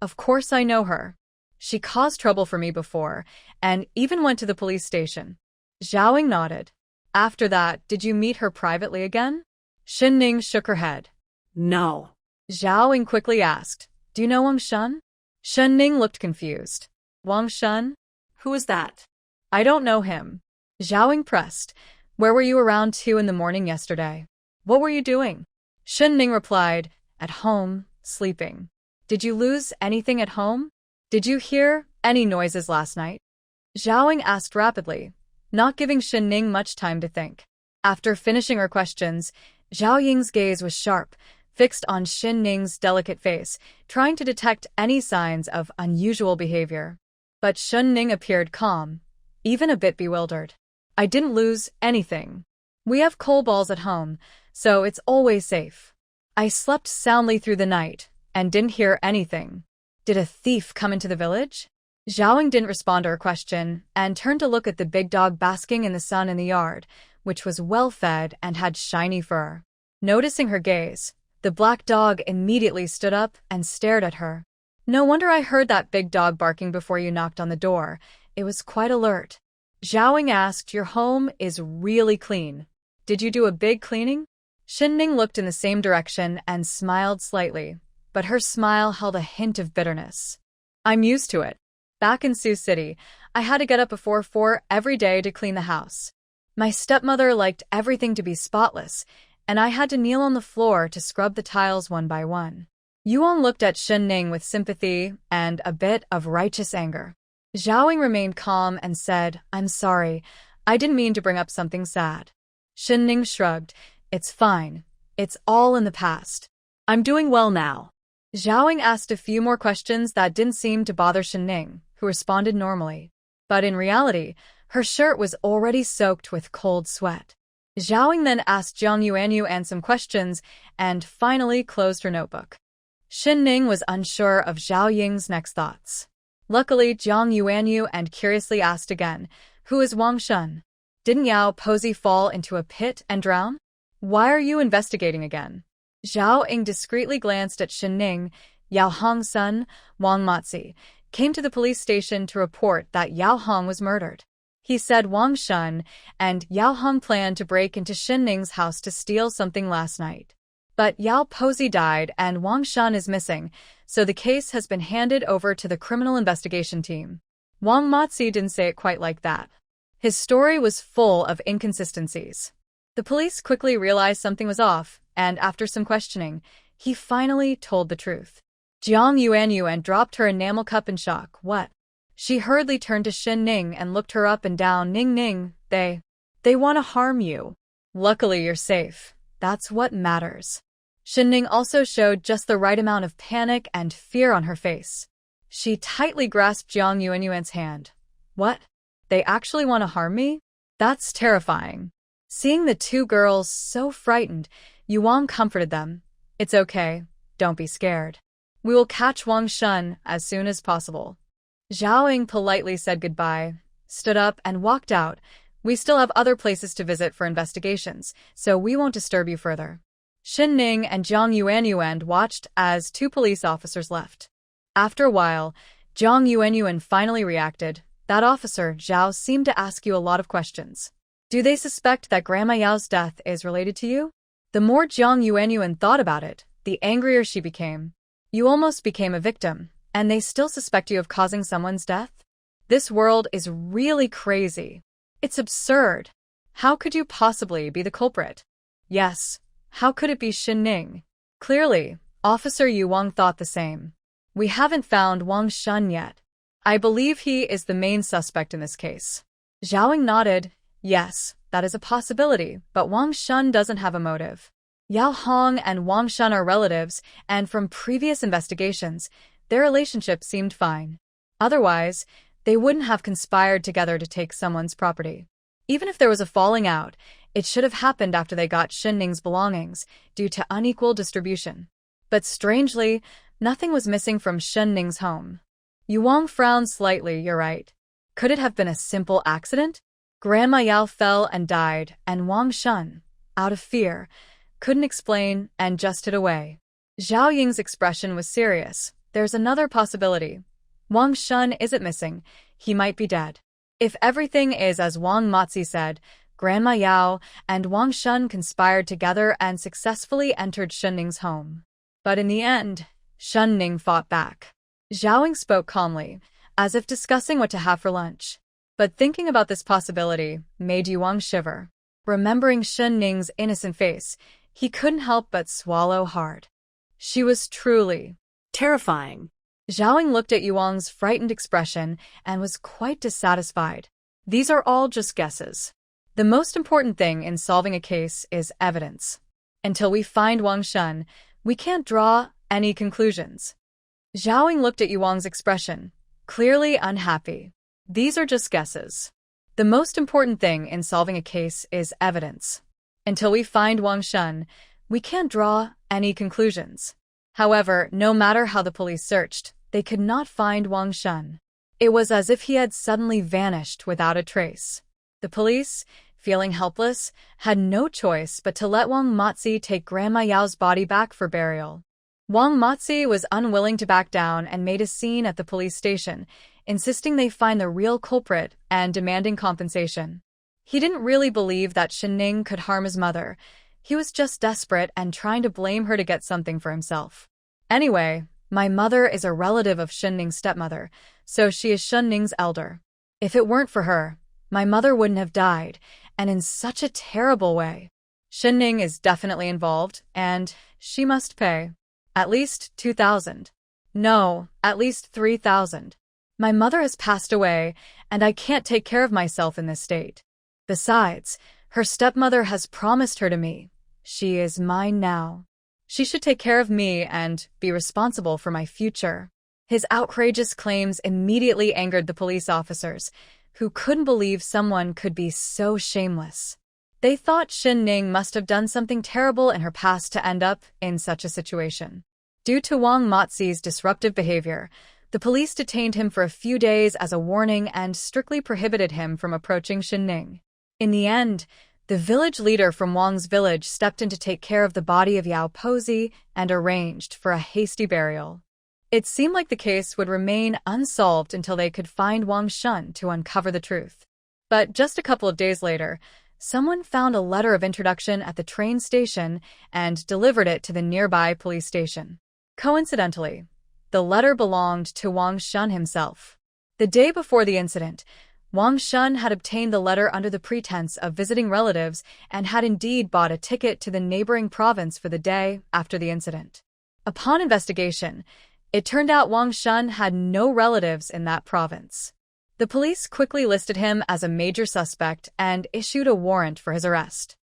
Of course I know her. She caused trouble for me before, and even went to the police station. Xiaoying nodded. After that, did you meet her privately again? Shinning shook her head. No. Xiaoying quickly asked, do you know Wang Shun? Shinning looked confused. Wang Shun? Who is that? I don't know him. Xiaoying pressed. Where were you around 2 in the morning yesterday? What were you doing? Shinning replied, at home, sleeping. Did you lose anything at home? Did you hear any noises last night? Xiaoying asked rapidly, not giving Shinning much time to think. After finishing her questions, Xiaoying's gaze was sharp, fixed on Shinning's delicate face, trying to detect any signs of unusual behavior. But Shinning appeared calm, even a bit bewildered. I didn't lose anything. We have coal balls at home, so it's always safe. I slept soundly through the night and didn't hear anything. Did a thief come into the village? Xiaoying didn't respond to her question and turned to look at the big dog basking in the sun in the yard, which was well-fed and had shiny fur. Noticing her gaze, the black dog immediately stood up and stared at her. No wonder I heard that big dog barking before you knocked on the door. It was quite alert. Xiaoying asked, your home is really clean. Did you do a big cleaning? Shinning looked in the same direction and smiled slightly, but her smile held a hint of bitterness. I'm used to it. Back in Sioux City, I had to get up before 4 every day to clean the house. My stepmother liked everything to be spotless, and I had to kneel on the floor to scrub the tiles one by one. Yuan looked at Shinning with sympathy and a bit of righteous anger. Xiaoying remained calm and said, I'm sorry, I didn't mean to bring up something sad. Shinning shrugged. It's fine. It's all in the past. I'm doing well now. Xiaoying asked a few more questions that didn't seem to bother Shinning, who responded normally. But in reality, her shirt was already soaked with cold sweat. Xiaoying then asked Jiang Yuanyuan some questions and finally closed her notebook. Shinning was unsure of Xiaoying's next thoughts. Luckily, Jiang Yuanyuan curiously asked again, who is Wang Shun? Didn't Yao Posey fall into a pit and drown? Why are you investigating again? Xiaoying discreetly glanced at Shinning. Yao Hong's son, Wang Baozhu, came to the police station to report that Yao Hong was murdered. He said Wang Shun and Yao Hong planned to break into Shinning's house to steal something last night. But Yao Posey died and Wang Shun is missing, so the case has been handed over to the criminal investigation team. Wang Baozhu didn't say it quite like that. His story was full of inconsistencies. The police quickly realized something was off, and after some questioning, he finally told the truth. Jiang Yuanyuan dropped her enamel cup in shock. What? She hurriedly turned to Shinning and looked her up and down. Ning, they want to harm you. Luckily you're safe. That's what matters. Shinning also showed just the right amount of panic and fear on her face. She tightly grasped Jiang Yuanyuan's hand. What? They actually want to harm me? That's terrifying. Seeing the two girls so frightened, Wong comforted them. It's okay, don't be scared. We will catch Wang Shun as soon as possible. Zhao Ying politely said goodbye, stood up and walked out. We still have other places to visit for investigations, so we won't disturb you further. Xin Ning and Zhang Yuanyuan watched as two police officers left. After a while, Zhang Yuanyuan finally reacted. That officer, Zhao, seemed to ask you a lot of questions. Do they suspect that Grandma Yao's death is related to you? The more Zhang Yuanyuan thought about it, the angrier she became. You almost became a victim, and they still suspect you of causing someone's death? This world is really crazy. It's absurd. How could you possibly be the culprit? Yes, how could it be Xin Ning? Clearly, Officer Yu Wang thought the same. We haven't found Wang Shun yet. I believe he is the main suspect in this case. Zhao Ying nodded. Yes, that is a possibility, but Wang Shun doesn't have a motive. Yao Hong and Wang Shun are relatives, and from previous investigations, their relationship seemed fine. Otherwise, they wouldn't have conspired together to take someone's property. Even if there was a falling out, it should have happened after they got Xin Ning's belongings, due to unequal distribution. But strangely, nothing was missing from Xin Ning's home. Yu Wang frowned slightly. You're right. Could it have been a simple accident? Grandma Yao fell and died, and Wang Shun, out of fear, couldn't explain and just hid away. Zhao Ying's expression was serious. There's another possibility. Wang Shun isn't missing. He might be dead. If everything is as Wang Matzi said, Grandma Yao and Wang Shun conspired together and successfully entered Xin Ning's home. But in the end, Xin Ning fought back. Zhao Ying spoke calmly, as if discussing what to have for lunch. But thinking about this possibility made Yu Wang shiver. Remembering Xin Ning's innocent face, he couldn't help but swallow hard. She was truly terrifying. Zhao Ying looked at Yu Wang's frightened expression and was quite dissatisfied. These are all just guesses. The most important thing in solving a case is evidence. Until we find Wang Shun, we can't draw any conclusions. Zhao Ying looked at Yu Wang's expression, clearly unhappy. These are just guesses. The most important thing in solving a case is evidence. Until we find Wang Shun, we can't draw any conclusions. However, no matter how the police searched, they could not find Wang Shun. It was as if he had suddenly vanished without a trace. The police, feeling helpless, had no choice but to let Wang Matzi take Grandma Yao's body back for burial. Wang Matzi was unwilling to back down and made a scene at the police station, insisting they find the real culprit and demanding compensation. He didn't really believe that Xin Ning could harm his mother. He was just desperate and trying to blame her to get something for himself. Anyway, my mother is a relative of Xin Ning's stepmother, so she is Xin Ning's elder. If it weren't for her, my mother wouldn't have died, and in such a terrible way. Xin Ning is definitely involved, and she must pay. At least 2,000. No, at least 3,000. My mother has passed away, and I can't take care of myself in this state. Besides, her stepmother has promised her to me. She is mine now. She should take care of me and be responsible for my future. His outrageous claims immediately angered the police officers, who couldn't believe someone could be so shameless. They thought Xin Ning must have done something terrible in her past to end up in such a situation. Due to Wang Matzi's disruptive behavior, the police detained him for a few days as a warning and strictly prohibited him from approaching Xin Ning. In the end, the village leader from Wang's village stepped in to take care of the body of Yao Pozi and arranged for a hasty burial. It seemed like the case would remain unsolved until they could find Wang Shun to uncover the truth. But just a couple of days later, someone found a letter of introduction at the train station and delivered it to the nearby police station. Coincidentally, the letter belonged to Wang Shun himself. The day before the incident, Wang Shun had obtained the letter under the pretense of visiting relatives and had indeed bought a ticket to the neighboring province for the day after the incident. Upon investigation, it turned out Wang Shun had no relatives in that province. The police quickly listed him as a major suspect and issued a warrant for his arrest.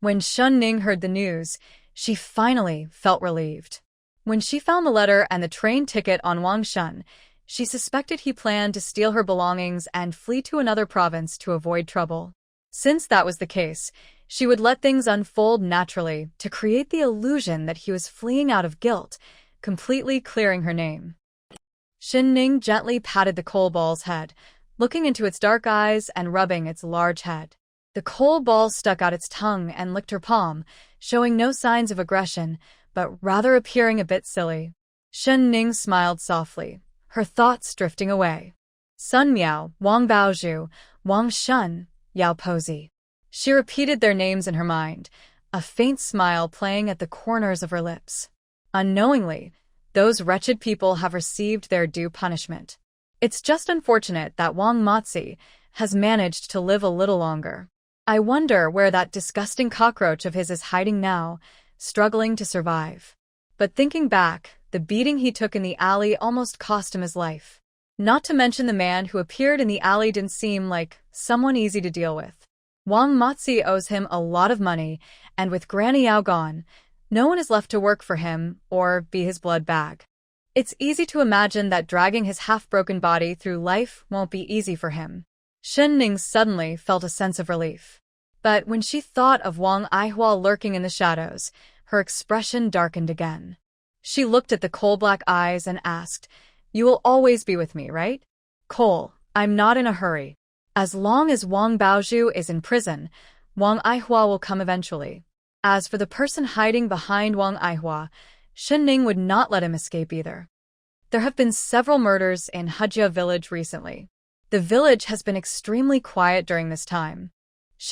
When Xin Ning heard the news, she finally felt relieved. When she found the letter and the train ticket on Wang Shun, she suspected he planned to steal her belongings and flee to another province to avoid trouble. Since that was the case, She would let things unfold naturally to create the illusion that he was fleeing out of guilt, completely clearing her name. Ning gently patted the coal ball's head, looking into its dark eyes and rubbing its large head. The coal ball stuck out its tongue and licked her palm, showing no signs of aggression, but rather appearing a bit silly. Ning smiled softly, her thoughts drifting away. Sun Miao, Wang Baozhu, Wang Shun, Yao Pozi. She repeated their names in her mind, a faint smile playing at the corners of her lips. Unknowingly, those wretched people have received their due punishment. It's just unfortunate that Wang Motzi has managed to live a little longer. I wonder where that disgusting cockroach of his is hiding now, struggling to survive. But thinking back, the beating he took in the alley almost cost him his life. Not to mention the man who appeared in the alley didn't seem like someone easy to deal with. Wang Motzi owes him a lot of money, and with Granny Yao gone, no one is left to work for him or be his blood bag. It's easy to imagine that dragging his half-broken body through life won't be easy for him. Ning suddenly felt a sense of relief. But when she thought of Wang Aihua lurking in the shadows, her expression darkened again. She looked at the coal-black eyes and asked, "You will always be with me, right?" "Coal, I'm not in a hurry. As long as Wang Baozhu is in prison, Wang Aihua will come eventually." As for the person hiding behind Wang Aihua, Ning would not let him escape either. There have been several murders in Hejia village recently. The village has been extremely quiet during this time.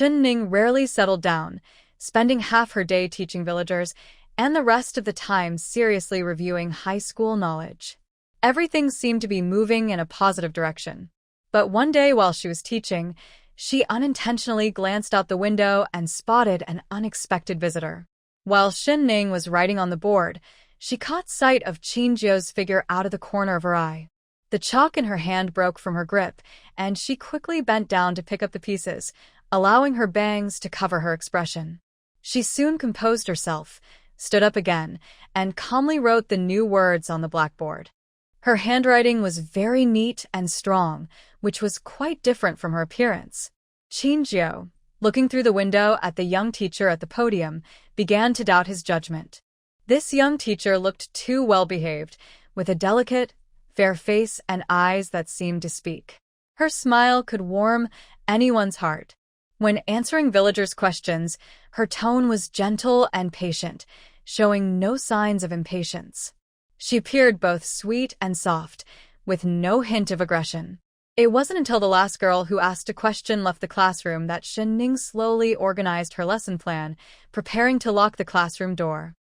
Ning rarely settled down, spending half her day teaching villagers and the rest of the time seriously reviewing high school knowledge. Everything seemed to be moving in a positive direction. But one day while she was teaching, she unintentionally glanced out the window and spotted an unexpected visitor. While Ning was writing on the board, she caught sight of Qinjiu's figure out of the corner of her eye. The chalk in her hand broke from her grip, and she quickly bent down to pick up the pieces, allowing her bangs to cover her expression. She soon composed herself, stood up again, and calmly wrote the new words on the blackboard. Her handwriting was very neat and strong, which was quite different from her appearance. Qinjiu, looking through the window at the young teacher at the podium, began to doubt his judgment. This young teacher looked too well-behaved, with a delicate, fair face and eyes that seemed to speak. Her smile could warm anyone's heart. When answering villagers' questions, her tone was gentle and patient, showing no signs of impatience. She appeared both sweet and soft, with no hint of aggression. It wasn't until the last girl who asked a question left the classroom that Ning slowly organized her lesson plan, preparing to lock the classroom door.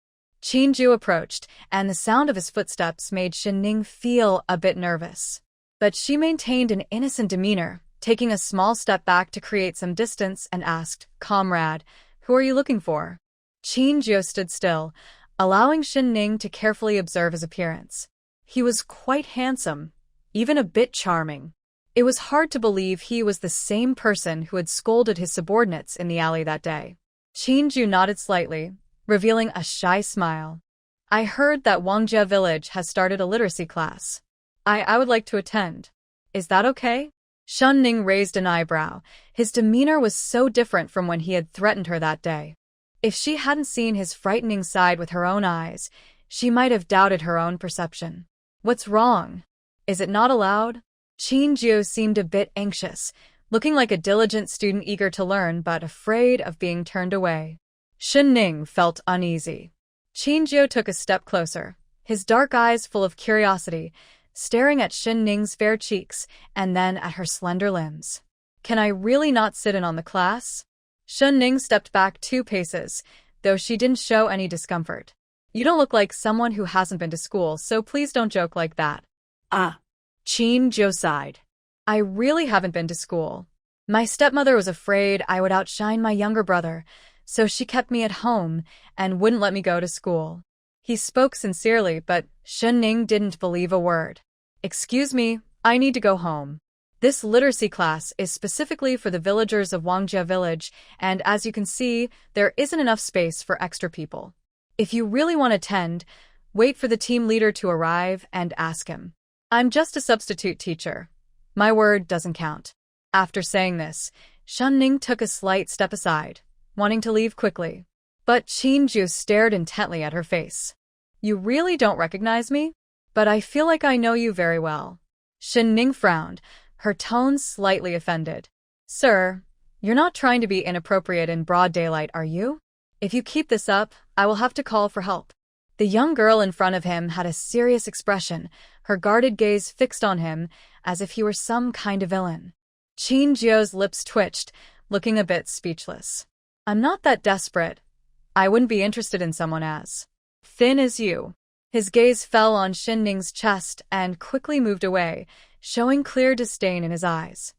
Qinjiu approached, and the sound of his footsteps made Ning feel a bit nervous. But she maintained an innocent demeanor, taking a small step back to create some distance and asked, "Comrade, who are you looking for?" Qinjiu stood still, allowing Ning to carefully observe his appearance. He was quite handsome, even a bit charming. It was hard to believe he was the same person who had scolded his subordinates in the alley that day. Qinjiu nodded slightly, revealing a shy smile. "I heard that Wangjia village has started a literacy class. I would like to attend. Is that okay?" Ning raised an eyebrow. His demeanor was so different from when he had threatened her that day. If she hadn't seen his frightening side with her own eyes, she might have doubted her own perception. "What's wrong? Is it not allowed?" Qinjiu seemed a bit anxious, looking like a diligent student eager to learn but afraid of being turned away. Ning felt uneasy. Qinjiu took a step closer, his dark eyes full of curiosity, staring at Ning's fair cheeks and then at her slender limbs. "Can I really not sit in on the class?" Ning stepped back 2 paces, though she didn't show any discomfort. "You don't look like someone who hasn't been to school, so please don't joke like that." Qinjiu sighed. "I really haven't been to school. My stepmother was afraid I would outshine my younger brother, so she kept me at home and wouldn't let me go to school." He spoke sincerely, but Ning didn't believe a word. "Excuse me, I need to go home. This literacy class is specifically for the villagers of Wangjia village, and as you can see, there isn't enough space for extra people. If you really want to attend, wait for the team leader to arrive and ask him. I'm just a substitute teacher. My word doesn't count." After saying this, Ning took a slight step aside, wanting to leave quickly. But Qinju stared intently at her face. You really don't recognize me? But I feel like I know you very well. Ning frowned, her tone slightly offended. Sir, you're not trying to be inappropriate in broad daylight, are you? If you keep this up, I will have to call for help. The young girl in front of him had a serious expression, her guarded gaze fixed on him, as if he were some kind of villain. Qinju's lips twitched, looking a bit speechless. I'm not that desperate. I wouldn't be interested in someone as thin as you. His gaze fell on Ning's chest and quickly moved away, showing clear disdain in his eyes.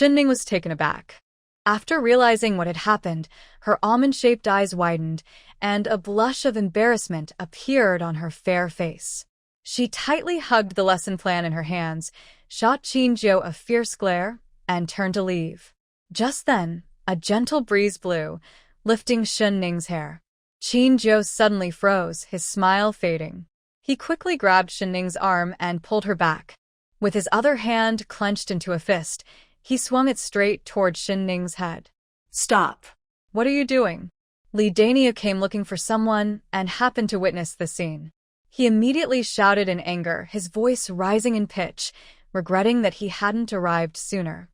Ning was taken aback. After realizing what had happened, her almond-shaped eyes widened, and a blush of embarrassment appeared on her fair face. She tightly hugged the lesson plan in her hands, shot Qinju a fierce glare, and turned to leave. Just then, a gentle breeze blew, lifting Ning's hair. Qinju suddenly froze, his smile fading. He quickly grabbed Ning's arm and pulled her back. With his other hand clenched into a fist, he swung it straight toward Ning's head. Stop. What are you doing? Li Dania came looking for someone and happened to witness the scene. He immediately shouted in anger, his voice rising in pitch, regretting that he hadn't arrived sooner.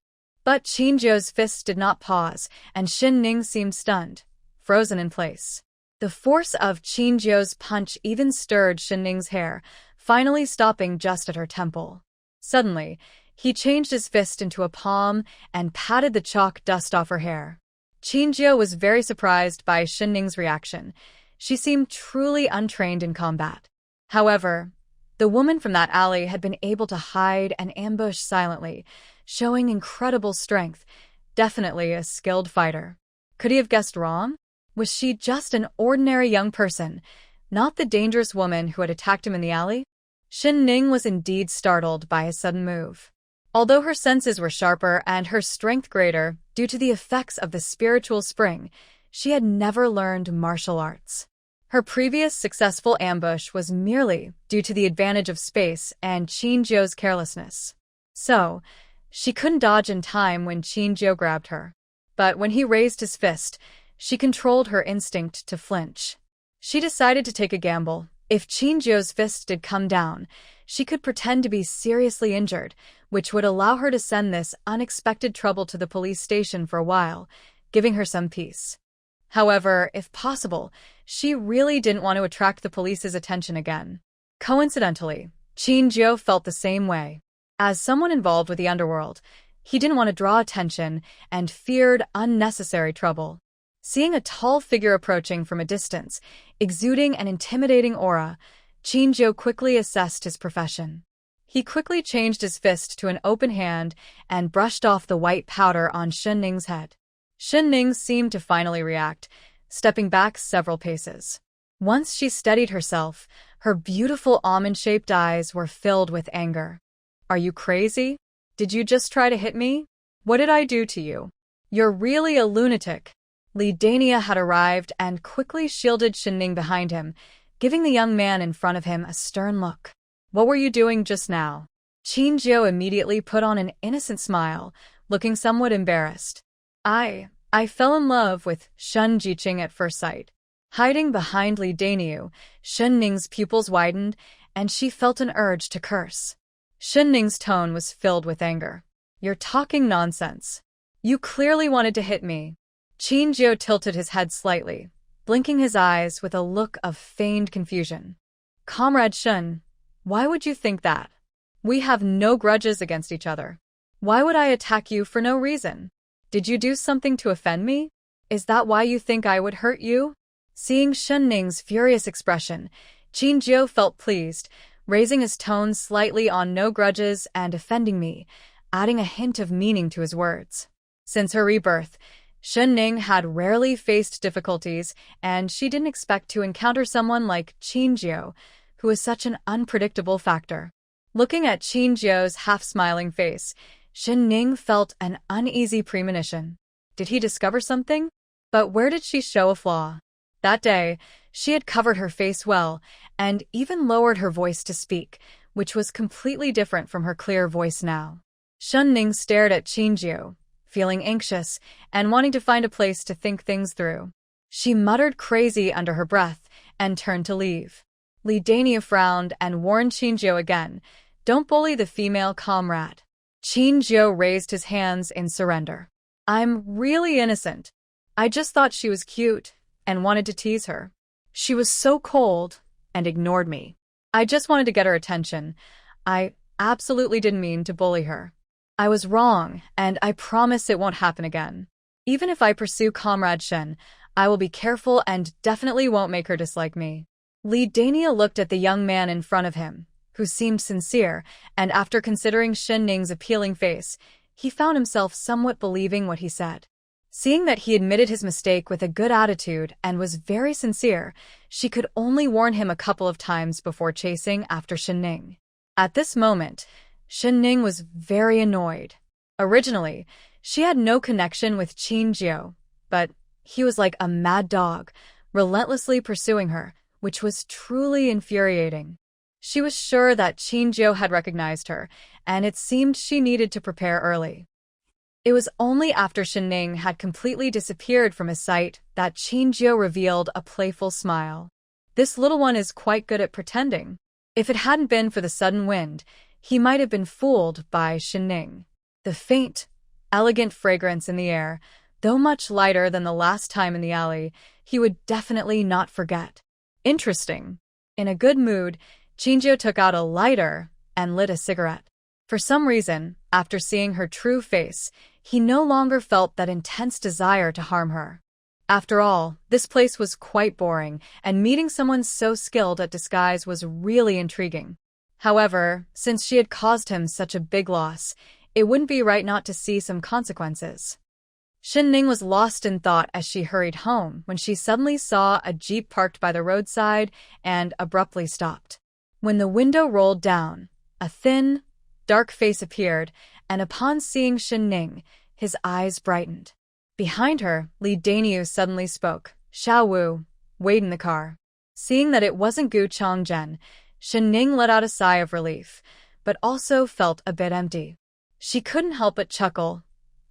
But Qinju's fist did not pause, and Ning seemed stunned, frozen in place. The force of Qinju's punch even stirred Ning's hair, finally stopping just at her temple. Suddenly, he changed his fist into a palm and patted the chalk dust off her hair. Qinju was very surprised by Ning's reaction. She seemed truly untrained in combat. However, the woman from that alley had been able to hide and ambush silently, showing incredible strength, definitely a skilled fighter. Could he have guessed wrong? Was she just an ordinary young person, not the dangerous woman who had attacked him in the alley? Ning was indeed startled by his sudden move. Although her senses were sharper and her strength greater due to the effects of the spiritual spring, she had never learned martial arts. Her previous successful ambush was merely due to the advantage of space and Qinju's carelessness. So, she couldn't dodge in time when Qinju grabbed her. But when he raised his fist, she controlled her instinct to flinch. She decided to take a gamble. If Qinju's fist did come down, she could pretend to be seriously injured, which would allow her to send this unexpected trouble to the police station for a while, giving her some peace. However, if possible, she really didn't want to attract the police's attention again. Coincidentally, Qinju felt the same way. As someone involved with the underworld, he didn't want to draw attention and feared unnecessary trouble. Seeing a tall figure approaching from a distance, exuding an intimidating aura, Qinju quickly assessed his profession. He quickly changed his fist to an open hand and brushed off the white powder on Ning's head. Ning seemed to finally react, stepping back several paces. Once she steadied herself, her beautiful almond-shaped eyes were filled with anger. Are you crazy? Did you just try to hit me? What did I do to you? You're really a lunatic. Li Dania had arrived and quickly shielded Ning behind him, giving the young man in front of him a stern look. What were you doing just now? Qinju immediately put on an innocent smile, looking somewhat embarrassed. I fell in love with Shun Jiqing at first sight. Hiding behind Li Daniu, Ning's pupils widened, and she felt an urge to curse. Ning's tone was filled with anger. You're talking nonsense. You clearly wanted to hit me. Qinju tilted his head slightly, blinking his eyes with a look of feigned confusion. Comrade Shun, why would you think that? We have no grudges against each other. Why would I attack you for no reason? Did you do something to offend me? Is that why you think I would hurt you? Seeing Ning's furious expression, Qinju felt pleased, raising his tone slightly on no grudges and offending me, adding a hint of meaning to his words. Since her rebirth, Ning had rarely faced difficulties, and she didn't expect to encounter someone like Qinju, who is such an unpredictable factor. Looking at Qinju's half-smiling face, Ning felt an uneasy premonition. Did he discover something? But where did she show a flaw? That day, she had covered her face well, and even lowered her voice to speak, which was completely different from her clear voice now. Ning stared at Qinju, feeling anxious and wanting to find a place to think things through. She muttered crazy under her breath and turned to leave. Li Dania frowned and warned Qinjiu again, "Don't bully the female comrade." Qinjiu raised his hands in surrender. "I'm really innocent. I just thought she was cute and wanted to tease her. She was so cold and ignored me. I just wanted to get her attention. I absolutely didn't mean to bully her. I was wrong, and I promise it won't happen again. Even if I pursue Comrade Shen, I will be careful and definitely won't make her dislike me." Li Dania looked at the young man in front of him, who seemed sincere, and after considering Shen Ning's appealing face, he found himself somewhat believing what he said. Seeing that he admitted his mistake with a good attitude and was very sincere, she could only warn him a couple of times before chasing after Shen Ning. At this moment, Shen Ning was very annoyed. Originally, she had no connection with Qinjiu, but he was like a mad dog, relentlessly pursuing her, which was truly infuriating. She was sure that Qinjiu had recognized her, and it seemed she needed to prepare early. It was only after Shen Ning had completely disappeared from his sight that Qinjiu revealed a playful smile. "This little one is quite good at pretending. If it hadn't been for the sudden wind, he might have been fooled by Shen Ning." The faint, elegant fragrance in the air, though much lighter than the last time in the alley, he would definitely not forget. Interesting. In a good mood, Qinjiu took out a lighter and lit a cigarette. For some reason, after seeing her true face, he no longer felt that intense desire to harm her. After all, this place was quite boring, and meeting someone so skilled at disguise was really intriguing. However, since she had caused him such a big loss, it wouldn't be right not to see some consequences. Shen Ning was lost in thought as she hurried home when she suddenly saw a jeep parked by the roadside and abruptly stopped. When the window rolled down, a thin, dark face appeared, and upon seeing Shen Ning, his eyes brightened. Behind her, Li Daniu suddenly spoke, "Xiao Wu, wait in the car." Seeing that it wasn't Gu Chongzhen, Shen Ning let out a sigh of relief, but also felt a bit empty. She couldn't help but chuckle.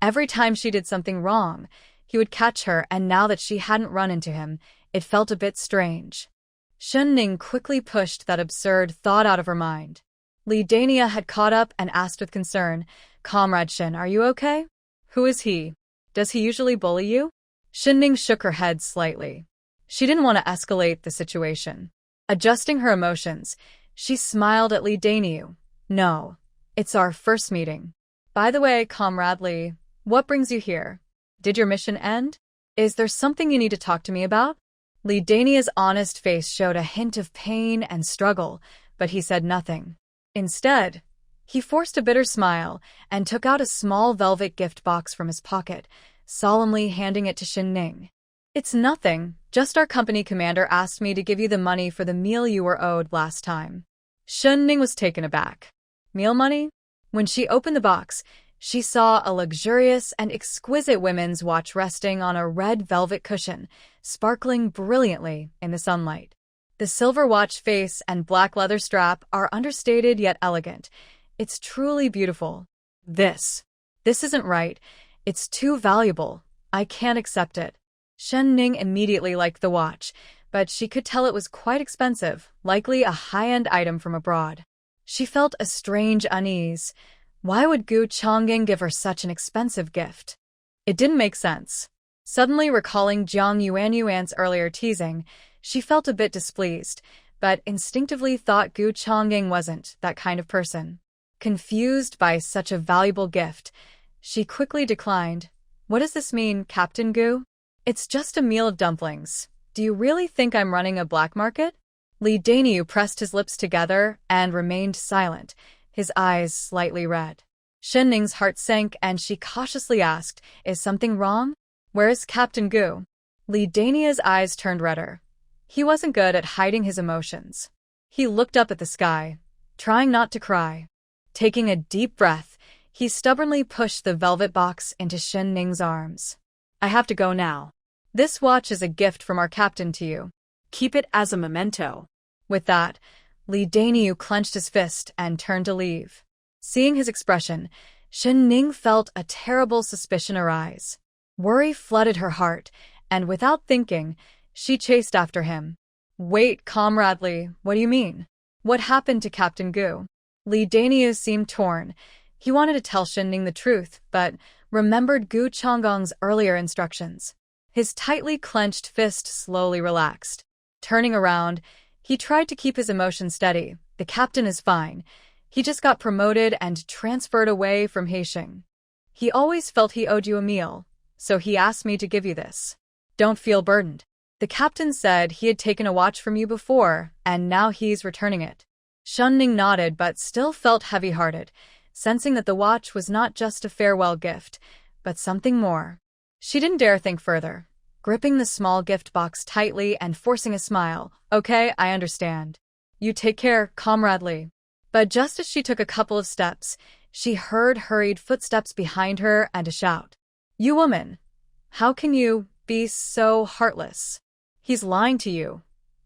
Every time she did something wrong, he would catch her, and now that she hadn't run into him, it felt a bit strange. Shen Ning quickly pushed that absurd thought out of her mind. Li Dania had caught up and asked with concern, "Comrade Shen, are you okay? Who is he? Does he usually bully you?" Shen Ning shook her head slightly. She didn't want to escalate the situation. Adjusting her emotions, she smiled at Li Daniu. "No, it's our first meeting. By the way, Comrade Li, what brings you here? Did your mission end? Is there something you need to talk to me about?" Li Dania's honest face showed a hint of pain and struggle, but he said nothing. Instead, he forced a bitter smile and took out a small velvet gift box from his pocket, solemnly handing it to Shen Ning. "It's nothing, just our company commander asked me to give you the money for the meal you were owed last time." Shen Ning was taken aback. Meal money? When she opened the box, she saw a luxurious and exquisite women's watch resting on a red velvet cushion, sparkling brilliantly in the sunlight. The silver watch face and black leather strap are understated yet elegant. It's truly beautiful. This isn't right. It's too valuable. I can't accept it." Shen Ning immediately liked the watch, but she could tell it was quite expensive, likely a high-end item from abroad. She felt a strange unease. Why would Gu Chongying give her such an expensive gift? It didn't make sense. Suddenly recalling Jiang Yuan's earlier teasing, she felt a bit displeased, but instinctively thought Gu Chongying wasn't that kind of person. Confused by such a valuable gift, she quickly declined. "What does this mean, Captain Gu? It's just a meal of dumplings. Do you really think I'm running a black market?" Li Daniu pressed his lips together and remained silent, his eyes slightly red. Shen Ning's heart sank and she cautiously asked, "Is something wrong? Where is Captain Gu?" Li Dania's eyes turned redder. He wasn't good at hiding his emotions. He looked up at the sky, trying not to cry. Taking a deep breath, he stubbornly pushed the velvet box into Shen Ning's arms. "I have to go now. This watch is a gift from our captain to you. Keep it as a memento." With that, Li Daniu clenched his fist and turned to leave. Seeing his expression, Shen Ning felt a terrible suspicion arise. Worry flooded her heart, and without thinking, she chased after him. Wait, Comrade Li, what do you mean? What happened to Captain Gu? Li Daniu seemed torn. He wanted to tell Shen Ning the truth, but remembered Gu Chonggong's earlier instructions. His tightly clenched fist slowly relaxed. Turning around, he tried to keep his emotions steady. The captain is fine. He just got promoted and transferred away from Haisheng. He always felt he owed you a meal, so he asked me to give you this. Don't feel burdened. The captain said he had taken a watch from you before, and now he's returning it. Shen Ning nodded but still felt heavy-hearted, sensing that the watch was not just a farewell gift, but something more. She didn't dare think further, gripping the small gift box tightly and forcing a smile. Okay, I understand. You take care, Comrade Li. But just as she took a couple of steps, she heard hurried footsteps behind her and a shout. You woman! How can you be so heartless? He's lying to you.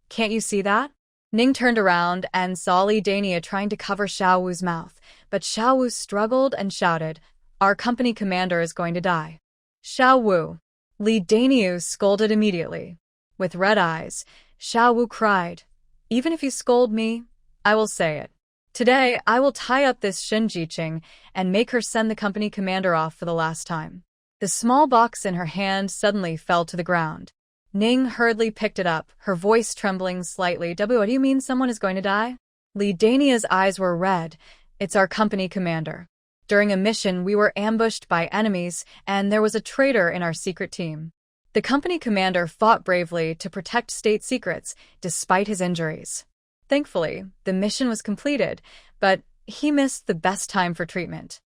Can't you see that? Ning turned around and saw Li Dania trying to cover Xiao Wu's mouth, but Xiao Wu struggled and shouted, Our company commander is going to die. Xiao Wu. Li Daniu scolded immediately. With red eyes, Xiao Wu cried, Even if you scold me, I will say it. Today, I will tie up this Shin Jiqing and make her send the company commander off for the last time. The small box in her hand suddenly fell to the ground. Ning hurriedly picked it up, her voice trembling slightly. What do you mean someone is going to die? Li Dania's eyes were red. It's our company commander. During a mission, we were ambushed by enemies, and there was a traitor in our secret team. The company commander fought bravely to protect state secrets, despite his injuries. Thankfully, the mission was completed, but he missed the best time for treatment.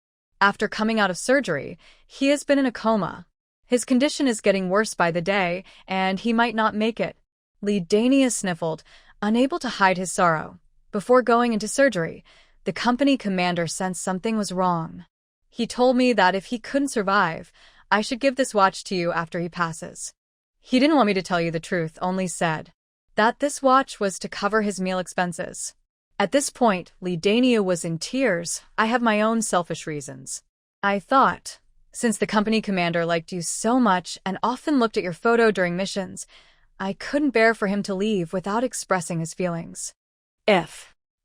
After coming out of surgery, he has been in a coma. His condition is getting worse by the day, and he might not make it. Li Dania sniffled, unable to hide his sorrow. Before going into surgery, the company commander sensed something was wrong. He told me that if he couldn't survive, I should give this watch to you after he passes. He didn't want me to tell you the truth, only said that this watch was to cover his meal expenses. At this point, Li Dania was in tears. I have my own selfish reasons. I thought, since the company commander liked you so much and often looked at your photo during missions, I couldn't bear for him to leave without expressing his feelings.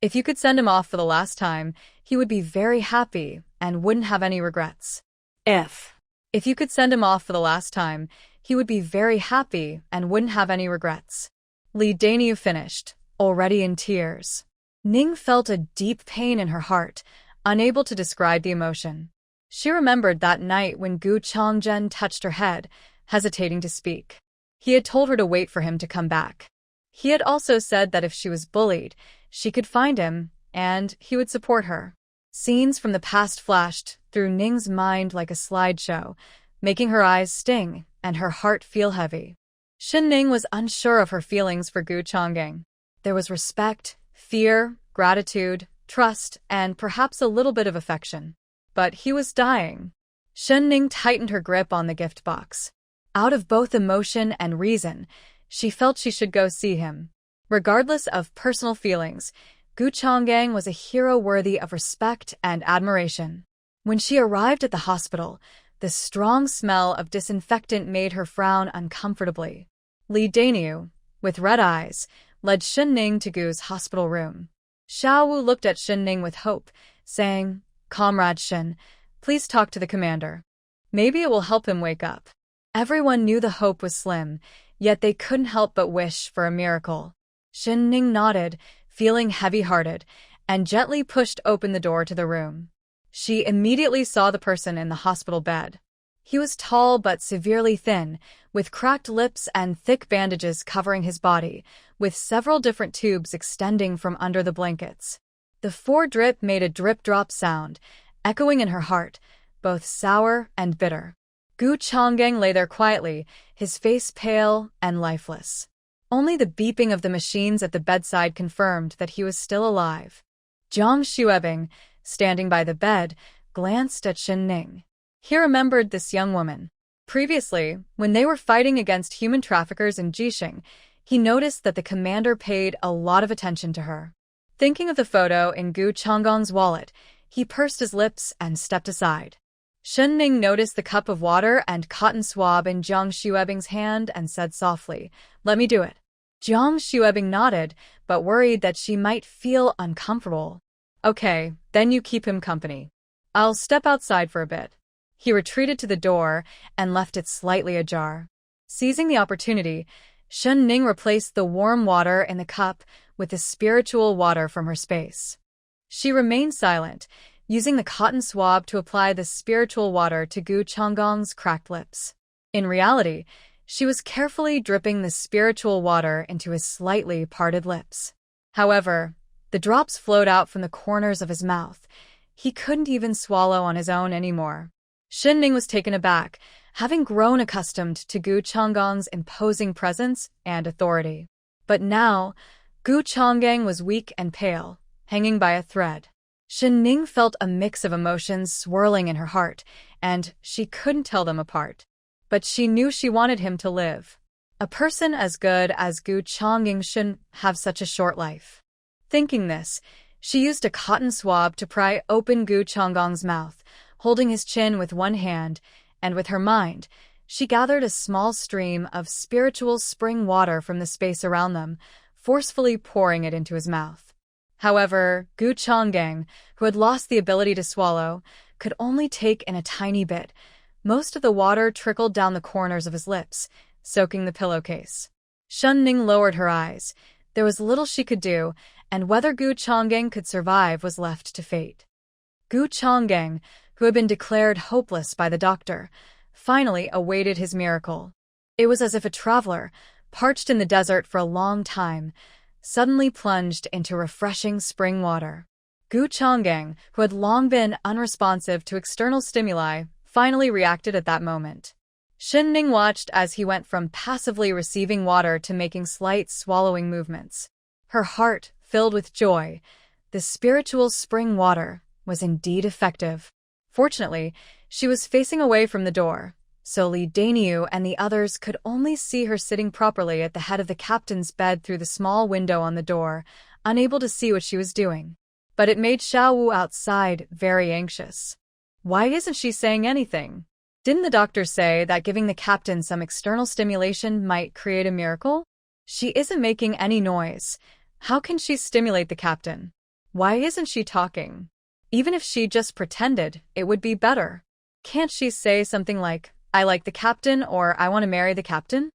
If you could send him off for the last time, he would be very happy and wouldn't have any regrets. If you could send him off for the last time, he would be very happy and wouldn't have any regrets. Li Daniu finished, already in tears. Ning felt a deep pain in her heart, unable to describe the emotion. She remembered that night when Gu Chongzhen touched her head, hesitating to speak. He had told her to wait for him to come back. He had also said that if she was bullied, she could find him, and he would support her. Scenes from the past flashed through Ning's mind like a slideshow, making her eyes sting and her heart feel heavy. Shen Ning was unsure of her feelings for Gu Chonggang. There was respect, fear, gratitude, trust, and perhaps a little bit of affection. But he was dying. Shen Ning tightened her grip on the gift box. Out of both emotion and reason, she felt she should go see him. Regardless of personal feelings, Gu Chonggang was a hero worthy of respect and admiration. When she arrived at the hospital, the strong smell of disinfectant made her frown uncomfortably. Li Daniu, with red eyes, led Shen Ning to Gu's hospital room. Xiao Wu looked at Shen Ning with hope, saying, Comrade Shen, please talk to the commander. Maybe it will help him wake up. Everyone knew the hope was slim, yet they couldn't help but wish for a miracle. Shen Ning nodded, feeling heavy-hearted, and gently pushed open the door to the room. She immediately saw the person in the hospital bed. He was tall but severely thin, with cracked lips and thick bandages covering his body, with several different tubes extending from under the blankets. The 4-drip made a drip-drop sound, echoing in her heart, both sour and bitter. Gu Chonggang lay there quietly, his face pale and lifeless. Only the beeping of the machines at the bedside confirmed that he was still alive. Zhang Xuebing, standing by the bed, glanced at Shen Ning. He remembered this young woman. Previously, when they were fighting against human traffickers in Jixing, he noticed that the commander paid a lot of attention to her. Thinking of the photo in Gu Chonggong's wallet, He pursed his lips and stepped aside. Shen Ning noticed the cup of water and cotton swab in Jiang Xuebing's hand and said softly, "Let me do it." Jiang Xuebing nodded, but worried that she might feel uncomfortable. "Okay, then you keep him company. I'll step outside for a bit." He retreated to the door and left it slightly ajar. Seizing the opportunity, Shen Ning replaced the warm water in the cup with the spiritual water from her space. She remained silent, using the cotton swab to apply the spiritual water to Gu Chonggong's cracked lips. In reality, she was carefully dripping the spiritual water into his slightly parted lips. However, the drops flowed out from the corners of his mouth. He couldn't even swallow on his own anymore. Shen Ning was taken aback, having grown accustomed to Gu Chonggong's imposing presence and authority. But now, Gu Chonggong was weak and pale, hanging by a thread. Shen Ning felt a mix of emotions swirling in her heart, and she couldn't tell them apart. But she knew she wanted him to live. A person as good as Gu Chonggong shouldn't have such a short life. Thinking this, she used a cotton swab to pry open Gu Chonggong's mouth, holding his chin with one hand, and with her mind, she gathered a small stream of spiritual spring water from the space around them, forcefully pouring it into his mouth. However, Gu Chonggong, who had lost the ability to swallow, could only take in a tiny bit. Most of the water trickled down the corners of his lips, soaking the pillowcase. Shen Ning lowered her eyes. There was little she could do, and whether Gu Chonggong could survive was left to fate. Gu Chonggong, who had been declared hopeless by the doctor, finally awaited his miracle. It was as if a traveler, parched in the desert for a long time, suddenly plunged into refreshing spring water. Gu Chonggong, who had long been unresponsive to external stimuli, finally reacted at that moment. Shen Ning watched as he went from passively receiving water to making slight swallowing movements. Her heart filled with joy. The spiritual spring water was indeed effective. Fortunately, she was facing away from the door, so Li Daniu and the others could only see her sitting properly at the head of the captain's bed through the small window on the door, unable to see what she was doing. But it made Xiao Wu outside very anxious. Why isn't she saying anything? Didn't the doctor say that giving the captain some external stimulation might create a miracle? She isn't making any noise. How can she stimulate the captain? Why isn't she talking? Even if she just pretended, it would be better. Can't she say something like, "I like the captain," or "I want to marry the captain"?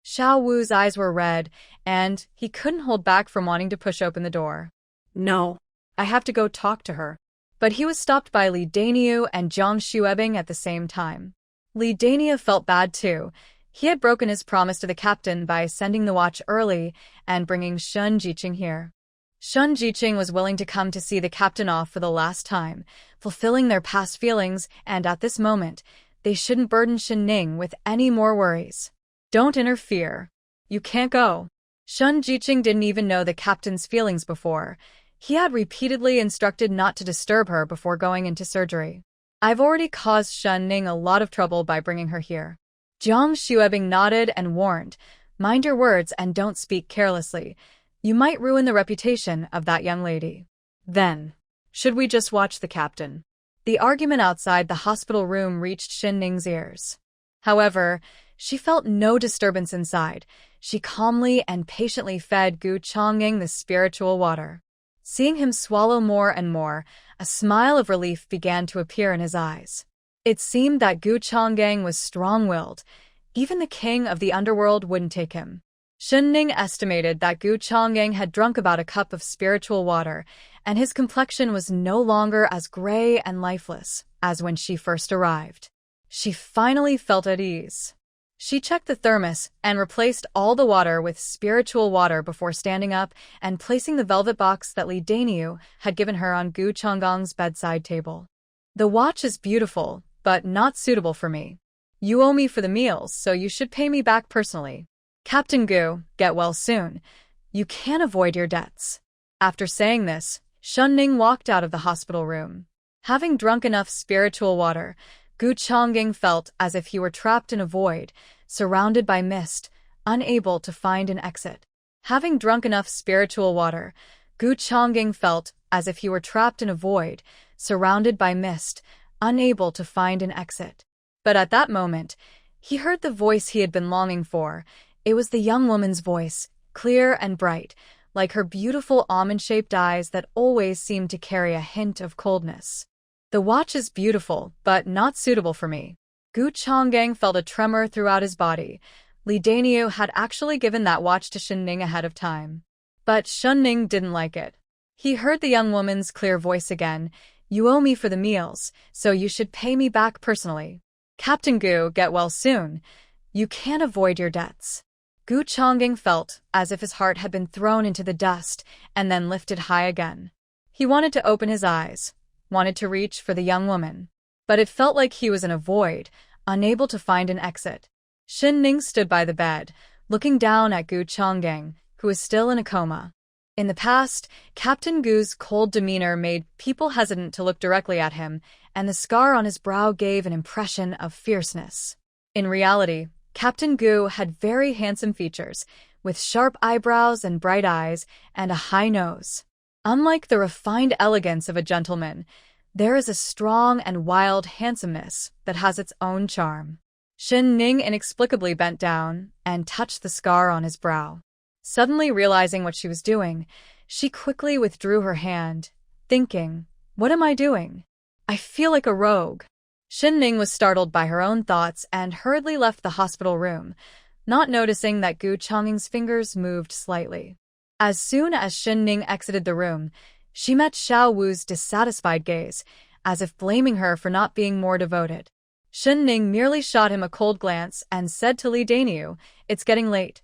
Xiao Wu's eyes were red, and he couldn't hold back from wanting to push open the door. "No, I have to go talk to her." But he was stopped by Li Daniu and Jiang Xuebing at the same time. Li Daniu felt bad too. He had broken his promise to the captain by sending the watch early and bringing Shun Jiqing here. Shun Jiqing was willing to come to see the captain off for the last time, fulfilling their past feelings, and at this moment, they shouldn't burden Shen Ning with any more worries. "Don't interfere. You can't go." Shun Jiqing didn't even know the captain's feelings before. He had repeatedly instructed not to disturb her before going into surgery. "I've already caused Shen Ning a lot of trouble by bringing her here." Jiang Xuebing nodded and warned, "Mind your words and don't speak carelessly. You might ruin the reputation of that young lady." Then, should we just watch the captain? The argument outside the hospital room reached Shen Ning's ears. However, she felt no disturbance inside. She calmly and patiently fed Gu Chonggong the spiritual water. Seeing him swallow more and more, a smile of relief began to appear in his eyes. It seemed that Gu Chonggong was strong-willed. Even the king of the underworld wouldn't take him. Shen Ning estimated that Gu Chonggong had drunk about a cup of spiritual water, and his complexion was no longer as gray and lifeless as when she first arrived. She finally felt at ease. She checked the thermos and replaced all the water with spiritual water before standing up and placing the velvet box that Li Daniu had given her on Gu Chonggong's bedside table. "The watch is beautiful, but not suitable for me. You owe me for the meals, so you should pay me back personally. Captain Gu, get well soon. You can't avoid your debts." After saying this, Shen Ning walked out of the hospital room. Having drunk enough spiritual water, Gu Chonggong felt as if he were trapped in a void, surrounded by mist, unable to find an exit. Having drunk enough spiritual water, Gu Chonggong felt as if he were trapped in a void, surrounded by mist, unable to find an exit. But at that moment, he heard the voice he had been longing for. It was the young woman's voice, clear and bright, like her beautiful almond-shaped eyes that always seemed to carry a hint of coldness. "The watch is beautiful, but not suitable for me." Gu Changgang felt a tremor throughout his body. Li Daniu had actually given that watch to Shen Ning ahead of time. But Shen Ning didn't like it. He heard the young woman's clear voice again. "You owe me for the meals, so you should pay me back personally. Captain Gu, get well soon. You can't avoid your debts." Gu Changgang felt as if his heart had been thrown into the dust and then lifted high again. He wanted to open his eyes, wanted to reach for the young woman. But it felt like he was in a void, unable to find an exit. Shen Ning stood by the bed, looking down at Gu Changgang, who was still in a coma. In the past, Captain Gu's cold demeanor made people hesitant to look directly at him, and the scar on his brow gave an impression of fierceness. In reality, Captain Gu had very handsome features, with sharp eyebrows and bright eyes, and a high nose. Unlike the refined elegance of a gentleman, there is a strong and wild handsomeness that has its own charm. Shen Ning inexplicably bent down and touched the scar on his brow. Suddenly realizing what she was doing, she quickly withdrew her hand, thinking, "What am I doing? I feel like a rogue." Shen Ning was startled by her own thoughts and hurriedly left the hospital room, not noticing that Gu Changgang's fingers moved slightly. As soon as Shen Ning exited the room, she met Xiao Wu's dissatisfied gaze, as if blaming her for not being more devoted. Shen Ning merely shot him a cold glance and said to Li Daniu, "It's getting late.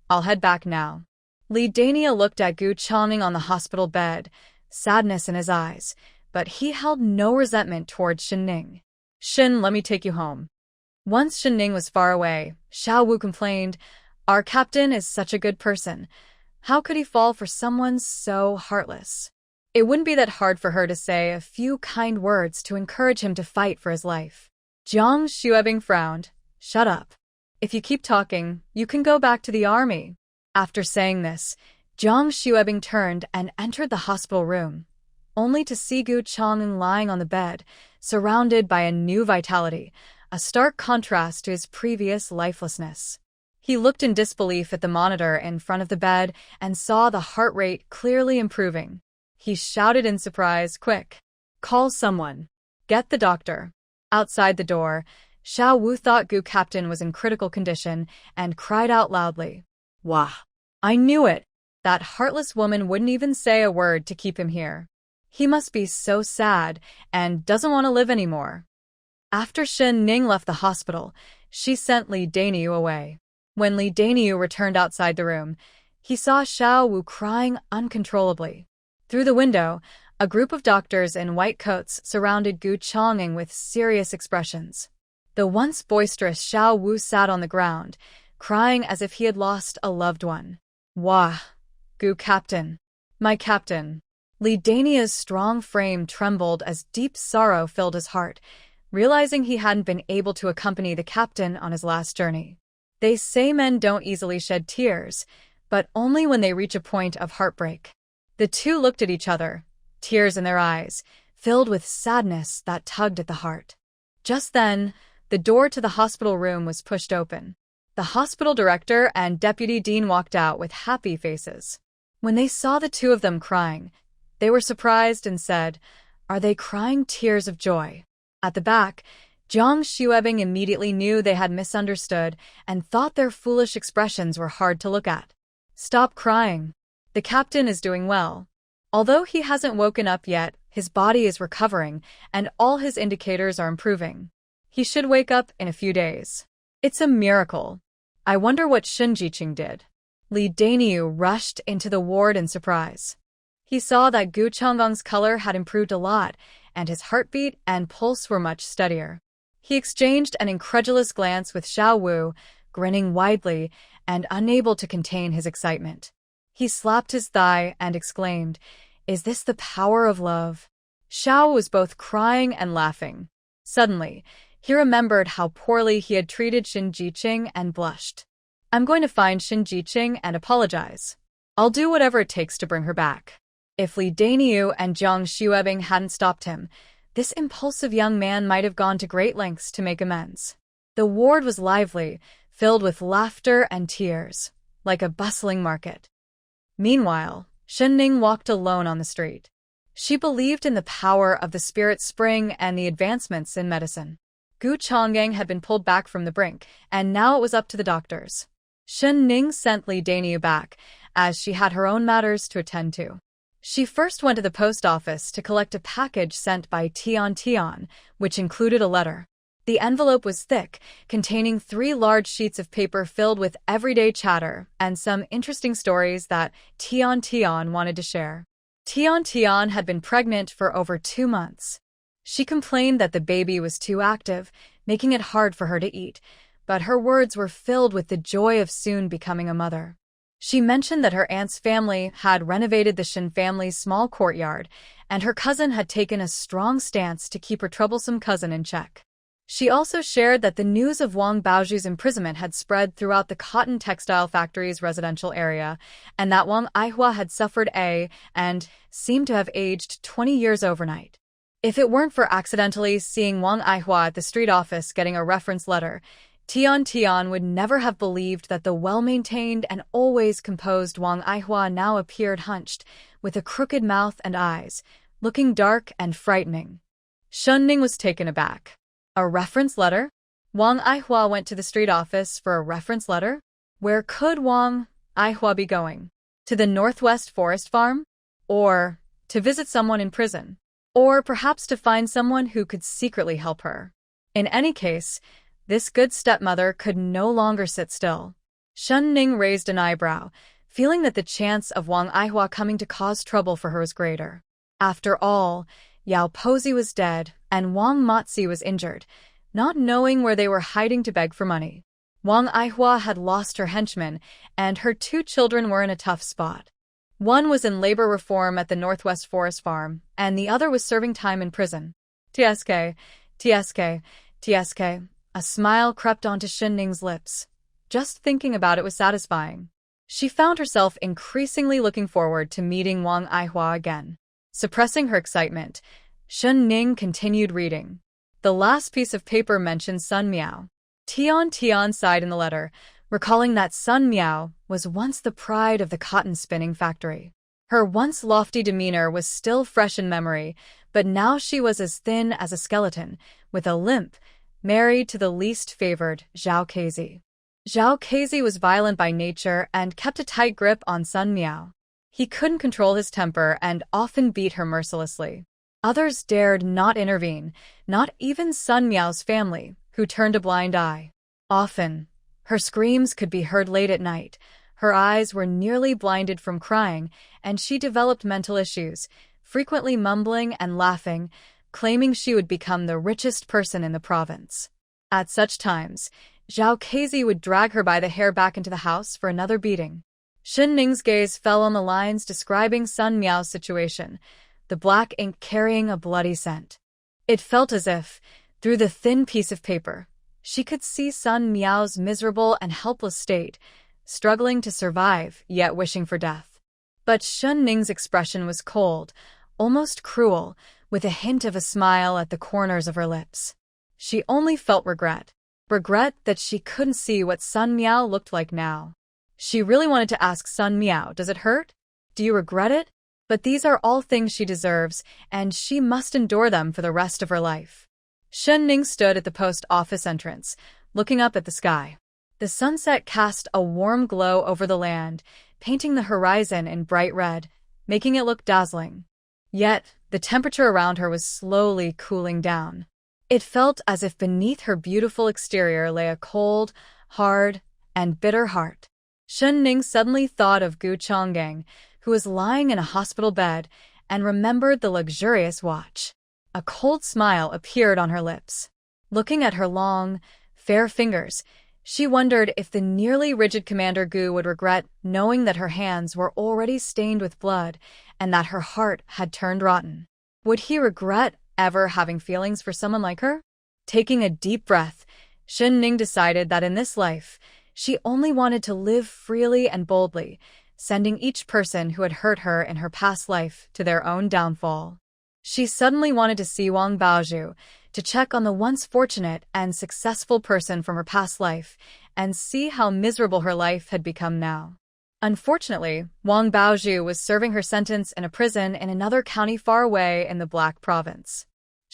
I'll head back now." Li Daniu looked at Gu Changgang on the hospital bed, sadness in his eyes, but he held no resentment towards Shen Ning. "Shen, let me take you home." Once Shen Ning was far away, Xiao Wu complained, "Our captain is such a good person. How could he fall for someone so heartless?" It wouldn't be that hard for her to say a few kind words to encourage him to fight for his life. Jiang Xuebing frowned. "Shut up. If you keep talking, you can go back to the army." After saying this, Jiang Xuebing turned and entered the hospital room, only to see Gu Changgang lying on the bed, surrounded by a new vitality, a stark contrast to his previous lifelessness. He looked in disbelief at the monitor in front of the bed and saw the heart rate clearly improving. He shouted in surprise, "Quick! Call someone! Get the doctor!" Outside the door, Xiao Wu thought Gu Captain was in critical condition and cried out loudly, "Wah! I knew it! That heartless woman wouldn't even say a word to keep him here. He must be so sad and doesn't want to live anymore." After Shen Ning left the hospital, she sent Li Daniu away. When Li Daniu returned outside the room, he saw Xiao Wu crying uncontrollably. Through the window, a group of doctors in white coats surrounded Gu Changgang with serious expressions. The once boisterous Xiao Wu sat on the ground, crying as if he had lost a loved one. "Wah! Gu Captain! My captain!" Li Daniu's strong frame trembled as deep sorrow filled his heart, realizing he hadn't been able to accompany the captain on his last journey. They say men don't easily shed tears, but only when they reach a point of heartbreak. The two looked at each other, tears in their eyes, filled with sadness that tugged at the heart. Just then, the door to the hospital room was pushed open. The hospital director and deputy dean walked out with happy faces. When they saw the two of them crying, they were surprised and said, "Are they crying tears of joy?" At the back, Jiang Xuebing immediately knew they had misunderstood and thought their foolish expressions were hard to look at. "Stop crying. The captain is doing well. Although he hasn't woken up yet, his body is recovering and all his indicators are improving. He should wake up in a few days. It's a miracle. I wonder what Shen Jiqing did." Li Daniu rushed into the ward in surprise. He saw that Gu Changgang's color had improved a lot, and his heartbeat and pulse were much steadier. He exchanged an incredulous glance with Xiao Wu, grinning widely and unable to contain his excitement. He slapped his thigh and exclaimed, "Is this the power of love?" Xiao was both crying and laughing. Suddenly, he remembered how poorly he had treated Shen Jiqing and blushed. "I'm going to find Shen Jiqing and apologize. I'll do whatever it takes to bring her back." If Li Daniu and Jiang Xuebing hadn't stopped him, this impulsive young man might have gone to great lengths to make amends. The ward was lively, filled with laughter and tears, like a bustling market. Meanwhile, Shenning walked alone on the street. She believed in the power of the spirit spring and the advancements in medicine. Gu Changgang had been pulled back from the brink, and now it was up to the doctors. Shenning sent Li Daniu back, as she had her own matters to attend to. She first went to the post office to collect a package sent by Tian, which included a letter. The envelope was thick, containing 3 large sheets of paper filled with everyday chatter and some interesting stories that Tian wanted to share. Tian had been pregnant for over 2 months. She complained that the baby was too active, making it hard for her to eat, but her words were filled with the joy of soon becoming a mother. She mentioned that her aunt's family had renovated the Shen family's small courtyard, and her cousin had taken a strong stance to keep her troublesome cousin in check. She also shared that the news of Wang Baozhu's imprisonment had spread throughout the cotton textile factory's residential area, and that Wang Aihua had suffered and seemed to have aged 20 years overnight. If it weren't for accidentally seeing Wang Aihua at the street office getting a reference letter, Tian would never have believed that the well-maintained and always composed Wang Aihua now appeared hunched, with a crooked mouth and eyes, looking dark and frightening. Shenning was taken aback. A reference letter? Wang Aihua went to the street office for a reference letter? Where could Wang Aihua be going? To the Northwest Forest Farm? Or to visit someone in prison? Or perhaps to find someone who could secretly help her? In any case, this good stepmother could no longer sit still. Shenning raised an eyebrow, feeling that the chance of Wang Aihua coming to cause trouble for her was greater. After all, Yao Pozi was dead, and Wang Motzi was injured, not knowing where they were hiding to beg for money. Wang Aihua had lost her henchmen, and her 2 children were in a tough spot. One was in labor reform at the Northwest Forest Farm, and the other was serving time in prison. TSK. A smile crept onto Shenning's lips. Just thinking about it was satisfying. She found herself increasingly looking forward to meeting Wang Aihua again. Suppressing her excitement, Shenning continued reading. The last piece of paper mentioned Sun Miao. Tian sighed in the letter, recalling that Sun Miao was once the pride of the cotton spinning factory. Her once lofty demeanor was still fresh in memory, but now she was as thin as a skeleton, with a limp, married to the least favored, Zhao Kezi. Zhao Kezi was violent by nature and kept a tight grip on Sun Miao. He couldn't control his temper and often beat her mercilessly. Others dared not intervene, not even Sun Miao's family, who turned a blind eye. Often, her screams could be heard late at night. Her eyes were nearly blinded from crying, and she developed mental issues, frequently mumbling and laughing, claiming she would become the richest person in the province. At such times, Zhao Kezi would drag her by the hair back into the house for another beating. Shenning's gaze fell on the lines describing Sun Miao's situation, the black ink carrying a bloody scent. It felt as if, through the thin piece of paper, she could see Sun Miao's miserable and helpless state, struggling to survive, yet wishing for death. But Shenning's expression was cold, almost cruel, with a hint of a smile at the corners of her lips. She only felt regret that she couldn't see what Sun Miao looked like now. She really wanted to ask Sun Miao, "Does it hurt? Do you regret it?" But these are all things she deserves, and she must endure them for the rest of her life. Shenning stood at the post office entrance, looking up at the sky. The sunset cast a warm glow over the land, painting the horizon in bright red, making it look dazzling. Yet, the temperature around her was slowly cooling down. It felt as if beneath her beautiful exterior lay a cold, hard, and bitter heart. Shenning suddenly thought of Gu Changgang, who was lying in a hospital bed, and remembered the luxurious watch. A cold smile appeared on her lips. Looking at her long, fair fingers, she wondered if the nearly rigid Commander Gu would regret knowing that her hands were already stained with blood and that her heart had turned rotten. Would he regret ever having feelings for someone like her? Taking a deep breath, Shenning decided that in this life, she only wanted to live freely and boldly, sending each person who had hurt her in her past life to their own downfall. She suddenly wanted to see Wang Baozhu, to check on the once fortunate and successful person from her past life, and see how miserable her life had become now. Unfortunately, Wang Baozhu was serving her sentence in a prison in another county far away in the Black Province.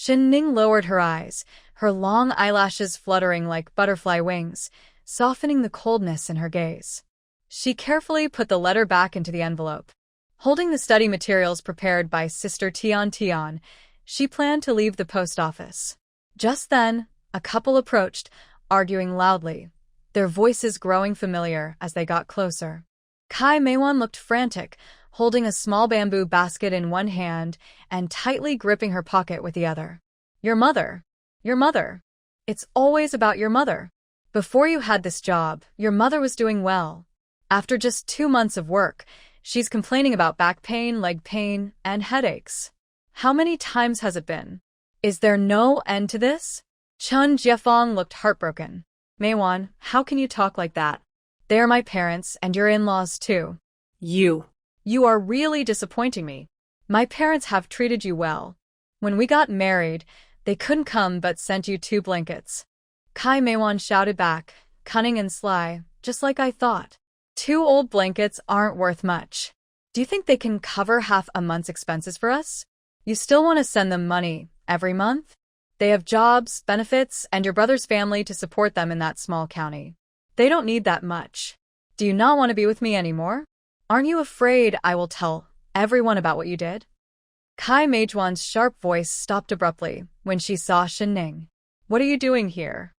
Ning lowered her eyes, her long eyelashes fluttering like butterfly wings, softening the coldness in her gaze. She carefully put the letter back into the envelope. Holding the study materials prepared by Sister Tian, she planned to leave the post office. Just then, a couple approached, arguing loudly, their voices growing familiar as they got closer. Kai Meiwan looked frantic, holding a small bamboo basket in one hand and tightly gripping her pocket with the other. Your mother. Your mother. It's always about your mother. Before you had this job, your mother was doing well. After just 2 months of work, she's complaining about back pain, leg pain, and headaches. How many times has it been? Is there no end to this? Chun Jiefeng looked heartbroken. Meiwan, how can you talk like that? They are my parents and your in-laws too. You are really disappointing me. My parents have treated you well. When we got married, they couldn't come but sent you 2 blankets. Kai Meiwan shouted back, cunning and sly, just like I thought. 2 old blankets aren't worth much. Do you think they can cover half a month's expenses for us? You still want to send them money every month? They have jobs, benefits, and your brother's family to support them in that small county. They don't need that much. Do you not want to be with me anymore? Aren't you afraid I will tell everyone about what you did? Kai Meijuan's sharp voice stopped abruptly when she saw Ning. What are you doing here?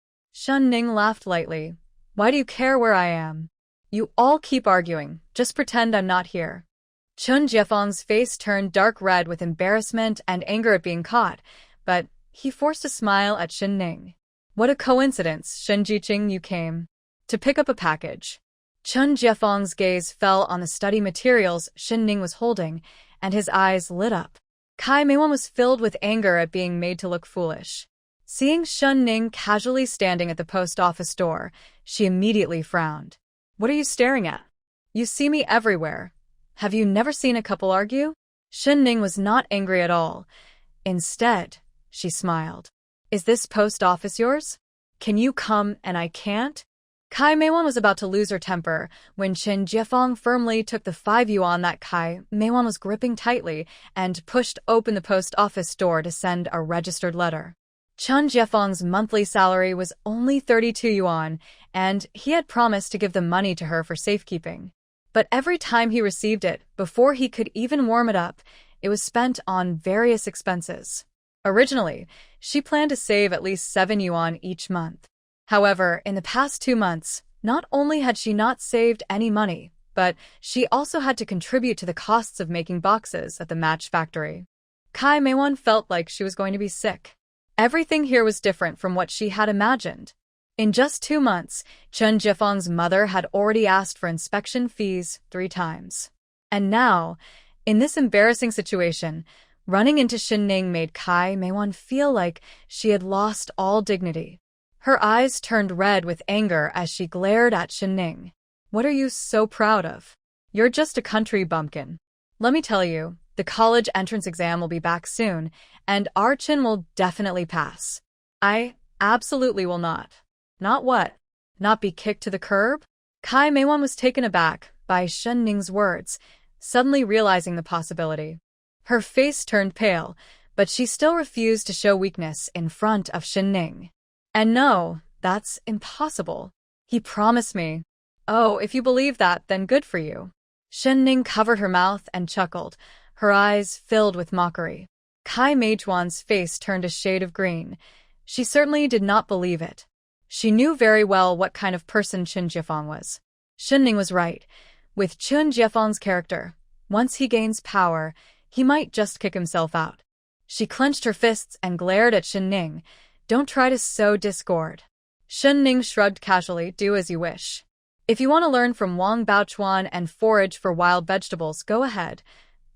Ning laughed lightly. Why do you care where I am? You all keep arguing. Just pretend I'm not here. Chun Jiefeng's face turned dark red with embarrassment and anger at being caught, but he forced a smile at Ning. What a coincidence, Shen Jiqing, you came to pick up a package. Chun Jiefeng's gaze fell on the study materials Ning was holding, and his eyes lit up. Kai Meiwan was filled with anger at being made to look foolish. Seeing Ning casually standing at the post office door, she immediately frowned. What are you staring at? You see me everywhere. Have you never seen a couple argue? Ning was not angry at all. Instead, she smiled. Is this post office yours? Can you come and I can't? Kai Meiwan was about to lose her temper when Chun Jiefeng firmly took the 5 yuan that Kai Meiwan was gripping tightly and pushed open the post office door to send a registered letter. Chun Jiefeng's monthly salary was only 32 yuan, and he had promised to give the money to her for safekeeping. But every time he received it, before he could even warm it up, it was spent on various expenses. Originally, she planned to save at least 7 yuan each month. However, in the past 2 months, not only had she not saved any money, but she also had to contribute to the costs of making boxes at the match factory. Kai Meiwan felt like she was going to be sick. Everything here was different from what she had imagined. In just 2 months, Chun Jiefeng's mother had already asked for inspection fees 3 times. And now, in this embarrassing situation, running into Ning made Kai Meiwan feel like she had lost all dignity. Her eyes turned red with anger as she glared at Ning. What are you so proud of? You're just a country bumpkin. Let me tell you, the college entrance exam will be back soon, and our Chin will definitely pass. I absolutely will not. Not what? Not be kicked to the curb? Kai Meiwan was taken aback by Ning's words, suddenly realizing the possibility. Her face turned pale, but she still refused to show weakness in front of Ning. And no, that's impossible. He promised me. Oh, if you believe that, then good for you. Ning covered her mouth and chuckled, her eyes filled with mockery. Kai Meijuan's face turned a shade of green. She certainly did not believe it. She knew very well what kind of person Chun Jiefeng was. Ning was right. With Chun Jiefeng's character, once he gains power, he might just kick himself out. She clenched her fists and glared at Ning. Don't try to sow discord. Ning shrugged casually, do as you wish. If you want to learn from Wang Baozhu and forage for wild vegetables, go ahead.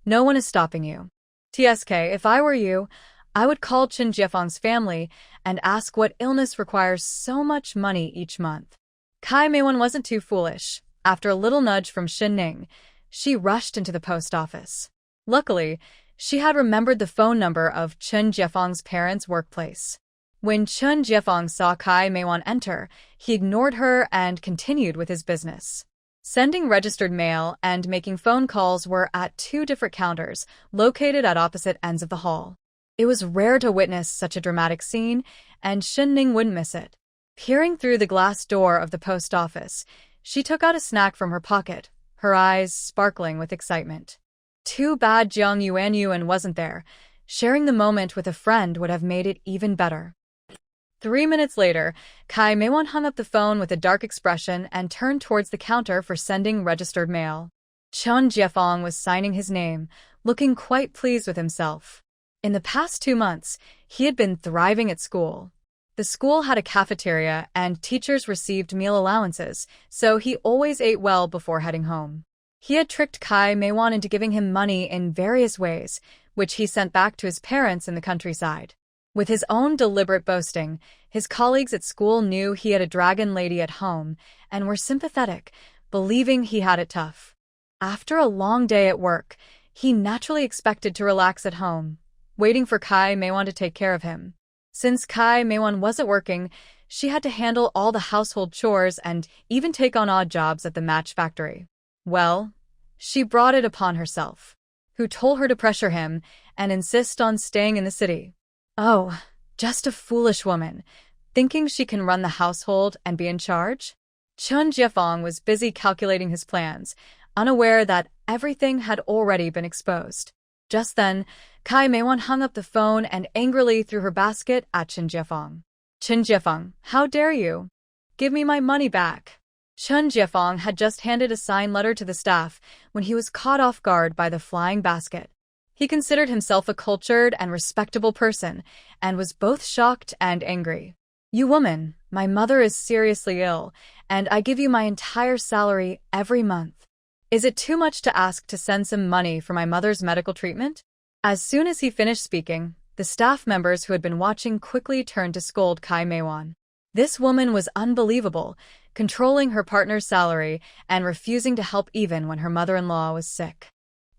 No one is stopping you. TSK, if I were you, I would call Chun Jiefeng's family and ask what illness requires so much money each month. Kai Meiwan wasn't too foolish. After a little nudge from Ning, She rushed into the post office. Luckily, she had remembered the phone number of Chun Jiefeng's parents' workplace. When Chun Jiefeng saw Kai Meiwan enter, he ignored her and continued with his business. Sending registered mail and making phone calls were at two different counters, located at opposite ends of the hall. It was rare to witness such a dramatic scene, and Shinning wouldn't miss it. Peering through the glass door of the post office, she took out a snack from her pocket, her eyes sparkling with excitement. Too bad Jiang Yuanyuan wasn't there. Sharing the moment with a friend would have made it even better. 3 minutes later, Kai Meiwan hung up the phone with a dark expression and turned towards the counter for sending registered mail. Chun Jiefeng was signing his name, looking quite pleased with himself. In the past 2 months, he had been thriving at school. The school had a cafeteria and teachers received meal allowances, so he always ate well before heading home. He had tricked Kai Meiwan into giving him money in various ways, which he sent back to his parents in the countryside. With his own deliberate boasting, his colleagues at school knew he had a dragon lady at home and were sympathetic, believing he had it tough. After a long day at work, he naturally expected to relax at home, waiting for Kai Meiwan to take care of him. Since Kai Meiwan wasn't working, she had to handle all the household chores and even take on odd jobs at the match factory. Well, she brought it upon herself. Who told her to pressure him and insist on staying in the city? Oh, just a foolish woman, thinking she can run the household and be in charge? Chun Jiefeng was busy calculating his plans, unaware that everything had already been exposed. Just then, Kai Meiwan hung up the phone and angrily threw her basket at Chun Jiefeng. Chun Jiefeng, how dare you? Give me my money back. Chun Jiefeng had just handed a signed letter to the staff when he was caught off guard by the flying basket. He considered himself a cultured and respectable person, and was both shocked and angry. You woman, my mother is seriously ill, and I give you my entire salary every month. Is it too much to ask to send some money for my mother's medical treatment? As soon as he finished speaking, the staff members who had been watching quickly turned to scold Kai Meiwan. This woman was unbelievable, controlling her partner's salary and refusing to help even when her mother-in-law was sick.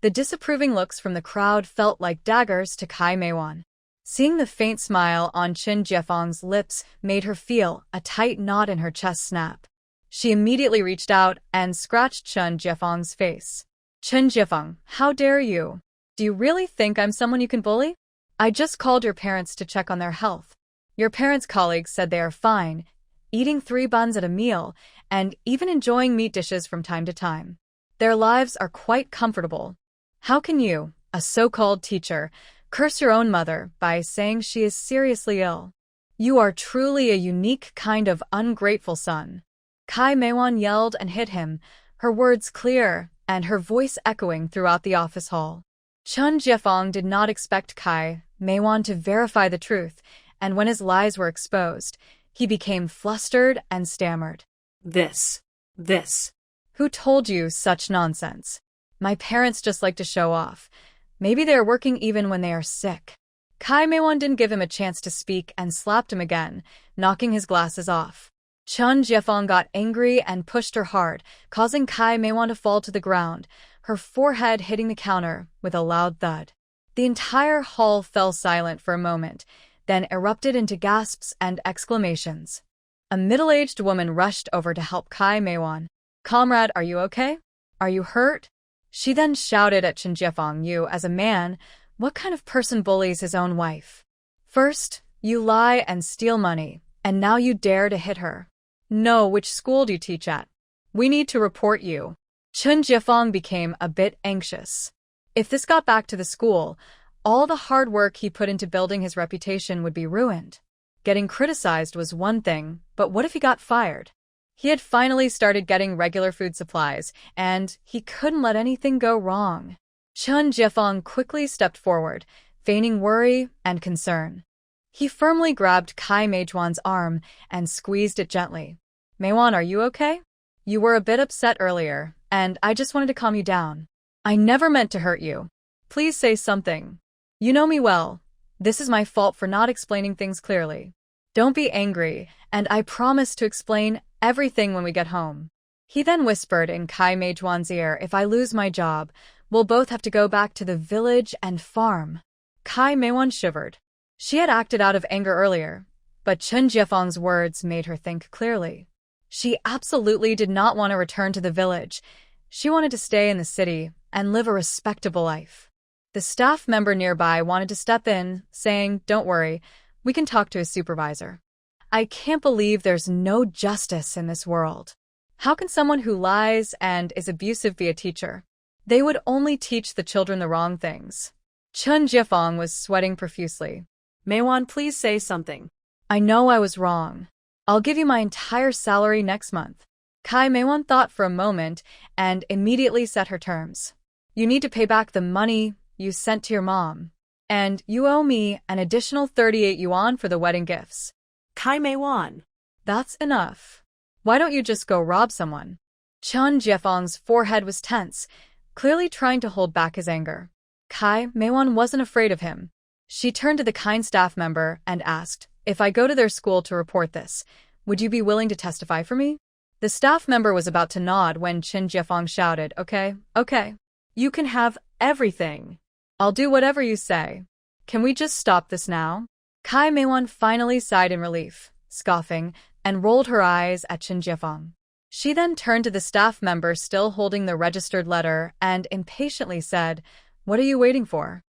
The disapproving looks from the crowd felt like daggers to Kai Meiwan. Seeing the faint smile on Chun Jiefeng's lips made her feel a tight knot in her chest snap. She immediately reached out and scratched Chun Jiefeng's face. Chun Jiefeng, how dare you? Do you really think I'm someone you can bully? I just called your parents to check on their health. Your parents' colleagues said they are fine, eating 3 buns at a meal, and even enjoying meat dishes from time to time. Their lives are quite comfortable. How can you, a so-called teacher, curse your own mother by saying she is seriously ill? You are truly a unique kind of ungrateful son. Kai Meiwan yelled and hit him, her words clear and her voice echoing throughout the office hall. Chun Jiefeng did not expect Kai Meiwan to verify the truth, and when his lies were exposed, he became flustered and stammered. This. Who told you such nonsense? My parents just like to show off. Maybe they are working even when they are sick. Kai Meiwan didn't give him a chance to speak and slapped him again, knocking his glasses off. Chun Jiefeng got angry and pushed her hard, causing Kai Meiwan to fall to the ground, her forehead hitting the counter with a loud thud. The entire hall fell silent for a moment, then erupted into gasps and exclamations. A middle-aged woman rushed over to help Kai Meiwan. Comrade, are you okay? Are you hurt? She then shouted at Chun Jiefeng, you, as a man, what kind of person bullies his own wife? First, you lie and steal money, and now you dare to hit her. No, which school do you teach at? We need to report you. Chun Jiefeng became a bit anxious. If this got back to the school, all the hard work he put into building his reputation would be ruined. Getting criticized was one thing, but what if he got fired? He had finally started getting regular food supplies, and he couldn't let anything go wrong. Chun Jiefeng quickly stepped forward, feigning worry and concern. He firmly grabbed Kai Meijuan's arm and squeezed it gently. Meiwan, are you okay? You were a bit upset earlier, and I just wanted to calm you down. I never meant to hurt you. Please say something. You know me well. This is my fault for not explaining things clearly. Don't be angry, and I promise to explain everything when we get home. He then whispered in Kai Meijuan's ear, if I lose my job, we'll both have to go back to the village and farm. Kai Meijuan shivered. She had acted out of anger earlier, but Chen Jiefeng's words made her think clearly. She absolutely did not want to return to the village. She wanted to stay in the city and live a respectable life. The staff member nearby wanted to step in, saying, don't worry, we can talk to his supervisor. I can't believe there's no justice in this world. How can someone who lies and is abusive be a teacher? They would only teach the children the wrong things. Chen Jiefeng was sweating profusely. Meiwan, please say something. I know I was wrong. I'll give you my entire salary next month. Kai Meiwan thought for a moment and immediately set her terms. You need to pay back the money you sent to your mom. And you owe me an additional 38 yuan for the wedding gifts. Kai Meiwan. That's enough. Why don't you just go rob someone? Chen Jiefeng's forehead was tense, clearly trying to hold back his anger. Kai Meiwan wasn't afraid of him. She turned to the kind staff member and asked, if I go to their school to report this, would you be willing to testify for me? The staff member was about to nod when Chen Jiefeng shouted, okay. You can have everything. I'll do whatever you say. Can we just stop this now? Kai Meiwan finally sighed in relief, scoffing, and rolled her eyes at Chen Jiefeng. She then turned to the staff member still holding the registered letter and impatiently said, what are you waiting for?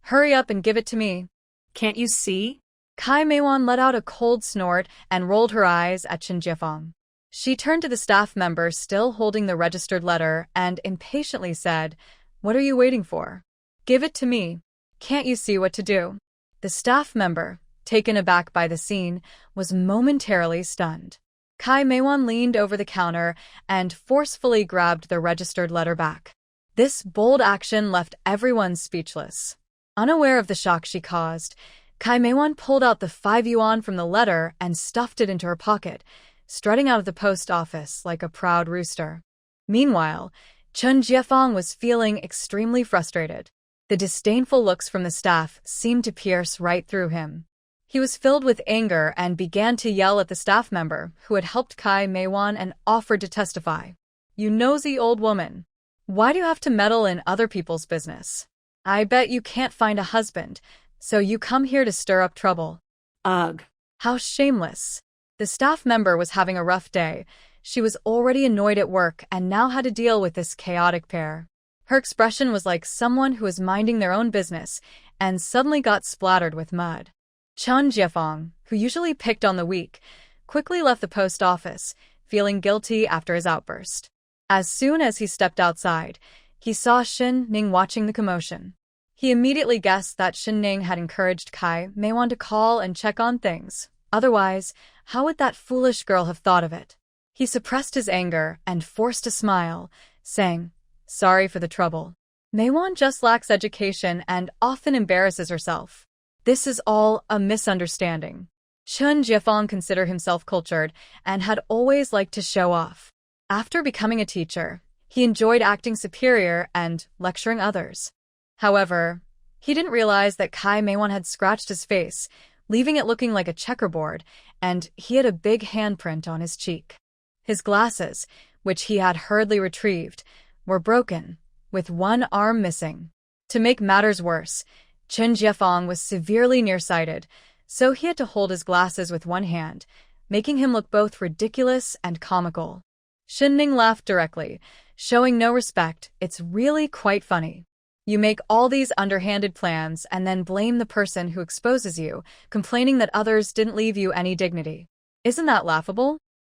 Hurry up and give it to me. Can't you see? Kai Meiwan let out a cold snort and rolled her eyes at Chen Jiefeng. She turned to the staff member still holding the registered letter and impatiently said, what are you waiting for? Give it to me. Can't you see what to do? The staff member, taken aback by the scene, was momentarily stunned. Kai Meiwan leaned over the counter and forcefully grabbed the registered letter back. This bold action left everyone speechless. Unaware of the shock she caused, Kai Meiwan pulled out the 5 yuan from the letter and stuffed it into her pocket, strutting out of the post office like a proud rooster. Meanwhile, Chen Jiefeng was feeling extremely frustrated. The disdainful looks from the staff seemed to pierce right through him. He was filled with anger and began to yell at the staff member who had helped Kai Meiwan and offered to testify. You nosy old woman. Why do you have to meddle in other people's business? I bet you can't find a husband, so you come here to stir up trouble. Ugh. How shameless. The staff member was having a rough day. She was already annoyed at work and now had to deal with this chaotic pair. Her expression was like someone who was minding their own business and suddenly got splattered with mud. Chen Jiefeng, who usually picked on the weak, quickly left the post office, feeling guilty after his outburst. As soon as he stepped outside, he saw Shen Ning watching the commotion. He immediately guessed that Shen Ning had encouraged Kai Meiwan to call and check on things. Otherwise, how would that foolish girl have thought of it? He suppressed his anger and forced a smile, saying, sorry for the trouble. Meiwan just lacks education and often embarrasses herself. This is all a misunderstanding. Chen Jiefeng considered himself cultured and had always liked to show off. After becoming a teacher, he enjoyed acting superior and lecturing others. However, he didn't realize that Kai Meiwan had scratched his face, leaving it looking like a checkerboard, and he had a big handprint on his cheek. His glasses, which he had hurriedly retrieved, were broken, with one arm missing. To make matters worse, Chen Jiefeng was severely nearsighted, so he had to hold his glasses with one hand, making him look both ridiculous and comical. Shen Ning laughed directly, showing no respect. It's really quite funny. You make all these underhanded plans and then blame the person who exposes you, complaining that others didn't leave you any dignity. Isn't that laughable?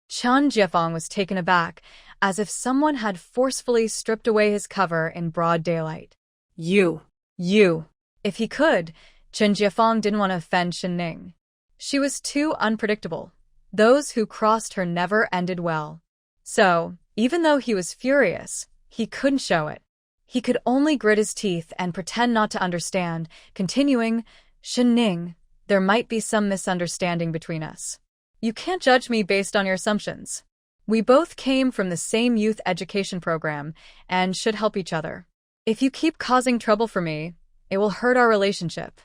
Chen Jiefeng was taken aback, as if someone had forcefully stripped away his cover in broad daylight. You. If he could, Chen Jiefeng didn't want to offend Shen Ning. She was too unpredictable. Those who crossed her never ended well. So, even though he was furious, he couldn't show it. He could only grit his teeth and pretend not to understand, continuing, Shen Ning, there might be some misunderstanding between us. You can't judge me based on your assumptions. We both came from the same youth education program and should help each other. If you keep causing trouble for me, it will hurt our relationship.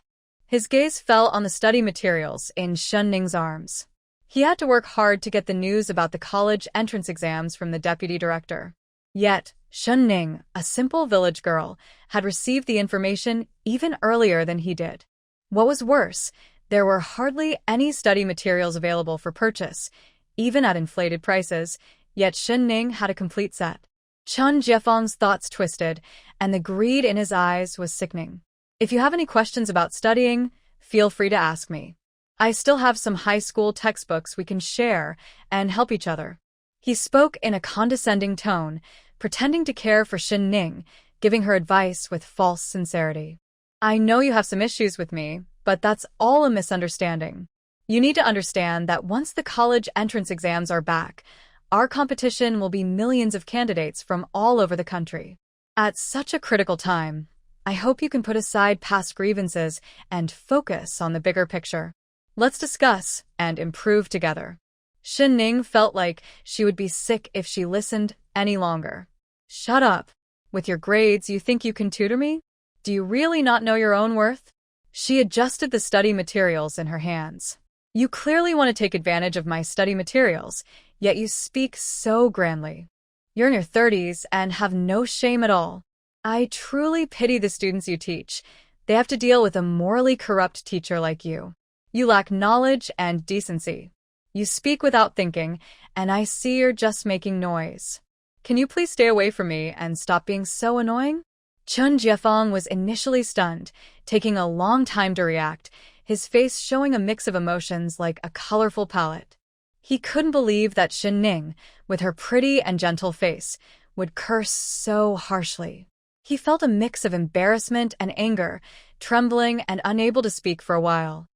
His gaze fell on the study materials in Shen Ning's arms. He had to work hard to get the news about the college entrance exams from the deputy director. Yet, Shunning, a simple village girl, had received the information even earlier than he did. What was worse, there were hardly any study materials available for purchase, even at inflated prices, yet Shunning had a complete set. Chun Jiefeng's thoughts twisted, and the greed in his eyes was sickening. If you have any questions about studying, feel free to ask me. I still have some high school textbooks we can share and help each other. He spoke in a condescending tone, pretending to care for Shunning, giving her advice with false sincerity. I know you have some issues with me, but that's all a misunderstanding. You need to understand that once the college entrance exams are back, our competition will be millions of candidates from all over the country. At such a critical time, I hope you can put aside past grievances and focus on the bigger picture. Let's discuss and improve together. Shunning felt like she would be sick if she listened any longer. Shut up. With your grades, you think you can tutor me? Do you really not know your own worth? She adjusted the study materials in her hands. You clearly want to take advantage of my study materials, yet you speak so grandly. You're in your 30s and have no shame at all. I truly pity the students you teach. They have to deal with a morally corrupt teacher like you. You lack knowledge and decency. You speak without thinking, and I see you're just making noise. Can you please stay away from me and stop being so annoying? Chun Jiefeng was initially stunned, taking a long time to react, his face showing a mix of emotions like a colorful palette. He couldn't believe that Shunning, with her pretty and gentle face, would curse so harshly. He felt a mix of embarrassment and anger, trembling and unable to speak for a while.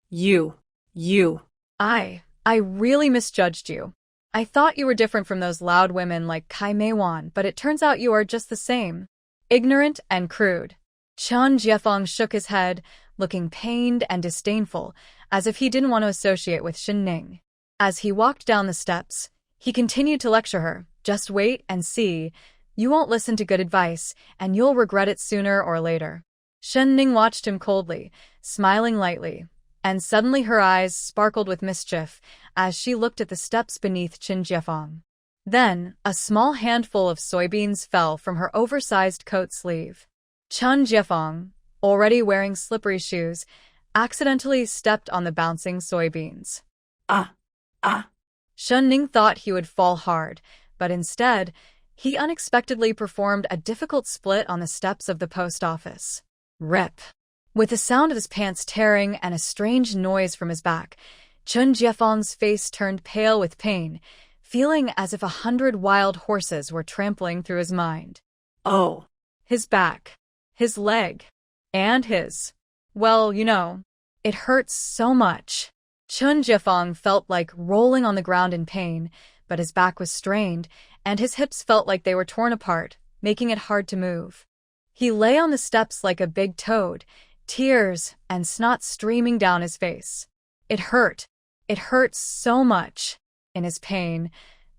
You. I really misjudged you. I thought you were different from those loud women like Kai Meiwan, but it turns out you are just the same. Ignorant and crude. Chun Jiefeng shook his head, looking pained and disdainful, as if he didn't want to associate with Shunning. As he walked down the steps, he continued to lecture her. Just wait and see. You won't listen to good advice, and you'll regret it sooner or later. Shunning watched him coldly, smiling lightly, and suddenly her eyes sparkled with mischief as she looked at the steps beneath Chun Jiefeng. Then, a small handful of soybeans fell from her oversized coat sleeve. Chun Jiefeng, already wearing slippery shoes, accidentally stepped on the bouncing soybeans. Shunning thought he would fall hard, but instead, he unexpectedly performed a difficult split on the steps of the post office. Rip. With the sound of his pants tearing and a strange noise from his back, Chun Jiefeng's face turned pale with pain, feeling as if 100 wild horses were trampling through his mind. Oh. His back, his leg, and well, it hurts so much. Chun Jiefeng felt like rolling on the ground in pain, but his back was strained, and his hips felt like they were torn apart, making it hard to move. He lay on the steps like a big toad, tears and snot streaming down his face. It hurt so much. In his pain,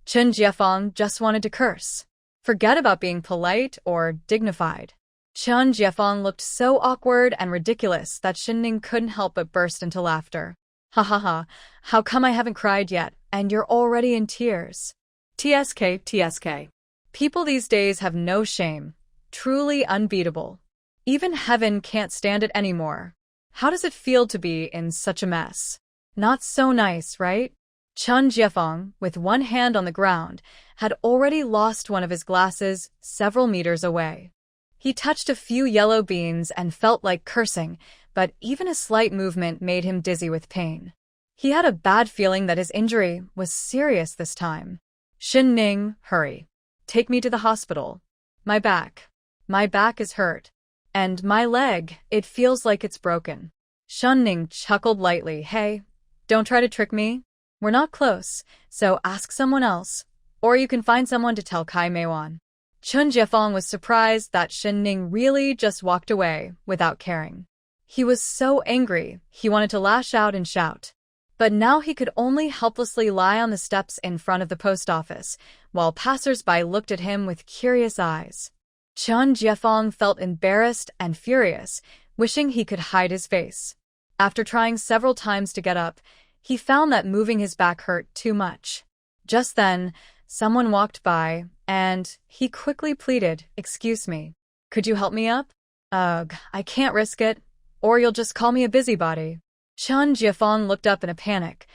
Chun Jiefeng just wanted to curse. Forget about being polite or dignified. Chun Jiefeng looked so awkward and ridiculous that Shunning couldn't help but burst into laughter. Ha ha ha, how come I haven't cried yet, and you're already in tears? TSK. People these days have no shame. Truly unbeatable. Even heaven can't stand it anymore. How does it feel to be in such a mess? Not so nice, right? Chun Jiefeng, with one hand on the ground, had already lost one of his glasses several meters away. He touched a few yellow beans and felt like cursing, but even a slight movement made him dizzy with pain. He had a bad feeling that his injury was serious this time. Shunning, hurry. Take me to the hospital. My back is hurt. And my leg, it feels like it's broken. Shunning chuckled lightly. Hey, don't try to trick me. We're not close, so ask someone else. Or you can find someone to tell Kai Meiwan. Chun Jiefeng was surprised that Shunning really just walked away without caring. He was so angry, he wanted to lash out and shout. But now he could only helplessly lie on the steps in front of the post office, while passers-by looked at him with curious eyes. Chun Jiefeng felt embarrassed and furious, wishing he could hide his face. After trying several times to get up, He found that moving his back hurt too much. Just then, someone walked by, and he quickly pleaded, "Excuse me. Could you help me up?" "Ugh, I can't risk it, or you'll just call me a busybody." Chun Jiafeng looked up in a panic.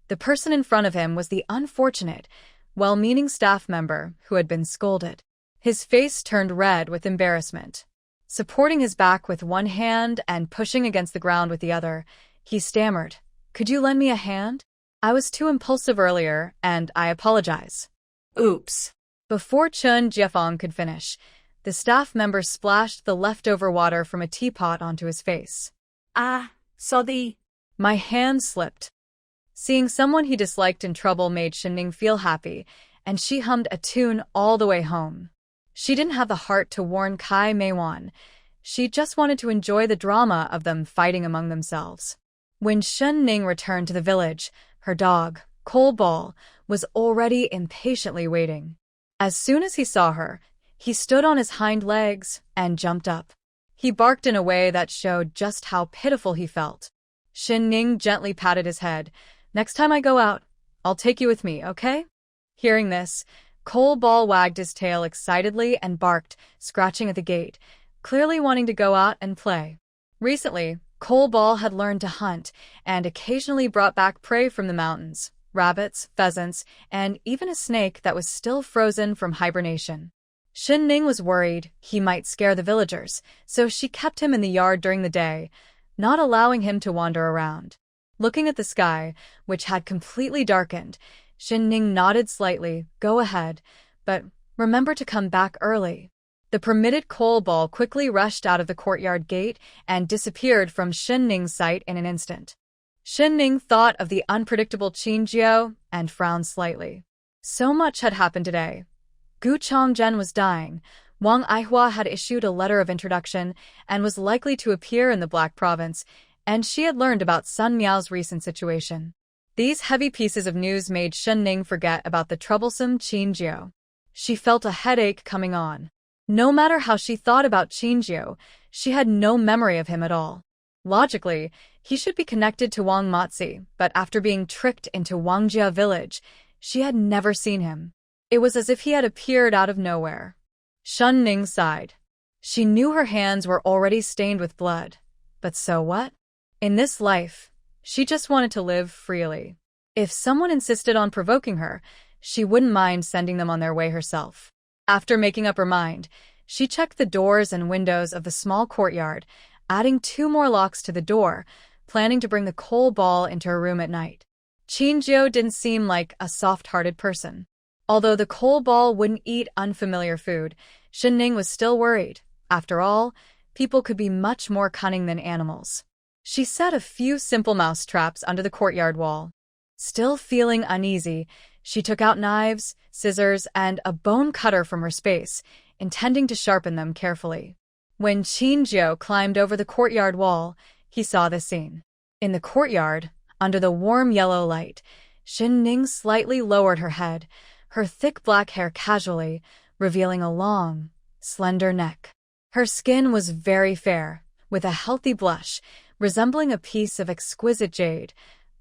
The person in front of him was the unfortunate, well-meaning staff member who had been scolded. His face turned red with embarrassment. Supporting his back with one hand and pushing against the ground with the other, he stammered, "Could you lend me a hand? I was too impulsive earlier, and I apologize." Oops. Before Chun Jiafeng could finish, the staff member splashed the leftover water from a teapot onto his face. Sorry. My hand slipped. Seeing someone he disliked in trouble made Shinning feel happy, and she hummed a tune all the way home. She didn't have the heart to warn Kai Meiwan. She just wanted to enjoy the drama of them fighting among themselves. When Shinning returned to the village, her dog, Coal Ball, was already impatiently waiting. As soon as he saw her, he stood on his hind legs and jumped up. He barked in a way that showed just how pitiful he felt. Shinning gently patted his head. "Next time I go out, I'll take you with me, okay?" Hearing this, Coal Ball wagged his tail excitedly and barked, scratching at the gate, clearly wanting to go out and play. Recently, Coal Ball had learned to hunt and occasionally brought back prey from the mountains, rabbits, pheasants, and even a snake that was still frozen from hibernation. Shinning was worried he might scare the villagers, so she kept him in the yard during the day, not allowing him to wander around. Looking at the sky, which had completely darkened, Shinning nodded slightly, "Go ahead, but remember to come back early." The permitted Coal Ball quickly rushed out of the courtyard gate and disappeared from Shinning's sight in an instant. Shinning thought of the unpredictable Qinjiao and frowned slightly. So much had happened today. Gu Chongzhen was dying, Wang Aihua had issued a letter of introduction and was likely to appear in the Black Province, and she had learned about Sun Miao's recent situation. These heavy pieces of news made Shinning forget about the troublesome Qinjiao. She felt a headache coming on. No matter how she thought about Qinjiao, she had no memory of him at all. Logically, he should be connected to Wang Matzi, but after being tricked into Wangjia village, she had never seen him. It was as if he had appeared out of nowhere. Shinning sighed. She knew her hands were already stained with blood. But so what? In this life, she just wanted to live freely. If someone insisted on provoking her, she wouldn't mind sending them on their way herself. After making up her mind, she checked the doors and windows of the small courtyard, adding 2 more locks to the door, planning to bring the Coal Ball into her room at night. Qinjiao didn't seem like a soft-hearted person. Although the Coal Ball wouldn't eat unfamiliar food, Shinning was still worried. After all, people could be much more cunning than animals. She set a few simple mouse traps under the courtyard wall. Still feeling uneasy, she took out knives, scissors, and a bone cutter from her space, intending to sharpen them carefully. When Qinjiao climbed over the courtyard wall, he saw the scene. In the courtyard, under the warm yellow light, Shinning slightly lowered her head, her thick black hair casually, revealing a long, slender neck. Her skin was very fair, with a healthy blush, resembling a piece of exquisite jade,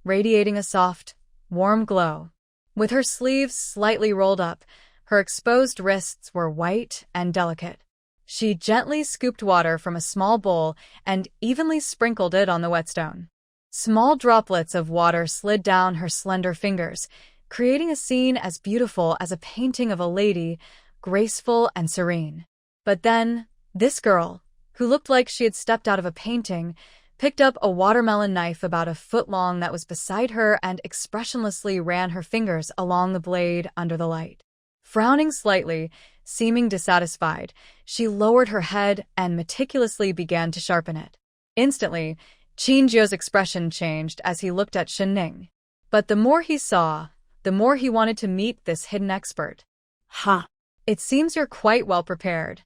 radiating a soft, warm glow. With her sleeves slightly rolled up, her exposed wrists were white and delicate. She gently scooped water from a small bowl and evenly sprinkled it on the whetstone. Small droplets of water slid down her slender fingers, creating a scene as beautiful as a painting of a lady, graceful and serene. But then, this girl, who looked like she had stepped out of a painting, picked up a watermelon knife about a foot long that was beside her and expressionlessly ran her fingers along the blade under the light. Frowning slightly, seeming dissatisfied, she lowered her head and meticulously began to sharpen it. Instantly, Qinjiao's expression changed as he looked at Shinning. But the more he saw, the more he wanted to meet this hidden expert. Ha! It seems you're quite well prepared.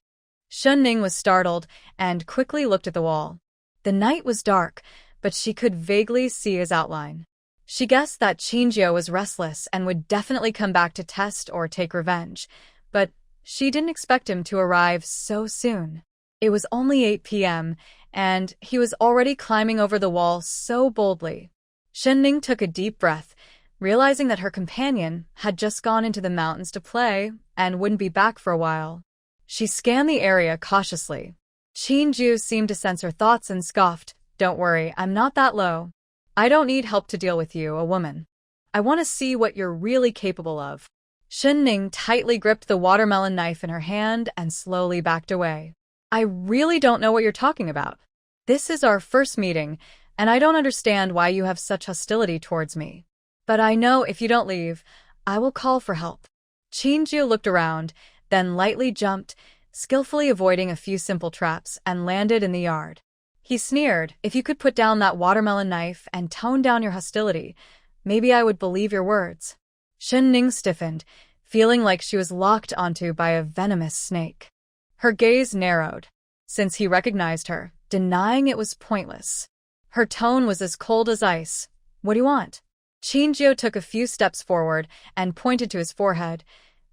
Shinning was startled and quickly looked at the wall. The night was dark, but she could vaguely see his outline. She guessed that Qinjiao was restless and would definitely come back to test or take revenge, but she didn't expect him to arrive so soon. It was only 8 p.m., and he was already climbing over the wall so boldly. Shenning took a deep breath, realizing that her companion had just gone into the mountains to play and wouldn't be back for a while. She scanned the area cautiously. Qinju seemed to sense her thoughts and scoffed, "Don't worry, I'm not that low. I don't need help to deal with you, a woman. I want to see what you're really capable of." Shenning tightly gripped the watermelon knife in her hand and slowly backed away. "I really don't know what you're talking about. This is our first meeting, and I don't understand why you have such hostility towards me. But I know if you don't leave, I will call for help." Qinju looked around, then lightly jumped, skillfully avoiding a few simple traps, and landed in the yard. He sneered, "If you could put down that watermelon knife and tone down your hostility, maybe I would believe your words." Shenning stiffened, feeling like she was locked onto by a venomous snake. Her gaze narrowed. Since he recognized her, denying it was pointless. Her tone was as cold as ice. "What do you want?" Qinju took a few steps forward and pointed to his forehead.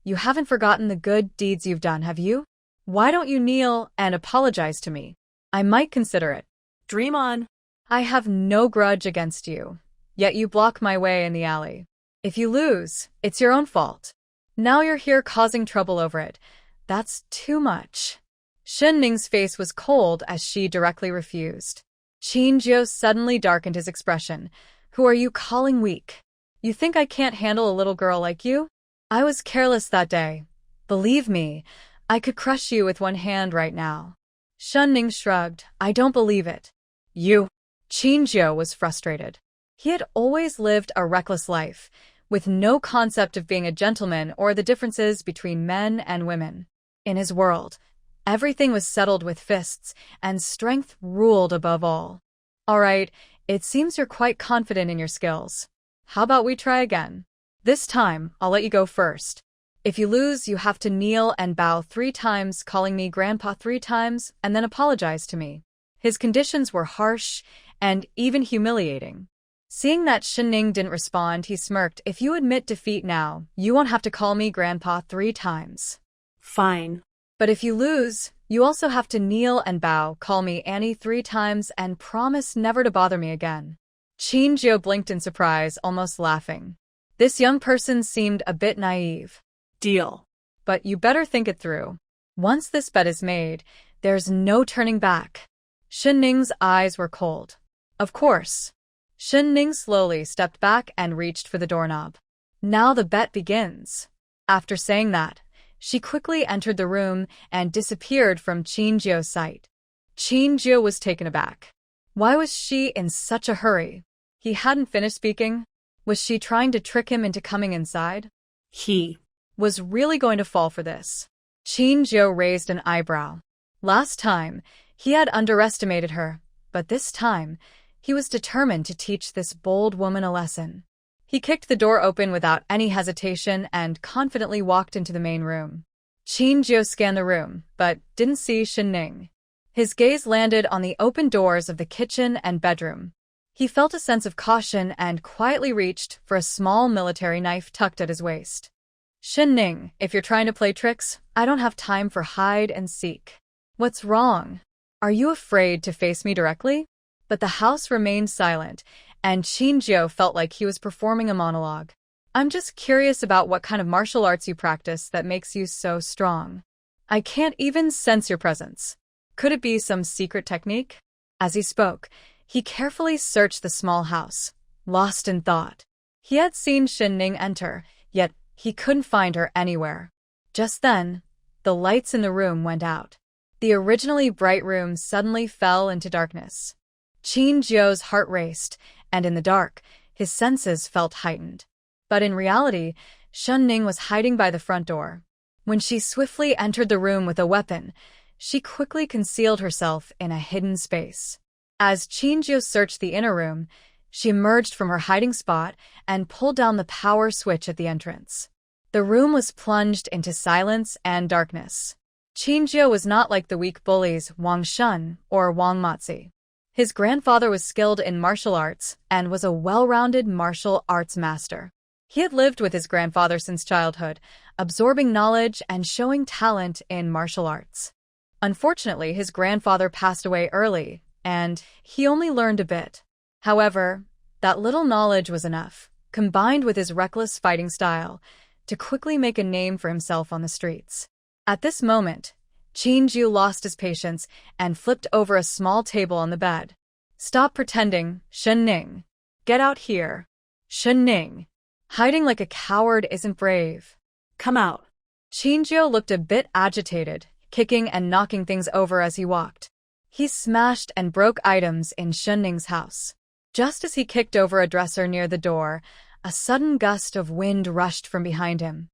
"You haven't forgotten the good deeds you've done, have you? Why don't you kneel and apologize to me? I might consider it." Dream on. "I have no grudge against you, yet you block my way in the alley. If you lose, it's your own fault. Now you're here causing trouble over it. That's too much." Shenning's face was cold as she directly refused. Qinju suddenly darkened his expression. "Who are you calling weak? You think I can't handle a little girl like you? I was careless that day. Believe me, I could crush you with one hand right now." Shenning shrugged. "I don't believe it." "You." Qinju was frustrated. He had always lived a reckless life, with no concept of being a gentleman or the differences between men and women. In his world, everything was settled with fists, and strength ruled above all. "All right, it seems you're quite confident in your skills. How about we try again? This time, I'll let you go first. If you lose, you have to kneel and bow 3 times, calling me Grandpa 3 times, and then apologize to me." His conditions were harsh and even humiliating. Seeing that Shenning didn't respond, he smirked. "If you admit defeat now, you won't have to call me Grandpa 3 times. Fine. But if you lose, you also have to kneel and bow, call me Annie 3 times, and promise never to bother me again." Qinju blinked in surprise, almost laughing. This young person seemed a bit naive. Deal. "But you better think it through. Once this bet is made, there's no turning back." Shenning's eyes were cold. "Of course." Shenning slowly stepped back and reached for the doorknob. "Now the bet begins." After saying that, she quickly entered the room and disappeared from Qinju's sight. Qinju was taken aback. Why was she in such a hurry? He hadn't finished speaking. Was she trying to trick him into coming inside? He was really going to fall for this. Qinju raised an eyebrow. Last time, he had underestimated her, but this time, he was determined to teach this bold woman a lesson. He kicked the door open without any hesitation and confidently walked into the main room. Qinju scanned the room, but didn't see Shenning. His gaze landed on the open doors of the kitchen and bedroom. He felt a sense of caution and quietly reached for a small military knife tucked at his waist. "Shenning, if you're trying to play tricks, I don't have time for hide and seek." "What's wrong? Are you afraid to face me directly?" But the house remained silent, and Qinju felt like he was performing a monologue. "I'm just curious about what kind of martial arts you practice that makes you so strong. I can't even sense your presence. Could it be some secret technique?" As he spoke, he carefully searched the small house, lost in thought. He had seen Shenning enter, yet he couldn't find her anywhere. Just then, the lights in the room went out. The originally bright room suddenly fell into darkness. Qinju's heart raced, and in the dark, his senses felt heightened. But in reality, Shenning was hiding by the front door. When she swiftly entered the room with a weapon, she quickly concealed herself in a hidden space. As Qinju searched the inner room, she emerged from her hiding spot and pulled down the power switch at the entrance. The room was plunged into silence and darkness. Qinju was not like the weak bullies Wang Shun or Wang Matzi. His grandfather was skilled in martial arts and was a well-rounded martial arts master. He had lived with his grandfather since childhood, absorbing knowledge and showing talent in martial arts. Unfortunately, his grandfather passed away early, and he only learned a bit. However, That little knowledge was enough, combined with his reckless fighting style, to quickly make a name for himself on the streets. At this moment, Qinju lost his patience and flipped over a small table on the bed. "Stop pretending, Shen Ning. Get out here. Shen Ning. Hiding like a coward isn't brave. Come out." Qinju looked a bit agitated, kicking and knocking things over as he walked. He smashed and broke items in Shen Ning's house. Just as he kicked over a dresser near the door, a sudden gust of wind rushed from behind him.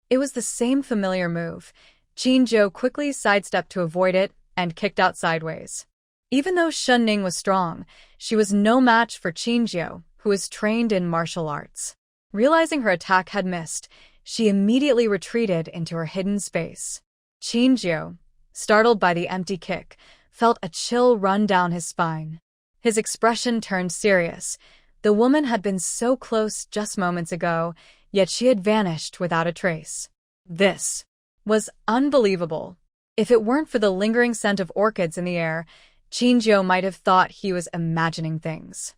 It was the same familiar move. Qinju quickly sidestepped to avoid it and kicked out sideways. Even though Shen Ning was strong, she was no match for Qinju, who was trained in martial arts. Realizing her attack had missed, she immediately retreated into her hidden space. Qinju, startled by the empty kick, felt a chill run down his spine. His expression turned serious. The woman had been so close just moments ago, yet she had vanished without a trace. This was unbelievable. If it weren't for the lingering scent of orchids in the air, Qinju might have thought he was imagining things.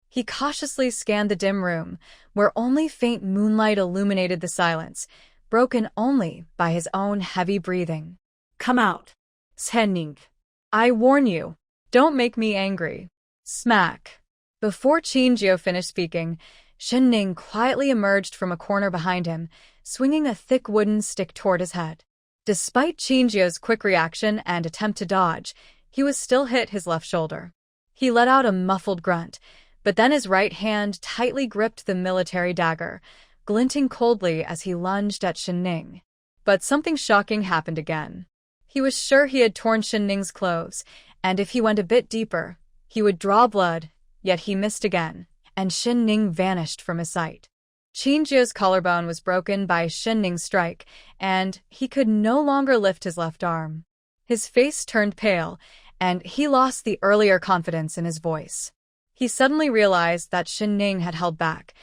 He cautiously scanned the dim room, where only faint moonlight illuminated the silence, broken only by his own heavy breathing. "Come out. Shen Ning. I warn you, don't make me angry." Smack. Before Qinju finished speaking, Shen Ning quietly emerged from a corner behind him, swinging a thick wooden stick toward his head. Despite Qinju's quick reaction and attempt to dodge, he was still hit his left shoulder. He let out a muffled grunt, but then his right hand tightly gripped the military dagger, glinting coldly as he lunged at Shen Ning. But something shocking happened again. He was sure he had torn Shen Ning's clothes, and if he went a bit deeper, he would draw blood, yet he missed again, and Shen Ning vanished from his sight. Qinju's collarbone was broken by Shen Ning's strike, and he could no longer lift his left arm. His face turned pale, and he lost the earlier confidence in his voice. He suddenly realized that Shen Ning had held back.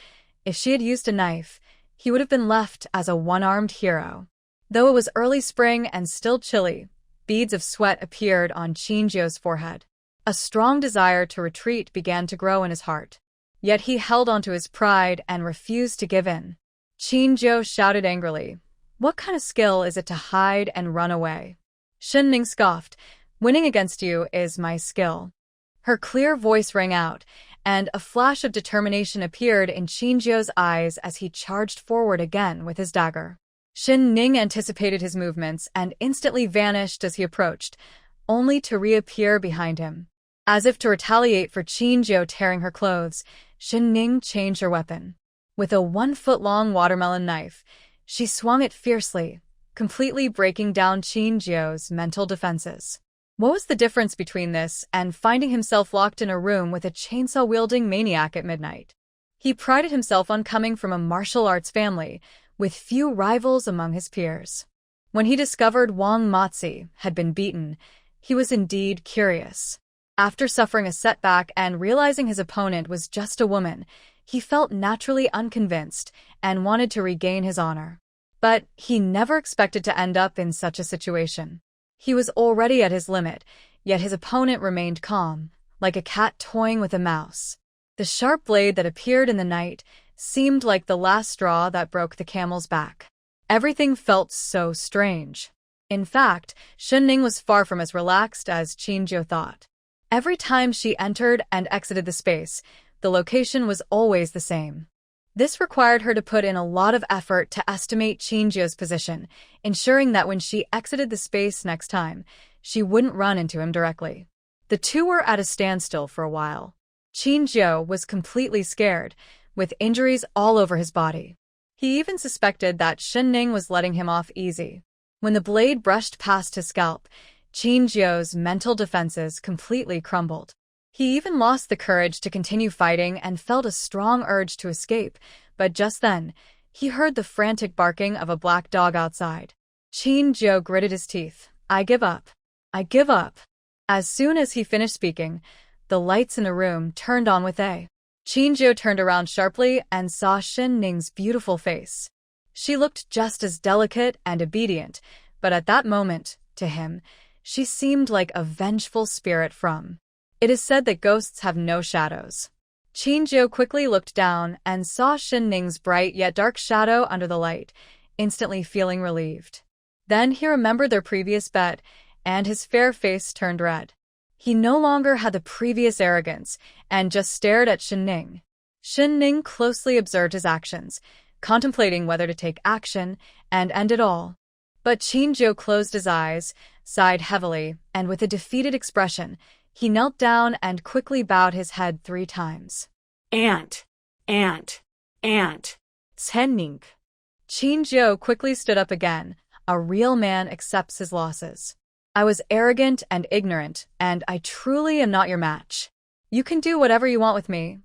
If she had used a knife, he would have been left as a one-armed hero. Though it was early spring and still chilly, beads of sweat appeared on Qinju's forehead. A strong desire to retreat began to grow in his heart. Yet he held onto his pride and refused to give in. Qinju shouted angrily, "What kind of skill is it to hide and run away?" Shen Ning scoffed, "Winning against you is my skill." Her clear voice rang out, and a flash of determination appeared in Qinju's eyes as he charged forward again with his dagger. Shen Ning anticipated his movements and instantly vanished as he approached, only to reappear behind him. As if to retaliate for Qinju tearing her clothes, Shen Ning changed her weapon. With a 1-foot-long watermelon knife, she swung it fiercely, completely breaking down Qinju's mental defenses. What was the difference between this and finding himself locked in a room with a chainsaw-wielding maniac at midnight? He prided himself on coming from a martial arts family, with few rivals among his peers. When he discovered Wang Baozhu had been beaten, he was indeed curious. After suffering a setback and realizing his opponent was just a woman, he felt naturally unconvinced and wanted to regain his honor. But he never expected to end up in such a situation. He was already at his limit, yet his opponent remained calm, like a cat toying with a mouse. The sharp blade that appeared in the night seemed like the last straw that broke the camel's back. Everything felt so strange. In fact, Shen Ning was far from as relaxed as Qinju thought. Every time she entered and exited the space, the location was always the same. This required her to put in a lot of effort to estimate Qinju's position, ensuring that when she exited the space next time, she wouldn't run into him directly. The two were at a standstill for a while. Qinju was completely scared, with injuries all over his body. He even suspected that Shen Ning was letting him off easy. When the blade brushed past his scalp, Qinju's mental defenses completely crumbled. He even lost the courage to continue fighting and felt a strong urge to escape, but just then, he heard the frantic barking of a black dog outside. Qinju gritted his teeth. "I give up. I give up." As soon as he finished speaking, the lights in the room turned on with a. Qinju turned around sharply and saw Shen Ning's beautiful face. She looked just as delicate and obedient, but at that moment, to him, she seemed like a vengeful spirit from. It is said that ghosts have no shadows. Qingjiu quickly looked down and saw Shen Ning's bright yet dark shadow under the light, instantly feeling relieved. Then he remembered their previous bet, and his fair face turned red. He no longer had the previous arrogance, and just stared at Shen Ning. Shen Ning closely observed his actions, contemplating whether to take action and end it all. But Qingjiu closed his eyes, sighed heavily, and with a defeated expression, he knelt down and quickly bowed his head 3 times. Aunt. Ning. Qingjiu quickly stood up again. A real man accepts his losses. I was arrogant and ignorant, and I truly am not your match. You can do whatever you want with me.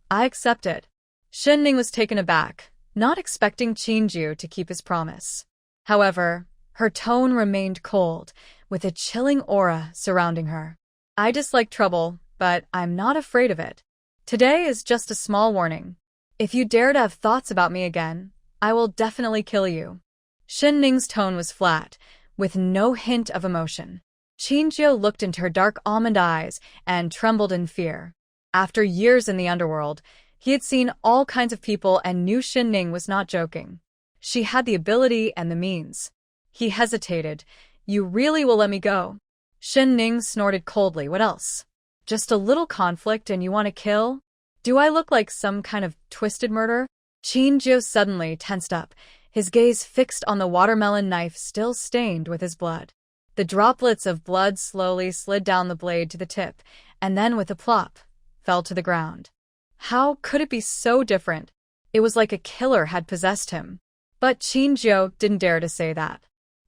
I accept it. Shen Ning was taken aback, not expecting Qingjiu to keep his promise. However, her tone remained cold, with a chilling aura surrounding her. I dislike trouble, but I'm not afraid of it. Today is just a small warning. If you dare to have thoughts about me again, I will definitely kill you. Shen Ning's tone was flat, with no hint of emotion. Qingjiu looked into her dark almond eyes and trembled in fear. After years in the underworld, he had seen all kinds of people and knew Shen Ning was not joking. She had the ability and the means. He hesitated. You really will let me go? Shen Ning snorted coldly. What else? Just a little conflict and you want to kill? Do I look like some kind of twisted murder? Qingjiu suddenly tensed up, his gaze fixed on the watermelon knife still stained with his blood. The droplets of blood slowly slid down the blade to the tip, and then with a plop, fell to the ground. How could it be so different? It was like a killer had possessed him. But Qingjiu didn't dare to say that.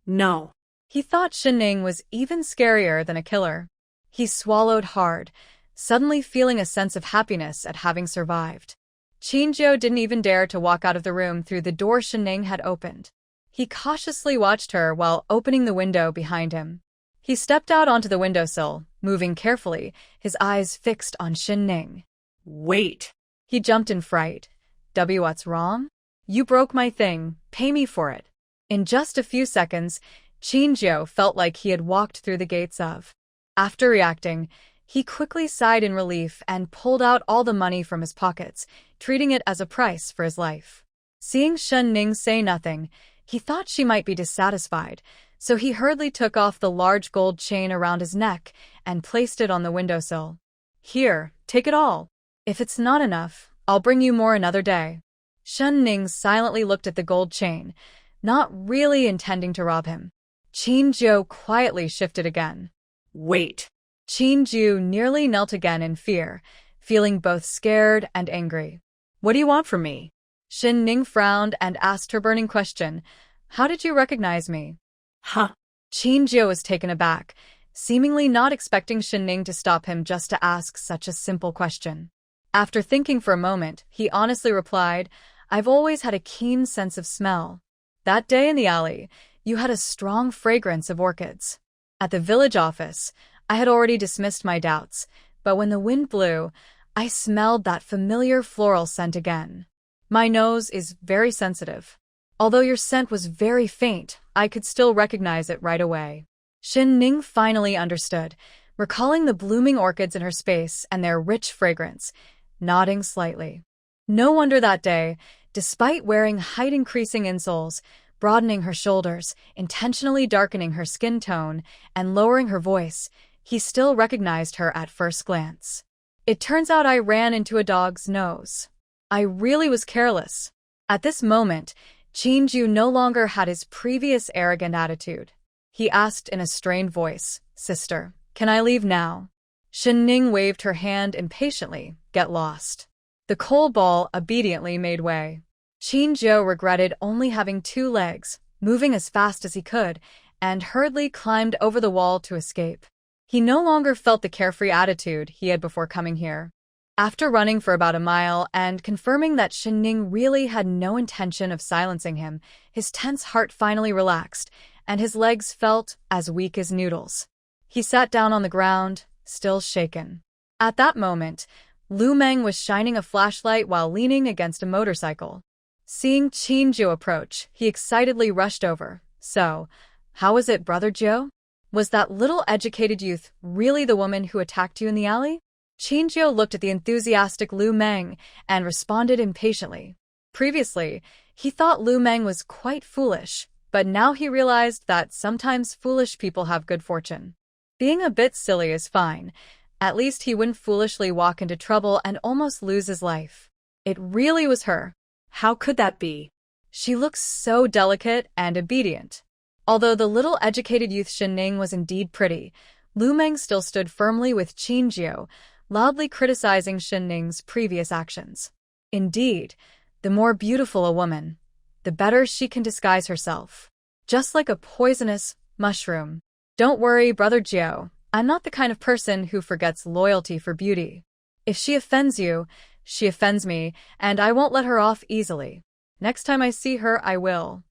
No. He thought Shen Ning was even scarier than a killer. He swallowed hard, suddenly feeling a sense of happiness at having survived. Qingjiu didn't even dare to walk out of the room through the door Shen Ning had opened. He cautiously watched her while opening the window behind him. He stepped out onto the windowsill, moving carefully, his eyes fixed on Shen Ning. Wait. He jumped in fright. What's wrong? You broke my thing, pay me for it. In just a few seconds, Qingjiu felt like he had walked through the gates of. After reacting, he quickly sighed in relief and pulled out all the money from his pockets, treating it as a price for his life. Seeing Shen Ning say nothing, he thought she might be dissatisfied, so he hurriedly took off the large gold chain around his neck and placed it on the windowsill. Here, take it all. If it's not enough, I'll bring you more another day. Shen Ning silently looked at the gold chain, not really intending to rob him. Qingjiu quietly shifted again. Wait. Qingjiu nearly knelt again in fear, feeling both scared and angry. What do you want from me? Shen Ning frowned and asked her burning question. How did you recognize me? Huh. Qingjiu was taken aback, seemingly not expecting Shen Ning to stop him just to ask such a simple question. After thinking for a moment, he honestly replied, I've always had a keen sense of smell. That day in the alley, you had a strong fragrance of orchids. At the village office, I had already dismissed my doubts, but when the wind blew, I smelled that familiar floral scent again. My nose is very sensitive. Although your scent was very faint, I could still recognize it right away. Shen Ning finally understood, recalling the blooming orchids in her space and their rich fragrance, nodding slightly. No wonder that day, despite wearing height-increasing insoles, broadening her shoulders, intentionally darkening her skin tone, and lowering her voice, he still recognized her at first glance. It turns out I ran into a dog's nose. I really was careless. At this moment, Qingjiu no longer had his previous arrogant attitude. He asked in a strained voice, Sister, can I leave now? Shen Ning waved her hand impatiently. Get lost. The coal ball obediently made way. Qingjiu regretted only having 2 legs, moving as fast as he could, and hurriedly climbed over the wall to escape. He no longer felt the carefree attitude he had before coming here. After running for about a mile and confirming that Shen Ning really had no intention of silencing him, his tense heart finally relaxed, and his legs felt as weak as noodles. He sat down on the ground, still shaken. At that moment, Lu Meng was shining a flashlight while leaning against a motorcycle. Seeing Qingjiu approach, he excitedly rushed over. So, how was it, Brother Jiu? Was that little educated youth really the woman who attacked you in the alley? Qinjiu looked at the enthusiastic Lu Meng and responded impatiently. Previously, he thought Lu Meng was quite foolish, but now he realized that sometimes foolish people have good fortune. Being a bit silly is fine. At least he wouldn't foolishly walk into trouble and almost lose his life. It really was her. How could that be? She looks so delicate and obedient. Although the little educated youth Shinning was indeed pretty, Lu Meng still stood firmly with Qinjiu, loudly criticizing Shinning's previous actions. Indeed, the more beautiful a woman, the better she can disguise herself. Just like a poisonous mushroom. Don't worry, Brother Jiu, I'm not the kind of person who forgets loyalty for beauty. If she offends you, she offends me, and I won't let her off easily. Next time I see her, I will.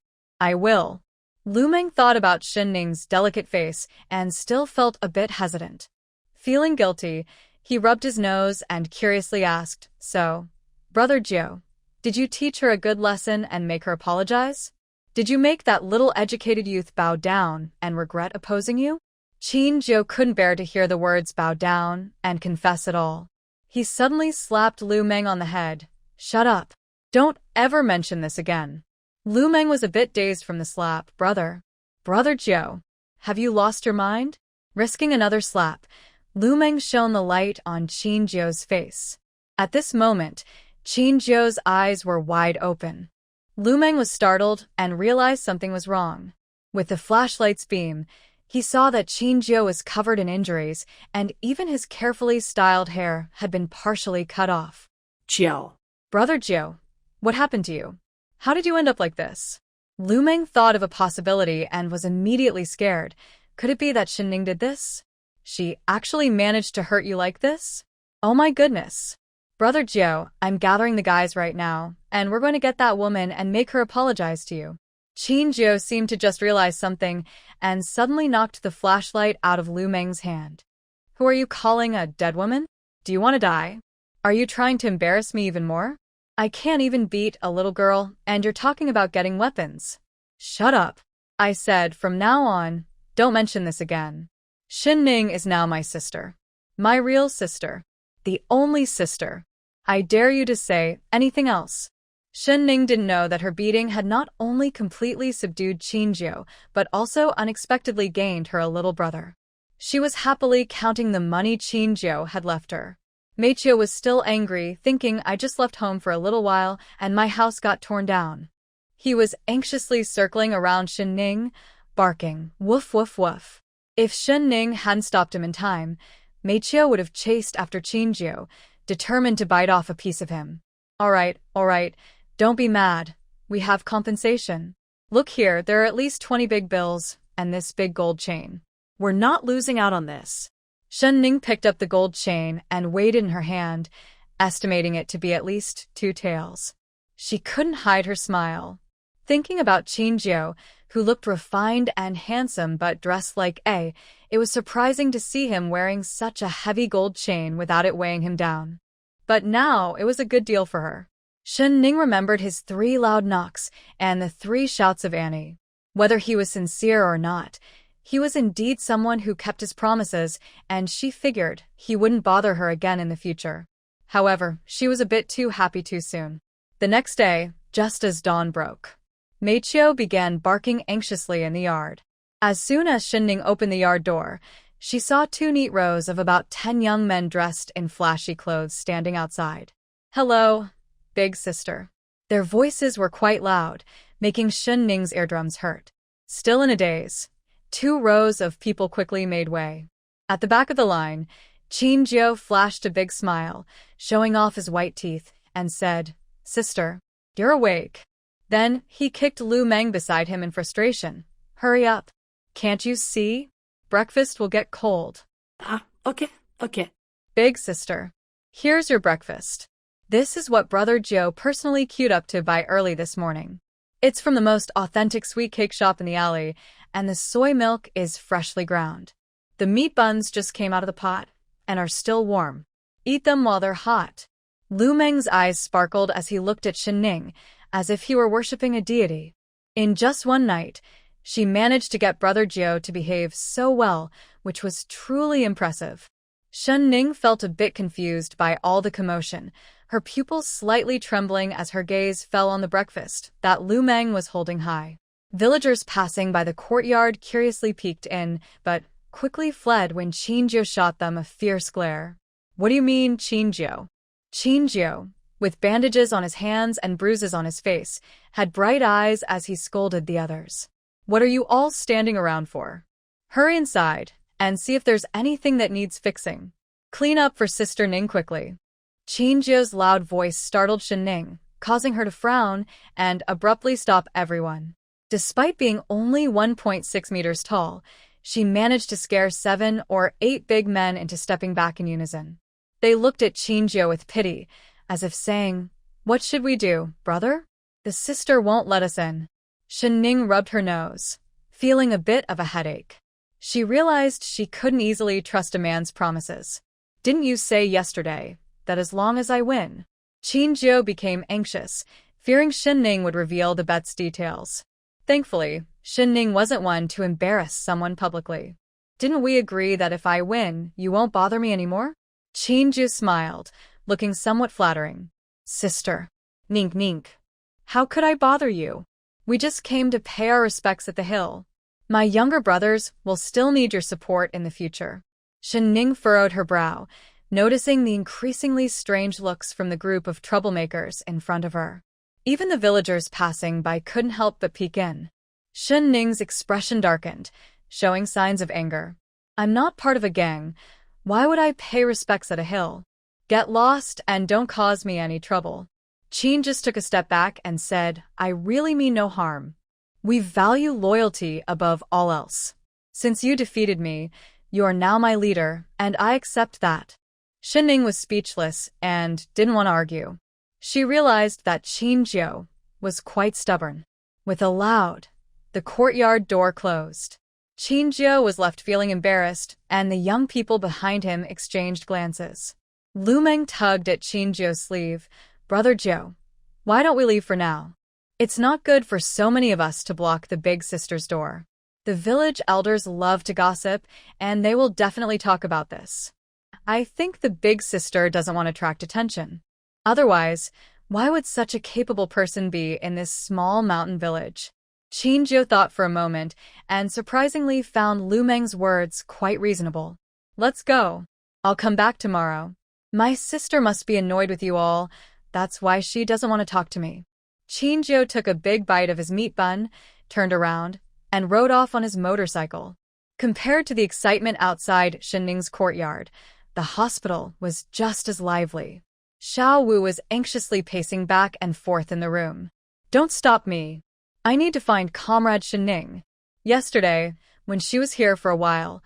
Lu Meng thought about Shinning's delicate face and still felt a bit hesitant. Feeling guilty, he rubbed his nose and curiously asked, So, Brother Jiu, did you teach her a good lesson and make her apologize? Did you make that little educated youth bow down and regret opposing you? Qinjiu couldn't bear to hear the words bow down and confess at all. He suddenly slapped Lu Meng on the head. Shut up. Don't ever mention this again. Lu Meng was a bit dazed from the slap. Brother Jiu, have you lost your mind? Risking another slap, Lu Meng shone the light on Qinjiu's face. At this moment, Qinjiu's eyes were wide open. Lu Meng was startled and realized something was wrong. With the flashlight's beam, he saw that Qinjiu was covered in injuries, and even his carefully styled hair had been partially cut off. Jiu. Brother Jiu, what happened to you? How did you end up like this? Lu Meng thought of a possibility and was immediately scared. Could it be that Shinning did this? She actually managed to hurt you like this? Oh my goodness. Brother Jiu, I'm gathering the guys right now, and we're going to get that woman and make her apologize to you. Qinjiu seemed to just realize something and suddenly knocked the flashlight out of Lu Meng's hand. Who are you calling a dead woman? Do you want to die? Are you trying to embarrass me even more? I can't even beat a little girl, and you're talking about getting weapons. Shut up. I said, from now on, don't mention this again. Shinning is now my sister. My real sister. The only sister. I dare you to say anything else. Shinning didn't know that her beating had not only completely subdued Qinjiu, but also unexpectedly gained her a little brother. She was happily counting the money Qinjiu had left her. Meiqiu was still angry, thinking I just left home for a little while and my house got torn down. He was anxiously circling around Shinning, barking, woof woof woof. If Shinning hadn't stopped him in time, Meiqiu would have chased after Qinjiu, determined to bite off a piece of him. All right, don't be mad. We have compensation. Look here, there are at least 20 big bills, and this big gold chain. We're not losing out on this. Shinning picked up the gold chain and weighed it in her hand, estimating it to be at least 2 taels. She couldn't hide her smile. Thinking about Qinjiu, who looked refined and handsome but dressed like it was surprising to see him wearing such a heavy gold chain without it weighing him down. But now it was a good deal for her. Shinning remembered his 3 loud knocks and the 3 shouts of Annie. Whether he was sincere or not, he was indeed someone who kept his promises, and she figured he wouldn't bother her again in the future. However, she was a bit too happy too soon. The next day, just as dawn broke, Meiqiu began barking anxiously in the yard. As soon as Shinning opened the yard door, she saw 2 neat rows of about 10 young men dressed in flashy clothes standing outside. Hello, big sister. Their voices were quite loud, making Shinning's eardrums hurt. Still in a daze, 2 rows of people quickly made way. At the back of the line, Qinjiu flashed a big smile, showing off his white teeth, and said, Sister, you're awake. Then he kicked Lu Meng beside him in frustration. Hurry up. Can't you see? Breakfast will get cold. Okay. Big sister, here's your breakfast. This is what Brother Jiu personally queued up to buy early this morning. It's from the most authentic sweet cake shop in the alley, and the soy milk is freshly ground. The meat buns just came out of the pot and are still warm. Eat them while they're hot. Lu Meng's eyes sparkled as he looked at Shinning, as if he were worshipping a deity. In just one night, she managed to get Brother Jiu to behave so well, which was truly impressive. Shen Ning felt a bit confused by all the commotion, her pupils slightly trembling as her gaze fell on the breakfast that Lu Meng was holding high. Villagers passing by the courtyard curiously peeked in, but quickly fled when Qinjiu shot them a fierce glare. What do you mean, Qinjiu? Qinjiu, with bandages on his hands and bruises on his face, had bright eyes as he scolded the others. What are you all standing around for? Hurry inside and see if there's anything that needs fixing. Clean up for Sister Ning quickly. Qinjiu's loud voice startled Shen Ning, causing her to frown and abruptly stop everyone. Despite being only 1.6 meters tall, she managed to scare 7 or 8 big men into stepping back in unison. They looked at Qinjiu with pity, as if saying, "What should we do, brother? The sister won't let us in." Shen Ning rubbed her nose, feeling a bit of a headache. She realized she couldn't easily trust a man's promises. "Didn't you say yesterday that as long as I win?" Qinjiu became anxious, fearing Shen Ning would reveal the bet's details. Thankfully, Shen Ning wasn't one to embarrass someone publicly. "Didn't we agree that if I win, you won't bother me anymore?" Qinjiu smiled, looking somewhat flattering. "Sister. Nink nink. How could I bother you? We just came to pay our respects at the hill. My younger brothers will still need your support in the future." Shen Ning furrowed her brow, noticing the increasingly strange looks from the group of troublemakers in front of her. Even the villagers passing by couldn't help but peek in. Shen Ning's expression darkened, showing signs of anger. "I'm not part of a gang. Why would I pay respects at a hill? Get lost and don't cause me any trouble." Qin just took a step back and said, "I really mean no harm. We value loyalty above all else. Since you defeated me, you are now my leader, and I accept that." Shen Ning was speechless and didn't want to argue. She realized that Qinjiu was quite stubborn. With a loud, the courtyard door closed. Qinjiu was left feeling embarrassed, and the young people behind him exchanged glances. Lu Meng tugged at Qinjiu's sleeve. "Brother Jiu, why don't we leave for now? It's not good for so many of us to block the big sister's door. The village elders love to gossip, and they will definitely talk about this. I think the big sister doesn't want to attract attention. Otherwise, why would such a capable person be in this small mountain village?" Qinjiu thought for a moment and surprisingly found Lu Meng's words quite reasonable. "Let's go. I'll come back tomorrow. My sister must be annoyed with you all. That's why she doesn't want to talk to me." Qinjiu took a big bite of his meat bun, turned around, and rode off on his motorcycle. Compared to the excitement outside Shen Ning's courtyard, the hospital was just as lively. Xiao Wu was anxiously pacing back and forth in the room. "Don't stop me. I need to find Comrade Shen Ning. Yesterday, when she was here for a while,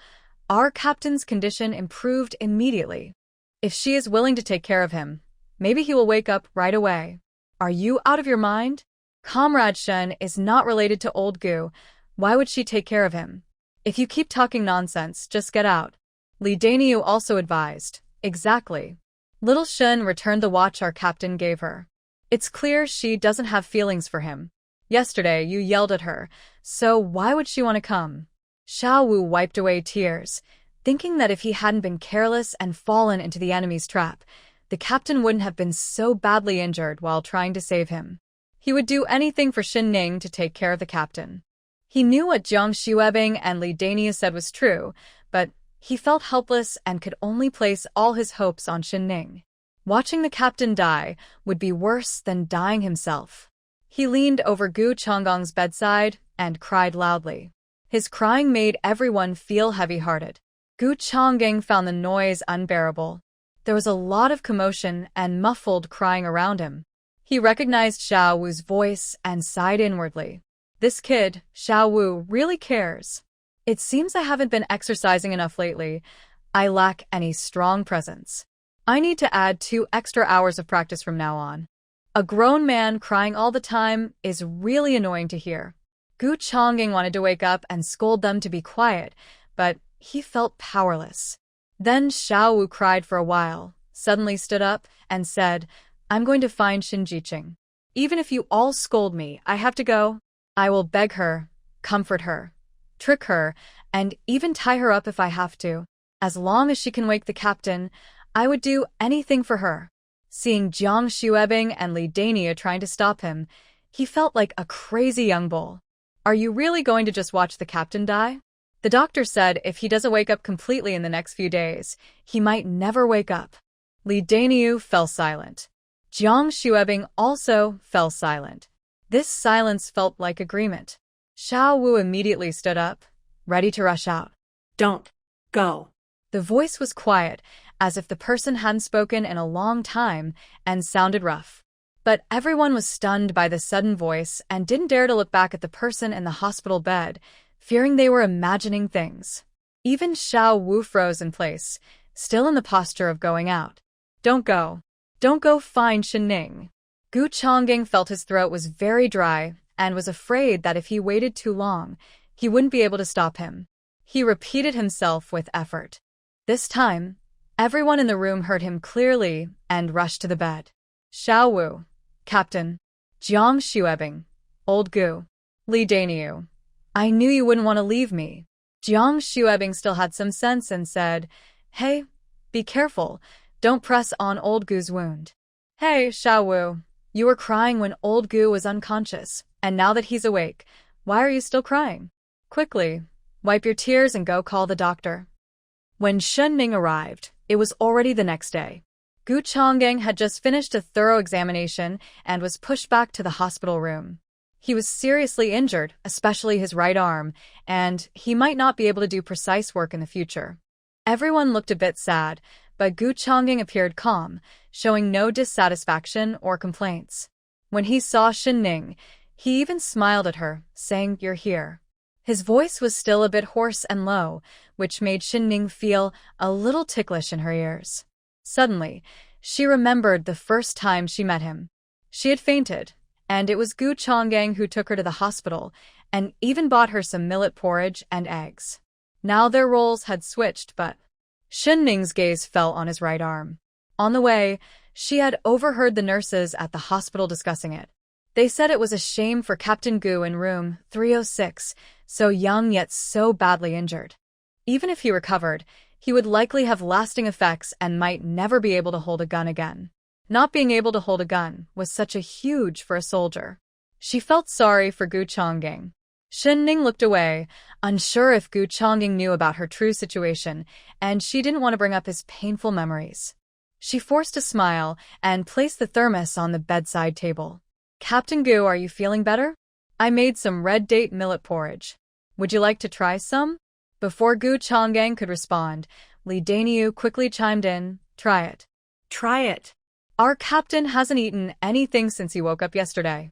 our captain's condition improved immediately. If she is willing to take care of him, maybe he will wake up right away." "Are you out of your mind? Comrade Shen is not related to old Gu. Why would she take care of him? If you keep talking nonsense, just get out." Li Daniu also advised. "Exactly." Little Shen returned the watch our captain gave her. "It's clear she doesn't have feelings for him. Yesterday you yelled at her, so why would she want to come?" Xiao Wu wiped away tears, thinking that if he hadn't been careless and fallen into the enemy's trap, the captain wouldn't have been so badly injured while trying to save him. He would do anything for Shen Ning to take care of the captain. He knew what Jiang Xuebing and Li Dania said was true, but he felt helpless and could only place all his hopes on Shen Ning. Watching the captain die would be worse than dying himself. He leaned over Gu Chonggong's bedside and cried loudly. His crying made everyone feel heavy-hearted. Gu Chonggong found the noise unbearable. There was a lot of commotion and muffled crying around him. He recognized Xiao Wu's voice and sighed inwardly. This kid, Xiao Wu, really cares. It seems I haven't been exercising enough lately. I lack any strong presence. I need to add 2 extra hours of practice from now on. A grown man crying all the time is really annoying to hear. Gu Chonggong wanted to wake up and scold them to be quiet, but he felt powerless. Then Xiao Wu cried for a while, suddenly stood up, and said, "I'm going to find Shin Jiqing. Even if you all scold me, I have to go. I will beg her, comfort her, trick her, and even tie her up if I have to. As long as she can wake the captain, I would do anything for her. Seeing Jiang Xuebing and Li Dania trying to stop him, he felt like a crazy young bull. Are you really going to just watch the captain die? The doctor said if he doesn't wake up completely in the next few days, he might never wake up. Li Daniu fell silent. Jiang Xuebing also fell silent. This silence felt like agreement. Xiao Wu immediately stood up, ready to rush out. Don't go. The voice was quiet, as if the person hadn't spoken in a long time, and sounded rough. But everyone was stunned by the sudden voice and didn't dare to look back at the person in the hospital bed, fearing they were imagining things. Even Xiao Wu froze in place, still in the posture of going out. Don't go. Don't go, find Shenning. Gu Chongying felt his throat was very dry and was afraid that if he waited too long, he wouldn't be able to stop him. He repeated himself with effort. This time, everyone in the room heard him clearly and rushed to the bed. Xiao Wu, Captain, Jiang Xuebing, Old Gu, Li Daniu. I knew you wouldn't want to leave me. Jiang Xuebing still had some sense and said, Hey, be careful. Don't press on Old Gu's wound. Hey, Xiao Wu, you were crying when Old Gu was unconscious, and now that he's awake, why are you still crying? Quickly, wipe your tears and go call the doctor. When Shenning arrived, it was already the next day. Gu Chongying had just finished a thorough examination and was pushed back to the hospital room. He was seriously injured, especially his right arm, and he might not be able to do precise work in the future. Everyone looked a bit sad, but Gu Chongying appeared calm, showing no dissatisfaction or complaints. When he saw Shenning, he even smiled at her, saying, You're here. His voice was still a bit hoarse and low, which made Shenning feel a little ticklish in her ears. Suddenly, she remembered the first time she met him. She had fainted, and it was Gu Chongying who took her to the hospital and even bought her some millet porridge and eggs. Now their roles had switched, but Shenning's gaze fell on his right arm. On the way, she had overheard the nurses at the hospital discussing it. They said it was a shame for Captain Gu in room 306, so young yet so badly injured. Even if he recovered, he would likely have lasting effects and might never be able to hold a gun again. Not being able to hold a gun was such a huge for a soldier. She felt sorry for Gu Chongying. Shenning looked away, unsure if Gu Chongying knew about her true situation, and she didn't want to bring up his painful memories. She forced a smile and placed the thermos on the bedside table. Captain Gu, are you feeling better? I made some red date millet porridge. Would you like to try some? Before Gu Chongying could respond, Li Daniu quickly chimed in, Try it. Try it. Our captain hasn't eaten anything since he woke up yesterday.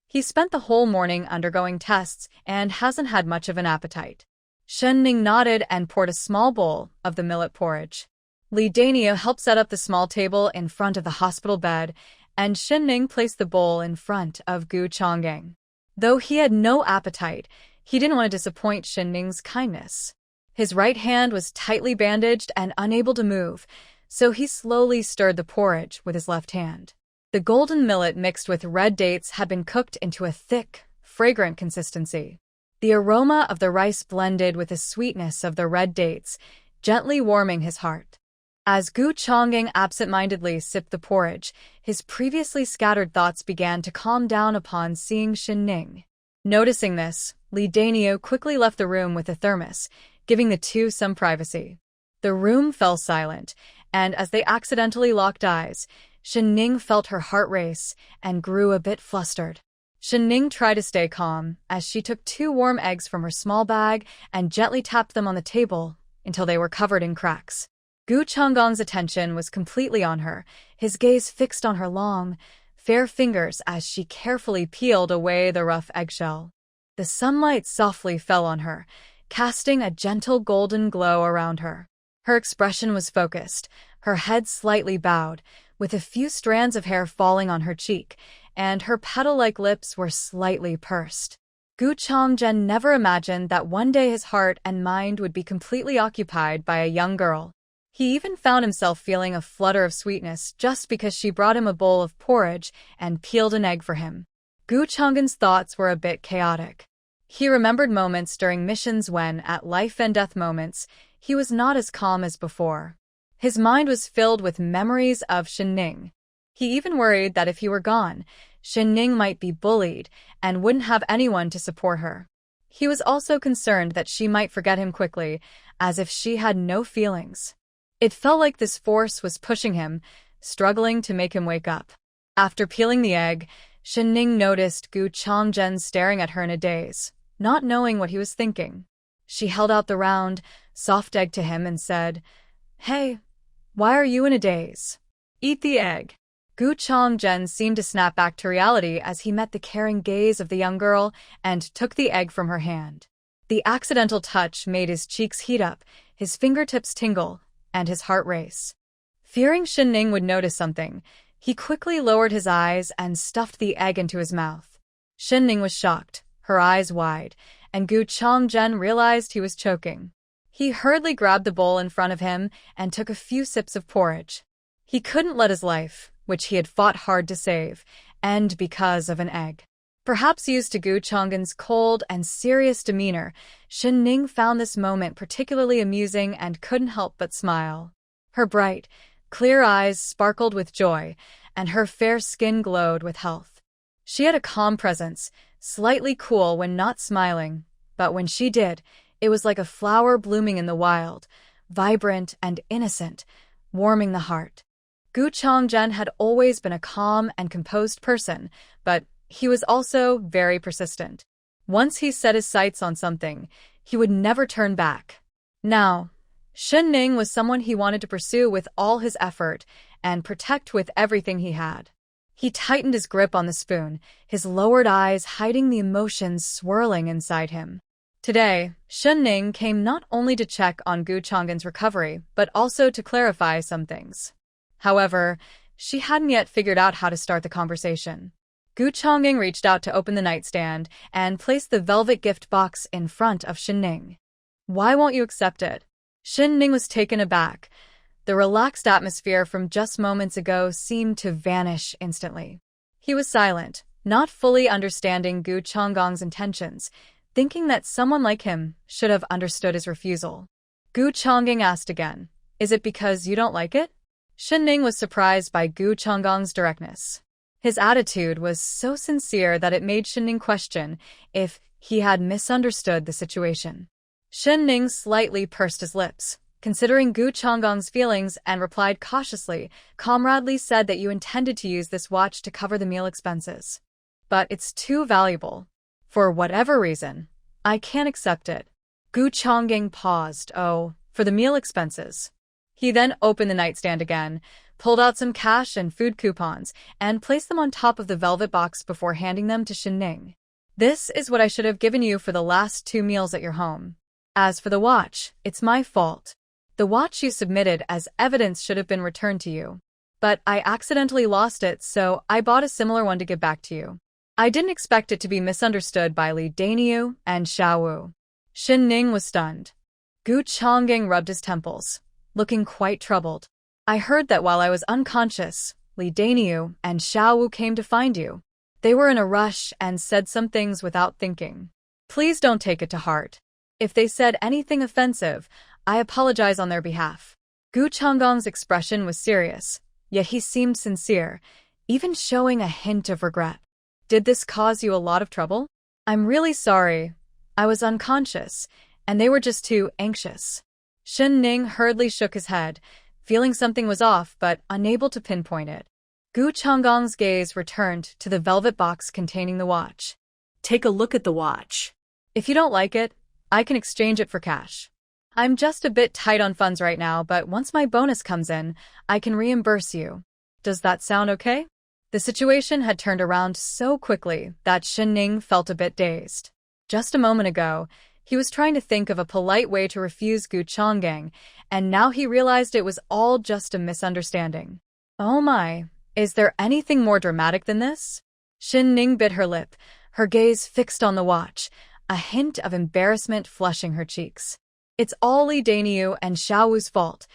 He spent the whole morning undergoing tests and hasn't had much of an appetite. Shenning nodded and poured a small bowl of the millet porridge. Li Daniu helped set up the small table in front of the hospital bed, and Shenning placed the bowl in front of Gu Chongying. Though he had no appetite, he didn't want to disappoint Shenning's kindness. His right hand was tightly bandaged and unable to move, so he slowly stirred the porridge with his left hand. The golden millet mixed with red dates had been cooked into a thick, fragrant consistency. The aroma of the rice blended with the sweetness of the red dates, gently warming his heart. As Gu Chongying absent-mindedly sipped the porridge, his previously scattered thoughts began to calm down upon seeing Shenning. Noticing this, Li Daniu quickly left the room with the thermos, giving the two some privacy. The room fell silent, and as they accidentally locked eyes, Shenning felt her heart race and grew a bit flustered. Shenning tried to stay calm as she took 2 warm eggs from her small bag and gently tapped them on the table until they were covered in cracks. Gu Chongying's attention was completely on her, his gaze fixed on her long, fair fingers as she carefully peeled away the rough eggshell. The sunlight softly fell on her, casting a gentle golden glow around her. Her expression was focused, her head slightly bowed, with a few strands of hair falling on her cheek, and her petal-like lips were slightly pursed. Gu Chongying never imagined that one day his heart and mind would be completely occupied by a young girl. He even found himself feeling a flutter of sweetness just because she brought him a bowl of porridge and peeled an egg for him. Gu Chongying's thoughts were a bit chaotic. He remembered moments during missions when, at life-and-death moments, he was not as calm as before. His mind was filled with memories of Shinning. He even worried that if he were gone, Shinning might be bullied and wouldn't have anyone to support her. He was also concerned that she might forget him quickly, as if she had no feelings. It felt like this force was pushing him, struggling to make him wake up. After peeling the egg, Shinning noticed Gu Changzhen staring at her in a daze, not knowing what he was thinking. She held out the round, soft egg to him and said, "Hey, why are you in a daze? Eat the egg." Gu Changzhen seemed to snap back to reality as he met the caring gaze of the young girl and took the egg from her hand. The accidental touch made his cheeks heat up, his fingertips tingle, and his heart race. Fearing Shinning would notice something, he quickly lowered his eyes and stuffed the egg into his mouth. Shinning was shocked, her eyes wide, and Gu Changzhen realized he was choking. He hurriedly grabbed the bowl in front of him and took a few sips of porridge. He couldn't let his life, which he had fought hard to save, end because of an egg. Perhaps used to Gu Changgen's cold and serious demeanor, Shinning found this moment particularly amusing and couldn't help but smile. Her bright, clear eyes sparkled with joy, and her fair skin glowed with health. She had a calm presence, slightly cool when not smiling, but when she did, it was like a flower blooming in the wild, vibrant and innocent, warming the heart. Gu Changzhen had always been a calm and composed person, but he was also very persistent. Once he set his sights on something, he would never turn back. Now, Shinning was someone he wanted to pursue with all his effort and protect with everything he had. He tightened his grip on the spoon, his lowered eyes hiding the emotions swirling inside him. Today, Shinning came not only to check on Gu Changgen's recovery, but also to clarify some things. However, she hadn't yet figured out how to start the conversation. Gu Changgen reached out to open the nightstand and placed the velvet gift box in front of Shinning. "Why won't you accept it?" Shinning was taken aback. The relaxed atmosphere from just moments ago seemed to vanish instantly. He was silent, not fully understanding Gu Changgen's intentions, thinking that someone like him should have understood his refusal. Gu Changgen asked again, "Is it because you don't like it?" Shinning was surprised by Gu Changgen's directness. His attitude was so sincere that it made Shinning question if he had misunderstood the situation. Shinning slightly pursed his lips, considering Gu Changgen's feelings, and replied cautiously, "Comradely said that you intended to use this watch to cover the meal expenses. But it's too valuable. For whatever reason, I can't accept it." Gu Changgen paused. "Oh, for the meal expenses." He then opened the nightstand again, pulled out some cash and food coupons, and placed them on top of the velvet box before handing them to Shinning. "This is what I should have given you for the last 2 meals at your home. As for the watch, it's my fault. The watch you submitted as evidence should have been returned to you. But I accidentally lost it, so I bought a similar one to give back to you. I didn't expect it to be misunderstood by Li Daniu and Xiao Wu." Shinning was stunned. Gu Changgen rubbed his temples, looking quite troubled. "I heard that while I was unconscious, Li Daniu and Xiao Wu came to find you. They were in a rush and said some things without thinking. Please don't take it to heart. If they said anything offensive, I apologize on their behalf." Gu Changgen's expression was serious, yet he seemed sincere, even showing a hint of regret. "Did this cause you a lot of trouble?" "I'm really sorry. I was unconscious, and they were just too anxious." Shinning hurriedly shook his head, feeling something was off but unable to pinpoint it. Gu Changgen's gaze returned to the velvet box containing the watch. Take a look at the watch. "If you don't like it, I can exchange it for cash. I'm just a bit tight on funds right now, but once my bonus comes in, I can reimburse you. Does that sound okay?" The situation had turned around so quickly that Shinning felt a bit dazed. Just a moment ago, he was trying to think of a polite way to refuse Gu Changgen, and now he realized it was all just a misunderstanding. "Oh my, is there anything more dramatic than this?" Shinning bit her lip, her gaze fixed on the watch, a hint of embarrassment flushing her cheeks. It's all Li Daniu and Xiao Wu's fault.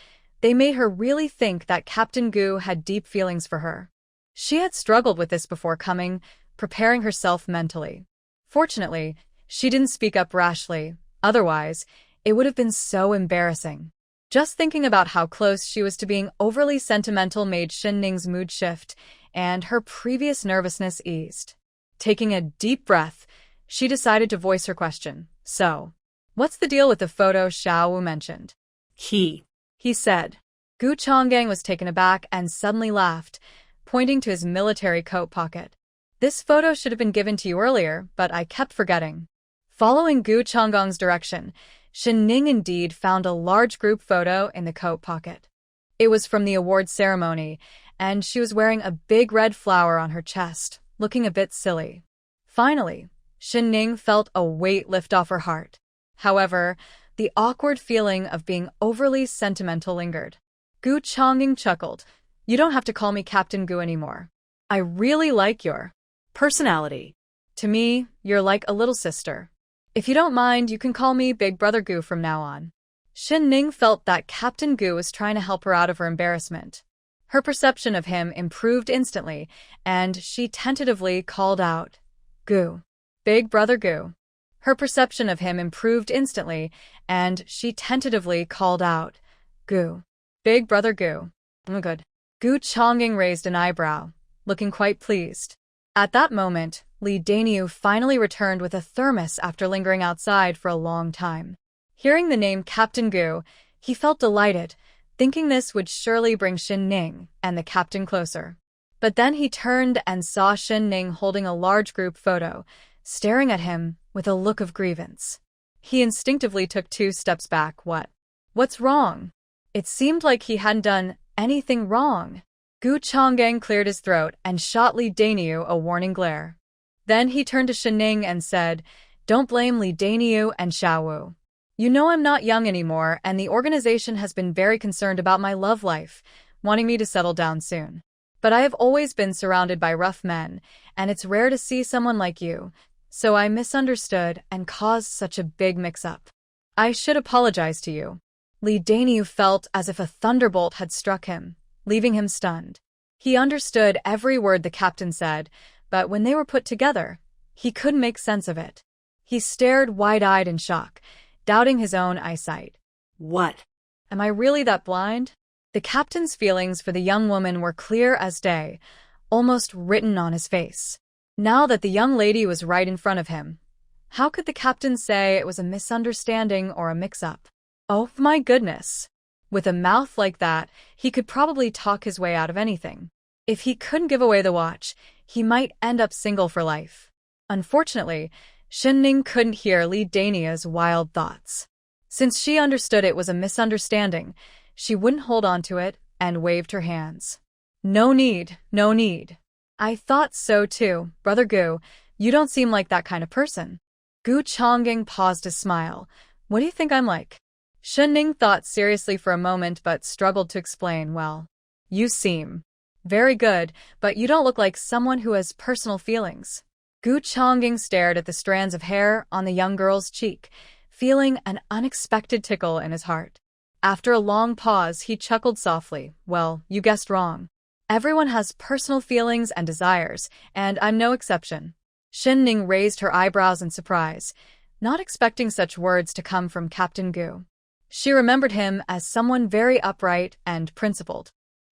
They made her really think that Captain Gu had deep feelings for her. She had struggled with this before coming, preparing herself mentally. Fortunately, she didn't speak up rashly. Otherwise, It would have been so embarrassing. Just thinking about how close she was to being overly sentimental made Xinning's mood shift, and her previous nervousness eased. Taking a deep breath, she decided to voice her question. So, what's the deal with the photo Xiaowu mentioned? He said. Gu Changgang was taken aback and suddenly laughed, pointing to his military coat pocket. This photo should have been given to you earlier, but I kept forgetting. Following Gu Changgang's direction, Ning indeed found a large group photo in the coat pocket. It was from the awards ceremony, and she was wearing a big red flower on her chest, looking a bit silly. Finally, Ning felt a weight lift off her heart. However, the awkward feeling of being overly sentimental lingered. Gu Changgang chuckled. You don't have to call me Captain Gu anymore. I really like your personality. To me, you're like a little sister. If you don't mind, you can call me Big Brother Gu from now on. Ning felt that Captain Gu was trying to help her out of her embarrassment. Her perception of him improved instantly, and she tentatively called out, Gu. Big Brother Gu. Her perception of him improved instantly, and she tentatively called out, Gu. Big Brother Gu. Oh, good. Gu Changgang raised an eyebrow, looking quite pleased. At that moment, Li Daniu finally returned with a thermos after lingering outside for a long time. Hearing the name Captain Gu, he felt delighted, thinking this would surely bring Ning and the captain closer. But then he turned and saw Ning holding a large group photo, staring at him with a look of grievance. He instinctively took 2 steps back. What's wrong? It seemed like he hadn't done anything wrong. Gu Changgang cleared his throat and shot Li Daniu a warning glare. Then he turned to Ning and said, Don't blame Li Daniu and Xiaowu. You know I'm not young anymore, and the organization has been very concerned about my love life, wanting me to settle down soon. But I have always been surrounded by rough men, and it's rare to see someone like you, so I misunderstood and caused such a big mix-up. I should apologize to you. Li Daniu felt as if a thunderbolt had struck him, leaving him stunned. He understood every word the captain said, but when they were put together, he couldn't make sense of it. He stared wide-eyed in shock, doubting his own eyesight. What? Am I really that blind? The captain's feelings for the young woman were clear as day, almost written on his face. Now that the young lady was right in front of him, how could the captain say it was a misunderstanding or a mix-up? Oh my goodness! With a mouth like that, he could probably talk his way out of anything. If he couldn't give away the watch, he might end up single for life. Unfortunately, Ning couldn't hear Li Dania's wild thoughts. Since she understood it was a misunderstanding, she wouldn't hold on to it and waved her hands. No need, no need. I thought so too, Brother Gu. You don't seem like that kind of person. Gu Changgang paused to smile. What do you think I'm like? Ning thought seriously for a moment but struggled to explain. Well, you seem very good, but you don't look like someone who has personal feelings. Gu Changgang stared at the strands of hair on the young girl's cheek, feeling an unexpected tickle in his heart. After a long pause, he chuckled softly. Well, you guessed wrong. Everyone has personal feelings and desires, and I'm no exception. Ning raised her eyebrows in surprise, not expecting such words to come from Captain Gu. She remembered him as someone very upright and principled.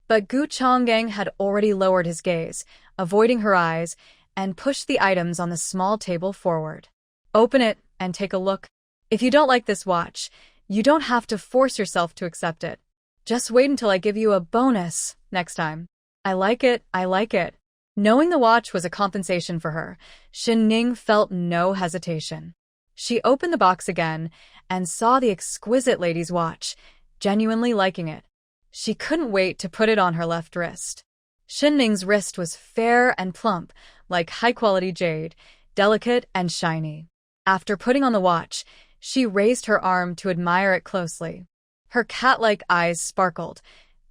But Gu Changgang had already lowered his gaze, avoiding her eyes, and pushed the items on the small table forward. Open it and take a look. If you don't like this watch, you don't have to force yourself to accept it. Just wait until I give you a bonus next time. I like it, I like it. Knowing the watch was a compensation for her, Ning felt no hesitation. She opened the box again and saw the exquisite lady's watch, genuinely liking it. She couldn't wait to put it on her left wrist. Ning's wrist was fair and plump, like high-quality jade, delicate and shiny. After putting on the watch, she raised her arm to admire it closely. Her cat-like eyes sparkled,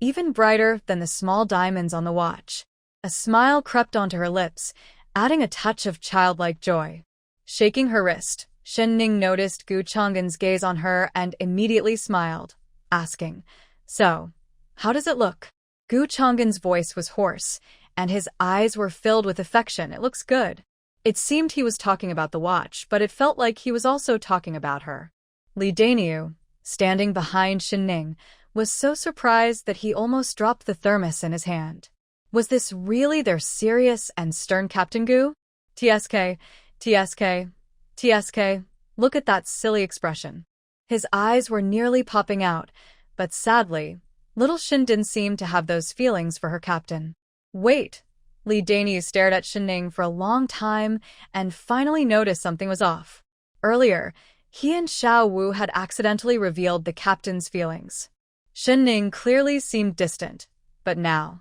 even brighter than the small diamonds on the watch. A smile crept onto her lips, adding a touch of childlike joy. Shaking her wrist, Ning noticed Gu Changgang's gaze on her and immediately smiled, asking, So, how does it look? Gu Changgang's voice was hoarse, and his eyes were filled with affection. It looks good. It seemed he was talking about the watch, but it felt like he was also talking about her. Li Daniu, standing behind Shinning, was so surprised that he almost dropped the thermos in his hand. Was this really their serious and stern Captain Gu? TSK, TSK, TSK, look at that silly expression. His eyes were nearly popping out, but sadly, little Shin didn't seem to have those feelings for her captain. Wait! Li Daniu stared at Shinning for a long time and finally noticed something was off. Earlier, he and Xiao Wu had accidentally revealed the captain's feelings. Shinning clearly seemed distant, but now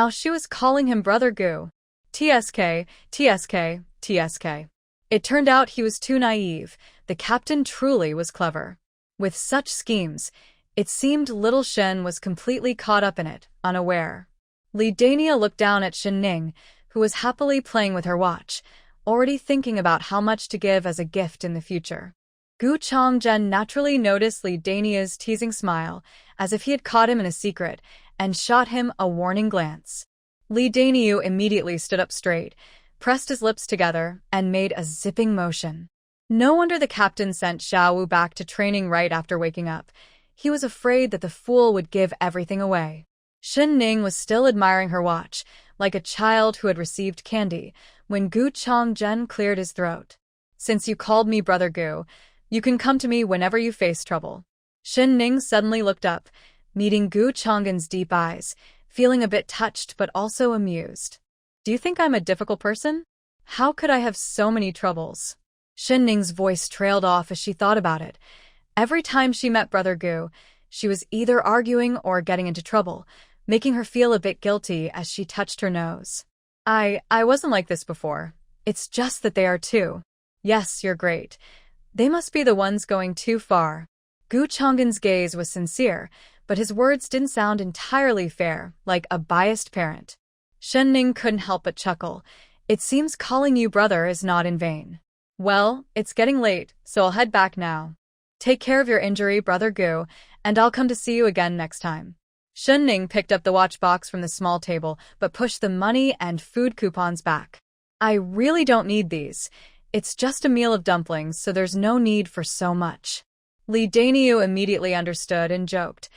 she was calling him Brother Gu. TSK, TSK, TSK. It turned out he was too naive. The captain truly was clever. With such schemes, it seemed little Shen was completely caught up in it, unaware. Li Dania looked down at Shinning, who was happily playing with her watch, already thinking about how much to give as a gift in the future. Gu Changzhen naturally noticed Li Dania's teasing smile, as if he had caught him in a secret, and shot him a warning glance. Li Daniu immediately stood up straight, pressed his lips together, and made a zipping motion. No wonder the captain sent Xiao Wu back to training right after waking up. He was afraid that the fool would give everything away. Shin Ning was still admiring her watch, like a child who had received candy, when Gu Changzhen cleared his throat. Since you called me Brother Gu, you can come to me whenever you face trouble. Shin Ning suddenly looked up, meeting Gu Changzhen's deep eyes, feeling a bit touched but also amused. Do you think I'm a difficult person? How could I have so many troubles? Shin Ning's voice trailed off as she thought about it. Every time she met Brother Gu, she was either arguing or getting into trouble, making her feel a bit guilty as she touched her nose. I wasn't like this before. It's just that they are too. Yes, you're great. They must be the ones going too far. Gu Changzhen's gaze was sincere, but his words didn't sound entirely fair, like a biased parent. Shen Ning couldn't help but chuckle. It seems calling you brother is not in vain. Well, it's getting late, so I'll head back now. Take care of your injury, Brother Gu, and I'll come to see you again next time. Shen Ning picked up the watch box from the small table, but pushed the money and food coupons back. I really don't need these. It's just a meal of dumplings, so there's no need for so much. Li Daniu immediately understood and joked.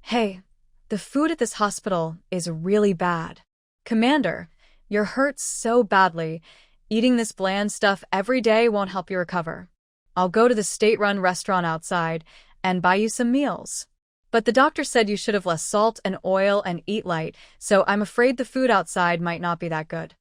Hey, the food at this hospital is really bad. Commander, you're hurt so badly. Eating this bland stuff every day won't help you recover. I'll go to the state-run restaurant outside and buy you some meals. But the doctor said you should have less salt and oil and eat light, so I'm afraid the food outside might not be that good.